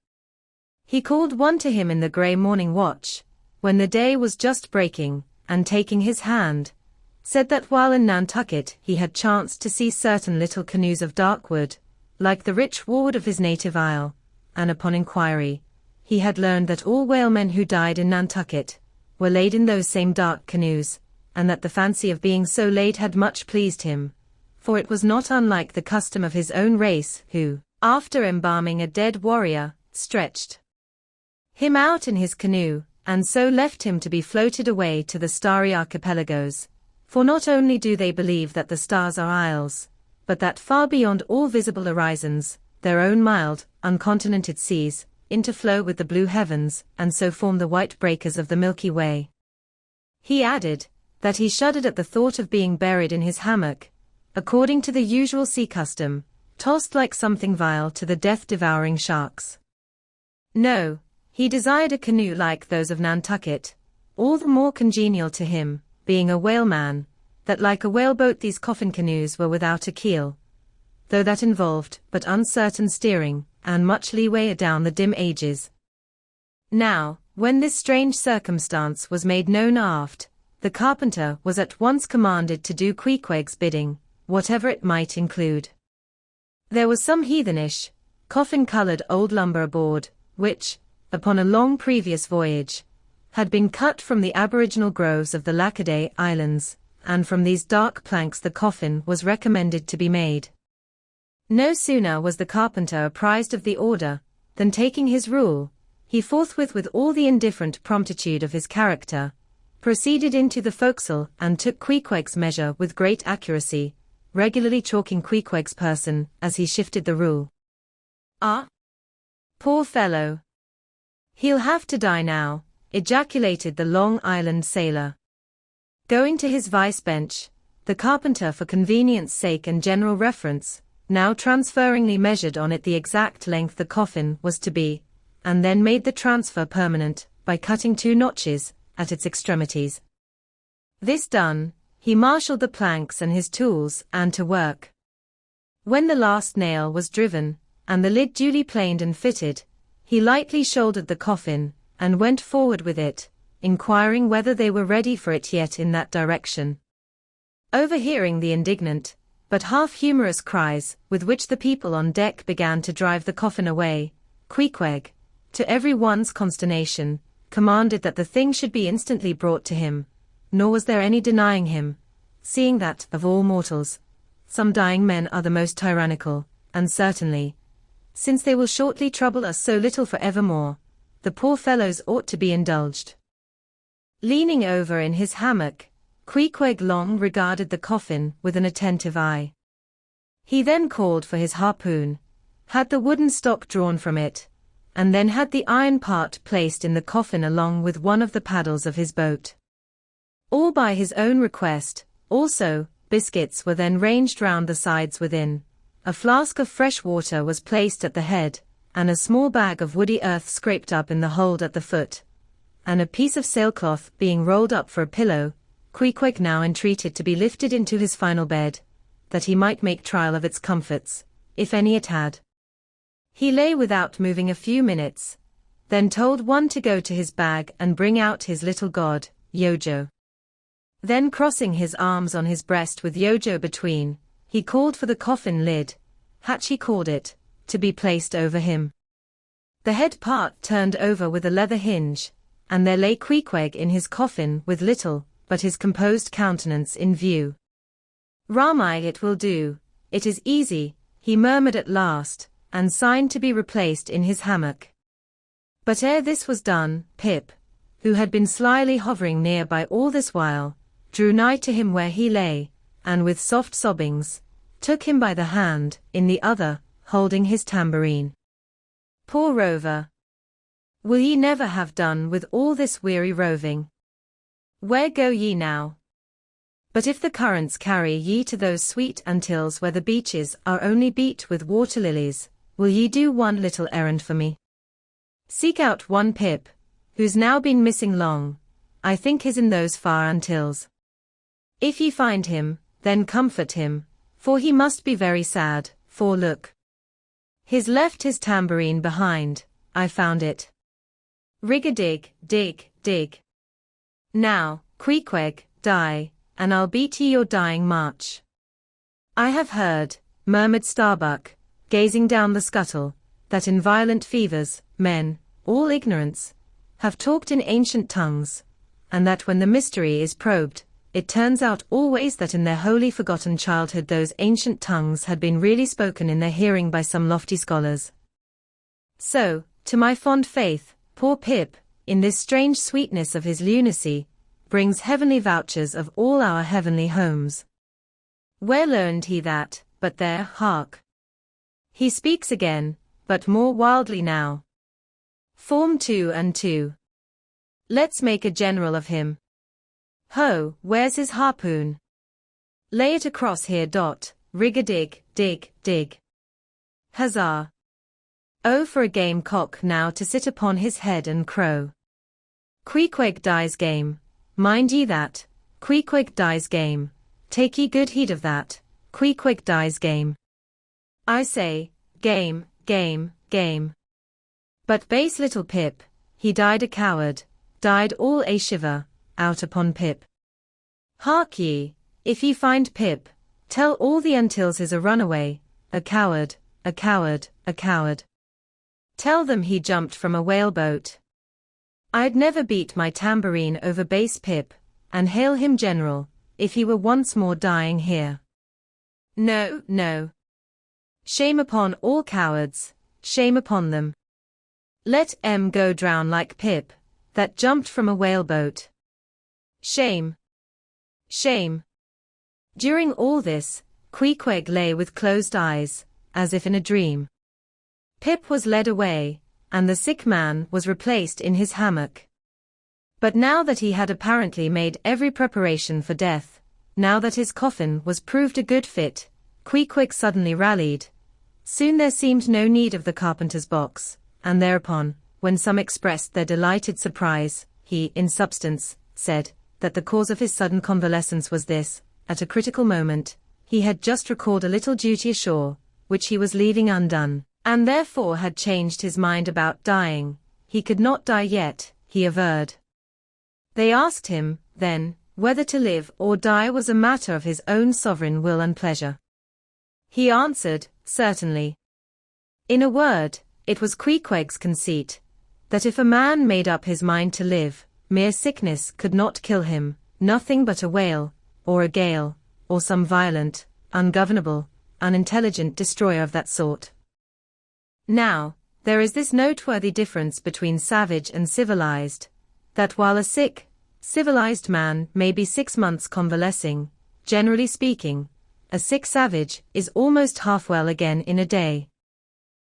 He called one to him in the grey morning watch, when the day was just breaking, and taking his hand, said that while in Nantucket he had chanced to see certain little canoes of dark wood, like the rich wood of his native isle, and upon inquiry, he had learned that all whalemen who died in Nantucket were laid in those same dark canoes, and that the fancy of being so laid had much pleased him, for it was not unlike the custom of his own race who, after embalming a dead warrior, stretched him out in his canoe, and so left him to be floated away to the starry archipelagos. For not only do they believe that the stars are isles, but that far beyond all visible horizons, their own mild, uncontinented seas, interflow with the blue heavens, and so form the white breakers of the Milky Way. He added, that he shuddered at the thought of being buried in his hammock, according to the usual sea custom, tossed like something vile to the death-devouring sharks. No, he desired a canoe like those of Nantucket, all the more congenial to him, being a whaleman, that like a whaleboat these coffin canoes were without a keel, though that involved but uncertain steering, and much leeway down the dim ages. Now, when this strange circumstance was made known aft, the carpenter was at once commanded to do Queequeg's bidding, whatever it might include. There was some heathenish, coffin-colored old lumber aboard, which, upon a long previous voyage, had been cut from the aboriginal groves of the Lackaday Islands, and from these dark planks the coffin was recommended to be made. No sooner was the carpenter apprised of the order, than taking his rule, he forthwith with all the indifferent promptitude of his character, proceeded into the forecastle and took Queequeg's measure with great accuracy, regularly chalking Queequeg's person as he shifted the rule. "Ah! Poor fellow! He'll have to die now," ejaculated the Long Island sailor. Going to his vice-bench, the carpenter for convenience sake and general reference, now transferringly measured on it the exact length the coffin was to be, and then made the transfer permanent, by cutting 2 notches, at its extremities. This done, he marshalled the planks and his tools, and to work. When the last nail was driven, and the lid duly planed and fitted, he lightly shouldered the coffin, and went forward with it, inquiring whether they were ready for it yet in that direction. Overhearing the indignant, but half-humorous cries with which the people on deck began to drive the coffin away, Queequeg, to every one's consternation, commanded that the thing should be instantly brought to him, nor was there any denying him, seeing that, of all mortals, some dying men are the most tyrannical, and certainly, since they will shortly trouble us so little for evermore, the poor fellows ought to be indulged. Leaning over in his hammock, Queequeg long regarded the coffin with an attentive eye. He then called for his harpoon, had the wooden stock drawn from it, and then had the iron part placed in the coffin along with one of the paddles of his boat. All by his own request. Also, biscuits were then ranged round the sides within, a flask of fresh water was placed at the head, and a small bag of woody earth scraped up in the hold at the foot, and a piece of sailcloth being rolled up for a pillow. Queequeg now entreated to be lifted into his final bed, that he might make trial of its comforts, if any it had. He lay without moving a few minutes, then told one to go to his bag and bring out his little god, Yojo. Then crossing his arms on his breast with Yojo between, he called for the coffin lid, hatch he called it, to be placed over him. The head part turned over with a leather hinge, and there lay Queequeg in his coffin with little but his composed countenance in view. "Ramai, it will do, it is easy," he murmured at last, and signed to be replaced in his hammock. But ere this was done, Pip, who had been slyly hovering near by all this while, drew nigh to him where he lay, and with soft sobbings, took him by the hand, in the other, holding his tambourine. "Poor rover! Will ye never have done with all this weary roving? Where go ye now? But if the currents carry ye to those sweet Antilles where the beaches are only beat with water lilies, will ye do one little errand for me? Seek out one Pip, who's now been missing long, I think is in those far Antilles. If ye find him, then comfort him, for he must be very sad, for look. He's left his tambourine behind, I found it. Rig-a-dig, dig, dig. Now, Queequeg, die, and I'll beat ye your dying march." "I have heard," murmured Starbuck, gazing down the scuttle, "that in violent fevers, men, all ignorance, have talked in ancient tongues, and that when the mystery is probed, it turns out always that in their wholly forgotten childhood those ancient tongues had been really spoken in their hearing by some lofty scholars. So, to my fond faith, poor Pip, in this strange sweetness of his lunacy, brings heavenly vouchers of all our heavenly homes. Where learned he that, but there, hark! He speaks again, but more wildly now. Form 2 and 2. Let's make a general of him. Ho, where's his harpoon? Lay it across here. Rig-a-dig, dig, dig. Huzzah! Oh, for a game cock now to sit upon his head and crow. Queequeg dies game, mind ye that, Queequeg dies game. Take ye good heed of that, Queequeg dies game. I say, game, game, game. But base little Pip, he died a coward, died all a shiver, out upon Pip. Hark ye, if ye find Pip, tell all the Antilles is a runaway, a coward, a coward, a coward. Tell them he jumped from a whaleboat. I'd never beat my tambourine over base Pip, and hail him general, if he were once more dying here. No, no. Shame upon all cowards, shame upon them. Let 'em go drown like Pip, that jumped from a whaleboat. Shame. Shame. During all this, Queequeg lay with closed eyes, as if in a dream. Pip was led away, and the sick man was replaced in his hammock. But now that he had apparently made every preparation for death, now that his coffin was proved a good fit, Queequeg suddenly rallied. Soon there seemed no need of the carpenter's box, and thereupon, when some expressed their delighted surprise, he, in substance, said that the cause of his sudden convalescence was this: at a critical moment, he had just recalled a little duty ashore, which he was leaving undone, and therefore had changed his mind about dying. He could not die yet, he averred. They asked him, then, whether to live or die was a matter of his own sovereign will and pleasure. He answered, certainly. In a word, it was Queequeg's conceit, that if a man made up his mind to live, mere sickness could not kill him, nothing but a whale, or a gale, or some violent, ungovernable, unintelligent destroyer of that sort. Now, there is this noteworthy difference between savage and civilized, that while a sick, civilized man may be 6 months convalescing, generally speaking, a sick savage is almost half well again in a day.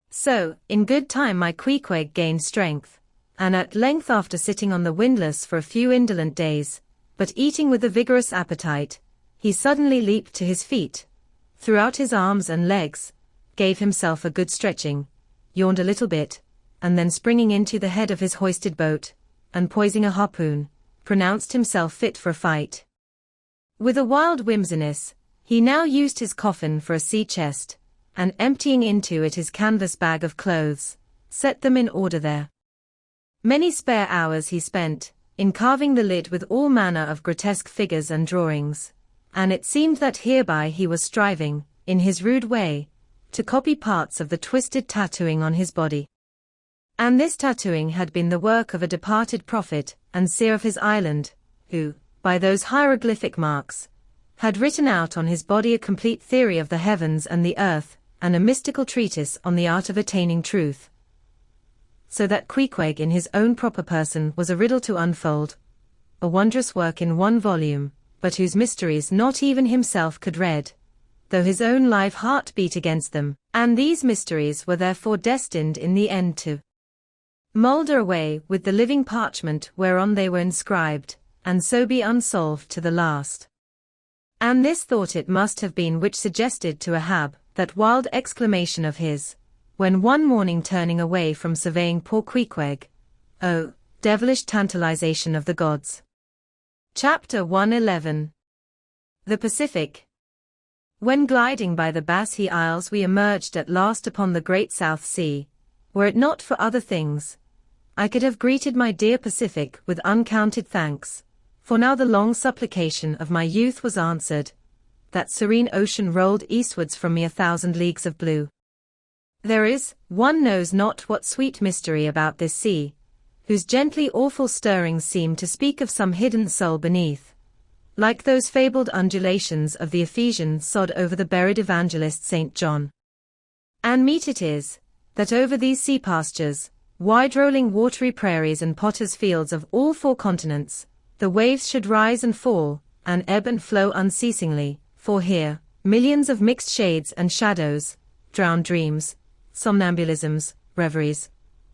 So, in good time my Queequeg gained strength, and at length after sitting on the windlass for a few indolent days, but eating with a vigorous appetite, he suddenly leaped to his feet, threw out his arms and legs, gave himself a good stretching, yawned a little bit, and then springing into the head of his hoisted boat, and poising a harpoon, pronounced himself fit for a fight. With a wild whimsiness, he now used his coffin for a sea chest, and emptying into it his canvas bag of clothes, set them in order there. Many spare hours he spent in carving the lid with all manner of grotesque figures and drawings, and it seemed that hereby he was striving, in his rude way, to copy parts of the twisted tattooing on his body. And this tattooing had been the work of a departed prophet and seer of his island, who, by those hieroglyphic marks, had written out on his body a complete theory of the heavens and the earth, and a mystical treatise on the art of attaining truth. So that Queequeg in his own proper person was a riddle to unfold, a wondrous work in one volume, but whose mysteries not even himself could read, though his own live heart beat against them, and these mysteries were therefore destined in the end to moulder away with the living parchment whereon they were inscribed, and so be unsolved to the last. And this thought it must have been which suggested to Ahab that wild exclamation of his, when one morning turning away from surveying poor Queequeg, "Oh, devilish tantalization of the gods." Chapter 111. The Pacific. When gliding by the Bassy Isles we emerged at last upon the great South Sea. Were it not for other things, I could have greeted my dear Pacific with uncounted thanks, for now the long supplication of my youth was answered. That serene ocean rolled eastwards from me 1,000 leagues of blue. There is, one knows not what sweet mystery about this sea, whose gently awful stirrings seem to speak of some hidden soul beneath, like those fabled undulations of the Ephesian sod over the buried evangelist St. John. And meet it is, that over these sea pastures, wide-rolling watery prairies and potters' fields of all 4 continents, the waves should rise and fall, and ebb and flow unceasingly, for here, millions of mixed shades and shadows, drowned dreams, somnambulisms, reveries,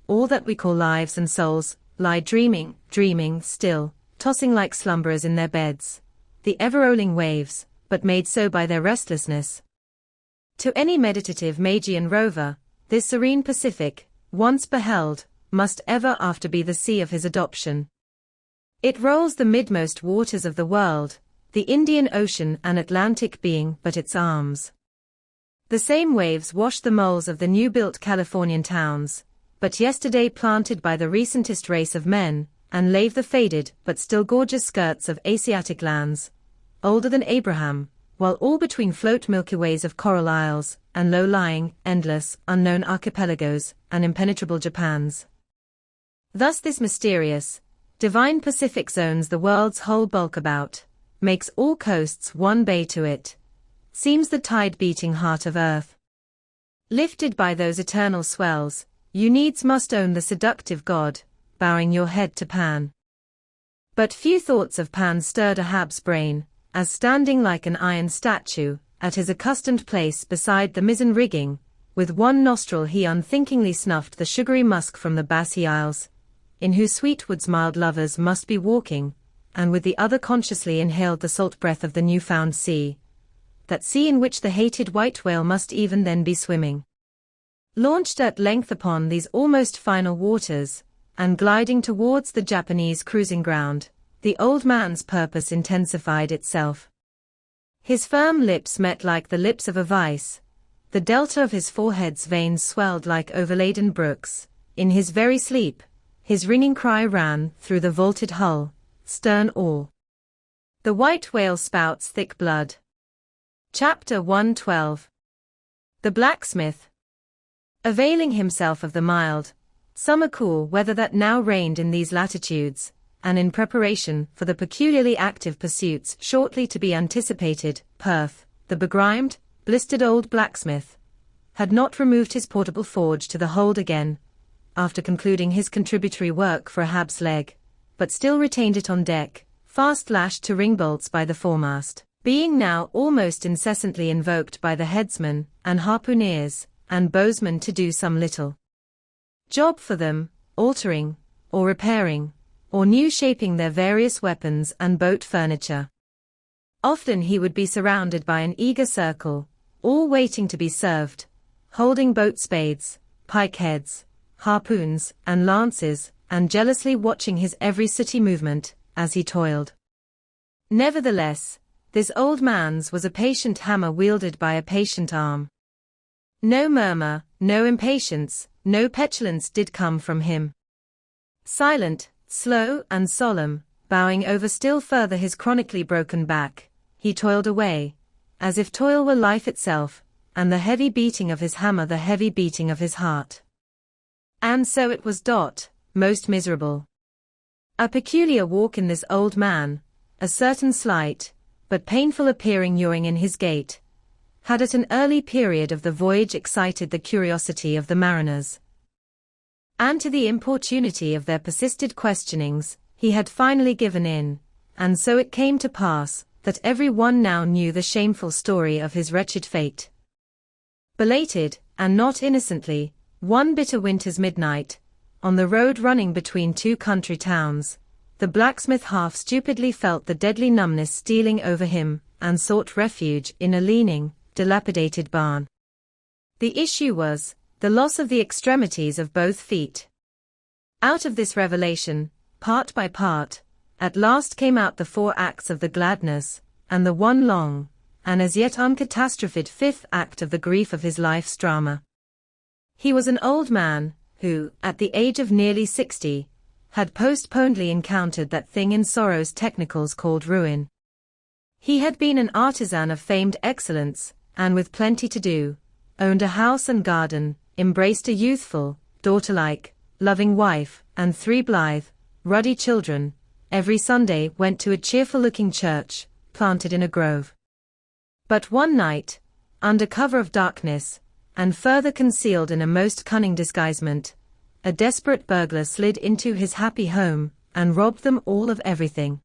all that we call lives and souls, lie dreaming, dreaming still, tossing like slumberers in their beds, the ever-rolling waves, but made so by their restlessness. To any meditative Magian rover, this serene Pacific, once beheld, must ever after be the sea of his adoption. It rolls the midmost waters of the world, the Indian Ocean and Atlantic being but its arms. The same waves wash the moles of the new-built Californian towns, but yesterday planted by the recentest race of men, and lave the faded but still gorgeous skirts of Asiatic lands, older than Abraham, while all between float Milky Ways of coral isles, and low-lying, endless, unknown archipelagos, and impenetrable Japans. Thus this mysterious, divine Pacific zones the world's whole bulk about, makes all coasts one bay to it, seems the tide-beating heart of earth. Lifted by those eternal swells, you needs must own the seductive god, bowing your head to Pan. But few thoughts of Pan stirred Ahab's brain, as standing like an iron statue, at his accustomed place beside the mizzen rigging, with one nostril he unthinkingly snuffed the sugary musk from the Bassi Isles, in whose sweet woods mild lovers must be walking, and with the other consciously inhaled the salt breath of the new-found sea, that sea in which the hated white whale must even then be swimming. Launched at length upon these almost final waters, and gliding towards the Japanese cruising ground, the old man's purpose intensified itself. His firm lips met like the lips of a vice, the delta of his forehead's veins swelled like overladen brooks, in his very sleep, his ringing cry ran through the vaulted hull, stern all. The white whale spouts thick blood. Chapter 112. The blacksmith. Availing himself of the mild, summer cool weather that now reigned in these latitudes, and in preparation for the peculiarly active pursuits shortly to be anticipated, Perth, the begrimed, blistered old blacksmith, had not removed his portable forge to the hold again, after concluding his contributory work for Ahab's leg, but still retained it on deck, fast lashed to ring bolts by the foremast, being now almost incessantly invoked by the headsmen, and harpooneers, and bowsmen to do some little job for them, altering, or repairing, or new shaping their various weapons and boat furniture. Often he would be surrounded by an eager circle, all waiting to be served, holding boat spades, pike heads, harpoons, and lances, and jealously watching his every sooty movement, as he toiled. Nevertheless, this old man's was a patient hammer wielded by a patient arm. No murmur, no impatience, no petulance did come from him. Silent, slow and solemn, bowing over still further his chronically broken back, he toiled away, as if toil were life itself, and the heavy beating of his hammer the heavy beating of his heart. And so it was most miserable. A peculiar walk in this old man, a certain slight, but painful appearing yawing in his gait, had at an early period of the voyage excited the curiosity of the mariners. And to the importunity of their persisted questionings, he had finally given in, and so it came to pass, that every one now knew the shameful story of his wretched fate. Belated, and not innocently, one bitter winter's midnight, on the road running between two country towns, the blacksmith half stupidly felt the deadly numbness stealing over him, and sought refuge in a leaning, dilapidated barn. The issue was the loss of the extremities of both feet. Out of this revelation, part by part, at last came out the four acts of the gladness, and the one long, and as yet uncatastrophed fifth act of the grief of his life's drama. He was an old man, who, at the age of nearly 60, had postponedly encountered that thing in sorrow's technicals called ruin. He had been an artisan of famed excellence, and with plenty to do, owned a house and garden, embraced a youthful, daughter-like, loving wife, and 3 blithe, ruddy children, every Sunday went to a cheerful-looking church, planted in a grove. But one night, under cover of darkness, and further concealed in a most cunning disguisement, a desperate burglar slid into his happy home, and robbed them all of everything.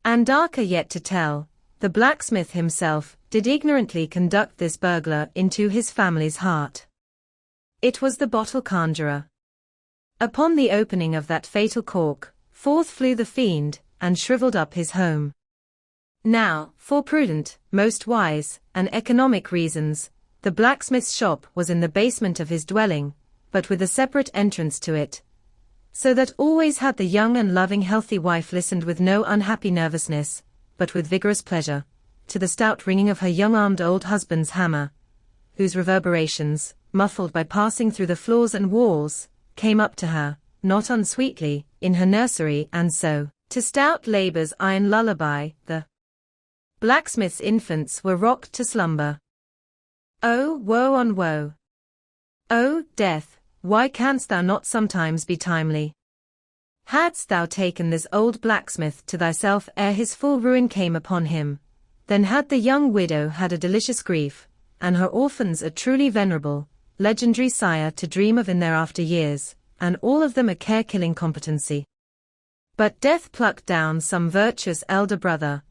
And darker yet to tell, the blacksmith himself did ignorantly conduct this burglar into his family's heart. It was the bottle conjurer. Upon the opening of that fatal cork, forth flew the fiend, and shriveled up his home. Now, for prudent, most wise, and economic reasons, the blacksmith's shop was in the basement of his dwelling, but with a separate entrance to it, so that always had the young and loving healthy wife listened with no unhappy nervousness, but with vigorous pleasure, to the stout ringing of her young-armed old husband's hammer, whose reverberations, muffled by passing through the floors and walls, came up to her, not unsweetly, in her nursery, and so, to stout labor's iron lullaby, the blacksmith's infants were rocked to slumber. Oh, woe on woe! O death, why canst thou not sometimes be timely? Hadst thou taken this old blacksmith to thyself ere his full ruin came upon him, then had the young widow had a delicious grief, and her orphans a truly venerable, legendary sire to dream of in their after years, and all of them a care-killing competency. But death plucked down some virtuous elder brother,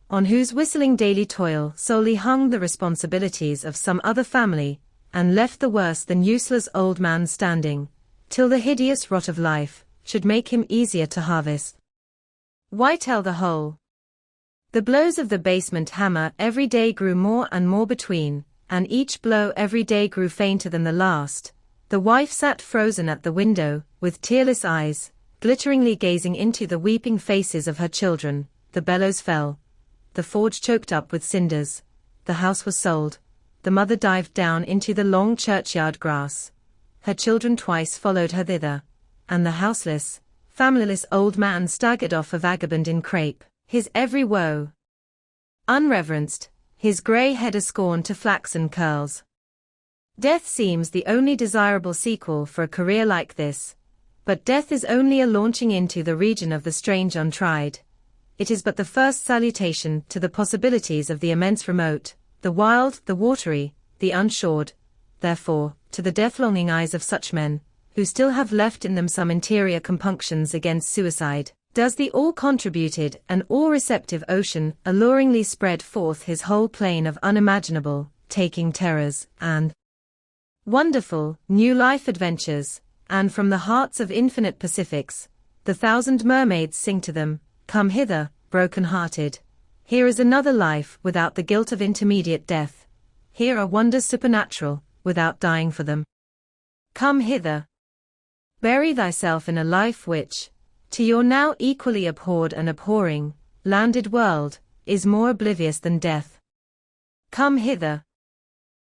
on whose whistling daily toil solely hung the responsibilities of some other family, and left the worse than useless old man standing, till the hideous rot of life should make him easier to harvest. Why tell the whole? The blows of the basement hammer every day grew more and more between, and each blow every day grew fainter than the last. The wife sat frozen at the window, with tearless eyes, glitteringly gazing into the weeping faces of her children. The bellows fell. The forge choked up with cinders. The house was sold. The mother dived down into the long churchyard grass. Her children twice followed her thither, and the houseless, familyless old man staggered off a vagabond in crape, his every woe unreverenced, his grey head a scorn to flaxen curls. Death seems the only desirable sequel for a career like this, but death is only a launching into the region of the strange untried. It is but the first salutation to the possibilities of the immense remote, the wild, the watery, the unshored. Therefore, to the death-longing eyes of such men, who still have left in them some interior compunctions against suicide, does the all-contributed and all-receptive ocean alluringly spread forth his whole plain of unimaginable, taking terrors, and wonderful, new life adventures, and from the hearts of infinite Pacifics, the thousand mermaids sing to them, "Come hither, broken-hearted. Here is another life without the guilt of intermediate death. Here are wonders supernatural, without dying for them. Come hither. Bury thyself in a life which, to your now equally abhorred and abhorring, landed world, is more oblivious than death. Come hither.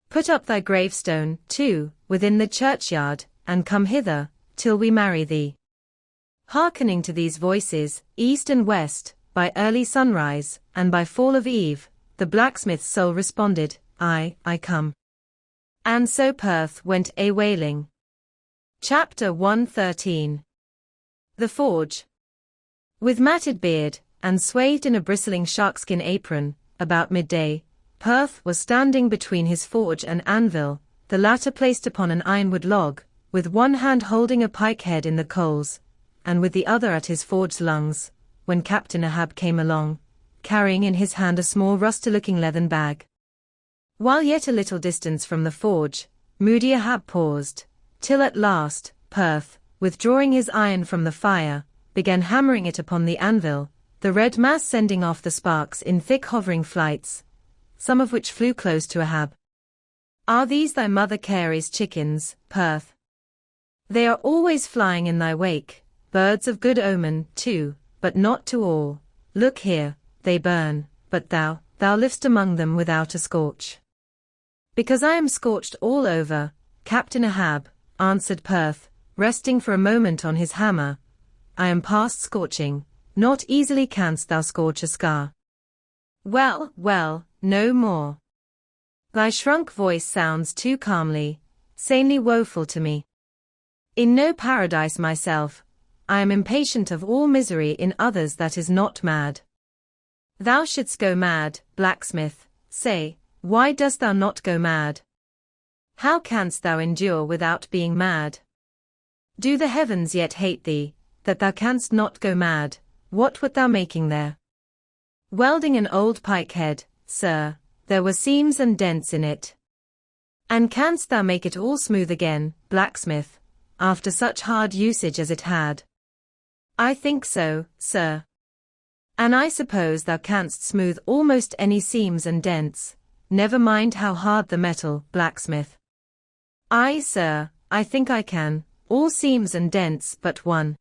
Put up thy gravestone, too, within the churchyard, and come hither, till we marry thee." Hearkening to these voices, east and west, by early sunrise, and by fall of eve, the blacksmith's soul responded, I come. And so Perth went a-wailing. Chapter 113. The Forge. With matted beard, and swathed in a bristling sharkskin apron, about midday, Perth was standing between his forge and anvil, the latter placed upon an ironwood log, with one hand holding a pike head in the coals, and with the other at his forge's lungs, when Captain Ahab came along, carrying in his hand a small rusty-looking leathern bag. While yet a little distance from the forge, moody Ahab paused, till at last, Perth, withdrawing his iron from the fire, began hammering it upon the anvil, the red mass sending off the sparks in thick hovering flights, some of which flew close to Ahab. Are these thy mother Carey's chickens, Perth? They are always flying in thy wake, birds of good omen, too, but not to all. Look here, they burn, but thou livest among them without a scorch. Because I am scorched all over, Captain Ahab, answered Perth, resting for a moment on his hammer. I am past scorching, not easily canst thou scorch a scar. Well, no more. Thy shrunk voice sounds too calmly, sanely woeful to me. In no paradise myself, I am impatient of all misery in others that is not mad. Thou shouldst go mad, blacksmith, say, why dost thou not go mad? How canst thou endure without being mad? Do the heavens yet hate thee, that thou canst not go mad? What wert thou making there? Welding an old pike head, sir, there were seams and dents in it. And canst thou make it all smooth again, blacksmith, after such hard usage as it had? I think so, sir. And I suppose thou canst smooth almost any seams and dents, never mind how hard the metal, blacksmith. Aye, sir, I think I can, all seams and dents but one.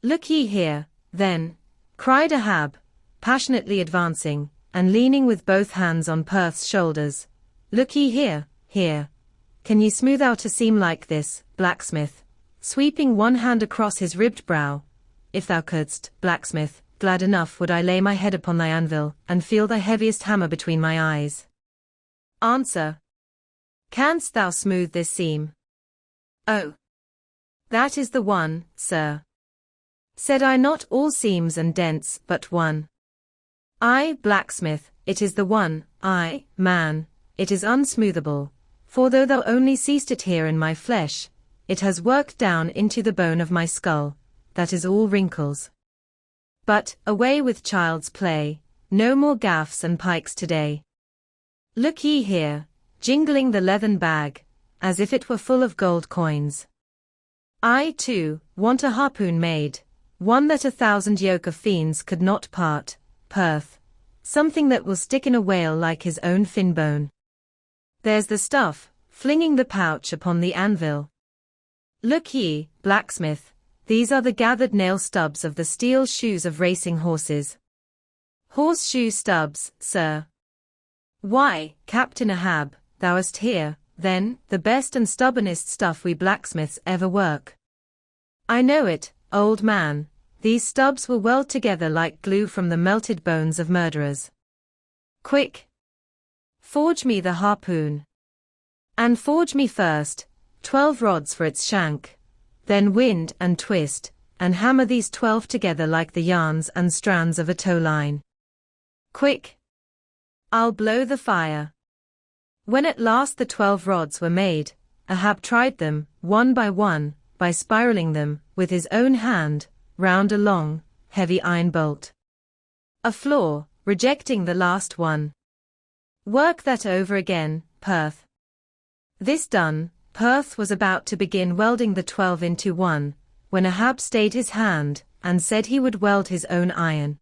Look ye here, then, cried Ahab, passionately advancing, and leaning with both hands on Perth's shoulders. "Look ye here, here. Can ye smooth out a seam like this, blacksmith?" Sweeping one hand across his ribbed brow. "If thou couldst, blacksmith, glad enough would I lay my head upon thy anvil, and feel thy heaviest hammer between my eyes." Answer. Canst thou smooth this seam? "Oh, that is the one, sir. Said I not all seams and dents but one? I, blacksmith, it is the one, I, man, it is unsmoothable, for though thou only seest it here in my flesh, it has worked down into the bone of my skull, that is all wrinkles. But, away with child's play, no more gaffs and pikes today. Look ye here, jingling the leathern bag, as if it were full of gold coins. I, too, want a harpoon made, one that 1,000 yoke of fiends could not part, Perth, something that will stick in a whale like his own fin bone. There's the stuff," flinging the pouch upon the anvil. "Look ye, blacksmith, these are the gathered nail stubs of the steel shoes of racing horses." "Horseshoe stubs, sir? Why, Captain Ahab, thou hast here, then, the best and stubbornest stuff we blacksmiths ever work." "I know it, old man. These stubs will weld together like glue from the melted bones of murderers. Quick! Forge me the harpoon. And forge me first 12 rods for its shank, then wind and twist, and hammer these 12 together like the yarns and strands of a tow line. Quick! I'll blow the fire." When at last the 12 rods were made, Ahab tried them, one, by spiraling them, with his own hand, round a long, heavy iron bolt. A flaw, rejecting the last one. "Work that over again, Perth." This done, Perth was about to begin welding the 12 into one, when Ahab stayed his hand, and said he would weld his own iron.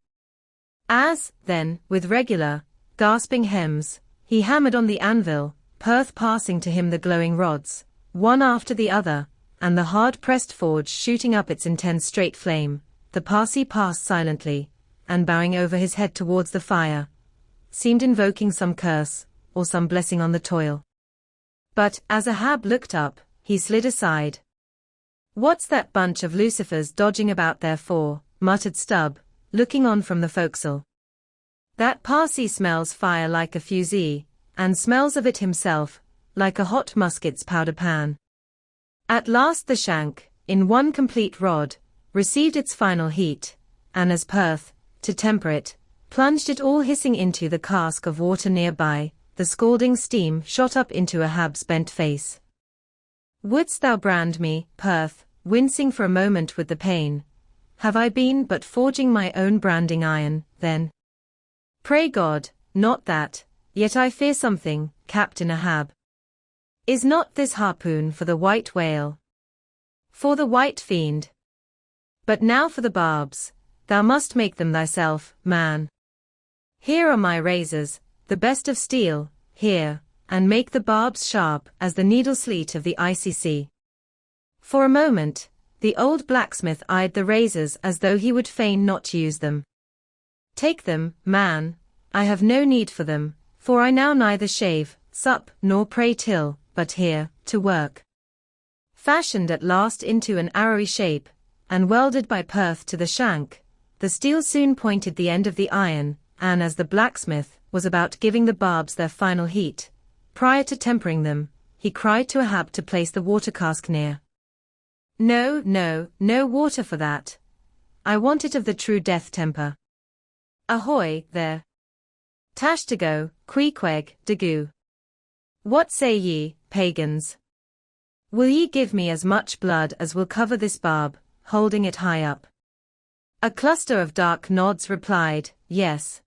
As, then, with regular, gasping hems, he hammered on the anvil, Perth passing to him the glowing rods, one after the other, and the hard-pressed forge shooting up its intense straight flame, the Parsee passed silently, and bowing over his head towards the fire, seemed invoking some curse, or some blessing on the toil. But, as Ahab looked up, he slid aside. "What's that bunch of lucifers dodging about there for?" muttered Stubb, looking on from the forecastle. "That Parsee smells fire like a fusee, and smells of it himself, like a hot musket's powder pan." At last the shank, in one complete rod, received its final heat, and as Perth, to temper it, plunged it all hissing into the cask of water nearby, the scalding steam shot up into Ahab's bent face. "Wouldst thou brand me, Perth?" wincing for a moment with the pain. "Have I been but forging my own branding iron, then? Pray God, not that, yet I fear something, Captain Ahab. Is not this harpoon for the white whale? For the white fiend? But now for the barbs, thou must make them thyself, man. Here are my razors, the best of steel, here, and make the barbs sharp as the needle sleet of the icy sea." For a moment, the old blacksmith eyed the razors as though he would fain not use them. "Take them, man, I have no need for them, for I now neither shave, sup, nor pray till, but here, to work." Fashioned at last into an arrowy shape, and welded by Perth to the shank, the steel soon pointed the end of the iron, and as the blacksmith was about giving the barbs their final heat, prior to tempering them, he cried to Ahab to place the water cask near. "No, no, no water for that. I want it of the true death temper. Ahoy, there. Tash to go, queequeg, degoo. What say ye, pagans? Will ye give me as much blood as will cover this barb, holding it high up?" A cluster of dark nods replied, "Yes."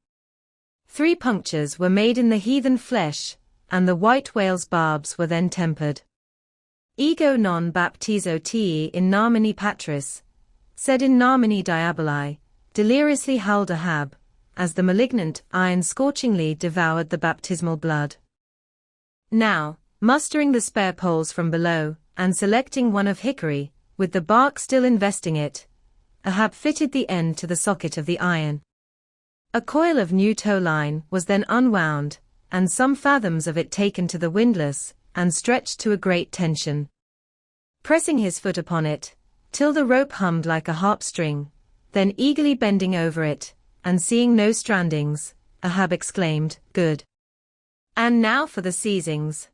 3 punctures were made in the heathen flesh, and the white whale's barbs were then tempered. "Ego non baptizo te in nomine patris, sed in nomine diaboli," deliriously howled Ahab, as the malignant iron scorchingly devoured the baptismal blood. Now, mustering the spare poles from below, and selecting one of hickory, with the bark still investing it, Ahab fitted the end to the socket of the iron. A coil of new tow line was then unwound, and some fathoms of it taken to the windlass, and stretched to a great tension. Pressing his foot upon it, till the rope hummed like a harp string, then eagerly bending over it, and seeing no strandings, Ahab exclaimed, "Good. And now for the seizings."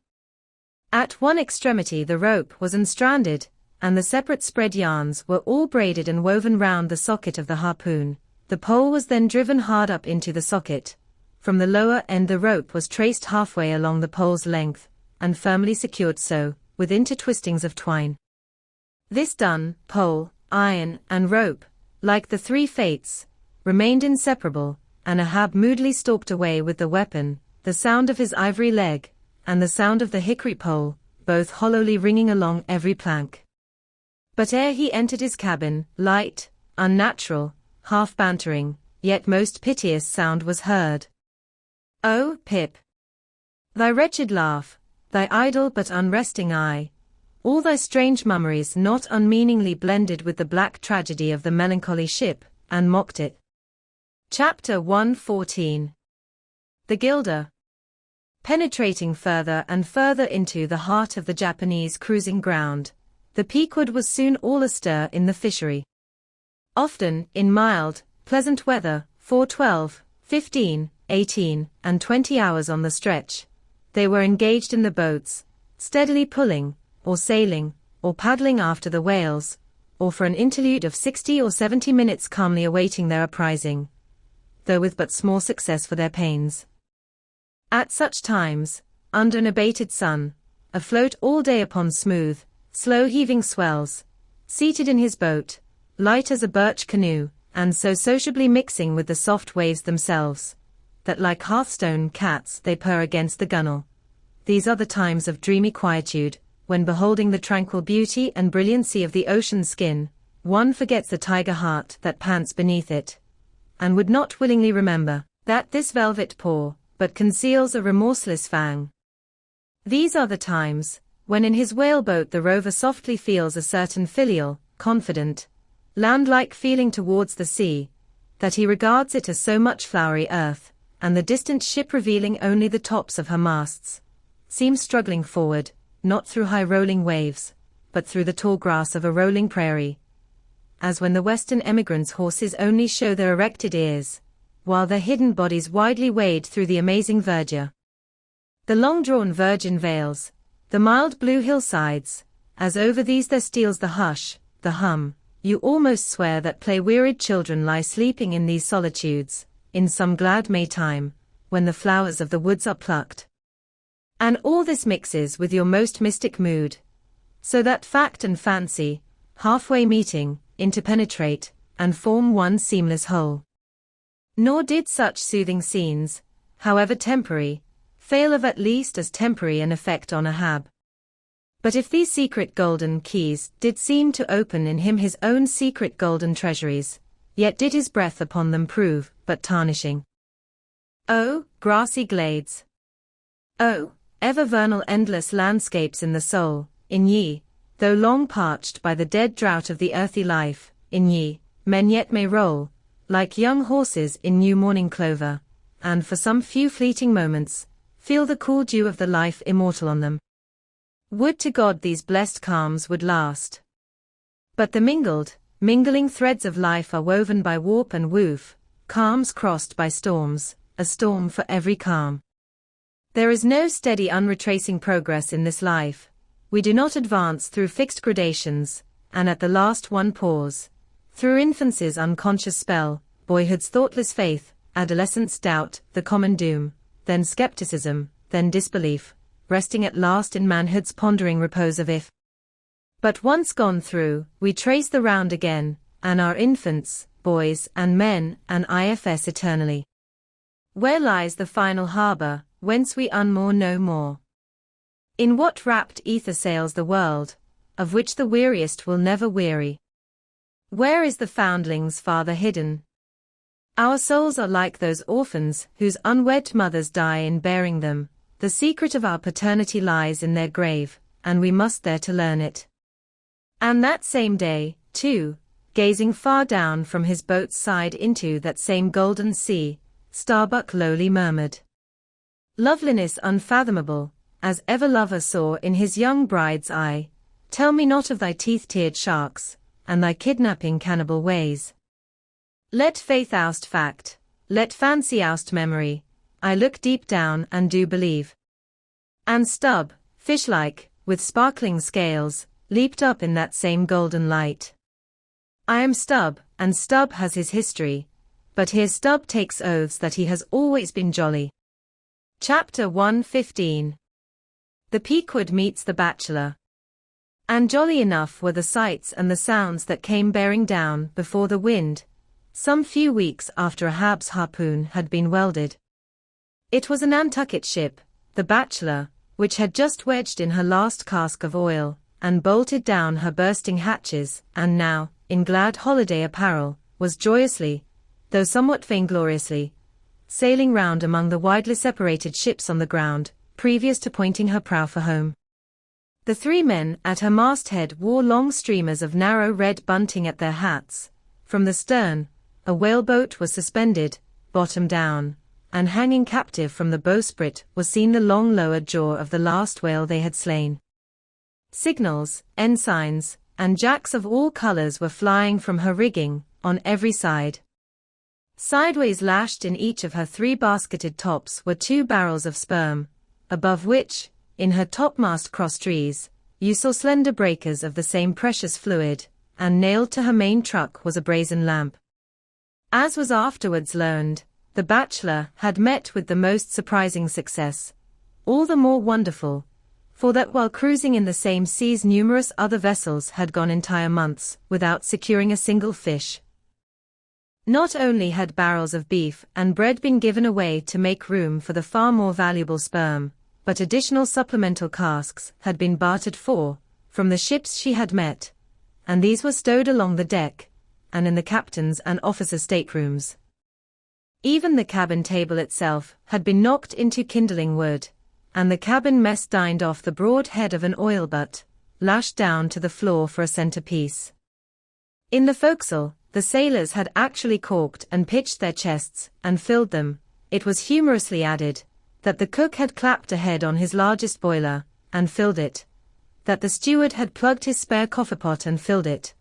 At one extremity the rope was unstranded, and the separate spread yarns were all braided and woven round the socket of the harpoon. The pole was then driven hard up into the socket. From the lower end the rope was traced halfway along the pole's length, and firmly secured so, with intertwistings of twine. This done, pole, iron, and rope, like the three fates, remained inseparable, and Ahab moodily stalked away with the weapon, the sound of his ivory leg, and the sound of the hickory pole, both hollowly ringing along every plank. But ere he entered his cabin, light, unnatural, half bantering, yet most piteous sound was heard. "Oh, Pip! Thy wretched laugh, thy idle but unresting eye, all thy strange mummeries not unmeaningly blended with the black tragedy of the melancholy ship, and mocked it." Chapter 114. The Gilder. Penetrating further and further into the heart of the Japanese cruising ground, the Pequod was soon all astir in the fishery. Often, in mild, pleasant weather, for 12, 15, 18, and 20 hours on the stretch, they were engaged in the boats, steadily pulling, or sailing, or paddling after the whales, or for an interlude of 60 or 70 minutes calmly awaiting their uprising, though with but small success for their pains. At such times, under an abated sun, afloat all day upon smooth, slow-heaving swells, seated in his boat, light as a birch canoe, and so sociably mixing with the soft waves themselves, that like hearthstone cats they purr against the gunwale. These are the times of dreamy quietude, when beholding the tranquil beauty and brilliancy of the ocean skin, one forgets the tiger heart that pants beneath it, and would not willingly remember that this velvet paw but conceals a remorseless fang. These are the times when in his whaleboat the rover softly feels a certain filial, confident, land-like feeling towards the sea, that he regards it as so much flowery earth, and the distant ship revealing only the tops of her masts, seems struggling forward, not through high-rolling waves, but through the tall grass of a rolling prairie, as when the western emigrants' horses only show their erected ears, while their hidden bodies widely wade through the amazing verdure. The long-drawn virgin vales, the mild blue hillsides, as over these there steals the hush, the hum, you almost swear that play-wearied children lie sleeping in these solitudes, in some glad May time, when the flowers of the woods are plucked. And all this mixes with your most mystic mood, so that fact and fancy, halfway meeting, interpenetrate, and form one seamless whole. Nor did such soothing scenes, however temporary, fail of at least as temporary an effect on Ahab. But if these secret golden keys did seem to open in him his own secret golden treasuries, yet did his breath upon them prove but tarnishing. Oh, grassy glades! Oh, ever vernal endless landscapes in the soul, in ye, though long parched by the dead drought of the earthy life, in ye, men yet may roll, like young horses in new morning clover, and for some few fleeting moments, feel the cool dew of the life immortal on them. Would to God these blessed calms would last. But the mingling threads of life are woven by warp and woof, calms crossed by storms, a storm for every calm. There is no steady unretracing progress in this life. We do not advance through fixed gradations, and at the last one pause. Through infancy's unconscious spell, boyhood's thoughtless faith, adolescence doubt, the common doom, then skepticism, then disbelief, resting at last in manhood's pondering repose of if. But once gone through, we trace the round again, and are infants, boys and men and ifs eternally. Where lies the final harbor, whence we unmoor no more? In what rapt ether sails the world, of which the weariest will never weary? Where is the foundling's father hidden? Our souls are like those orphans whose unwed mothers die in bearing them. The secret of our paternity lies in their grave, and we must there to learn it. And that same day, too, gazing far down from his boat's side into that same golden sea, Starbuck lowly murmured. Loveliness unfathomable, as ever lover saw in his young bride's eye, tell me not of thy teeth-tiered sharks, and thy kidnapping cannibal ways. Let faith oust fact, let fancy oust memory, I look deep down and do believe. And Stubb, fish-like, with sparkling scales, leaped up in that same golden light. I am Stubb, and Stubb has his history, but here Stubb takes oaths that he has always been jolly. Chapter 115. The Pequod meets the Bachelor. And jolly enough were the sights and the sounds that came bearing down before the wind, some few weeks after Ahab's harpoon had been welded. It was a Nantucket ship, the Bachelor, which had just wedged in her last cask of oil, and bolted down her bursting hatches, and now, in glad holiday apparel, was joyously, though somewhat vaingloriously, sailing round among the widely separated ships on the ground, previous to pointing her prow for home. The 3 men at her masthead wore long streamers of narrow red bunting at their hats. From the stern, a whaleboat was suspended, bottom down, and hanging captive from the bowsprit was seen the long lowered jaw of the last whale they had slain. Signals, ensigns, and jacks of all colors were flying from her rigging, on every side. Sideways lashed in each of her 3 basketed tops were 2 barrels of sperm, above which, in her topmast crosstrees, you saw slender breakers of the same precious fluid, and nailed to her main truck was a brazen lamp. As was afterwards learned, the Bachelor had met with the most surprising success, all the more wonderful, for that while cruising in the same seas numerous other vessels had gone entire months without securing a single fish. Not only had barrels of beef and bread been given away to make room for the far more valuable sperm, but additional supplemental casks had been bartered for, from the ships she had met, and these were stowed along the deck, and in the captain's and officers' staterooms. Even the cabin table itself had been knocked into kindling wood, and the cabin mess dined off the broad head of an oil butt, lashed down to the floor for a centerpiece. In the forecastle, the sailors had actually corked and pitched their chests, and filled them. It was humorously added, that the cook had clapped a head on his largest boiler, and filled it, that the steward had plugged his spare coffee-pot and filled it,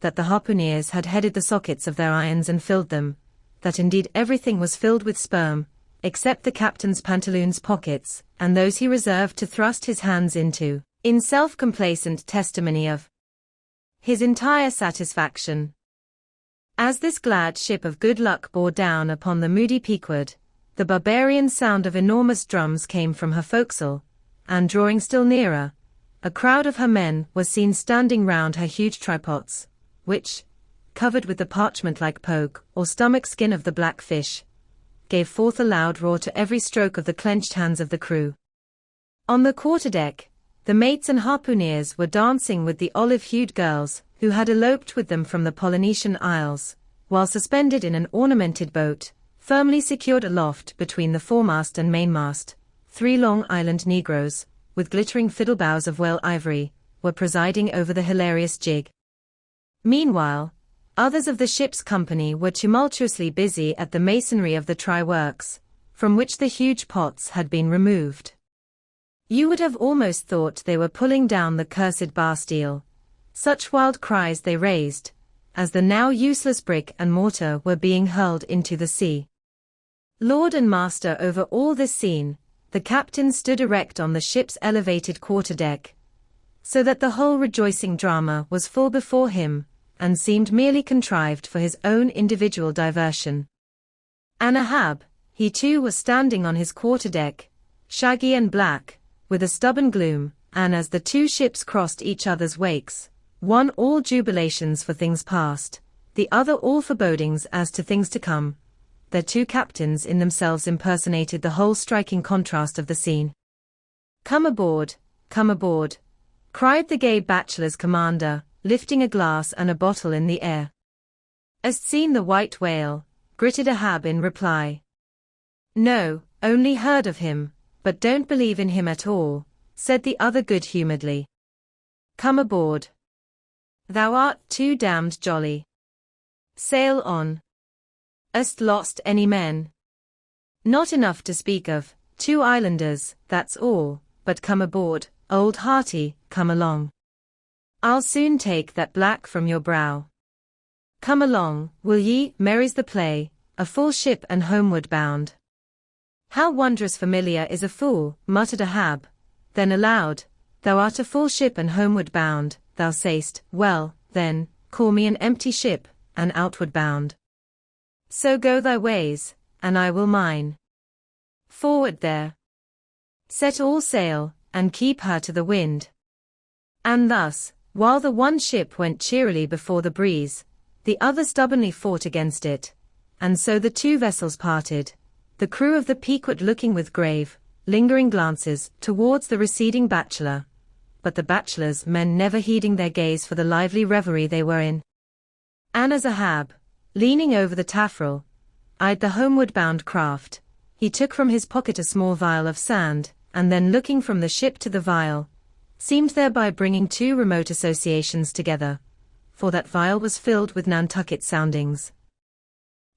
that the harpooneers had headed the sockets of their irons and filled them, that indeed everything was filled with sperm, except the captain's pantaloons pockets, and those he reserved to thrust his hands into, in self-complacent testimony of his entire satisfaction. As this glad ship of good luck bore down upon the moody Pequod, the barbarian sound of enormous drums came from her forecastle, and drawing still nearer, a crowd of her men was seen standing round her huge tripods, which, covered with the parchment-like poke or stomach skin of the black fish, gave forth a loud roar to every stroke of the clenched hands of the crew. On the quarterdeck, the mates and harpooneers were dancing with the olive-hued girls who had eloped with them from the Polynesian Isles, while suspended in an ornamented boat, firmly secured aloft between the foremast and mainmast, 3 Long Island Negroes, with glittering fiddle bows of whale ivory, were presiding over the hilarious jig. Meanwhile, others of the ship's company were tumultuously busy at the masonry of the try-works, from which the huge pots had been removed. You would have almost thought they were pulling down the cursed bar steel. Such wild cries they raised, as the now useless brick and mortar were being hurled into the sea. Lord and master over all this scene, the captain stood erect on the ship's elevated quarterdeck, so that the whole rejoicing drama was full before him, and seemed merely contrived for his own individual diversion. And Ahab, he too was standing on his quarterdeck, shaggy and black, with a stubborn gloom, and as the 2 ships crossed each other's wakes, one all jubilations for things past, the other all forebodings as to things to come, their 2 captains in themselves impersonated the whole striking contrast of the scene. come aboard," cried the gay bachelor's commander, lifting a glass and a bottle in the air. "Hast seen the white whale?" gritted Ahab in reply. "No, only heard of him, but don't believe in him at all," said the other good-humoredly. "Come aboard. Thou art too damned jolly. Sail on. Hast lost any men?" Not enough to speak of, 2 islanders, that's all, but come aboard, old hearty, come along. I'll soon take that black from your brow. Come along, will ye, merry's the play, a full ship and homeward bound. How wondrous familiar is a fool, muttered Ahab, then aloud, thou art a full ship and homeward bound, thou say'st, well, then, call me an empty ship, and outward bound. So go thy ways, and I will mine. Forward there. Set all sail, and keep her to the wind. And thus, while the one ship went cheerily before the breeze, the other stubbornly fought against it, and so the 2 vessels parted, the crew of the Pequod looking with grave, lingering glances towards the receding bachelor, but the bachelor's men never heeding their gaze for the lively reverie they were in. And as Ahab, leaning over the taffrail, eyed the homeward-bound craft, he took from his pocket a small vial of sand, and then looking from the ship to the vial, seemed thereby bringing 2 remote associations together, for that vial was filled with Nantucket soundings.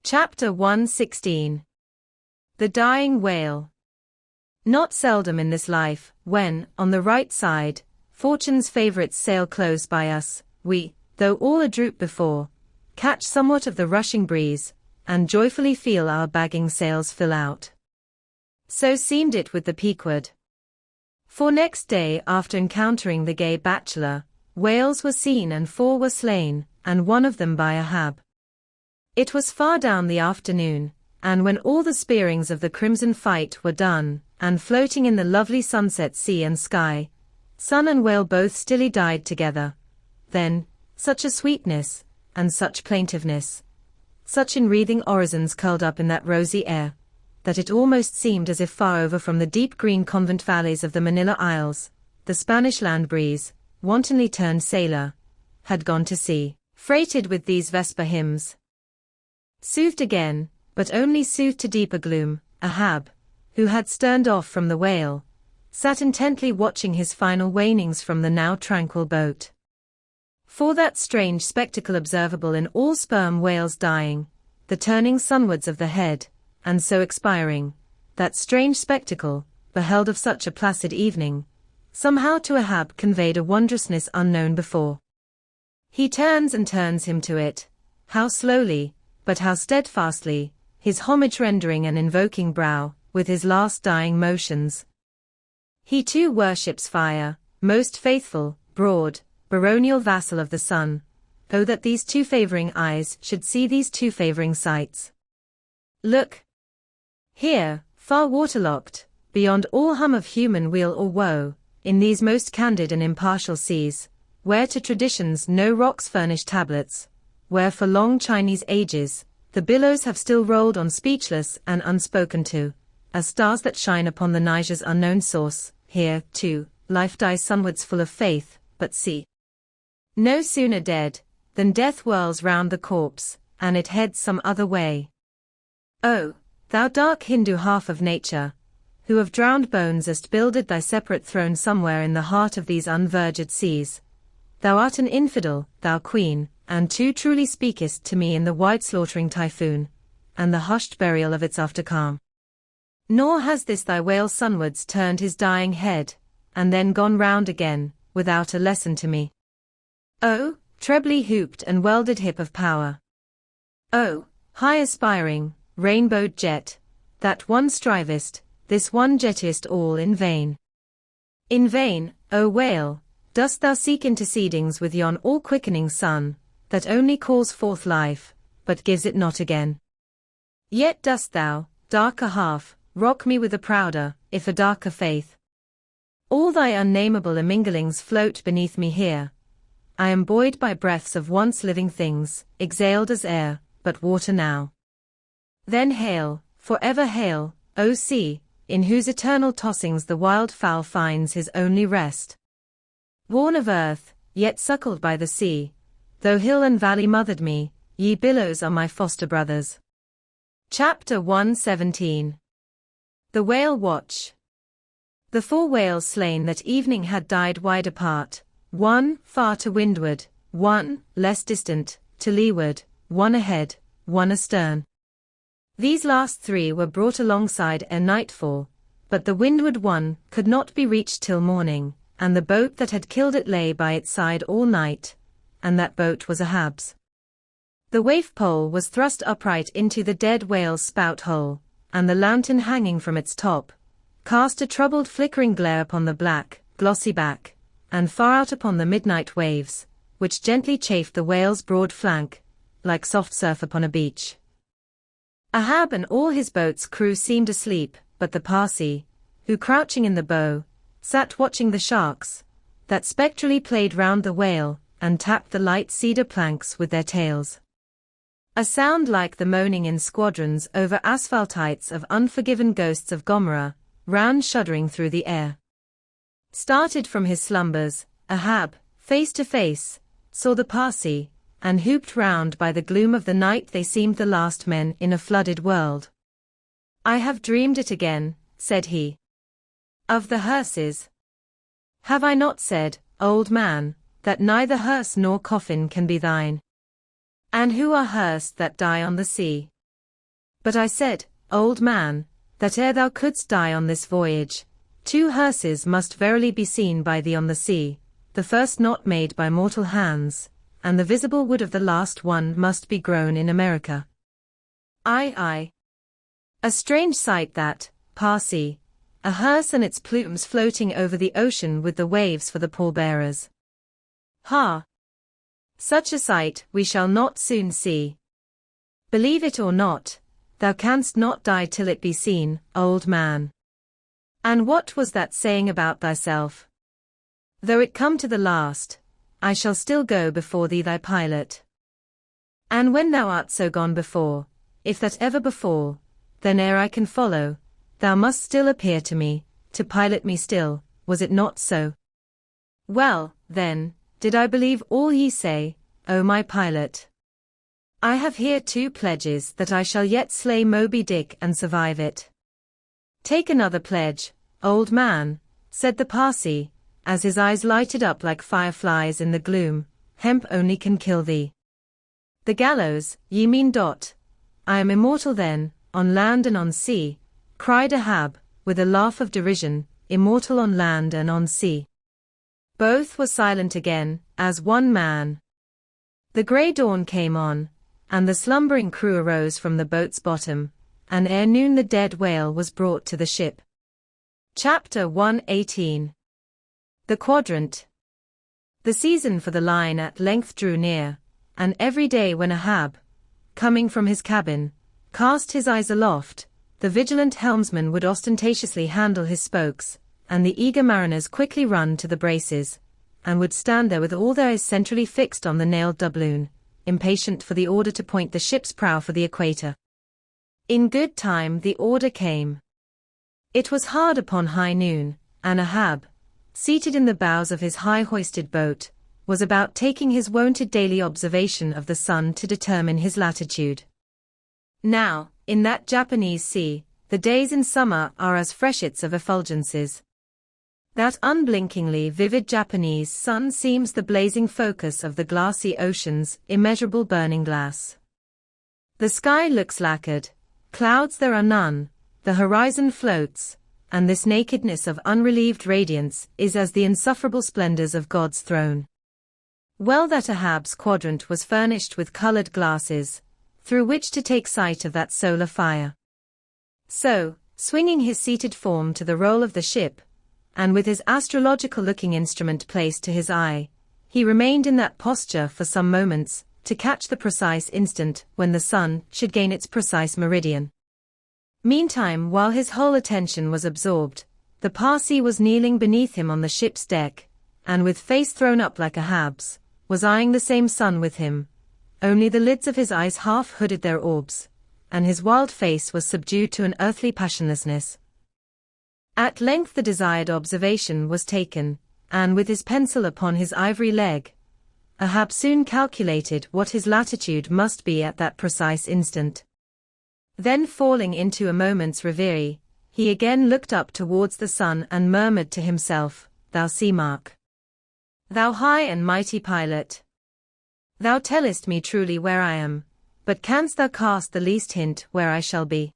Chapter 116. The Dying Whale. Not seldom in this life, when, on the right side, fortune's favourites sail close by us, we, though all adroot before, catch somewhat of the rushing breeze, and joyfully feel our bagging sails fill out. So seemed it with the Pequod. For next day after encountering the gay bachelor, whales were seen and 4 were slain, and one of them by Ahab. It was far down the afternoon, and when all the spearings of the crimson fight were done, and floating in the lovely sunset sea and sky, sun and whale both stilly died together, then, such a sweetness, and such plaintiveness, such enwreathing orisons curled up in that rosy air, that it almost seemed as if far over from the deep green convent valleys of the Manila Isles, the Spanish land breeze, wantonly turned sailor, had gone to sea, freighted with these vesper hymns. Soothed again, but only soothed to deeper gloom, Ahab, who had sterned off from the whale, sat intently watching his final wanings from the now tranquil boat. For that strange spectacle observable in all sperm whales dying, the turning sunwards of the head, and so expiring, that strange spectacle, beheld of such a placid evening, somehow to Ahab conveyed a wondrousness unknown before. He turns and turns him to it, how slowly, but how steadfastly, his homage rendering and invoking brow, with his last dying motions. He too worships fire, most faithful, broad, baronial vassal of the sun. Oh, that these 2 favoring eyes should see these 2 favoring sights. Look! Here, far waterlocked, beyond all hum of human weal or woe, in these most candid and impartial seas, where to traditions no rocks furnish tablets, where for long Chinese ages, the billows have still rolled on speechless and unspoken to, as stars that shine upon the Niger's unknown source, here, too, life dies sunwards full of faith, but see. No sooner dead, than death whirls round the corpse, and it heads some other way. Oh, thou dark Hindu half of nature, who of drowned bones hast builded thy separate throne somewhere in the heart of these unverged seas, thou art an infidel, thou queen, and too truly speakest to me in the wide slaughtering typhoon, and the hushed burial of its after calm. Nor has this thy whale sunwards turned his dying head, and then gone round again, without a lesson to me. Oh, trebly hooped and welded hip of power! Oh, high aspiring, rainbowed jet, that one strivest, this one jettest all in vain. In vain, O whale, dost thou seek intercedings with yon all-quickening sun, that only calls forth life, but gives it not again. Yet dost thou, darker half, rock me with a prouder, if a darker faith. All thy unnameable imminglings float beneath me here. I am buoyed by breaths of once living things, exhaled as air, but water now. Then hail, forever hail, O sea, in whose eternal tossings the wild fowl finds his only rest. Born of earth, yet suckled by the sea, though hill and valley mothered me, ye billows are my foster brothers. Chapter 117. The Whale Watch. The 4 whales slain that evening had died wide apart, one far to windward, one, less distant, to leeward, one ahead, one astern. These last 3 were brought alongside ere nightfall, but the windward one could not be reached till morning, and the boat that had killed it lay by its side all night, and that boat was Ahab's. The waif pole was thrust upright into the dead whale's spout hole, and the lantern hanging from its top cast a troubled flickering glare upon the black, glossy back, and far out upon the midnight waves, which gently chafed the whale's broad flank, like soft surf upon a beach. Ahab and all his boat's crew seemed asleep, but the Parsi, who crouching in the bow, sat watching the sharks, that spectrally played round the whale, and tapped the light cedar planks with their tails. A sound like the moaning in squadrons over asphaltites of unforgiven ghosts of Gomorrah, ran shuddering through the air. Started from his slumbers, Ahab, face to face, saw the Parsi, and hooped round by the gloom of the night they seemed the last men in a flooded world. "I have dreamed it again," said he. "Of the hearses. Have I not said, old man, that neither hearse nor coffin can be thine? And who are hearse that die on the sea? But I said, old man, that ere thou couldst die on this voyage, 2 hearses must verily be seen by thee on the sea, the first not made by mortal hands, and the visible wood of the last one must be grown in America." Aye. A strange sight that, Parsi, a hearse and its plumes floating over the ocean with the waves for the pallbearers. Ha! Such a sight we shall not soon see. Believe it or not, thou canst not die till it be seen, old man. And what was that saying about thyself? Though it come to the last, I shall still go before thee thy pilot. And when thou art so gone before, if that ever befall, then ere I can follow, thou must still appear to me, to pilot me still, was it not so? Well, then, did I believe all ye say, O my pilot? I have here 2 pledges that I shall yet slay Moby Dick and survive it. Take another pledge, old man, said the Parsi, as his eyes lighted up like fireflies in the gloom. Hemp only can kill thee. The gallows, ye mean. I am immortal then, on land and on sea, cried Ahab, with a laugh of derision, immortal on land and on sea. Both were silent again, as one man. The grey dawn came on, and the slumbering crew arose from the boat's bottom, and ere noon the dead whale was brought to the ship. Chapter 118. The Quadrant. The season for the line at length drew near, and every day when Ahab, coming from his cabin, cast his eyes aloft, the vigilant helmsman would ostentatiously handle his spokes, and the eager mariners quickly run to the braces, and would stand there with all their eyes centrally fixed on the nailed doubloon, impatient for the order to point the ship's prow for the equator. In good time the order came. It was hard upon high noon, and Ahab, seated in the bows of his high-hoisted boat, was about taking his wonted daily observation of the sun to determine his latitude. Now, in that Japanese sea, the days in summer are as freshets of effulgences. That unblinkingly vivid Japanese sun seems the blazing focus of the glassy ocean's immeasurable burning glass. The sky looks lacquered, clouds there are none, the horizon floats, and this nakedness of unrelieved radiance is as the insufferable splendors of God's throne. Well that Ahab's quadrant was furnished with colored glasses, through which to take sight of that solar fire. So, swinging his seated form to the roll of the ship, and with his astrological looking instrument placed to his eye, he remained in that posture for some moments, to catch the precise instant when the sun should gain its precise meridian. Meantime, while his whole attention was absorbed, the Parsi was kneeling beneath him on the ship's deck, and with face thrown up like Ahab's, was eyeing the same sun with him, only the lids of his eyes half hooded their orbs, and his wild face was subdued to an earthly passionlessness. At length the desired observation was taken, and with his pencil upon his ivory leg, Ahab soon calculated what his latitude must be at that precise instant. Then falling into a moment's reverie, he again looked up towards the sun and murmured to himself, "Thou sea mark! Thou high and mighty pilot! Thou tellest me truly where I am, But canst thou cast the least hint where I shall be?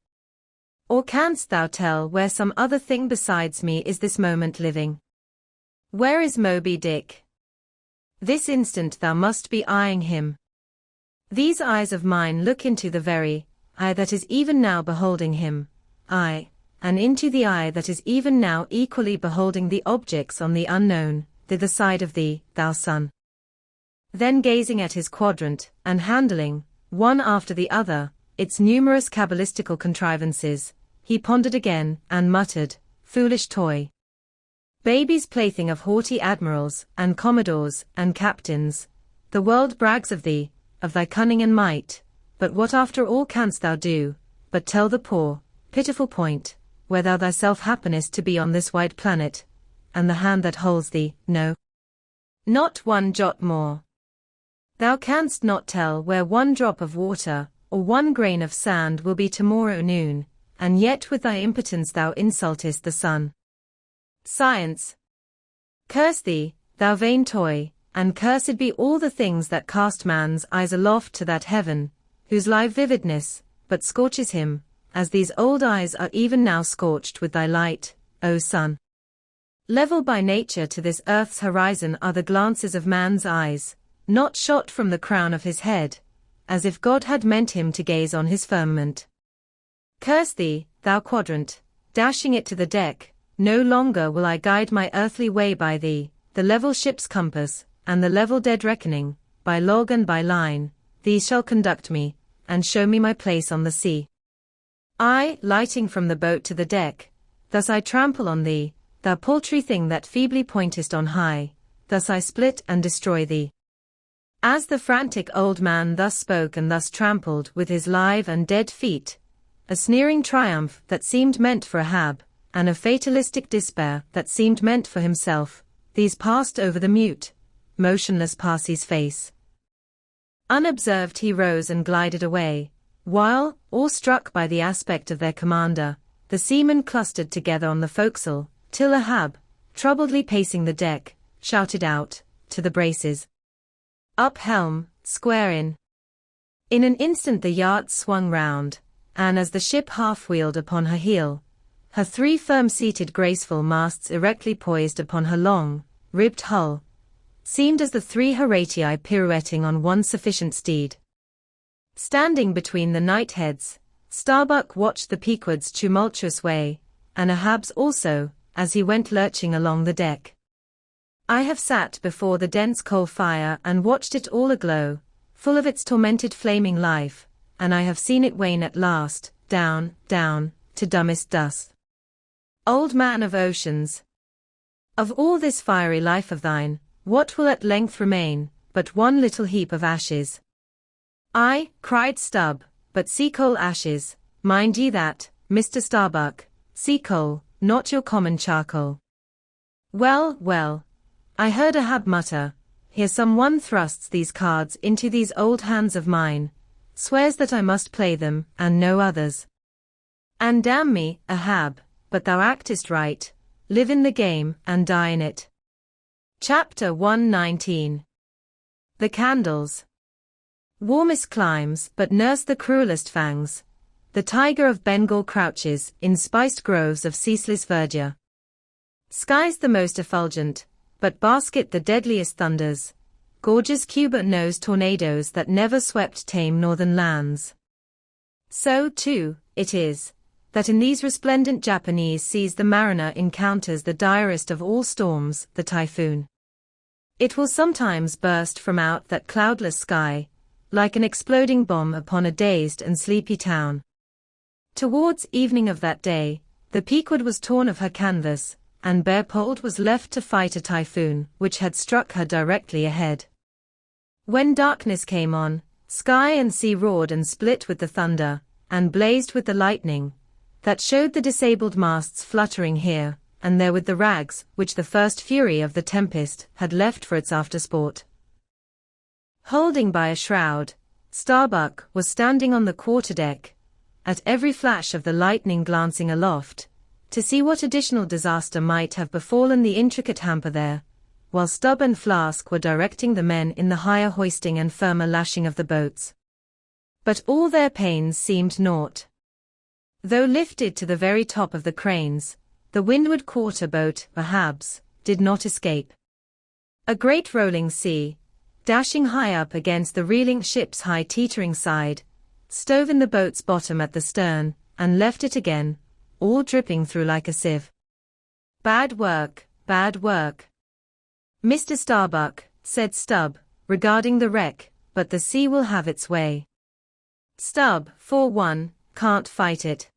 Or canst thou tell where some other thing besides me is this moment living? Where is Moby Dick? This instant thou must be eyeing him. These eyes of mine look into the very eye that is even now beholding him, aye, and into the eye that is even now equally beholding the objects on the unknown, thither side of thee, thou sun. Then gazing at his quadrant, and handling, one after the other, its numerous cabalistical contrivances, he pondered again, and muttered, foolish toy. Baby's plaything of haughty admirals, and commodores, and captains, the world brags of thee, of thy cunning and might, but what after all canst thou do, but tell the poor, pitiful point, where thou thyself happenest to be on this wide planet, and the hand that holds thee, no, not one jot more. Thou canst not tell where one drop of water, or one grain of sand will be tomorrow noon, and yet with thy impotence thou insultest the sun. Science. Curse thee, thou vain toy, and cursed be all the things that cast man's eyes aloft to that heaven, whose live vividness but scorches him, as these old eyes are even now scorched with thy light, O sun. Level by nature to this earth's horizon are the glances of man's eyes, not shot from the crown of his head, as if God had meant him to gaze on his firmament. Curse thee, thou quadrant, dashing it to the deck, no longer will I guide my earthly way by thee, the level ship's compass, and the level dead reckoning, by log and by line, these shall conduct me, and show me my place on the sea. I, lighting from the boat to the deck, thus I trample on thee, thou paltry thing that feebly pointest on high, thus I split and destroy thee. As the frantic old man thus spoke and thus trampled with his live and dead feet, a sneering triumph that seemed meant for Ahab, and a fatalistic despair that seemed meant for himself, these passed over the mute, motionless Parsi's face. Unobserved he rose and glided away, while, awe-struck by the aspect of their commander, the seamen clustered together on the forecastle, till Ahab, troubledly pacing the deck, shouted out, to the braces, "Up helm, square in." In an instant the yards swung round, and as the ship half-wheeled upon her heel, her three firm-seated graceful masts erectly poised upon her long, ribbed hull, seemed as the three Horatii pirouetting on one sufficient steed. Standing between the knightheads, Starbuck watched the Pequod's tumultuous way, and Ahab's also, as he went lurching along the deck. I have sat before the dense coal fire and watched it all aglow, full of its tormented flaming life, and I have seen it wane at last, down, down, to dumbest dust. Old man of oceans! Of all this fiery life of thine, what will at length remain, but one little heap of ashes? "Aye," cried Stubb, "but sea coal ashes, mind ye that, Mr. Starbuck, sea coal, not your common charcoal." Well, well, I heard Ahab mutter, "Here some one thrusts these cards into these old hands of mine, swears that I must play them, and no others. And damn me, Ahab, but thou actest right, live in the game, and die in it." Chapter 119. The candles. Warmest climes but nurse the cruelest fangs. The tiger of Bengal crouches in spiced groves of ceaseless verdure. Skies the most effulgent, but basket the deadliest thunders. Gorgeous Cuba-nosed tornadoes that never swept tame northern lands. So, too, it is, that in these resplendent Japanese seas the mariner encounters the direst of all storms, the typhoon. It will sometimes burst from out that cloudless sky, like an exploding bomb upon a dazed and sleepy town. Towards evening of that day, the Pequod was torn of her canvas, and bare-poled was left to fight a typhoon which had struck her directly ahead. When darkness came on, sky and sea roared and split with the thunder, and blazed with the lightning, that showed the disabled masts fluttering here and there with the rags which the first fury of the tempest had left for its aftersport. Holding by a shroud, Starbuck was standing on the quarterdeck, at every flash of the lightning glancing aloft, to see what additional disaster might have befallen the intricate hamper there, while Stubb and Flask were directing the men in the higher hoisting and firmer lashing of the boats. But all their pains seemed naught. Though lifted to the very top of the cranes, the windward quarter boat, Ahab's, did not escape. A great rolling sea, dashing high up against the reeling ship's high teetering side, stove in the boat's bottom at the stern, and left it again, all dripping through like a sieve. Bad work, Mr. Starbuck, said Stubb, regarding the wreck, but the sea will have its way. Stubb, for one, can't fight it.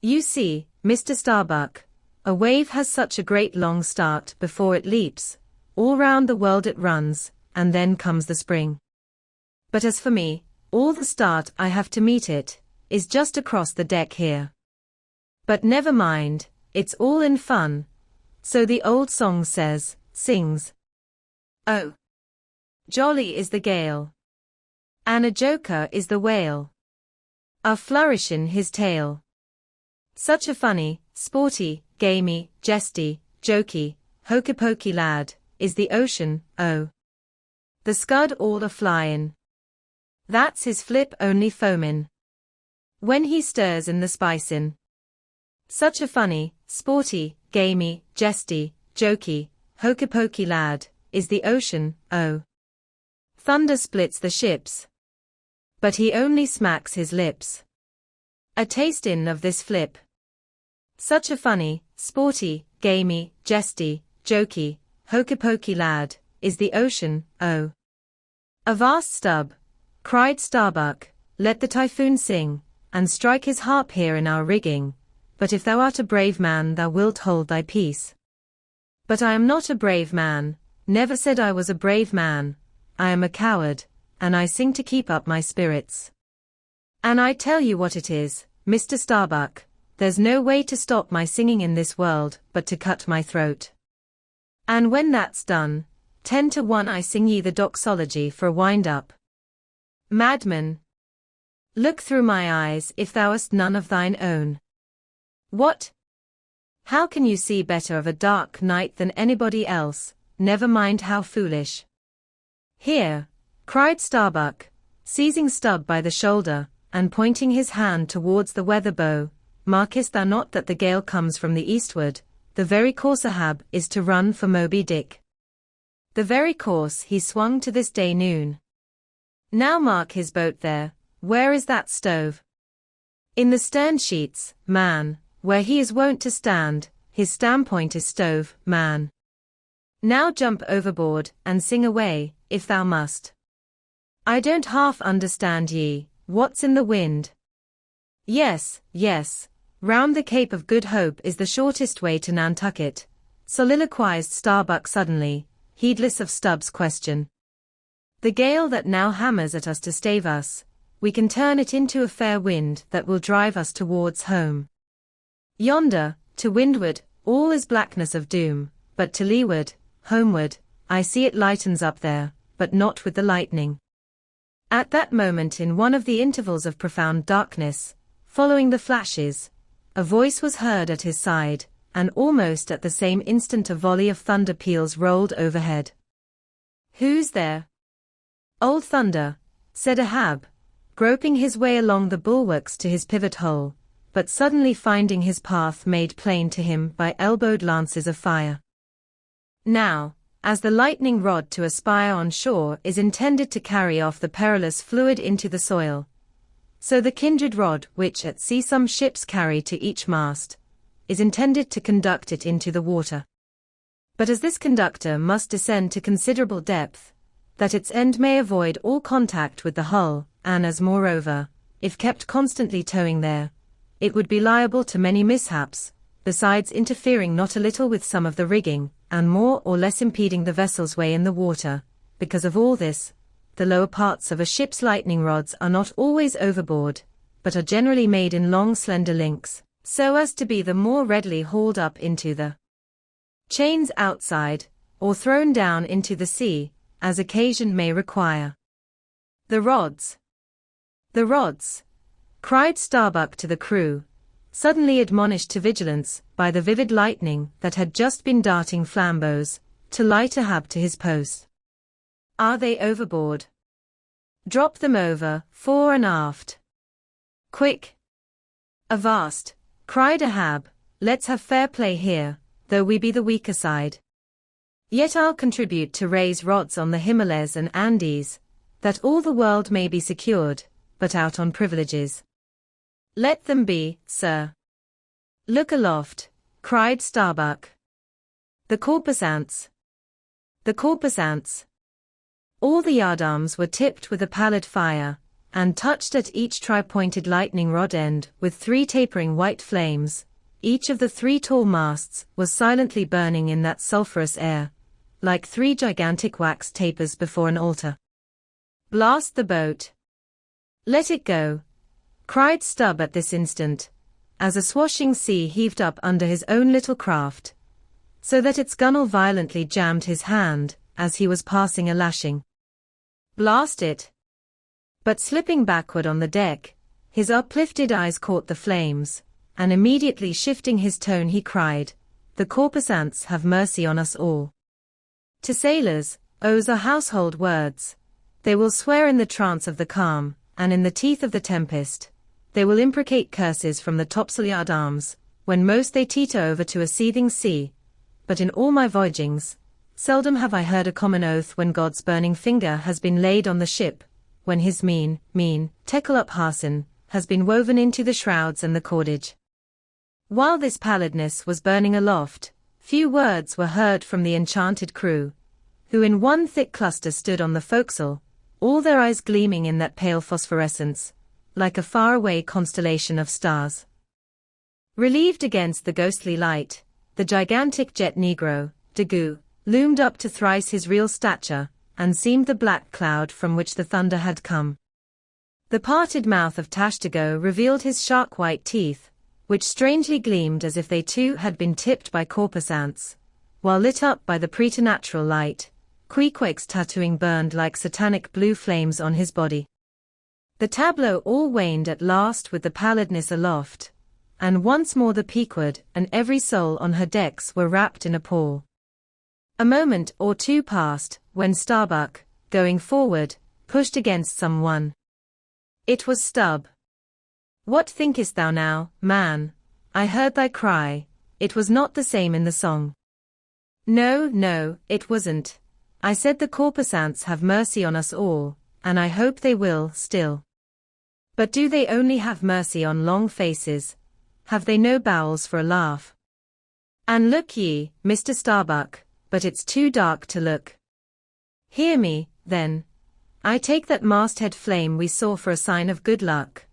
You see, Mr. Starbuck, a wave has such a great long start before it leaps, all round the world it runs, and then comes the spring. But as for me, all the start I have to meet it, is just across the deck here. But never mind, it's all in fun, so the old song sings. Oh, jolly is the gale, and a joker is the whale, a flourish in his tail. Such a funny, sporty, gamey, jesty, jokey, hokey-pokey lad, is the ocean, oh. The scud all a-flyin'. That's his flip only foamin', when he stirs in the spicin'. Such a funny, sporty, gamey, jesty, jokey, hokey-pokey lad, is the ocean, oh. Thunder splits the ships, but he only smacks his lips. A tastin' of this flip. Such a funny, sporty, gamey, jesty, jokey, hokey-pokey lad, is the ocean, oh. Avast Stubb, cried Starbuck, let the typhoon sing, and strike his harp here in our rigging, but if thou art a brave man thou wilt hold thy peace. But I am not a brave man, never said I was a brave man, I am a coward, and I sing to keep up my spirits. And I tell you what it is, Mr. Starbuck, there's no way to stop my singing in this world but to cut my throat. And when that's done, 10 to 1 I sing ye the doxology for a wind-up. Madman! Look through my eyes if thou hast none of thine own. What? How can you see better of a dark night than anybody else, never mind how foolish? Here, cried Starbuck, seizing Stubb by the shoulder, and pointing his hand towards the weather bow, markest thou not that the gale comes from the eastward, the very course Ahab is to run for Moby Dick? The very course he swung to this day noon. Now mark his boat there, where is that stove? In the stern sheets, man, where he is wont to stand, his standpoint is stove, man. Now jump overboard, and sing away, if thou must. I don't half understand ye, what's in the wind? Yes, round the Cape of Good Hope is the shortest way to Nantucket, soliloquized Starbuck suddenly, heedless of Stubb's question. The gale that now hammers at us to stave us, we can turn it into a fair wind that will drive us towards home. Yonder, to windward, all is blackness of doom, but to leeward, homeward, I see it lightens up there, but not with the lightning. At that moment, in one of the intervals of profound darkness, following the flashes, a voice was heard at his side, and almost at the same instant a volley of thunder peals rolled overhead. Who's there? Old Thunder, said Ahab, groping his way along the bulwarks to his pivot hole, but suddenly finding his path made plain to him by elbowed lances of fire. Now, as the lightning rod to a spire on shore is intended to carry off the perilous fluid into the soil, so the kindred rod which at sea some ships carry to each mast, is intended to conduct it into the water. But as this conductor must descend to considerable depth, that its end may avoid all contact with the hull, and as moreover, if kept constantly towing there, it would be liable to many mishaps, besides interfering not a little with some of the rigging, and more or less impeding the vessel's way in the water. Because of all this, the lower parts of a ship's lightning rods are not always overboard, but are generally made in long slender links, so as to be the more readily hauled up into the chains outside, or thrown down into the sea, as occasion may require. The rods! The rods! Cried Starbuck to the crew, suddenly admonished to vigilance by the vivid lightning that had just been darting flambeaux, to light Ahab to his post. Are they overboard? Drop them over, fore and aft. Quick! Avast, cried Ahab, let's have fair play here, though we be the weaker side. Yet I'll contribute to raise rods on the Himalayas and Andes, that all the world may be secured, but out on privileges. Let them be, sir. Look aloft, cried Starbuck. The corpusants. The corpusants. All the yardarms were tipped with a pallid fire, and touched at each tri-pointed lightning rod end with 3 tapering white flames. Each of the 3 tall masts was silently burning in that sulphurous air, like 3 gigantic wax tapers before an altar. Blast the boat. Let it go, cried Stubb at this instant, as a swashing sea heaved up under his own little craft, so that its gunwale violently jammed his hand as he was passing a lashing. Blast it. But slipping backward on the deck, his uplifted eyes caught the flames, and immediately shifting his tone he cried, the corpusants have mercy on us all. To sailors, oaths are household words. They will swear in the trance of the calm, and in the teeth of the tempest. They will imprecate curses from the topsail yard arms, when most they teeter over to a seething sea. But in all my voyagings, seldom have I heard a common oath when God's burning finger has been laid on the ship, when his mean, tekel-up Harsin, has been woven into the shrouds and the cordage. While this pallidness was burning aloft, few words were heard from the enchanted crew, who in one thick cluster stood on the forecastle, all their eyes gleaming in that pale phosphorescence, like a faraway constellation of stars. Relieved against the ghostly light, the gigantic jet negro, Daggoo, loomed up to thrice his real stature, and seemed the black cloud from which the thunder had come. The parted mouth of Tashtego revealed his shark-white teeth, which strangely gleamed as if they too had been tipped by corpusants, while lit up by the preternatural light, Queequeg's tattooing burned like satanic blue flames on his body. The tableau all waned at last with the pallidness aloft, and once more the Pequod and every soul on her decks were wrapped in a pall. A moment or two passed, when Starbuck, going forward, pushed against some one. It was Stubb. What thinkest thou now, man? I heard thy cry, it was not the same in the song. No, it wasn't. I said the corpusants have mercy on us all, and I hope they will, still. But do they only have mercy on long faces? Have they no bowels for a laugh? And look ye, Mr. Starbuck, but it's too dark to look. Hear me, then. I take that masthead flame we saw for a sign of good luck.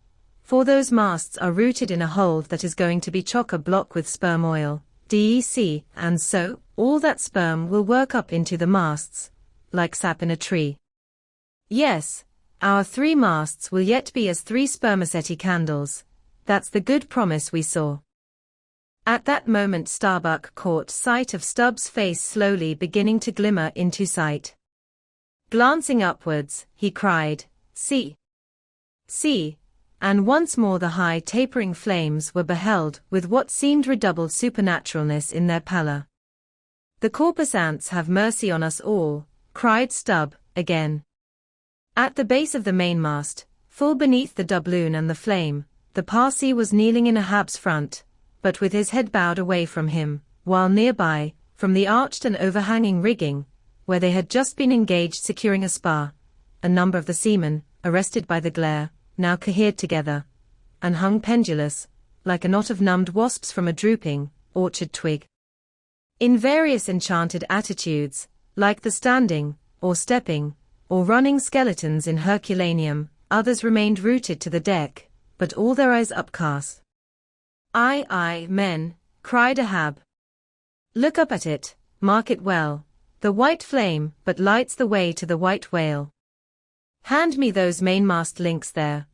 For those masts are rooted in a hold that is going to be chock-a-block with sperm oil, DEC, and so, all that sperm will work up into the masts, like sap in a tree. Yes, our 3 masts will yet be as 3 spermaceti candles. That's the good promise we saw. At that moment Starbuck caught sight of Stubb's face slowly beginning to glimmer into sight. Glancing upwards, he cried, See! See! And once more the high tapering flames were beheld with what seemed redoubled supernaturalness in their pallor. The corpusants have mercy on us all, cried Stubb, again. At the base of the mainmast, full beneath the doubloon and the flame, the Parsee was kneeling in Ahab's front, but with his head bowed away from him, while nearby, from the arched and overhanging rigging, where they had just been engaged securing a spar, a number of the seamen, arrested by the glare, now cohered together, and hung pendulous, like a knot of numbed wasps from a drooping, orchard twig. In various enchanted attitudes, like the standing, or stepping, or running skeletons in Herculaneum, others remained rooted to the deck, but all their eyes upcast. Aye, men, cried Ahab. Look up at it, mark it well, the white flame but lights the way to the white whale. Hand me those mainmast links there.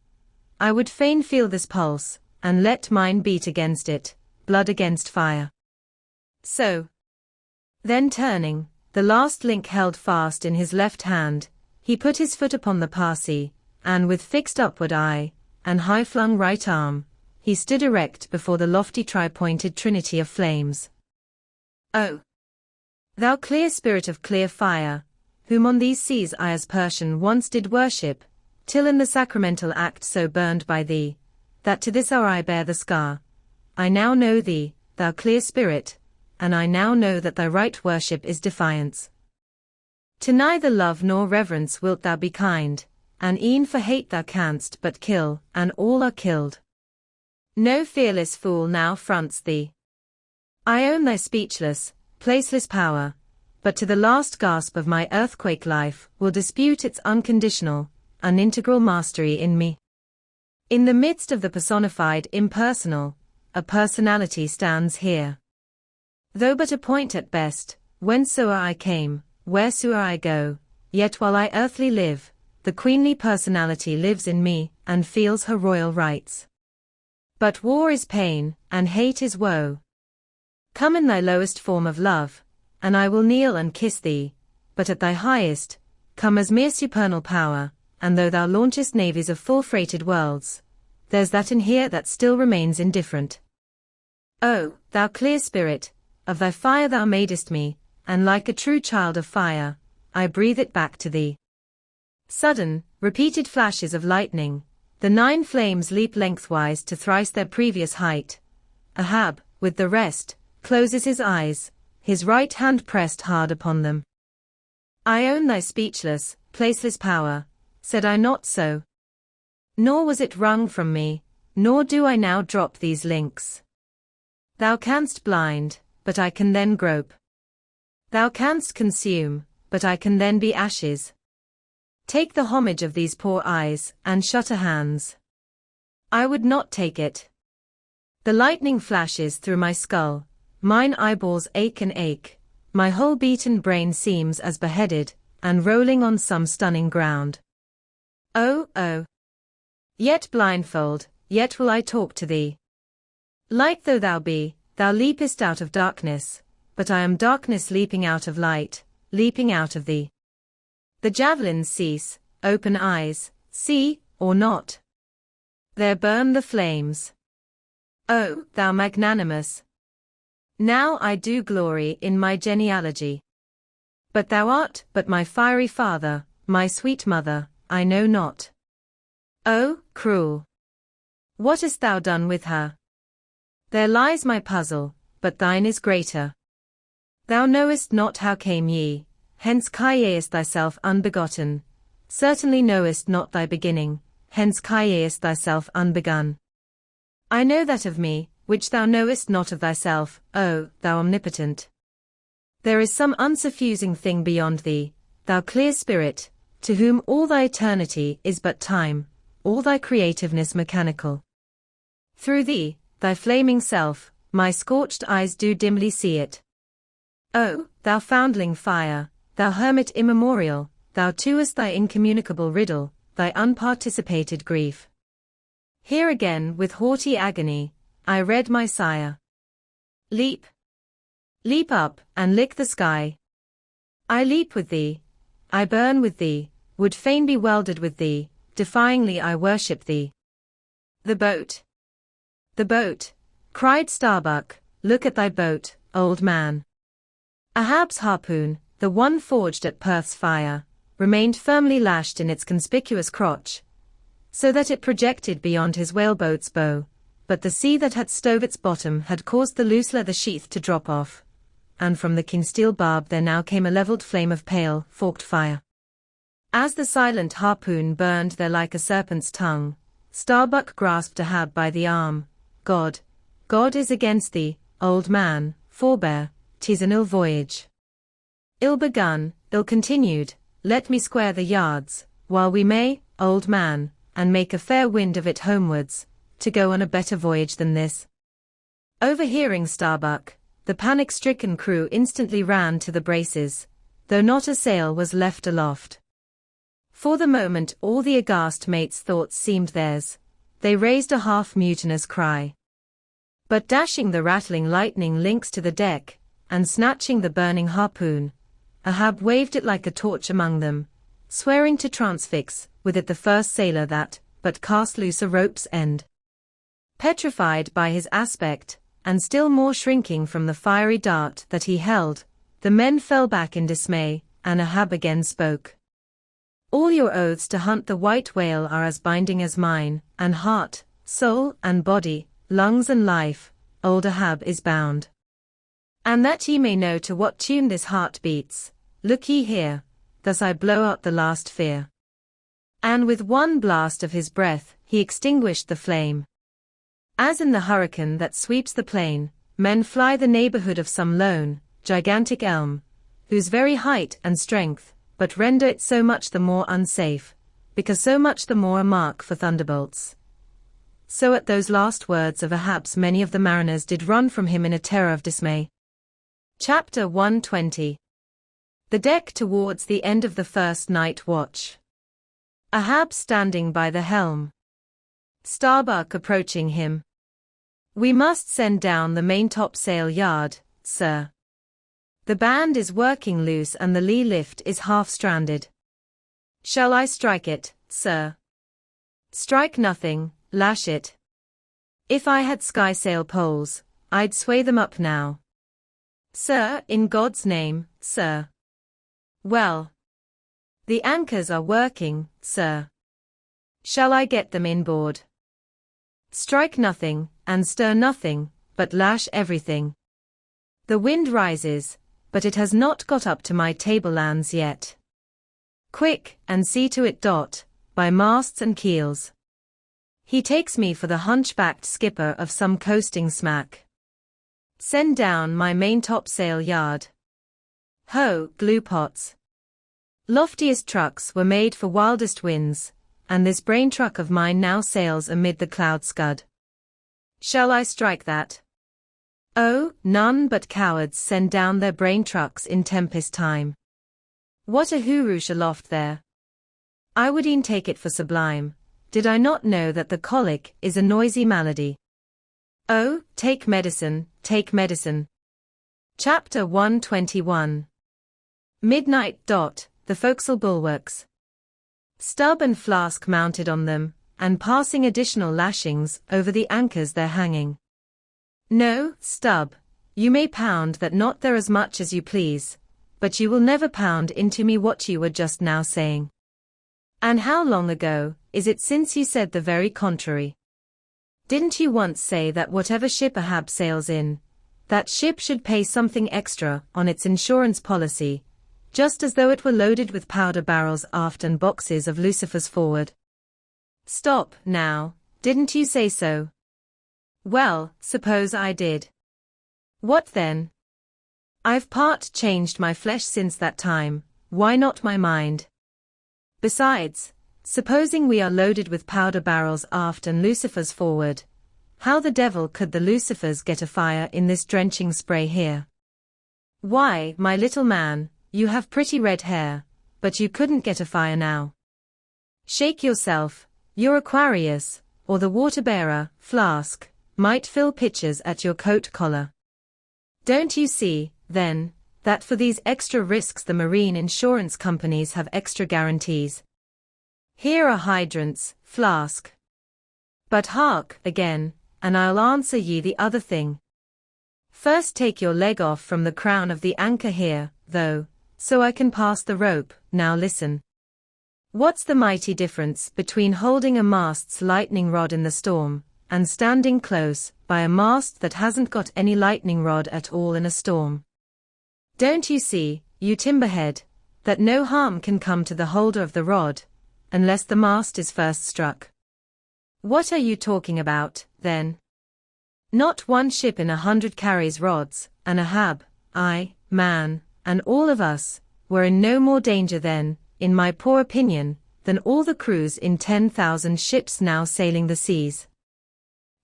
I would fain feel this pulse, and let mine beat against it, blood against fire. So. Then turning, the last link held fast in his left hand, he put his foot upon the Parsee, and with fixed upward eye, and high-flung right arm, he stood erect before the lofty tri-pointed trinity of flames. Oh! Thou clear spirit of clear fire, whom on these seas I as Persian once did worship, till in the sacramental act so burned by thee, that to this hour I bear the scar. I now know thee, thou clear spirit, and I now know that thy right worship is defiance. To neither love nor reverence wilt thou be kind, and e'en for hate thou canst but kill, and all are killed. No fearless fool now fronts thee. I own thy speechless, placeless power, but to the last gasp of my earthquake life will dispute its unconditional, unintegral mastery in me. In the midst of the personified impersonal, a personality stands here. Though but a point at best, whencesoe'er I came, wheresoe'er I go, yet while I earthly live, the queenly personality lives in me, and feels her royal rights. But war is pain, and hate is woe. Come in thy lowest form of love, and I will kneel and kiss thee, but at thy highest, come as mere supernal power, and though thou launchest navies of full-freighted worlds, there's that in here that still remains indifferent. O, thou clear spirit, of thy fire thou madest me, and like a true child of fire, I breathe it back to thee. Sudden, repeated flashes of lightning, the 9 flames leap lengthwise to thrice their previous height. Ahab, with the rest, closes his eyes, his right hand pressed hard upon them. I own thy speechless, placeless power, said I not so? Nor was it wrung from me, nor do I now drop these links. Thou canst blind, but I can then grope. Thou canst consume, but I can then be ashes. Take the homage of these poor eyes, and shutter hands. I would not take it. The lightning flashes through my skull, mine eyeballs ache and ache, my whole beaten brain seems as beheaded, and rolling on some stunning ground. Oh, oh! Yet blindfold, yet will I talk to thee. Light though thou be, thou leapest out of darkness, but I am darkness leaping out of light, leaping out of thee. The javelins cease, open eyes, see, or not. There burn the flames. O, thou magnanimous! Now I do glory in my genealogy. But thou art but my fiery father, my sweet mother, I know not. O, cruel! What hast thou done with her? There lies my puzzle, but thine is greater. Thou knowest not how came ye, hence callest thyself unbegotten, certainly knowest not thy beginning, hence callest thyself unbegun. I know that of me, which thou knowest not of thyself, O, thou omnipotent. There is some unsuffusing thing beyond thee, thou clear spirit, to whom all thy eternity is but time, all thy creativeness mechanical. Through thee, thy flaming self, my scorched eyes do dimly see it. O, thou foundling fire, thou hermit immemorial, thou tooest thy incommunicable riddle, thy unparticipated grief. Here again with haughty agony, I read my sire. Leap! Leap up, and lick the sky. I leap with thee, I burn with thee, would fain be welded with thee, defyingly I worship thee. The boat! The boat! Cried Starbuck, look at thy boat, old man. Ahab's harpoon, the one forged at Perth's fire, remained firmly lashed in its conspicuous crotch, so that it projected beyond his whaleboat's bow, but the sea that had stove its bottom had caused the loose leather sheath to drop off, and from the keen steel barb there now came a levelled flame of pale, forked fire. As the silent harpoon burned there like a serpent's tongue, Starbuck grasped Ahab by the arm. God is against thee, old man, forbear, 'tis an ill voyage. Ill begun, ill continued, let me square the yards, while we may, old man, and make a fair wind of it homewards, to go on a better voyage than this. Overhearing Starbuck, the panic-stricken crew instantly ran to the braces, though not a sail was left aloft. For the moment all the aghast mates' thoughts seemed theirs, they raised a half-mutinous cry. But dashing the rattling lightning links to the deck, and snatching the burning harpoon, Ahab waved it like a torch among them, swearing to transfix with it the first sailor that but cast loose a rope's end. Petrified by his aspect, and still more shrinking from the fiery dart that he held, the men fell back in dismay, and Ahab again spoke. All your oaths to hunt the white whale are as binding as mine, and heart, soul and body, lungs and life, old Ahab is bound. And that ye may know to what tune this heart beats, look ye here, thus I blow out the last fear. And with one blast of his breath, he extinguished the flame. As in the hurricane that sweeps the plain, men fly the neighborhood of some lone, gigantic elm, whose very height and strength, but render it so much the more unsafe, because so much the more a mark for thunderbolts. So at those last words of Ahab's many of the mariners did run from him in a terror of dismay. Chapter 120. The deck towards the end of the first night watch. Ahab standing by the helm. Starbuck approaching him. We must send down the maintopsail yard, sir. The band is working loose and the lee lift is half stranded. Shall I strike it, sir? Strike nothing, lash it. If I had skysail poles, I'd sway them up now. Sir, in God's name, sir. Well. The anchors are working, sir. Shall I get them inboard? Strike nothing, and stir nothing, but lash everything. The wind rises, but it has not got up to my tablelands yet. Quick, and see to it, by masts and keels. He takes me for the hunchbacked skipper of some coasting smack. Send down my maintopsail yard. Ho, glue pots. Loftiest trucks were made for wildest winds, and this brain truck of mine now sails amid the cloud scud. Shall I strike that? Oh, none but cowards send down their brain trucks in tempest time. What a huroosh aloft there! I would e'en take it for sublime, did I not know that the colic is a noisy malady. Oh, take medicine, take medicine. Chapter 121. Midnight. The forecastle bulwarks. Stub and Flask mounted on them, and passing additional lashings over the anchors they're hanging. No, Stub, you may pound that not there as much as you please, but you will never pound into me what you were just now saying. And how long ago is it since you said the very contrary? Didn't you once say that whatever ship Ahab sails in, that ship should pay something extra on its insurance policy, just as though it were loaded with powder barrels aft and boxes of lucifers forward? Stop, now, didn't you say so? Well, suppose I did. What then? I've part changed my flesh since that time, why not my mind? Besides, supposing we are loaded with powder barrels aft and lucifers forward, how the devil could the lucifers get afire in this drenching spray here? Why, my little man, you have pretty red hair, but you couldn't get afire now. Shake yourself, your Aquarius, or the water-bearer, Flask, might fill pitchers at your coat collar. Don't you see, then, that for these extra risks the marine insurance companies have extra guarantees? Here are hydrants, Flask. But hark, again, and I'll answer ye the other thing. First take your leg off from the crown of the anchor here, though, so I can pass the rope. Now listen. What's the mighty difference between holding a mast's lightning rod in the storm, and standing close by a mast that hasn't got any lightning rod at all in a storm? Don't you see, you timberhead, that no harm can come to the holder of the rod, unless the mast is first struck? What are you talking about, then? Not one ship in 100 carries rods, and Ahab, I, man, and all of us, were in no more danger then, in my poor opinion, than all the crews in 10,000 ships now sailing the seas.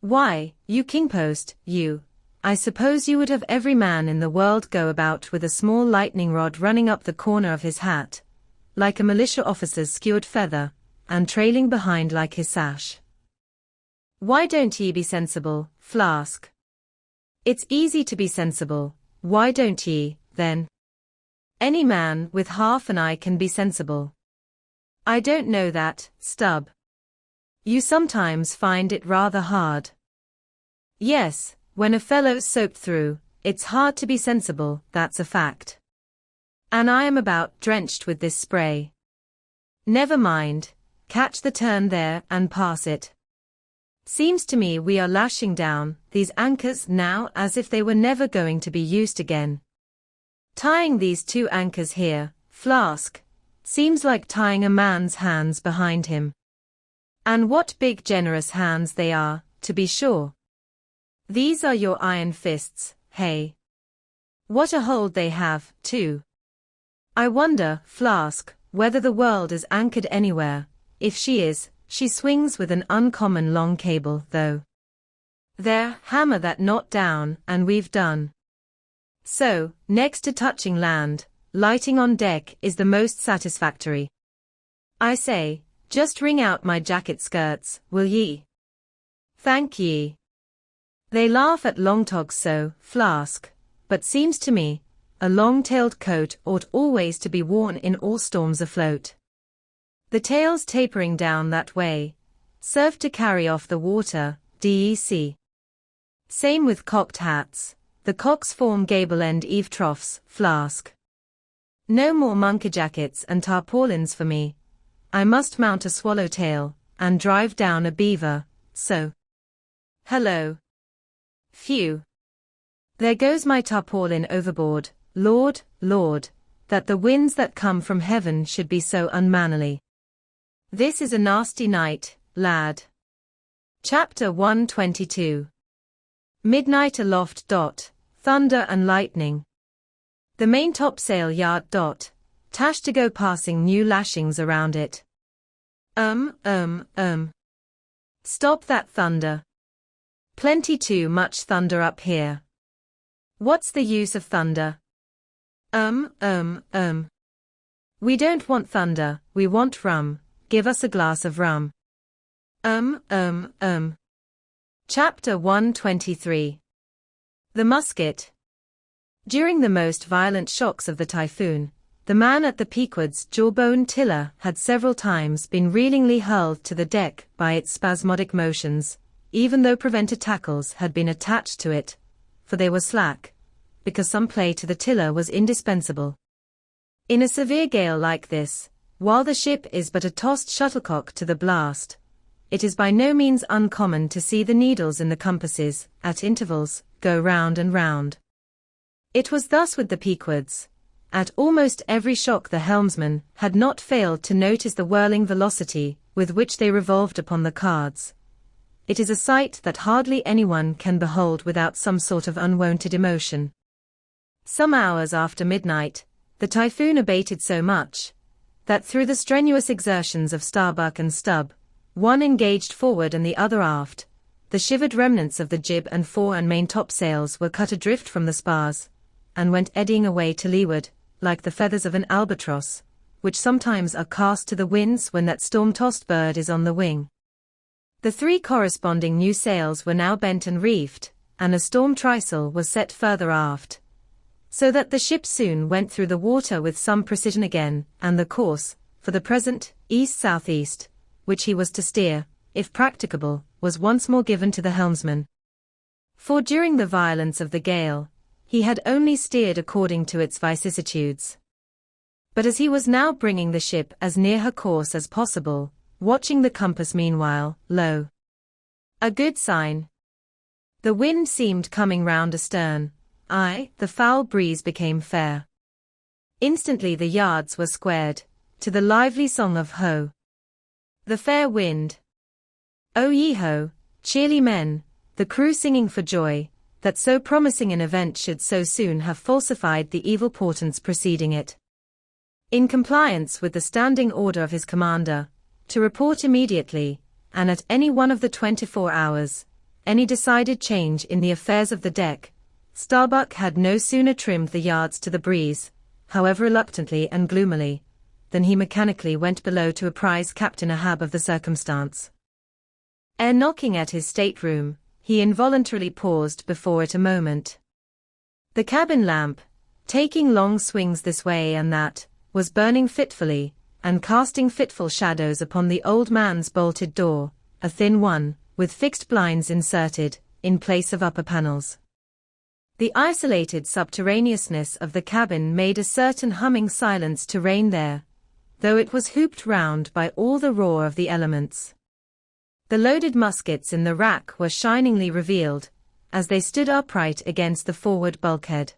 Why, you kingpost, you, I suppose you would have every man in the world go about with a small lightning rod running up the corner of his hat, like a militia officer's skewered feather, and trailing behind like his sash. Why don't ye be sensible, Flask? It's easy to be sensible, why don't ye, then? Any man with half an eye can be sensible. I don't know that, Stub. You sometimes find it rather hard. Yes, when a fellow's soaked through, it's hard to be sensible, that's a fact. And I am about drenched with this spray. Never mind, catch the turn there and pass it. Seems to me we are lashing down these anchors now as if they were never going to be used again. Tying these two anchors here, Flask, seems like tying a man's hands behind him. And what big generous hands they are, to be sure. These are your iron fists, hey? What a hold they have, too. I wonder, Flask, whether the world is anchored anywhere. If she is, she swings with an uncommon long cable, though. There, hammer that knot down, and we've done. So, next to touching land, lighting on deck is the most satisfactory. I say, just wring out my jacket skirts, will ye? Thank ye. They laugh at long togs so, Flask, but seems to me, a long-tailed coat ought always to be worn in all storms afloat. The tails tapering down that way, serve to carry off the water, dec. Same with cocked hats, the cocks form gable-end eave troughs, Flask. No more monkey jackets and tarpaulins for me. I must mount a swallowtail, and drive down a beaver, so. Hello. Phew. There goes my tarpaulin overboard, Lord, Lord, that the winds that come from heaven should be so unmannerly. This is a nasty night, lad. Chapter 122. Midnight aloft. Thunder and lightning. The main topsail yard. Tash to go passing new lashings around it. Stop that thunder. Plenty too much thunder up here. What's the use of thunder? We don't want thunder, we want rum. Give us a glass of rum. Chapter 123. The musket. During the most violent shocks of the typhoon, the man at the Pequod's jawbone tiller had several times been reelingly hurled to the deck by its spasmodic motions, even though preventer tackles had been attached to it, for they were slack, because some play to the tiller was indispensable. In a severe gale like this, while the ship is but a tossed shuttlecock to the blast, it is by no means uncommon to see the needles in the compasses, at intervals, go round and round. It was thus with the Pequods. At almost every shock the helmsman had not failed to notice the whirling velocity with which they revolved upon the cards. It is a sight that hardly anyone can behold without some sort of unwonted emotion. Some hours after midnight, the typhoon abated so much that through the strenuous exertions of Starbuck and Stubb, one engaged forward and the other aft, the shivered remnants of the jib and fore and main topsails were cut adrift from the spars, and went eddying away to leeward, like the feathers of an albatross, which sometimes are cast to the winds when that storm-tossed bird is on the wing. The three corresponding new sails were now bent and reefed, and a storm trysail was set further aft, so that the ship soon went through the water with some precision again, and the course, for the present, east-southeast, which he was to steer, if practicable, was once more given to the helmsman. For during the violence of the gale, he had only steered according to its vicissitudes. But as he was now bringing the ship as near her course as possible, watching the compass meanwhile, lo! A good sign. The wind seemed coming round astern, the foul breeze became fair. Instantly the yards were squared, to the lively song of Ho! The fair wind. O ye ho, cheerly men, the crew singing for joy, that so promising an event should so soon have falsified the evil portents preceding it. In compliance with the standing order of his commander, to report immediately, and at any one of the 24 hours, any decided change in the affairs of the deck, Starbuck had no sooner trimmed the yards to the breeze, however reluctantly and gloomily, than he mechanically went below to apprise Captain Ahab of the circumstance. Ere knocking at his stateroom, he involuntarily paused before it a moment. The cabin lamp, taking long swings this way and that, was burning fitfully, and casting fitful shadows upon the old man's bolted door, a thin one, with fixed blinds inserted, in place of upper panels. The isolated subterraneousness of the cabin made a certain humming silence to reign there, though it was hooped round by all the roar of the elements. The loaded muskets in the rack were shiningly revealed, as they stood upright against the forward bulkhead.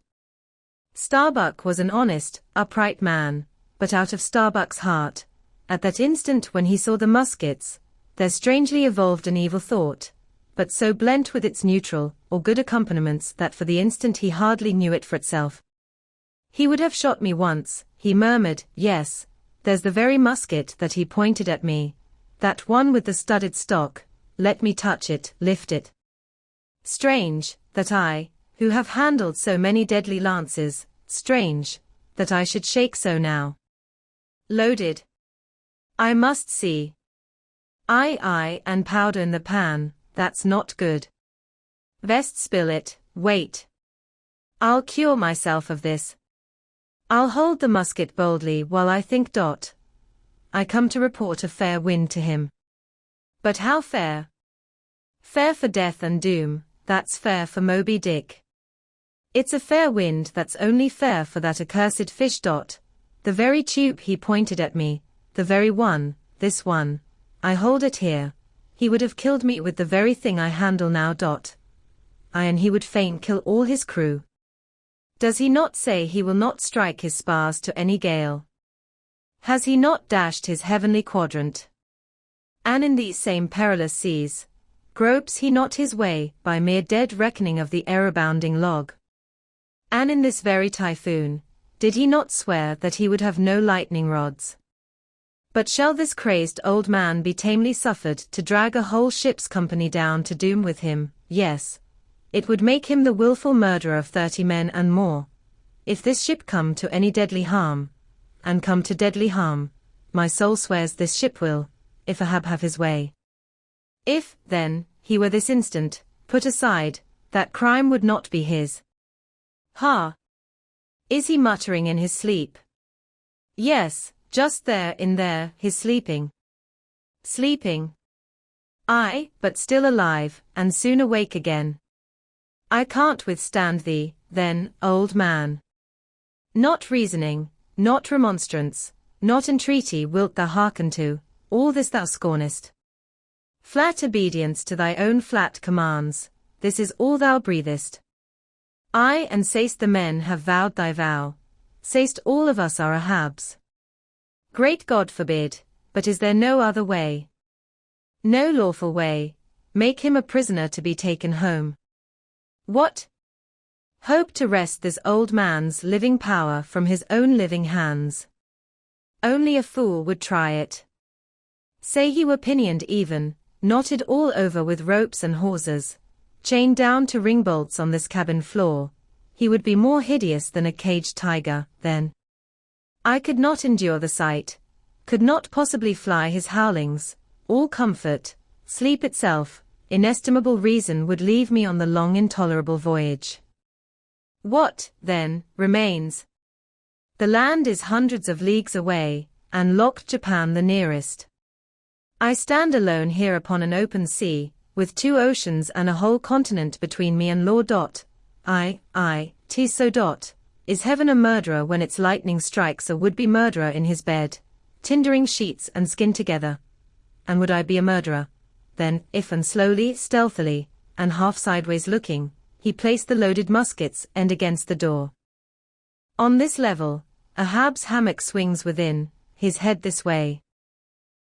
Starbuck was an honest, upright man, but out of Starbuck's heart, at that instant when he saw the muskets, there strangely evolved an evil thought, but so blent with its neutral, or good accompaniments that for the instant he hardly knew it for itself. He would have shot me once, he murmured. Yes, there's the very musket that he pointed at me, that one with the studded stock. Let me touch it, lift it. Strange, that I, who have handled so many deadly lances, strange, that I should shake so now. Loaded. I must see. Aye, and powder in the pan, that's not good. Best spill it, wait. I'll cure myself of this. I'll hold the musket boldly while I think. I come to report a fair wind to him. But how fair? Fair for death and doom, that's fair for Moby Dick. It's a fair wind that's only fair for that accursed fish. The very tube he pointed at me, the very one, this one, I hold it here, he would have killed me with the very thing I handle now. Aye, and he would fain kill all his crew. Does he not say he will not strike his spars to any gale? Has he not dashed his heavenly quadrant? And in these same perilous seas, gropes he not his way by mere dead reckoning of the error-bounding log? And in this very typhoon, did he not swear that he would have no lightning rods? But shall this crazed old man be tamely suffered to drag a whole ship's company down to doom with him? Yes. It would make him the wilful murderer of 30 men and more. If this ship come to any deadly harm, and come to deadly harm, my soul swears this ship will, if Ahab have his way. If, then, he were this instant put aside, that crime would not be his. Ha! Is he muttering in his sleep? Yes, just there in there, he's sleeping. Sleeping. Aye, but still alive, and soon awake again. I can't withstand thee, then, old man. Not reasoning, not remonstrance, not entreaty wilt thou hearken to, all this thou scornest. Flat obedience to thy own flat commands, this is all thou breathest. Aye, and say'st the men have vowed thy vow, say'st all of us are Ahabs. Great God forbid, but is there no other way? No lawful way, make him a prisoner to be taken home. What? Hope to wrest this old man's living power from his own living hands. Only a fool would try it. Say he were pinioned even, knotted all over with ropes and hawsers, chained down to ring bolts on this cabin floor, he would be more hideous than a caged tiger, then. I could not endure the sight, could not possibly fly his howlings, all comfort, sleep itself, inestimable reason would leave me on the long intolerable voyage. What, then, remains? The land is hundreds of leagues away, and locked Japan the nearest. I stand alone here upon an open sea, with 2 oceans and a whole continent between me and law. Aye, 'tis so. Is heaven a murderer when its lightning strikes a would-be murderer in his bed, tindering sheets and skin together? And would I be a murderer? Then, if and slowly, stealthily, and half sideways looking, he placed the loaded muskets end against the door. On this level, Ahab's hammock swings within, his head this way.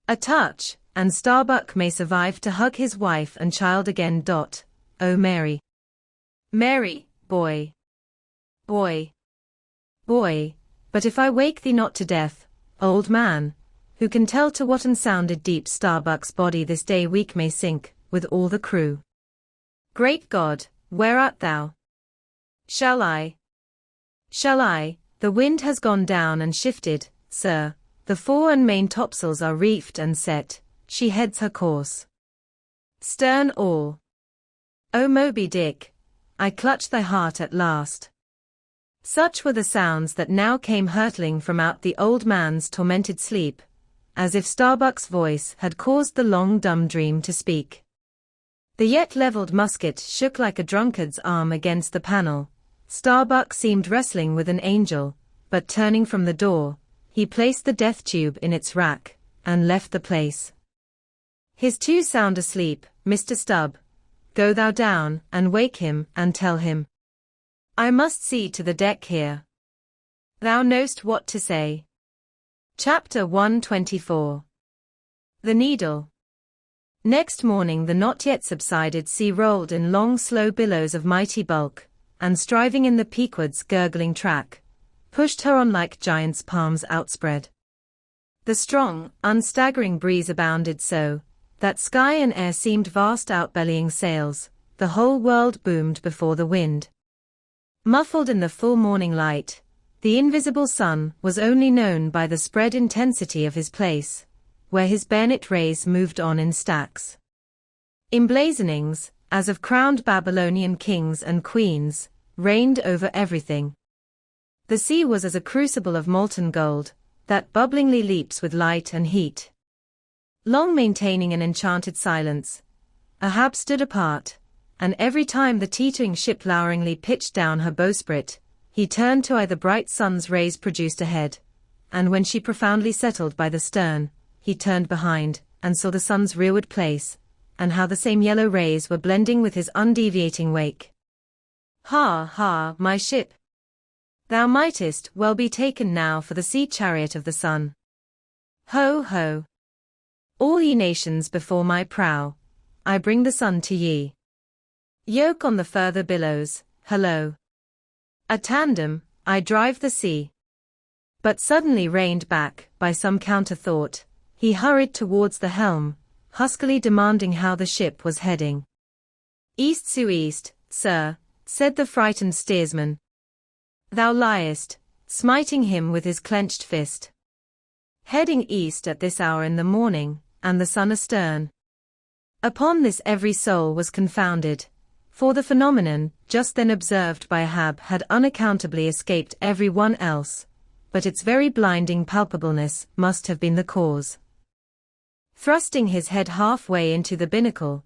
A touch, and Starbuck may survive to hug his wife and child again. Oh Mary. Mary, boy. Boy. Boy, but if I wake thee not to death, old man, who can tell to what unsounded deep Starbuck's body this day week may sink, with all the crew? Great God, where art thou? Shall I? The wind has gone down and shifted, sir, the fore and main topsails are reefed and set, she heads her course. Stern all. O Moby Dick, I clutch thy heart at last. Such were the sounds that now came hurtling from out the old man's tormented sleep, as if Starbuck's voice had caused the long dumb dream to speak. The yet levelled musket shook like a drunkard's arm against the panel. Starbuck seemed wrestling with an angel, but turning from the door, he placed the death tube in its rack, and left the place. His too sound asleep, Mr. Stubb. Go thou down, and wake him, and tell him. I must see to the deck here. Thou know'st what to say. Chapter 124. The Needle. Next morning the not yet subsided sea rolled in long slow billows of mighty bulk, and striving in the Pequod's gurgling track, pushed her on like giants' palms outspread. The strong, unstaggering breeze abounded so, that sky and air seemed vast outbellying sails, the whole world boomed before the wind. Muffled in the full morning light, the invisible sun was only known by the spread intensity of his place, where his bayonet rays moved on in stacks. Emblazonings, as of crowned Babylonian kings and queens, reigned over everything. The sea was as a crucible of molten gold, that bubblingly leaps with light and heat. Long maintaining an enchanted silence, Ahab stood apart, and every time the teetering ship loweringly pitched down her bowsprit, he turned to eye the bright sun's rays produced ahead, and when she profoundly settled by the stern, he turned behind, and saw the sun's rearward place, and how the same yellow rays were blending with his undeviating wake. Ha, ha, my ship! Thou mightest well be taken now for the sea chariot of the sun. Ho, ho! All ye nations before my prow, I bring the sun to ye. Yoke on the further billows, hello! A tandem, I drive the sea. But suddenly reined back, by some counter-thought, he hurried towards the helm, huskily demanding how the ship was heading. East to east, sir, said the frightened steersman. Thou liest, smiting him with his clenched fist. Heading east at this hour in the morning, and the sun astern. Upon this every soul was confounded, for the phenomenon just then observed by Ahab had unaccountably escaped every one else, but its very blinding palpableness must have been the cause. Thrusting his head halfway into the binnacle,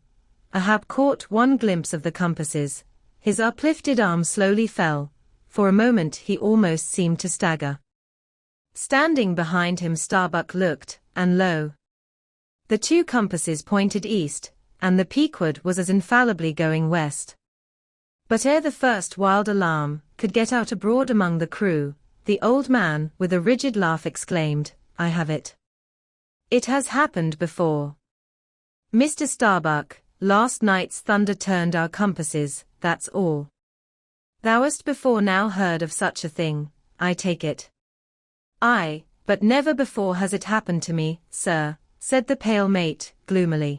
Ahab caught one glimpse of the compasses. His uplifted arm slowly fell. For a moment he almost seemed to stagger. Standing behind him Starbuck looked, and lo! The two compasses pointed east, and the Pequod was as infallibly going west. But ere the first wild alarm could get out abroad among the crew, the old man with a rigid laugh exclaimed, I have it. It has happened before. Mr. Starbuck, last night's thunder turned our compasses, that's all. Thou hast before now heard of such a thing, I take it. Aye, but never before has it happened to me, sir, said the pale mate, gloomily.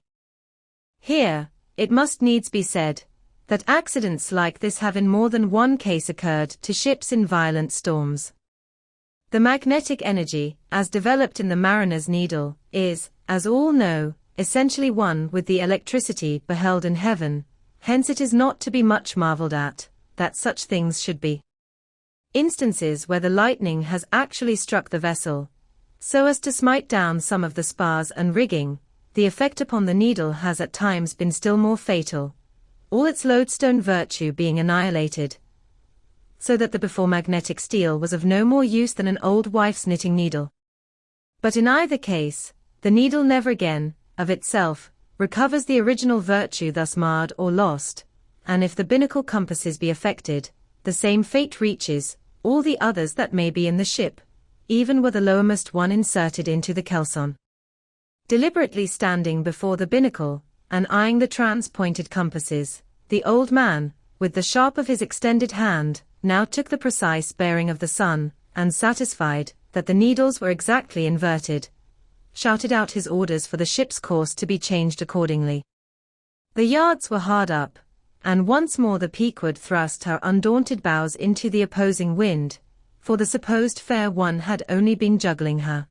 Here, it must needs be said, that accidents like this have in more than one case occurred to ships in violent storms. The magnetic energy, as developed in the mariner's needle, is, as all know, essentially one with the electricity beheld in heaven, hence it is not to be much marveled at that such things should be. Instances where the lightning has actually struck the vessel, so as to smite down some of the spars and rigging, the effect upon the needle has at times been still more fatal, all its lodestone virtue being annihilated, so that the before magnetic steel was of no more use than an old wife's knitting needle. But in either case, the needle never again, of itself, recovers the original virtue thus marred or lost, and if the binnacle compasses be affected, the same fate reaches all the others that may be in the ship, even were the lowermost one inserted into the kelson. Deliberately standing before the binnacle, and eyeing the trans-pointed compasses, the old man, with the sharp of his extended hand, now took the precise bearing of the sun, and satisfied that the needles were exactly inverted, shouted out his orders for the ship's course to be changed accordingly. The yards were hard up, and once more the Pequod thrust her undaunted bows into the opposing wind, for the supposed fair one had only been juggling her.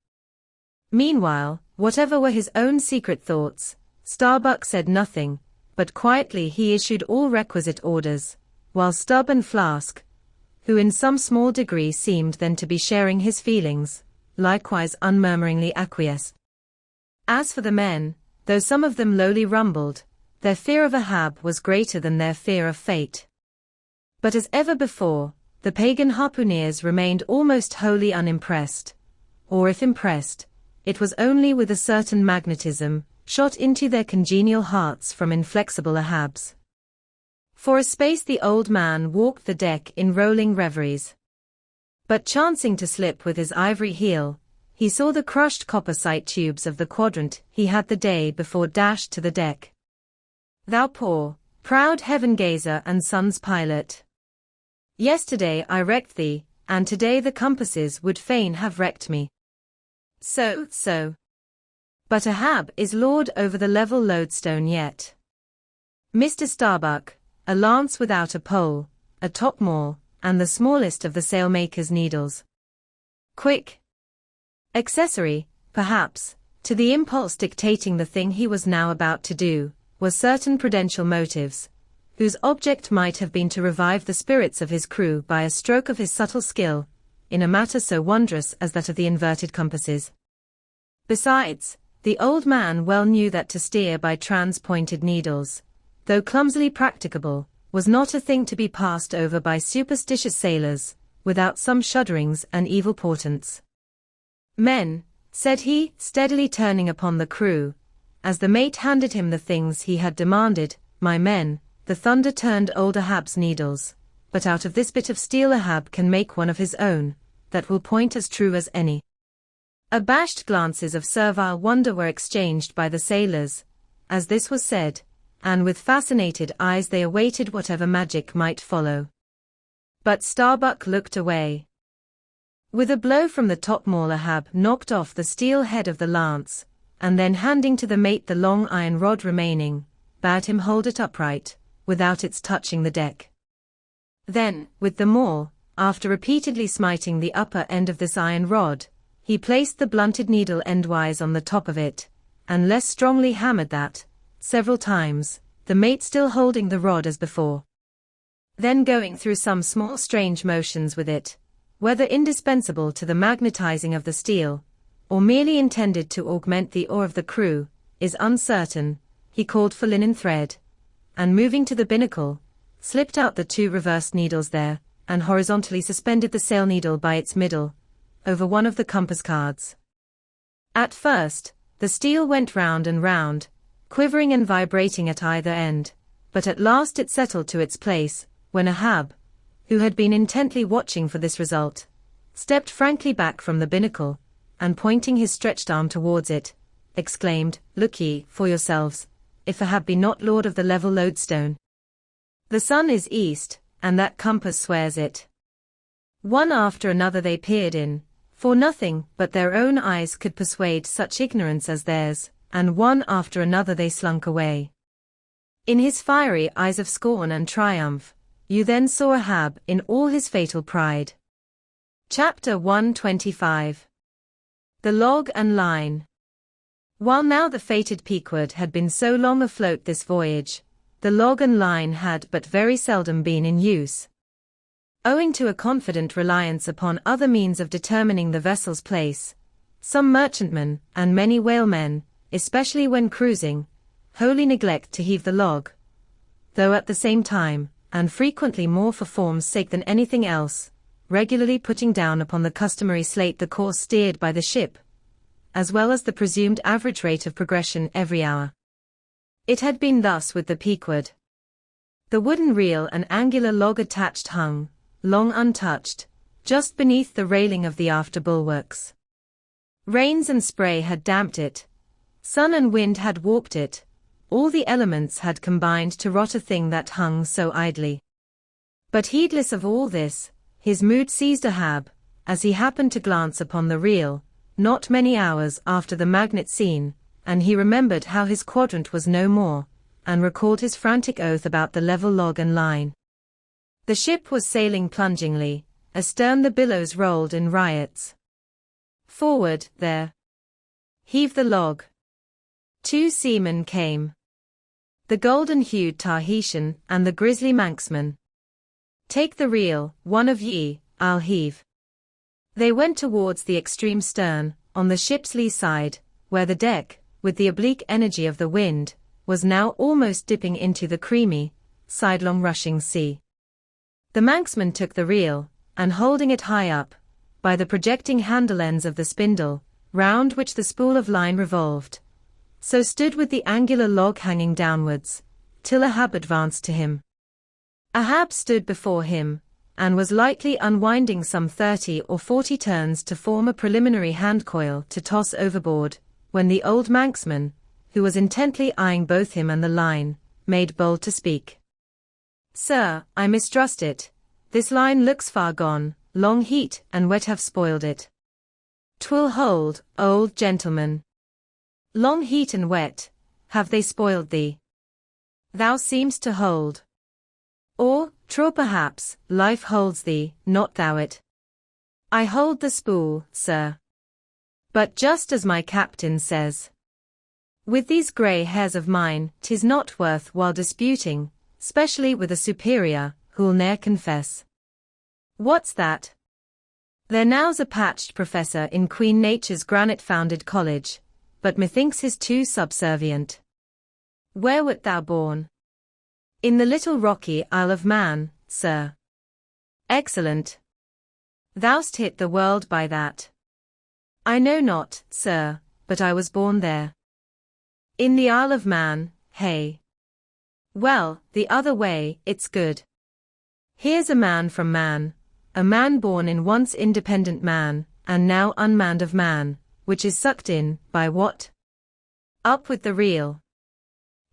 Meanwhile, whatever were his own secret thoughts, Starbuck said nothing, but quietly he issued all requisite orders, while Stubb and Flask, who in some small degree seemed then to be sharing his feelings, likewise unmurmuringly acquiesced. As for the men, though some of them lowly rumbled, their fear of Ahab was greater than their fear of fate. But as ever before, the pagan harpooneers remained almost wholly unimpressed, or if impressed, it was only with a certain magnetism, shot into their congenial hearts from inflexible Ahab's. For a space the old man walked the deck in rolling reveries. But chancing to slip with his ivory heel, he saw the crushed copper sight tubes of the quadrant he had the day before dashed to the deck. Thou poor, proud heaven-gazer and sun's pilot! Yesterday I wrecked thee, and today the compasses would fain have wrecked me. So. But Ahab is lord over the level lodestone yet. Mr. Starbuck, a lance without a pole, a topmaul, and the smallest of the sailmaker's needles. Quick accessory, perhaps, to the impulse dictating the thing he was now about to do, were certain prudential motives, whose object might have been to revive the spirits of his crew by a stroke of his subtle skill, in a matter so wondrous as that of the inverted compasses. Besides, the old man well knew that to steer by trans-pointed needles, though clumsily practicable, was not a thing to be passed over by superstitious sailors, without some shudderings and evil portents. Men, said he, steadily turning upon the crew, as the mate handed him the things he had demanded, my men, the thunder turned old Ahab's needles, but out of this bit of steel Ahab can make one of his own, that will point as true as any. Abashed glances of servile wonder were exchanged by the sailors, as this was said, and with fascinated eyes they awaited whatever magic might follow. But Starbuck looked away. With a blow from the topmaul Ahab knocked off the steel head of the lance, and then handing to the mate the long iron rod remaining, bade him hold it upright, without its touching the deck. Then, with the maul, after repeatedly smiting the upper end of this iron rod, he placed the blunted needle endwise on the top of it, and less strongly hammered that, several times, the mate still holding the rod as before. Then going through some small strange motions with it, whether indispensable to the magnetizing of the steel, or merely intended to augment the oar of the crew, is uncertain, he called for linen thread, and moving to the binnacle, slipped out the two reversed needles there, and horizontally suspended the sail needle by its middle, over one of the compass cards. At first, the steel went round and round, quivering and vibrating at either end, but at last it settled to its place, when Ahab, who had been intently watching for this result, stepped frankly back from the binnacle, and pointing his stretched arm towards it, exclaimed, Look ye, for yourselves, if Ahab be not lord of the level lodestone. The sun is east, and that compass swears it. One after another they peered in, for nothing but their own eyes could persuade such ignorance as theirs, and one after another they slunk away. In his fiery eyes of scorn and triumph, you then saw Ahab in all his fatal pride. Chapter 125. The Log and Line. While now the fated Pequod had been so long afloat this voyage, the log and line had but very seldom been in use. Owing to a confident reliance upon other means of determining the vessel's place, some merchantmen and many whalemen, especially when cruising, wholly neglect to heave the log, though at the same time, and frequently more for form's sake than anything else, regularly putting down upon the customary slate the course steered by the ship, as well as the presumed average rate of progression every hour. It had been thus with the Pequod. The wooden reel and angular log attached hung, long untouched, just beneath the railing of the after bulwarks. Rains and spray had damped it, sun and wind had warped it, all the elements had combined to rot a thing that hung so idly. But heedless of all this, his mood seized Ahab, as he happened to glance upon the reel, not many hours after the magnet scene, and he remembered how his quadrant was no more, and recalled his frantic oath about the level log and line. The ship was sailing plungingly, astern the billows rolled in riots. Forward, there! Heave the log! 2 seamen came. The golden-hued Tahitian and the grizzly Manxman. Take the reel, one of ye, I'll heave. They went towards the extreme stern, on the ship's lee side, where the deck, with the oblique energy of the wind, was now almost dipping into the creamy, sidelong rushing sea. The Manxman took the reel, and holding it high up, by the projecting handle ends of the spindle, round which the spool of line revolved. So stood with the angular log hanging downwards, till Ahab advanced to him. Ahab stood before him, and was lightly unwinding some 30 or 40 turns to form a preliminary hand-coil to toss overboard, when the old manxman, who was intently eyeing both him and the line, made bold to speak. "Sir, I mistrust it. This line looks far gone, long heat and wet have spoiled it." "'Twill hold, old gentleman." "Long heat and wet, have they spoiled thee? Thou seemst to hold. Or, true perhaps, life holds thee, not thou it." "I hold the spool, sir. But just as my captain says. With these grey hairs of mine, 'tis not worth while disputing, specially with a superior, who'll ne'er confess." "What's that?" "There now's a patched professor in Queen Nature's granite-founded college, but methinks he's too subservient." "Where wert thou born?" "In the little rocky Isle of Man, sir." "Excellent. Thou'st hit the world by that." "I know not, sir, but I was born there." "In the Isle of Man, hey? Well, the other way, it's good. Here's a man from Man, a man born in once independent man, and now unmanned of man, which is sucked in, by what? Up with the reel.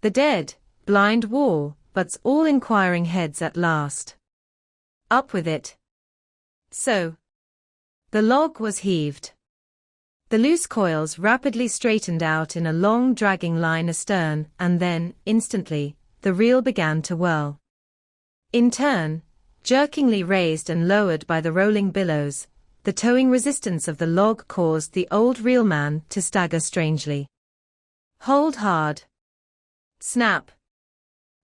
The dead, blind wall, but's all inquiring heads at last. Up with it. So. The log was heaved. The loose coils rapidly straightened out in a long dragging line astern, and then, instantly, the reel began to whirl. In turn, jerkingly raised and lowered by the rolling billows, the towing resistance of the log caused the old reelman to stagger strangely. "Hold hard." Snap.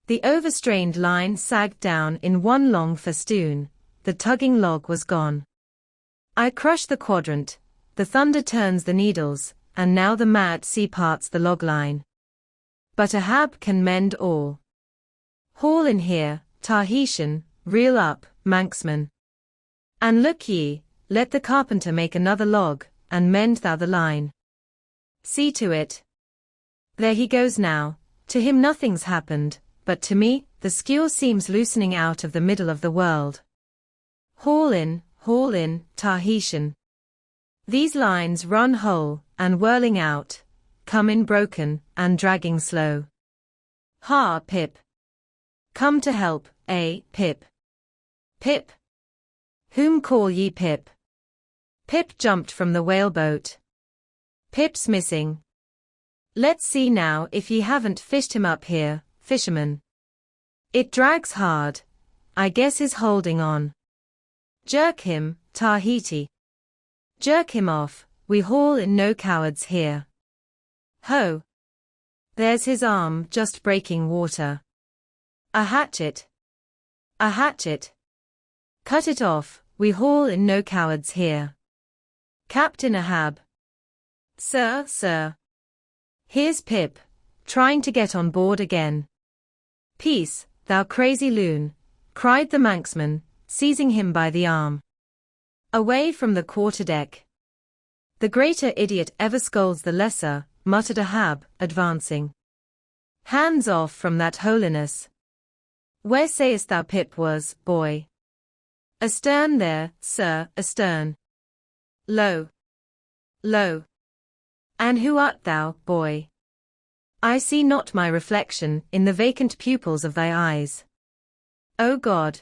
The overstrained line sagged down in one long festoon, the tugging log was gone. I crush the quadrant, the thunder turns the needles, and now the mad sea parts the log line. But Ahab can mend all. Haul in here, Tahitian, reel up, Manxman. And look ye, let the carpenter make another log, and mend thou the line. See to it. There he goes now, to him nothing's happened, but to me, the skewer seems loosening out of the middle of the world. Haul in, Tahitian. These lines run whole, and whirling out, come in broken, and dragging slow. Ha, Pip. Come to help, Pip? Pip? Whom call ye Pip? Pip jumped from the whaleboat. Pip's missing. Let's see now if ye haven't fished him up here, fisherman. It drags hard. I guess he's holding on. Jerk him, Tahiti. Jerk him off, we haul in no cowards here. Ho! There's his arm just breaking water. A hatchet. A hatchet. Cut it off, we haul in no cowards here. Captain Ahab. Sir. Here's Pip, trying to get on board again. Peace, thou crazy loon, cried the Manxman, seizing him by the arm. Away from the quarterdeck. The greater idiot ever scolds the lesser, muttered Ahab, advancing. Hands off from that holiness. Where sayest thou Pip was, boy? Astern there, sir, astern. Low. And who art thou, boy? I see not my reflection in the vacant pupils of thy eyes. O God!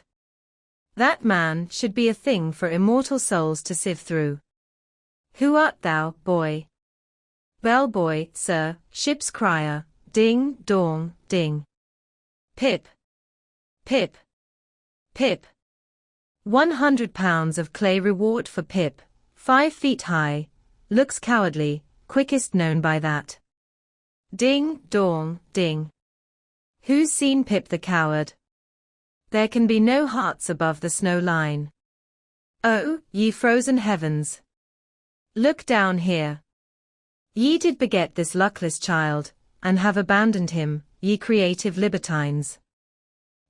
That man should be a thing for immortal souls to sift through. Who art thou, boy? Bellboy, sir, ship's crier, ding, dong, ding. Pip. 100 pounds of clay reward for Pip, 5 feet high, looks cowardly, quickest known by that. Ding, dong, ding. Who's seen Pip the coward? There can be no hearts above the snow line. Oh, ye frozen heavens! Look down here. Ye did beget this luckless child, and have abandoned him, ye creative libertines.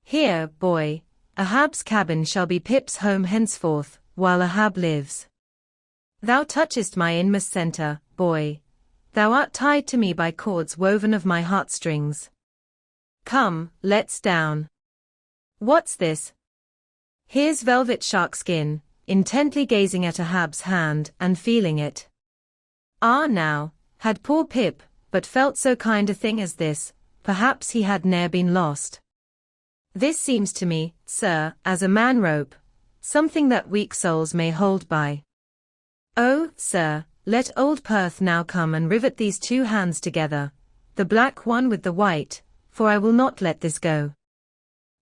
Here, boy, Ahab's cabin shall be Pip's home henceforth, while Ahab lives. Thou touchest my inmost centre, boy. Thou art tied to me by cords woven of my heartstrings. Come, let's down. What's this? Here's velvet sharkskin, intently gazing at Ahab's hand and feeling it. Ah now, had poor Pip but felt so kind a thing as this, perhaps he had ne'er been lost. This seems to me, sir, as a man-rope, something that weak souls may hold by. Oh, sir, let old Perth now come and rivet these two hands together, the black one with the white, for I will not let this go.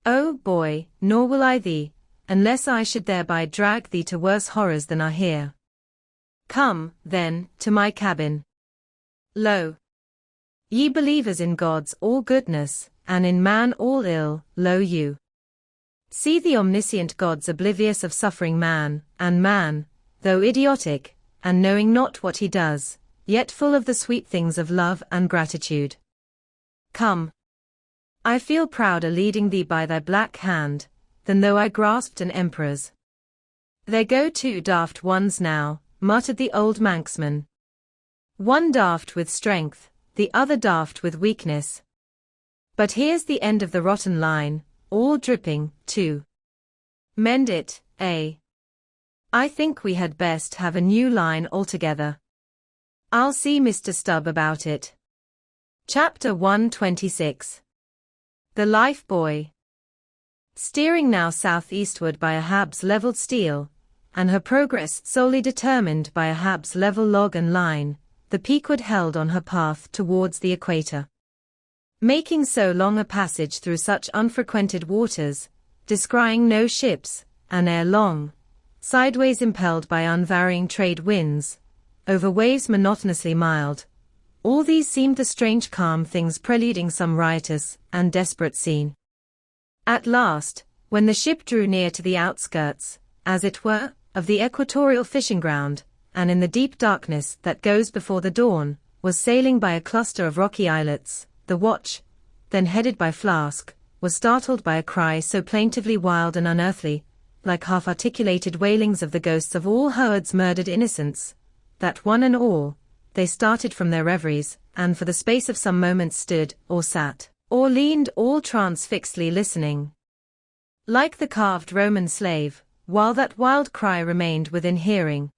Oh, boy, nor will I thee, unless I should thereby drag thee to worse horrors than are here. Come, then, to my cabin. Lo! Ye believers in God's all goodness, and in man all ill, lo you. See the omniscient God's oblivious of suffering man, and man, though idiotic, and knowing not what he does, yet full of the sweet things of love and gratitude. Come. I feel prouder leading thee by thy black hand, than though I grasped an emperor's. There go two daft ones now, muttered the old Manxman. One daft with strength, the other daft with weakness. But here's the end of the rotten line, all dripping, too. Mend it, eh? I think we had best have a new line altogether. I'll see Mr. Stubb about it. Chapter 126. The Life Buoy. Steering now southeastward by Ahab's leveled steel, and her progress solely determined by Ahab's level log and line, the Pequod held on her path towards the equator. Making so long a passage through such unfrequented waters, descrying no ships, and ere long, sideways impelled by unvarying trade winds, over waves monotonously mild, all these seemed the strange calm things preluding some riotous and desperate scene. At last, when the ship drew near to the outskirts, as it were, of the equatorial fishing ground, and in the deep darkness that goes before the dawn, was sailing by a cluster of rocky islets, the watch, then headed by Flask, was startled by a cry so plaintively wild and unearthly, like half-articulated wailings of the ghosts of all Howard's murdered innocents, that one and all, they started from their reveries, and for the space of some moments stood, or sat, or leaned all transfixedly listening. Like the carved Roman slave, while that wild cry remained within hearing.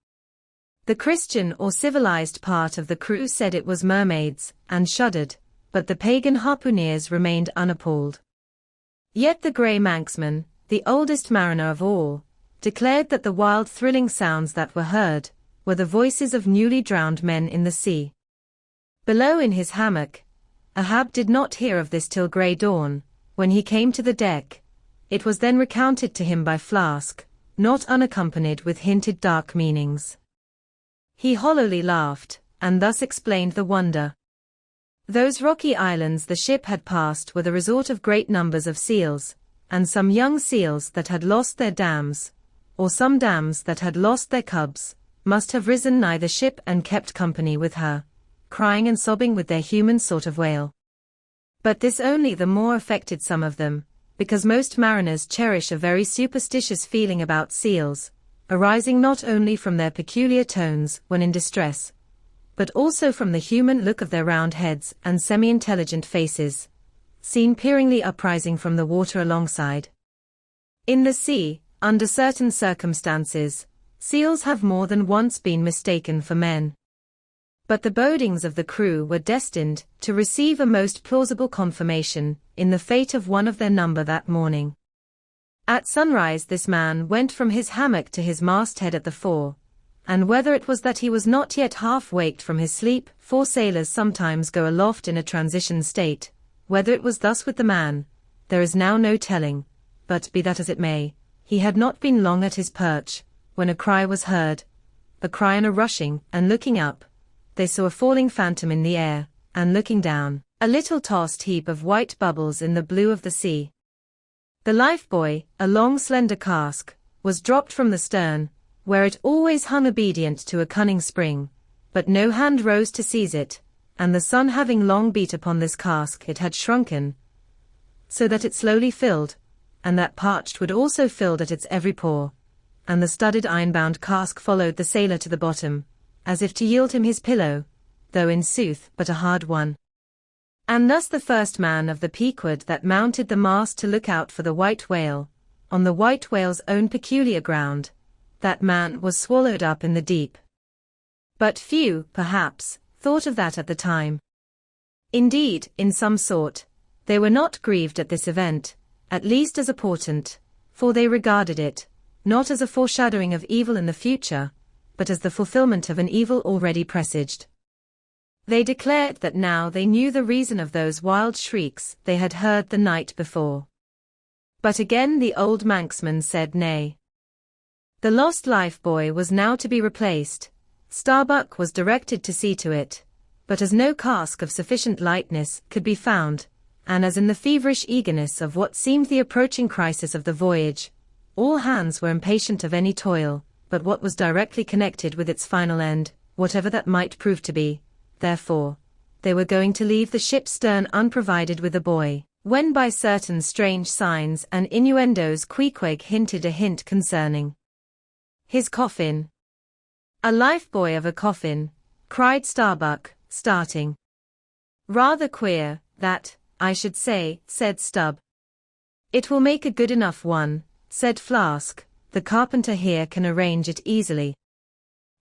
The Christian or civilized part of the crew said it was mermaids, and shuddered, but the pagan harpooneers remained unappalled. Yet the grey Manxman, the oldest mariner of all, declared that the wild thrilling sounds that were heard, were the voices of newly drowned men in the sea. Below in his hammock, Ahab did not hear of this till grey dawn, when he came to the deck. It was then recounted to him by Flask, not unaccompanied with hinted dark meanings. He hollowly laughed, and thus explained the wonder. Those rocky islands the ship had passed were the resort of great numbers of seals, and some young seals that had lost their dams, or some dams that had lost their cubs, must have risen nigh the ship and kept company with her, crying and sobbing with their human sort of wail. But this only the more affected some of them, because most mariners cherish a very superstitious feeling about seals, arising not only from their peculiar tones when in distress, but also from the human look of their round heads and semi-intelligent faces, seen peeringly uprising from the water alongside. In the sea, under certain circumstances, seals have more than once been mistaken for men. But the bodings of the crew were destined to receive a most plausible confirmation in the fate of one of their number that morning. At sunrise this man went from his hammock to his masthead at the fore, and whether it was that he was not yet half waked from his sleep, for sailors sometimes go aloft in a transition state, whether it was thus with the man, there is now no telling, but be that as it may, he had not been long at his perch, when a cry was heard, a cry and a rushing, and looking up, they saw a falling phantom in the air, and looking down, a little tossed heap of white bubbles in the blue of the sea. The lifebuoy, a long slender cask, was dropped from the stern, where it always hung obedient to a cunning spring, but no hand rose to seize it, and the sun having long beat upon this cask it had shrunken, so that it slowly filled, and that parched wood also filled at its every pore, and the studded iron-bound cask followed the sailor to the bottom, as if to yield him his pillow, though in sooth but a hard one. And thus the first man of the Pequod that mounted the mast to look out for the white whale, on the white whale's own peculiar ground, that man was swallowed up in the deep. But few, perhaps, thought of that at the time. Indeed, in some sort, they were not grieved at this event, at least as a portent, for they regarded it, not as a foreshadowing of evil in the future, but as the fulfillment of an evil already presaged. They declared that now they knew the reason of those wild shrieks they had heard the night before. But again the old Manxman said nay. The lost lifebuoy was now to be replaced. Starbuck was directed to see to it, but as no cask of sufficient lightness could be found, and as in the feverish eagerness of what seemed the approaching crisis of the voyage, all hands were impatient of any toil, but what was directly connected with its final end, whatever that might prove to be, therefore, they were going to leave the ship's stern unprovided with a buoy, when by certain strange signs and innuendos Queequeg hinted a hint concerning his coffin. A lifebuoy of a coffin, cried Starbuck, starting. Rather queer, that, I should say, said Stubb. It will make a good enough one, said Flask, the carpenter here can arrange it easily.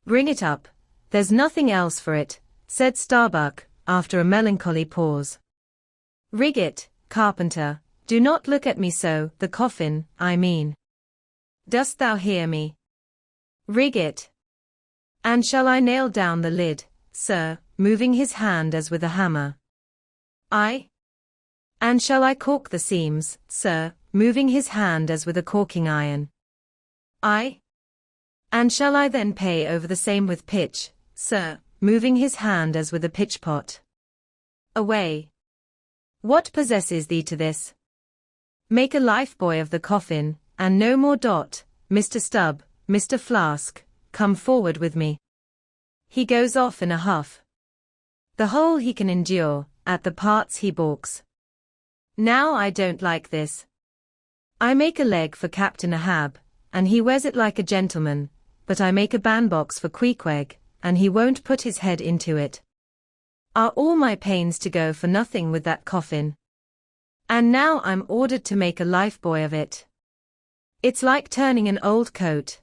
Bring it up, there's nothing else for it, said Starbuck, after a melancholy pause. Rig it, carpenter, do not look at me so, the coffin, I mean. Dost thou hear me? Rig it. And shall I nail down the lid, sir, moving his hand as with a hammer? Aye. And shall I caulk the seams, sir, moving his hand as with a caulking iron? Aye. And shall I then pay over the same with pitch, sir, moving his hand as with a pitch-pot? Away. What possesses thee to this? Make a lifebuoy of the coffin, and no more. Mr. Stubb, Mr. Flask, come forward with me. He goes off in a huff. The whole he can endure, at the parts he balks. Now I don't like this. I make a leg for Captain Ahab, and he wears it like a gentleman, but I make a bandbox for Queequeg, and he won't put his head into it. Are all my pains to go for nothing with that coffin? And now I'm ordered to make a lifebuoy of it. It's like turning an old coat.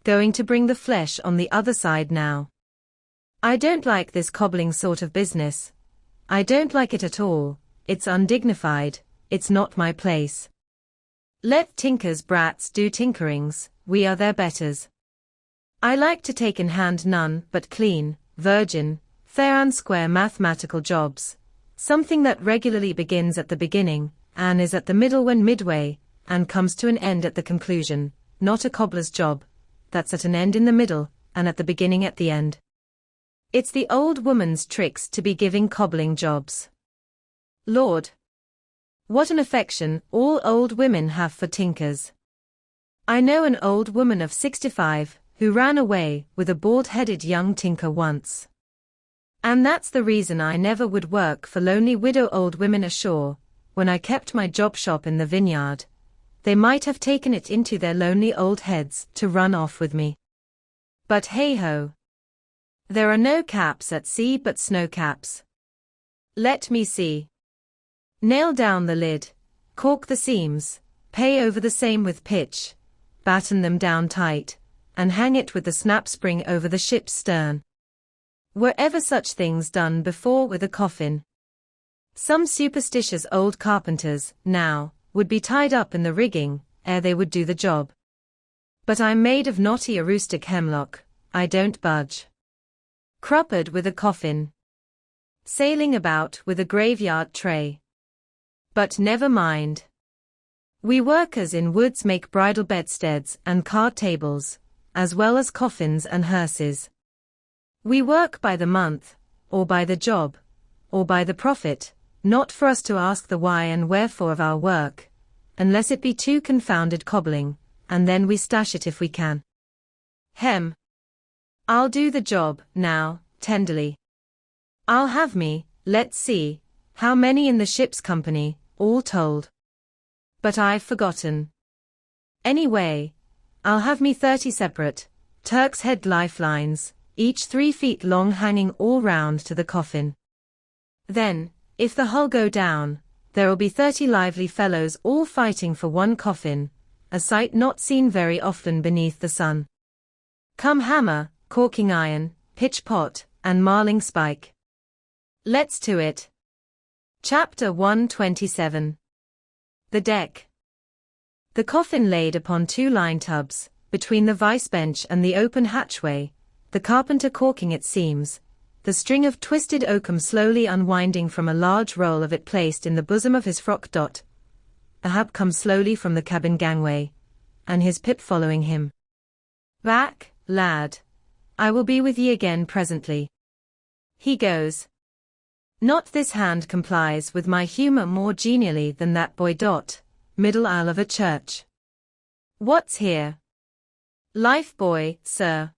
Going to bring the flesh on the other side now. I don't like this cobbling sort of business. I don't like it at all, it's undignified, it's not my place. Let tinkers' brats do tinkerings, we are their betters. I like to take in hand none but clean, virgin, fair and square mathematical jobs, something that regularly begins at the beginning, and is at the middle when midway, and comes to an end at the conclusion, not a cobbler's job, that's at an end in the middle, and at the beginning at the end. It's the old woman's tricks to be giving cobbling jobs. Lord! What an affection all old women have for tinkers. I know an old woman of 65, who ran away with a bald-headed young tinker once. And that's the reason I never would work for lonely widow old women ashore, when I kept my job shop in the vineyard. They might have taken it into their lonely old heads to run off with me. But hey-ho! There are no caps at sea but snow caps. Let me see. Nail down the lid, caulk the seams, pay over the same with pitch, batten them down tight, and hang it with the snap spring over the ship's stern. Were ever such things done before with a coffin? Some superstitious old carpenters, now, would be tied up in the rigging, ere they would do the job. But I'm made of knotty aroostook hemlock, I don't budge. Cruppered with a coffin. Sailing about with a graveyard tray. But never mind. We workers in woods make bridal bedsteads and card tables, as well as coffins and hearses. We work by the month, or by the job, or by the profit, not for us to ask the why and wherefore of our work, unless it be too confounded cobbling, and then we stash it if we can. Hem. I'll do the job, now, tenderly. I'll have me, let's see, how many in the ship's company, all told. But I've forgotten. Anyway, I'll have me 30 separate, Turk's head lifelines, each 3 feet long hanging all round to the coffin. Then, if the hull go down, there'll be 30 lively fellows all fighting for one coffin, a sight not seen very often beneath the sun. Come hammer, caulking iron, pitch pot, and marling spike. Let's to it. Chapter 127. The deck. The coffin laid upon 2 line tubs, between the vice bench and the open hatchway, the carpenter caulking its seams, the string of twisted oakum slowly unwinding from a large roll of it placed in the bosom of his frock. Ahab comes slowly from the cabin gangway, and his Pip following him. Back, lad. I will be with ye again presently. He goes. Not this hand complies with my humour more genially than that boy. Middle aisle of a church. What's here? Life buoy, sir.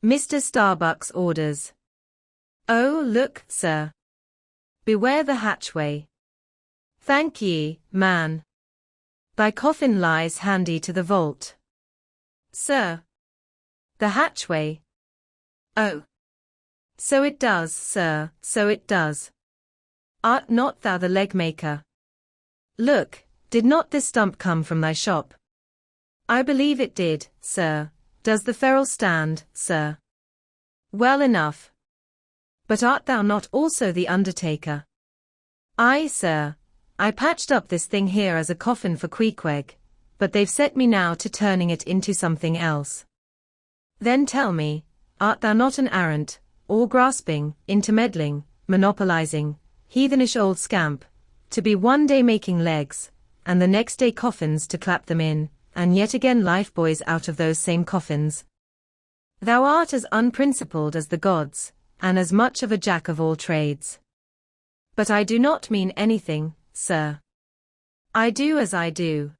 Mr. Starbuck's orders. Oh, look, sir. Beware the hatchway. Thank ye, man. Thy coffin lies handy to the vault. Sir. The hatchway. Oh. So it does, sir, so it does. Art not thou the leg-maker? Look, did not this stump come from thy shop? I believe it did, sir. Does the ferrule stand, sir? Well enough. But art thou not also the undertaker? Aye, sir. I patched up this thing here as a coffin for Queequeg, but they've set me now to turning it into something else. Then tell me, art thou not an arrant, all-grasping, intermeddling, monopolizing, heathenish old scamp, to be one day making legs, and the next day coffins to clap them in, and yet again life-buoys out of those same coffins? Thou art as unprincipled as the gods, and as much of a jack of all trades. But I do not mean anything, sir. I do as I do.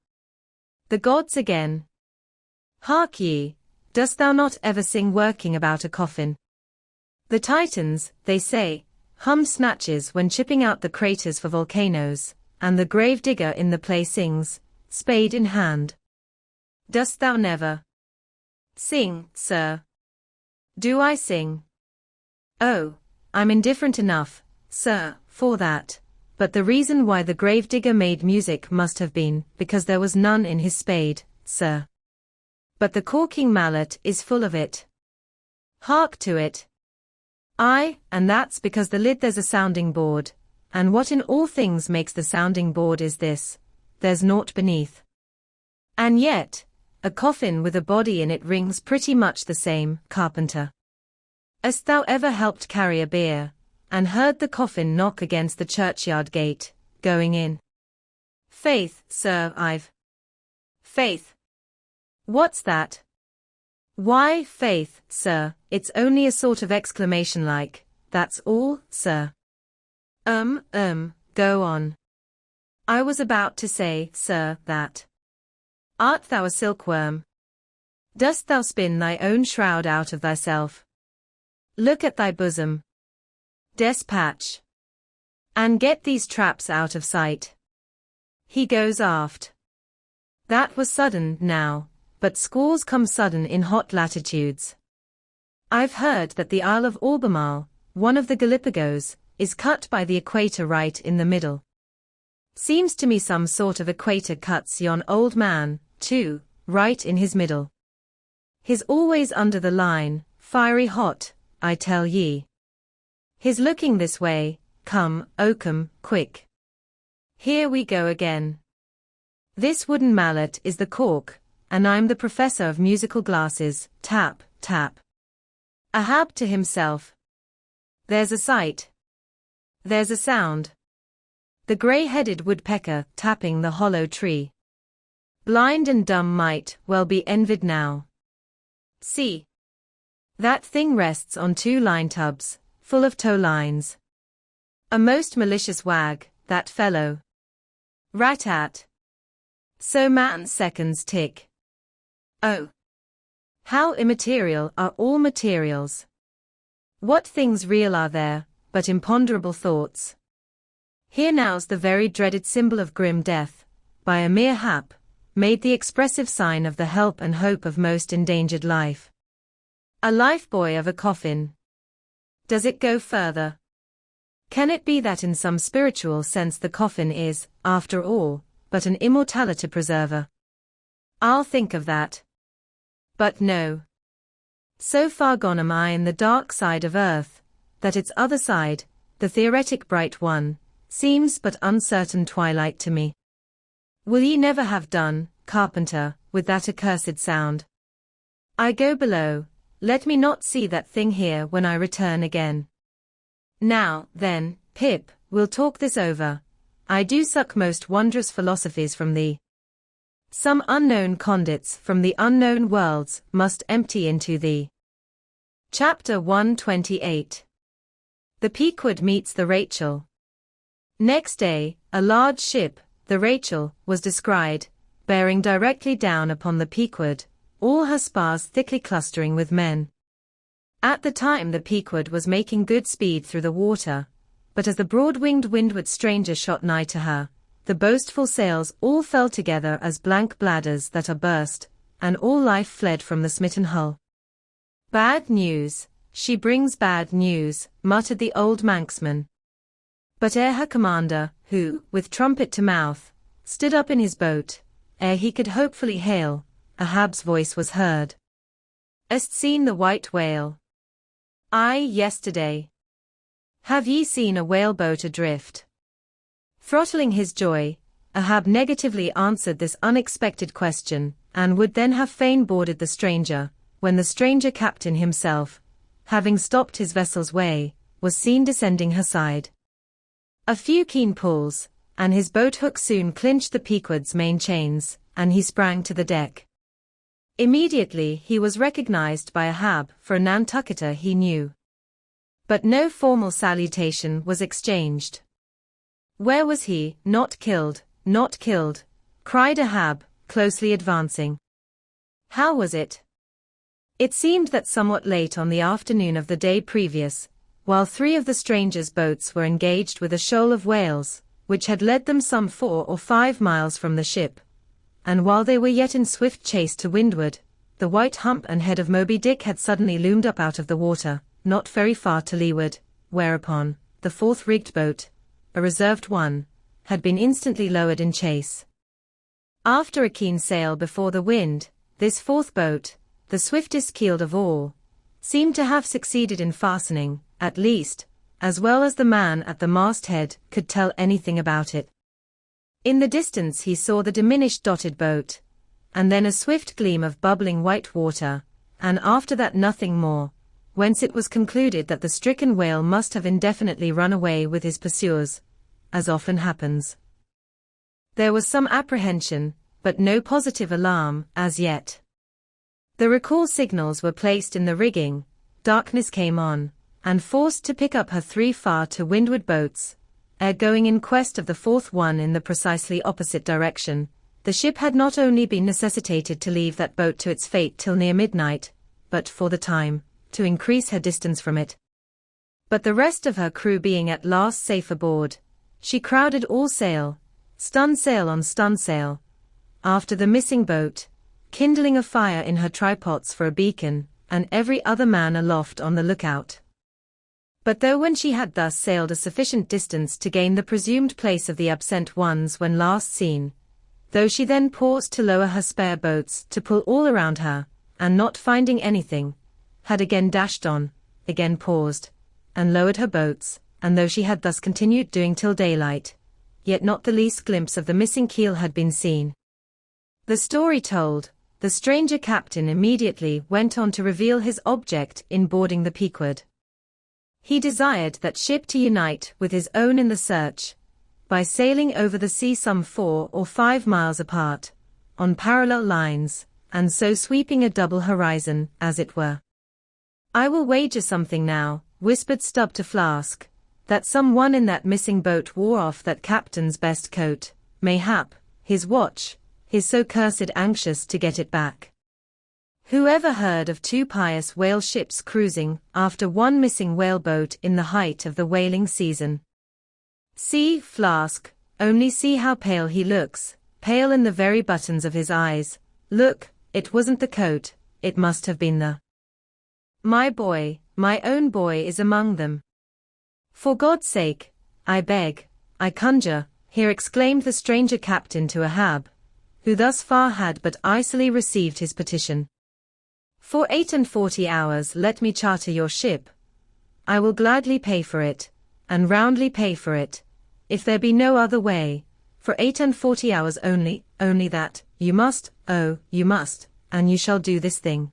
The gods again. Hark ye, dost thou not ever sing working about a coffin? The Titans, they say, hum snatches when chipping out the craters for volcanoes, and the grave digger in the play sings, spade in hand. Dost thou never sing, sir? Do I sing? Oh, I'm indifferent enough, sir, for that, but the reason why the grave digger made music must have been because there was none in his spade, sir. But the caulking mallet is full of it. Hark to it. Aye, and that's because the lid there's a sounding board, and what in all things makes the sounding board is this, there's naught beneath. And yet, a coffin with a body in it rings pretty much the same, carpenter. Hast thou ever helped carry a bier, and heard the coffin knock against the churchyard gate, going in? Faith, sir, I've. Faith. What's that? Why, faith, sir, it's only a sort of exclamation like, that's all, sir. Go on. I was about to say, sir, that. Art thou a silkworm? Dost thou spin thy own shroud out of thyself? Look at thy bosom. Despatch. And get these traps out of sight. He goes aft. That was sudden, now. But squalls come sudden in hot latitudes. I've heard that the Isle of Albemarle, one of the Galapagos, is cut by the equator right in the middle. Seems to me some sort of equator cuts yon old man, too, right in his middle. He's always under the line, fiery hot, I tell ye. He's looking this way, come, Oakham, quick. Here we go again. This wooden mallet is the cork, and I'm the professor of musical glasses, tap, tap. Ahab to himself. There's a sight. There's a sound. The grey-headed woodpecker tapping the hollow tree. Blind and dumb might well be envied now. See. That thing rests on 2 line tubs, full of tow lines. A most malicious wag, that fellow. Rat-tat. So man's seconds tick. Oh. How immaterial are all materials. What things real are there, but imponderable thoughts. Here now's the very dreaded symbol of grim death, by a mere hap, made the expressive sign of the help and hope of most endangered life. A lifebuoy of a coffin. Does it go further? Can it be that in some spiritual sense the coffin is, after all, but an immortality preserver? I'll think of that. But no. So far gone am I in the dark side of earth, that its other side, the theoretic bright one, seems but uncertain twilight to me. Will ye never have done, carpenter, with that accursed sound? I go below, let me not see that thing here when I return again. Now, then, Pip, we'll talk this over. I do suck most wondrous philosophies from thee. Some unknown conduits from the unknown worlds must empty into thee. Chapter 128. The Pequod meets the Rachel. Next day, a large ship, the Rachel, was descried, bearing directly down upon the Pequod, all her spars thickly clustering with men. At the time the Pequod was making good speed through the water, but as the broad-winged windward stranger shot nigh to her, the boastful sails all fell together as blank bladders that are burst, and all life fled from the smitten hull. Bad news, she brings bad news, muttered the old manxman. But ere her commander, who, with trumpet to mouth, stood up in his boat, ere he could hopefully hail, Ahab's voice was heard. Hast seen the white whale? Aye, yesterday. Have ye seen a whaleboat adrift? Throttling his joy, Ahab negatively answered this unexpected question, and would then have fain boarded the stranger, when the stranger captain himself, having stopped his vessel's way, was seen descending her side. A few keen pulls, and his boat hook soon clinched the Pequod's main chains, and he sprang to the deck. Immediately he was recognized by Ahab for a Nantucketer he knew. But no formal salutation was exchanged. Where was he? Not killed, cried Ahab, closely advancing. How was it? It seemed that somewhat late on the afternoon of the day previous, while 3 of the strangers' boats were engaged with a shoal of whales, which had led them some 4 or 5 miles from the ship, and while they were yet in swift chase to windward, the white hump and head of Moby Dick had suddenly loomed up out of the water, not very far to leeward, whereupon, the 4th rigged boat, a reserved one, had been instantly lowered in chase. After a keen sail before the wind, this 4th boat, the swiftest keeled of all, seemed to have succeeded in fastening, at least, as well as the man at the masthead could tell anything about it. In the distance he saw the diminished dotted boat, and then a swift gleam of bubbling white water, and after that nothing more, whence it was concluded that the stricken whale must have indefinitely run away with his pursuers, as often happens. There was some apprehension, but no positive alarm, as yet. The recall signals were placed in the rigging, darkness came on, and forced to pick up her 3 far to windward boats, ere going in quest of the 4th one in the precisely opposite direction. The ship had not only been necessitated to leave that boat to its fate till near midnight, but, for the time, to increase her distance from it. But the rest of her crew being at last safe aboard, she crowded all sail, stun sail on stun sail, after the missing boat, kindling a fire in her trypots for a beacon, and every other man aloft on the lookout. But though when she had thus sailed a sufficient distance to gain the presumed place of the absent ones when last seen, though she then paused to lower her spare boats to pull all around her, and not finding anything, had again dashed on, again paused, and lowered her boats, and though she had thus continued doing till daylight, yet not the least glimpse of the missing keel had been seen. The story told, the stranger captain immediately went on to reveal his object in boarding the Pequod. He desired that ship to unite with his own in the search, by sailing over the sea some 4 or 5 miles apart, on parallel lines, and so sweeping a double horizon, as it were. I will wager something now, whispered Stubb to Flask, that some one in that missing boat wore off that captain's best coat, mayhap, his watch, he's so cursed anxious to get it back. Who ever heard of 2 pious whale ships cruising after one missing whaleboat in the height of the whaling season? See, Flask, only see how pale he looks, pale in the very buttons of his eyes. Look, it wasn't the coat, it must have been the... My boy, my own boy is among them. For God's sake, I beg, I conjure, here exclaimed the stranger captain to Ahab, who thus far had but icily received his petition. For 48 hours let me charter your ship. I will gladly pay for it, and roundly pay for it, if there be no other way, for 48 hours only that, you must, oh, you must, and you shall do this thing.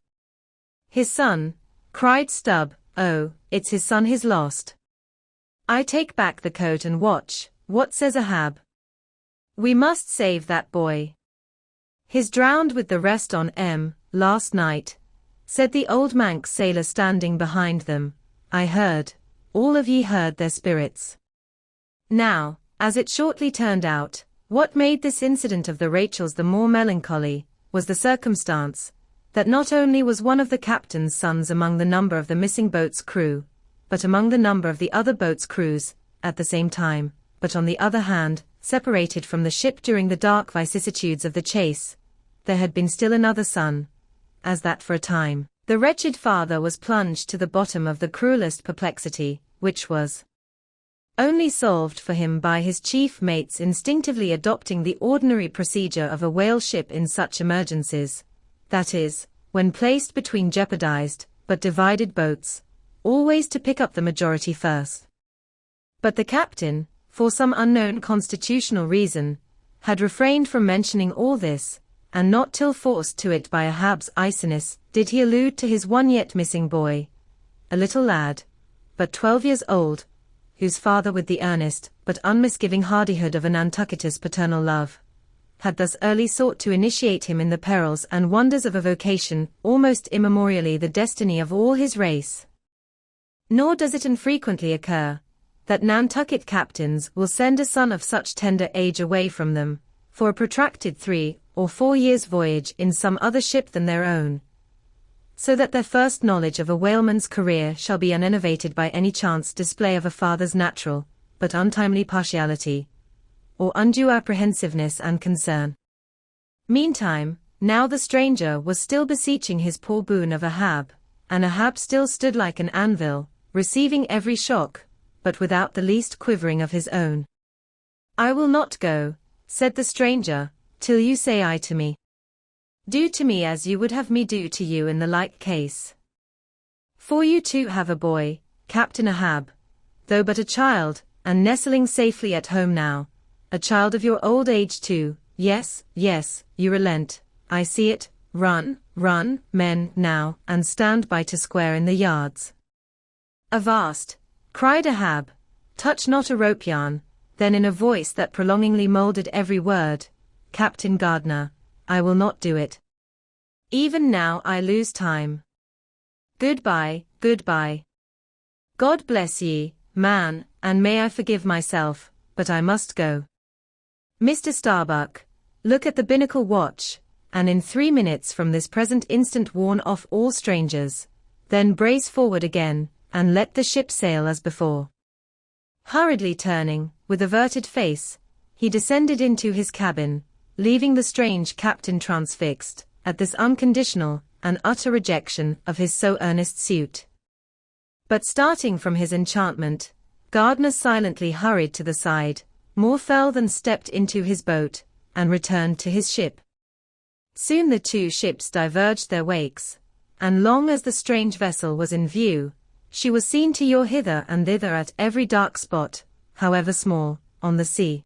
His son, cried Stubb, oh, it's his son he's lost. I take back the coat and watch, what says Ahab? We must save that boy. He's drowned with the rest on last night, said the old Manx sailor standing behind them. I heard, all of ye heard their spirits. Now, as it shortly turned out, what made this incident of the Rachels the more melancholy, was the circumstance, that not only was one of the captain's sons among the number of the missing boat's crew, but among the number of the other boat's crews, at the same time, but on the other hand, separated from the ship during the dark vicissitudes of the chase, there had been still another son, as that for a time, the wretched father was plunged to the bottom of the cruelest perplexity, which was only solved for him by his chief mate's instinctively adopting the ordinary procedure of a whale ship in such emergencies, that is, when placed between jeopardized, but divided boats, always to pick up the majority first. But the captain, for some unknown constitutional reason, had refrained from mentioning all this, and not till forced to it by Ahab's iciness did he allude to his one yet missing boy, a little lad, but 12 years old, whose father with the earnest, but unmisgiving hardihood of a Nantucket's paternal love, had thus early sought to initiate him in the perils and wonders of a vocation almost immemorially the destiny of all his race. Nor does it infrequently occur, that Nantucket captains will send a son of such tender age away from them, for a protracted 3 or 4 years' voyage in some other ship than their own, so that their first knowledge of a whaleman's career shall be uninnovated by any chance display of a father's natural, but untimely partiality, or undue apprehensiveness and concern. Meantime, now the stranger was still beseeching his poor boon of Ahab, and Ahab still stood like an anvil, receiving every shock, but without the least quivering of his own. I will not go, said the stranger, till you say aye to me. Do to me as you would have me do to you in the like case. For you too have a boy, Captain Ahab, though but a child, and nestling safely at home now, a child of your old age too. Yes, yes, you relent, I see it. Run, run, men, now, and stand by to square in the yards. Avast, cried Ahab, touch not a rope yarn, then in a voice that prolongingly moulded every word, Captain Gardner, I will not do it. Even now I lose time. Goodbye, goodbye. God bless ye, man, and may I forgive myself, but I must go. Mr. Starbuck, look at the binnacle watch, and in 3 minutes from this present instant warn off all strangers, then brace forward again, and let the ship sail as before. Hurriedly turning, with averted face, he descended into his cabin, leaving the strange captain transfixed, at this unconditional and utter rejection of his so earnest suit. But starting from his enchantment, Gardner silently hurried to the side, more fell than stepped into his boat, and returned to his ship. Soon the two ships diverged their wakes, and long as the strange vessel was in view, she was seen to yaw hither and thither at every dark spot, however small, on the sea.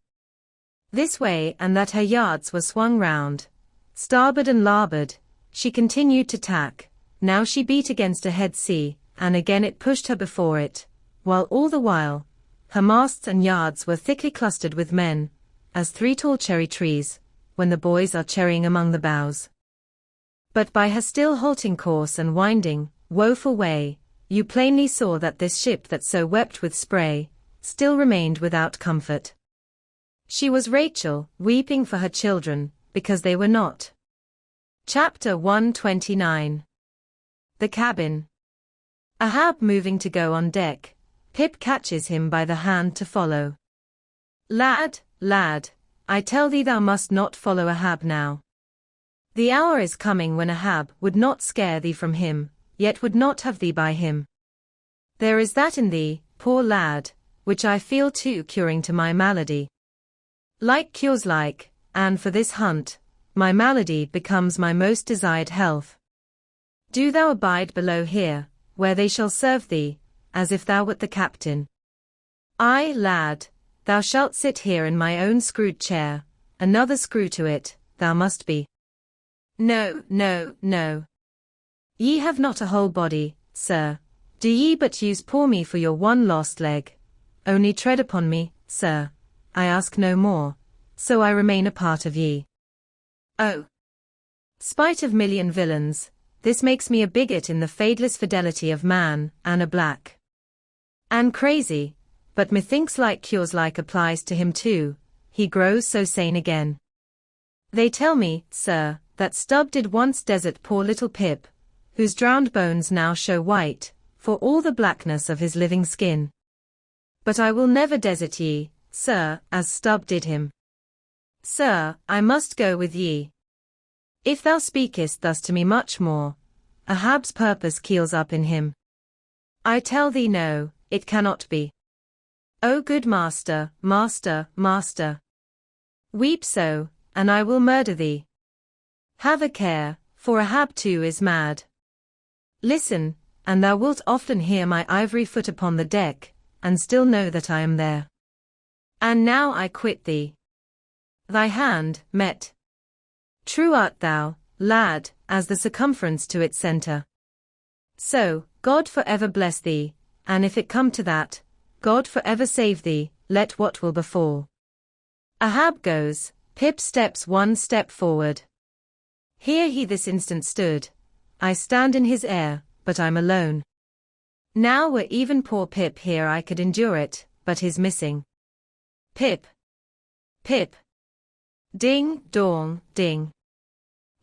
This way and that her yards were swung round, starboard and larboard, she continued to tack, now she beat against a head sea, and again it pushed her before it, while all the while, her masts and yards were thickly clustered with men, as 3 tall cherry trees, when the boys are cherrying among the boughs. But by her still halting course and winding, woeful way, you plainly saw that this ship that so wept with spray, still remained without comfort. She was Rachel, weeping for her children, because they were not. Chapter 129. The cabin. Ahab moving to go on deck, Pip catches him by the hand to follow. Lad, lad, I tell thee thou must not follow Ahab now. The hour is coming when Ahab would not scare thee from him, yet would not have thee by him. There is that in thee, poor lad, which I feel too curing to my malady. Like cures like, and for this hunt, my malady becomes my most desired health. Do thou abide below here, where they shall serve thee, as if thou wert the captain. Ay, lad, thou shalt sit here in my own screwed chair, another screw to it, thou must be. No, no, no. Ye have not a whole body, sir, do ye but use poor me for your one lost leg. Only tread upon me, sir, I ask no more, so I remain a part of ye. Oh! Spite of million villains, this makes me a bigot in the fadeless fidelity of man, and a black. And crazy, but methinks like cures like applies to him too, he grows so sane again. They tell me, sir, that Stubb did once desert poor little Pip, whose drowned bones now show white, for all the blackness of his living skin. But I will never desert ye, sir, as Stubb did him. Sir, I must go with ye. If thou speakest thus to me much more, Ahab's purpose keels up in him. I tell thee no, it cannot be. O good master, master, master. Weep so, and I will murder thee. Have a care, for Ahab too is mad. Listen, and thou wilt often hear my ivory foot upon the deck, and still know that I am there. And now I quit thee. Thy hand, met. True art thou, lad, as the circumference to its centre. So, God for ever bless thee, and if it come to that, God for ever save thee, let what will befall. Ahab goes, Pip steps one step forward. Here he this instant stood, I stand in his air, but I'm alone. Now were even poor Pip here I could endure it, but he's missing. Pip. Pip. Ding, dong, ding.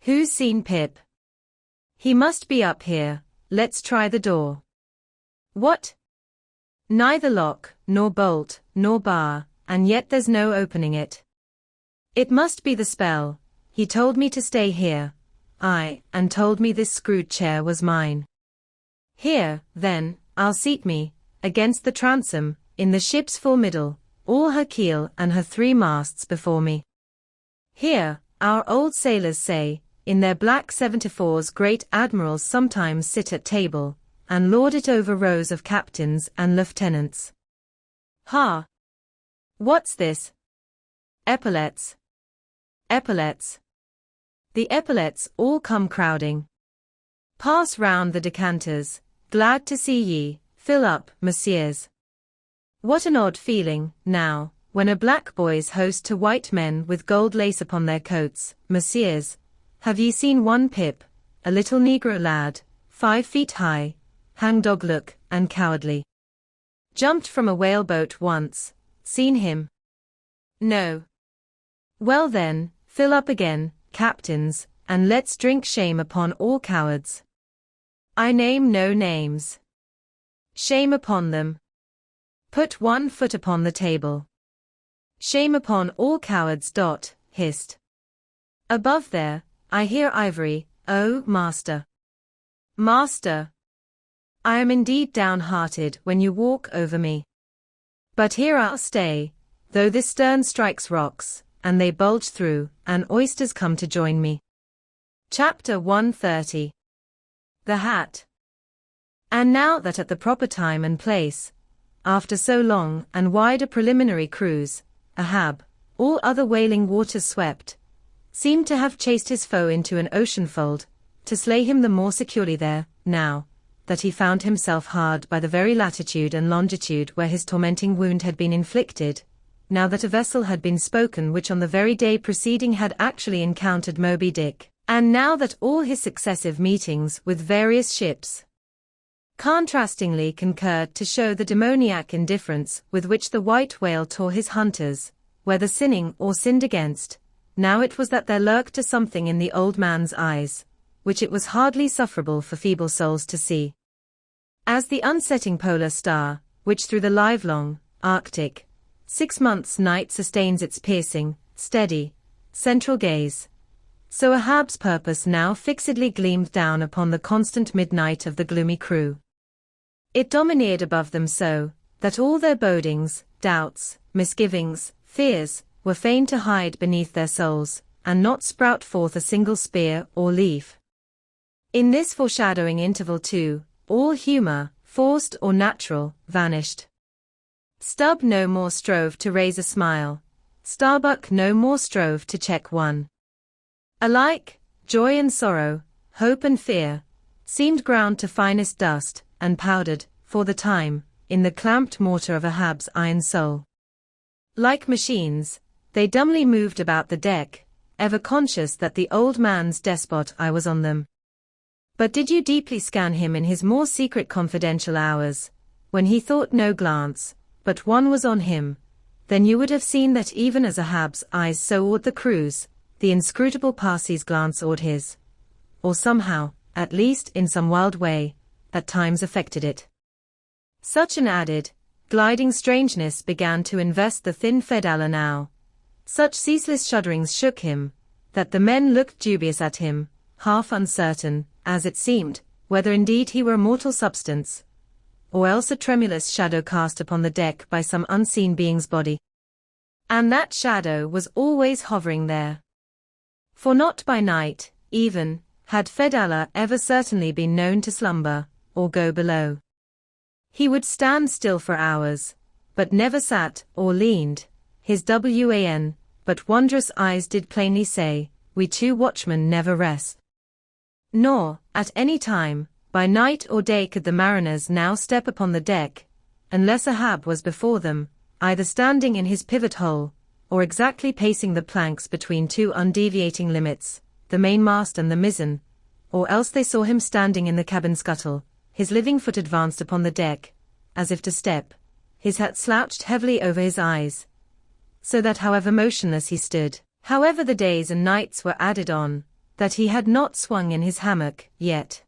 Who's seen Pip? He must be up here, let's try the door. What? Neither lock, nor bolt, nor bar, and yet there's no opening it. It must be the spell, he told me to stay here, aye, and told me this screwed chair was mine. Here, then, I'll seat me, against the transom, in the ship's full middle, all her keel and her 3 masts before me. Here, our old sailors say, in their black 74s great admirals sometimes sit at table, and lord it over rows of captains and lieutenants. Ha! What's this? Epaulets. Epaulets. The epaulets all come crowding. Pass round the decanters, glad to see ye, fill up, messieurs. What an odd feeling, now, when a black boy's host to white men with gold lace upon their coats, messieurs. Have ye seen one Pip, a little negro lad, 5 feet high, hangdog look, and cowardly? Jumped from a whaleboat once, seen him? No. Well then, fill up again, captains, and let's drink shame upon all cowards. I name no names. Shame upon them. Put 1 foot upon the table. Shame upon all cowards. Hist. Above there, I hear ivory, oh, master. Master. I am indeed downhearted when you walk over me. But here I'll stay, though this stern strikes rocks, and they bulge through, and oysters come to join me. Chapter 130. The Hat. And now that at the proper time and place, after so long and wide a preliminary cruise, Ahab, all other wailing waters swept, seemed to have chased his foe into an ocean fold, to slay him the more securely there, now that he found himself hard by the very latitude and longitude where his tormenting wound had been inflicted, now that a vessel had been spoken which on the very day preceding had actually encountered Moby Dick, and now that all his successive meetings with various ships contrastingly concurred to show the demoniac indifference with which the white whale tore his hunters, whether sinning or sinned against. Now it was that there lurked a something in the old man's eyes, which it was hardly sufferable for feeble souls to see. As the unsetting polar star, which through the livelong, Arctic, 6 months' night sustains its piercing, steady, central gaze. So Ahab's purpose now fixedly gleamed down upon the constant midnight of the gloomy crew. It domineered above them so, that all their bodings, doubts, misgivings, fears, were fain to hide beneath their souls, and not sprout forth a single spear or leaf. In this foreshadowing interval too, all humour, forced or natural, vanished. Stubb no more strove to raise a smile, Starbuck no more strove to check one. Alike, joy and sorrow, hope and fear, seemed ground to finest dust, and powdered, for the time, in the clamped mortar of Ahab's iron soul. Like machines, they dumbly moved about the deck, ever conscious that the old man's despot eye was on them. But did you deeply scan him in his more secret confidential hours, when he thought no glance, but one was on him, then you would have seen that even as Ahab's eyes so awed the crew's, the inscrutable Parsi's glance awed his. Or somehow, at least in some wild way, at times affected it. Such an added, gliding strangeness began to invest the thin-fed Allah now. Such ceaseless shudderings shook him, that the men looked dubious at him, half uncertain, as it seemed, whether indeed he were a mortal substance, or else a tremulous shadow cast upon the deck by some unseen being's body. And that shadow was always hovering there. For not by night, even, had Fedallah ever certainly been known to slumber, or go below. He would stand still for hours, but never sat or leaned, his wan, but wondrous eyes did plainly say, we two watchmen never rest. Nor, at any time, by night or day could the mariners now step upon the deck, unless Ahab was before them, either standing in his pivot hole, or exactly pacing the planks between two undeviating limits, the mainmast and the mizzen, or else they saw him standing in the cabin scuttle, his living foot advanced upon the deck, as if to step, his hat slouched heavily over his eyes, so that however motionless he stood, however the days and nights were added on, that he had not swung in his hammock, yet.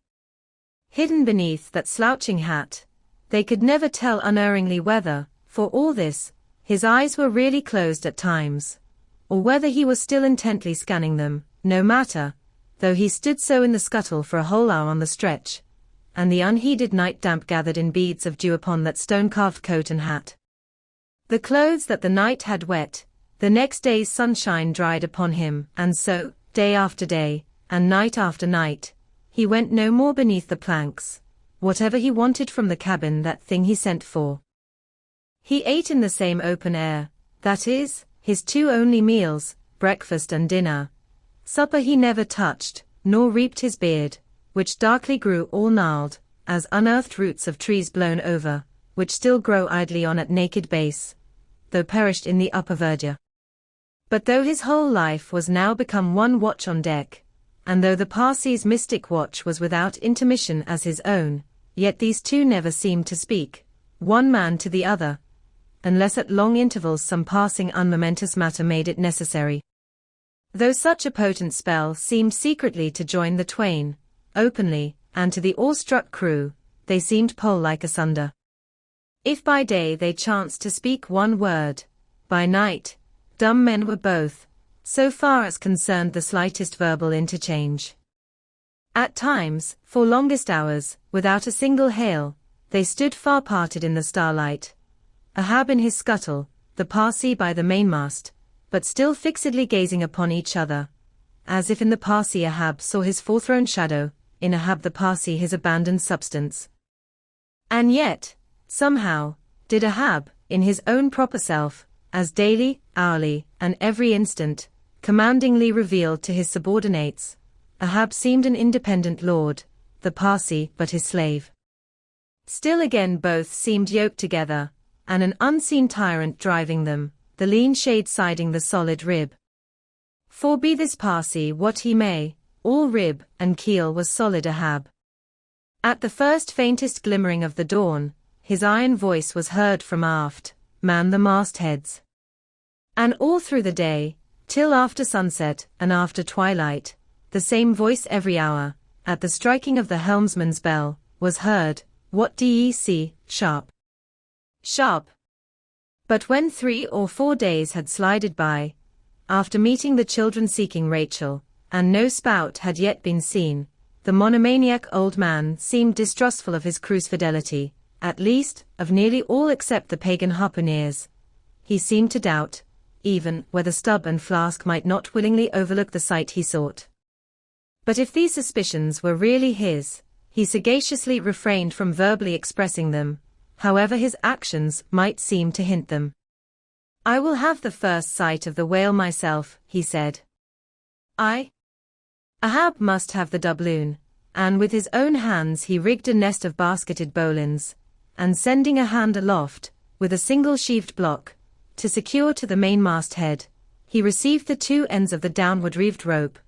Hidden beneath that slouching hat, they could never tell unerringly whether, for all this, his eyes were really closed at times, or whether he was still intently scanning them, no matter, though he stood so in the scuttle for a whole hour on the stretch, and the unheeded night damp gathered in beads of dew upon that stone-carved coat and hat. The clothes that the night had wet, the next day's sunshine dried upon him, and so, day after day, and night after night, he went no more beneath the planks, whatever he wanted from the cabin that thing he sent for. He ate in the same open air, that is, his two only meals, breakfast and dinner. Supper he never touched, nor reaped his beard, which darkly grew all gnarled, as unearthed roots of trees blown over, which still grow idly on at naked base, though perished in the upper verdure. But though his whole life was now become one watch on deck, and though the Parsi's mystic watch was without intermission as his own, yet these two never seemed to speak, one man to the other, unless at long intervals some passing unmomentous matter made it necessary. Though such a potent spell seemed secretly to join the twain, openly, and to the awe-struck crew, they seemed pole-like asunder. If by day they chanced to speak one word, by night, dumb men were both, so far as concerned the slightest verbal interchange. At times, for longest hours, without a single hail, they stood far parted in the starlight, Ahab in his scuttle, the Parsi by the mainmast, but still fixedly gazing upon each other, as if in the Parsi Ahab saw his forthrown shadow, in Ahab the Parsi his abandoned substance. And yet, somehow, did Ahab, in his own proper self, as daily, hourly, and every instant, commandingly revealed to his subordinates, Ahab seemed an independent lord, the Parsi but his slave. Still again both seemed yoked together, and an unseen tyrant driving them, the lean shade siding the solid rib. For be this Parsi what he may, all rib and keel was solid Ahab. At the first faintest glimmering of the dawn, his iron voice was heard from aft, man the mastheads. And all through the day, till after sunset and after twilight, the same voice every hour, at the striking of the helmsman's bell, was heard, what do ye see, sharp? Sharp. But when 3 or 4 days had slided by, After meeting the children seeking Rachel, and no spout had yet been seen, the monomaniac old man seemed distrustful of his crew's fidelity, at least, of nearly all except the pagan harpooneers. He seemed to doubt, even, whether Stubb and Flask might not willingly overlook the sight he sought. But if these suspicions were really his, he sagaciously refrained from verbally expressing them, however his actions might seem to hint them. "I will have the first sight of the whale myself," he said. Ahab must have the doubloon, and with his own hands he rigged a nest of basketed bowlines, and sending a hand aloft, with a single sheaved block, to secure to the mainmast head, he received the two ends of the downward reeved rope,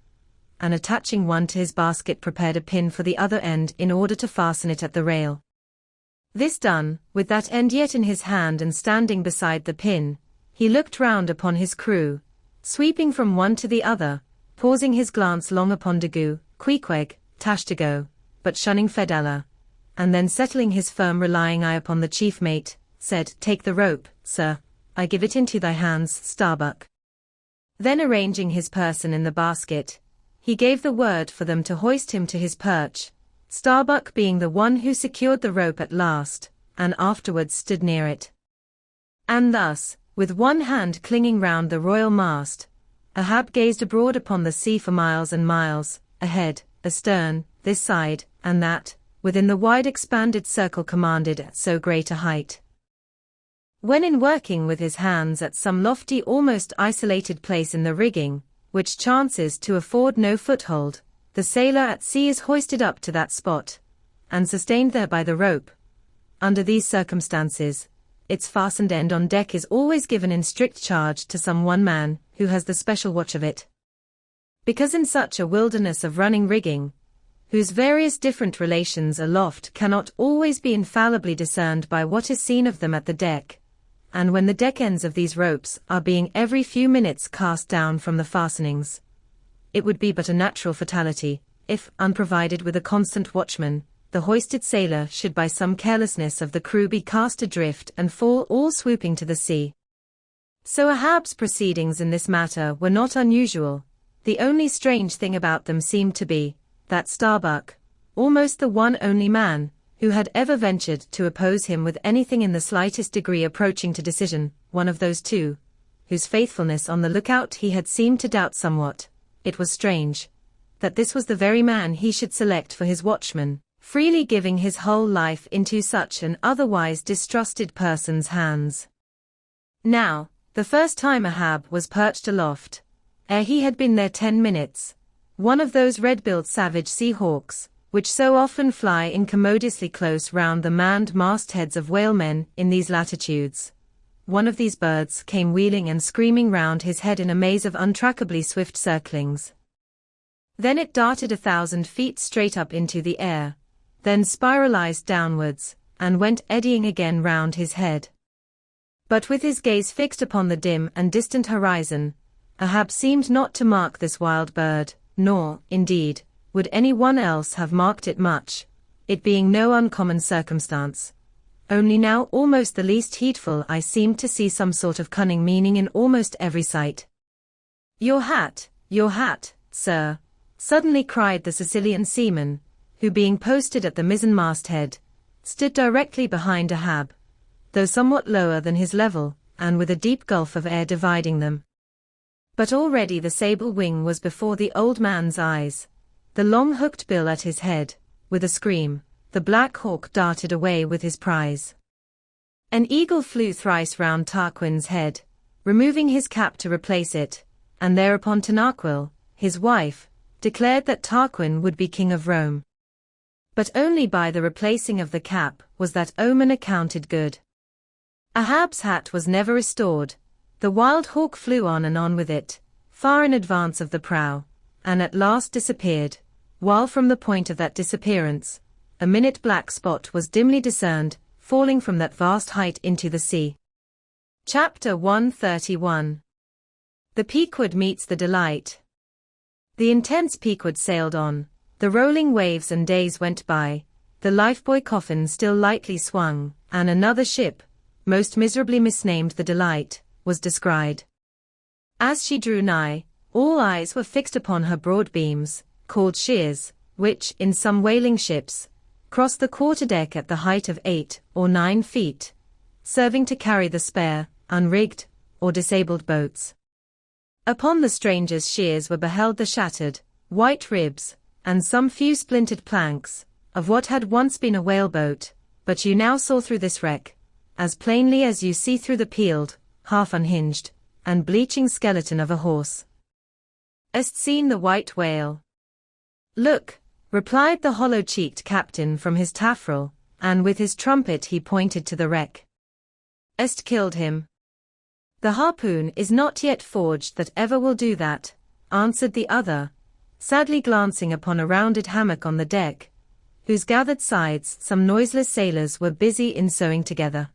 and attaching one to his basket prepared a pin for the other end in order to fasten it at the rail. This done, with that end yet in his hand and standing beside the pin, he looked round upon his crew, sweeping from one to the other, pausing his glance long upon Daggoo, Queequeg, Tashtago, but shunning Fedallah, and then settling his firm relying eye upon the chief mate, said, "Take the rope, sir, I give it into thy hands, Starbuck." Then arranging his person in the basket, he gave the word for them to hoist him to his perch, Starbuck being the one who secured the rope at last, and afterwards stood near it. And thus, with one hand clinging round the royal mast, Ahab gazed abroad upon the sea for miles and miles, ahead, astern, this side, and that, within the wide expanded circle commanded at so great a height. When in working with his hands at some lofty almost isolated place in the rigging, which chances to afford no foothold, the sailor at sea is hoisted up to that spot, and sustained there by the rope. Under these circumstances, its fastened end on deck is always given in strict charge to some one man, who has the special watch of it. Because in such a wilderness of running rigging, whose various different relations aloft cannot always be infallibly discerned by what is seen of them at the deck, and when the deck ends of these ropes are being every few minutes cast down from the fastenings, it would be but a natural fatality, if, unprovided with a constant watchman, the hoisted sailor should by some carelessness of the crew be cast adrift and fall all swooping to the sea. So Ahab's proceedings in this matter were not unusual. The only strange thing about them seemed to be, that Starbuck, almost the one only man, who had ever ventured to oppose him with anything in the slightest degree approaching to decision, one of those two, whose faithfulness on the lookout he had seemed to doubt somewhat, it was strange, that this was the very man he should select for his watchman, freely giving his whole life into such an otherwise distrusted person's hands. Now, the first time Ahab was perched aloft, ere he had been there 10 minutes, one of those red-billed savage sea hawks, which so often fly incommodiously close round the manned mastheads of whalemen in these latitudes. One of these birds came wheeling and screaming round his head in a maze of untrackably swift circlings. Then it darted 1,000 feet straight up into the air, then spiralized downwards, and went eddying again round his head. But with his gaze fixed upon the dim and distant horizon, Ahab seemed not to mark this wild bird, nor, indeed, would any one else have marked it much, it being no uncommon circumstance. Only now almost the least heedful I seemed to see some sort of cunning meaning in almost every sight. Your hat, sir," suddenly cried the Sicilian seaman, who being posted at the mizzen-masthead, stood directly behind Ahab, though somewhat lower than his level, and with a deep gulf of air dividing them. But already the sable wing was before the old man's eyes, the long hooked bill at his head. With a scream, the black hawk darted away with his prize. An eagle flew thrice round Tarquin's head, removing his cap to replace it, and thereupon Tanaquil, his wife, declared that Tarquin would be king of Rome. But only by the replacing of the cap was that omen accounted good. Ahab's hat was never restored. The wild hawk flew on and on with it, far in advance of the prow, and at last disappeared, while from the point of that disappearance, a minute black spot was dimly discerned, falling from that vast height into the sea. Chapter 131. The Pequod meets the Delight. The intense Pequod sailed on, the rolling waves and days went by, the lifebuoy coffin still lightly swung, and another ship, most miserably misnamed the Delight, was descried. As she drew nigh, all eyes were fixed upon her broad beams, called shears, which, in some whaling ships, crossed the quarterdeck at the height of 8 or 9 feet, serving to carry the spare, unrigged, or disabled boats. Upon the stranger's shears were beheld the shattered, white ribs, and some few splintered planks, of what had once been a whaleboat, but you now saw through this wreck, as plainly as you see through the peeled, half unhinged, and bleaching skeleton of a horse. Hast seen the white whale? Look, replied the hollow-cheeked captain from his taffrail, and with his trumpet he pointed to the wreck. Hast killed him? The harpoon is not yet forged that ever will do that, answered the other, sadly glancing upon a rounded hammock on the deck, whose gathered sides some noiseless sailors were busy in sewing together.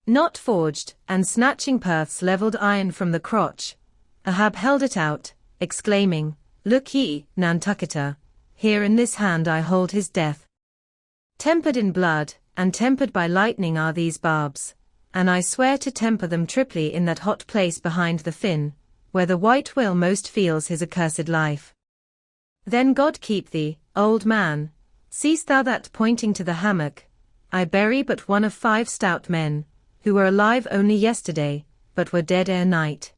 Not forged, and snatching Perth's levelled iron from the crotch, Ahab held it out, exclaiming, Look ye, Nantucketer, here in this hand I hold his death. Tempered in blood, and tempered by lightning are these barbs, and I swear to temper them triply in that hot place behind the fin, where the white whale most feels his accursed life. Then God keep thee, old man, seest thou that pointing to the hammock, I bury but one of 5 stout men, who were alive only yesterday, but were dead ere night.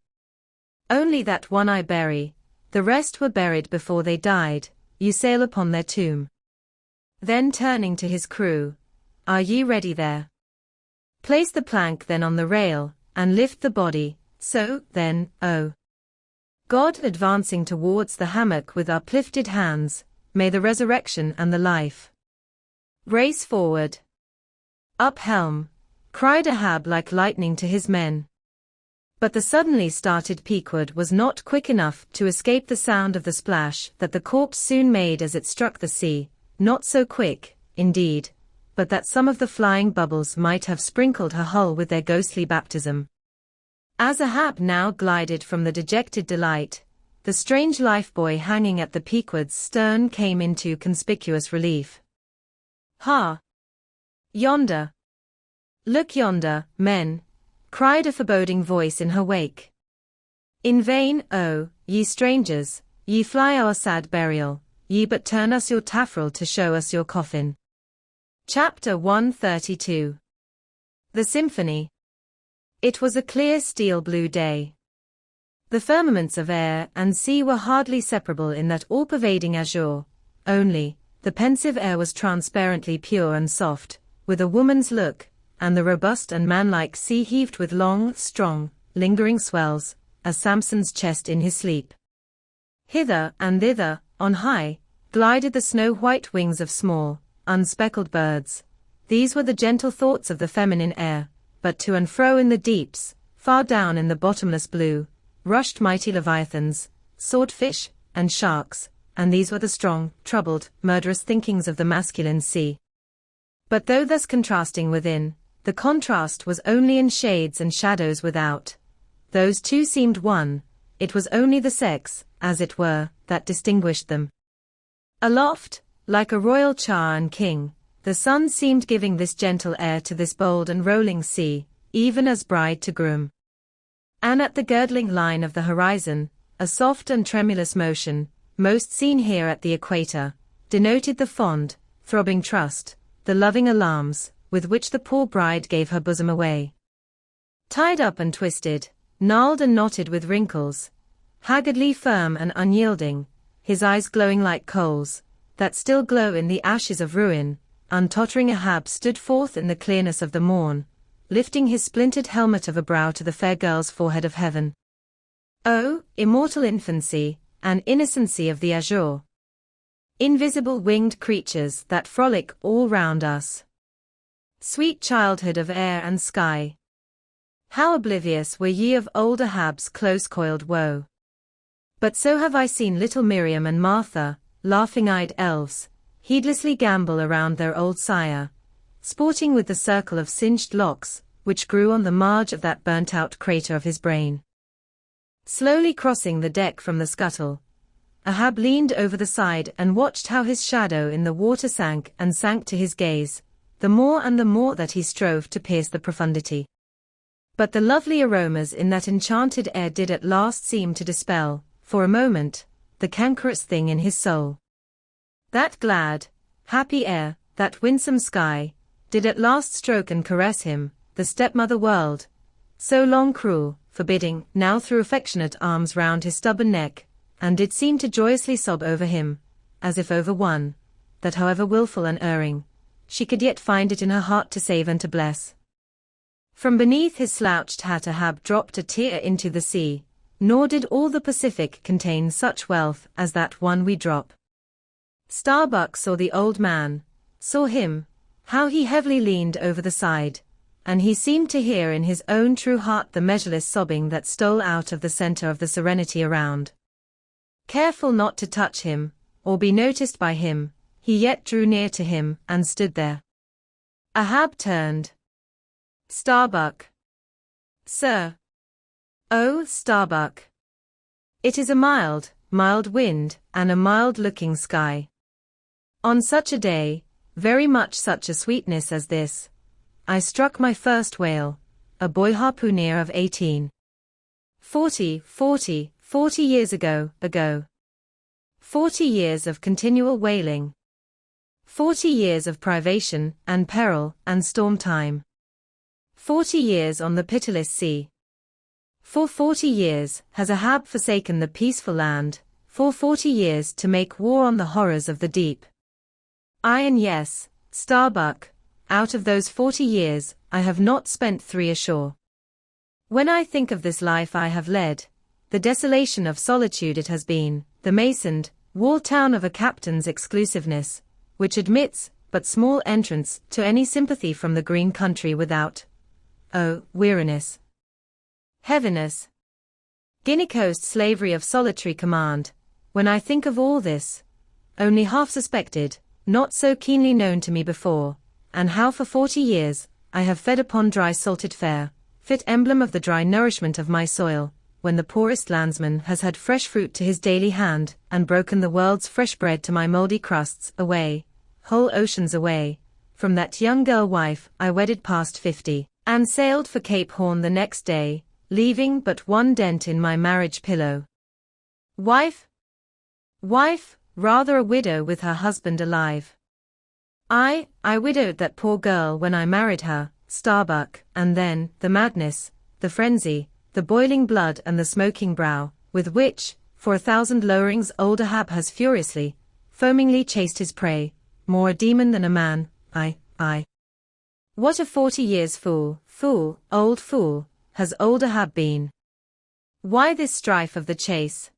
Only that one I bury, the rest were buried before they died, you sail upon their tomb. Then turning to his crew, Are ye ready there? Place the plank then on the rail, and lift the body, so, then, O God, advancing towards the hammock with uplifted hands, may the resurrection and the life race forward. Up helm, cried Ahab like lightning to his men. But the suddenly started Pequod was not quick enough to escape the sound of the splash that the corpse soon made as it struck the sea, not so quick, indeed, but that some of the flying bubbles might have sprinkled her hull with their ghostly baptism. As Ahab now glided from the dejected Delight, the strange lifebuoy hanging at the Pequod's stern came into conspicuous relief. Ha! Yonder! Look yonder, men! Cried a foreboding voice in her wake. In vain, oh, ye strangers, ye fly our sad burial, ye but turn us your taffrail to show us your coffin. Chapter 132. The Symphony. It was a clear steel-blue day. The firmaments of air and sea were hardly separable in that all-pervading azure, only, the pensive air was transparently pure and soft, with a woman's look, and the robust and manlike sea heaved with long, strong, lingering swells, as Samson's chest in his sleep. Hither and thither, on high, glided the snow-white wings of small, unspeckled birds. These were the gentle thoughts of the feminine air, but to and fro in the deeps, far down in the bottomless blue, rushed mighty leviathans, swordfish, and sharks, and these were the strong, troubled, murderous thinkings of the masculine sea. But though thus contrasting within, the contrast was only in shades and shadows without. Those two seemed one, it was only the sex, as it were, that distinguished them. Aloft, like a royal char and king, the sun seemed giving this gentle air to this bold and rolling sea, even as bride to groom. And at the girdling line of the horizon, a soft and tremulous motion, most seen here at the equator, denoted the fond, throbbing trust, the loving alarms, with which the poor bride gave her bosom away. Tied up and twisted, gnarled and knotted with wrinkles, haggardly firm and unyielding, his eyes glowing like coals, that still glow in the ashes of ruin, untottering Ahab stood forth in the clearness of the morn, lifting his splintered helmet of a brow to the fair girl's forehead of heaven. O, immortal infancy, and innocency of the azure! Invisible winged creatures that frolic all round us! Sweet childhood of air and sky! How oblivious were ye of old Ahab's close-coiled woe! But so have I seen little Miriam and Martha, laughing-eyed elves, heedlessly gambol around their old sire, sporting with the circle of singed locks, which grew on the marge of that burnt-out crater of his brain. Slowly crossing the deck from the scuttle, Ahab leaned over the side and watched how his shadow in the water sank and sank to his gaze, the more and the more that he strove to pierce the profundity. But the lovely aromas in that enchanted air did at last seem to dispel, for a moment, the cankerous thing in his soul. That glad, happy air, that winsome sky, did at last stroke and caress him, the stepmother world, so long cruel, forbidding, now threw affectionate arms round his stubborn neck, and did seem to joyously sob over him, as if over one, that however wilful and erring, she could yet find it in her heart to save and to bless. From beneath his slouched hat Ahab dropped a tear into the sea, nor did all the Pacific contain such wealth as that one we drop. Starbuck saw the old man, saw him, how he heavily leaned over the side, and he seemed to hear in his own true heart the measureless sobbing that stole out of the center of the serenity around. Careful not to touch him, or be noticed by him, he yet drew near to him and stood there. Ahab turned. Starbuck. Sir. Oh, Starbuck. It is a mild, mild wind, and a mild-looking sky. On such a day, very much such a sweetness as this, I struck my first whale, a boy harpooner of 18. 40 years ago. 40 years of continual whaling. 40 years of privation, and peril, and storm time. 40 years on the pitiless sea. For 40 years has Ahab forsaken the peaceful land, for 40 years to make war on the horrors of the deep. Aye, and yes, Starbuck, out of those 40 years, I have not spent 3 ashore. When I think of this life I have led, the desolation of solitude it has been, the masoned, walled town of a captain's exclusiveness, which admits but small entrance to any sympathy from the green country without. Oh, weariness. Heaviness. Guinea Coast slavery of solitary command, when I think of all this, only half suspected, not so keenly known to me before, and how for 40 years, I have fed upon dry salted fare, fit emblem of the dry nourishment of my soil, when the poorest landsman has had fresh fruit to his daily hand, and broken the world's fresh bread to my mouldy crusts, away, whole oceans away, from that young girl wife I wedded past 50, and sailed for Cape Horn the next day, leaving but one dent in my marriage pillow. Wife? Rather a widow with her husband alive. I widowed that poor girl when I married her, Starbuck, and then, the madness, the frenzy, the boiling blood and the smoking brow, with which, for 1,000 lowerings old Ahab has furiously, foamingly chased his prey, more a demon than a man, I. What a 40 years fool, old fool, has old Ahab been. Why this strife of the chase?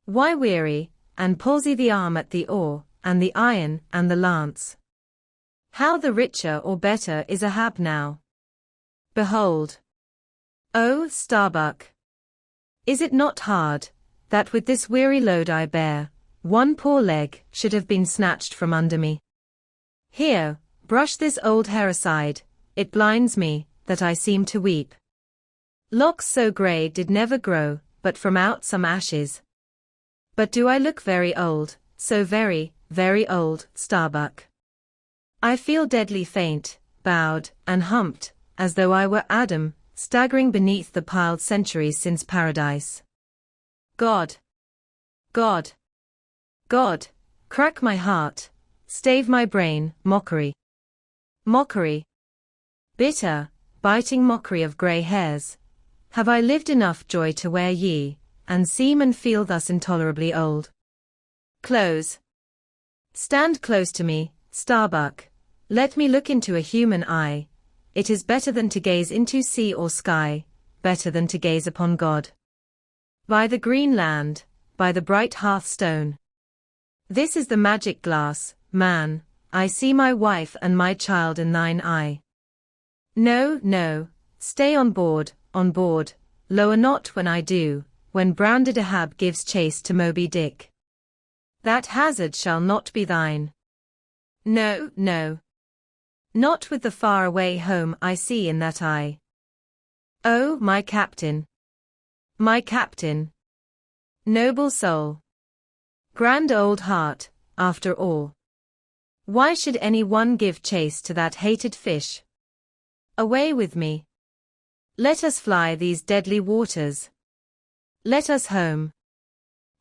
Why weary, and palsy the arm at the oar, and the iron, and the lance? How the richer or better is Ahab now? Behold. Oh, Starbuck! Is it not hard, that with this weary load I bear, one poor leg should have been snatched from under me? Here, brush this old hair aside, it blinds me, that I seem to weep. Locks so grey did never grow, but from out some ashes. But do I look very old, so very, very old, Starbuck? I feel deadly faint, bowed, and humped, as though I were Adam, staggering beneath the piled centuries since paradise. God! Crack my heart, stave my brain, mockery. Bitter, biting mockery of grey hairs. Have I lived enough joy to wear ye, and seem and feel thus intolerably old? Stand close to me, Starbuck, let me look into a human eye. It is better than to gaze into sea or sky, better than to gaze upon God. By the green land, by the bright hearthstone. This is the magic glass, man, I see my wife and my child in thine eye. No, stay on board, lower not when I do, when branded Ahab gives chase to Moby Dick. That hazard shall not be thine. No. Not with the far-away home I see in that eye. Oh, my captain! Noble soul! Grand old heart, after all. Why should any one give chase to that hated fish? Away with me! Let us fly these deadly waters. Let us home.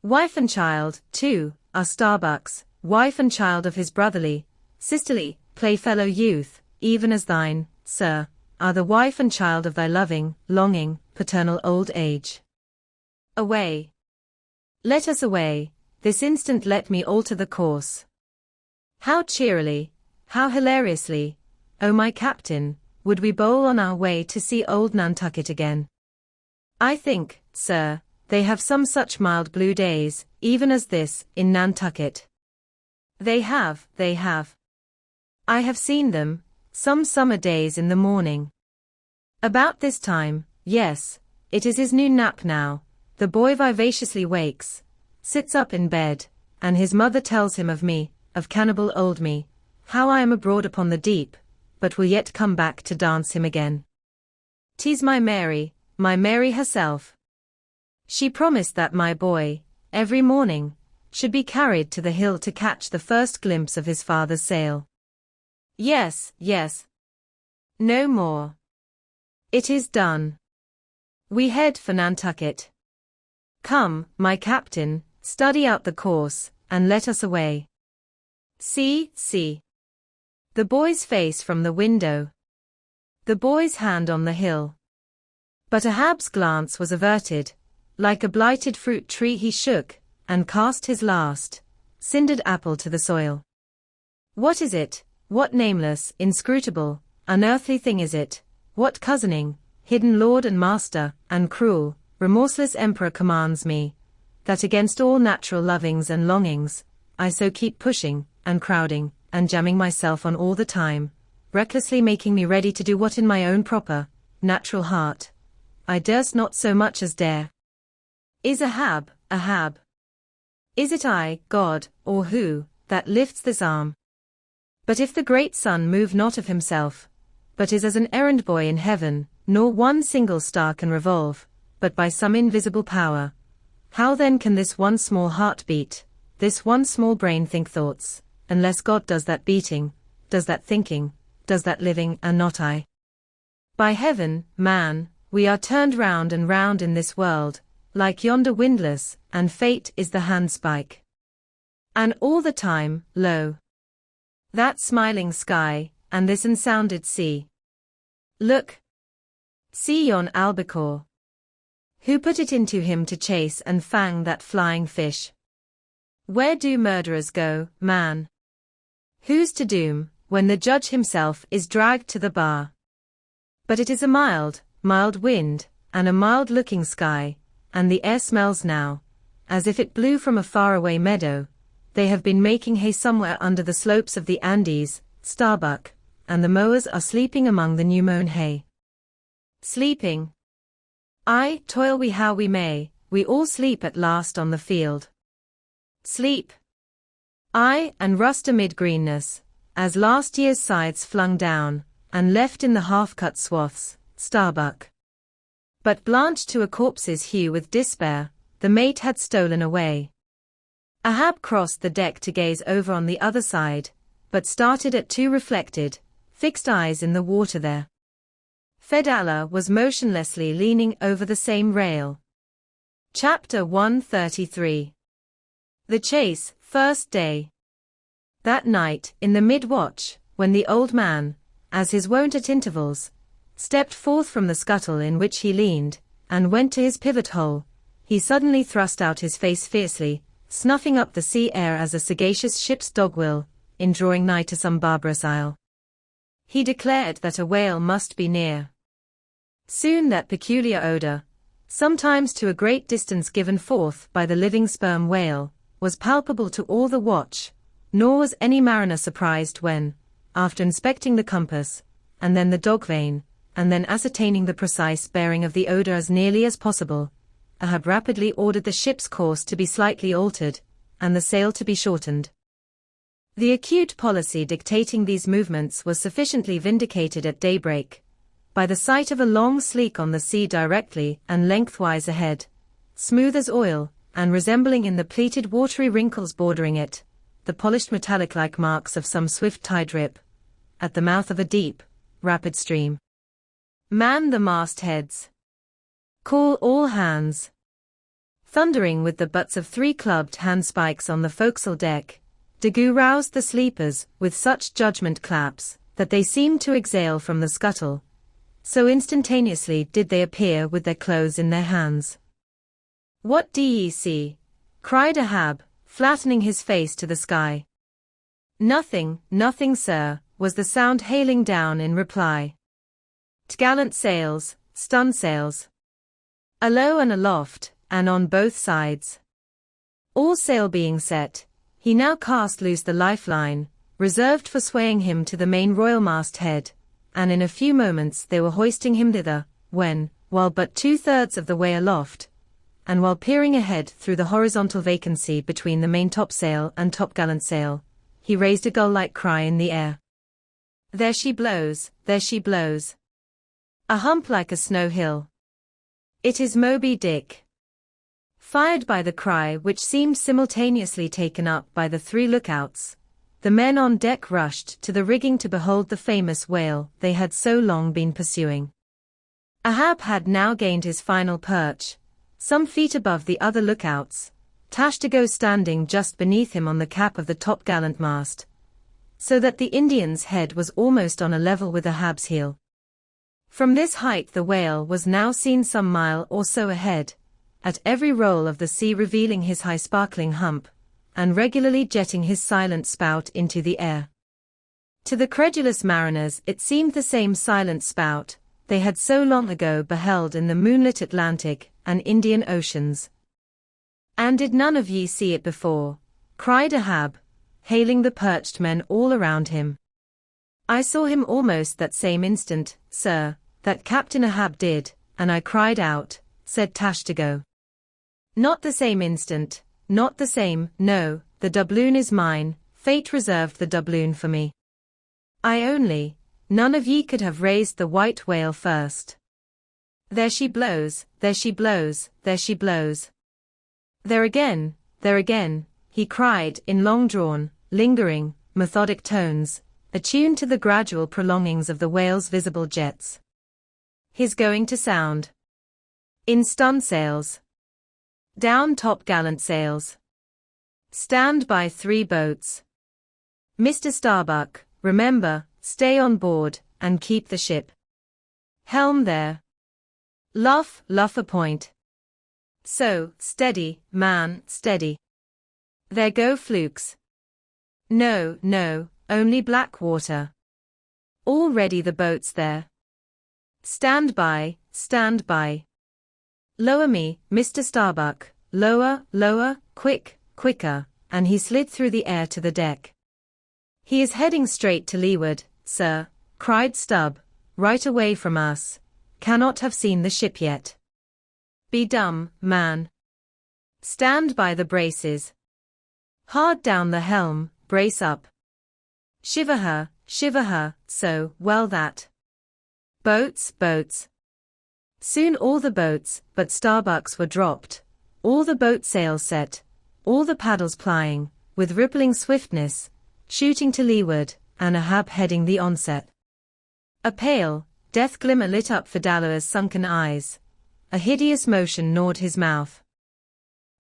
Wife and child, too, are Starbuck's, wife and child of his brotherly, sisterly, playfellow youth, even as thine, sir, are the wife and child of thy loving, longing, paternal old age. Away. Let us away, this instant let me alter the course. How cheerily, how hilariously, O my captain, would we bowl on our way to see old Nantucket again. I think, sir, they have some such mild blue days, even as this, in Nantucket. They have. I have seen them, some summer days in the morning. About this time, yes, it is his noon nap now, the boy vivaciously wakes, sits up in bed, and his mother tells him of me, of cannibal old me, how I am abroad upon the deep, but will yet come back to dance him again. 'Tis my Mary herself. She promised that my boy, every morning, should be carried to the hill to catch the first glimpse of his father's sail. Yes. No more. It is done. We head for Nantucket. Come, my captain, study out the course, and let us away. See. The boy's face from the window. The boy's hand on the hill. But Ahab's glance was averted. Like a blighted fruit tree he shook, and cast his last, cindered apple to the soil. What is it? What nameless, inscrutable, unearthly thing is it? What cozening, hidden lord and master, and cruel, remorseless emperor commands me, that against all natural lovings and longings, I so keep pushing, and crowding, and jamming myself on all the time, recklessly making me ready to do what in my own proper, natural heart, I durst not so much as dare. Is Ahab? Is it I, God, or who, that lifts this arm? But if the great sun move not of himself, but is as an errand boy in heaven, nor one single star can revolve, but by some invisible power, how then can this one small heart beat, this one small brain think thoughts, unless God does that beating, does that thinking, does that living, and not I? By heaven, man, we are turned round and round in this world, like yonder windlass, and fate is the handspike. And all the time, lo! That smiling sky, and this ensounded sea. Look! See yon albacore. Who put it into him to chase and fang that flying fish? Where do murderers go, man? Who's to doom, when the judge himself is dragged to the bar? But it is a mild wind, and a mild-looking sky, and the air smells now, as if it blew from a faraway meadow. They have been making hay somewhere under the slopes of the Andes, Starbuck, and the mowers are sleeping among the new-mown hay. Sleeping. Aye, toil we how we may, we all sleep at last on the field. Sleep. Aye, and rust amid greenness, as last year's scythes flung down, and left in the half-cut swaths, Starbuck. But blanched to a corpse's hue with despair, the mate had stolen away. Ahab crossed the deck to gaze over on the other side, but started at two reflected, fixed eyes in the water there. Fedallah was motionlessly leaning over the same rail. Chapter 133. The Chase, First Day. That night, in the mid-watch, when the old man, as his wont at intervals, stepped forth from the scuttle in which he leaned, and went to his pivot hole, he suddenly thrust out his face fiercely, snuffing up the sea air as a sagacious ship's dog will, in drawing nigh to some barbarous isle. He declared that a whale must be near. Soon that peculiar odor, sometimes to a great distance given forth by the living sperm whale, was palpable to all the watch, nor was any mariner surprised when, after inspecting the compass, and then the dog vane, and then ascertaining the precise bearing of the odor as nearly as possible, Ahab rapidly ordered the ship's course to be slightly altered, and the sail to be shortened. The acute policy dictating these movements was sufficiently vindicated at daybreak, by the sight of a long sleek on the sea directly and lengthwise ahead, smooth as oil, and resembling in the pleated watery wrinkles bordering it, the polished metallic-like marks of some swift tide rip, at the mouth of a deep, rapid stream. Man the mastheads. Call all hands. Thundering with the butts of 3 clubbed handspikes on the forecastle deck, Daggoo roused the sleepers with such judgment claps that they seemed to exhale from the scuttle. So instantaneously did they appear with their clothes in their hands. "What do ye see?" cried Ahab, flattening his face to the sky. "Nothing, nothing, sir," was the sound hailing down in reply. "T'gallant sails, stun sails. Alow and aloft, and on both sides." All sail being set, he now cast loose the lifeline, reserved for swaying him to the main royal-mast head, and in a few moments they were hoisting him thither, when, while but 2/3 of the way aloft, and while peering ahead through the horizontal vacancy between the main topsail and topgallant sail, he raised a gull-like cry in the air. "There she blows, there she blows. A hump like a snow hill. It is Moby Dick." Fired by the cry which seemed simultaneously taken up by the 3 lookouts, the men on deck rushed to the rigging to behold the famous whale they had so long been pursuing. Ahab had now gained his final perch, some feet above the other lookouts, Tashtego standing just beneath him on the cap of the topgallant mast, so that the Indian's head was almost on a level with Ahab's heel. From this height the whale was now seen some mile or so ahead, at every roll of the sea revealing his high sparkling hump, and regularly jetting his silent spout into the air. To the credulous mariners it seemed the same silent spout they had so long ago beheld in the moonlit Atlantic and Indian Oceans. "And did none of ye see it before?" cried Ahab, hailing the perched men all around him. "I saw him almost that same instant, sir, that Captain Ahab did, and I cried out," said Tashtego. "Not the same instant, not the same, no, the doubloon is mine, fate reserved the doubloon for me. None of ye could have raised the white whale first. There she blows, there she blows, there she blows. There again, he cried in long-drawn, lingering, methodic tones, attuned to the gradual prolongings of the whale's visible jets. "He's going to sound. In stun sails. Down topgallant sails. Stand by 3 boats. Mr. Starbuck, remember, stay on board, and keep the ship. Helm there. Luff a point. So, steady, man, steady. There go flukes. No, only black water. All ready the boats there. Stand by, stand by. Lower me, Mr. Starbuck, lower, quicker," and he slid through the air to the deck. "He is heading straight to leeward, sir," cried Stubb, "right away from us. Cannot have seen the ship yet. Be dumb, man. Stand by the braces. Hard down the helm, brace up. Shiver her, so, well that. Boats. Soon all the boats but Starbuck's were dropped, all the boat sails set, all the paddles plying, with rippling swiftness, shooting to leeward, and Ahab heading the onset. A pale, death glimmer lit up Fidala's sunken eyes. A hideous motion gnawed his mouth.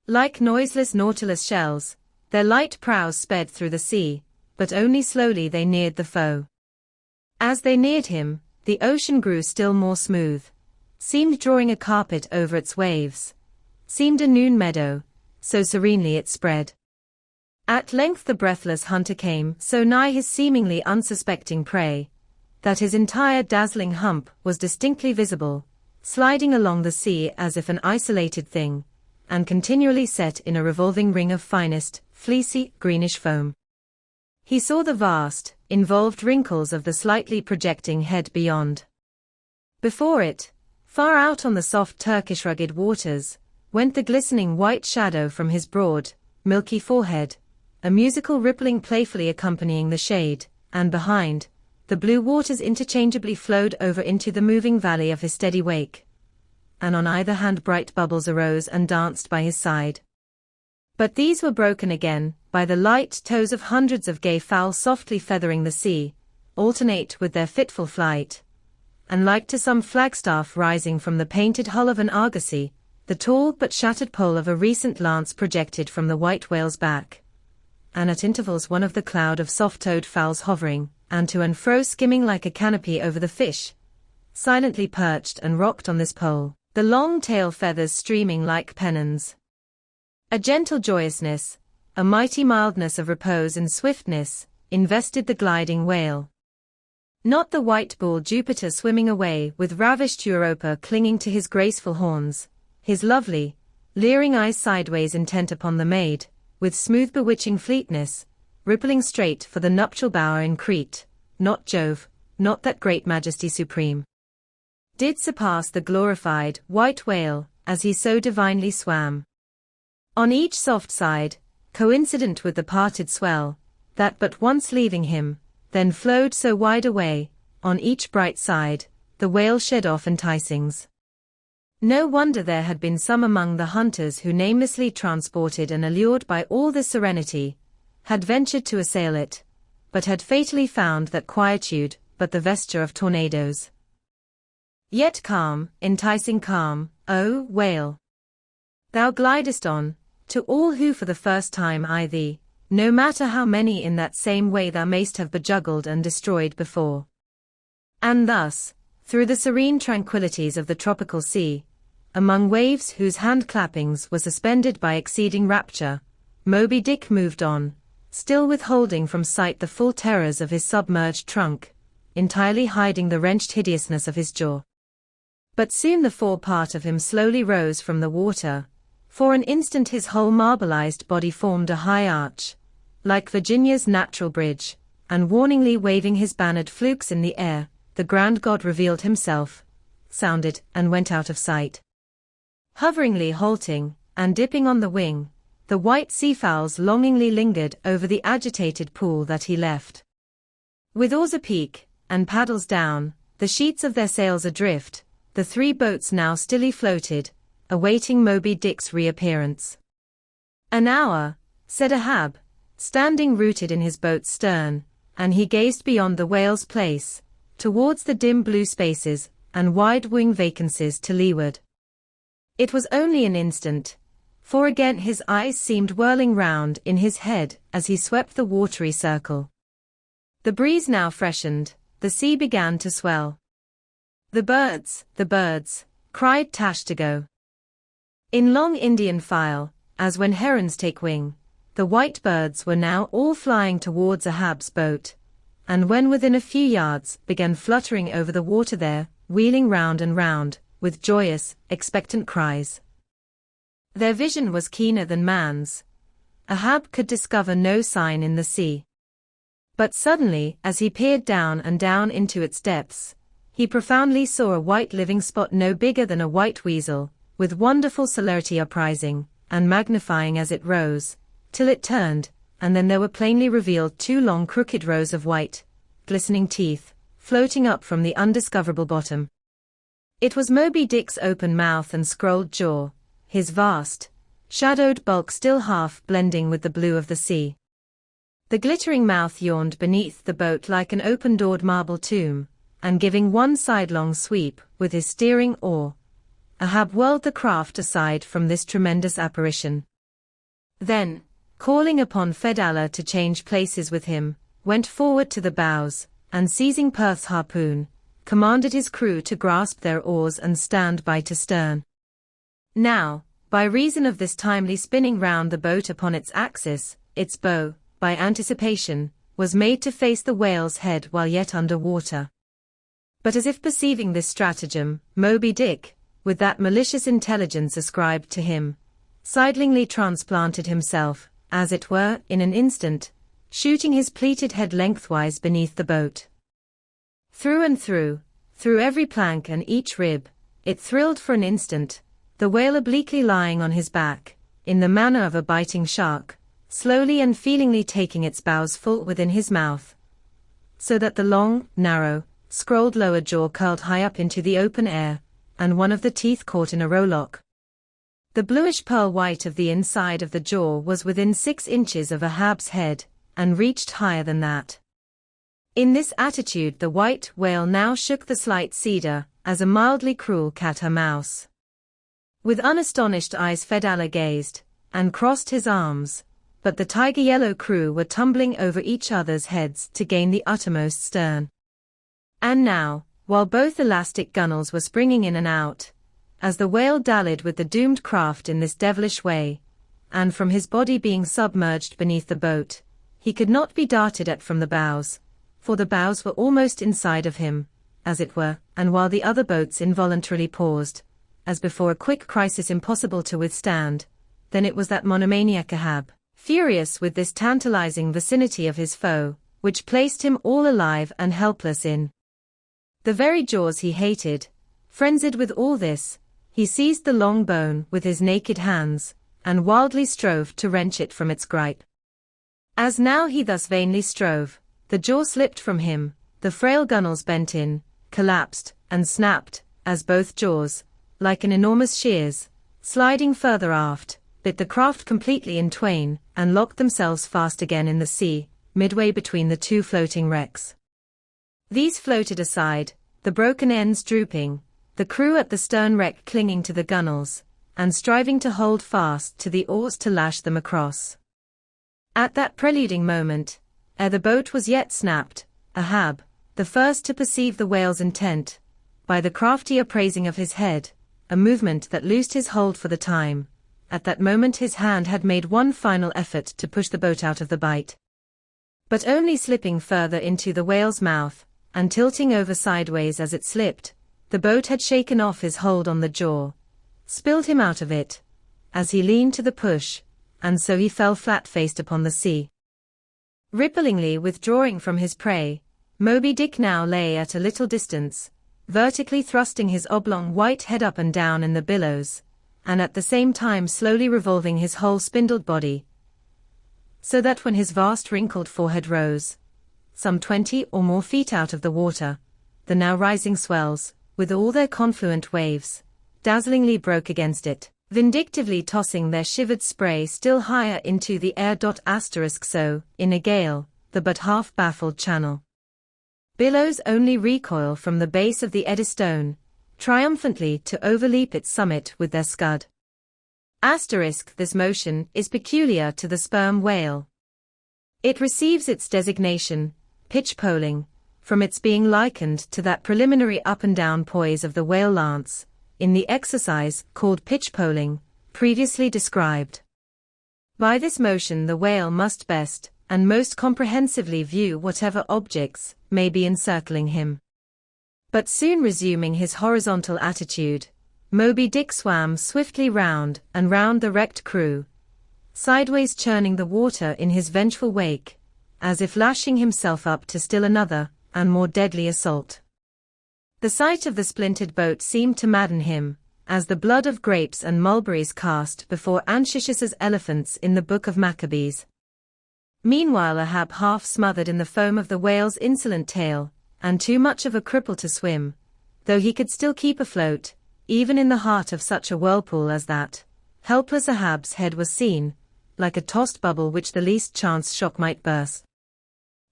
Like noiseless nautilus shells, their light prows sped through the sea, but only slowly they neared the foe. As they neared him, the ocean grew still more smooth, seemed drawing a carpet over its waves, seemed a noon meadow, so serenely it spread. At length the breathless hunter came so nigh his seemingly unsuspecting prey, that his entire dazzling hump was distinctly visible, sliding along the sea as if an isolated thing, and continually set in a revolving ring of finest, fleecy, greenish foam. He saw the vast, involved wrinkles of the slightly projecting head beyond. Before it, far out on the soft Turkish rugged waters, went the glistening white shadow from his broad, milky forehead, a musical rippling playfully accompanying the shade, and behind, the blue waters interchangeably flowed over into the moving valley of his steady wake, and on either hand bright bubbles arose and danced by his side. But these were broken again by the light toes of hundreds of gay fowl softly feathering the sea, alternate with their fitful flight, and like to some flagstaff rising from the painted hull of an argosy, the tall but shattered pole of a recent lance projected from the white whale's back. And at intervals one of the cloud of soft-toed fowls hovering, and to and fro skimming like a canopy over the fish, silently perched and rocked on this pole, the long tail feathers streaming like pennons. A gentle joyousness, a mighty mildness of repose and swiftness, invested the gliding whale. Not the white bull Jupiter swimming away with ravished Europa clinging to his graceful horns, his lovely, leering eyes sideways intent upon the maid, with smooth bewitching fleetness, rippling straight for the nuptial bower in Crete, not Jove, not that great majesty supreme, did surpass the glorified white whale, as he so divinely swam. On each soft side, coincident with the parted swell, that but once leaving him, then flowed so wide away, on each bright side, the whale shed off enticings. No wonder there had been some among the hunters who, namelessly transported and allured by all this serenity, had ventured to assail it, but had fatally found that quietude but the vesture of tornadoes. Yet calm, enticing calm, O whale! Thou glidest on, to all who for the first time eye thee, no matter how many in that same way thou mayst have bejuggled and destroyed before. And thus, through the serene tranquillities of the tropical sea, among waves whose hand-clappings were suspended by exceeding rapture, Moby Dick moved on, still withholding from sight the full terrors of his submerged trunk, entirely hiding the wrenched hideousness of his jaw. But soon the fore part of him slowly rose from the water. For an instant his whole marbleized body formed a high arch, like Virginia's natural bridge, and warningly waving his bannered flukes in the air, the grand god revealed himself, sounded, and went out of sight. Hoveringly halting, and dipping on the wing, the white seafowls longingly lingered over the agitated pool that he left. With oars apeak, and paddles down, the sheets of their sails adrift, the three boats now stilly floated, awaiting Moby Dick's reappearance. "An hour," said Ahab, standing rooted in his boat's stern, and he gazed beyond the whale's place, towards the dim blue spaces and wide wing vacancies to leeward. It was only an instant, for again his eyes seemed whirling round in his head as he swept the watery circle. The breeze now freshened, the sea began to swell. The birds, cried Tashtago. In long Indian file, as when herons take wing, the white birds were now all flying towards Ahab's boat, and when within a few yards began fluttering over the water there, wheeling round and round, with joyous, expectant cries. Their vision was keener than man's. Ahab could discover no sign in the sea. But suddenly, as he peered down and down into its depths, he profoundly saw a white living spot no bigger than a white weasel, with wonderful celerity uprising, and magnifying as it rose, till it turned, and then there were plainly revealed two long crooked rows of white, glistening teeth, floating up from the undiscoverable bottom. It was Moby Dick's open mouth and scrolled jaw, his vast, shadowed bulk still half blending with the blue of the sea. The glittering mouth yawned beneath the boat like an open-doored marble tomb, and giving one sidelong sweep with his steering oar, Ahab whirled the craft aside from this tremendous apparition. Then, calling upon Fedallah to change places with him, went forward to the bows, and seizing Perth's harpoon, commanded his crew to grasp their oars and stand by to stern. Now, by reason of this timely spinning round the boat upon its axis, its bow, by anticipation, was made to face the whale's head while yet under water. But as if perceiving this stratagem, Moby Dick, with that malicious intelligence ascribed to him, sidelingly transplanted himself, as it were, in an instant, shooting his pleated head lengthwise beneath the boat. Through and through every plank and each rib, it thrilled for an instant, the whale obliquely lying on his back, in the manner of a biting shark, slowly and feelingly taking its bows full within his mouth, so that the long, narrow, scrolled lower jaw curled high up into the open air, and one of the teeth caught in a rowlock. The bluish pearl white of the inside of the jaw was within 6 inches of Ahab's head, and reached higher than that. In this attitude the white whale now shook the slight cedar, as a mildly cruel cat her mouse. With unastonished eyes Fedallah gazed, and crossed his arms, but the tiger-yellow crew were tumbling over each other's heads to gain the uttermost stern. And now, while both elastic gunwales were springing in and out, as the whale dallied with the doomed craft in this devilish way, and from his body being submerged beneath the boat, he could not be darted at from the bows, for the bows were almost inside of him, as it were, and while the other boats involuntarily paused, as before a quick crisis impossible to withstand, then it was that monomaniac Ahab, furious with this tantalizing vicinity of his foe, which placed him all alive and helpless in the very jaws he hated. Frenzied with all this, he seized the long bone with his naked hands, and wildly strove to wrench it from its gripe. As now he thus vainly strove, the jaw slipped from him, the frail gunwales bent in, collapsed, and snapped, as both jaws, like an enormous shears, sliding further aft, bit the craft completely in twain, and locked themselves fast again in the sea, midway between the two floating wrecks. These floated aside, the broken ends drooping, the crew at the stern wreck clinging to the gunwales, and striving to hold fast to the oars to lash them across. At that preluding moment, ere the boat was yet snapped, Ahab, the first to perceive the whale's intent, by the crafty upraising of his head, a movement that loosed his hold for the time, at that moment his hand had made one final effort to push the boat out of the bight. But only slipping further into the whale's mouth, and tilting over sideways as it slipped, the boat had shaken off his hold on the jaw, spilled him out of it, as he leaned to the push, and so he fell flat-faced upon the sea. Ripplingly withdrawing from his prey, Moby Dick now lay at a little distance, vertically thrusting his oblong white head up and down in the billows, and at the same time slowly revolving his whole spindled body, so that when his vast wrinkled forehead rose, some 20 or more feet out of the water, the now rising swells, with all their confluent waves, dazzlingly broke against it, vindictively tossing their shivered spray still higher into the air. So, in a gale, the but half-baffled channel billows only recoil from the base of the Eddystone, triumphantly to overleap its summit with their scud. This motion is peculiar to the sperm whale. It receives its designation, pitch-poling, from its being likened to that preliminary up-and-down poise of the whale lance, in the exercise called pitch-poling, previously described. By this motion the whale must best and most comprehensively view whatever objects may be encircling him. But soon resuming his horizontal attitude, Moby Dick swam swiftly round and round the wrecked crew, sideways churning the water in his vengeful wake, as if lashing himself up to still another, and more deadly assault. The sight of the splintered boat seemed to madden him, as the blood of grapes and mulberries cast before Antiochus's elephants in the Book of Maccabees. Meanwhile Ahab half smothered in the foam of the whale's insolent tail, and too much of a cripple to swim, though he could still keep afloat, even in the heart of such a whirlpool as that. Helpless Ahab's head was seen, like a tossed bubble which the least chance shock might burst.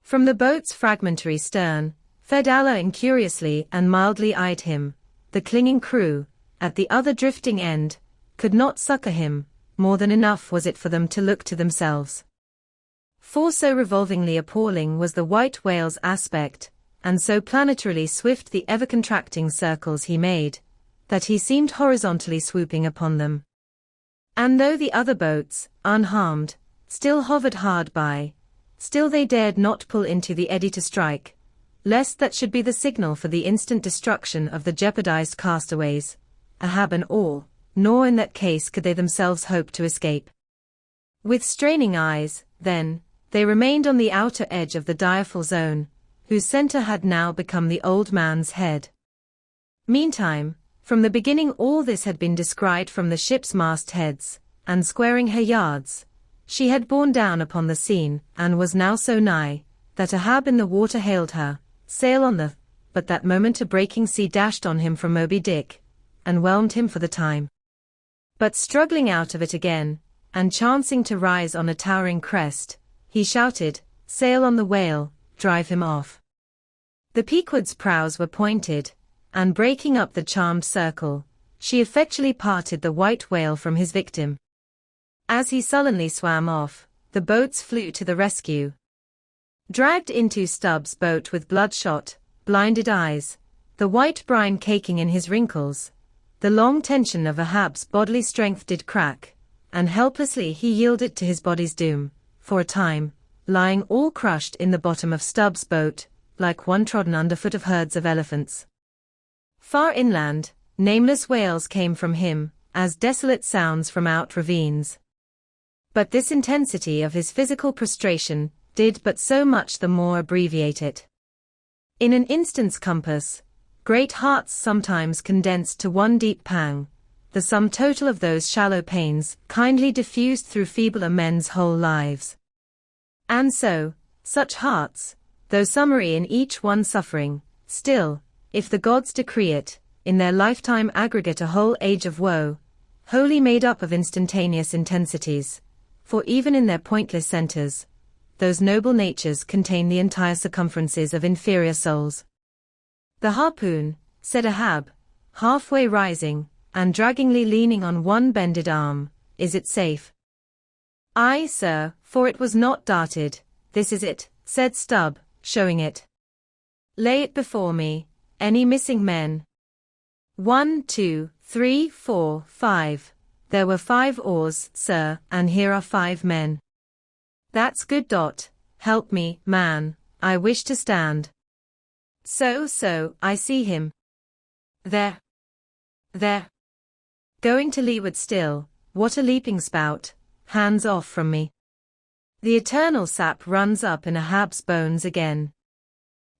From the boat's fragmentary stern, Fedallah incuriously and mildly eyed him. The clinging crew, at the other drifting end, could not succor him, more than enough was it for them to look to themselves. For so revolvingly appalling was the white whale's aspect, and so planetarily swift the ever-contracting circles he made, that he seemed horizontally swooping upon them. And though the other boats, unharmed, still hovered hard by, still they dared not pull into the eddy to strike, lest that should be the signal for the instant destruction of the jeopardized castaways, Ahab and all, nor in that case could they themselves hope to escape. With straining eyes, then, they remained on the outer edge of the direful zone, whose center had now become the old man's head. Meantime, from the beginning all this had been descried from the ship's mastheads, and squaring her yards, she had borne down upon the scene, and was now so nigh, that Ahab in the water hailed her, sail on the, but that moment a breaking sea dashed on him from Moby Dick, and whelmed him for the time. But struggling out of it again, and chancing to rise on a towering crest, he shouted, "Sail on the whale, drive him off." The Pequod's prows were pointed, and breaking up the charmed circle, she effectually parted the white whale from his victim. As he sullenly swam off, the boats flew to the rescue. Dragged into Stubbs' boat with bloodshot, blinded eyes, the white brine caking in his wrinkles, the long tension of Ahab's bodily strength did crack, and helplessly he yielded to his body's doom, for a time, lying all crushed in the bottom of Stubbs' boat, like one trodden underfoot of herds of elephants. Far inland, nameless wails came from him, as desolate sounds from out ravines. But this intensity of his physical prostration did but so much the more abbreviate it. In an instant's compass, great hearts sometimes condensed to one deep pang, the sum total of those shallow pains kindly diffused through feebler men's whole lives. And so, such hearts, though summary in each one suffering, still, if the gods decree it, in their lifetime aggregate a whole age of woe, wholly made up of instantaneous intensities, for even in their pointless centers, those noble natures contain the entire circumferences of inferior souls. The harpoon, said Ahab, halfway rising, and draggingly leaning on one bended arm, is it safe? Aye, sir, for it was not darted, this is it, said Stubb, showing it. Lay it before me, any missing men? 1, 2, 3, 4, 5. There were 5 oars, sir, and here are 5 men. That's good. Help me, man, I wish to stand. So, I see him. There. Going to leeward still, what a leaping spout, hands off from me. The eternal sap runs up in Ahab's bones again.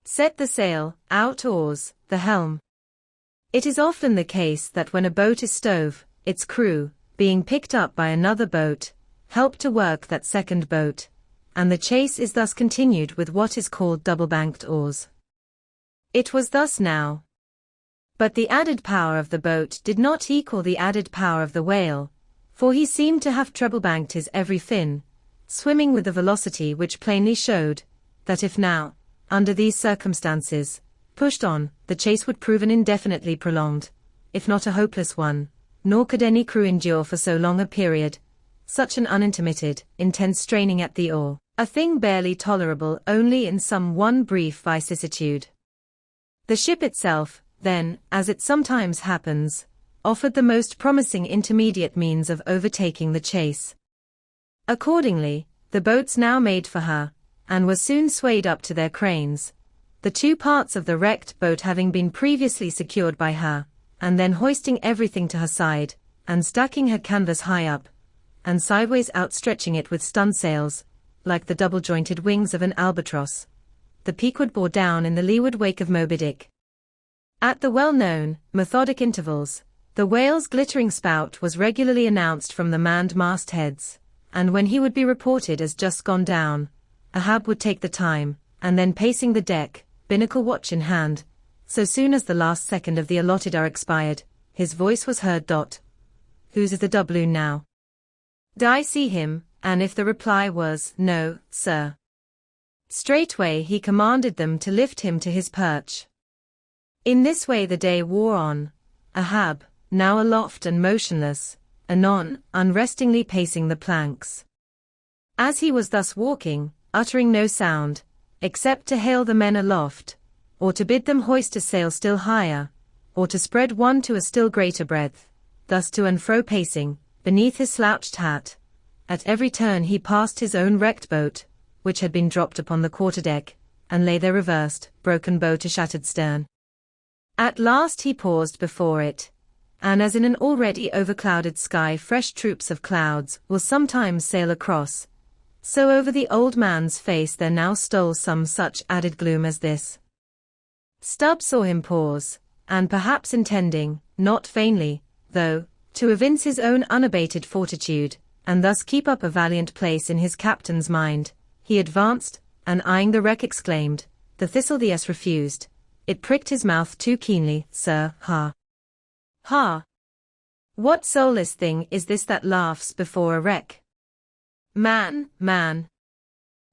Set the sail, out oars, the helm. It is often the case that when a boat is stove, its crew, being picked up by another boat, help to work that second boat, and the chase is thus continued with what is called double-banked oars. It was thus now. But the added power of the boat did not equal the added power of the whale, for he seemed to have treble-banked his every fin, swimming with a velocity which plainly showed that if now, under these circumstances, pushed on, the chase would prove an indefinitely prolonged, if not a hopeless one, nor could any crew endure for so long a period such an unintermitted, intense straining at the oar, a thing barely tolerable only in some one brief vicissitude. The ship itself, then, as it sometimes happens, offered the most promising intermediate means of overtaking the chase. Accordingly, the boats now made for her, and were soon swayed up to their cranes, the 2 parts of the wrecked boat having been previously secured by her, and then hoisting everything to her side, and stacking her canvas high up, and sideways outstretching it with stun sails, like the double-jointed wings of an albatross. The Pequod bore down in the leeward wake of Moby Dick. At the well-known, methodic intervals, the whale's glittering spout was regularly announced from the manned mastheads, and when he would be reported as just gone down, Ahab would take the time, and then pacing the deck, binnacle watch in hand, so soon as the last second of the allotted hour expired, his voice was heard. Whose is the doubloon now? I see him, and if the reply was, no, sir, straightway he commanded them to lift him to his perch. In this way the day wore on, Ahab, now aloft and motionless, anon, unrestingly pacing the planks. As he was thus walking, uttering no sound, except to hail the men aloft, or to bid them hoist a sail still higher, or to spread one to a still greater breadth, thus to and fro pacing, beneath his slouched hat, at every turn he passed his own wrecked boat, which had been dropped upon the quarterdeck, and lay there reversed, broken bow to shattered stern. At last he paused before it, and as in an already overclouded sky fresh troops of clouds will sometimes sail across, so over the old man's face there now stole some such added gloom as this. Stubb saw him pause, and perhaps intending, not vainly, though, to evince his own unabated fortitude, and thus keep up a valiant place in his captain's mind, he advanced, and eyeing the wreck exclaimed, "The thistle the S refused. It pricked his mouth too keenly, sir, ha. Ha! What soulless thing is this that laughs before a wreck? Man,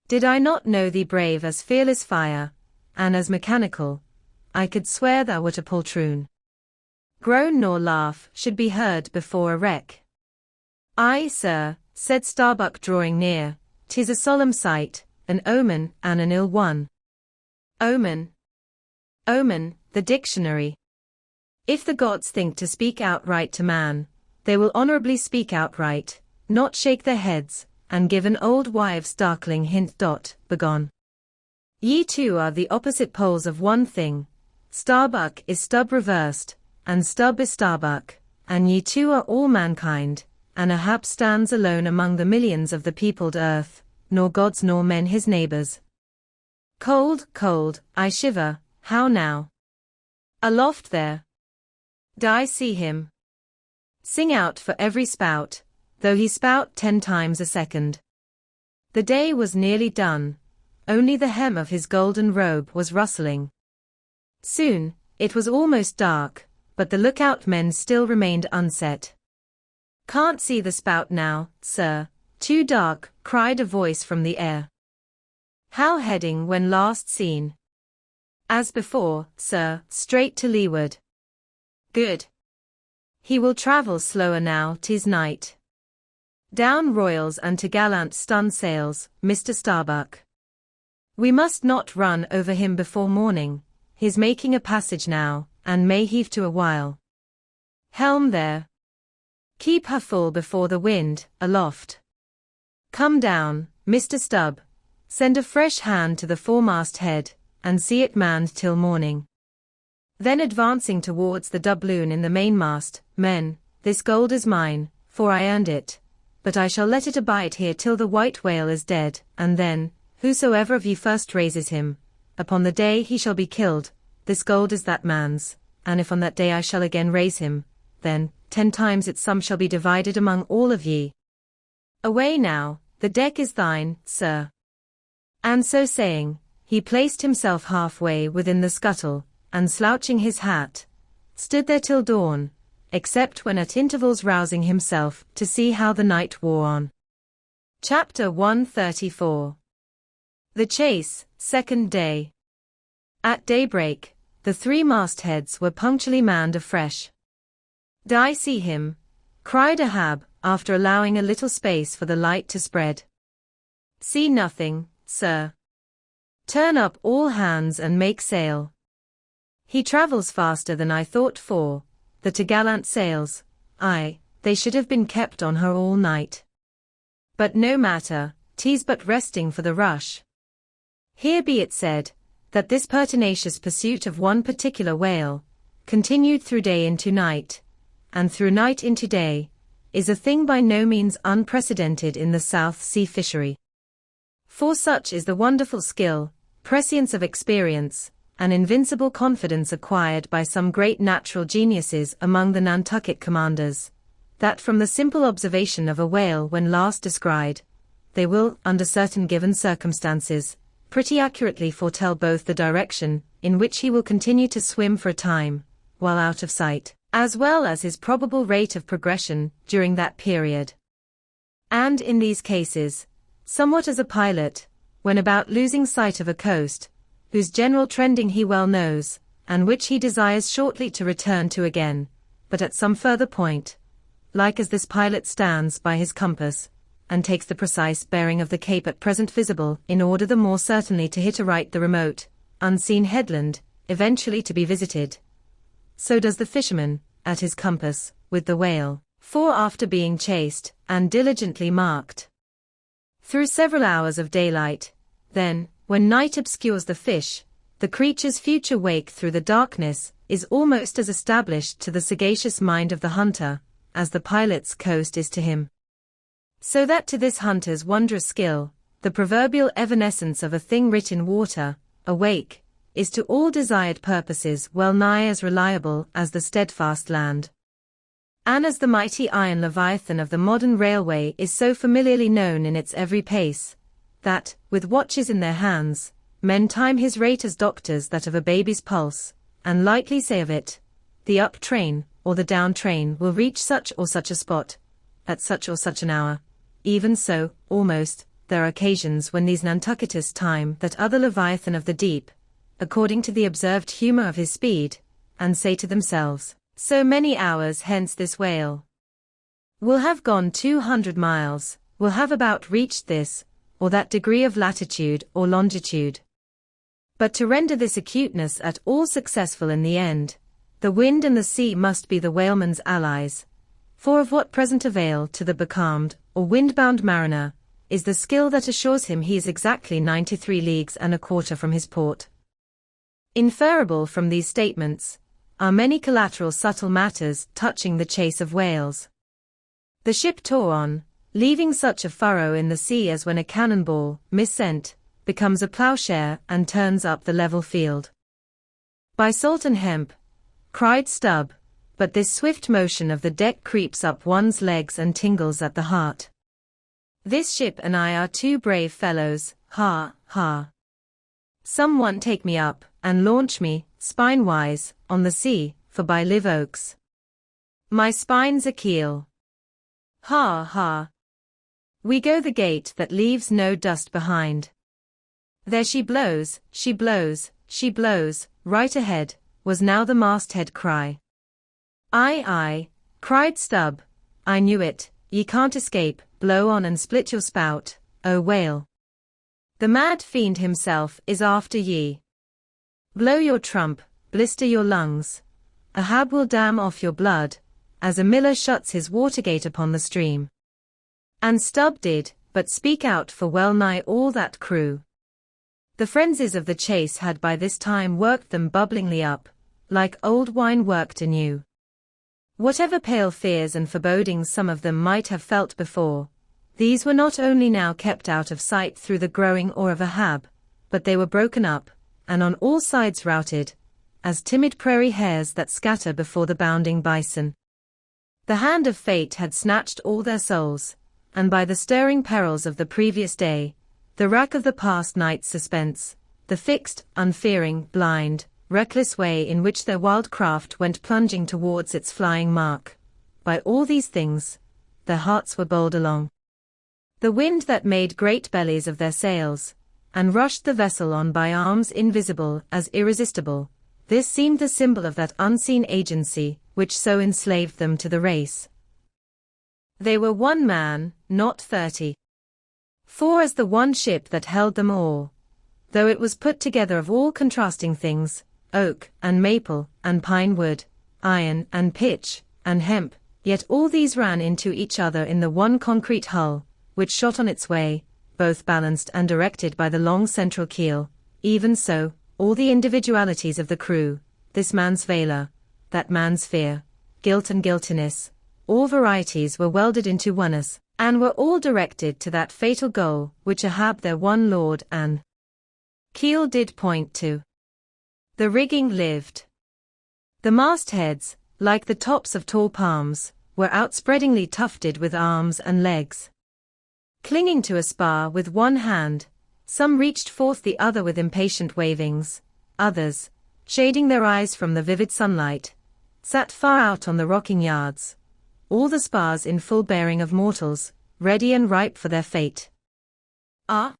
did I not know thee brave as fearless fire, and as mechanical, I could swear thou wert a poltroon. Groan nor laugh should be heard before a wreck. Aye, sir, said Starbuck drawing near, 'tis a solemn sight, an omen and an ill one. Omen. Omen, the dictionary. If the gods think to speak outright to man, they will honorably speak outright, not shake their heads, and give an old wives' darkling hint. Begone. Ye two are the opposite poles of one thing. Starbuck is Stub reversed, and Stub is Starbuck, and ye two are all mankind, and Ahab stands alone among the millions of the peopled earth, nor gods nor men his neighbors. Cold, cold, I shiver, how now? Aloft there. I see him. Sing out for every spout, though he spout 10 times a second. The day was nearly done, only the hem of his golden robe was rustling. Soon, it was almost dark, but the lookout men still remained unset. Can't see the spout now, sir, too dark, cried a voice from the air. How heading when last seen? As before, sir, straight to leeward. Good. He will travel slower now 'tis night. Down royals and to'gallant stun sails, Mr. Starbuck. We must not run over him before morning, he's making a passage now, and may heave to a while. Helm there. Keep her full before the wind, aloft. Come down, Mr. Stubb, send a fresh hand to the foremast head, and see it manned till morning. Then advancing towards the doubloon in the mainmast, men, this gold is mine, for I earned it, but I shall let it abide here till the white whale is dead, and then, whosoever of ye first raises him, upon the day he shall be killed, this gold is that man's, and if on that day I shall again raise him, then, 10 times its sum shall be divided among all of ye. Away now, the deck is thine, sir. And so saying, he placed himself halfway within the scuttle, and slouching his hat, stood there till dawn, except when at intervals rousing himself to see how the night wore on. Chapter 134. The Chase, Second Day. At daybreak, the 3 mastheads were punctually manned afresh. "I see him," cried Ahab, after allowing a little space for the light to spread. "See nothing, sir. Turn up all hands and make sail. He travels faster than I thought for, the to'gallant sails, aye, they should have been kept on her all night. But no matter, 'tis but resting for the rush. Here be it said, that this pertinacious pursuit of one particular whale, continued through day into night, and through night into day, is a thing by no means unprecedented in the South Sea fishery. For such is the wonderful skill, prescience of experience, and invincible confidence acquired by some great natural geniuses among the Nantucket commanders, that from the simple observation of a whale when last descried, they will, under certain given circumstances, pretty accurately foretell both the direction in which he will continue to swim for a time, while out of sight, as well as his probable rate of progression during that period. And in these cases, somewhat as a pilot, when about losing sight of a coast, whose general trending he well knows, and which he desires shortly to return to again, but at some further point, like as this pilot stands by his compass, and takes the precise bearing of the cape at present visible in order the more certainly to hit aright the remote, unseen headland, eventually to be visited. So does the fisherman, at his compass, with the whale, for after being chased, and diligently marked through several hours of daylight, then, when night obscures the fish, the creature's future wake through the darkness is almost as established to the sagacious mind of the hunter, as the pilot's coast is to him. So that to this hunter's wondrous skill, the proverbial evanescence of a thing writ in water, a wake, is to all desired purposes well nigh as reliable as the steadfast land. And as the mighty iron leviathan of the modern railway is so familiarly known in its every pace, that, with watches in their hands, men time his rate as doctors that of a baby's pulse, and lightly say of it, the up train, or the down train will reach such or such a spot, at such or such an hour. Even so, almost, there are occasions when these Nantucketers time that other leviathan of the deep, according to the observed humor of his speed, and say to themselves, "So many hours hence this whale will have gone 200 miles, will have about reached this, or that degree of latitude or longitude." But to render this acuteness at all successful in the end, the wind and the sea must be the whaleman's allies, for of what present avail to the becalmed, or wind-bound mariner, is the skill that assures him he is exactly 93 leagues and a quarter from his port? Inferable from these statements are many collateral subtle matters touching the chase of whales. The ship tore on, leaving such a furrow in the sea as when a cannonball, missent, becomes a plowshare and turns up the level field. "By salt and hemp," cried Stubb, "but this swift motion of the deck creeps up one's legs and tingles at the heart. This ship and I are two brave fellows, ha, ha. Some one take me up, and launch me, spine-wise, on the sea, for by live oaks, my spine's a keel. Ha, ha. We go the gate that leaves no dust behind. There she blows, she blows, she blows, right ahead," was now the masthead cry. "Aye, aye," cried Stubb, "I knew it, ye can't escape, blow on and split your spout, O whale. The mad fiend himself is after ye. Blow your trump, blister your lungs, Ahab will dam off your blood, as a miller shuts his watergate upon the stream." And Stubb did but speak out for well nigh all that crew. The frenzies of the chase had by this time worked them bubblingly up, like old wine worked anew. Whatever pale fears and forebodings some of them might have felt before, these were not only now kept out of sight through the growing awe of Ahab, but they were broken up, and on all sides routed, as timid prairie hares that scatter before the bounding bison. The hand of fate had snatched all their souls, and by the stirring perils of the previous day, the rack of the past night's suspense, the fixed, unfearing, blind, reckless way in which their wild craft went plunging towards its flying mark, by all these things, their hearts were bowled along. The wind that made great bellies of their sails, and rushed the vessel on by arms invisible as irresistible, this seemed the symbol of that unseen agency which so enslaved them to the race. They were one man, not 30. For as the one ship that held them all, though it was put together of all contrasting things, oak and maple and pine wood, iron and pitch and hemp, yet all these ran into each other in the one concrete hull, which shot on its way, both balanced and directed by the long central keel. Even so, all the individualities of the crew, this man's valor, that man's fear, guilt and guiltiness, all varieties were welded into oneness, and were all directed to that fatal goal which Ahab their one lord and keel did point to. The rigging lived. The mastheads, like the tops of tall palms, were outspreadingly tufted with arms and legs. Clinging to a spar with one hand, some reached forth the other with impatient wavings, others, shading their eyes from the vivid sunlight, sat far out on the rocking yards, all the spars in full bearing of mortals, ready and ripe for their fate. Ah!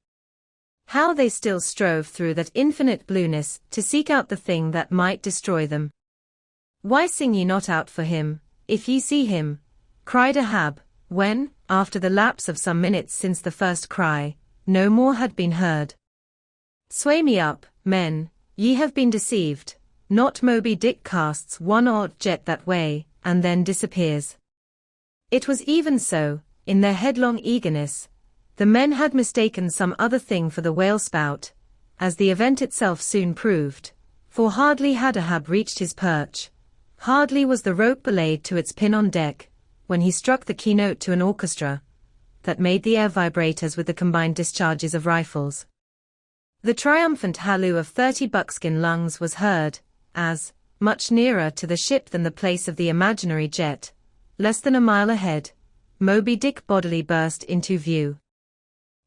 How they still strove through that infinite blueness to seek out the thing that might destroy them. "Why sing ye not out for him, if ye see him?" cried Ahab, when, after the lapse of some minutes since the first cry, no more had been heard. "Sway me up, men, ye have been deceived, not Moby Dick casts one odd jet that way, and then disappears." It was even so, in their headlong eagerness, the men had mistaken some other thing for the whale spout, as the event itself soon proved, for hardly had Ahab reached his perch, hardly was the rope belayed to its pin on deck, when he struck the keynote to an orchestra that made the air vibrate as with the combined discharges of rifles. The triumphant halloo of 30 buckskin lungs was heard, as, much nearer to the ship than the place of the imaginary jet, less than a mile ahead, Moby Dick bodily burst into view.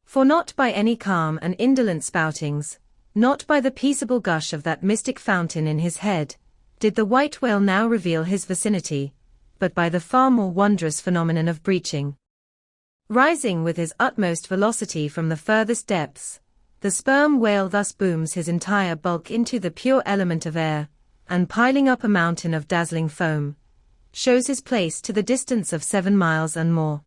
For not by any calm and indolent spoutings, not by the peaceable gush of that mystic fountain in his head, did the white whale now reveal his vicinity, but by the far more wondrous phenomenon of breaching. Rising with his utmost velocity from the furthest depths, The sperm whale thus booms his entire bulk into the pure element of air, and piling up a mountain of dazzling foam, shows his place to the distance of 7 miles and more.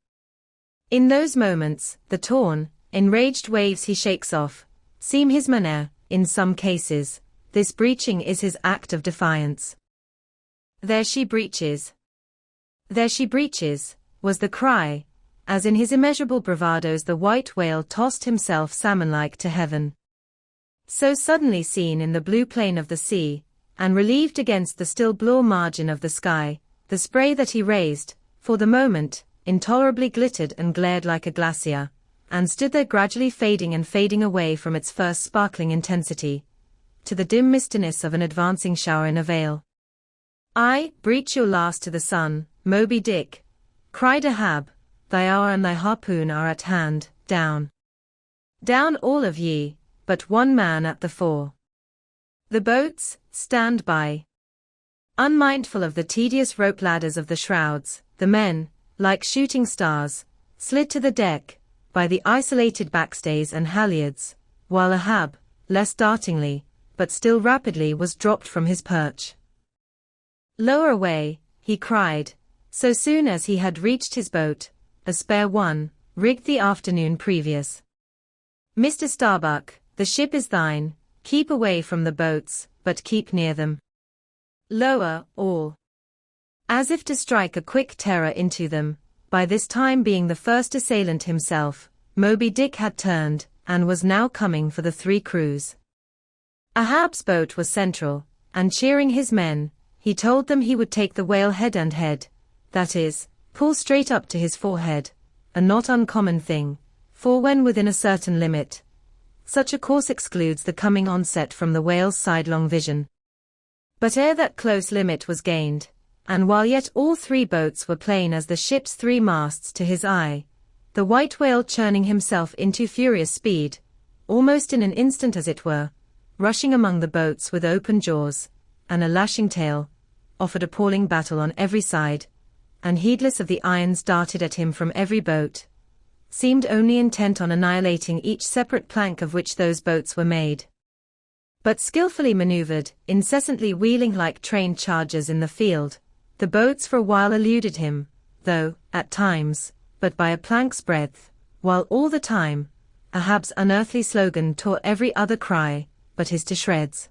In those moments, the torn, enraged waves he shakes off, seem his manner. In some cases, this breaching is his act of defiance. "There she breaches! There she breaches!" was the cry, as in his immeasurable bravados the white whale tossed himself salmon-like to heaven. So suddenly seen in the blue plain of the sea, and relieved against the still blue margin of the sky, the spray that he raised, for the moment, intolerably glittered and glared like a glacier, and stood there gradually fading and fading away from its first sparkling intensity, to the dim mistiness of an advancing shower in a vale. "I breach your last to the sun, Moby Dick," cried Ahab, "thy hour and thy harpoon are at hand, down. Down all of ye, but one man at the fore. The boats, stand by." Unmindful of the tedious rope ladders of the shrouds, the men, like shooting stars, slid to the deck, by the isolated backstays and halyards, while Ahab, less dartingly, but still rapidly was dropped from his perch. "Lower away," he cried, so soon as he had reached his boat, a spare one, rigged the afternoon previous. "Mr. Starbuck, the ship is thine, keep away from the boats, but keep near them. Lower, all." As if to strike a quick terror into them, by this time being the first assailant himself, Moby Dick had turned, and was now coming for the 3 crews. Ahab's boat was central, and cheering his men, he told them he would take the whale head and head, that is, pull straight up to his forehead, a not uncommon thing, for when within a certain limit, such a course excludes the coming onset from the whale's sidelong vision. But ere that close limit was gained, and while yet all 3 boats were plain as the ship's 3 masts to his eye, the white whale churning himself into furious speed, almost in an instant as it were, rushing among the boats with open jaws, and a lashing tail, offered appalling battle on every side, and heedless of the irons darted at him from every boat, seemed only intent on annihilating each separate plank of which those boats were made. But skillfully maneuvered, incessantly wheeling like trained chargers in the field, the boats for a while eluded him, though, at times, but by a plank's breadth, while all the time, Ahab's unearthly slogan tore every other cry, but his to shreds.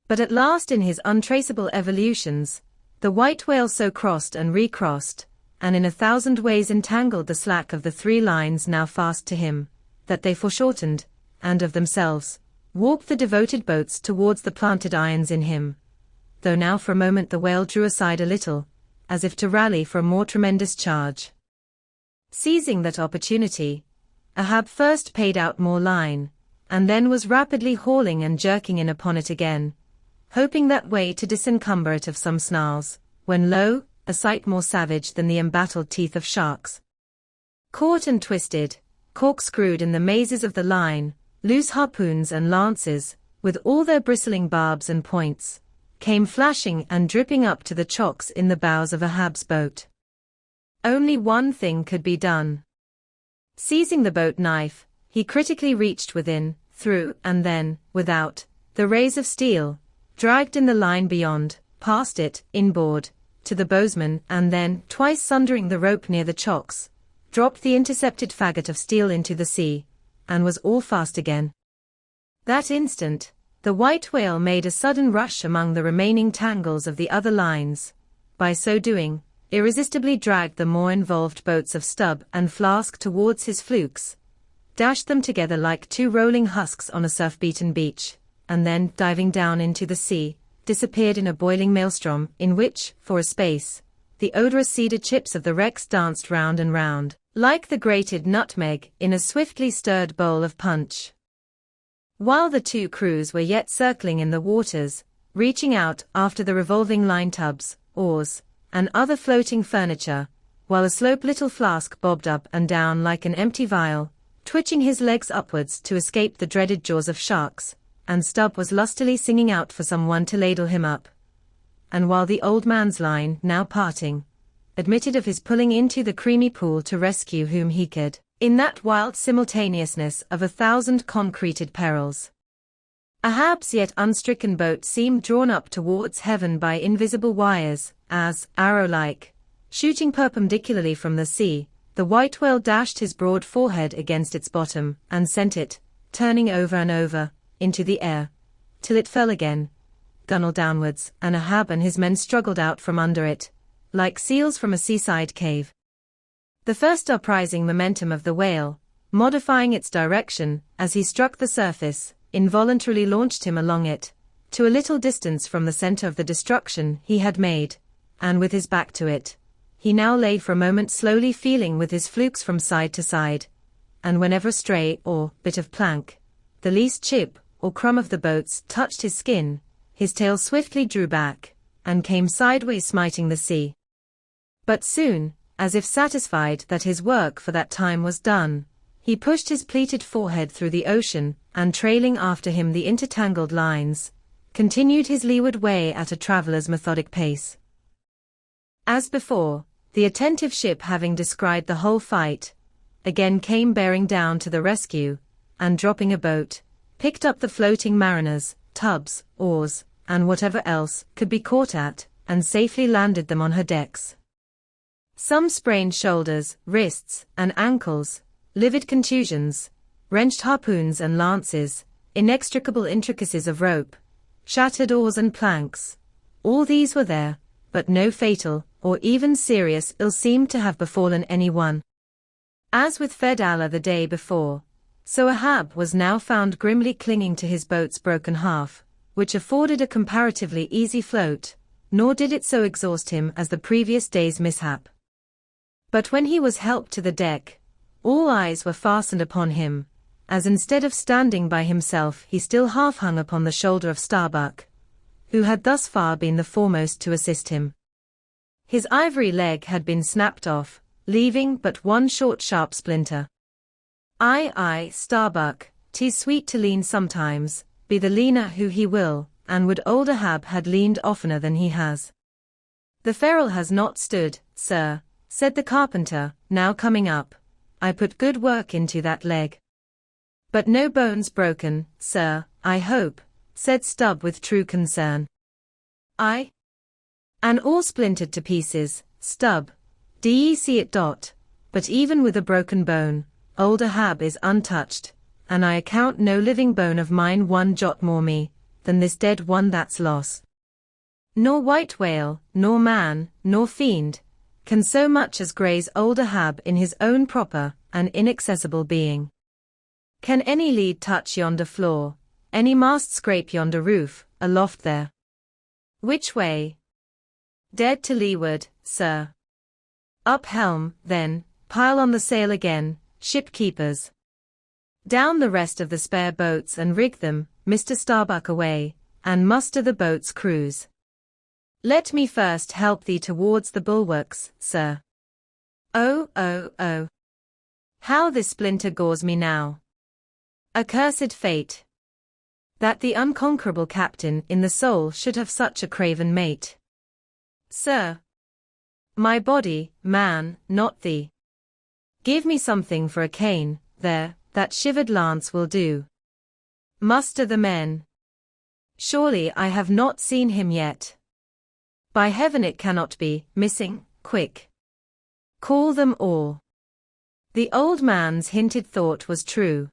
But at last in his untraceable evolutions, the white whale so crossed and recrossed, and in 1,000 ways entangled the slack of the 3 lines now fast to him, that they foreshortened, and of themselves, walked the devoted boats towards the planted irons in him, though now for a moment the whale drew aside a little, as if to rally for a more tremendous charge. Seizing that opportunity, Ahab first paid out more line, and then was rapidly hauling and jerking in upon it again, hoping that way to disencumber it of some snarls, when lo, a sight more savage than the embattled teeth of sharks. Caught and twisted, corkscrewed in the mazes of the line, loose harpoons and lances, with all their bristling barbs and points, came flashing and dripping up to the chocks in the bows of Ahab's boat. Only one thing could be done. Seizing the boat knife, he critically reached within, through, and then, without, the rays of steel, dragged in the line beyond, past it, inboard, to the bowsman, and then, twice sundering the rope near the chocks, dropped the intercepted faggot of steel into the sea, and was all fast again. That instant, the white whale made a sudden rush among the remaining tangles of the other lines, by so doing, irresistibly dragged the more involved boats of Stubb and Flask towards his flukes, dashed them together like 2 rolling husks on a surf-beaten beach, and then, diving down into the sea, disappeared in a boiling maelstrom, in which, for a space, the odorous cedar chips of the wrecks danced round and round, like the grated nutmeg in a swiftly stirred bowl of punch. While the 2 crews were yet circling in the waters, reaching out after the revolving line tubs, oars, and other floating furniture, while a slope little Flask bobbed up and down like an empty vial, twitching his legs upwards to escape the dreaded jaws of sharks, and Stubb was lustily singing out for someone to ladle him up. And while the old man's line, now parting, admitted of his pulling into the creamy pool to rescue whom he could, in that wild simultaneousness of 1,000 concreted perils. Ahab's yet unstricken boat seemed drawn up towards heaven by invisible wires, as, arrow-like, shooting perpendicularly from the sea, the white whale dashed his broad forehead against its bottom, and sent it, turning over and over, into the air, till it fell again, gunwale downwards, and Ahab and his men struggled out from under it, like seals from a seaside cave. The first uprising momentum of the whale, modifying its direction as he struck the surface, involuntarily launched him along it, to a little distance from the center of the destruction he had made, and with his back to it, he now lay for a moment slowly feeling with his flukes from side to side, and whenever a stray or bit of plank, the least chip or crumb of the boats touched his skin, his tail swiftly drew back, and came sideways smiting the sea. But soon, as if satisfied that his work for that time was done, he pushed his pleated forehead through the ocean, and trailing after him the intertangled lines, continued his leeward way at a traveller's methodic pace. As before, the attentive ship having descried the whole fight, again came bearing down to the rescue, and dropping a boat, picked up the floating mariners, tubs, oars, and whatever else could be caught at, and safely landed them on her decks. Some sprained shoulders, wrists, and ankles, livid contusions, wrenched harpoons and lances, inextricable intricacies of rope, shattered oars and planks, all these were there, but no fatal, or even serious ill seemed to have befallen any one. As with Fedallah the day before, so Ahab was now found grimly clinging to his boat's broken half, which afforded a comparatively easy float, nor did it so exhaust him as the previous day's mishap. But when he was helped to the deck, all eyes were fastened upon him, as instead of standing by himself he still half hung upon the shoulder of Starbuck, who had thus far been the foremost to assist him. His ivory leg had been snapped off, leaving but one short sharp splinter. Aye, Starbuck, 'tis sweet to lean sometimes, be the leaner who he will, and would old Ahab had leaned oftener than he has. The ferrule has not stood, sir, said the carpenter, now coming up. I put good work into that leg. But no bones broken, sir, I hope, said Stubb with true concern. Aye? And all splintered to pieces, Stubb, d'ye see it? But even with a broken bone, old Ahab is untouched, and I account no living bone of mine one jot more me, than this dead one that's loss. Nor white whale, nor man, nor fiend, can so much as graze old Ahab in his own proper and inaccessible being. Can any lead touch yonder floor, any mast scrape yonder roof, aloft there? Which way? Dead to leeward, sir. Up helm, then, pile on the sail again, shipkeepers. Down the rest of the spare boats and rig them, Mr. Starbuck away, and muster the boat's crews. Let me first help thee towards the bulwarks, sir. Oh. How this splinter gores me now. Accursed fate. That the unconquerable captain in the soul should have such a craven mate. Sir. My body, man, not thee. Give me something for a cane, there, that shivered lance will do. Muster the men. Surely I have not seen him yet. By heaven it cannot be, missing, quick. Call them all. The old man's hinted thought was true.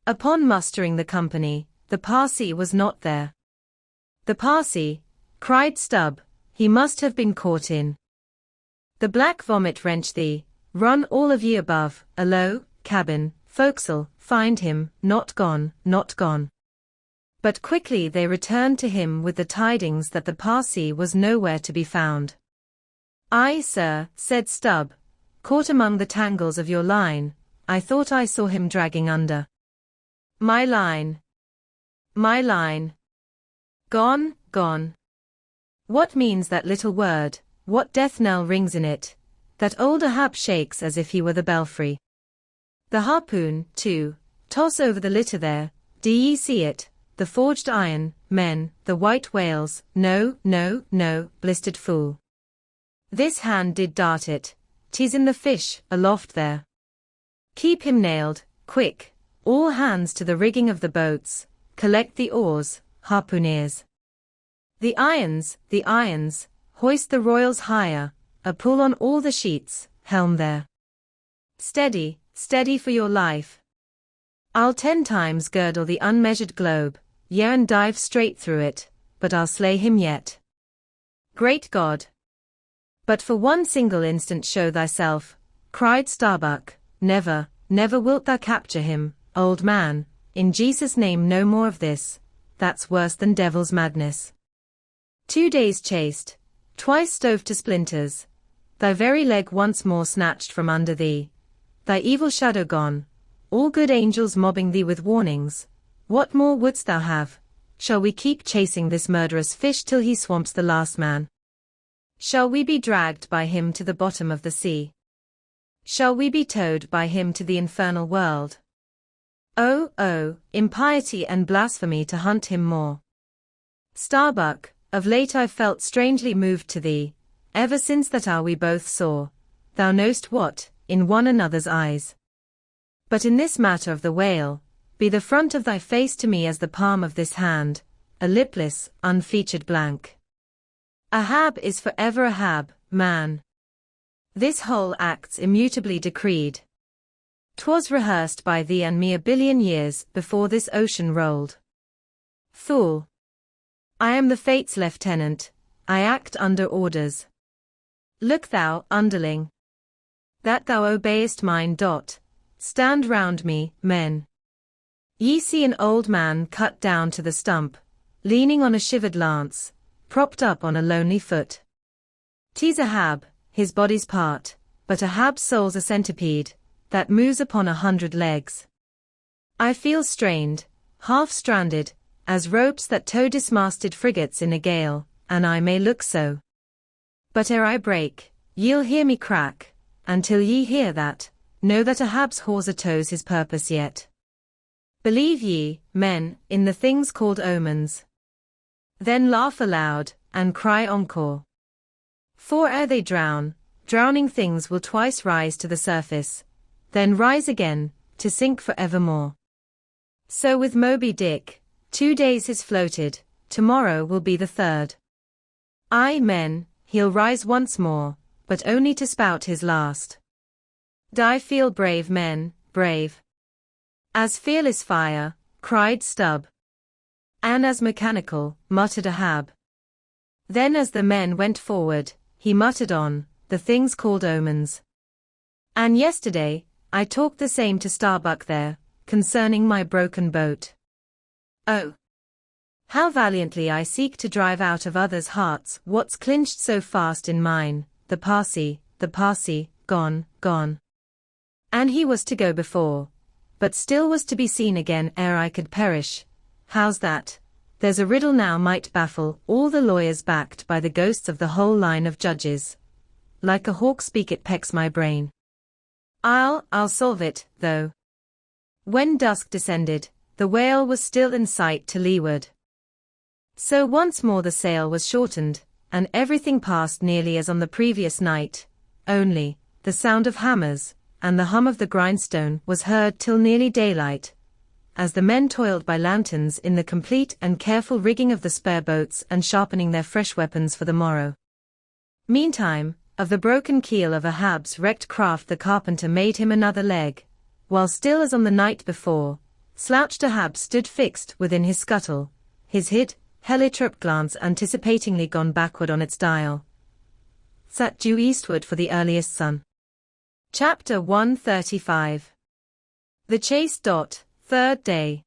Upon mustering the company, the Parsee was not there. The Parsee, cried Stubb, he must have been caught in the black vomit. Wrench thee, run all of ye above, alow, cabin, forecastle, find him, not gone, not gone. But quickly they returned to him with the tidings that the Parsee was nowhere to be found. Aye, sir, said Stubb, caught among the tangles of your line, I thought I saw him dragging under. My line. My line. Gone, gone. What means that little word, what death knell rings in it, that old Ahab shakes as if he were the belfry? The harpoon, too, toss over the litter there, d'ye see it? The forged iron, men, the white whales, no, blistered fool. This hand did dart it, 'tis in the fish, aloft there. Keep him nailed, quick, all hands to the rigging of the boats, collect the oars, harpooneers. The irons, hoist the royals higher, a pull on all the sheets, helm there. Steady, steady for your life. I'll 10 times girdle the unmeasured globe, yea and dive straight through it, but I'll slay him yet. Great God! But for one single instant show thyself, cried Starbuck, never, never wilt thou capture him, old man, in Jesus' name no more of this, that's worse than devil's madness. 2 days chased, twice stove to splinters, thy very leg once more snatched from under thee, thy evil shadow gone, all good angels mobbing thee with warnings, what more wouldst thou have? Shall we keep chasing this murderous fish till he swamps the last man? Shall we be dragged by him to the bottom of the sea? Shall we be towed by him to the infernal world? Oh, oh, impiety and blasphemy to hunt him more. Starbuck, of late I've felt strangely moved to thee, ever since that hour we both saw, thou know'st what, in one another's eyes. But in this matter of the whale, be the front of thy face to me as the palm of this hand, a lipless, unfeatured blank. Ahab is forever Ahab, man. This whole act's immutably decreed. 'Twas rehearsed by thee and me a billion years before this ocean rolled. Fool! I am the fate's lieutenant, I act under orders. Look thou, underling, that thou obeyest mine. Stand round me, men. Ye see an old man cut down to the stump, leaning on a shivered lance, propped up on a lonely foot. 'Tis Ahab, his body's part, but Ahab's soul's a centipede, that moves upon 100 legs. I feel strained, half stranded, as ropes that tow dismasted frigates in a gale, and I may look so. But ere I break, ye'll hear me crack, and till ye hear that, know that Ahab's hawser tows his purpose yet. Believe ye, men, in the things called omens. Then laugh aloud, and cry encore. For ere they drown, drowning things will twice rise to the surface, then rise again, to sink for evermore. So with Moby Dick, 2 days he's floated, tomorrow will be the 3rd. Aye, men, he'll rise once more, but only to spout his last. Die feel brave, men, brave. As fearless fire, cried Stubb. And as mechanical, muttered Ahab. Then as the men went forward, he muttered on, the things called omens. And yesterday, I talked the same to Starbuck there, concerning my broken boat. Oh! How valiantly I seek to drive out of others' hearts what's clinched so fast in mine, the Parsi, gone, gone. And he was to go before, but still was to be seen again ere I could perish. How's that? There's a riddle now might baffle all the lawyers backed by the ghosts of the whole line of judges. Like a hawk speak it pecks my brain. I'll solve it, though. When dusk descended, the whale was still in sight to leeward. So once more the sail was shortened, and everything passed nearly as on the previous night, only, the sound of hammers, and the hum of the grindstone was heard till nearly daylight, as the men toiled by lanterns in the complete and careful rigging of the spare boats and sharpening their fresh weapons for the morrow. Meantime, of the broken keel of Ahab's wrecked craft the carpenter made him another leg, while still as on the night before, slouched Ahab stood fixed within his scuttle, his heliotrope glance anticipatingly gone backward on its dial. Sat due eastward for the earliest sun. Chapter 135. The Chase. 3rd day.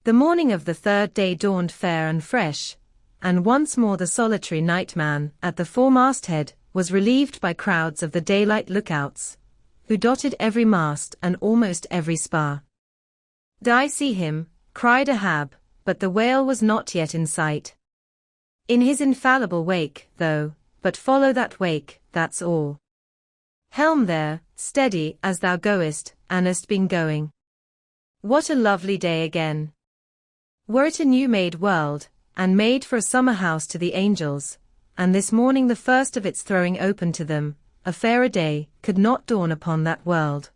The morning of the 3rd day dawned fair and fresh, and once more the solitary nightman at the foremasthead was relieved by crowds of the daylight lookouts, who dotted every mast and almost every spar. "I see him," cried Ahab, but the whale was not yet in sight. "In his infallible wake, though, but follow that wake, that's all. Helm there, steady as thou goest, and hast been going. What a lovely day again! Were it a new-made world, and made for a summer house to the angels, and this morning the first of its throwing open to them, a fairer day could not dawn upon that world.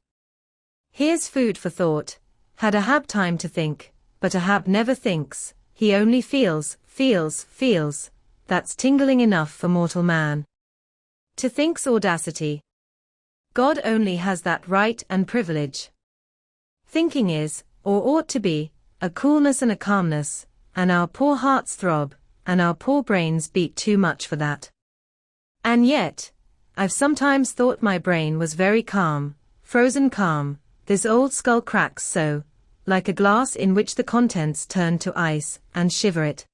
Here's food for thought. Had Ahab time to think, but Ahab never thinks, he only feels. That's tingling enough for mortal man. To think's audacity. God only has that right and privilege. Thinking is, or ought to be, a coolness and a calmness, and our poor hearts throb, and our poor brains beat too much for that. And yet, I've sometimes thought my brain was very calm, frozen calm, this old skull cracks so, like a glass in which the contents turn to ice, and shiver it.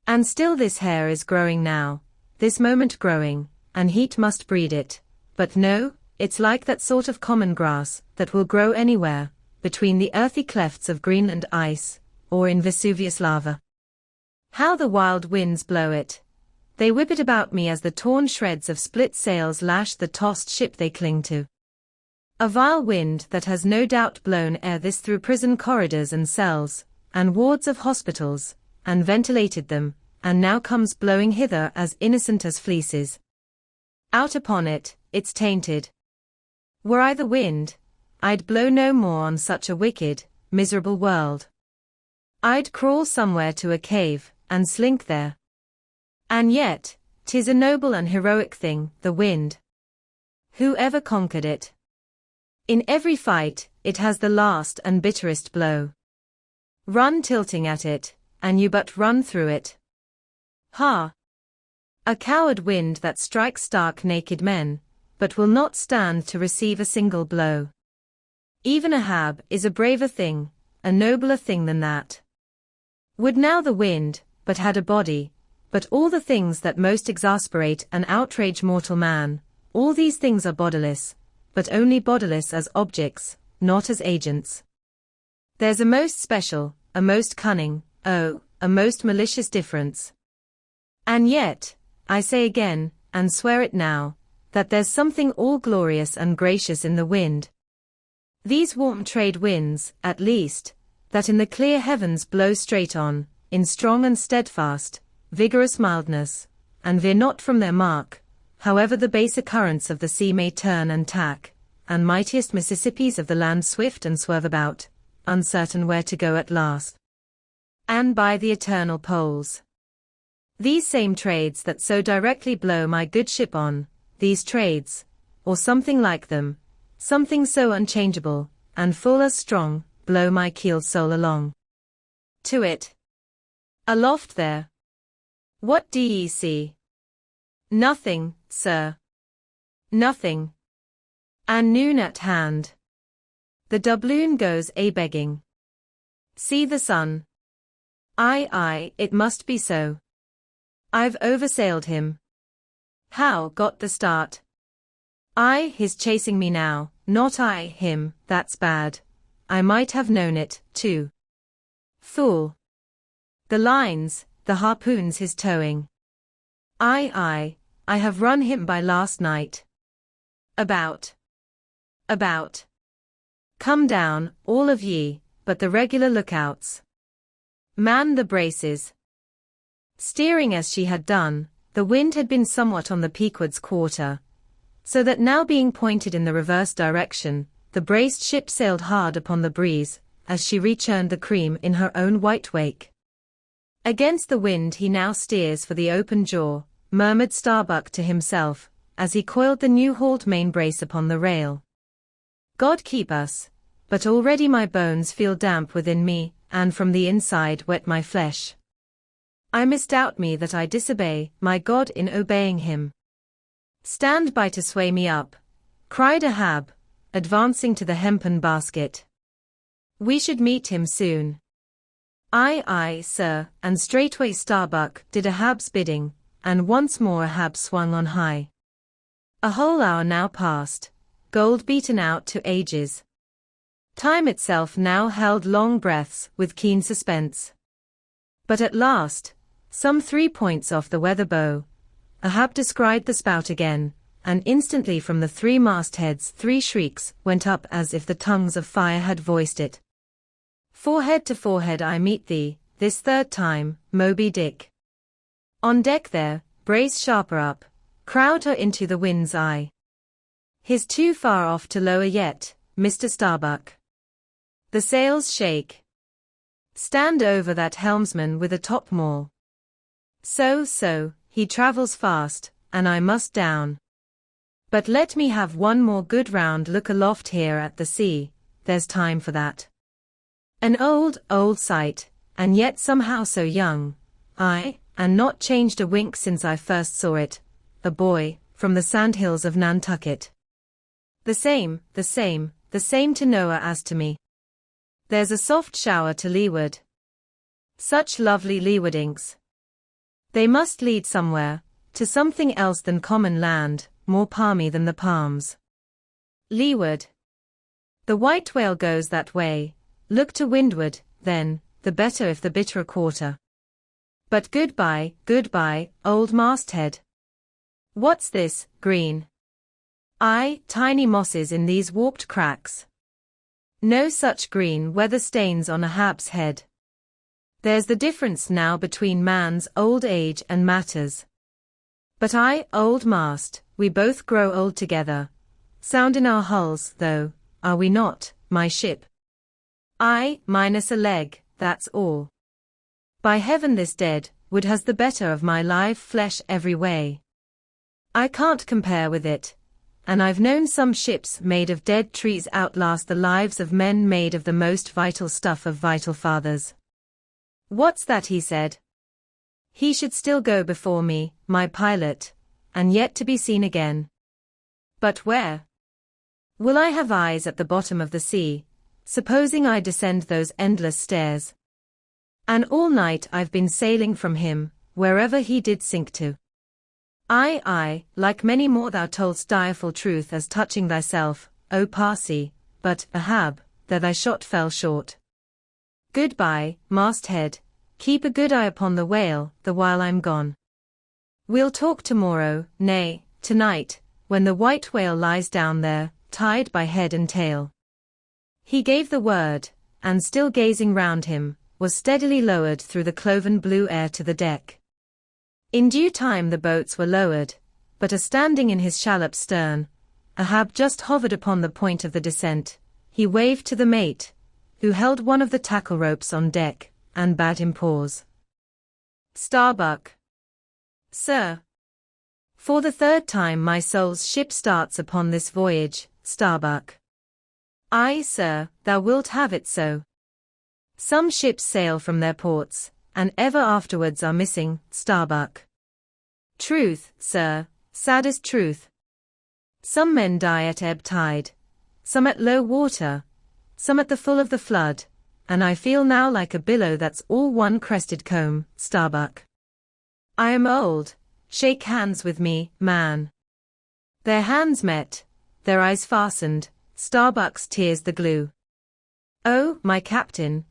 And still this hair is growing now, this moment growing, and heat must breed it, but no, it's like that sort of common grass, that will grow anywhere, between the earthy clefts of Greenland ice, or in Vesuvius lava. How the wild winds blow it! They whip it about me as the torn shreds of split sails lash the tossed ship they cling to. A vile wind that has no doubt blown ere this through prison corridors and cells, and wards of hospitals, and ventilated them, and now comes blowing hither as innocent as fleeces. Out upon it, it's tainted. Were I the wind, I'd blow no more on such a wicked, miserable world. I'd crawl somewhere to a cave, and slink there. And yet, 'tis a noble and heroic thing, the wind. Who ever conquered it? In every fight, it has the last and bitterest blow. Run tilting at it, and you but run through it. Ha! A coward wind that strikes stark naked men, but will not stand to receive a single blow. Even Ahab is a braver thing, a nobler thing than that. Would now the wind, but had a body, but all the things that most exasperate and outrage mortal man, all these things are bodiless, but only bodiless as objects, not as agents. There's a most special, a most cunning, oh, a most malicious difference. And yet, I say again, and swear it now, that there's something all glorious and gracious in the wind. These warm trade winds, at least, that in the clear heavens blow straight on, in strong and steadfast, vigorous mildness, and veer not from their mark, however the baser currents of the sea may turn and tack, and mightiest Mississippis of the land swift and swerve about, uncertain where to go at last. And by the eternal poles. These same trades that so directly blow my good ship on, these trades, or something like them, something so unchangeable, and full as strong, blow my keeled soul along. To it. Aloft there. What do ye see? Nothing, sir. Nothing. And noon at hand. The doubloon goes a-begging. See the sun. Aye, it must be so. I've oversailed him. How got the start? He's chasing me now, not I him, that's bad. I might have known it, too. Fool. The lines, the harpoons he's towing. I have run him by last night. About. Come down, all of ye, but the regular lookouts. Man the braces. Steering as she had done, the wind had been somewhat on the Pequod's quarter, so that now being pointed in the reverse direction, the braced ship sailed hard upon the breeze, as she rechurned the cream in her own white wake. Against the wind he now steers for the open jaw, murmured Starbuck to himself, as he coiled the new-hauled main brace upon the rail. God keep us, but already my bones feel damp within me, and from the inside wet my flesh. I misdoubt me that I disobey my God in obeying him. Stand by to sway me up, cried Ahab, advancing to the hempen basket. We should meet him soon. Aye, sir, and straightway Starbuck did Ahab's bidding, and once more Ahab swung on high. A whole hour now passed, gold beaten out to ages. Time itself now held long breaths with keen suspense. But at last, some 3 points off the weather bow, Ahab descried the spout again, and instantly from the 3 mastheads 3 shrieks went up as if the tongues of fire had voiced it. Forehead to forehead I meet thee, this third time, Moby Dick. On deck there, brace sharper up, crowd her into the wind's eye. 'Tis too far off to lower yet, Mr. Starbuck. The sails shake. Stand over that helmsman with a topmaul. So, he travels fast, and I must down. But let me have one more good round look aloft here at the sea, there's time for that. An old sight, and yet somehow so young, and not changed a wink since I first saw it, a boy, from the sandhills of Nantucket. The same to Noah as to me. There's a soft shower to leeward. Such lovely leewardinks. They must lead somewhere, to something else than common land, more palmy than the palms. Leeward. The white whale goes that way, look to windward, then, the better if the bitter a quarter. But goodbye, old masthead. What's this, green? Tiny mosses in these warped cracks. No such green weather stains on Ahab's head. There's the difference now between man's old age and matters. But old mast, we both grow old together. Sound in our hulls, though, are we not, my ship? Minus a leg, that's all. By heaven this dead wood has the better of my live flesh every way. I can't compare with it. And I've known some ships made of dead trees outlast the lives of men made of the most vital stuff of vital fathers. What's that he said? He should still go before me, my pilot, and yet to be seen again. But where? Will I have eyes at the bottom of the sea, supposing I descend those endless stairs? And all night I've been sailing from him, wherever he did sink to. Like many more thou toldst direful truth as touching thyself, O Parsi, but, Ahab, there thy shot fell short. Goodbye, masthead, keep a good eye upon the whale, the while I'm gone. We'll talk tomorrow, nay, tonight, when the white whale lies down there, tied by head and tail. He gave the word, and still gazing round him, was steadily lowered through the cloven blue air to the deck. In due time the boats were lowered, but standing in his shallop's stern, Ahab just hovered upon the point of the descent. He waved to the mate, who held one of the tackle ropes on deck, and bade him pause. Starbuck. Sir. For the third time my soul's ship starts upon this voyage, Starbuck. Aye, sir, thou wilt have it so. Some ships sail from their ports, and ever afterwards are missing, Starbuck. Truth, sir, saddest truth. Some men die at ebb tide, some at low water, some at the full of the flood, and I feel now like a billow that's all one crested comb, Starbuck. I am old, shake hands with me, man. Their hands met, their eyes fastened, Starbuck's tears the glue. Oh, my captain,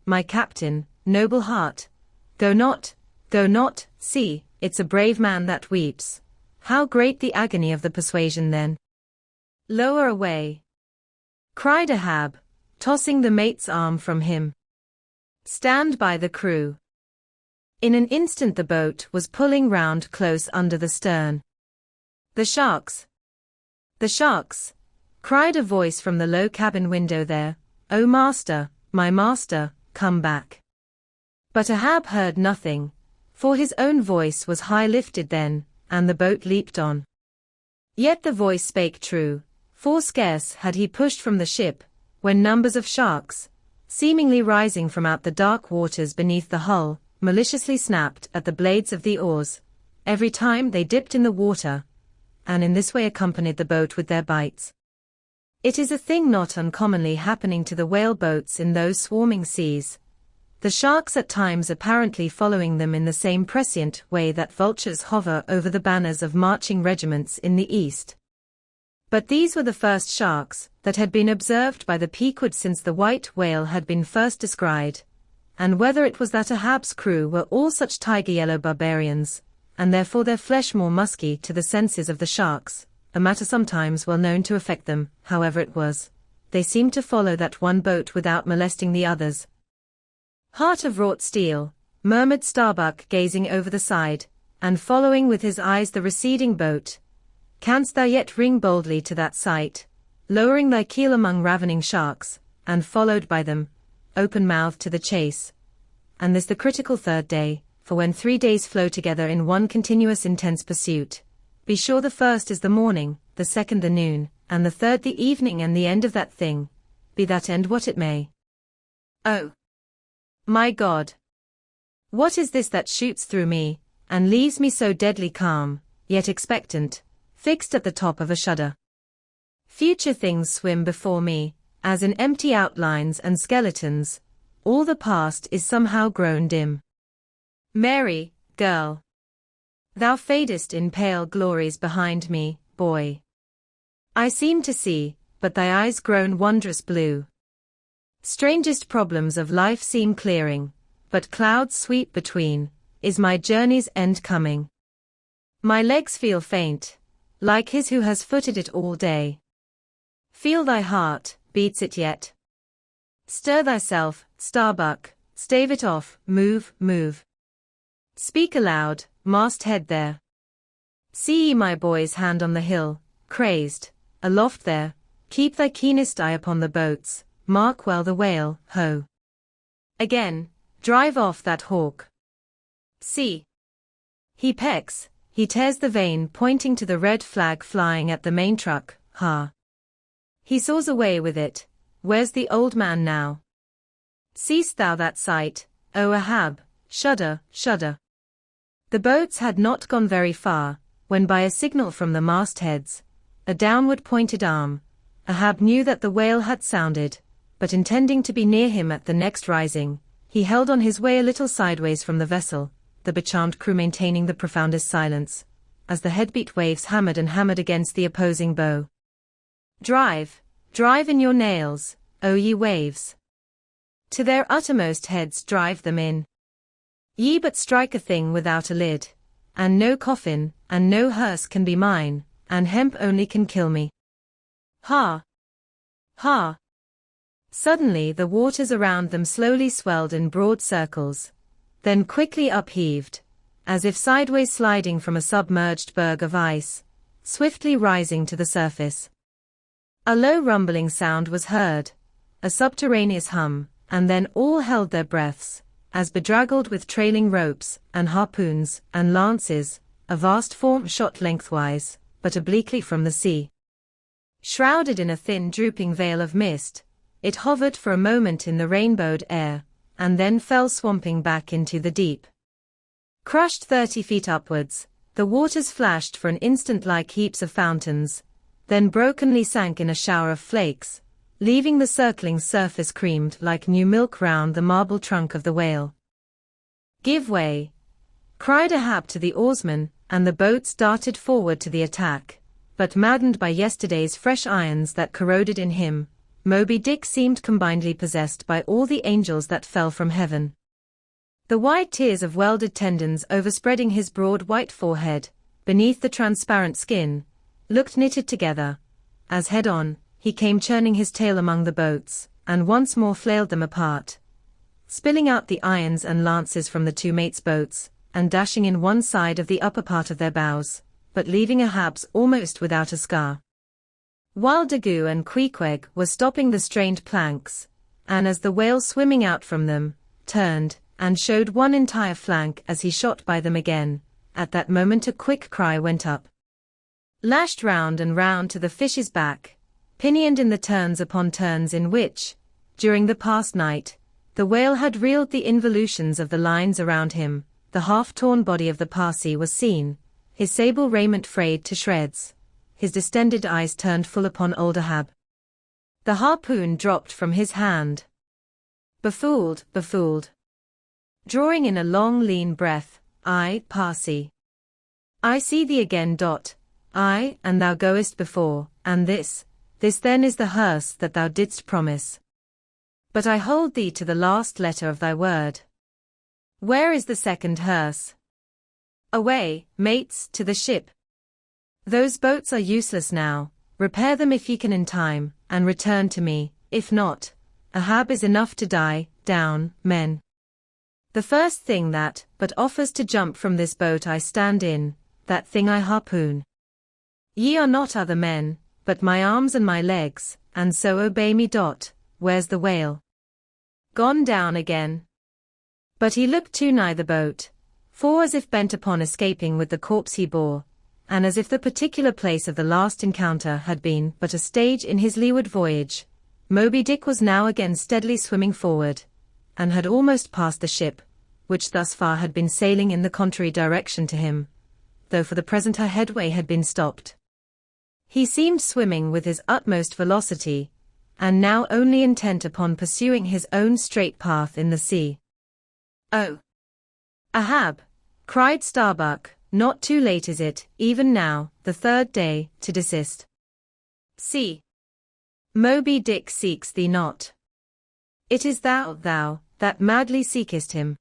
noble heart, go not, see, it's a brave man that weeps. How great the agony of the persuasion then. Lower away, cried Ahab, tossing the mate's arm from him. Stand by the crew. In an instant the boat was pulling round close under the stern. The sharks! The sharks! Cried a voice from the low cabin window there. Oh master, my master, come back. But Ahab heard nothing, for his own voice was high lifted then, and the boat leaped on. Yet the voice spake true, for scarce had he pushed from the ship, when numbers of sharks, seemingly rising from out the dark waters beneath the hull, maliciously snapped at the blades of the oars, every time they dipped in the water, and in this way accompanied the boat with their bites. It is a thing not uncommonly happening to the whale boats in those swarming seas, the sharks at times apparently following them in the same prescient way that vultures hover over the banners of marching regiments in the east. But these were the first sharks that had been observed by the Pequod since the white whale had been first descried, and whether it was that Ahab's crew were all such tiger-yellow barbarians, and therefore their flesh more musky to the senses of the sharks, a matter sometimes well known to affect them, however it was, they seemed to follow that one boat without molesting the others. Heart of wrought steel, murmured Starbuck gazing over the side, and following with his eyes the receding boat, canst thou yet ring boldly to that sight, lowering thy keel among ravening sharks, and followed by them, open-mouthed to the chase. And this the critical third day, for when 3 days flow together in one continuous intense pursuit, be sure the first is the morning, the second the noon, and the third the evening, and the end of that thing, be that end what it may. Oh, my God! What is this that shoots through me, and leaves me so deadly calm, yet expectant, fixed at the top of a shudder? Future things swim before me, as in empty outlines and skeletons, all the past is somehow grown dim. Mary, girl, thou fadest in pale glories behind me, boy. I seem to see, but thy eyes grown wondrous blue. Strangest problems of life seem clearing, but clouds sweep between, is my journey's end coming. My legs feel faint, like his who has footed it all day. Feel thy heart, beats it yet? Stir thyself, Starbuck, stave it off, move, move. Speak aloud, masthead there. See ye my boy's hand on the hill, crazed, aloft there, keep thy keenest eye upon the boats, mark well the whale, ho. Again, drive off that hawk. See. He pecks, he tears the vane pointing to the red flag flying at the main truck, ha. He saws away with it, where's the old man now? Seest thou that sight, O Ahab, shudder, shudder. The boats had not gone very far, when by a signal from the mastheads, a downward pointed arm, Ahab knew that the whale had sounded, but intending to be near him at the next rising, he held on his way a little sideways from the vessel, the becharmed crew maintaining the profoundest silence, as the headbeat waves hammered and hammered against the opposing bow. Drive, drive in your nails, O ye waves. To their uttermost heads drive them in. Ye but strike a thing without a lid, and no coffin, and no hearse can be mine, and hemp only can kill me. Ha! Ha! Suddenly the waters around them slowly swelled in broad circles, then quickly upheaved, as if sideways sliding from a submerged berg of ice, swiftly rising to the surface. A low rumbling sound was heard, a subterraneous hum, and then all held their breaths, as bedraggled with trailing ropes, and harpoons, and lances, a vast form shot lengthwise, but obliquely from the sea. Shrouded in a thin drooping veil of mist, it hovered for a moment in the rainbowed air, and then fell swamping back into the deep. Crushed 30 feet upwards, the waters flashed for an instant like heaps of fountains, then brokenly sank in a shower of flakes, leaving the circling surface creamed like new milk round the marble trunk of the whale. Give way! Cried Ahab to the oarsmen, and the boats darted forward to the attack, but maddened by yesterday's fresh irons that corroded in him, Moby Dick seemed combinedly possessed by all the angels that fell from heaven. The wide tiers of welded tendons overspreading his broad white forehead, beneath the transparent skin, looked knitted together, as head-on, he came churning his tail among the boats, and once more flailed them apart, spilling out the irons and lances from the two mates' boats, and dashing in one side of the upper part of their bows, but leaving Ahab's almost without a scar. While Daggoo and Queequeg were stopping the strained planks, and as the whale swimming out from them, turned, and showed one entire flank as he shot by them again, at that moment a quick cry went up. Lashed round and round to the fish's back, pinioned in the turns upon turns in which, during the past night, the whale had reeled the involutions of the lines around him, the half-torn body of the Parsee was seen, his sable raiment frayed to shreds, his distended eyes turned full upon old Ahab. The harpoon dropped from his hand. Befooled, befooled. Drawing in a long lean breath, I, Parsee. I see thee again. I, and thou goest before, and this then is the hearse that thou didst promise. But I hold thee to the last letter of thy word. Where is the second hearse? Away, mates, to the ship. Those boats are useless now, repair them if ye can in time, and return to me, if not, Ahab is enough to die, down, men. The first thing that but offers to jump from this boat I stand in, that thing I harpoon. Ye are not other men, but my arms and my legs, and so obey me. Where's the whale? Gone down again. But he looked too nigh the boat, for as if bent upon escaping with the corpse he bore, and as if the particular place of the last encounter had been but a stage in his leeward voyage, Moby Dick was now again steadily swimming forward, and had almost passed the ship, which thus far had been sailing in the contrary direction to him, though for the present her headway had been stopped. He seemed swimming with his utmost velocity, and now only intent upon pursuing his own straight path in the sea. "Oh, Ahab," cried Starbuck, "not too late is it, even now, the third day, to desist? See, Moby Dick seeks thee not. It is thou, that madly seekest him."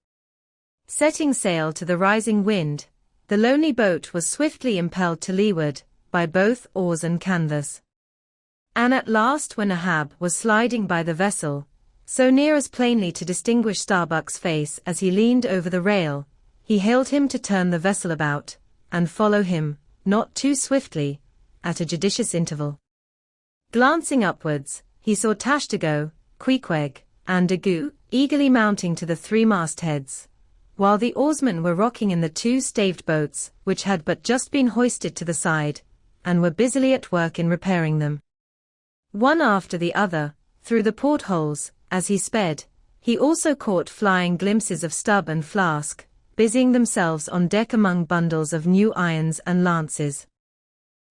Setting sail to the rising wind, the lonely boat was swiftly impelled to leeward, by both oars and canvas. And at last, when Ahab was sliding by the vessel, so near as plainly to distinguish Starbuck's face as he leaned over the rail, he hailed him to turn the vessel about, and follow him, not too swiftly, at a judicious interval. Glancing upwards, he saw Tashtego, Queequeg, and Daggoo eagerly mounting to the three mastheads, while the oarsmen were rocking in the two staved boats, which had but just been hoisted to the side, and were busily at work in repairing them. One after the other, through the portholes, as he sped, he also caught flying glimpses of Stubb and Flask, busying themselves on deck among bundles of new irons and lances.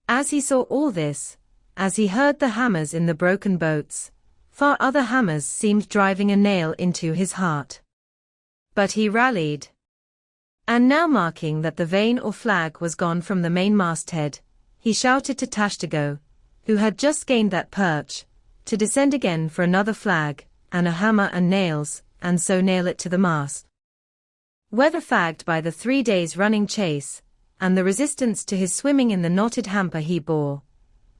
As he saw all this, as he heard the hammers in the broken boats, far other hammers seemed driving a nail into his heart. But he rallied. And now marking that the vane or flag was gone from the main masthead, he shouted to Tashtego, who had just gained that perch, to descend again for another flag, and a hammer and nails, and so nail it to the mast. Whether fagged by the 3 days' running chase, and the resistance to his swimming in the knotted hamper he bore,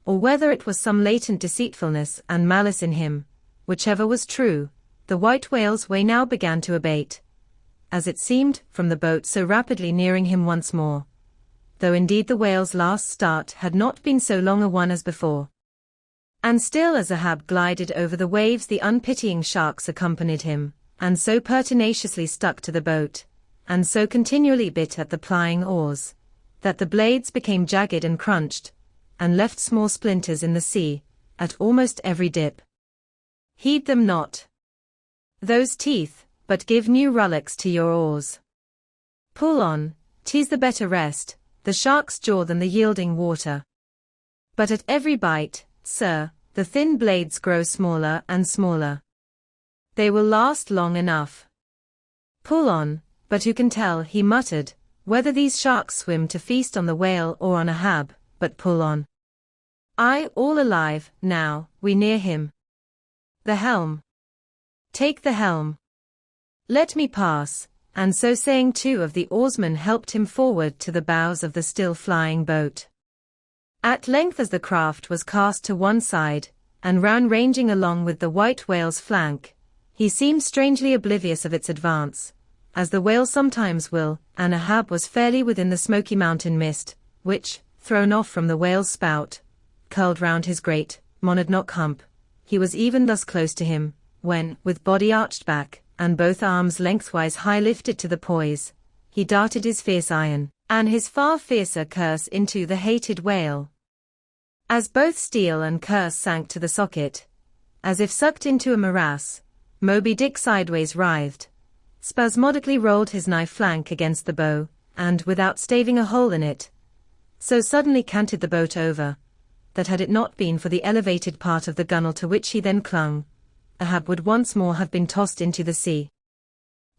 or whether it was some latent deceitfulness and malice in him, whichever was true, the white whale's way now began to abate, as it seemed, from the boat so rapidly nearing him once more, though indeed the whale's last start had not been so long a one as before. And still as Ahab glided over the waves the unpitying sharks accompanied him, and so pertinaciously stuck to the boat, and so continually bit at the plying oars, that the blades became jagged and crunched, and left small splinters in the sea, at almost every dip. Heed them not, those teeth, but give new rullocks to your oars. Pull on, 'tis the better rest, the shark's jaw than the yielding water. But at every bite, sir, the thin blades grow smaller and smaller. They will last long enough. Pull on, but who can tell, he muttered, whether these sharks swim to feast on the whale or on Ahab, but pull on. Aye, all alive, now, we near him. The helm. Take the helm. Let me pass, and so saying 2 of the oarsmen helped him forward to the bows of the still flying boat. At length as the craft was cast to one side, and ran ranging along with the white whale's flank, he seemed strangely oblivious of its advance, as the whale sometimes will, and Ahab was fairly within the smoky mountain mist, which, thrown off from the whale's spout, curled round his great, monadnock hump. He was even thus close to him, when, with body arched back, and both arms lengthwise high lifted to the poise, he darted his fierce iron, and his far fiercer curse into the hated whale. As both steel and curse sank to the socket, as if sucked into a morass, Moby Dick sideways writhed, spasmodically rolled his knife flank against the bow, and without staving a hole in it, so suddenly canted the boat over, that had it not been for the elevated part of the gunwale to which he then clung, Ahab would once more have been tossed into the sea.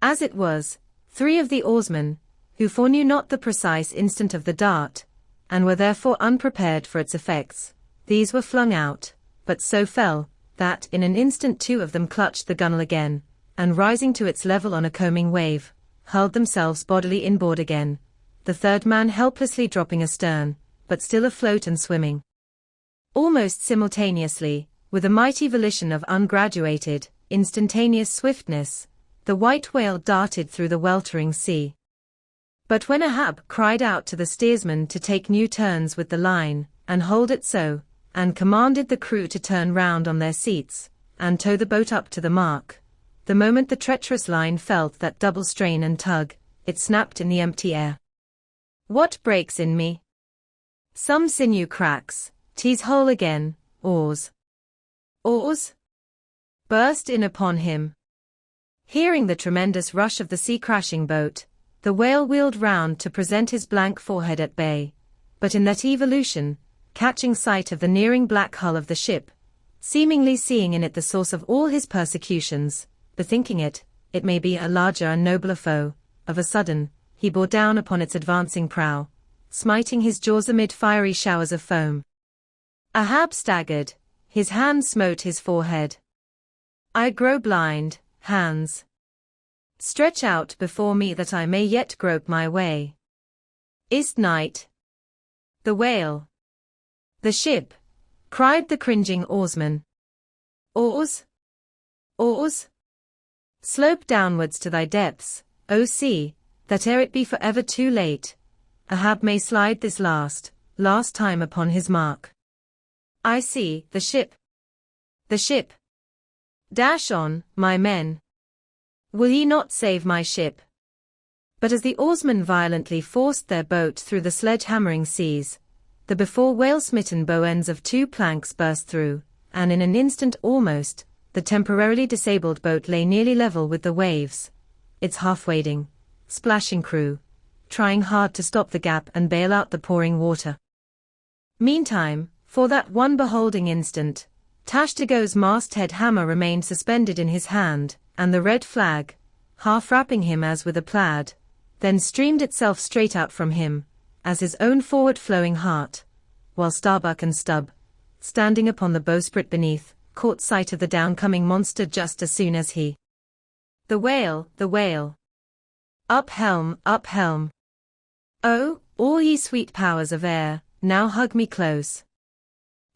As it was, 3 of the oarsmen, who foreknew not the precise instant of the dart, and were therefore unprepared for its effects, these were flung out, but so fell, that in an instant 2 of them clutched the gunwale again, and rising to its level on a combing wave, hurled themselves bodily inboard again, the third man helplessly dropping astern, but still afloat and swimming. Almost simultaneously, with a mighty volition of ungraduated, instantaneous swiftness, the white whale darted through the weltering sea. But when Ahab cried out to the steersman to take new turns with the line, and hold it so, and commanded the crew to turn round on their seats, and tow the boat up to the mark. The moment the treacherous line felt that double strain and tug, it snapped in the empty air. What breaks in me? Some sinew cracks, tease whole again, oars. Oars? Burst in upon him. Hearing the tremendous rush of the sea-crashing boat, the whale wheeled round to present his blank forehead at bay, but in that evolution, catching sight of the nearing black hull of the ship, seemingly seeing in it the source of all his persecutions, bethinking it may be a larger and nobler foe, of a sudden, he bore down upon its advancing prow, smiting his jaws amid fiery showers of foam. Ahab staggered, his hand smote his forehead. I grow blind, hands. Stretch out before me that I may yet grope my way. Is't night? The whale. The ship, cried the cringing oarsman. Oars? Oars? Slope downwards to thy depths, O sea, that ere it be forever too late, Ahab may slide this last time upon his mark. I see the ship. The ship. Dash on, my men. Will ye not save my ship? But as the oarsmen violently forced their boat through the sledge-hammering seas, the before whale-smitten bow ends of two planks burst through, and in an instant almost, the temporarily disabled boat lay nearly level with the waves, its half-wading, splashing crew, trying hard to stop the gap and bail out the pouring water. Meantime, for that one beholding instant, Tashtigo's masthead hammer remained suspended in his hand, and the red flag, half wrapping him as with a plaid, then streamed itself straight out from him, as his own forward-flowing heart, while Starbuck and Stubb, standing upon the bowsprit beneath, caught sight of the downcoming monster just as soon as he. The whale, the whale. Up helm, up helm. Oh, all ye sweet powers of air, now hug me close.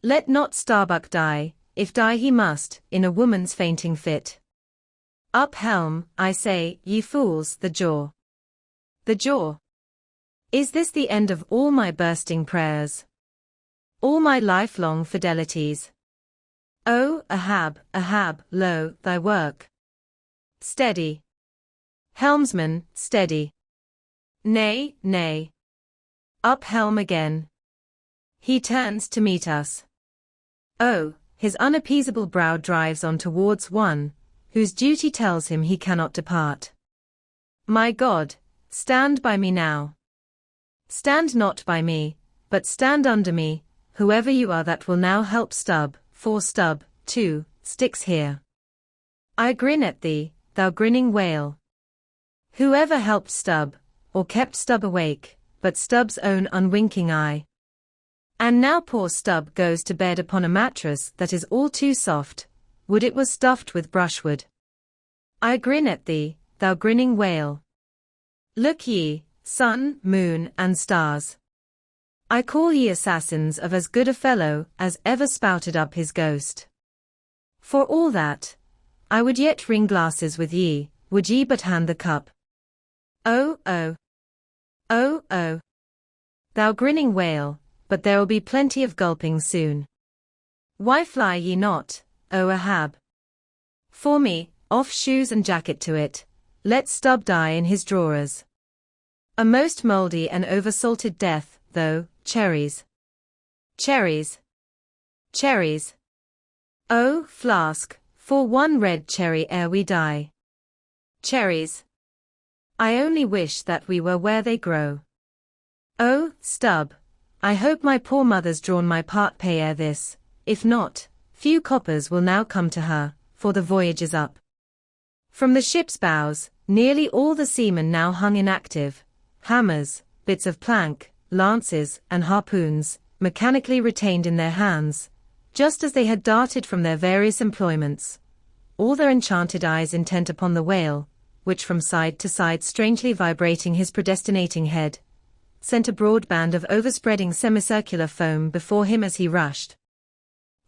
Let not Starbuck die, if die he must, in a woman's fainting fit. Up helm, I say, ye fools, the jaw. The jaw. Is this the end of all my bursting prayers? All my lifelong fidelities? O, Ahab, Ahab, lo, thy work. Steady. Helmsman, steady. Nay, nay. Up helm again. He turns to meet us. Oh, his unappeasable brow drives on towards one, whose duty tells him he cannot depart. My God, stand by me now. Stand not by me, but stand under me, whoever you are that will now help Stubb, for Stubb, too, sticks here. I grin at thee, thou grinning whale. Whoever helped Stubb, or kept Stubb awake, but Stubb's own unwinking eye. And now poor Stubb goes to bed upon a mattress that is all too soft, would it was stuffed with brushwood. I grin at thee, thou grinning whale. Look ye, sun, moon, and stars. I call ye assassins of as good a fellow as ever spouted up his ghost. For all that, I would yet ring glasses with ye, would ye but hand the cup. Oh, oh. Oh, oh. Thou grinning whale, but there'll be plenty of gulping soon. Why fly ye not, O Ahab? For me, off shoes and jacket to it, let Stubb die in his drawers. A most mouldy and over-salted death, though, cherries. Cherries. Cherries. Oh, flask, for one red cherry ere we die. Cherries. I only wish that we were where they grow. Oh, Stubb, I hope my poor mother's drawn my part pay ere this, if not, few coppers will now come to her, for the voyage is up. From the ship's bows, nearly all the seamen now hung inactive, hammers, bits of plank, lances, and harpoons, mechanically retained in their hands, just as they had darted from their various employments, all their enchanted eyes intent upon the whale, which from side to side strangely vibrating his predestinating head, sent a broad band of overspreading semicircular foam before him as he rushed.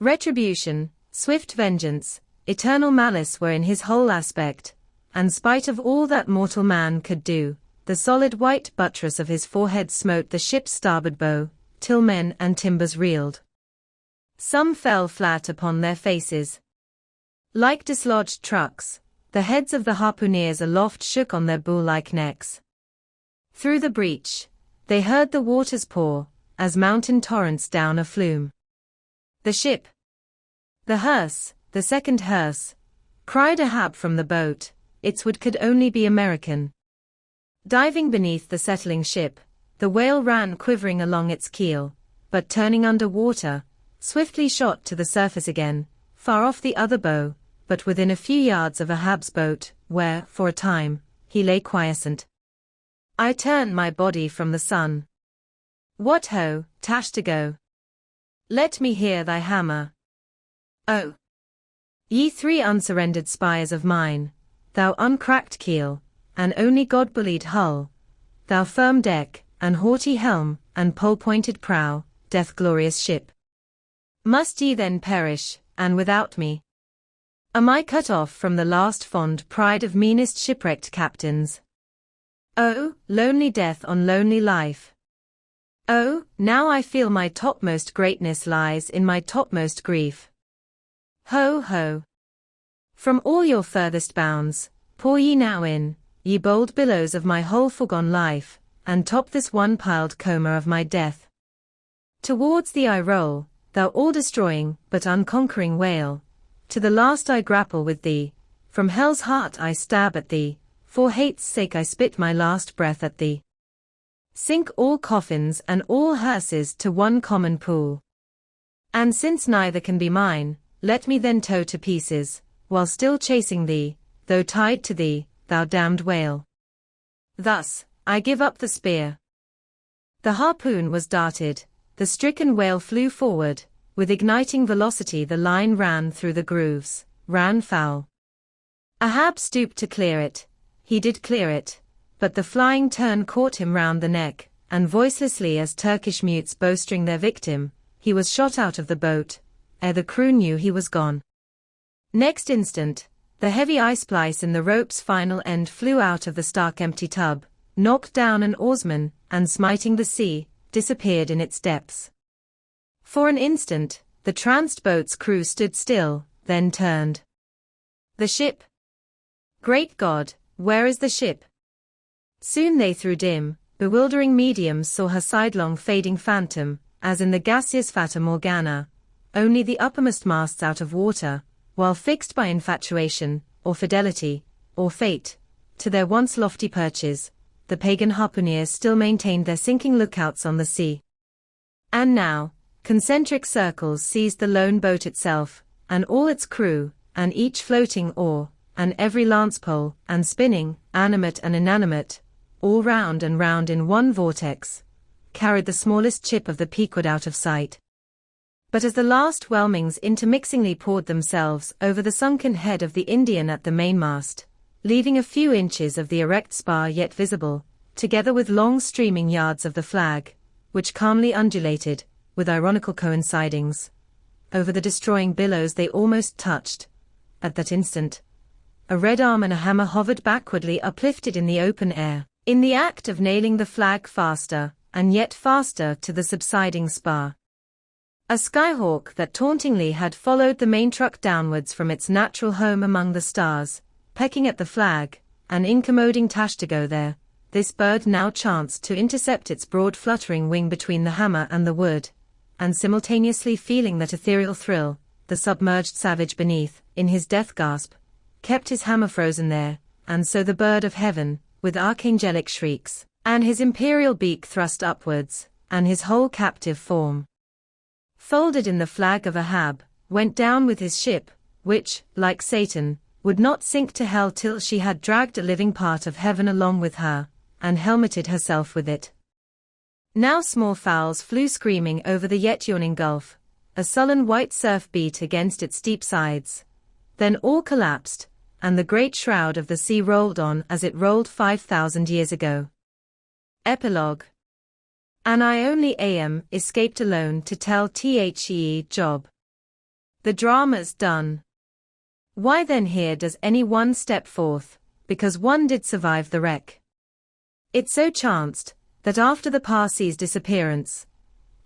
Retribution, swift vengeance, eternal malice were in his whole aspect, and spite of all that mortal man could do, the solid white buttress of his forehead smote the ship's starboard bow, till men and timbers reeled. Some fell flat upon their faces. Like dislodged trucks, the heads of the harpooneers aloft shook on their bull-like necks. Through the breach, they heard the waters pour, as mountain torrents down a flume. The ship! The hearse, the second hearse! Cried Ahab from the boat, its wood could only be American. Diving beneath the settling ship, the whale ran quivering along its keel, but turning under water, swiftly shot to the surface again, far off the other bow, but within a few yards of Ahab's boat, where, for a time, he lay quiescent. I turned my body from the sun. What ho, Tashtago! Let me hear thy hammer. Oh! Ye three unsurrendered spires of mine, thou uncracked keel, and only God-bullied hull, thou firm deck, and haughty helm, and pole-pointed prow, death-glorious ship. Must ye then perish, and without me? Am I cut off from the last fond pride of meanest shipwrecked captains? Oh, lonely death on lonely life! Oh, now I feel my topmost greatness lies in my topmost grief. Ho, ho! From all your furthest bounds, pour ye now in, ye bold billows of my whole foregone life, and top this one-piled coma of my death. Towards thee I roll, thou all-destroying but unconquering whale. To the last I grapple with thee, from hell's heart I stab at thee, for hate's sake I spit my last breath at thee. Sink all coffins and all hearses to one common pool. And since neither can be mine, let me then tow to pieces, while still chasing thee, though tied to thee, thou damned whale. Thus, I give up the spear. The harpoon was darted, the stricken whale flew forward, with igniting velocity the line ran through the grooves, ran foul. Ahab stooped to clear it, he did clear it, but the flying turn caught him round the neck, and voicelessly as Turkish mutes bowstring their victim, he was shot out of the boat, ere the crew knew he was gone. Next instant, the heavy ice-splice in the rope's final end flew out of the stark empty tub, knocked down an oarsman, and smiting the sea, disappeared in its depths. For an instant, the tranced boat's crew stood still, then turned. The ship? Great God, where is the ship? Soon they through dim, bewildering mediums saw her sidelong fading phantom, as in the gaseous Fata Morgana, only the uppermost masts out of water, while fixed by infatuation, or fidelity, or fate, to their once lofty perches, the pagan harpooneers still maintained their sinking lookouts on the sea. And now, concentric circles seized the lone boat itself, and all its crew, and each floating oar, and every lance-pole, and spinning, animate and inanimate, all round and round in one vortex, carried the smallest chip of the Pequod out of sight. But as the last whelmings intermixingly poured themselves over the sunken head of the Indian at the mainmast, leaving a few inches of the erect spar yet visible, together with long streaming yards of the flag, which calmly undulated, with ironical coincidings, over the destroying billows they almost touched, at that instant, a red arm and a hammer hovered backwardly uplifted in the open air, in the act of nailing the flag faster, and yet faster to the subsiding spar. A skyhawk that tauntingly had followed the main truck downwards from its natural home among the stars, pecking at the flag, and incommoding Tashtago there, this bird now chanced to intercept its broad fluttering wing between the hammer and the wood, and simultaneously feeling that ethereal thrill, the submerged savage beneath, in his death gasp, kept his hammer frozen there, and so the bird of heaven, with archangelic shrieks, and his imperial beak thrust upwards, and his whole captive form folded in the flag of Ahab, went down with his ship, which, like Satan, would not sink to hell till she had dragged a living part of heaven along with her, and helmeted herself with it. Now small fowls flew screaming over the yet yawning gulf, a sullen white surf beat against its steep sides. Then all collapsed, and the great shroud of the sea rolled on as it rolled 5,000 years ago. Epilogue. And I only am escaped alone to tell the job. The drama's done. Why then here does any one step forth, because one did survive the wreck? It so chanced, that after the Parsee's disappearance,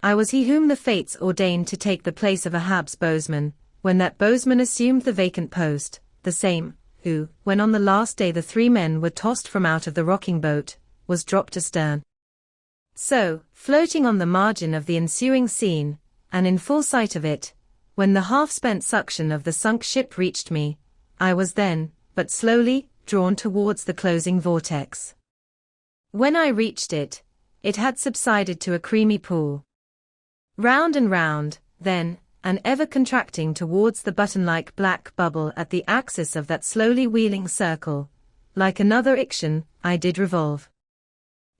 I was he whom the fates ordained to take the place of Ahab's bowsman, when that bowsman assumed the vacant post, the same, who, when on the last day the 3 men were tossed from out of the rocking boat, was dropped astern. So, floating on the margin of the ensuing scene, and in full sight of it, when the half-spent suction of the sunk ship reached me, I was then, but slowly, drawn towards the closing vortex. When I reached it, it had subsided to a creamy pool. Round and round, then, and ever contracting towards the button-like black bubble at the axis of that slowly wheeling circle, like another Ixion, I did revolve.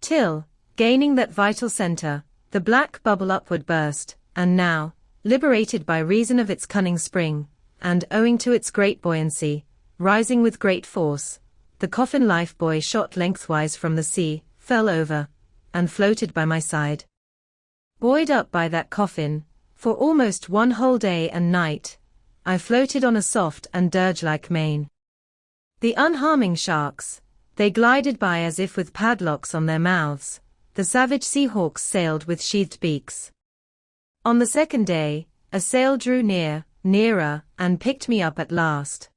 Till, gaining that vital center, the black bubble upward burst, and now, liberated by reason of its cunning spring, and owing to its great buoyancy, rising with great force, the coffin life-buoy shot lengthwise from the sea, fell over, and floated by my side. Buoyed up by that coffin, for almost 1 whole day and night, I floated on a soft and dirge-like main. The unharming sharks, they glided by as if with padlocks on their mouths, the savage sea hawks sailed with sheathed beaks. On the 2nd day, a sail drew near, nearer, and picked me up at last.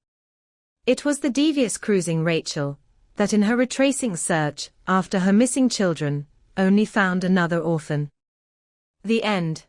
It was the devious cruising Rachel, that in her retracing search after her missing children, only found another orphan. The end.